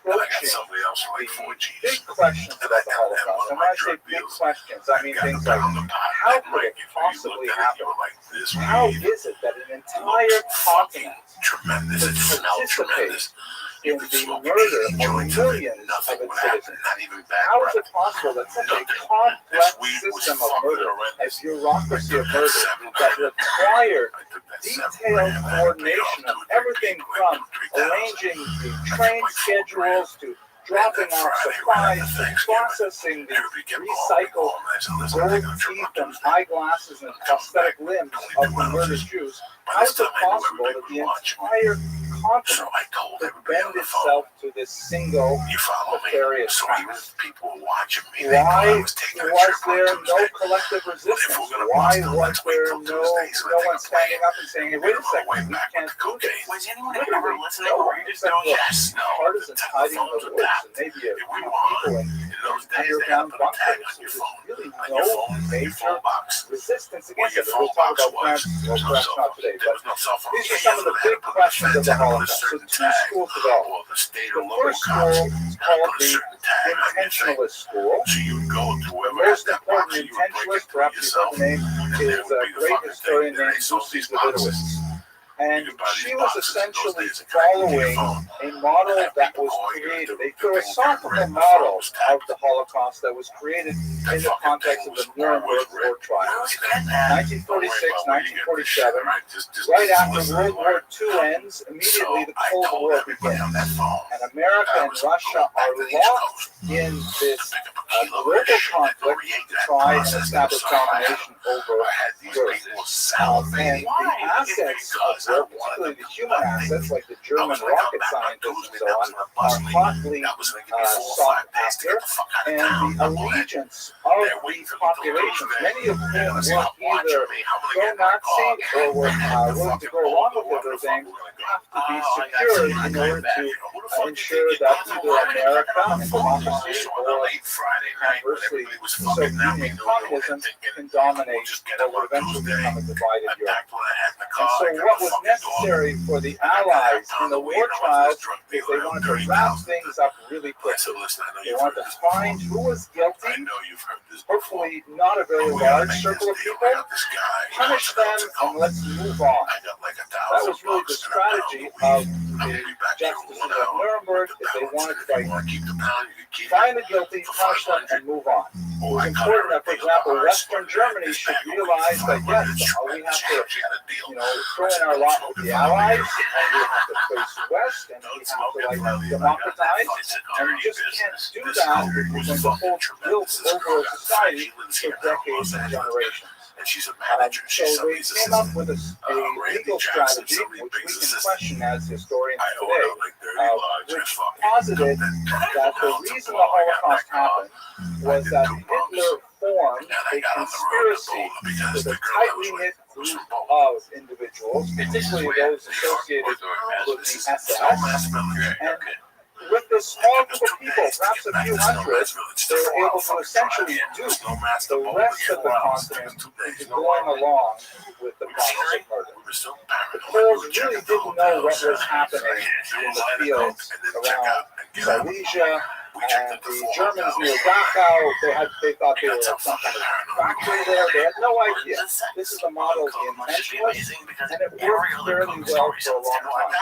approaching the big questions about the Holocaust. And when I say big questions, I mean things like, how could it possibly happen? How is it that an entire continent could participate in the murder of millions of its citizens? How is it possible that such a complex system of murder, a bureaucracy of murder, that required detailed coordination of everything from arranging the train schedules to dropping off supplies, to processing the recycled gold teeth and eyeglasses and prosthetic limbs of the murdered Jews? How is it possible that the entire continent could bend itself to this single nefarious task? Why was there no collective resistance? Why was there no one standing up and saying, hey, wait a second, we can't do this? Was anyone ever listening, or were you just going, yes, no? Partisans hiding in the woods, and maybe a few people in underground bunkers. There's really no major resistance against it. We'll talk about perhaps not today, but these are some of the big questions of the Holocaust. So two schools developed. The first school is called the intentionalist school. The most important intentionalist, perhaps you heard the name, is a great historian named Lucy Davidowitz. And she was essentially following a model that was created, a philosophical model of the Holocaust that was created in the context of the Nuremberg war trials. 1946, 1947, right after World War II ends, immediately the Cold War begins. And America and Russia are locked in this global conflict to try and establish domination over Europe. And the assets of Europe, particularly the human assets like the German rocket scientists and so on, are hotly sought after. And the allegiance of the populations, many of whom were either pro-Nazi or were willing to go along with everything, have to be secured in order to ensure that either America and democracy or conversely Soviet Union communism can dominate what would eventually become a divided Europe. And so what was necessary for the Allies in the war trials is they wanted to wrap things up really quickly. They wanted to find who was guilty, hopefully not a very large circle of people, punish them, and let's move on. That was really the strategy of the justices of Nuremberg, is they wanted to find the guilty, punish them, and move on. It was important that, for example, Western Germany should realize that, yes, we have to, throw in our lot with the Allies, and we have to face West, and we have to, democratize, and we just can't do that if we're going to hold guilt over a society for decades and generations. So they came up with a legal strategy, which we can question as historians today, which posited that the reason the Holocaust happened was that Hitler formed a conspiracy with a tightly knit group of individuals, particularly those associated with the SS, and with this small group of people, perhaps a few hundred, they were able to essentially dupe the rest of the continent into going along with the process of murder. The Poles really didn't know what was happening in the fields around Silesia, and the Germans near Dachau, they thought they were like some kind of factory there. They had no idea. This is the model of the intentionalists, and it worked fairly well for a long time.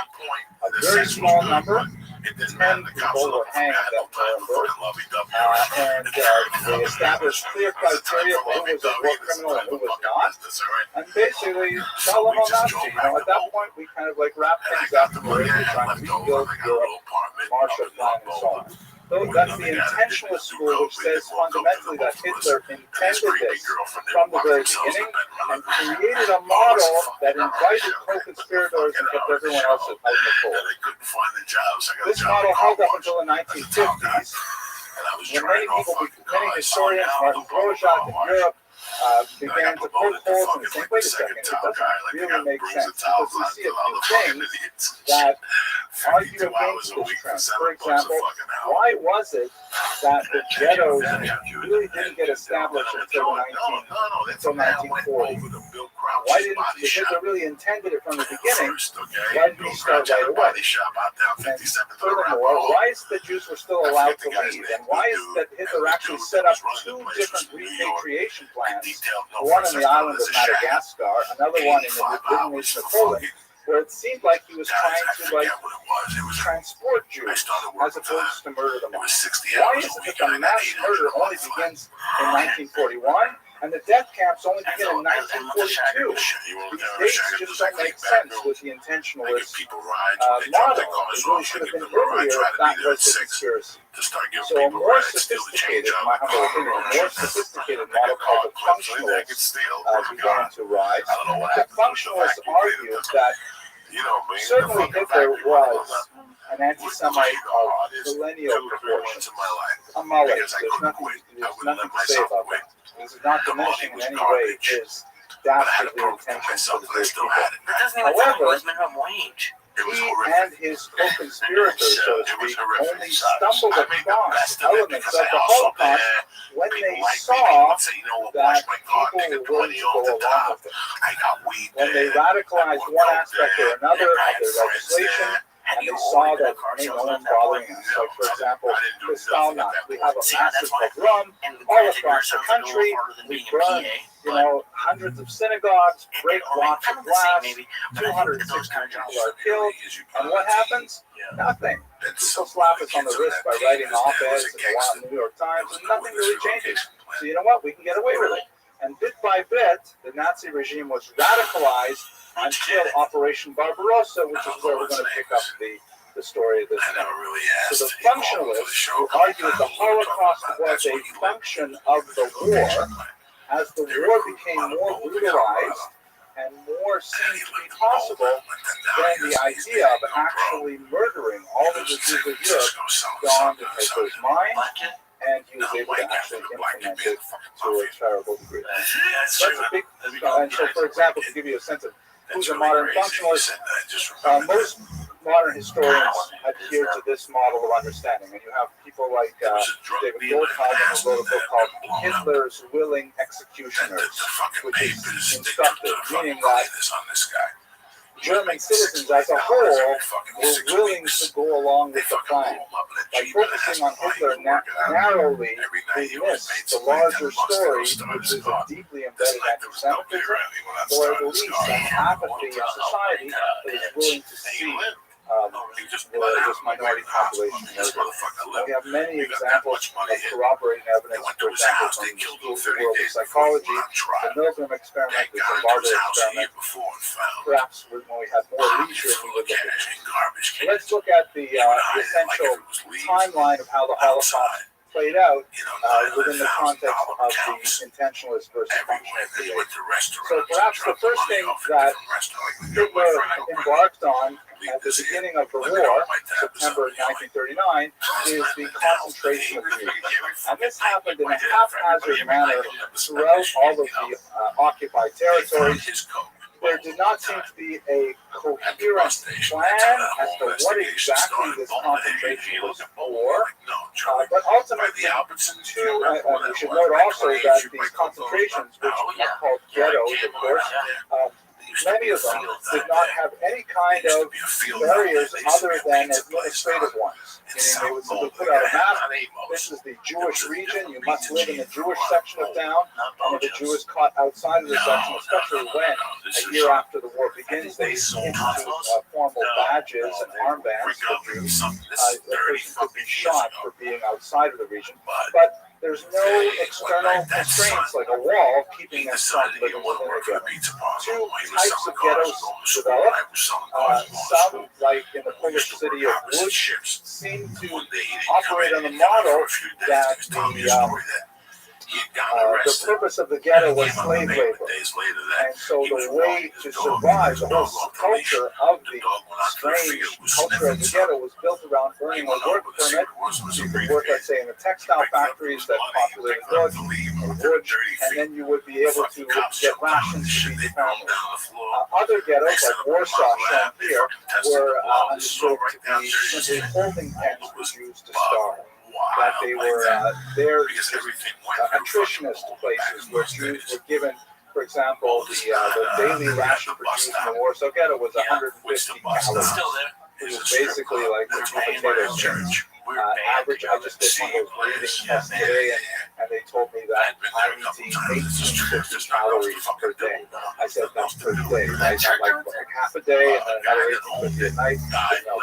A very small number, 10 people were hanged at Nuremberg, and they established clear criteria for who was a war criminal and who was not, and basically tell them on Nazi. At that point, we kind of wrap things up and we're trying to rebuild Europe, Marshall Plan, and so on. So that's the intentionalist school, which says fundamentally that Hitler intended this from the very beginning and created a model that invited co-conspirators and kept everyone else out in the cold. This model held up until the 1950s, when many historians, Martin Grosjak in Europe, began to poke holes and think, wait a second, it doesn't really make sense, because we see a few things that argue against this trend. For example, why was it that the ghettos really didn't get established until 1940? Why didn't, because they really intended it from the beginning, why didn't he start right away? And furthermore, why is it that Jews were still allowed to leave? And why is it that Hitler actually set up two different repatriation plans, one on the island of Madagascar, another one in the Britain nation of Poland, where it seemed like he was trying to transport Jews as opposed to murder them all. Why is it that the mass murder only begins in 1941 and the death camps only begin in 1942? These dates just don't make sense with the intentionalist model. It really should have been earlier if that was the conspiracy. So a more sophisticated, in my humble opinion, a more sophisticated model called the functionalists began to rise. The functionalists argued that certainly Hitler was an anti-Semite of millennial proportions. A mullet. There's nothing to say about that. This is not diminishing in any way his dastardly intentions for the British people. However, he and his co-conspirators, so to speak, only stumbled across elements of the Holocaust when they saw that people were willing to go along with it. When they radicalized one aspect or another of their legislation, and they saw that no one bothering us. Like, for example, Kristallnacht. We have a massive pogrom all across the country. We burn, hundreds of synagogues, break blocks of glass, 260 people are killed. And what happens? Nothing. People slap us on the wrist by writing op-eds in the New York Times, and nothing really changes. So you know what? We can get away with it. And bit by bit, the Nazi regime was radicalized until Operation Barbarossa, which is where we're going to pick up the story of this now. So the functionalists who argued the Holocaust was a function of the war, as the war became more brutalized and more seemed to be possible, then the idea of actually murdering all of the Jews of Europe dawned in Hitler's mind, and he was able to actually implement it to a terrible degree. That's a big, and so, for example, to give you a sense of who's a modern functionalist, modern historians adhere to this model of understanding, and you have people like David Goldhagen, who wrote a book called Hitler's Willing Executioners, which is instructive, meaning that German citizens as a whole were willing to go along with the plan. By focusing on Hitler narrowly, they missed the larger story, which is a deeply embedded anti-Semitism, or at least an apathy in society that is willing to see this minority population. We have many examples of corroborating evidence, for example, from the School of World Psychology, the Milgram experiment, the Zimbardo experiment. Perhaps when we had more leisure, we would look at it. Let's look at the essential timeline of how the Holocaust played out within the context of the intentionalist versus functional debate. So perhaps the first thing that Hitler embarked on at the beginning of the war, September 1939, is the concentration of Jews. And this happened in a haphazard manner throughout all of the occupied territories. There did not seem to be a coherent plan as to what exactly this concentration was for. But ultimately, we should note also that these concentrations, which are called ghettos, of course, many of them did not have any kind of barriers other than administrative ones. Meaning they would simply put out a map. This is the Jewish region. You must live in the Jewish section of town. And if a Jew is caught outside of the section, especially when a year after the war begins, they institute formal badges and armbands for Jews. A person could be shot for being outside of the region. But there's no external constraints like a wall keeping them from living within a ghetto. Two types of ghettos developed. Some, like in the Polish city of Łódź, seem to operate on the model that the purpose of the ghetto was slave labor. And so the way to survive, the whole culture of the strange culture of the ghetto was built around earning a work permit. You could work, let's say, in the textile factories that populated Łódź, and then you would be able to get rations to feed the family. Other ghettos, like Warsaw, shown here, were understood to be simply holding pens for Jews to starve. That they were there, attritionist places where Jews were given, for example, the daily ration for Jews in the Warsaw Ghetto was 150 calories, which is basically like potato chips. Average, I just did one of those breathing tests today, and they told me that I need to eat 1850 calories per day. I said that's per day, right? Not like half a day and then another 1850 at night,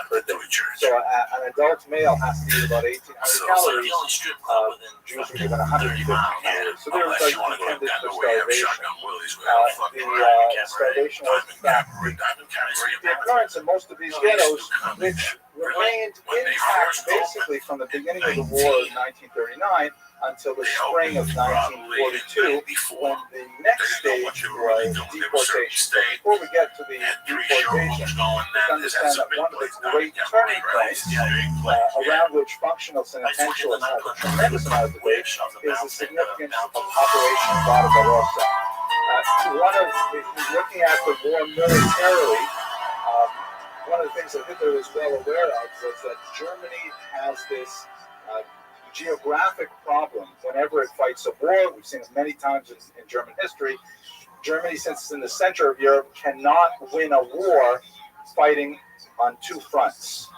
per day. So an adult male has to eat about 1,800 calories. Jews are given 150 calories. So they were like intended for starvation. The starvation was in fact the occurrence in most of these ghettos, which remained intact basically from the beginning of the war in 1939 until the spring of 1942, when the next stage was deportation. So before we get to the deportation, let's understand that one of the great turning points around which functionalists and intentionalists have a tremendous amount of debate is the significance of Operation Barbarossa. Looking at the war militarily, one of the things that Hitler was well aware of was that Germany has this geographic problem whenever it fights a war. We've seen it many times in German history. Germany, since it's in the center of Europe, cannot win a war fighting on two fronts.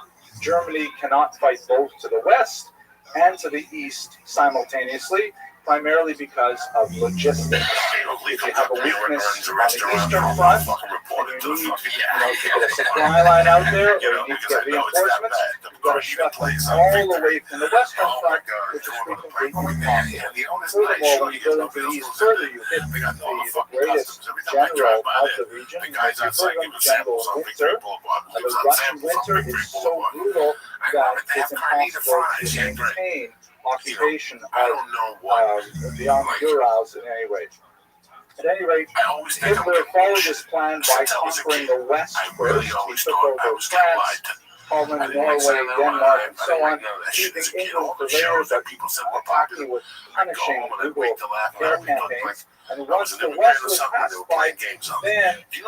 Germany cannot fight both to the west and to the east simultaneously, primarily because of logistics. If you have a weakness on the eastern front, and you need to get a supply line out there, or you need to get reinforcements, you've got to shut them all the way from the western front, which is frequently impossible. Furthermore, when you go into the east further, you hit the greatest general of the region, General Winter. The Russian winter is so brutal that it's impossible to maintain occupation of beyond the Urals in any way. At any rate, Hitler followed his plan by conquering the west first. He took over France, Holland, Norway, Denmark, and so on, leaving England for later, but Hockey was punishing brutal hair campaigns. And once the West was pacified, then he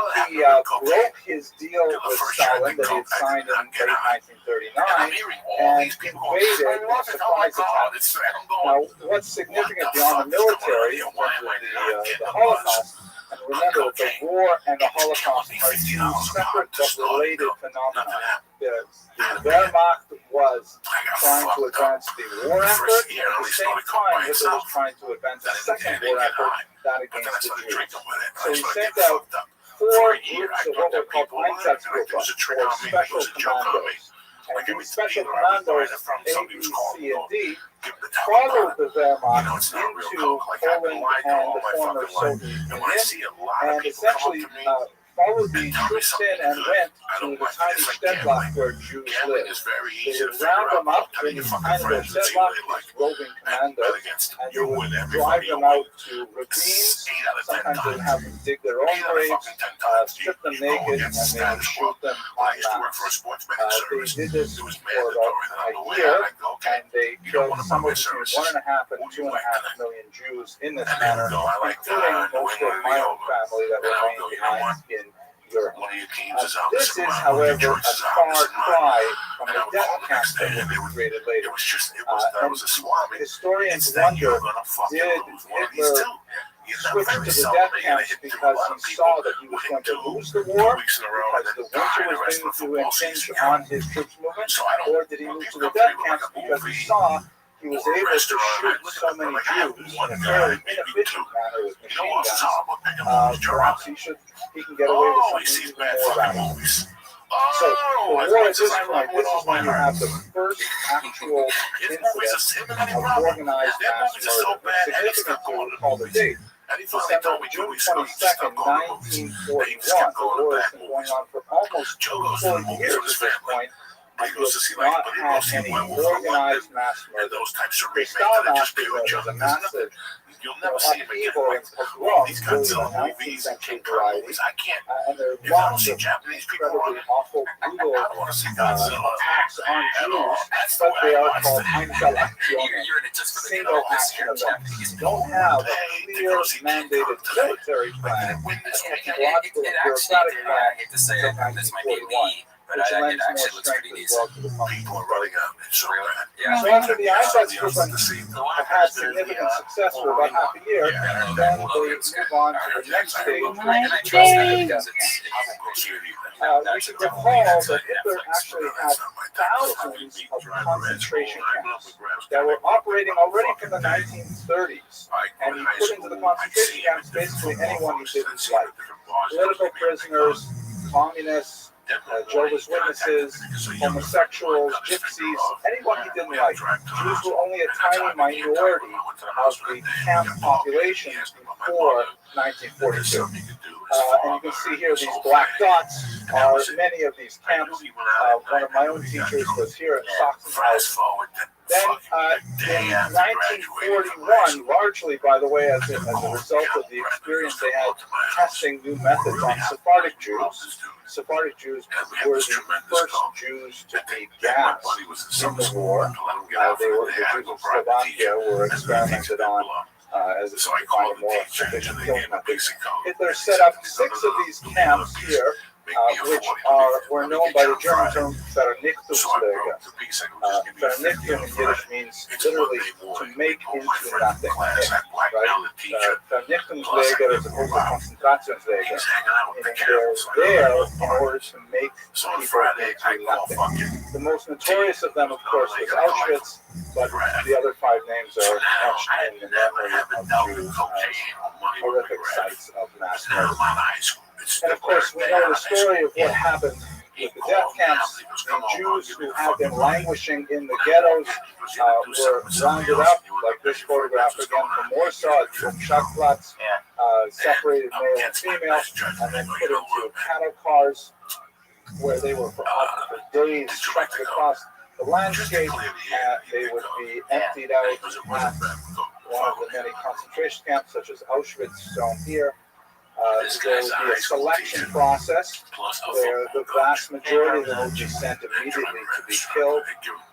broke his deal with Stalin that he had signed in late 1939 and invaded a surprise attack. Now, what's significant beyond the military in terms of the Holocaust, and remember that the war and the Holocaust are two separate but related phenomena. The Wehrmacht was trying to advance the war effort, and at the same time Hitler was trying to advance a second war effort, that against the Jews. So he sent out 4 groups of what were called Einsatzgruppen, or special commandos. And these special commandos, A, B, C, and D, followed the Wehrmacht into Poland and the former Soviet Union, and essentially followed the troops in and went to the tiny Stedtlock where Jews lived. They would round them up in this tiny little Stedtlock, these roving commandos, and they would drive them out to ravines. Sometimes they would have them dig their own graves, strip them naked, and they would shoot them en masse. They did this for about a year, and they killed somewhere between 1.5 and 2.5 million Jews in this manner, including most of my own family that remained behind in Europe. This is, however, a far cry from the death camps that were created later. Historians wonder, did Hitler switch to the death camps because he saw that he was going to lose the war, because the winter was going to impinge on his troops' movement, or did he move to the death camps because he saw he was able to shoot so many Jews in a fairly inefficient manner with machine guns? Perhaps he can get away with something even more radical. So, the war at this point, this is when you have the first actual incident of organized mass murder. It's significant to recall the date. June 22nd, 1941. The war has been going on for almost 4 years at this point. And he has not had any organized mass murder. The Stalingrad was a massive upheaval and pogrom during the 19th century variety. And there are lots of incredibly awful, brutal attacks on Jews, but they are called Einzelaktionen, single action events. You don't have a clear mandated military plan, a technological and bureaucratic plan until 1941. Which lends more strength as well to the people running out. So after the Einsatzgruppen have had significant success for about half a year, then they move on to the next stage. We should recall that Hitler actually had thousands of concentration camps that were operating already from the 1930s, and he put into the concentration camps basically anyone he didn't like. Political prisoners, communists, Jehovah's Witnesses, homosexuals, gypsies, anyone he didn't like. Jews were only a tiny minority of the camp population before 1942. And you can see here these black dots are many of these camps. One of my own teachers was here at Sachsenhausen. Then in 1941, largely, by the way, as a result of the experience they had testing new methods on Sephardic Jews were the first Jews to be gassed in the war. They were the Jews of Slovakia were experimented on as if to find a more efficient killing method. Hitler set up 6 of these camps here, which were known by the German term Vernichtungslager. Vernichtung in Yiddish means literally to make into nothing. Vernichtungslager is opposed to Konzentrationslager. They're there in order to make people into nothing. The most notorious of them, of course, was Auschwitz, but the other 5 names are etched in the memory of Jews as horrific sites of mass murder. And of course, we know the story of what happened with the death camps. The Jews who had been languishing in the ghettos were rounded up, like this photograph again from Warsaw, from Schachtplatz, separated male and female, and then put into cattle cars where they were often for days trekked across the landscape. They would be emptied out at one of the many concentration camps, such as Auschwitz, shown here. there will be a selection process where the vast majority of them will be sent immediately to be killed.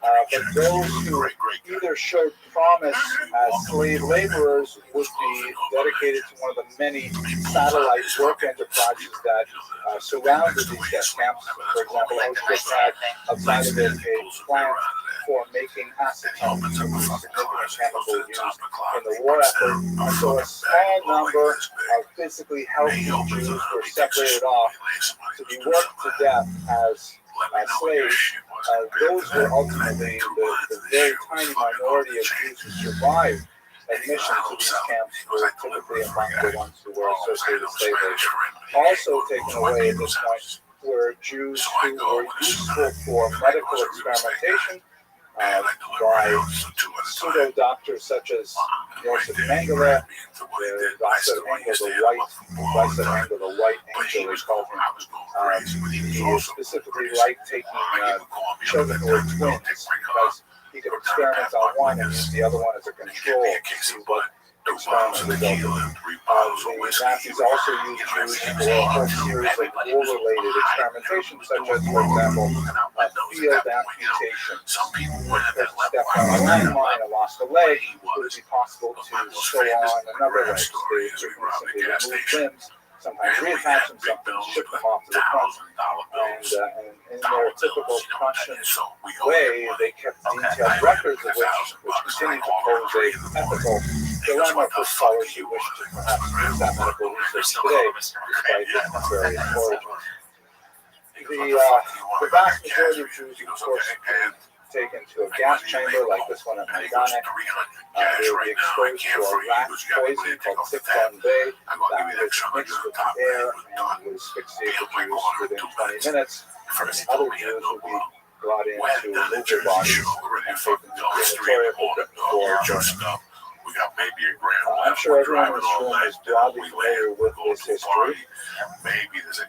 But those who either showed promise as slave laborers would be dedicated to one of the many satellite work enterprises that surrounded these death camps. For example, Auschwitz had outside of it a plant for making acetone, which is a significant chemical used in the war effort. And so a small number of physically healthy Jews were separated off to be worked to death as slaves. Those were ultimately the very tiny minority of Jews who survived admission to these camps were typically among the ones who were associated with slave labor. Also taken away at this point were Jews who were useful for medical experimentation by pseudo-doctors such as Joseph Mengele, the Rasa Engel, the white angel, they called him. He specifically liked taking children who were twins because he could experiment on one and use the other one as a control to see what experiment resulted. The Nazis also used Jews for a whole series of war-related experimentation, such as, for example, field amputation. If a person stepped on a landmine and lost a leg, it would be possible to sew on another leg. They simply remove limbs, sometimes reattach them, sometimes ship them off to the front. And in their typical Prussian way, they kept detailed records of which continue to pose an ethical dilemma for scholars who wish to perhaps use that medical research today, despite its nefarious origins. The vast majority of Jews, of course, taken to a gas chamber like this one at Majdanek. They will be exposed to a rat poison called Cyclone Bay that was mixed with the air and will asphyxiate the Jews within 20 minutes. And other Jews will be brought in to remove their bodies and taken to crematorium for I'm sure everyone in this room is broadly familiar with this history. It pains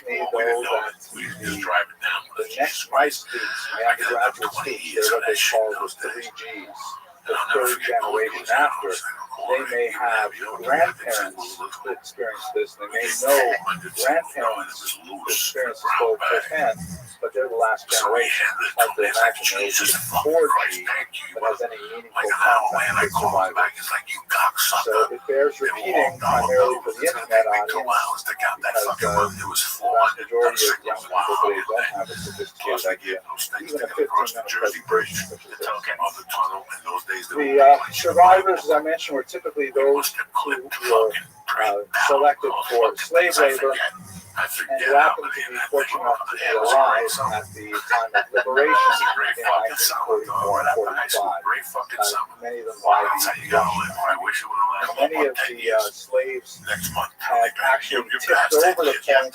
me, though, that the next high students, my undergraduate students, they're what they call the 3 Gs, the third generation after. They may have grandparents who experienced this. They may know grandparents who experienced this both firsthand, but they're the last generation. It's hard to imagine there will be a 4G that has any meaningful contact with survivors. So it bears repeating primarily for the internet audience because the vast majority of young people today don't have a sophisticated idea. Even a 15-minute presentation, which is this. The survivors, as I mentioned, were typically those who were selected for slave labor and who happened to be fortunate enough to be alive at the time of liberation in 1944 and 45. Many of them by the Russians. Many of the slaves had actually tipped over the point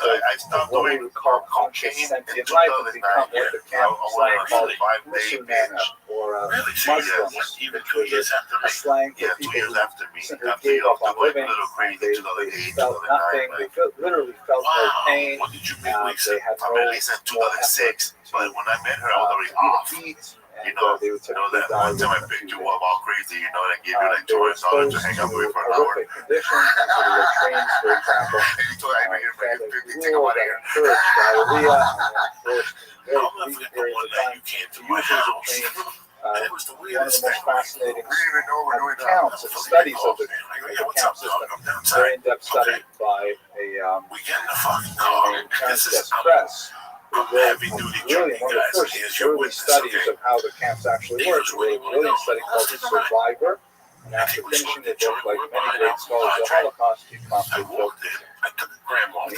of what we would call conscious sentient life and become what the camp slang called Musulmana, or Muslims, which was a slang for people who simply gave up on living. They felt nothing. They literally felt no pain. They had no more effort but when I met her, I was already off. You know, they would typically die one time I picked you up all crazy, you know, and I gave you like $200 to hang out with for an hour. Conditions, so they were trained, for example, encouraged diarrhea, and forced very brief periods of time to use these trained. One of the most fascinating accounts and studies of the camp system, very in-depth study by a Kansas Press, who wrote really one of the first early studies of how the camps actually work. He wrote a brilliant study called The Survivor, and after finishing the book, like many great scholars of the Holocaust, he promptly wrote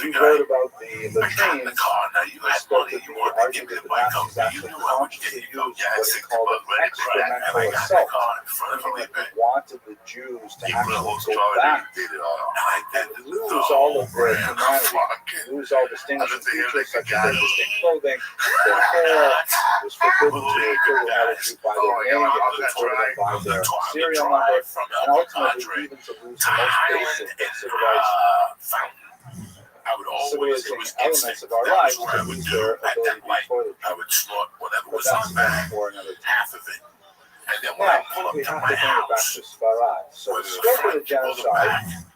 he wrote about the latrines and spoke of the argument that the Nazis actually consciously used what he called an experimental assault, meaning that they wanted the Jews to actually go back and lose all of their humanity, lose all distinguishing features such as their distinct clothing, their hair. It was forbidden to refer to another Jew by their name, they had to refer to them by their serial number, and ultimately even to lose the most basic of civilized elements of our lives to lose their ability to be toilet. But that's for another half of it. Now, we have to bring it back to Sfarad. So the scope of the genocide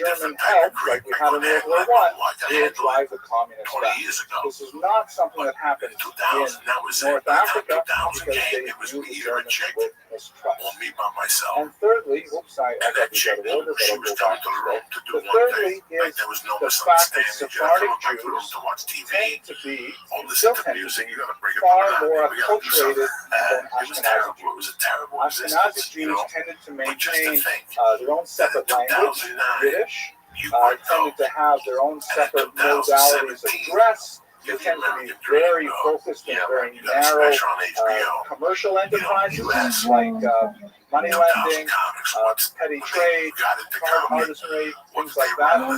German help, like we had in World War I, will drive the communists back. This is not something that happened in North Africa because they knew the Germans would mistrust. And thirdly, I got these out of order, but I'll go back to it. But thirdly is the fact that Sephardic Jews tend to be, still tend to be, far more acculturated than Ashkenazi Jews. Ashkenazi Jews tended to maintain their own separate language, Yiddish, tended to have their own separate modalities of dress. They tend to be very focused and very narrow commercial enterprises like money lending, petty trade, card artistry, things like that. In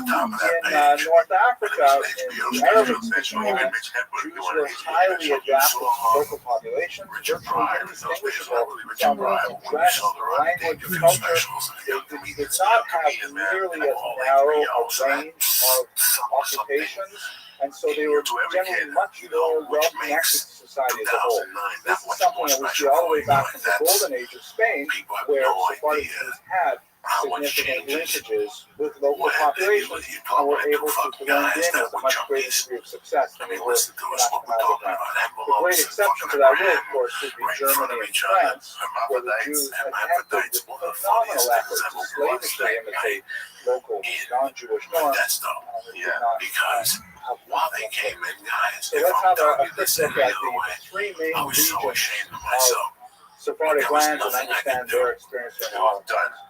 North Africa, in the Arabic-speaking land, Jews were highly adapted to local populations, virtually indistinguishable from dress, language, culture. They did not have nearly as narrow a range of occupations, and so they were generally much more well-connected to society as a whole. This is something that we see all the way back from the Golden Age of Spain, where Sephardic Jews had significant linkages with local populations and were able to blend in with a much greater degree of success than they were in Ashkenazi ground. The great exception to that rule, of course, would be Germany and France, where the Jews attempted with phenomenal efforts to slavishly imitate local non-Jewish norms. Because while they came in, guys, so let's have a quick look at the three main regions of Sephardic lands and understand their experience in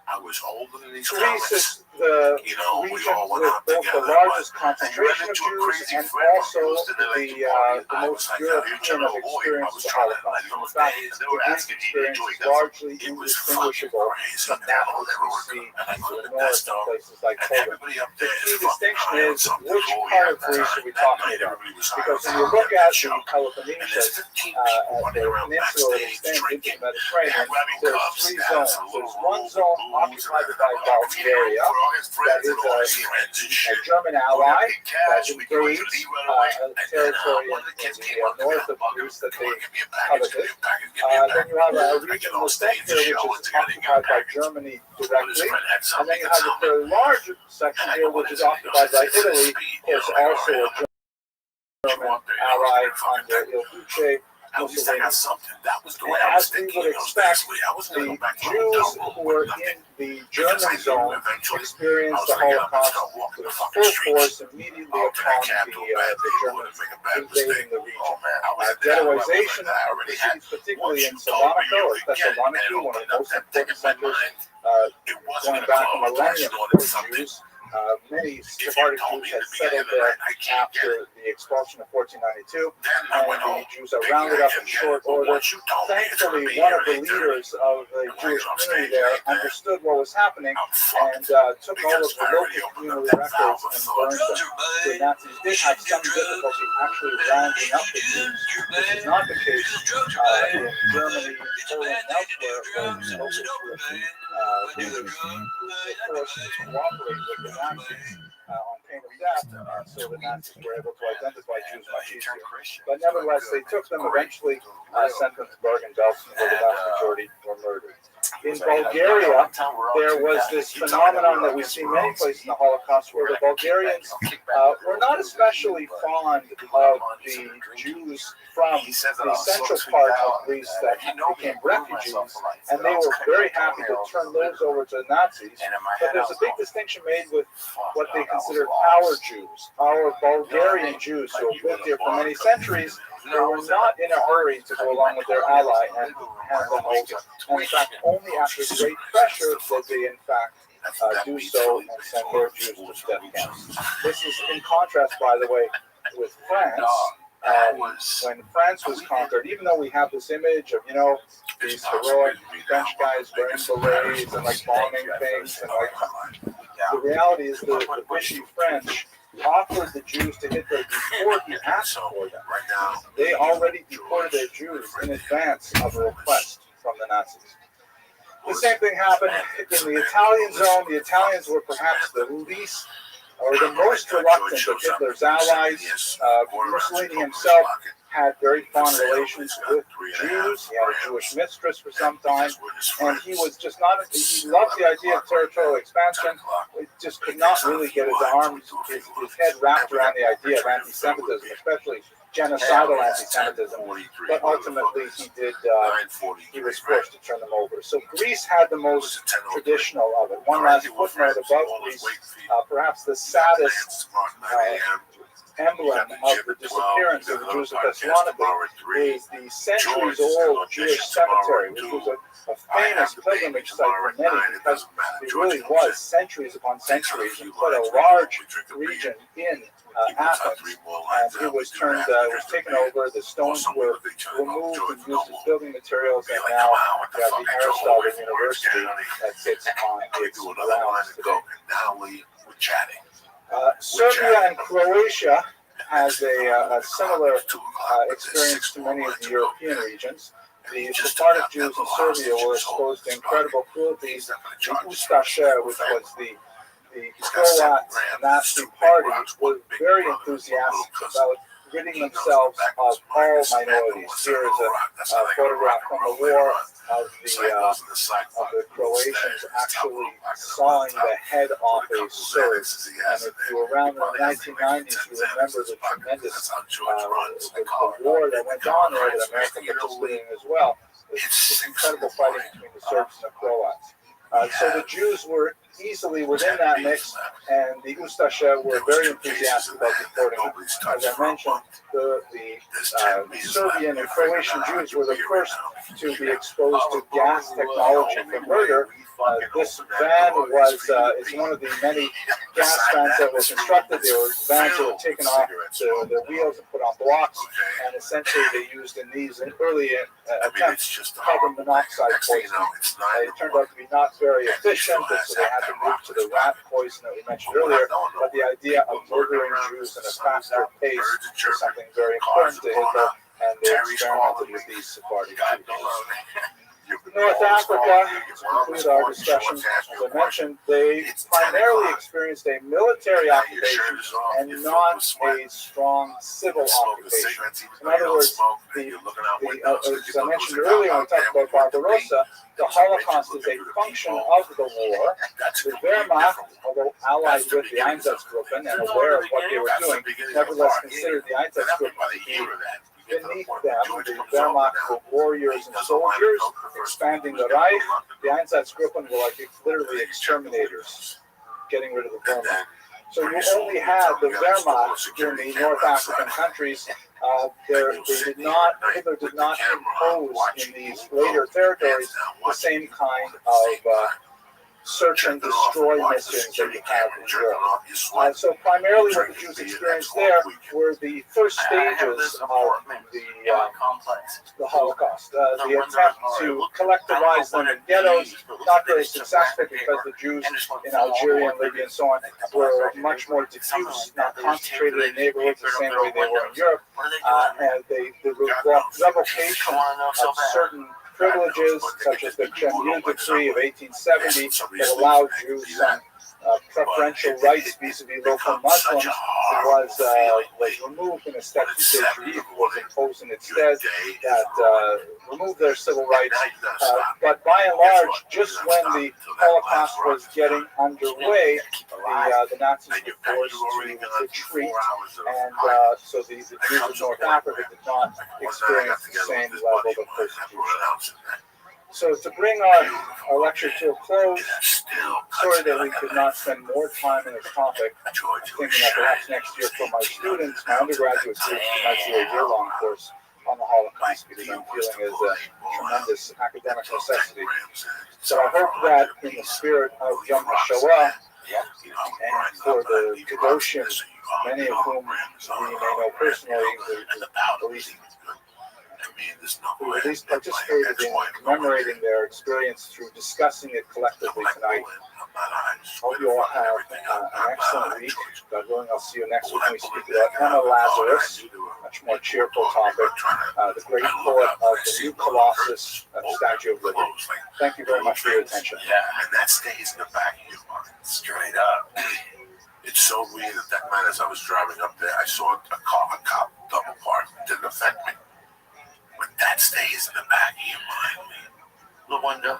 I was older than these Greece is the region with both the largest concentration of Jews and also the most European of experience of the Holocaust. In fact, the Greek experience is largely indistinguishable from that which we see to the north in places like Poland. The key distinction is which part of Greece are we talking about? Because when you look at the Peloponnese, at the peninsula that extends into the Mediterranean, there's three zones. There's one zone occupied by Bulgaria, that is a German ally that invades a territory in the north of Greece that they coveted. Then you have a region in the center which is occupied by Germany directly, and then you have a very large section here which is occupied by Italy, of course also a German ally under Il Duce. And as we would expect, the Jews who were in the German zone experienced the Holocaust with full force immediately upon the Germans invading the region. Ghettoization proceeds particularly in Salonika or Thessaloniki, one of the most important centers going back a millennium for Jews. Many Sephardic Jews had settled there after the expulsion of 1492, and the Jews are rounded up in short order. Thankfully, one of the leaders of the Jewish community there understood what was happening and took all of the local community records and burned them. The Nazis did have some difficulty actually rounding up the Jews. This is not the case in Germany, Poland, and elsewhere, where local Jewish leaders were forced to cooperate with the Nazis on pain of death, and so the Nazis were able to identify Jews much easier. But nevertheless, they took them, eventually sent them to Bergen-Belsen, where the vast majority were murdered. In Bulgaria, there was this phenomenon that we see many places in the Holocaust, where the Bulgarians were not especially fond of the Jews from the central part of Greece that became refugees, and they were very happy to turn those over to the Nazis. But there's a big distinction made with what they considered our Jews, our Bulgarian Jews who have lived here for many centuries. They were not in a hurry to go along with their ally and hand them over. And in fact, only after great pressure did they, in fact, do so and send their Jews to death camps. This is in contrast, by the way, with France. When France was conquered, even though we have this image of, these heroic French guys wearing berets and like bombing things, and like the reality is the Vichy French offered the Jews to Hitler before he asked for them. They already deported their Jews in advance of a request from the Nazis. The same thing happened in the Italian zone. The Italians were perhaps the least or the most reluctant of Hitler's allies. Mussolini himself had very fond relations with Jews. He had a Jewish mistress for some time, and he was just not, he loved the idea of territorial expansion. He just could not really get his arms, his head wrapped around the idea of anti-Semitism, especially genocidal anti-Semitism. But ultimately, he was forced to turn them over. So Greece had the most traditional of it. One last footnote about Greece, perhaps the saddest emblem of the disappearance of the Jews of Thessalonica is the centuries-old Jewish cemetery, which was a famous pilgrimage site for many because it really was centuries upon centuries and quite a large region in Athens. And it was taken over, the stones were removed and used as building materials, and now you have the Aristotle University that sits on its grounds today. Now we're chatting. Serbia and Croatia has a similar experience to many of the European regions. The Sephardic Jews in Serbia were exposed to incredible cruelties. The Ustaše, which was the Croat Nazi party, was very enthusiastic about ridding themselves of all minorities. Here is a photograph from the war of the Croatians actually sawing the head off a Serb. And if you were around in the 1990s, you remember the tremendous the war that went on there that America participated in as well. It's incredible fighting between the Serbs and the Croats. So the Jews were easily within that mix, and the Ustaše were very enthusiastic about deporting them. As I mentioned, the Serbian and Croatian Jews were the first to be exposed to gas technology for murder. This van is one of the many gas vans that were constructed. There were vans that were taken off their wheels and put on blocks, and essentially they used in these early attempts carbon monoxide poisoning. It turned out to be not very efficient, and so they had to move to the rat poison that we mentioned earlier. But the idea of murdering Jews at a faster pace is something very important to Hitler, and they experimented with these Sephardic Jews. North Africa, to conclude our discussion, as I mentioned, they primarily experienced a military occupation and not a strong civil occupation. In other words, as I mentioned earlier when we talked about Barbarossa, the Holocaust is a function of the war. The Wehrmacht, although allied with the Einsatzgruppen and aware of what they were doing, nevertheless considered the Einsatzgruppen to be beneath them. The Wehrmacht were warriors and soldiers expanding the Reich. The Einsatzgruppen were like literally exterminators, getting rid of the Wehrmacht. So you only had the Wehrmacht in the North African countries. Hitler did not impose in these later territories the same kind of search and destroy missions that you have in Europe. So primarily what the Jews experienced there were the first stages of the Holocaust. The attempt to collectivize them in ghettos, not very successful because the Jews in Algeria and Libya and so on were much more diffuse, not concentrated in neighborhoods the same way they were in Europe. And the revocation of certain privileges, such as the Chemnitz Decree of 1870, that allowed Jews some preferential rights vis-a-vis local Muslims, was removed, and a statute was imposed in its stead that removed their civil rights. But by and large, just when the Holocaust was getting underway, the Nazis were forced to retreat, and so the Jews of North Africa did not experience the same level of persecution. So to bring our lecture to a close, sorry that we could not spend more time on this topic. I'm thinking that perhaps next year for my students, my undergraduate students, we might see a year-long course on the Holocaust, because I'm feeling is a tremendous academic necessity. So I hope that in the spirit of Yom HaShoah, and for the Kedoshim, many of whom we may know personally, who at least participated in commemorating their experience through discussing it collectively tonight. Hope you all have an excellent week. God willing, I'll see you next week when we speak about Emma Lazarus, much more cheerful topic, the great poet of the new Colossus, Statue of Liberty. Thank you very much for your attention. Yeah, and that stays in the back of your mind, straight up. It's so weird that night as I was driving up there, I saw a cop double park, didn't affect me. But that stays in the back of your mind, man. The window.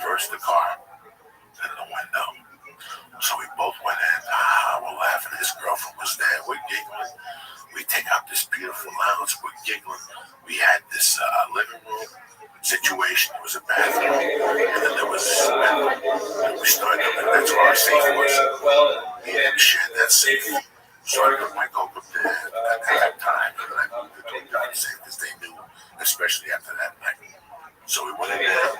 First the car, then the window. So we both went in. We're laughing. His girlfriend was there. We're giggling. We take out this beautiful lounge. We're giggling. We had this living room situation. It was a bathroom. And then there was and we started up, and that's where our safe was. We shared that safe. So I got my coke up there at that time, and I moved it to a gun safe because they knew, especially after that night. So we went in there,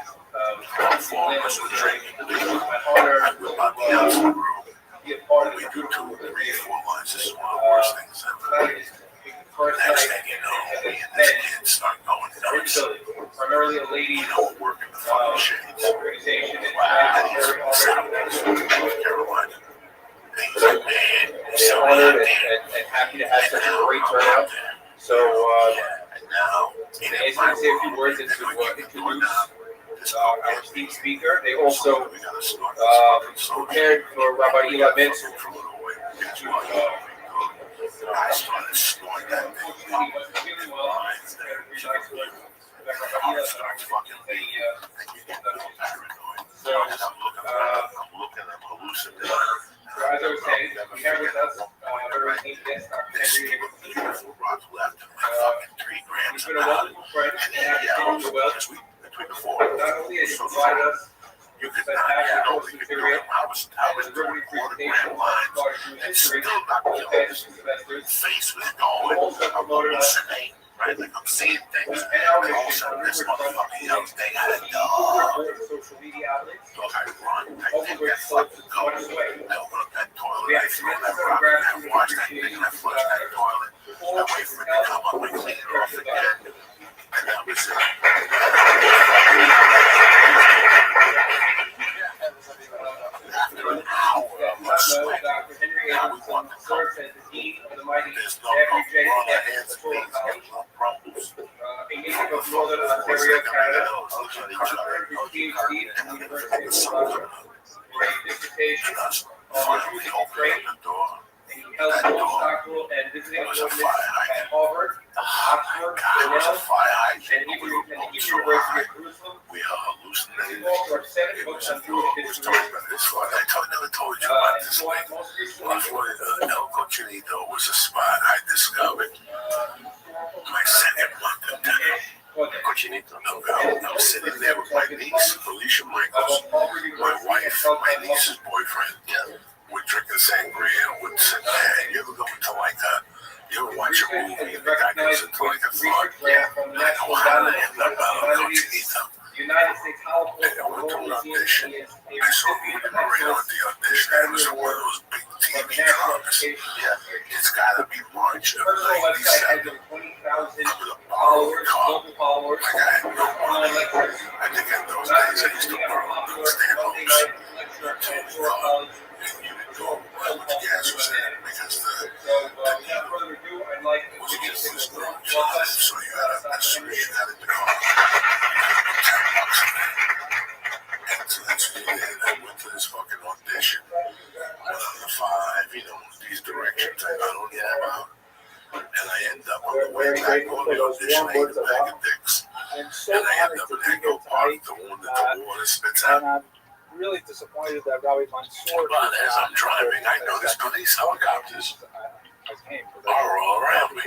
four of us were drinking. I whip out the outside room. We do 2, 3, 4 lines. This is one of the worst things ever. Next thing you know, me and this kid start going nuts. Primarily a lady Working the fucking shades. organization And he's from South Carolina. And he's like, man, there's someone out there. and happy to have such a great turnout. So, and now, and as I say a few words to introduce our esteemed speaker, they also prepared for Rabbi Eli Benson. I started snoring that thing. I started fucking being, and you get paranoid. And I'm looking, I'm hallucinating. So as I was saying, we have with us very esteemed guest, Dr. Henry. Beautiful rock left and my fucking 3 grams of powder. And then yells between the 4 of us. Not only has he provided us you could not, I was doing 1/4 gram lines and still not killing this. Face was going, I'm hallucinating, right? Like I'm seeing things. And all of a sudden this motherfucker yells, they got a dog. So I run, I take that fucking coat, I open up that toilet, I throw that rock, and I wash that thing, and I flush that toilet. I wait for it to come up, I clean it off again. And that was it. After an hour of us sweating, now we want to go. There's no run hands, feet, no problems. A native of Northern Ontario, Canada, PhD from the University of Toronto, dissertation on the Jewish Ukraine, and he held postdoctoral and visiting appointments at Harvard, Oxford, Cornell, and Hebrew University of Jerusalem. We are hallucinating. Author of 7 books on Jewish history. I never told you about this. El Cochinito was a spot I discovered my second month in town. Cochinito. I'm sitting there with my niece, Felicia Michaels, my wife, my niece's boyfriend. We're drinking sangria, we're sitting there, and you ever go into like you ever watch a movie and the guy goes into like a thought? I know how to end up out of Cochinito. United States Holocaust And I went to an audition. I saw Rudy Moreno at the audition. It was one of those big TV dramas. Yeah, it's got to be March of 97. I'm in a borrowed car. Like I had no money. I think in those days I used to borrow stand-ups. Tony called, and you didn't know how much gas was in it because the needle was just this long shot. So you had to, as soon as you got in the car, and so that's what I did. I went to this fucking audition. Went on the 5, these directions I don't know about. And I end up on the way back on the audition, I eat a bag of dicks. And I end up in Echo Park, the one that the water spits out. And I'm really disappointed that Rabbi Mansour. But as I'm driving, I noticed police helicopters are all around me.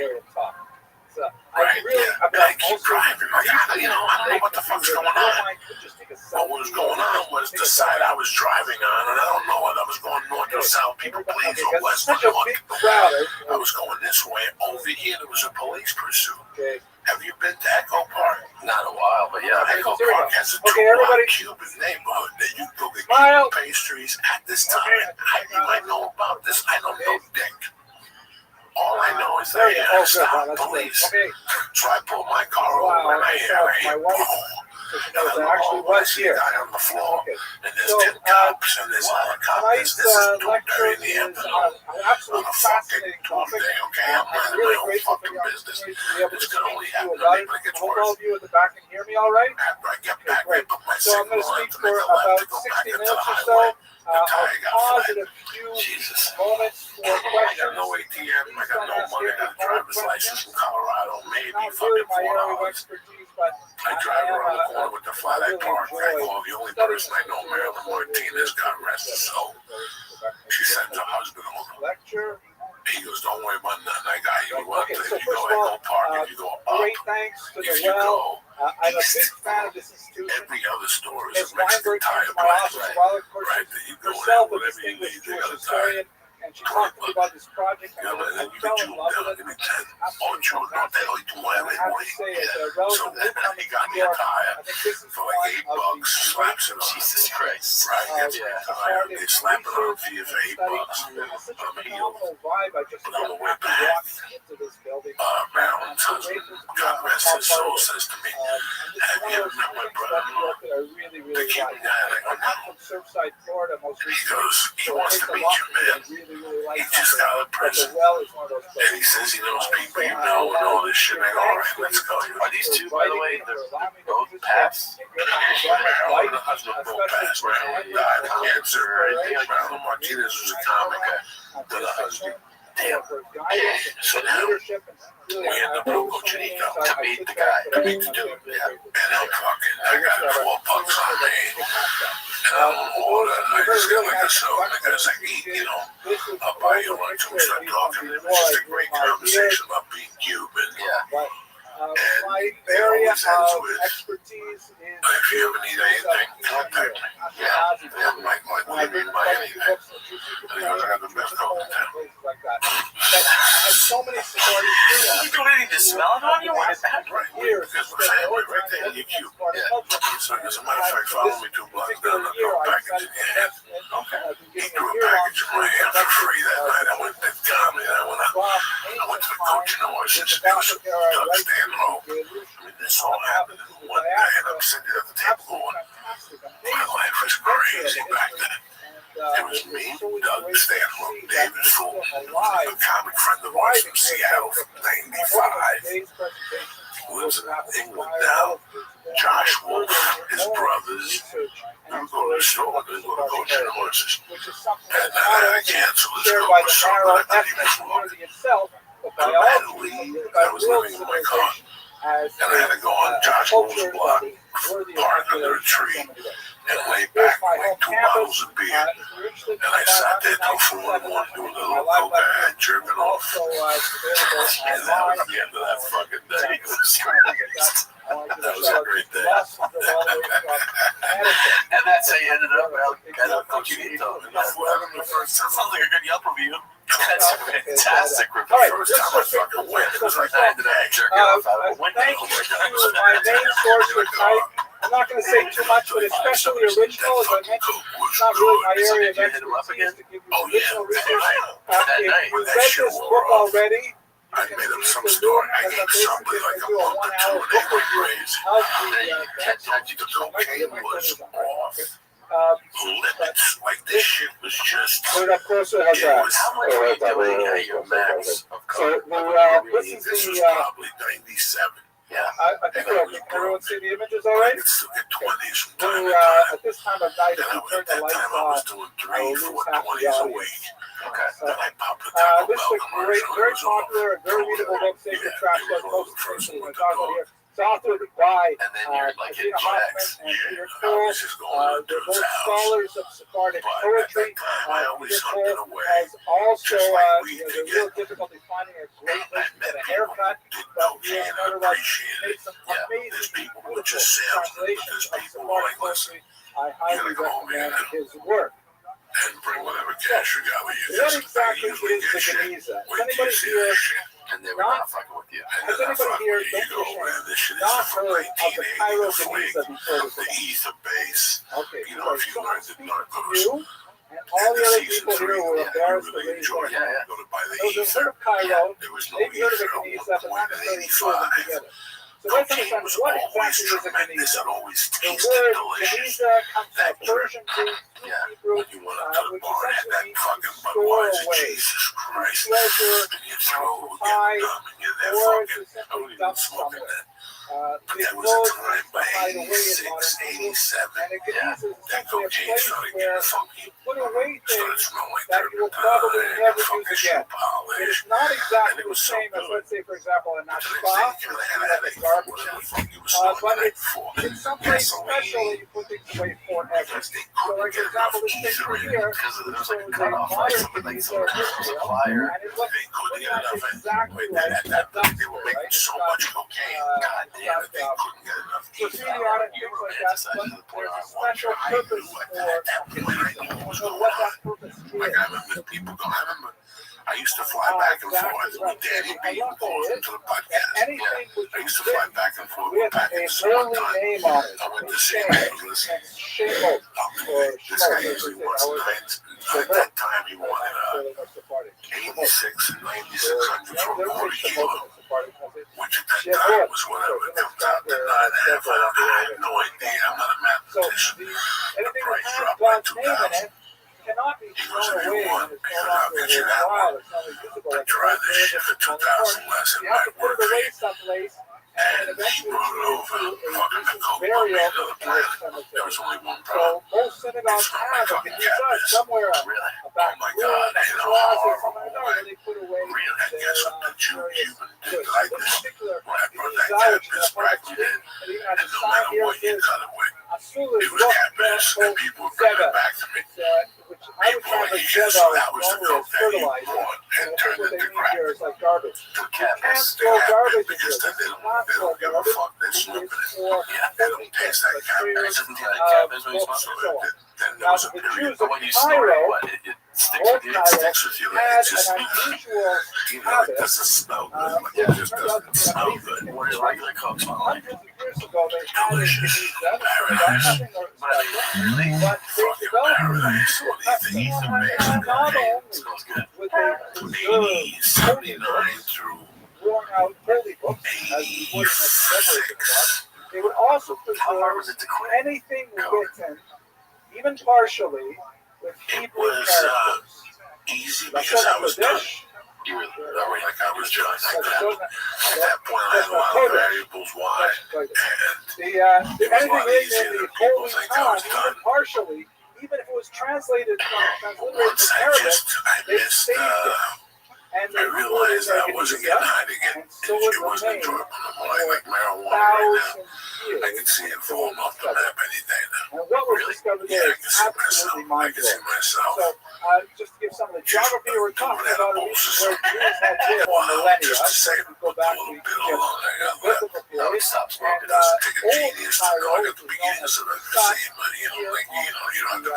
Right, yeah. And I keep driving. Like, I don't know what the fuck's going on. What was going on was the side I was driving on, and I don't know whether I was going north or south. People, please, or west or north. I was going this way. Over here, there was a police pursuit. Have you been to Echo Park? Not a while, but yeah. Echo Park has a 2-block Cuban neighborhood that you go get Cuban pastries at this time. You might know about this. I don't know dick. All I know is that I stopped police. So I pulled my car over and I hear boom. And I look over and I see a guy on the floor. And there's 10 cops and there's helicopters. This is 2:30 in the afternoon on a fucking Tuesday, okay? I'm minding my own fucking business. This can only happen to me, but it gets worse. All of you in the back can hear me all right? After I get back, I put my So I'm signal going to on speak to for make a left about to go 60 back into minutes the or so. highway. The tire got Pause flat. in a few Jesus. moments for I questions. got no ATM, I got no money, I got a driver's license from Colorado, maybe Not really fucking my area of $4. expertise, but I drive around the corner with the flat I park. I call the only person I know, Marilyn Martinez, God rest her soul. She sends her husband home. Lecture. He goes, don't worry about nothing. I got you. Okay, so If you first go of all, Echo Park, if you go up, great thanks to if the you well. go I'm a big east, fan of this institution. every other store is Ms. a Mexican Weinberg came tire to my place, office while, of course, right? That you go in herself a whatever you distinguished need, they Jewish got a tire. historian, and she talked to me about this project, and Yeah, but I then you fell could in you love down with it. in the It's tent. absolutely Ocho, no te fantastic. lo tu And I have to say, as a So relative then newcomer he to got New me a York, tire I think this is for one like of $8, the slaps it on. Jesus Christ. Right, gets me Yeah. a tire. They slap it on for you for $8. It's such a I'm healed. phenomenal vibe. I just But on the feel way happy back, walking into this building. Marilyn's husband, God rest his soul, says to me, have you ever met my brother-in-law? That I really, The really Cuban like. guy, and I go, I'm from Surfside, Florida, most he recently. goes, he So it wants takes to a meet lot you, for me man. to really, really like He just got out of But prison. the well is one of those And he places. says he knows people you know and all this shit. I go, all right, let's go. Are these two, by the way, they're both passed? Marilyn, the husband broke past. Marilyn died of cancer or anything. Marilyn Martinez was a comic to the husband. Damn. So now, we end up in Costa Rica to meet the guy, to meet the dude. Yeah. And I got $12 on me. And I'm on order. I just got like a soda. And the guy's like, eat, I'll buy you lunch. And we start talking. It was just a great conversation about being Cuban. Yeah. My It area always ends of with, expertise is if you ever need anything, contact me. Yeah, Mike, what do you mean by anything? And he goes, I got the best coat in town. like that. But I have so many supporting Did you do anything to smell it on you? What is that? Right, because we're family right there. You're cute. So as a matter of fact, follow me 2 blocks down the door, package in your hand. Okay. He threw a package in my hand for free that night. I went to comedy. I went to the coaching horses. It was Doug Stanlow. I mean, this all happened in one day, and I'm sitting at the table going, my life was crazy back then. It was me, Doug Stanlow, David Fool, a comic friend of ours from Seattle from '95, who lives in England now. Josh Wolf, his brothers, we would go to the store, we would go to coaching horses. And I canceled this girl was so good I didn't even walk. I had to leave. I was living in my car. And I had to go on Josh Wolf's block, park under a tree, and lay back and make 2 bottles of beer. And I sat there till 4 in the morning doing a little coke I had, jerking off. And that was the end of that fucking day. It was crazy. That was a great day. And that's how you ended up at Cochinito. Sounds like a good Yelp review. That's fantastic review. First time I fucking went, it was like I ended up jerking off out of a window. Thank you to my main source for tonight. I'm not going to say too much, but especially original, as I mentioned, it's not really my area of expertise to give you original research. If you read this book already, I made up some story. I gave somebody like a month or 2 and they went crazy. The cocaine was off limits. Like this shit was just. put it up closer, how's that? How much were you doing at your max of So, coke? This was probably 97. Yeah. I think we're okay. Everyone see the images all right? It's still get 20s from time When, to time. at this time of night, if And you turn at the that lights time I was on, doing I will 3, lose 4 half the 20s a audience. week. Okay. Then I popped the Taco This is Bell a great, commercial. very It was all popular, very readable book, Sacred Trash, it was that one of most the first people ones are talking to about here. It's authored by And then you're like Christina hitting Hoffman checks. and Peter I Cole. was just going to the They're dude's both house. scholars of Sephardic But at poetry. that time, I always Peter hugged it Cole away. has also, Just like we there's a did. real difficulty finding a great place to get a haircut, but he has nevertheless made some amazing, There's people who are beautiful just salesmen, but translations there's of people who are Sephardic like, listen, poetry. I highly recommend his work. and bring whatever cash you got with you. What Just exactly usually is get the shit. Geniza? Wait till you Anybody see here that shit. And they were not fucking with you. And Has then I anybody fuck here, with you. You don't go, be man, this shit is not from heard of the 1980, Cairo the flag, Geniza before this the event? ether base. Okay, You know, if you learned the Narcos, you and all the other people here were embarrassed to raise enjoy their it. hand. Go to buy the Those who ether. heard of Cairo, There was no they've heard of ether the at Geniza, but not necessarily two of them 1.85. together. So let's Cocaine understand was what always exactly is a tremendous. Geniza. It always The tasted word delicious. Geniza comes from Persian root, Hebrew, When you went up to the which bar and had that essentially means fucking to store Budweiser, away. Jesus Christ, Treasure, and your throat would get hide, numb and you're there or fucking, to I simply wasn't even dump smoking somewhere. that. But It that was a was time by hide away in 86, modern 87. And a Geniza is That essentially a cocaine place started where getting funky. you put away Started things smelling like that you will probably turpentine never and use fucking shoe again. It polish. is not And exactly it the was so same as, good. let's say, for example, a The next nashpa, day, which you is had a like a headache. garbage Whatever the heap. fuck you were smoking But the night it's before. someplace special that Gasoline. you put things away forever. Because they So, couldn't like, for get enough example, this ether picture in it. here, Because which there was shows like a a cutoff, right? modern Something like Geniza some history, supplier. and it looks They couldn't get not enough. exactly Wait, like at a that point, they dumpster, were right? making It's so got much cocaine. God got graffiti on it, things like that, but there's a special purpose for Knesset. So what that purpose is. Like I remember people go, I used to fly back and forth with Danny B, who calls into the podcast. Anything which I used to fly back and forth with with a Patkinson one holy time. name on it, I went to it's see him. I was listening. Shemot, or This guy usually wants nines. At that time, he wanted 86 and 9600 for a quarter kilo, which at that time was whatever. It comes out to 9.5. I have no idea. I'm not a mathematician. The price dropped by 2,000. cannot be He was thrown a away one when it's because no I'll longer get you that worthwhile. one. It's not visible. I tried this shit for 2,000 less. It You have to might put work it for away you. someplace And and he eventually brought it over. to a Fucking decent Nicole put me burial another in planet. the There cemetery. was only one So problem. most synagogues It's not my have a fucking Knesset campus. somewhere, Really? a back Oh my room, God. a You know, closet, horrible something like that, way. where they put away Really? I their guess the Jew various Cuban goods. didn't like In this. particular, When I the brought that Zawich, campus the back public in, and even had and a no sign matter here what you says cut away, Asula it was campus, and people would bring it back to me. which I would translate Jeva So that was the normally coke as that he fertilizer. brought and And I think turned what they into mean crap. here is like garbage. To You can't campus, they throw have garbage it in here. because This then is not they for don't give a garbage. fuck. They're It's smoking it. for Yeah, they don't taste that campus. books and so on. Then there Now, was a the period Jews of when you snort Cairo, it, what, it sticks North with you. It Cairo, sticks with you. Like, had it's just, an unusual you know, it habit. doesn't smell good. Like, Which it just turned out to doesn't be smell amazing. good. What does regular coke smell like? Hundreds of years ago, they had a Delicious. Geniza, Paradise. nothing or special, Really? but they Fucking developed paradise. What do you think? He's amazing. not Hey, only it smells good. with a From preserved 79 through worn out holy books, as we would in a February synagogue, they would also preserve anything written, even partially, with Hebrew characters. Easy because I was done. You were like I was done. At that point, I had a lot of variables. Why? And it was a lot easier than people think I was done. Even partially, even if it was translated from transliterated Once from I Arabic, missed, and I realized that I wasn't getting high to get. It wasn't enjoyable like marijuana right now. I can see it falling off the map any day now. And what was discovered there is I absolutely can see mind-blowing. myself. So, just to give some of the geography, we're talking about a region where Jews had lived for millennia. So we go back to Egypt, biblical period, and old Cairo, which is known as the Sat, here on the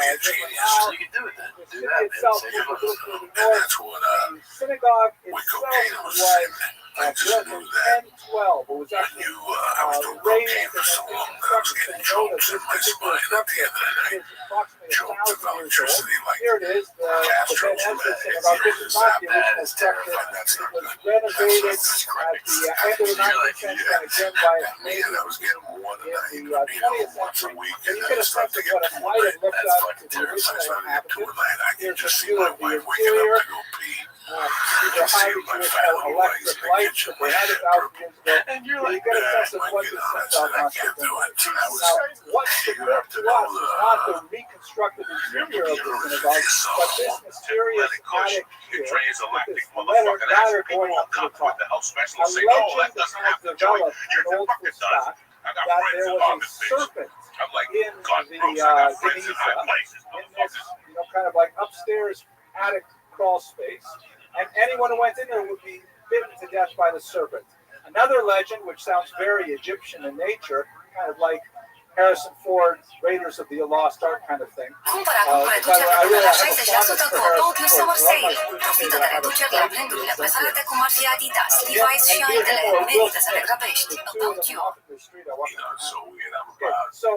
You can do it then. the Do city that, itself, man. which Say is it. to the north. The synagogue With itself cocaine, it was the was same thing. I just built knew in that 1012. It was actually I was doing raised cocaine for so long that I was getting jolts in my spine at the end of the night. is approximately Jolts of 1,000 years old. electricity, like Here it is, the Castro Ben Ezra synagogue. synagogue. This is not the original structure. That's It not was good. renovated That's at correct. the end of the 19th century and again by its Man, I was getting more than that. in You the could be there 20th once a century. week, So and you then get a it started sense to of get what it too might late. have looked That's like fucking to the terrible. I original started to get too inhabitants. late. I can Here's a just see view my of the wife waking up interior. to go pee. These are highly Jewish electric lights that they had 1,000 years ago. And you're So you like, get a sense of what this synagogue I must have can't been do like. it. So that was, Now, what's important to us is not the reconstructed interior of the synagogue, but this mysterious attic here, with this ladder going up to the top. A legend has developed in Old Fustat that there was a serpent in the Geniza, in this, kind of like upstairs attic crawl space, and anyone who went in there would be bitten to death by the serpent. Another legend, which sounds very Egyptian in nature, kind of like Harrison Ford's Raiders of the Lost Ark kind of thing. Cumpăr acum cu reduceri de până la 60% cu Old Summer Sale. Profită de reduceri la brandurile preferate cum ar fi Adidas, Levi's și altele. Merită să te grăbești. About you. So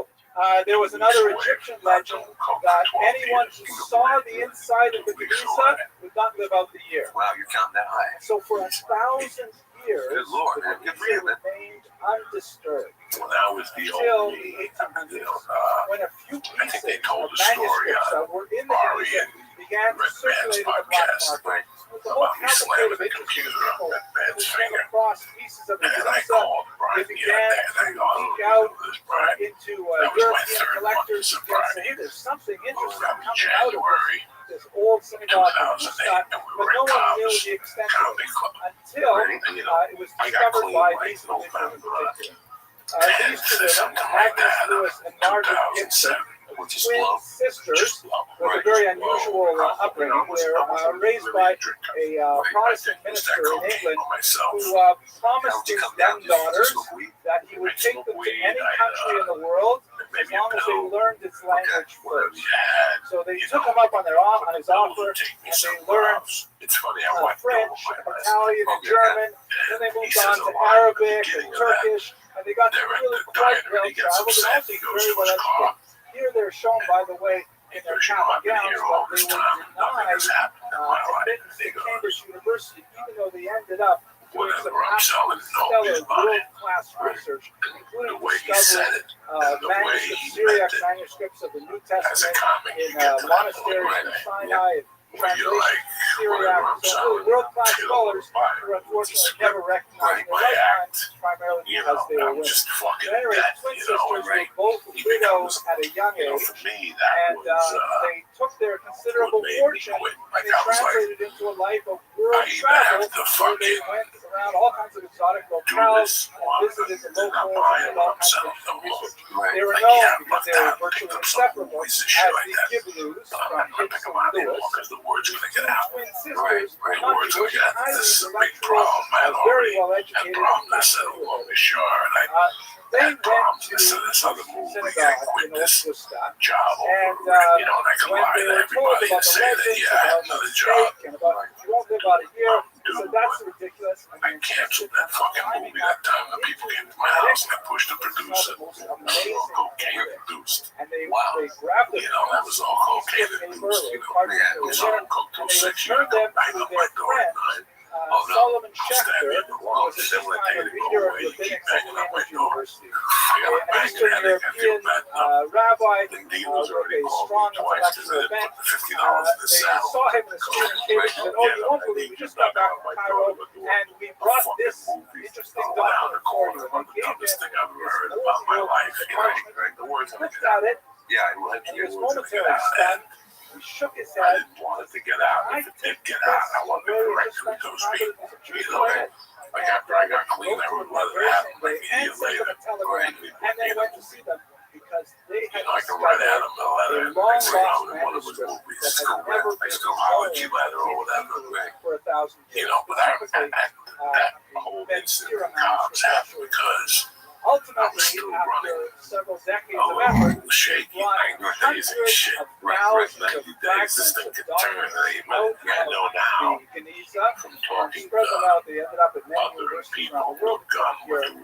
there was another Egyptian legend that anyone who saw the inside of the Geniza would not live out the year. wow, you're counting that high. So for 1,000 years, Good Lord, the man. Good for Geniza you, man. remained undisturbed Well, that was the until old, the 1800s, when a few I think they pieces told of the story manuscripts that were in the Ari Geniza and began to Red circulate Man's in the black podcast, market. right? It was a whole About me slamming cavalcade of the interesting computer people on Red who Man's came finger. across pieces of the And I Geniza. called They Brian the began other day, and I to go, leak oh, out this Brian. into That was my European third collectors fucking who said, surprise. hey, there's something Oh, interesting that was coming out of January this old synagogue in 2008, Fustat, and we but were no at one knew Cobb's the extent of Comedy it Club. until And, you know, it was I got discovered clean by like these individuals in November particular. These two women, something like Agnes that, Lewis and Margaret Gibson, 2007. twin sisters with a very unusual upbringing. They're raised by a Protestant minister in England who promised his young daughters that he would take them to any country in the world as long as they learned its language first. So they took him up on his offer, and they learned French, Italian, and German. Then they moved on to Arabic and Turkish, and they got to really quite well traveled and also very well educated. Here they're shown, by the way, in their cap and gowns, but they were denied admittance to Cambridge University, even though they ended up doing some absolute stellar world-class research, including discovering Syriac manuscripts of the New Testament in monasteries in Sinai, and translation Syriac. So really world-class scholars who unfortunately never recognized their lifetimes, primarily because they were women. But anyway, twin sisters were both widows at a young age, and they took their considerable fortune and they translated it into a life of world travel, where they went around all kinds of exotic locales and visited the locals and did all kinds of interesting research. They were known because they were virtually inseparable as the Giblus from Hicks and Lewis. Twin sisters, not Jewish, highly intellectual, very well educated, they went to synagogue in Ostwestad, and when they were told about the legends, about the stake, and about you won't live out a year, they said that's ridiculous. I canceled that fucking movie that time. The people came to my house and I pushed the producer. Cocaine produced. And they grabbed it. That was all cocaine produced. It was all cooked till 6 years. I got my door at 9. Solomon Schechter was at this time a reader of rabbinic at Cambridge University. An Eastern European rabbi with a strong intellectual bent. They saw him in the street in Cambridge and said, "Oh, you won't believe, we just got back from Cairo and we brought this interesting document for you." And they gave him this parchment. He looked at it, and he was momentarily stunned. He shook his head. I didn't want it to get out. If it did get out, I wanted to correct it with those people. Like after I got clean, I would rather have them like a year later. And they went to see them because they had I can write out a letter. a long They lost one of his manuscript movies. that had never been Psychology letter or whatever. for 1,000 years. But that whole incident comes happened because ultimately, after several decades of effort, shaky, hundreds of thousands of fragments of documents I know now the Geniza, and spread them out. They ended up at many universities around the world. Here in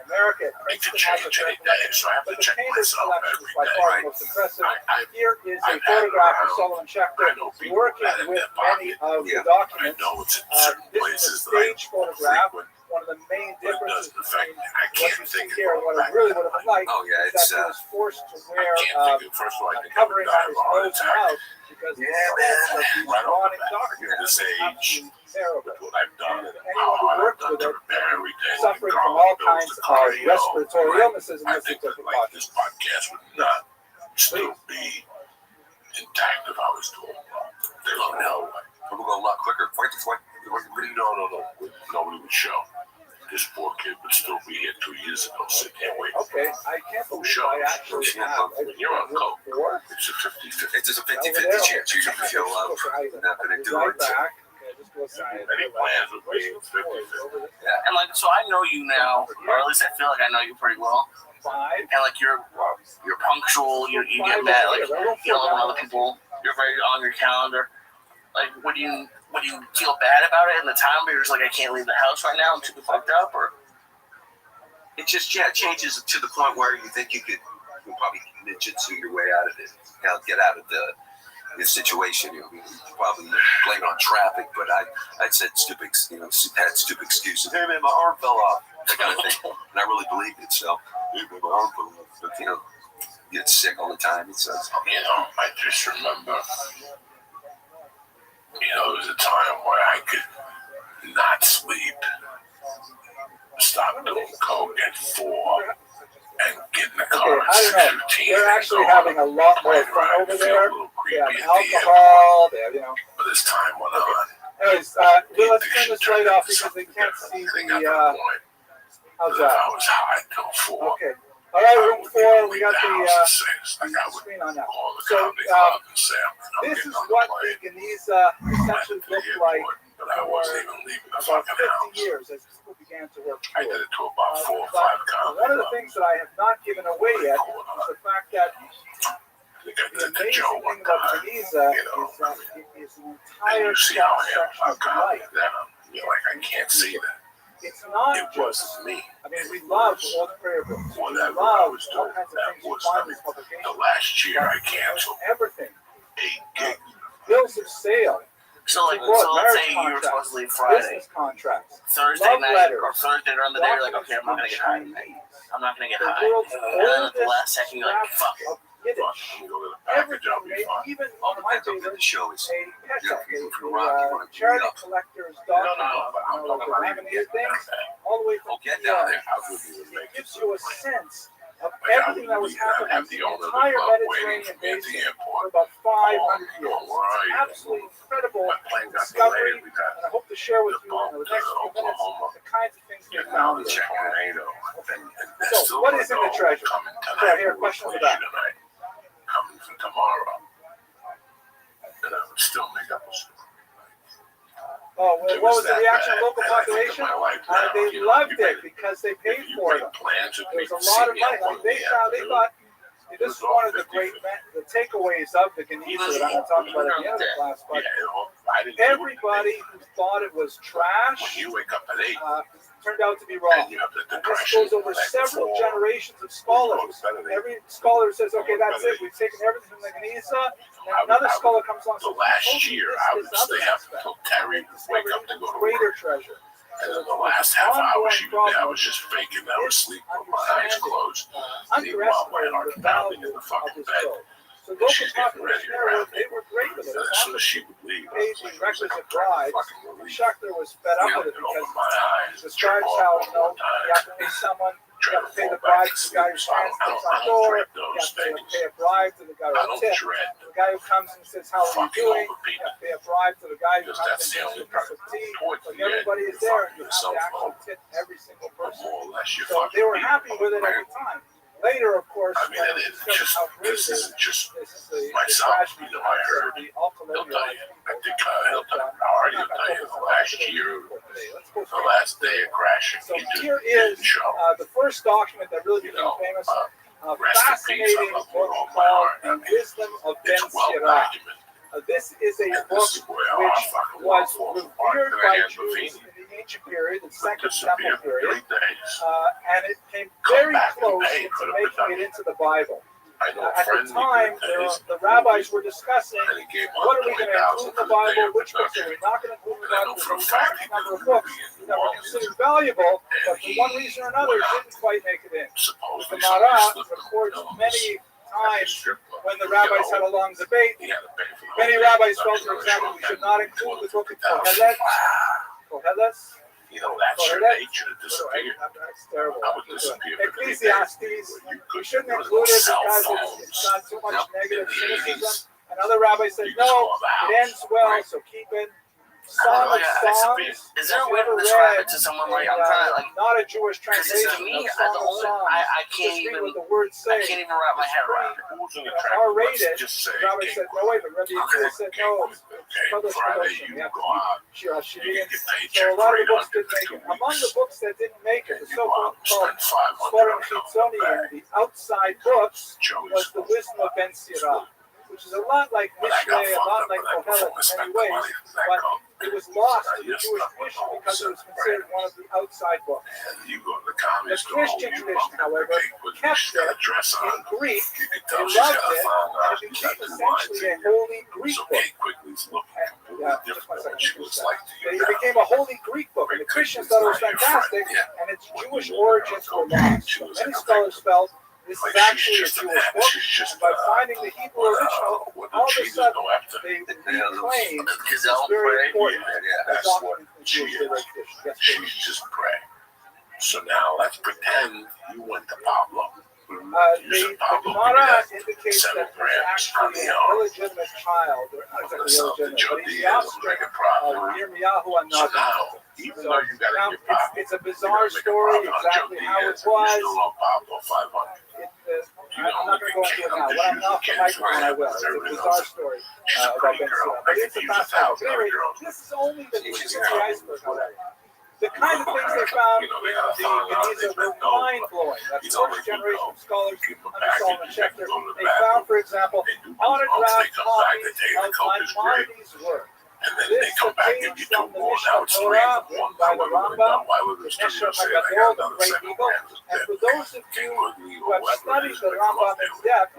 America, Princeton has a great collection, but the Cambridge collection is by far the most impressive. Here is a photograph of Solomon Schechter working with many of the documents. This is a stage photograph. One of the main differences between what you see here and what it really would have been like is that he was forced to wear a covering on his nose and mouth because the sense of these rotting documents is absolutely terrible. And anyone who worked with it, suffering from all kinds of respiratory illnesses, and this is difficult. This podcast would not still be intact if I was doing well. They don't know. We'll go a lot quicker. No. Nobody would show. This poor kid would still be here 2 years ago, sitting here waiting. Okay, I can't believe I actually have. You're on coke. It's a 50-50. It's a 50-50 chance. You feel love. Not going to do it. Any plans would be 50-50. Yeah, and like, so I know you now, or at least I feel like I know you pretty well. And like, you're punctual. You get mad. Like, you don't love other people. You're very on your calendar. Like, would you feel bad about it in the time where you're just like, I can't leave the house right now, I'm too fucked up, or? It just, changes to the point where you think you could probably ninjutsu your way out of it, get out of the situation. You probably blame it on traffic, but I said stupid, had stupid excuses. Hey man, my arm fell off, that kind of thing. And I really believed it, so, hey man, my arm fell off. But, get sick all the time, it says. I just remember, there was a time where I could not sleep, stop doing coke at 4, and get in the car at 6:15. They're actually having a lot more fun over there. They have alcohol, they have, But as time went on, anyways, let's turn this light off because they can't see the, how's that? I was high till 4. Okay. All right, room 4. We got the screen on now. So this is what the Geniza essentially looked like for about 50 years as people began to work through it. One of the things that I have not given away yet is the fact that the amazing thing about Geniza is that it is an entire cross-section of life. I can't see that. It's not just me. I mean, we love all the prayer books. We love all kinds of things you find in publications. The last year I canceled everything. Bills of sale. So let's say you were supposed to leave Friday. Business contracts. Thursday night or Thursday during the day, you're like, okay, I'm not gonna get high. I'm not gonna get high. And then at the last second, you're like, fuck it. Everything, even on my favorite, a charity collector's document, laminated things, all the way from it gives you a sense of everything that was happening in the entire Mediterranean basin for about 500 years. It's an absolutely incredible discovery, and I hope to share with you in the next few minutes the kinds of things we found. So, what is in the treasure? So I hear questions about it. Coming for tomorrow, and I would still make up a story. Oh, well, what was the reaction of the local population? They loved it because they paid for it. There was a lot of money. They thought this is one of the great the takeaways of the Geniza that I'm going to talk about at the end of the class. But everybody who thought it was trash turned out to be wrong. And this goes over several generations of scholars. Every scholar says, okay, that's it. We've taken everything from the Geniza. And another scholar comes along and says, last year, I would stay up until Terry would wake up to go to greater work. treasure. And then the last half hour she was there, I was just faking I was sleeping with my eyes closed. Meanwhile, my heart pounding in the fucking bed. So local population there, they were great with it. As soon as she would leave, paid the requisite bribes. Schuckler was fed up with it because he describes how, you have to meet someone, you have to pay the bribe to the guy who stands at the door, you have to pay a bribe to the guy who tips, the guy who comes and says, how are you doing? You have to pay a bribe to the guy who comes and says, a piece of tea. Like everybody is there, and you have to actually tip every single person. So they were happy with it at the time. Later, of course, I mean, this isn't just myself. I heard. He'll tell you. I think he'll tell you the last year, the last day of crashing. So here is the first document that really became famous. Fascinating book called The Wisdom of Ben Sirah. This is a book which was revered by Jews in the ancient period, the Second Temple period, and it came very close to making it into the Bible. At the time, the rabbis were discussing what are we going to include in the Bible, which books are we not going to include in the Bible. There were a large number of books that were considered valuable, but for one reason or another, didn't quite make it in. The Gemara records many times when the rabbis had a long debate. Many rabbis felt, for example, we should not include the book of Kohelet. That's your nature to disappear. That's terrible. I would disappear. Ecclesiastes, we shouldn't include it because it's got too much negative cynicism. Another rabbi said, no, it ends well, so keep it. Song of Songs. Is there a way to describe it to someone like I'm trying to not a Jewish translation? To me, I can't even. The words say. I can't even wrap my head around it. R-rated. Rabbi said, no wait, but Rabbi Akiva said no. Published production. You have to keep Shira. So a lot of the books didn't make it. Among the books that didn't make it, the so-called Sforim Chitzoniyim, the outside books, was the Wisdom of Ben Sirah, which is a lot like Mishlei, a lot like Kohelet in many ways, but it was lost to the Jewish tradition because it was considered one of the outside books. The Christian tradition, however, kept it in Greek. They loved it, and it became essentially a holy Greek book. It became a holy Greek book, and the Christians thought it was fantastic, and its Jewish origins were lost. So many scholars felt this is actually a Jewish book, and by finding the Hebrew original, all of a sudden they reclaimed this very important document in Jewish tradition. She's just praying. So now let's pretend you went to Pablo. The Gemara indicates that there's actually an illegitimate child, or not exactly illegitimate, but he's the offspring of Yirmiyahu and Navi. So Even though you got now to get pop, it's a bizarre story, exactly how it was. You're still on pop or 500. I'm not going to go into it now. When I'm off the microphone, I will. It's a bizarre story about Ben Silla. But it's a fascinating. But anyway, this is only the tip of the iceberg, however. The kind of things they found in the Geniza were mind-blowing. That's first generation scholars under Solomon Schechter. They found, for example, autographed copies of Maimonides' work. This contains from the Mishnah Torah written by the Rambam, the Mishnah Haggadol, the Great Eagle. And for those of you who have studied the Rambam in depth,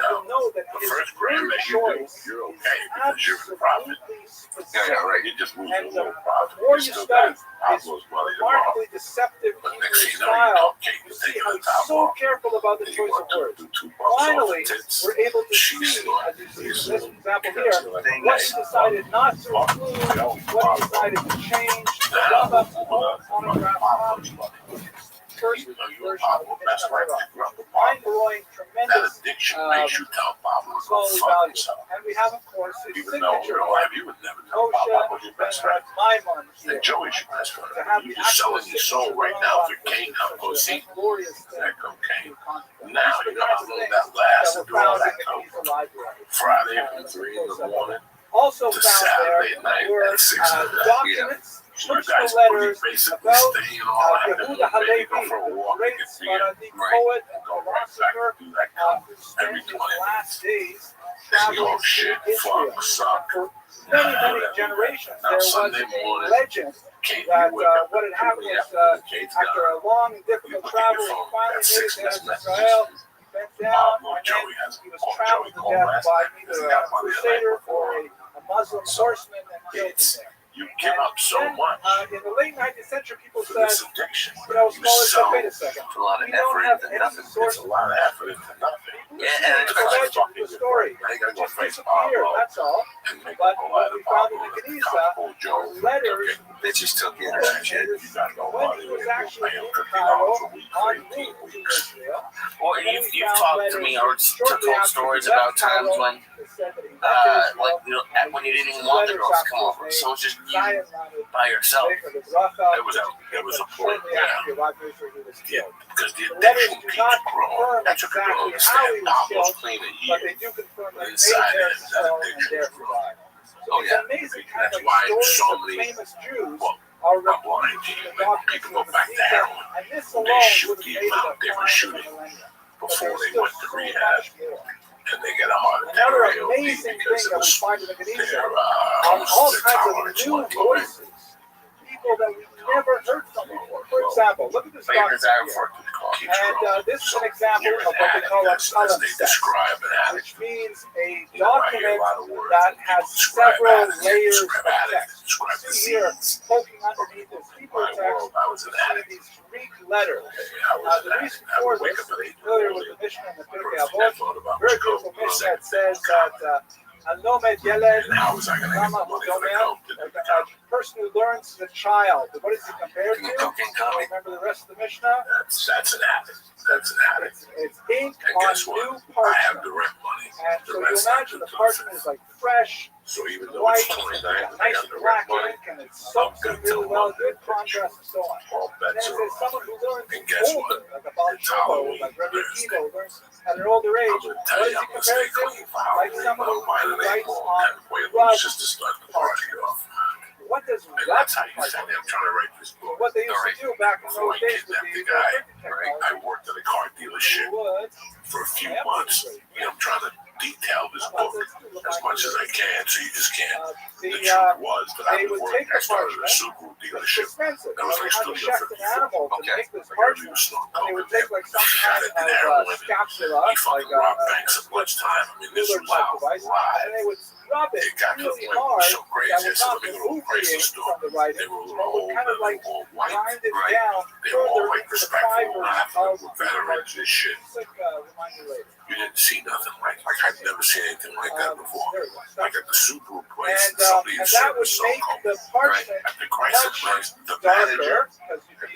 you'll know that his word choice is absolutely specific. And the more you study his remarkably deceptive Hebrew style, you see how he's so careful about the choice of words. Finally, we're able to see, as you see in this example here, what he decided not to include, what he decided to change. The Rambam's own autograph copy. First version of the Mishnah Torah. Mind-blowing, tremendous, scholarly value. And we have, of course, his signature, Moshe Ben Maimon here. Joey should best friend. To have the You're selling your soul right now for Rambam Kane. I'm going to see glorious thing. that cocaine. Now you know how long that lasts and do all that coke. Friday from 3 in the morning also to found Saturday there night were at 6 in the night. documents, So you personal guys letters basically about stay in all that. Yehuda Halevi, the great Sephardi poet and philosopher who spent his last days traveling to Israel. For many, many generations, there was a legend that what had happened was after a long and difficult travel, he finally made it to Israel. Bent down, and then he was trampled to death by either a crusader or a Muslim horseman and killed him there. You give up so much. In the late 19th century, people for said, this addiction. scholars said, wait a second, A lot of we don't have any source. It's a lot of effort into nothing. Yeah, and it's a legend, the story. I gotta go Just face disappeared, Pablo that's all. and make But a what lot we of found in Pablo the and Geniza Pablo Joe. were letters They just took in when shit. he was actually in Cairo on route to Israel. Or you've talked to me or told stories about times when, when you didn't even want the girls to come over. So it's just you by yourself. It was a point, because the The letters addiction do keeps not growing. confirm That took a girl exactly to how he stand was Pablo's killed, clean a but year. they do confirm that he made Inside their that cell and addiction there was survived. Oh, It's yeah. amazing kind That's of why stories so of many famous Jews well, are I'm blind repeated in the when documents people go of the back to Geniza, heroin. and this They alone shoot would have the made it a amount they were crime of the shooting millennium. But before there's they still went to so rehab, much more. and they get a heart attack. Another AOD amazing thing because that of we find in the Geniza their are all their kinds of tolerance new went lower. voices, people that we've never heard from before. For example, look at this document here. And this is an example of what they call a column set, which means a document that has several layers of text. You see here, poking underneath this Hebrew text, you see these Greek letters. The reason for this, if you're familiar with the Mishnah and the Pirkei Avot, very beautiful Mishnah that says that Anomed Yeled Rama Hudomer, a person who learns the child. What is he compared to? Remember the rest of the Mishnah? That's an addict. That's an addict. It's ink And on guess what? new I have parchment. the rent money. And The so you rent's imagine not the parchment is like fresh, So even though white, it's 29, I nice got the black rent money. ink, and it soaks in really well, good contrast and so on. All And then bets it are says someone off. who learns And guess what? older, like a Baal Shebo, like Rabbi Akiva, who learns at an older age. I'm gonna tell What is you, he I'm gonna stay compared to? clean for Like Halloween. someone I'm buying who an writes apple on and wait rug just to start the party off. What does And rug that's how you say I'm trying to write this book. What they used to do back in Before those I days with kidnapped the the guy, technology, I worked at a car dealership would for a few months. I'm trying to detail this book as much as I can, so you just can't. The truth was that I they was would working. take I the started a parchment. Subaru It's dealership. expensive. That was They like had to Studio shecht an 54. animal to make this parchment. And they would take like some kind of scapula, He fucking like robbed banks at lunchtime. I mean, this ruler was type wild. device, and they would rub it It got to the really point where it hard was so crazy. that I would said, not let me go to a remove the Chrysler ink store. from the writing, They were a but little would old, kind of like all white. grind it Right. down They were all further like into the respectful, fibers laughing of with the veterans parchment. and shit. Just like remind you later. You didn't see nothing like I've never seen anything like that before. There we go. Like at the Subaru place, And somebody that would so make cold. the parchment At the Chrysler much place, the darker manager, because you'd be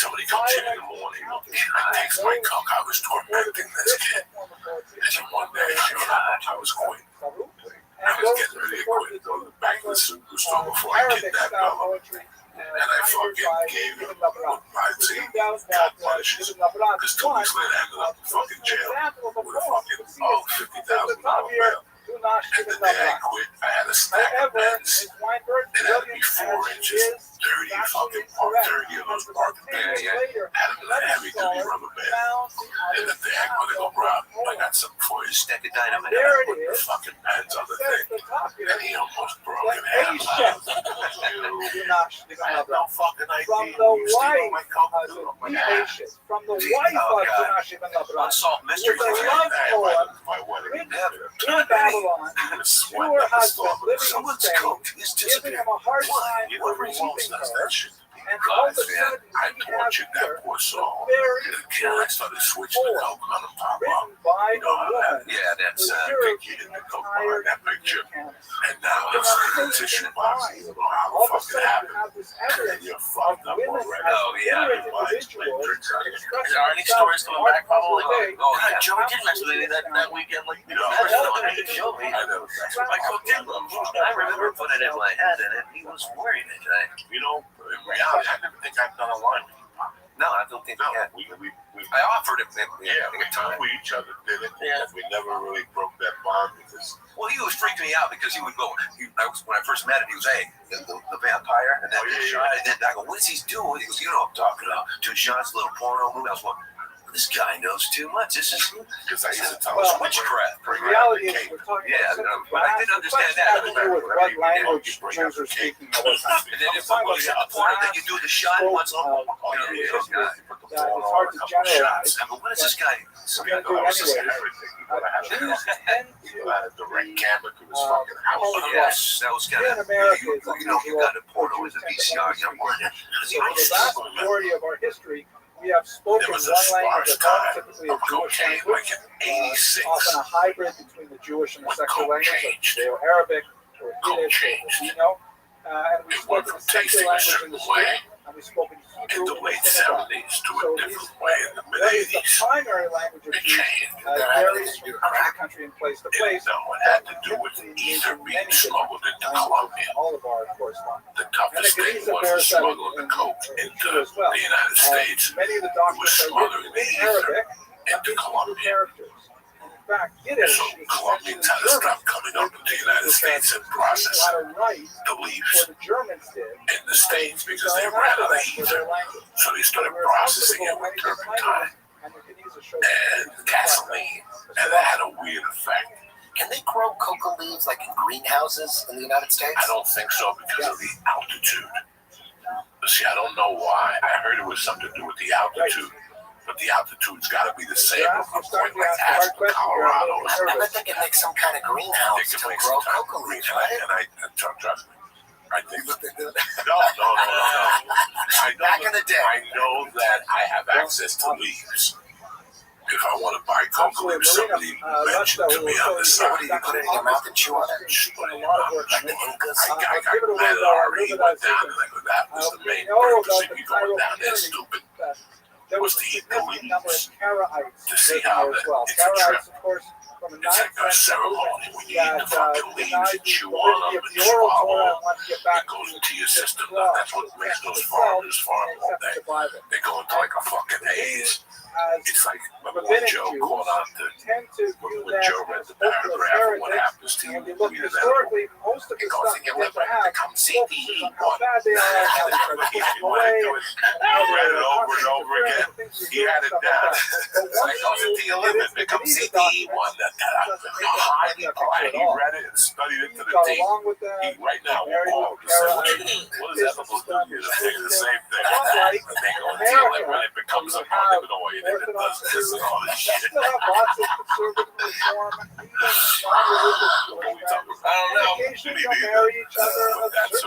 somebody comes in the morning and takes my cock. I was tormenting this kid. And then one day, sure enough, I was quitting. I was getting ready to quit, go back to the store before I kidnapped Bella. And I fucking gave him what I'd say God punishes. Because 2 weeks later, I ended up in fucking jail with a fucking $50,000 bail. And the day I quit, I had a stack of beds. It had to be 4 inches, 30 fucking 30 of those parking beds. Had them in a heavy duty rubber bed. And the day I went to go rob, I got something for you. Stack of dynamite. And I put the fucking beds on the thing. And he almost broke in half. I had no fucking idea. From the wife from the wife of Jonash ibn Labran. Unsolved mysteries. With a love poem written in Babylon to her husband living in Spain, giving him a hard time for receiving her. And all of a sudden, I tortured that poor soul. very I started switching the coke on him, pop up. written by by a woman Yeah, that's who good. served an entire that picture. campus. And now Then it's on the the petition same box. time, You know how all the of a fuck it sudden you happened. have this evidence You're of fucked up women already. as Oh, yeah. ignorant individuals expressing Are any themselves stories coming back, probably? way. Oh, yeah. Joey did mention that weekend. Like, You know, that's I what he showed me. My cook did love. I remember putting it in my head, and he was wearing it. You know, in reality, I never think I've done a line with you. No, I don't think I had. I offered him. We each other did it. Yeah. We never really broke that bond because. Well, he was freaking me out because he would go. When I first met him, he was, hey, the vampire, and then and then I go, what is he doing? He goes, you know what I'm talking about. 2 shots, a little porno movie. I was like, this guy knows too much. This is because I used to tell well, witchcraft. The reality is, we're talking but I didn't understand that. Has to do with what language Jews are speaking at what time. And then if somebody got the porno, then you do the shot once. It's hard to generalize. But what is this guy? I'm going to do it anyway. Jews tend to direct camera to his fucking house. Yes, that was kind in of. America, it's You know, you got a porno with a VCR. You don't want it. So for the vast majority of our history, we have spoken one language, typically a Jewish language, often a hybrid between the Jewish and the secular language, like Judeo-Arabic or Yiddish or Ladino. And we've spoken the secular language in the street, and we've spoken Hebrew in the synagogue. So the primary language of Jews varies from country to country and place to place. Had to do with ether being smuggled into Colombia. All of our correspondence. The toughest thing was smuggling the coke into the United States. Many of the documents are written in Arabic and into Colombia. Characters. In fact, Yiddish so Colombians had to stop coming up to the United States and processing the leaves in the States because they ran out of ether. So they started processing it with turpentine and gasoline, and that had a weird effect. Can they grow coca leaves like in greenhouses in the United States? I don't think so because of the altitude. See, I don't know why. I heard it was something to do with the altitude. But the altitude's got to be the same from a point like Aspen, Colorado. I bet they can make some kind of greenhouse to grow coca leaves, right? Trust me. I think no. Back in the day. I know that I have access to leaves. If I want to buy coca leaves, somebody mentioned to me on the side. What do you put it in your mouth and chew on it? Like the Incas. I got mad at RE, went down, and that was the main purpose of me going down there, stupid. Was to eat the leaves to see how it's a trip. It's like a ceremony when you eat the fucking leaves and chew on them and swallow them. It goes into your system. That's what makes those farmers farm all day. They go into like a fucking haze. It's like when Joe caught on to when Joe read the paragraph of what happens to you when you eat an edible. It goes in your liver and becomes CTE1. If you want to do it, I read it over and over again. He had it down. It goes into your liver and becomes CTE1. He read it and studied it to the T. He right now will call and say, what is edibles do? You're saying the same thing. And they go into your liver and it becomes a cannabinoid. And it does this and all this shit. I don't know. That's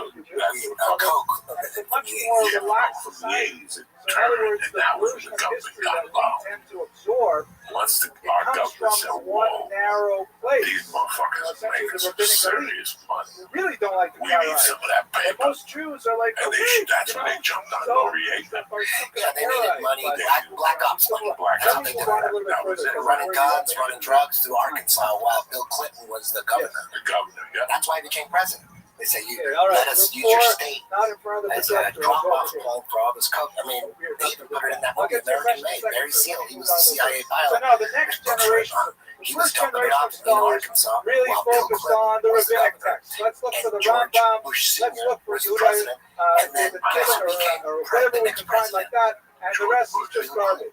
coke. It's much more relaxed society. So in other words, the version of history that we tend to absorb once our government said, whoa, narrow place. These motherfuckers are making some serious money. We really don't like the We need some of that paper. Most Jews are like, and that's when they jumped on Noriega. Yeah, they needed money, black ops money. That's how they did it. That was it. Running guns, running drugs through Arkansas while Bill Clinton was the governor. The governor, yeah. That's why he became president. They say, let us use your state as a drop-off point for all this coke. I mean, they even put it in that movie, American Made. Barry Seal, he was the CIA pilot. So now the next generation, he was dumping it off in Arkansas really focused on the rabbinic text. Let's look for the Rambam, let's look for Judah, David Kidd, or whatever we can find like that. And the rest is just garbage.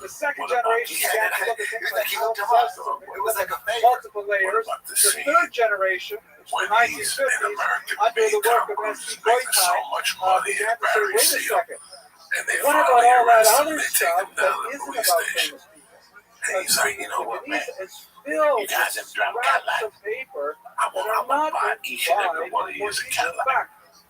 The second generation began to look at things like multiple layers. The third generation, which is the 1950s, under the work of S.C. Goitai, began to say, wait a second, what about all that other stuff that isn't about famous people? And he's like, you know what, man? It's filled You guys have dropped with Cadillac. of paper I'm that are gonna not buy each and every one of you a Cadillac.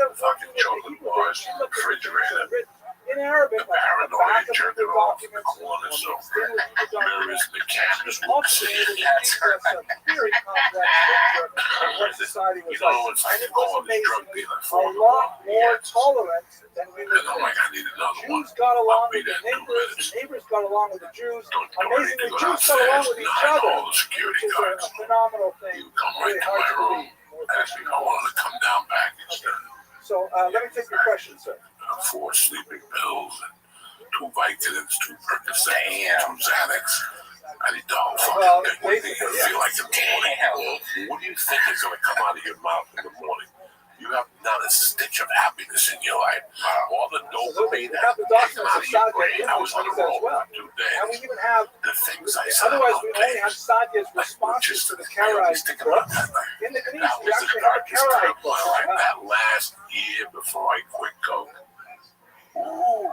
eating fucking chocolate bars in the refrigerator. In Arabic, the paranoia jerking off in the corner, so mirrors in the cameras will see it. That's very complex picture of what society was like. And it was amazing, a lot more tolerant than we were. Jews got along with the neighbors got along with the Jews. Amazingly, Jews got along with each other, which is a phenomenal thing. Really hard to believe. Ask me if I wanted to come down back instead. So let me take your question, sir. 4 sleeping pills, and 2 Vicodins, 2 Percocet, 2 Xanax. I need the whole fucking thing. What do you feel like in the morning? What do you think is going to come out of your mouth in the morning? You have not a stitch of happiness in your life. All the dopamine We have the taken documents out of of your Sadia brain. I was on a as roll well. for 2 And days. we even have, The things I said otherwise about we only have tapes. Sadia's Like responses to the I Karaite always think about books. that. In the Knesset, That we was the actually have a darkest time Karaite of book. my life. That last year before I quit coke. Ooh.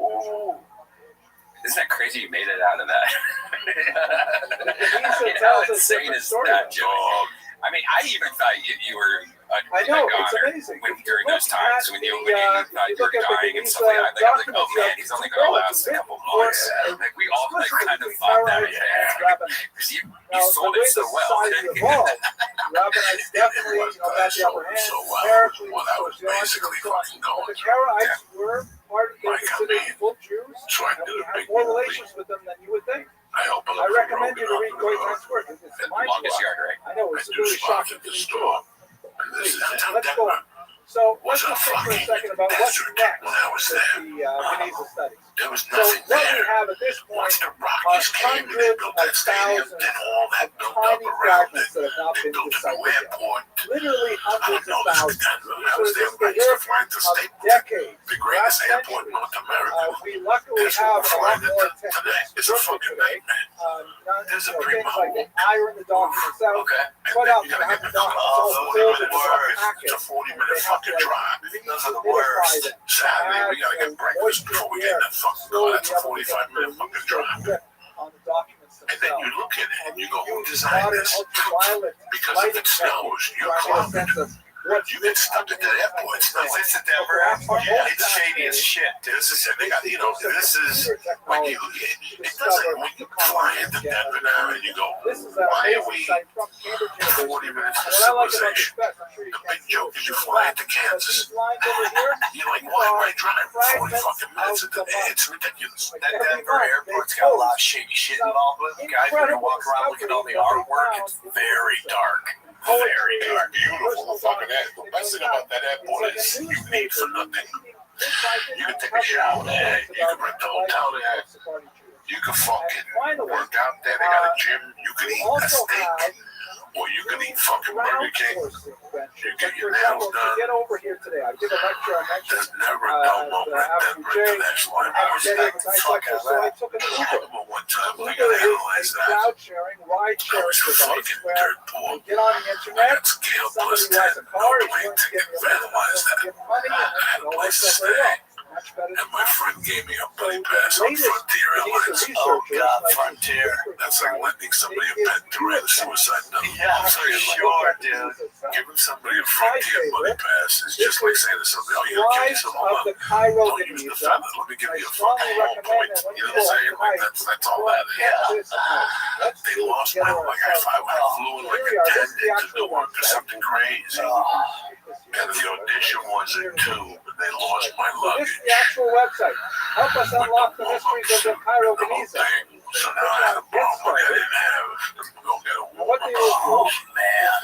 Ooh. Isn't that crazy you made it out of that? Genisha How tells us insane different is stories. that, Joe? I mean, I even thought you were I know, a it's goner amazing. when, If you during look those times at when you the, thought if you were look at the dying and stuff like that. Like, I'm like, oh man, he's only going to last a couple months. Like, we all like, kind of thought that, because you sold it so well. Rabbinites definitely, got the upper hand. Numerically, Basically fucking going. the Karaites were part of the considered full Jews, and we had more relations with them than you would think. I recommend you to read Goitan's work. It's Longest yard, right? I know, it's really shocking to me too. This is downtown Let's go. Denver. So Was let's a just think for a fucking second about what's desert next when I was with there. the Genesa studies. There was So nothing what we there. have at this point Once the are Rockies came and they hundreds built of that stadium, thousands then all that of built up tiny around it. fragments that have not They been built a new deciphered yet. airport. Literally I hundreds don't of know this thousands. extent. I So was this there is the when I used to work fly into of state. decades, The last greatest airport in century. North America. We luckily That's have what a we're lot flying more into today. It's a fucking nightmare. There's a things primo. like the iron the documents out. Okay. Put And out, then you you gotta have get the the documents all fucking filled minute with work. packets. It's a 40-minute They have to fucking drive. Those are the solidify worst. them. Saturday, we gotta get Add breakfast some before we moisture get in that fucking car. slowly That's a be able to get 45-minute the fucking least drive. grip on the documents And then you themselves. look at it and you go, who Use designed modern this? ultraviolet Because if lighting it snows, techniques to you're try and get a clouded. sense of what's You get stuck at that airport. It's not Is this at Denver Airport? Yeah, It's shady as shit. This is it. They got, this is when you, it doesn't, when you fly into Denver now and you go, why are we 40 minutes to civilization? The big joke is you fly into Kansas. You're like, why drive 40 fucking minutes into there? It's ridiculous. That Denver Airport's got a lot of shady shit involved with it. Guys, when you walk around looking at all the artwork, it's very dark. Very dark. Beautiful fucking airport. The best thing about that airport is you need for nothing. You can take a shower there. You can rent the hotel there. You can fucking work out there. They got a gym. You can eat a steak. Or you can eat fucking Burger King. You get your nails done. Get over here today. I did a lecture. I There's mentioned never no moment that international. I respect the fuck out of that. I took an I Uber. remember one time we Uber gotta is analyze a that. cloud sharing, ride I sharing was device fucking where dirt poor. you get on the I internet. got scale plus Somebody who has 10. a No car is plane going to ticket. give We analyzed that. you money, I had and a place to stuff very stay. well. Much better And than my that. friend gave me a So buddy the pass on latest Frontier Airlines. Oh God, Frontier. That's like lending somebody a pen to write a suicide note. Yeah, for sure, dude. Giving somebody a Frontier money pass is just like saying to somebody, oh, you're gonna kill of someone. the Cairo Don't use the feather. Let me give you a fucking ballpoint. You know what I'm saying? Like, that's all that is. They lost my, like, I flew in like a 10 into Newark or something crazy. And the audition was at 2, and they lost my This luggage. is the actual website. Help us unlock the mysteries of the Cairo Genesa. So now I had a bomb I didn't have. I'm gonna get a What they will do warm-up. is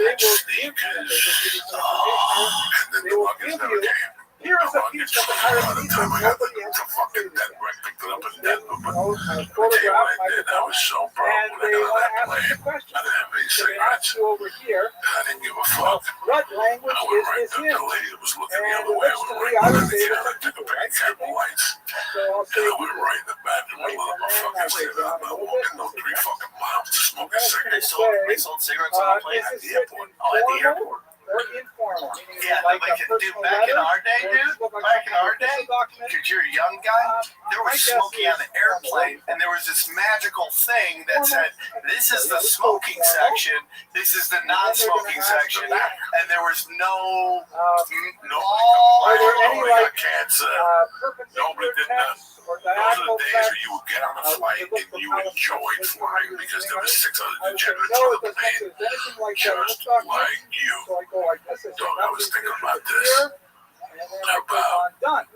they will give you Sneakers. some And then They the will luggage give never you. came. Here is a piece of the Cairo By the Genesa time I got nobody has to fucking Denver, I picked it up in Denver, but a I tell you photograph what I did, I was so broke and when I they got want on to that ask you plane. a question. I didn't have any So they ask cigarettes. you over here, And I didn't give a fuck. what language I went is right this up to in? the lady that was looking the And other way. I next went to me, right I behind was the able counter, to took a do pair of camera lights, So I'll and say I went right in the bathroom and let my fucking cigarette. I'm not walking no 3 fucking miles to smoke a cigarette. They sold cigarettes on the plane is at this the airport. Oh, at the airport. Or informal? Meaning Yeah, like like a dude, personal back in letter, our day, or dude, just look like back in some our day, official document? because you're a young guy, there was my guess smoking is on the airplane, and there was this magical thing that said, this is the smoking section, this is the non-smoking section, and there was no, Are there any Nobody like got cancer. Nobody perpendicular did nothing. text or Those are diagonal the days where text? you would get on a flight and you enjoyed flying because there were 6 other I would say degenerates no, on it the doesn't have to. plane Is anything like that in this just document? like you. So I go like this. I say Dog, I was thinking about this. here, and then I click on done.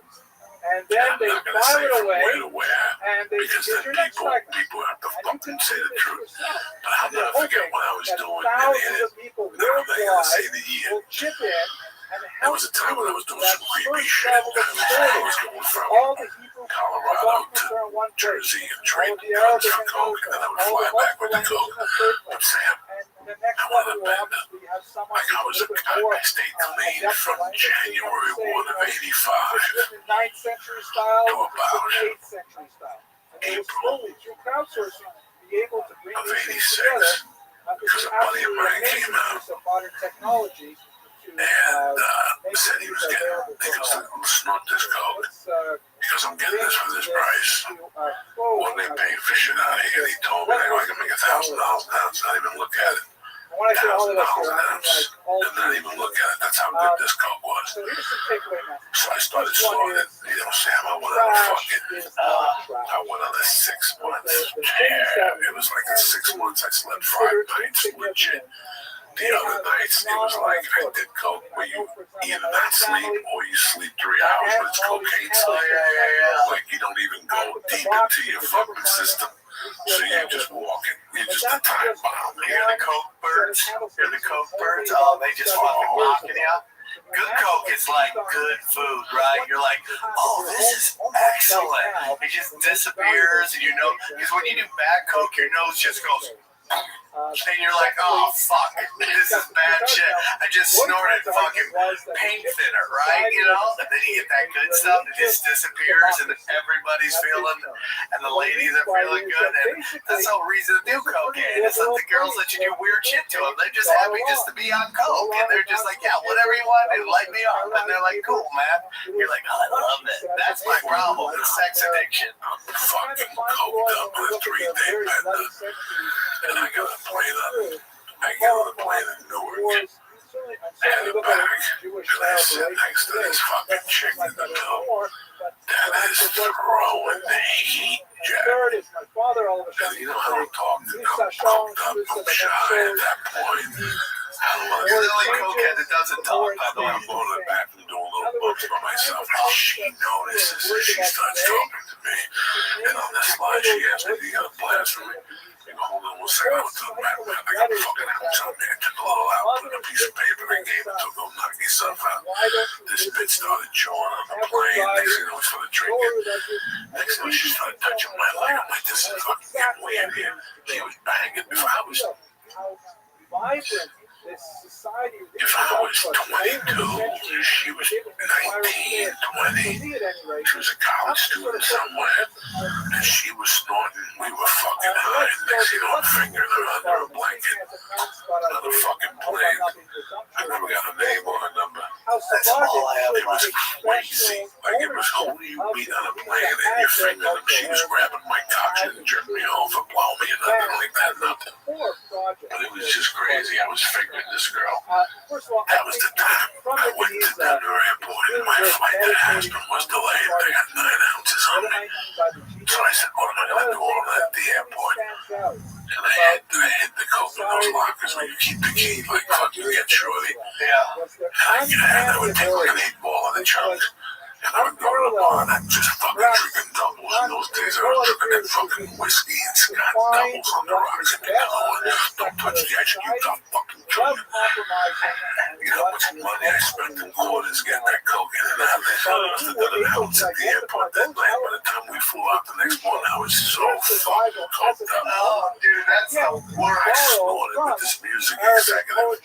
And then I'm they not going to file say it from away, where to where and they because get then your next fragment. people have to And you fucking can say do the this truth. yourself. But I'll And you're never forget hoping what I was that doing. thousands of people Now I'm not going to say worldwide the year. will chip in and There help was a time when I was doing that some creepy first shit. level of I was security. going from All the Hebrew Colorado documents to are in one place. Jersey and All trading of the guns Arabic for and coke, and then I would all fly the back multiple with the languages coke. in the third But place. Sam, And The next I went level to will bed obviously have someone like I was a I stayed clean from January 1 of '85 written in 9th century style to about 8th century style. And they will slowly, through crowdsourcing, be able to bring of these things together. '86 because a buddy of mine came out Use of modern technology to and said he was getting, he goes, snort this coke. He goes, I'm getting this for this price. What they paid for shit out of here? He told me, I can make $1,000 an ounce, not even look at it. When I say all of $1,000 us an here, I mean ounce, like all and not even look at it. That's how good this coke was. So here's some takeaway messages. So I started snorting it. You know, Sam, I went on a fucking, I went on a 6 months. Yeah, it was like in 6 months I slept 5 nights, legit. The other nights, it was like I did coke where you either not sleep or you sleep 3 hours, but it's cocaine sleep. Like you don't even go deep into your fucking system. So you're just walking. You're just a time bomb. Hear the coke birds? Hear the coke birds? Oh, they just fucking mocking you. Good coke is like good food, right? You're like, oh, this is excellent. It just disappears, and you know, because when you do bad coke, your nose just goes. And you're like, oh, fuck, this is bad shit. I just snorted fucking paint thinner, right? You know? And then you get that good stuff, it just disappears, and everybody's feeling, and the ladies are feeling good. And that's the whole reason to do cocaine. It's that the girls let you do weird shit to them. They're just happy just to be on coke. And they're just like, yeah, whatever you want to do, light me up. And they're like, cool, man. You're like, oh, I love it. That's my problem with sex addiction. I'm fucking coked up on a 3-day bender. And I gotta play the Newark. I had a bag, and I sit next to this fucking chick in the middle that is throwing the heat, Jack. And you know how I'm talking, I'm coked up, I'm shy at that point. You're the only cokehead that doesn't talk, by the way. I'm going to the back and doing little bumps by myself, and she notices, and she starts talking to me. And on the slide, she asks me, you got a blast for me? You go, hold on 1 second, I went to the back, man. I got a fucking ounce on me. I took a little out, put a piece of paper, and gave it to her, go knock yourself out. This bitch started chewing on the plane. Next thing you know, we started drinking. Next thing she started touching my leg. I'm like, this is fucking getting weird here. She was banging me. If I was 22, she was 19, 20. She was a college student somewhere, and she was snorting. We were fucking high. Next thing you know, I'm fingering her under a blanket. Another fucking plane. I never got her name or her number. That's all I have. It was crazy. Like it was, who do you meet on a plane and you're fingering them? She was grabbing my cock and jerking me over, blowing me, and nothing like that, nothing. But it was just crazy. I was fingering this girl. That was the time I went to Denver Airport and my flight to Aspen was delayed. I got 9 ounces on me. So I said, what am I going to do all that at the airport? And I hid the coke in those lockers where you keep the key like fucking get shorty. And I would take like an 8-ball in the trunk. And I would go to the bar and I'd just fucking drinking doubles. In those days I was drinking that fucking whiskey and Scott doubles on the rocks and you know, don't touch the action, you got fucking drinking. You know how much money I spent in quarters getting that coke in and out. I must have done an ounce at the airport that night. By the time we flew out the next morning, I was so fucking coked up. Oh, dude, that's the worst. I snorted with this music executive.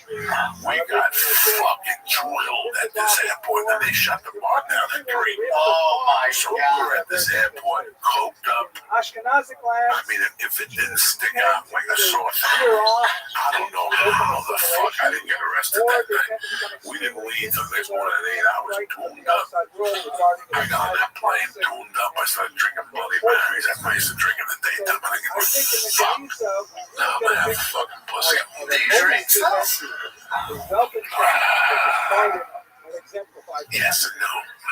We got fucking drilled at this airport and they shut the bar down at 3. Oh my so God. we were at this airport, coked up. I mean, if it didn't stick out like a sore thumb, I don't know how the fuck I didn't get arrested that night. We didn't leave till the next morning at 8 hours tuned up. I got on that plane tuned up. I started drinking Bloody Marys. That's what I used to drink in the daytime. I didn't give a fuck. Now I'm gonna have fucking pussy. Do you drink stuff? Yes and no.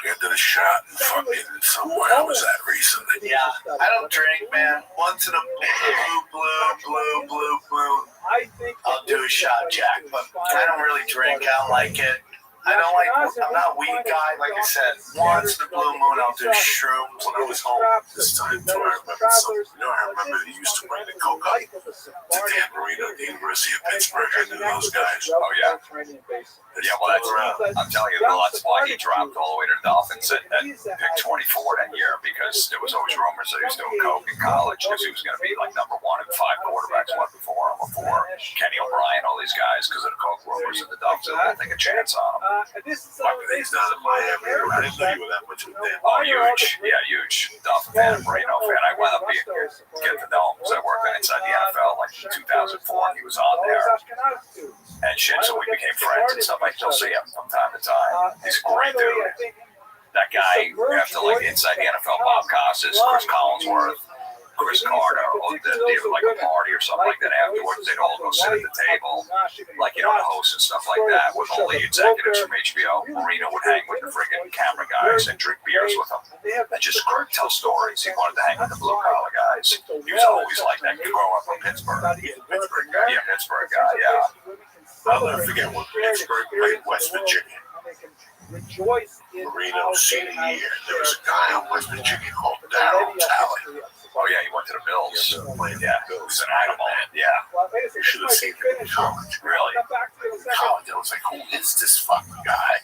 I did a shot and fucking somewhere I was at recently. Yeah, I don't drink, man. Once in a blue, I'll do a shot, Jack. But I don't really drink. I don't like it. I don't like. I'm not a weed guy. Like I said, once in the blue moon, I'll do shrooms when I was home. This time, too, I remember something. I remember they used to bring the coke up to Dan Marino at the University of Pittsburgh. I knew those guys. Oh, yeah. Yeah, well, that's I'm telling you, well, that's why he dropped all the way to the Dolphins at pick 24 that year, because there was always rumors that he was doing coke in college, because he was going to be like number 1 and 5 quarterbacks went before him, before Kenny O'Brien, all these guys, because of the coke rumors, and the Dolphins didn't take a chance on him. He's not in Miami. I didn't know you were that much of a fan. Oh, huge. Yeah, huge Dolphin fan, Marino fan. I wound up get to know him because I worked inside the NFL like 2004, and he was on there. And shit, so we became friends and stuff. I still see him from time to time. He's a great dude. That guy, after like inside the NFL, Bob Costas, Chris Collinsworth, Chris Carter, they would like a party or something like that afterwards. They'd all go sit at the table, like, you know, the hosts and stuff like that, with all the executives from HBO. Marino would hang with the friggin' camera guys and drink beers with them and just tell stories. He wanted to hang with the blue collar guys. He was always like that, growing up from Pittsburgh. Pittsburgh guy, yeah. I'll never forget when Pittsburgh played West Virginia. Marino senior year, there was a guy on West Virginia called Darryl Talley. Oh, yeah, he went to the Bills. Yeah, he was an animal. Yeah. You should have seen him in college. Really? In college, I was like, who is this fucking guy?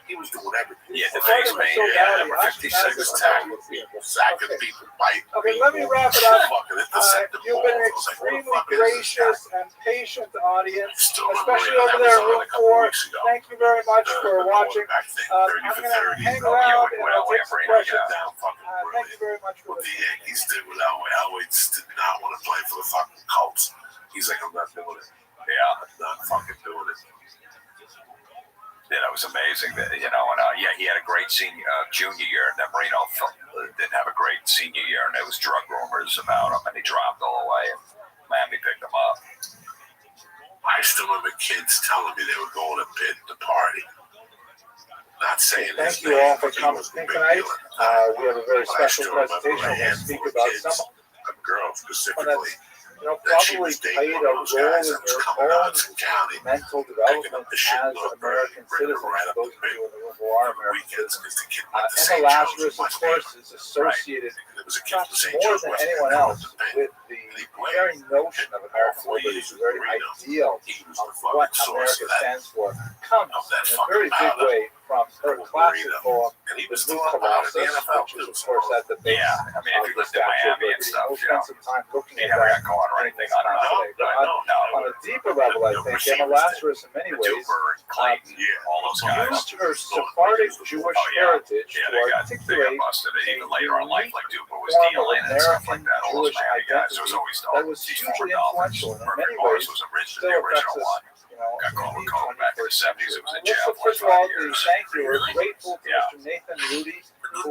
He was doing everything. Yeah, the face paint. Yeah, number 56, tackling people, sacking people, biting Okay, people. let me wrap it up. Fucking intercept the You've balls. been I was like, extremely what the fuck is this guy? gracious and patient audience, Still especially remember over there in that room was a couple 4. weeks ago. Thank you very much for watching. Back then, I'm 30 for going to 30. hang Oh, around yeah, and I'll take some questions. down fucking Thank you very much for what the listening. Yankees did with Elway did not want to play for the fucking Colts. He's like, I'm not doing it. Yeah. I'm not fucking doing it. Yeah, that was amazing. That, you know, and yeah, he had a great junior year, and then Marino didn't have a great senior year, and there was drug rumors about him, and he dropped all the way, and Miami picked him up. I still remember kids telling me they were going to Pitt to party. Not saying Thank his you name, all for but he coming was a big tonight. deal. We have a very But I special still remember presentation. a We're going to speak handful of about kids, some a girl specifically, that she probably played a role in your own mental development as an American citizen. For those of you in the room who are American citizens, Emma Lazarus, of course, is associated perhaps more than anyone else with the very notion of American liberty, the very ideal of what America stands for, comes in a very big way from her classic poem, The New Colossus, which is, of course, at the base I mean, if you of the lived in Statue of Miami and Liberty. stuff, We'll you know, spend some time looking he at never that. got caught or anything. I don't know. But on a deeper level, I think Emma Lazarus, in many ways, Clayton, all those guys. used her Sephardic Jewish heritage Yeah, to they got articulate busted. Even later in life, like Duper was form of dealing and stuff like American that. All those Jewish Miami guys. identity There was always that was these hugely former Dolphins. influential and in Murphy many Morris ways was the still affects original us, one. Got caught with coke back in the 70s. It was in jail for First of all, 5 years. thank you. We're grateful to Mr. Nathan Rudy, who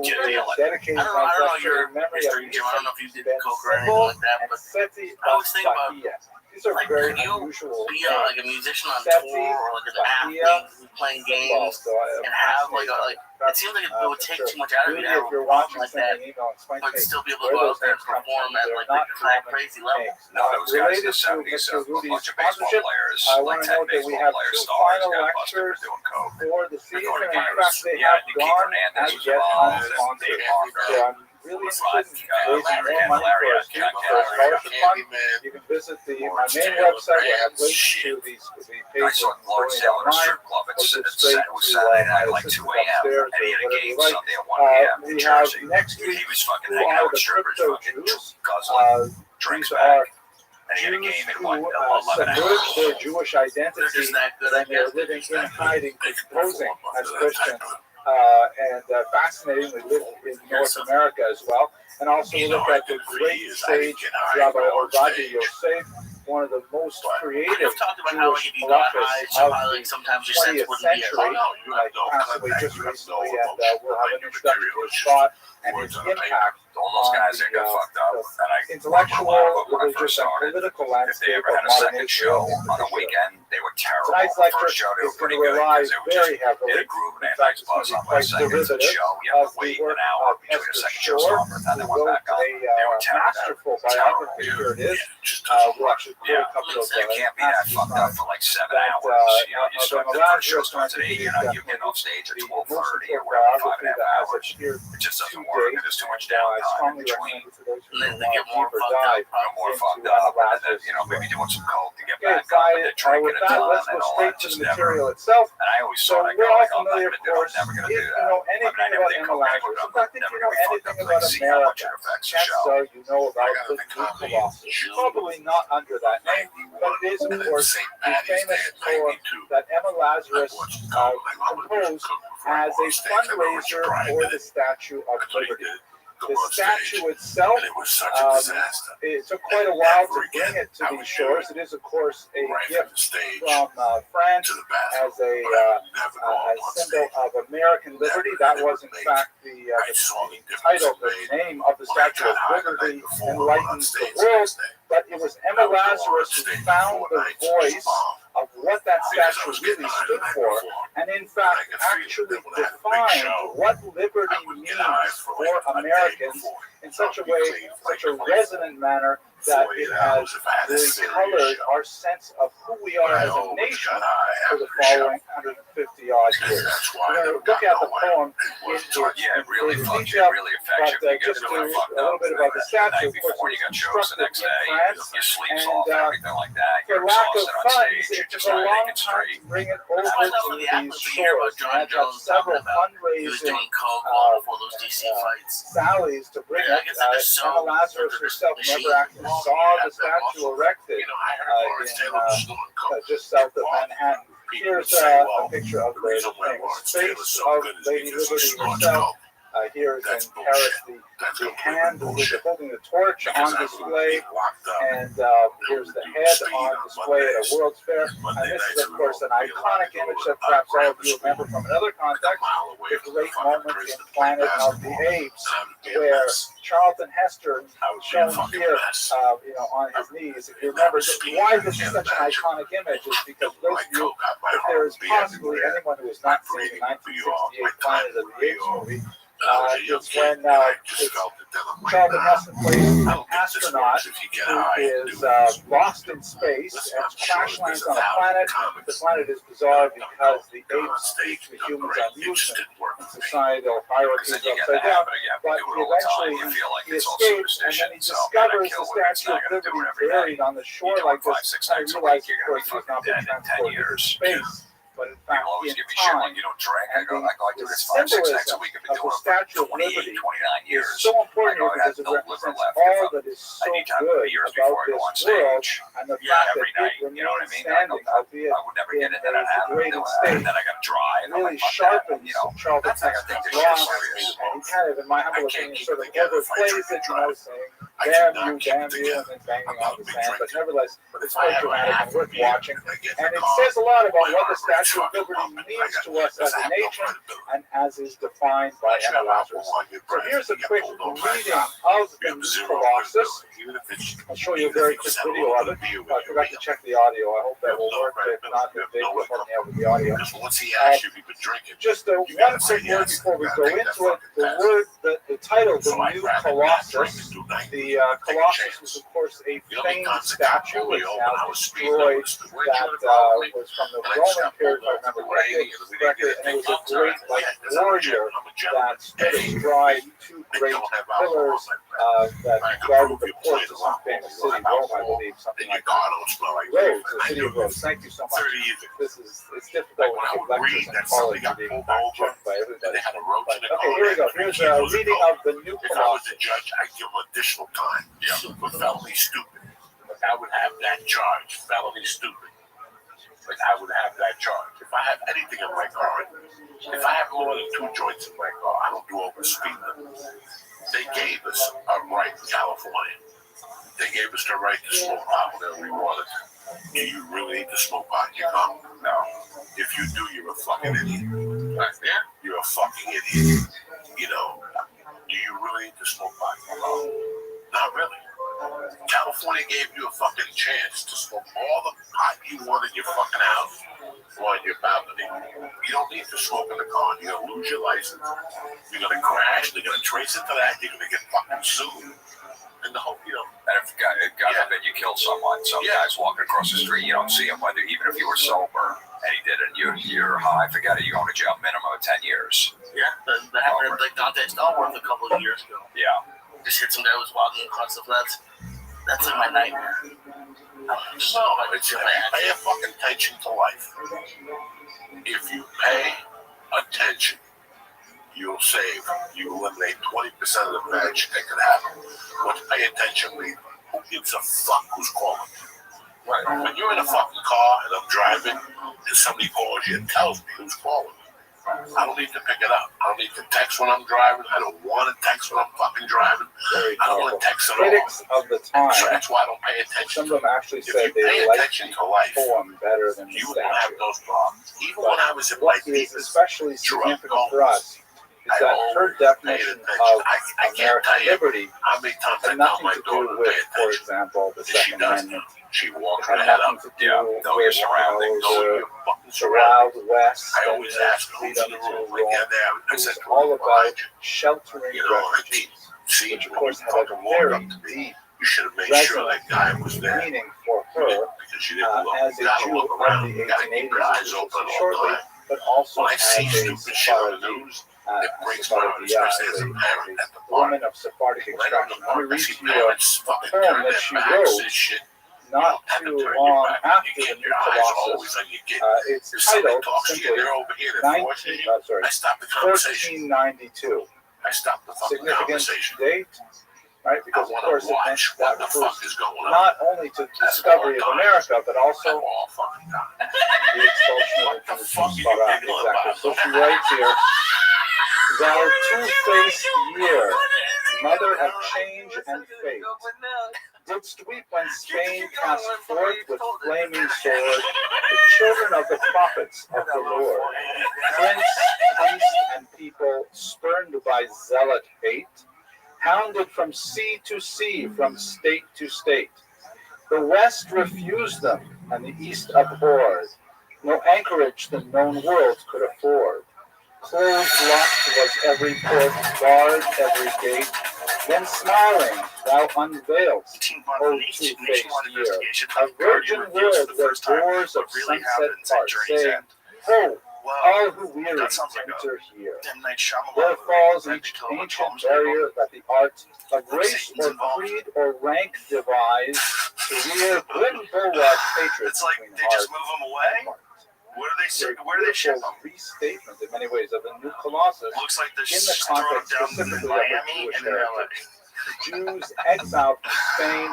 dedicated I don't know your memory history, of Jim. I don't know if you did Ben coke or anything like that, and but Seti I always think about, Bahia. These are like, very could you unusual be names. like a musician on Seti tour or like an Bahia athlete who's playing games So and have like it seems like it would take too much out of you to have if a you're problem watching like that, something, email and explain but to me still be able to where go those out there and names come perform from. at They're like not the high common crazy level. names. No, those guys in the Related to 70s, Mr. a Rudy's bunch of baseball sponsorship, players, I like want to 10 note that we baseball have players, two stars, final got busted for lectures doing coke. for the They're season. going to In games. fact, they Yeah, have Keith gone Hernandez as was yet involved. unsponsored. Dave Parker. So I'm really interested in raising Larry more money for a Candelaria, student for a scholarship fund. You can visit my main website where I have links to the I page saw of Lawrence Going Hill in a Online. strip club. Or It just straight was to Saturday night my at like 2 assistant a.m. upstairs and he had a or game whatever you like. Sunday at 1 p.m. in We have Jersey. next week He was fucking who hanging are out the with strippers, crypto fucking Jews. guzzling drinks These back. are And he had a Jews game at who 11 submerge their Jewish identity They're just that good, I and they're guess. living in hiding, posing as Christians, and fascinatingly live in North America as well. And also we look at the great sage Rabbi Rothschild Yosef, one of the most creative I've talked about how like, Jewish if you got mullahs high, of somehow the like sometimes your sense 20th wouldn't be as century, like possibly just recently, and we'll have an introduction to his thought and his impact all those guys that got fucked up. And I intellectual, remember when I religious, first and started, political if they landscape ever of had a modern second show Israel in on a particular. weekend, They were terrible. Tonight's The lecture first show, they is were pretty going to good rely because they were very just heavily. in a groove and In had fact, nice it's going buzz to be on my quite second derivative show. You have of to the wait work an hour of between the Esther second show Shore, started, and who then went wrote back on. They were a terrible. masterful biography. Here it is. We'll actually quote a couple of You can't be that passages fucked from up it. for like 7 That, hours. You know, you of start Emma the first show Lazarus, starts at 8. I You think know, it you is get off stage at the 12:30 most or important whatever, 5.5 biography that has hours. appeared It just doesn't to work. date. And there's too much I downtime in strongly between. recommend it to those who They want get to more deeper fucked dive up, more into fucked Emma up, and then, Lazarus' you know, maybe work. doing some coke to get Okay, back up, and then drinking with a that, ton let's go and all straight that. to Just the never. material itself. And I always So thought I'd go we're all like, oh, I'm not familiar, gonna of do it. I'm course, never gonna if do you that. know I mean, I anything never about did Emma coke anyway, Lazarus. but In fact, if never you gonna know be fucked anything up about like seeing how much America, it affects the chances show. are you know about the New Colossus. Probably not under that name, but it is, of course, the famous poem that Emma Lazarus composed as a fundraiser for the Statue of Liberty. The statue itself, it took quite a while to bring it to these shores. It is, of course, a gift from France as a symbol of American liberty. That was, in fact, the title, the name of the Statue of Liberty enlightens the world. But it was Emma Lazarus who found the voice of what that statue really stood for, and in fact actually defined what liberty means for Americans in such a way, such a resonant manner, that it has really colored our sense of who we are as a nation for the following 150 odd years. We're going to look at the poem in really further detail, affects you. but just to a little bit about the statue. Of course, it was constructed in France, and for lack of funds, it took a long time to bring it over to these shores. And I've had several fundraising sallies to bring it. Emma Lazarus herself never actually saw the statue erected just south of Manhattan. Here's a picture of the famous face of Lady Liberty herself. Here is in Paris the hand with holding the torch on display, and here's the head on display at a World's Fair. And this is, of course, an iconic image that perhaps all of you remember from another context, the great moment in Planet of the Apes, where Charlton Heston, shown here, on his knees. If you remember, why this is such an iconic image is because those of you, if there is possibly anyone who has not seen the 1968 Planet of the Apes movie, it's when Charlton Heston plays an astronaut who is lost in space and crash lands on a planet. The planet is bizarre because the apes teach the humans are mutant and societal hierarchies upside down. But eventually he escapes, and then he discovers the Statue of Liberty buried on the shore like this, and he realizes, of course, he's not been transported to space, but in fact in time. And the symbolism of the Statue of Liberty is so important here because it represents all that is so good about this world, and the fact that it remains standing, albeit in a degraded state, really sharpens Charlton Heston's loss, and he kind of, in my humble opinion, sort of overplays it, saying, damn you, and then banging on the sand, but nevertheless, it's quite dramatic and worth watching, and it says a lot about what the Statue of Liberty means to us as a nation, and as is defined by Emma Lazarus. So here's a quick reading of the New Colossus. I'll show you a very quick video of it. I forgot to check the audio. I hope that will work. If not, the video will help me out with the audio. Just one quick word before we go into it. The title, the New Colossus. The Colossus was, of course, a famed statue. It's now destroyed. That was from the Roman period, if I remember correctly, and it was a great warrior that stood astride two great pillars that guarded the ports of some famous city, Rome, I believe, something like that. Rhodes, the city of Rhodes. Thank you so much. It's difficult when you give lectures in college and being fact-checked by everybody. Okay, here we go. Here's a reading of the New Colossus. If I was a judge, I'd give him additional time for felony stupid. Like I would have that charge, felony stupid. Like I would have that charge. If I have anything in my car, if I have more than 2 joints in my car, I don't do over speed limits. They gave us a right in California. They gave us the right to smoke pot whenever we wanted to. Do you really need to smoke pot in your car? No. If you do, you're a fucking idiot. You're a fucking idiot. Do you really need to smoke pot in your car? Not really. California California gave you a fucking chance to smoke all the pot you want in your fucking house or in your balcony. You don't need to smoke in the car. You're going to lose your license. You're going to crash. They're going to trace it to that. You're going to get fucking sued. And the whole, you know. And if God forbid you killed someone, some guy's walking across the street, you don't see him, whether even if you were sober and he did it, you're high, forget it, you're going to jail minimum of 10 years. Yeah, that happened like Dante Stallworth a couple of years ago. Yeah. Just hit some guy who was walking across the flats. That's like my nightmare. No, it's pay attention to life. If you pay attention, you'll save. You eliminate 20% of the bad shit that could happen. What's pay attention mean? Who gives a fuck who's calling you? Right. When you're in a fucking car and I'm driving and somebody calls you and tells me who's calling me, I don't need to pick it up. I don't need to text when I'm driving. I don't want to text when I'm fucking driving. I don't want to text at all. Critics of the time, so that's why I don't pay attention. Some of them actually said they liked the poem better than the you won't have those problems. Even when I was in what is especially significant for us is that her definition of American liberty had nothing to do with, for example, the Second Amendment. She walked her head up. Know your surroundings. The Wild West. I always ask who's in the room. It's all about sheltering refugees, which of course had a very deep you should have made sure that guy was there. Meaning for her as a Jew of the 1880s, shortly, but also as a Sephardi. It breaks my heart, especially as a parent at the woman of Sephardic extraction. Let me read to you a poem that she wrote not too long after the New Colossus. It's titled simply 1492. Significant date, right? Because of course it meant that refers not only to the discovery of America, but also the expulsion of the Jews. Exactly. So she writes here, "Thou two-faced year, mother of change and fate, didst weep when Spain cast forth with flaming sword the children of the prophets of the Lord, prince, priest, and people spurned by zealot hate, hounded from sea to sea, from state to state. The West refused them, and the East abhorred. No anchorage the known world could afford. Closed locked was every port, barred every gate. Then smiling, thou unveilst, O two-faced year, a virgin world where doors of sunset part, saying, Ho, all who weary enter here. Where falls each ancient barrier that the art of race or creed or rank devise to rear grim bulwark hatred it's like they just move them away? Where do they ship them? Restatement in many ways of the New Colossus. Looks like they're in the context specifically of the Jewish heritage. The Jews exiled from Spain,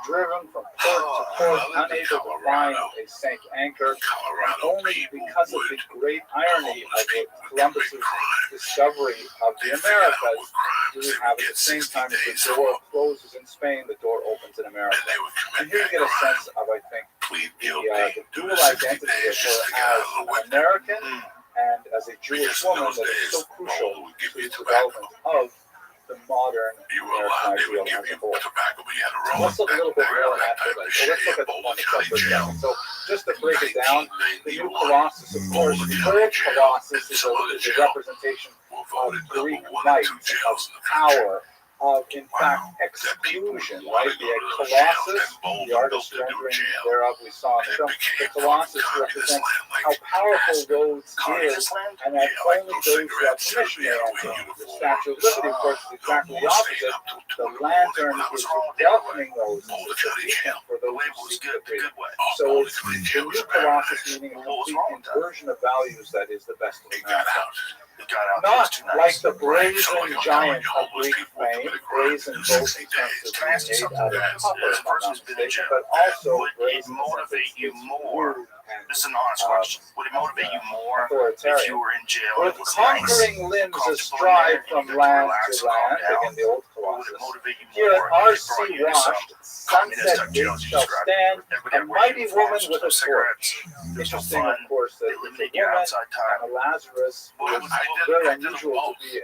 driven from port to port, unable to find a safe anchor, and only because of the great irony of Columbus's discovery of the Americas do we have at the same time as the door closes in Spain, the door opens in America. And here you get a sense of, I think, the dual identity of her as an American and as a Jewish woman that is so crucial to the development of the modern American ideal as a whole. Let's look a little bit more at that. So let's look at the one itself for example. So just to break it down, the New Colossus, of course, the old Colossus is a representation of Greek might, of power, of, in fact, exclusion, right? The Colossus, the artist rendering thereof we saw in the film, the Colossus represents how powerful Rhodes is, and that only those who have permission may enter. The Statue of Liberty, of course, is exactly the opposite. The lantern is welcoming those, it's a beacon for those who seek the freedom. So it's the New Colossus, meaning a complete inversion of values that is the best of America. Not like the brazen giant of Greek fame, brazen both in terms of being made out of copper, if I'm not mistaken, but also brazen motivate you more. This is an honest question. Would it motivate you more if you were in jail? With conquering limbs astride from land to land, again the old Colossus. Here at R.C. washed, sunset gates shall stand, a mighty woman with a torch. Interesting, of course, that the woman and Lazarus was very unusual to be a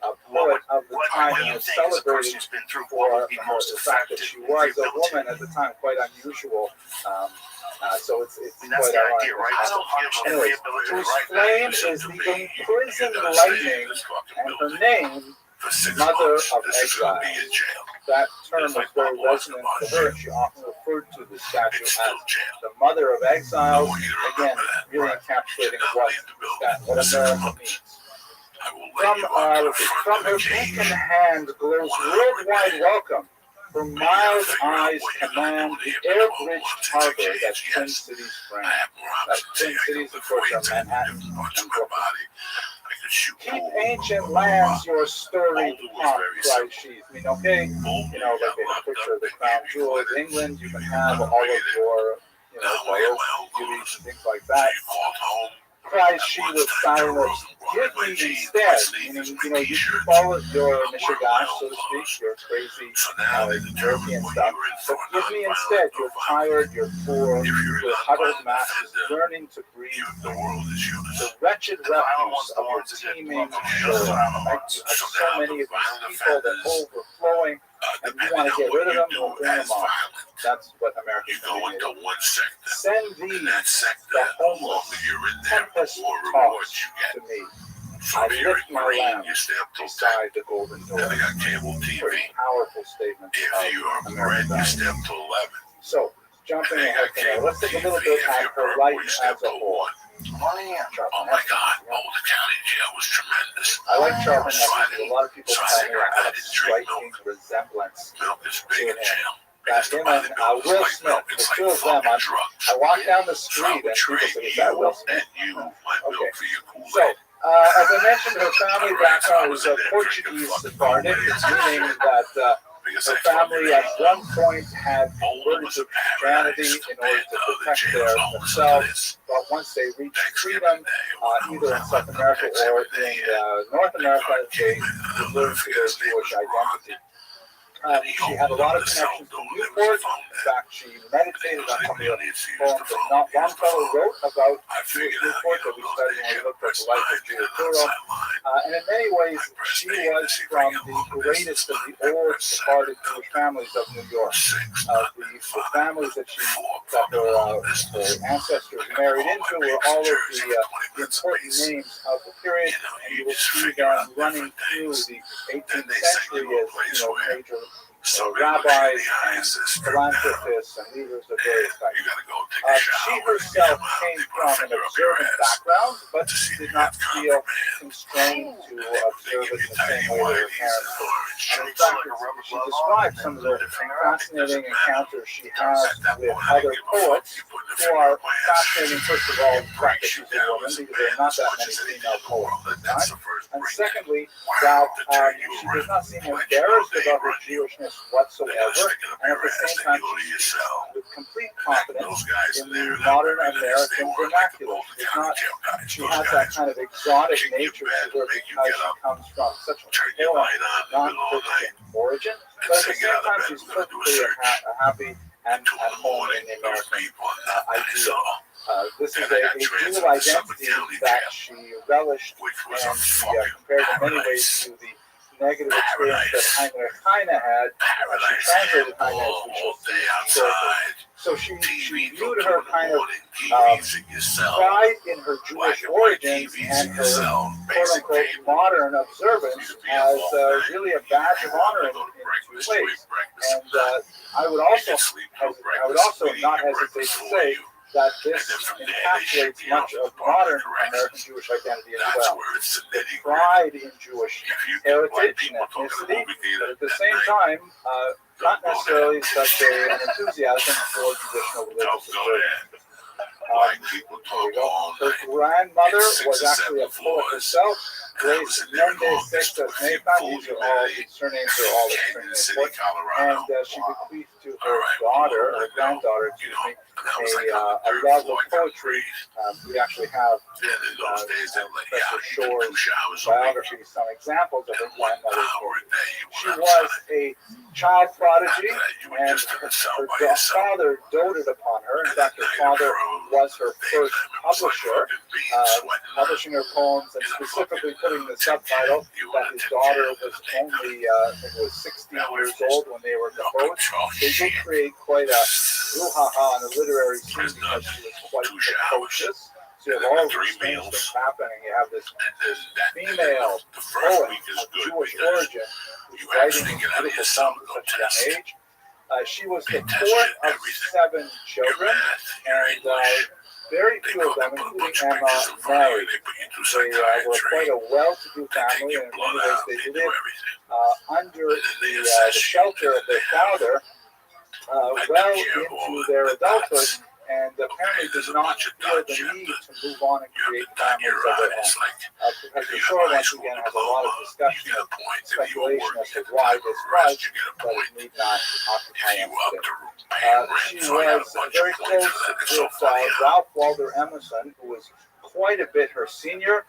poet of the time and was celebrated for the fact that she was a woman at the time, quite unusual. So it's quite ironic. Anyways, whose flame is the imprisoned lightning, and her name, Mother of Exile. That term was very resonant to her, and she often referred to the statue as the Mother of Exiles. Again, really encapsulating what America means. From her beacon hand glows worldwide welcome. Her mild eyes command the air-bridged harbor that Twin Cities brand. That Twin Cities, of course, are Manhattan and Brooklyn. Keep ancient lands your storied pomp, cried she. I mean, okay, like a picture of the crown jewel of England, you can have all of your, royal beauties and things like that. Cries she with sour lips, give me instead, meaning, you keep all of your mishigash, so to speak, your crazy European stuff, but give me instead, you're tired, you're poor, your huddled masses yearning to breathe the wretched refuse of your teeming shore. Like you have so many of these people that overflowing, and you want to get rid of them, we'll bring them on. That's what Americans do. Send these, the homeless, tempest tossed to me. I lift my lamp beside the golden door. Very powerful statement of American. So, jumping ahead from there, let's take a little bit at her life as a whole. Oh my God, Boulder County Jail was tremendous. I like Charlton Heston. A lot of people tell me I have a striking resemblance to him. That's him and Will Smith, the two of them. I walk down the street and people say, is that Will Smith? Okay. So, as I mentioned, her family background was Portuguese Sephardic, meaning that her family at one point had converted to Christianity in order to protect themselves, but once they reached freedom, either in South America or in North America, they reverted to their Jewish identity. She had a lot of connections to Newport. In fact, she meditated on some of the poems that Longfellow wrote about Jewish Newport that we studied when we looked at the life of Giotto. And in many ways, she was from the greatest of the old Sephardic Jewish families of New York. The families that her ancestors married into were all of the important names of the period, and you will see them running through the 18th century as major rabbis, and philanthropists, and leaders of various types. She herself came from an observant background, but she did not feel constrained to observe it in the same way that her parents did. And in fact, she described some of the fascinating encounters she has with other poets who are fascinating, first of all, the fact that she's a woman, because there are not that many female poets at the time. And secondly, that she does not seem embarrassed about her Jewishness whatsoever, and at the same time she speaks with complete confidence in the modern American vernacular. She has that kind of exotic nature to her because she comes from such a foreign, non-Christian origin, but at the same time she's perfectly happy and at home in the American ideal. This is a dual identity that she relished, and she compared in many ways to the negative experience that Heine had. She translated Heine as we shall see. So she viewed her kind of pride in her Jewish origins and her quote-unquote modern observance as really a badge of honor in two ways. And I would also not hesitate to say that this encapsulates much of modern American Jewish identity as well. The pride in Jewish heritage and ethnicity, but at the same time, not necessarily such an enthusiasm for traditional religious observance. Her grandmother was actually a poet herself, Grace Mendez Sextas Nathan. These are all, the surnames are all extremely important. And she bequeathed to her granddaughter, a love of poetry. We actually have in Professor Shore's biography some examples of her grandmother's poetry. She was a child prodigy, and her father doted upon her. In fact, her father was her first publisher, publishing her poems and specifically putting the subtitle that his daughter was only, I think it was 16 years old when they were composed. They did create quite a brouhaha on the literary scene because she was quite precocious. So you have all these strange things happening. You have this female poet of Jewish origin who's writing beautiful poems at such a young age. She was the fourth of 7 children, and very few of them, including Emma, married. They were quite a well-to-do family, and in many ways they lived under the shelter of their father well into their adulthood, and apparently did not feel the need to move on and create families of their own. Professor Shore, once again, has a lot of discussion and speculation as to why this was, but it need not occupy him today. She was very close with Ralph Waldo Emerson, who was quite a bit her senior,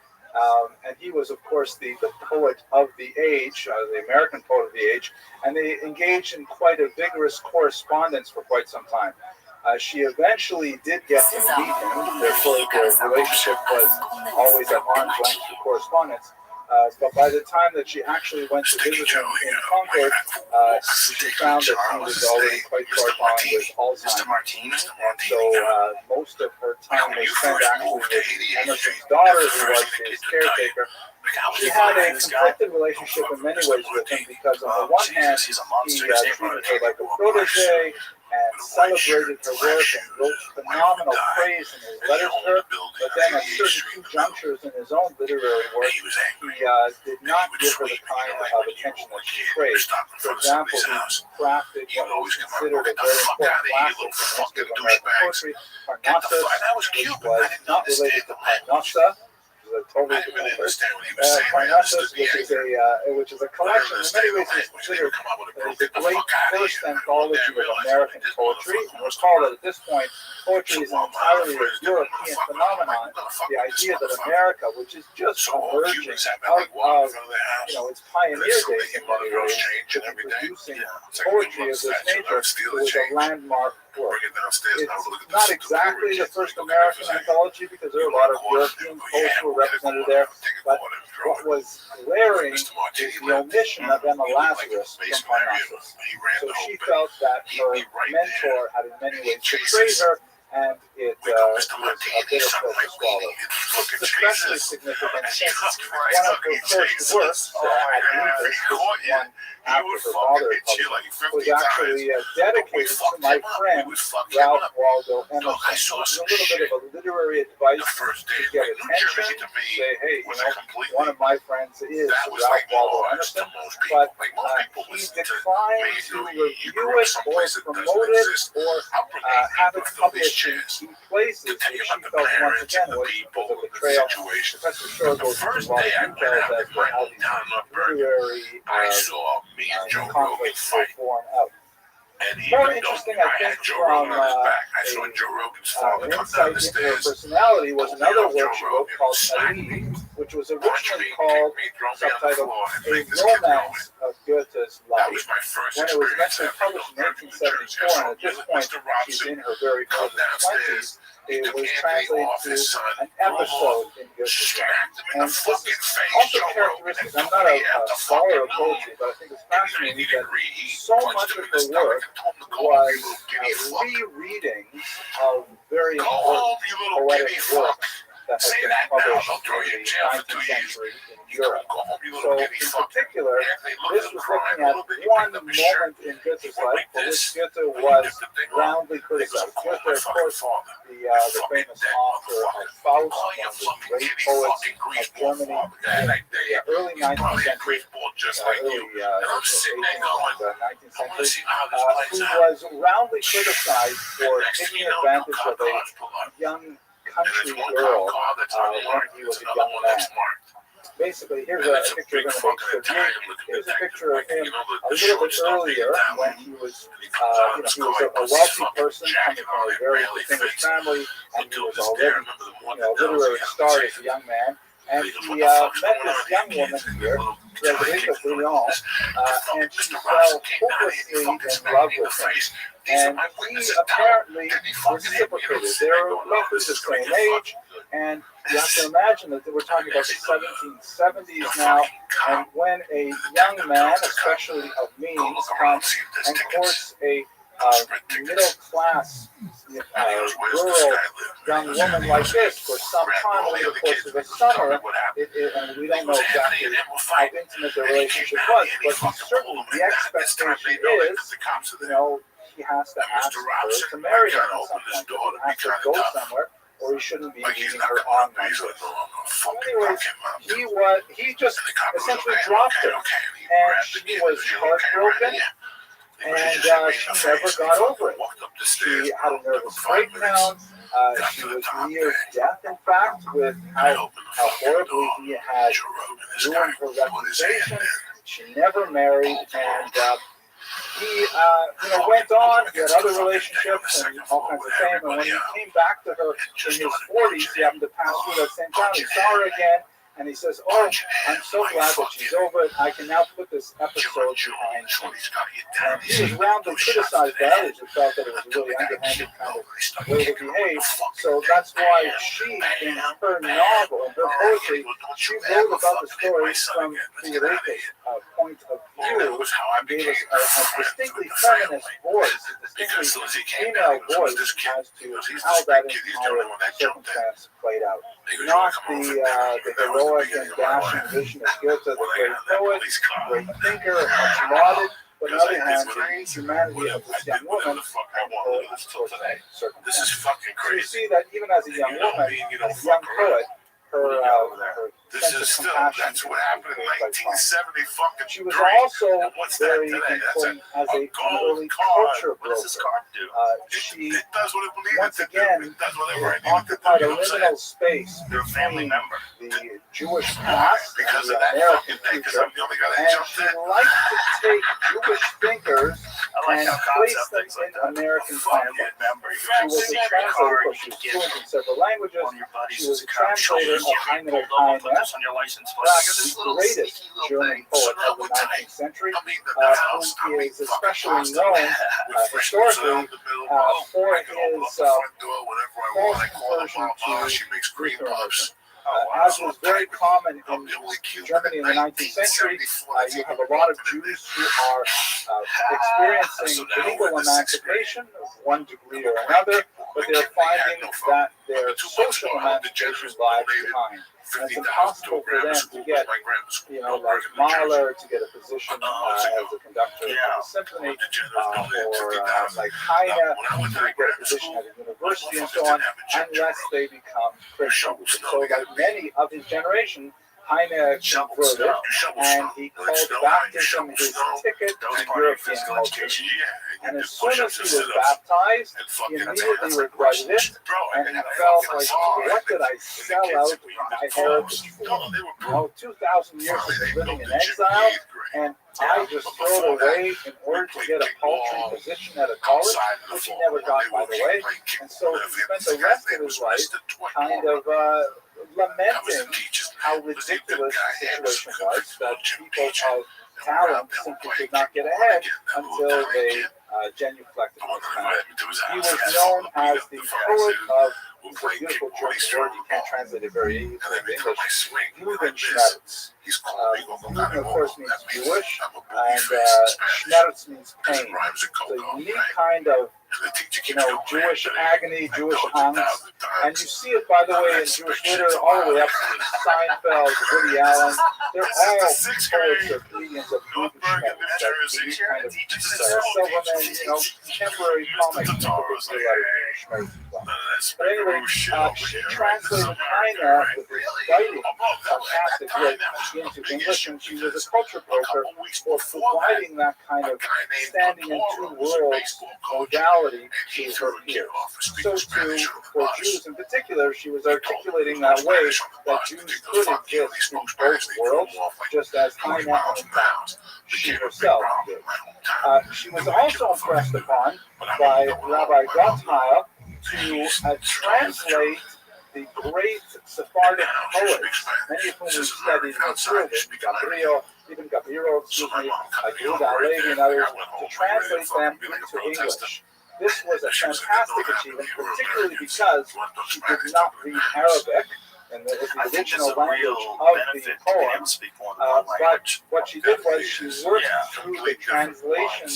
and he was, of course, the poet of the age, the American poet of the age, and they engaged in quite a vigorous correspondence for quite some time. She eventually did get to meet him. Their relationship was always at arm's length correspondence. But by the time that she actually went to visit him in Concord, she found that he was already quite far gone with Alzheimer's. And so most of her time was spent actually with Emerson's daughter, who was his caretaker. She had a conflicted relationship in many ways with him because on the one hand, he treated her like a protege and celebrated her work and wrote phenomenal praise in his letters to her, but then at certain junctures in his own literary work, he did not give her the kind of attention that she craved. For example, he crafted what was considered a very important classic in the history of American poetry, Parnassus, which was not related to Parnassa, totally different word. Parnassus, which is a collection, in many ways it's considered the great first anthology of American poetry. And recall that at this point, poetry is an entirely a European phenomenon. The idea that America, which is just emerging out of, its pioneer days in many ways, to be producing poetry of this nature was a landmark work. It's not exactly the first American anthology because there are a lot of European poets who were represented there, but what was glaring is the omission of Emma Lazarus from Parnassus. So she felt that her mentor had in many ways betrayed her, and it was a bit of pill to swallow. This is especially significant since one of her first works, I believe this one after her father was actually dedicated to my friend Ralph Waldo Emerson. It was a little bit of a literary advice to get attention, say, hey, one of my friends is Ralph Waldo Emerson, but he declined to review it or promote it or have it published in key places, which she felt once again was a betrayal. Professor Shore goes into a lot of details as to how these literary conflicts were born out. More interesting, I think, from an insight into her personality was another work she wrote called Ali, which was originally called, subtitled, A Romance of Goethe's Life. When it was eventually published in 1974, and at this point she's in her very early 20s, it was translated to an episode in Goethe's life. And this is also characteristic. I'm not a scholar of poetry, but I think it's fascinating that so much of her work was rereadings of very important poetic works that had been published in the 19th century in Europe. So, in particular, this was looking at one moment in Goethe's life for which Goethe was roundly criticized. Goethe, of course, the famous author of Faust, one of the great poets of Germany in the early 19th century, early 19th century, who was roundly criticized for taking advantage of a young country girl when he was a young man. Basically, here's a picture of him. Here's a picture of him a little bit earlier when he was, he was a wealthy person coming from a very distinguished family, and he was already, a literary star as a young man. and he met this young woman here, Frederica Brion, and she fell hopelessly in love with him. And he apparently reciprocated. They're roughly the same age, and you have to imagine that we're talking about the 1770s now, and when a young man, especially of means, comes and courts a middle-class rural young woman like this for some time over the course of the summer, and we don't know exactly how intimate the relationship was, but certainly the expectation is, he has to ask her to marry him at some point. He has to go somewhere, or he shouldn't be leaving her on like this. So anyways, he just essentially dropped her, and she was heartbroken, and she never got over it. She had a nervous breakdown. She was near death, in fact, with how horribly he had ruined her reputation. She never married, and he went on. He had other relationships and all kinds of fame. And when he came back to her in his 40s, he happened to pass through that same town. He saw her again, and he says, "Oh, I'm so glad that she's over it. I can now put this episode behind me." And he was roundly criticized by others who felt that it was a really underhanded kind of way to behave. So that's why she, in her novel, in her poetry, she wrote about the story from Frederica's point of view, and gave us a distinctly feminist voice, a distinctly female voice as to how that entire circumstance played out. Not the heroic and dashing vision of Goethe, the great poet, great thinker, much lauded, but on the other hand, the humanity of this young woman under this circumstance. So you see that even as a young woman, as a young poet, her sense of compassion. That's what happened in 1970. She was also very important as an early culture broker. She once again occupied a liminal space between the Jewish past and the American future, and she liked to take Jewish thinkers and place them in American context. She was a translator, of course, she was fluent in several languages. She was a translator of Heinrich Heine, perhaps the greatest German poet of the 19th century, who is especially known historically for his false conversion to Lutheranism. As was very common in Germany in the 19th century, you have a lot of Jews who are experiencing legal emancipation of one degree or another, but they're finding that their social emancipation lags behind. And it's impossible for them to get, like Mahler, to get a position as a conductor of a symphony, or like Heine, to get a position at a university and so on, unless they become Christians. So like many of his generation, Heine converted, and he called baptism his ticket to European culture. And as soon as he was baptized, he immediately regretted it, and he felt like, what did I sell out my heritage for? 2,000 years of living in exile, and I just threw it away in order to get a paltry position at a college, which he never got, by the way. And so he spent the rest of his life kind of lamenting how ridiculous the situation was, that people of talent simply could not get ahead until they genuflected on his time. He was known as the poet of, it's a beautiful German word, you can't translate it very easily into English, Judenschmerz. Juden, of course, means Jewish, and Schmerz means pain. So a unique kind of Jewish agony, Jewish angst. And you see it, by the way, in Jewish literature, all the way up to Seinfeld, Woody Allen. They're all poets or comedians of Judenschmerz. Kind of Silverman, contemporary comics make a big deal out of Judenschmerz as well. But anyway, she translated Heine with this biting, sarcastic wit into English, and she was a culture broker for providing that kind of standing in two worlds modality to her peers. So too, for Jews in particular, she was articulating that way that Jews could exist in both worlds, just as Heine and in fact she herself did. She was also impressed upon by Rabbi Rothschild to translate the great Sephardic poets, many of whom we studied in school, Gabriel, even Gabriel, Yehuda Halevi, and others, to translate them into English. This was a fantastic achievement, particularly because she did not read Arabic, and it was the original language of the poem. But what she did was she worked through the translation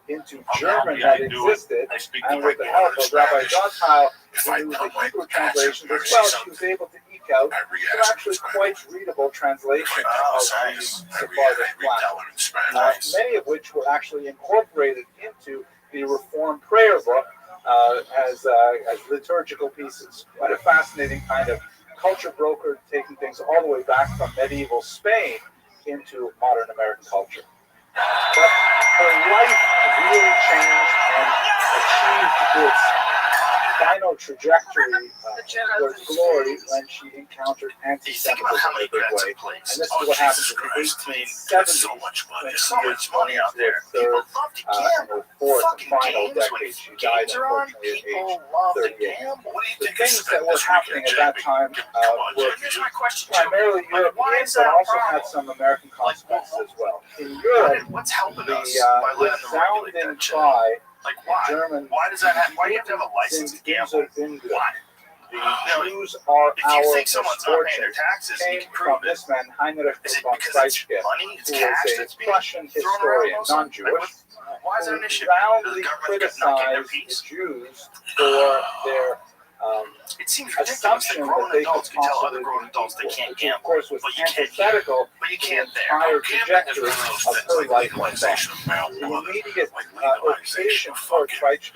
into German that existed, and with the help of Rabbi Rothschild, who knew the Hebrew translations as well, she was able to eke out some actually quite readable translations of these Sephardic plans, many of which were actually incorporated into the Reformed prayer book as liturgical pieces. Quite a fascinating kind of culture broker, taking things all the way back from medieval Spain into modern American culture. But her life really changed and achieved its final trajectory towards glory when she encountered anti-Semitism in a big way. And this is what happened in the 1870s when she was going into her third and her fourth and final decade. She died, unfortunately, at age 38. The things that were happening at that time were primarily European, but also had some American consequences as well. In Europe, the resounding cry German, why does that happen? Why do you have to have a license to gamble? Why? The Jews are if our you think someone's not paying their misfortune. taxes, you Came can from prove it. this man, Heinrich Is it von because it's Kreisky, money, it's who cash was a that's being Prussian thrown around historian, also? non-Jewish, Why is that an who issue? roundly The government's not getting their criticized piece? the Jews for their It seems ridiculous that assumption grown that they adults could can tell possibly other grown be adults they equal, can't which of gamble, course was but you can't antithetical but you to the can't there. entire Gambling is trajectory one of those of things her like life and thought. legalization of marijuana, The immediate like legalization occasion of for fucking Kreisky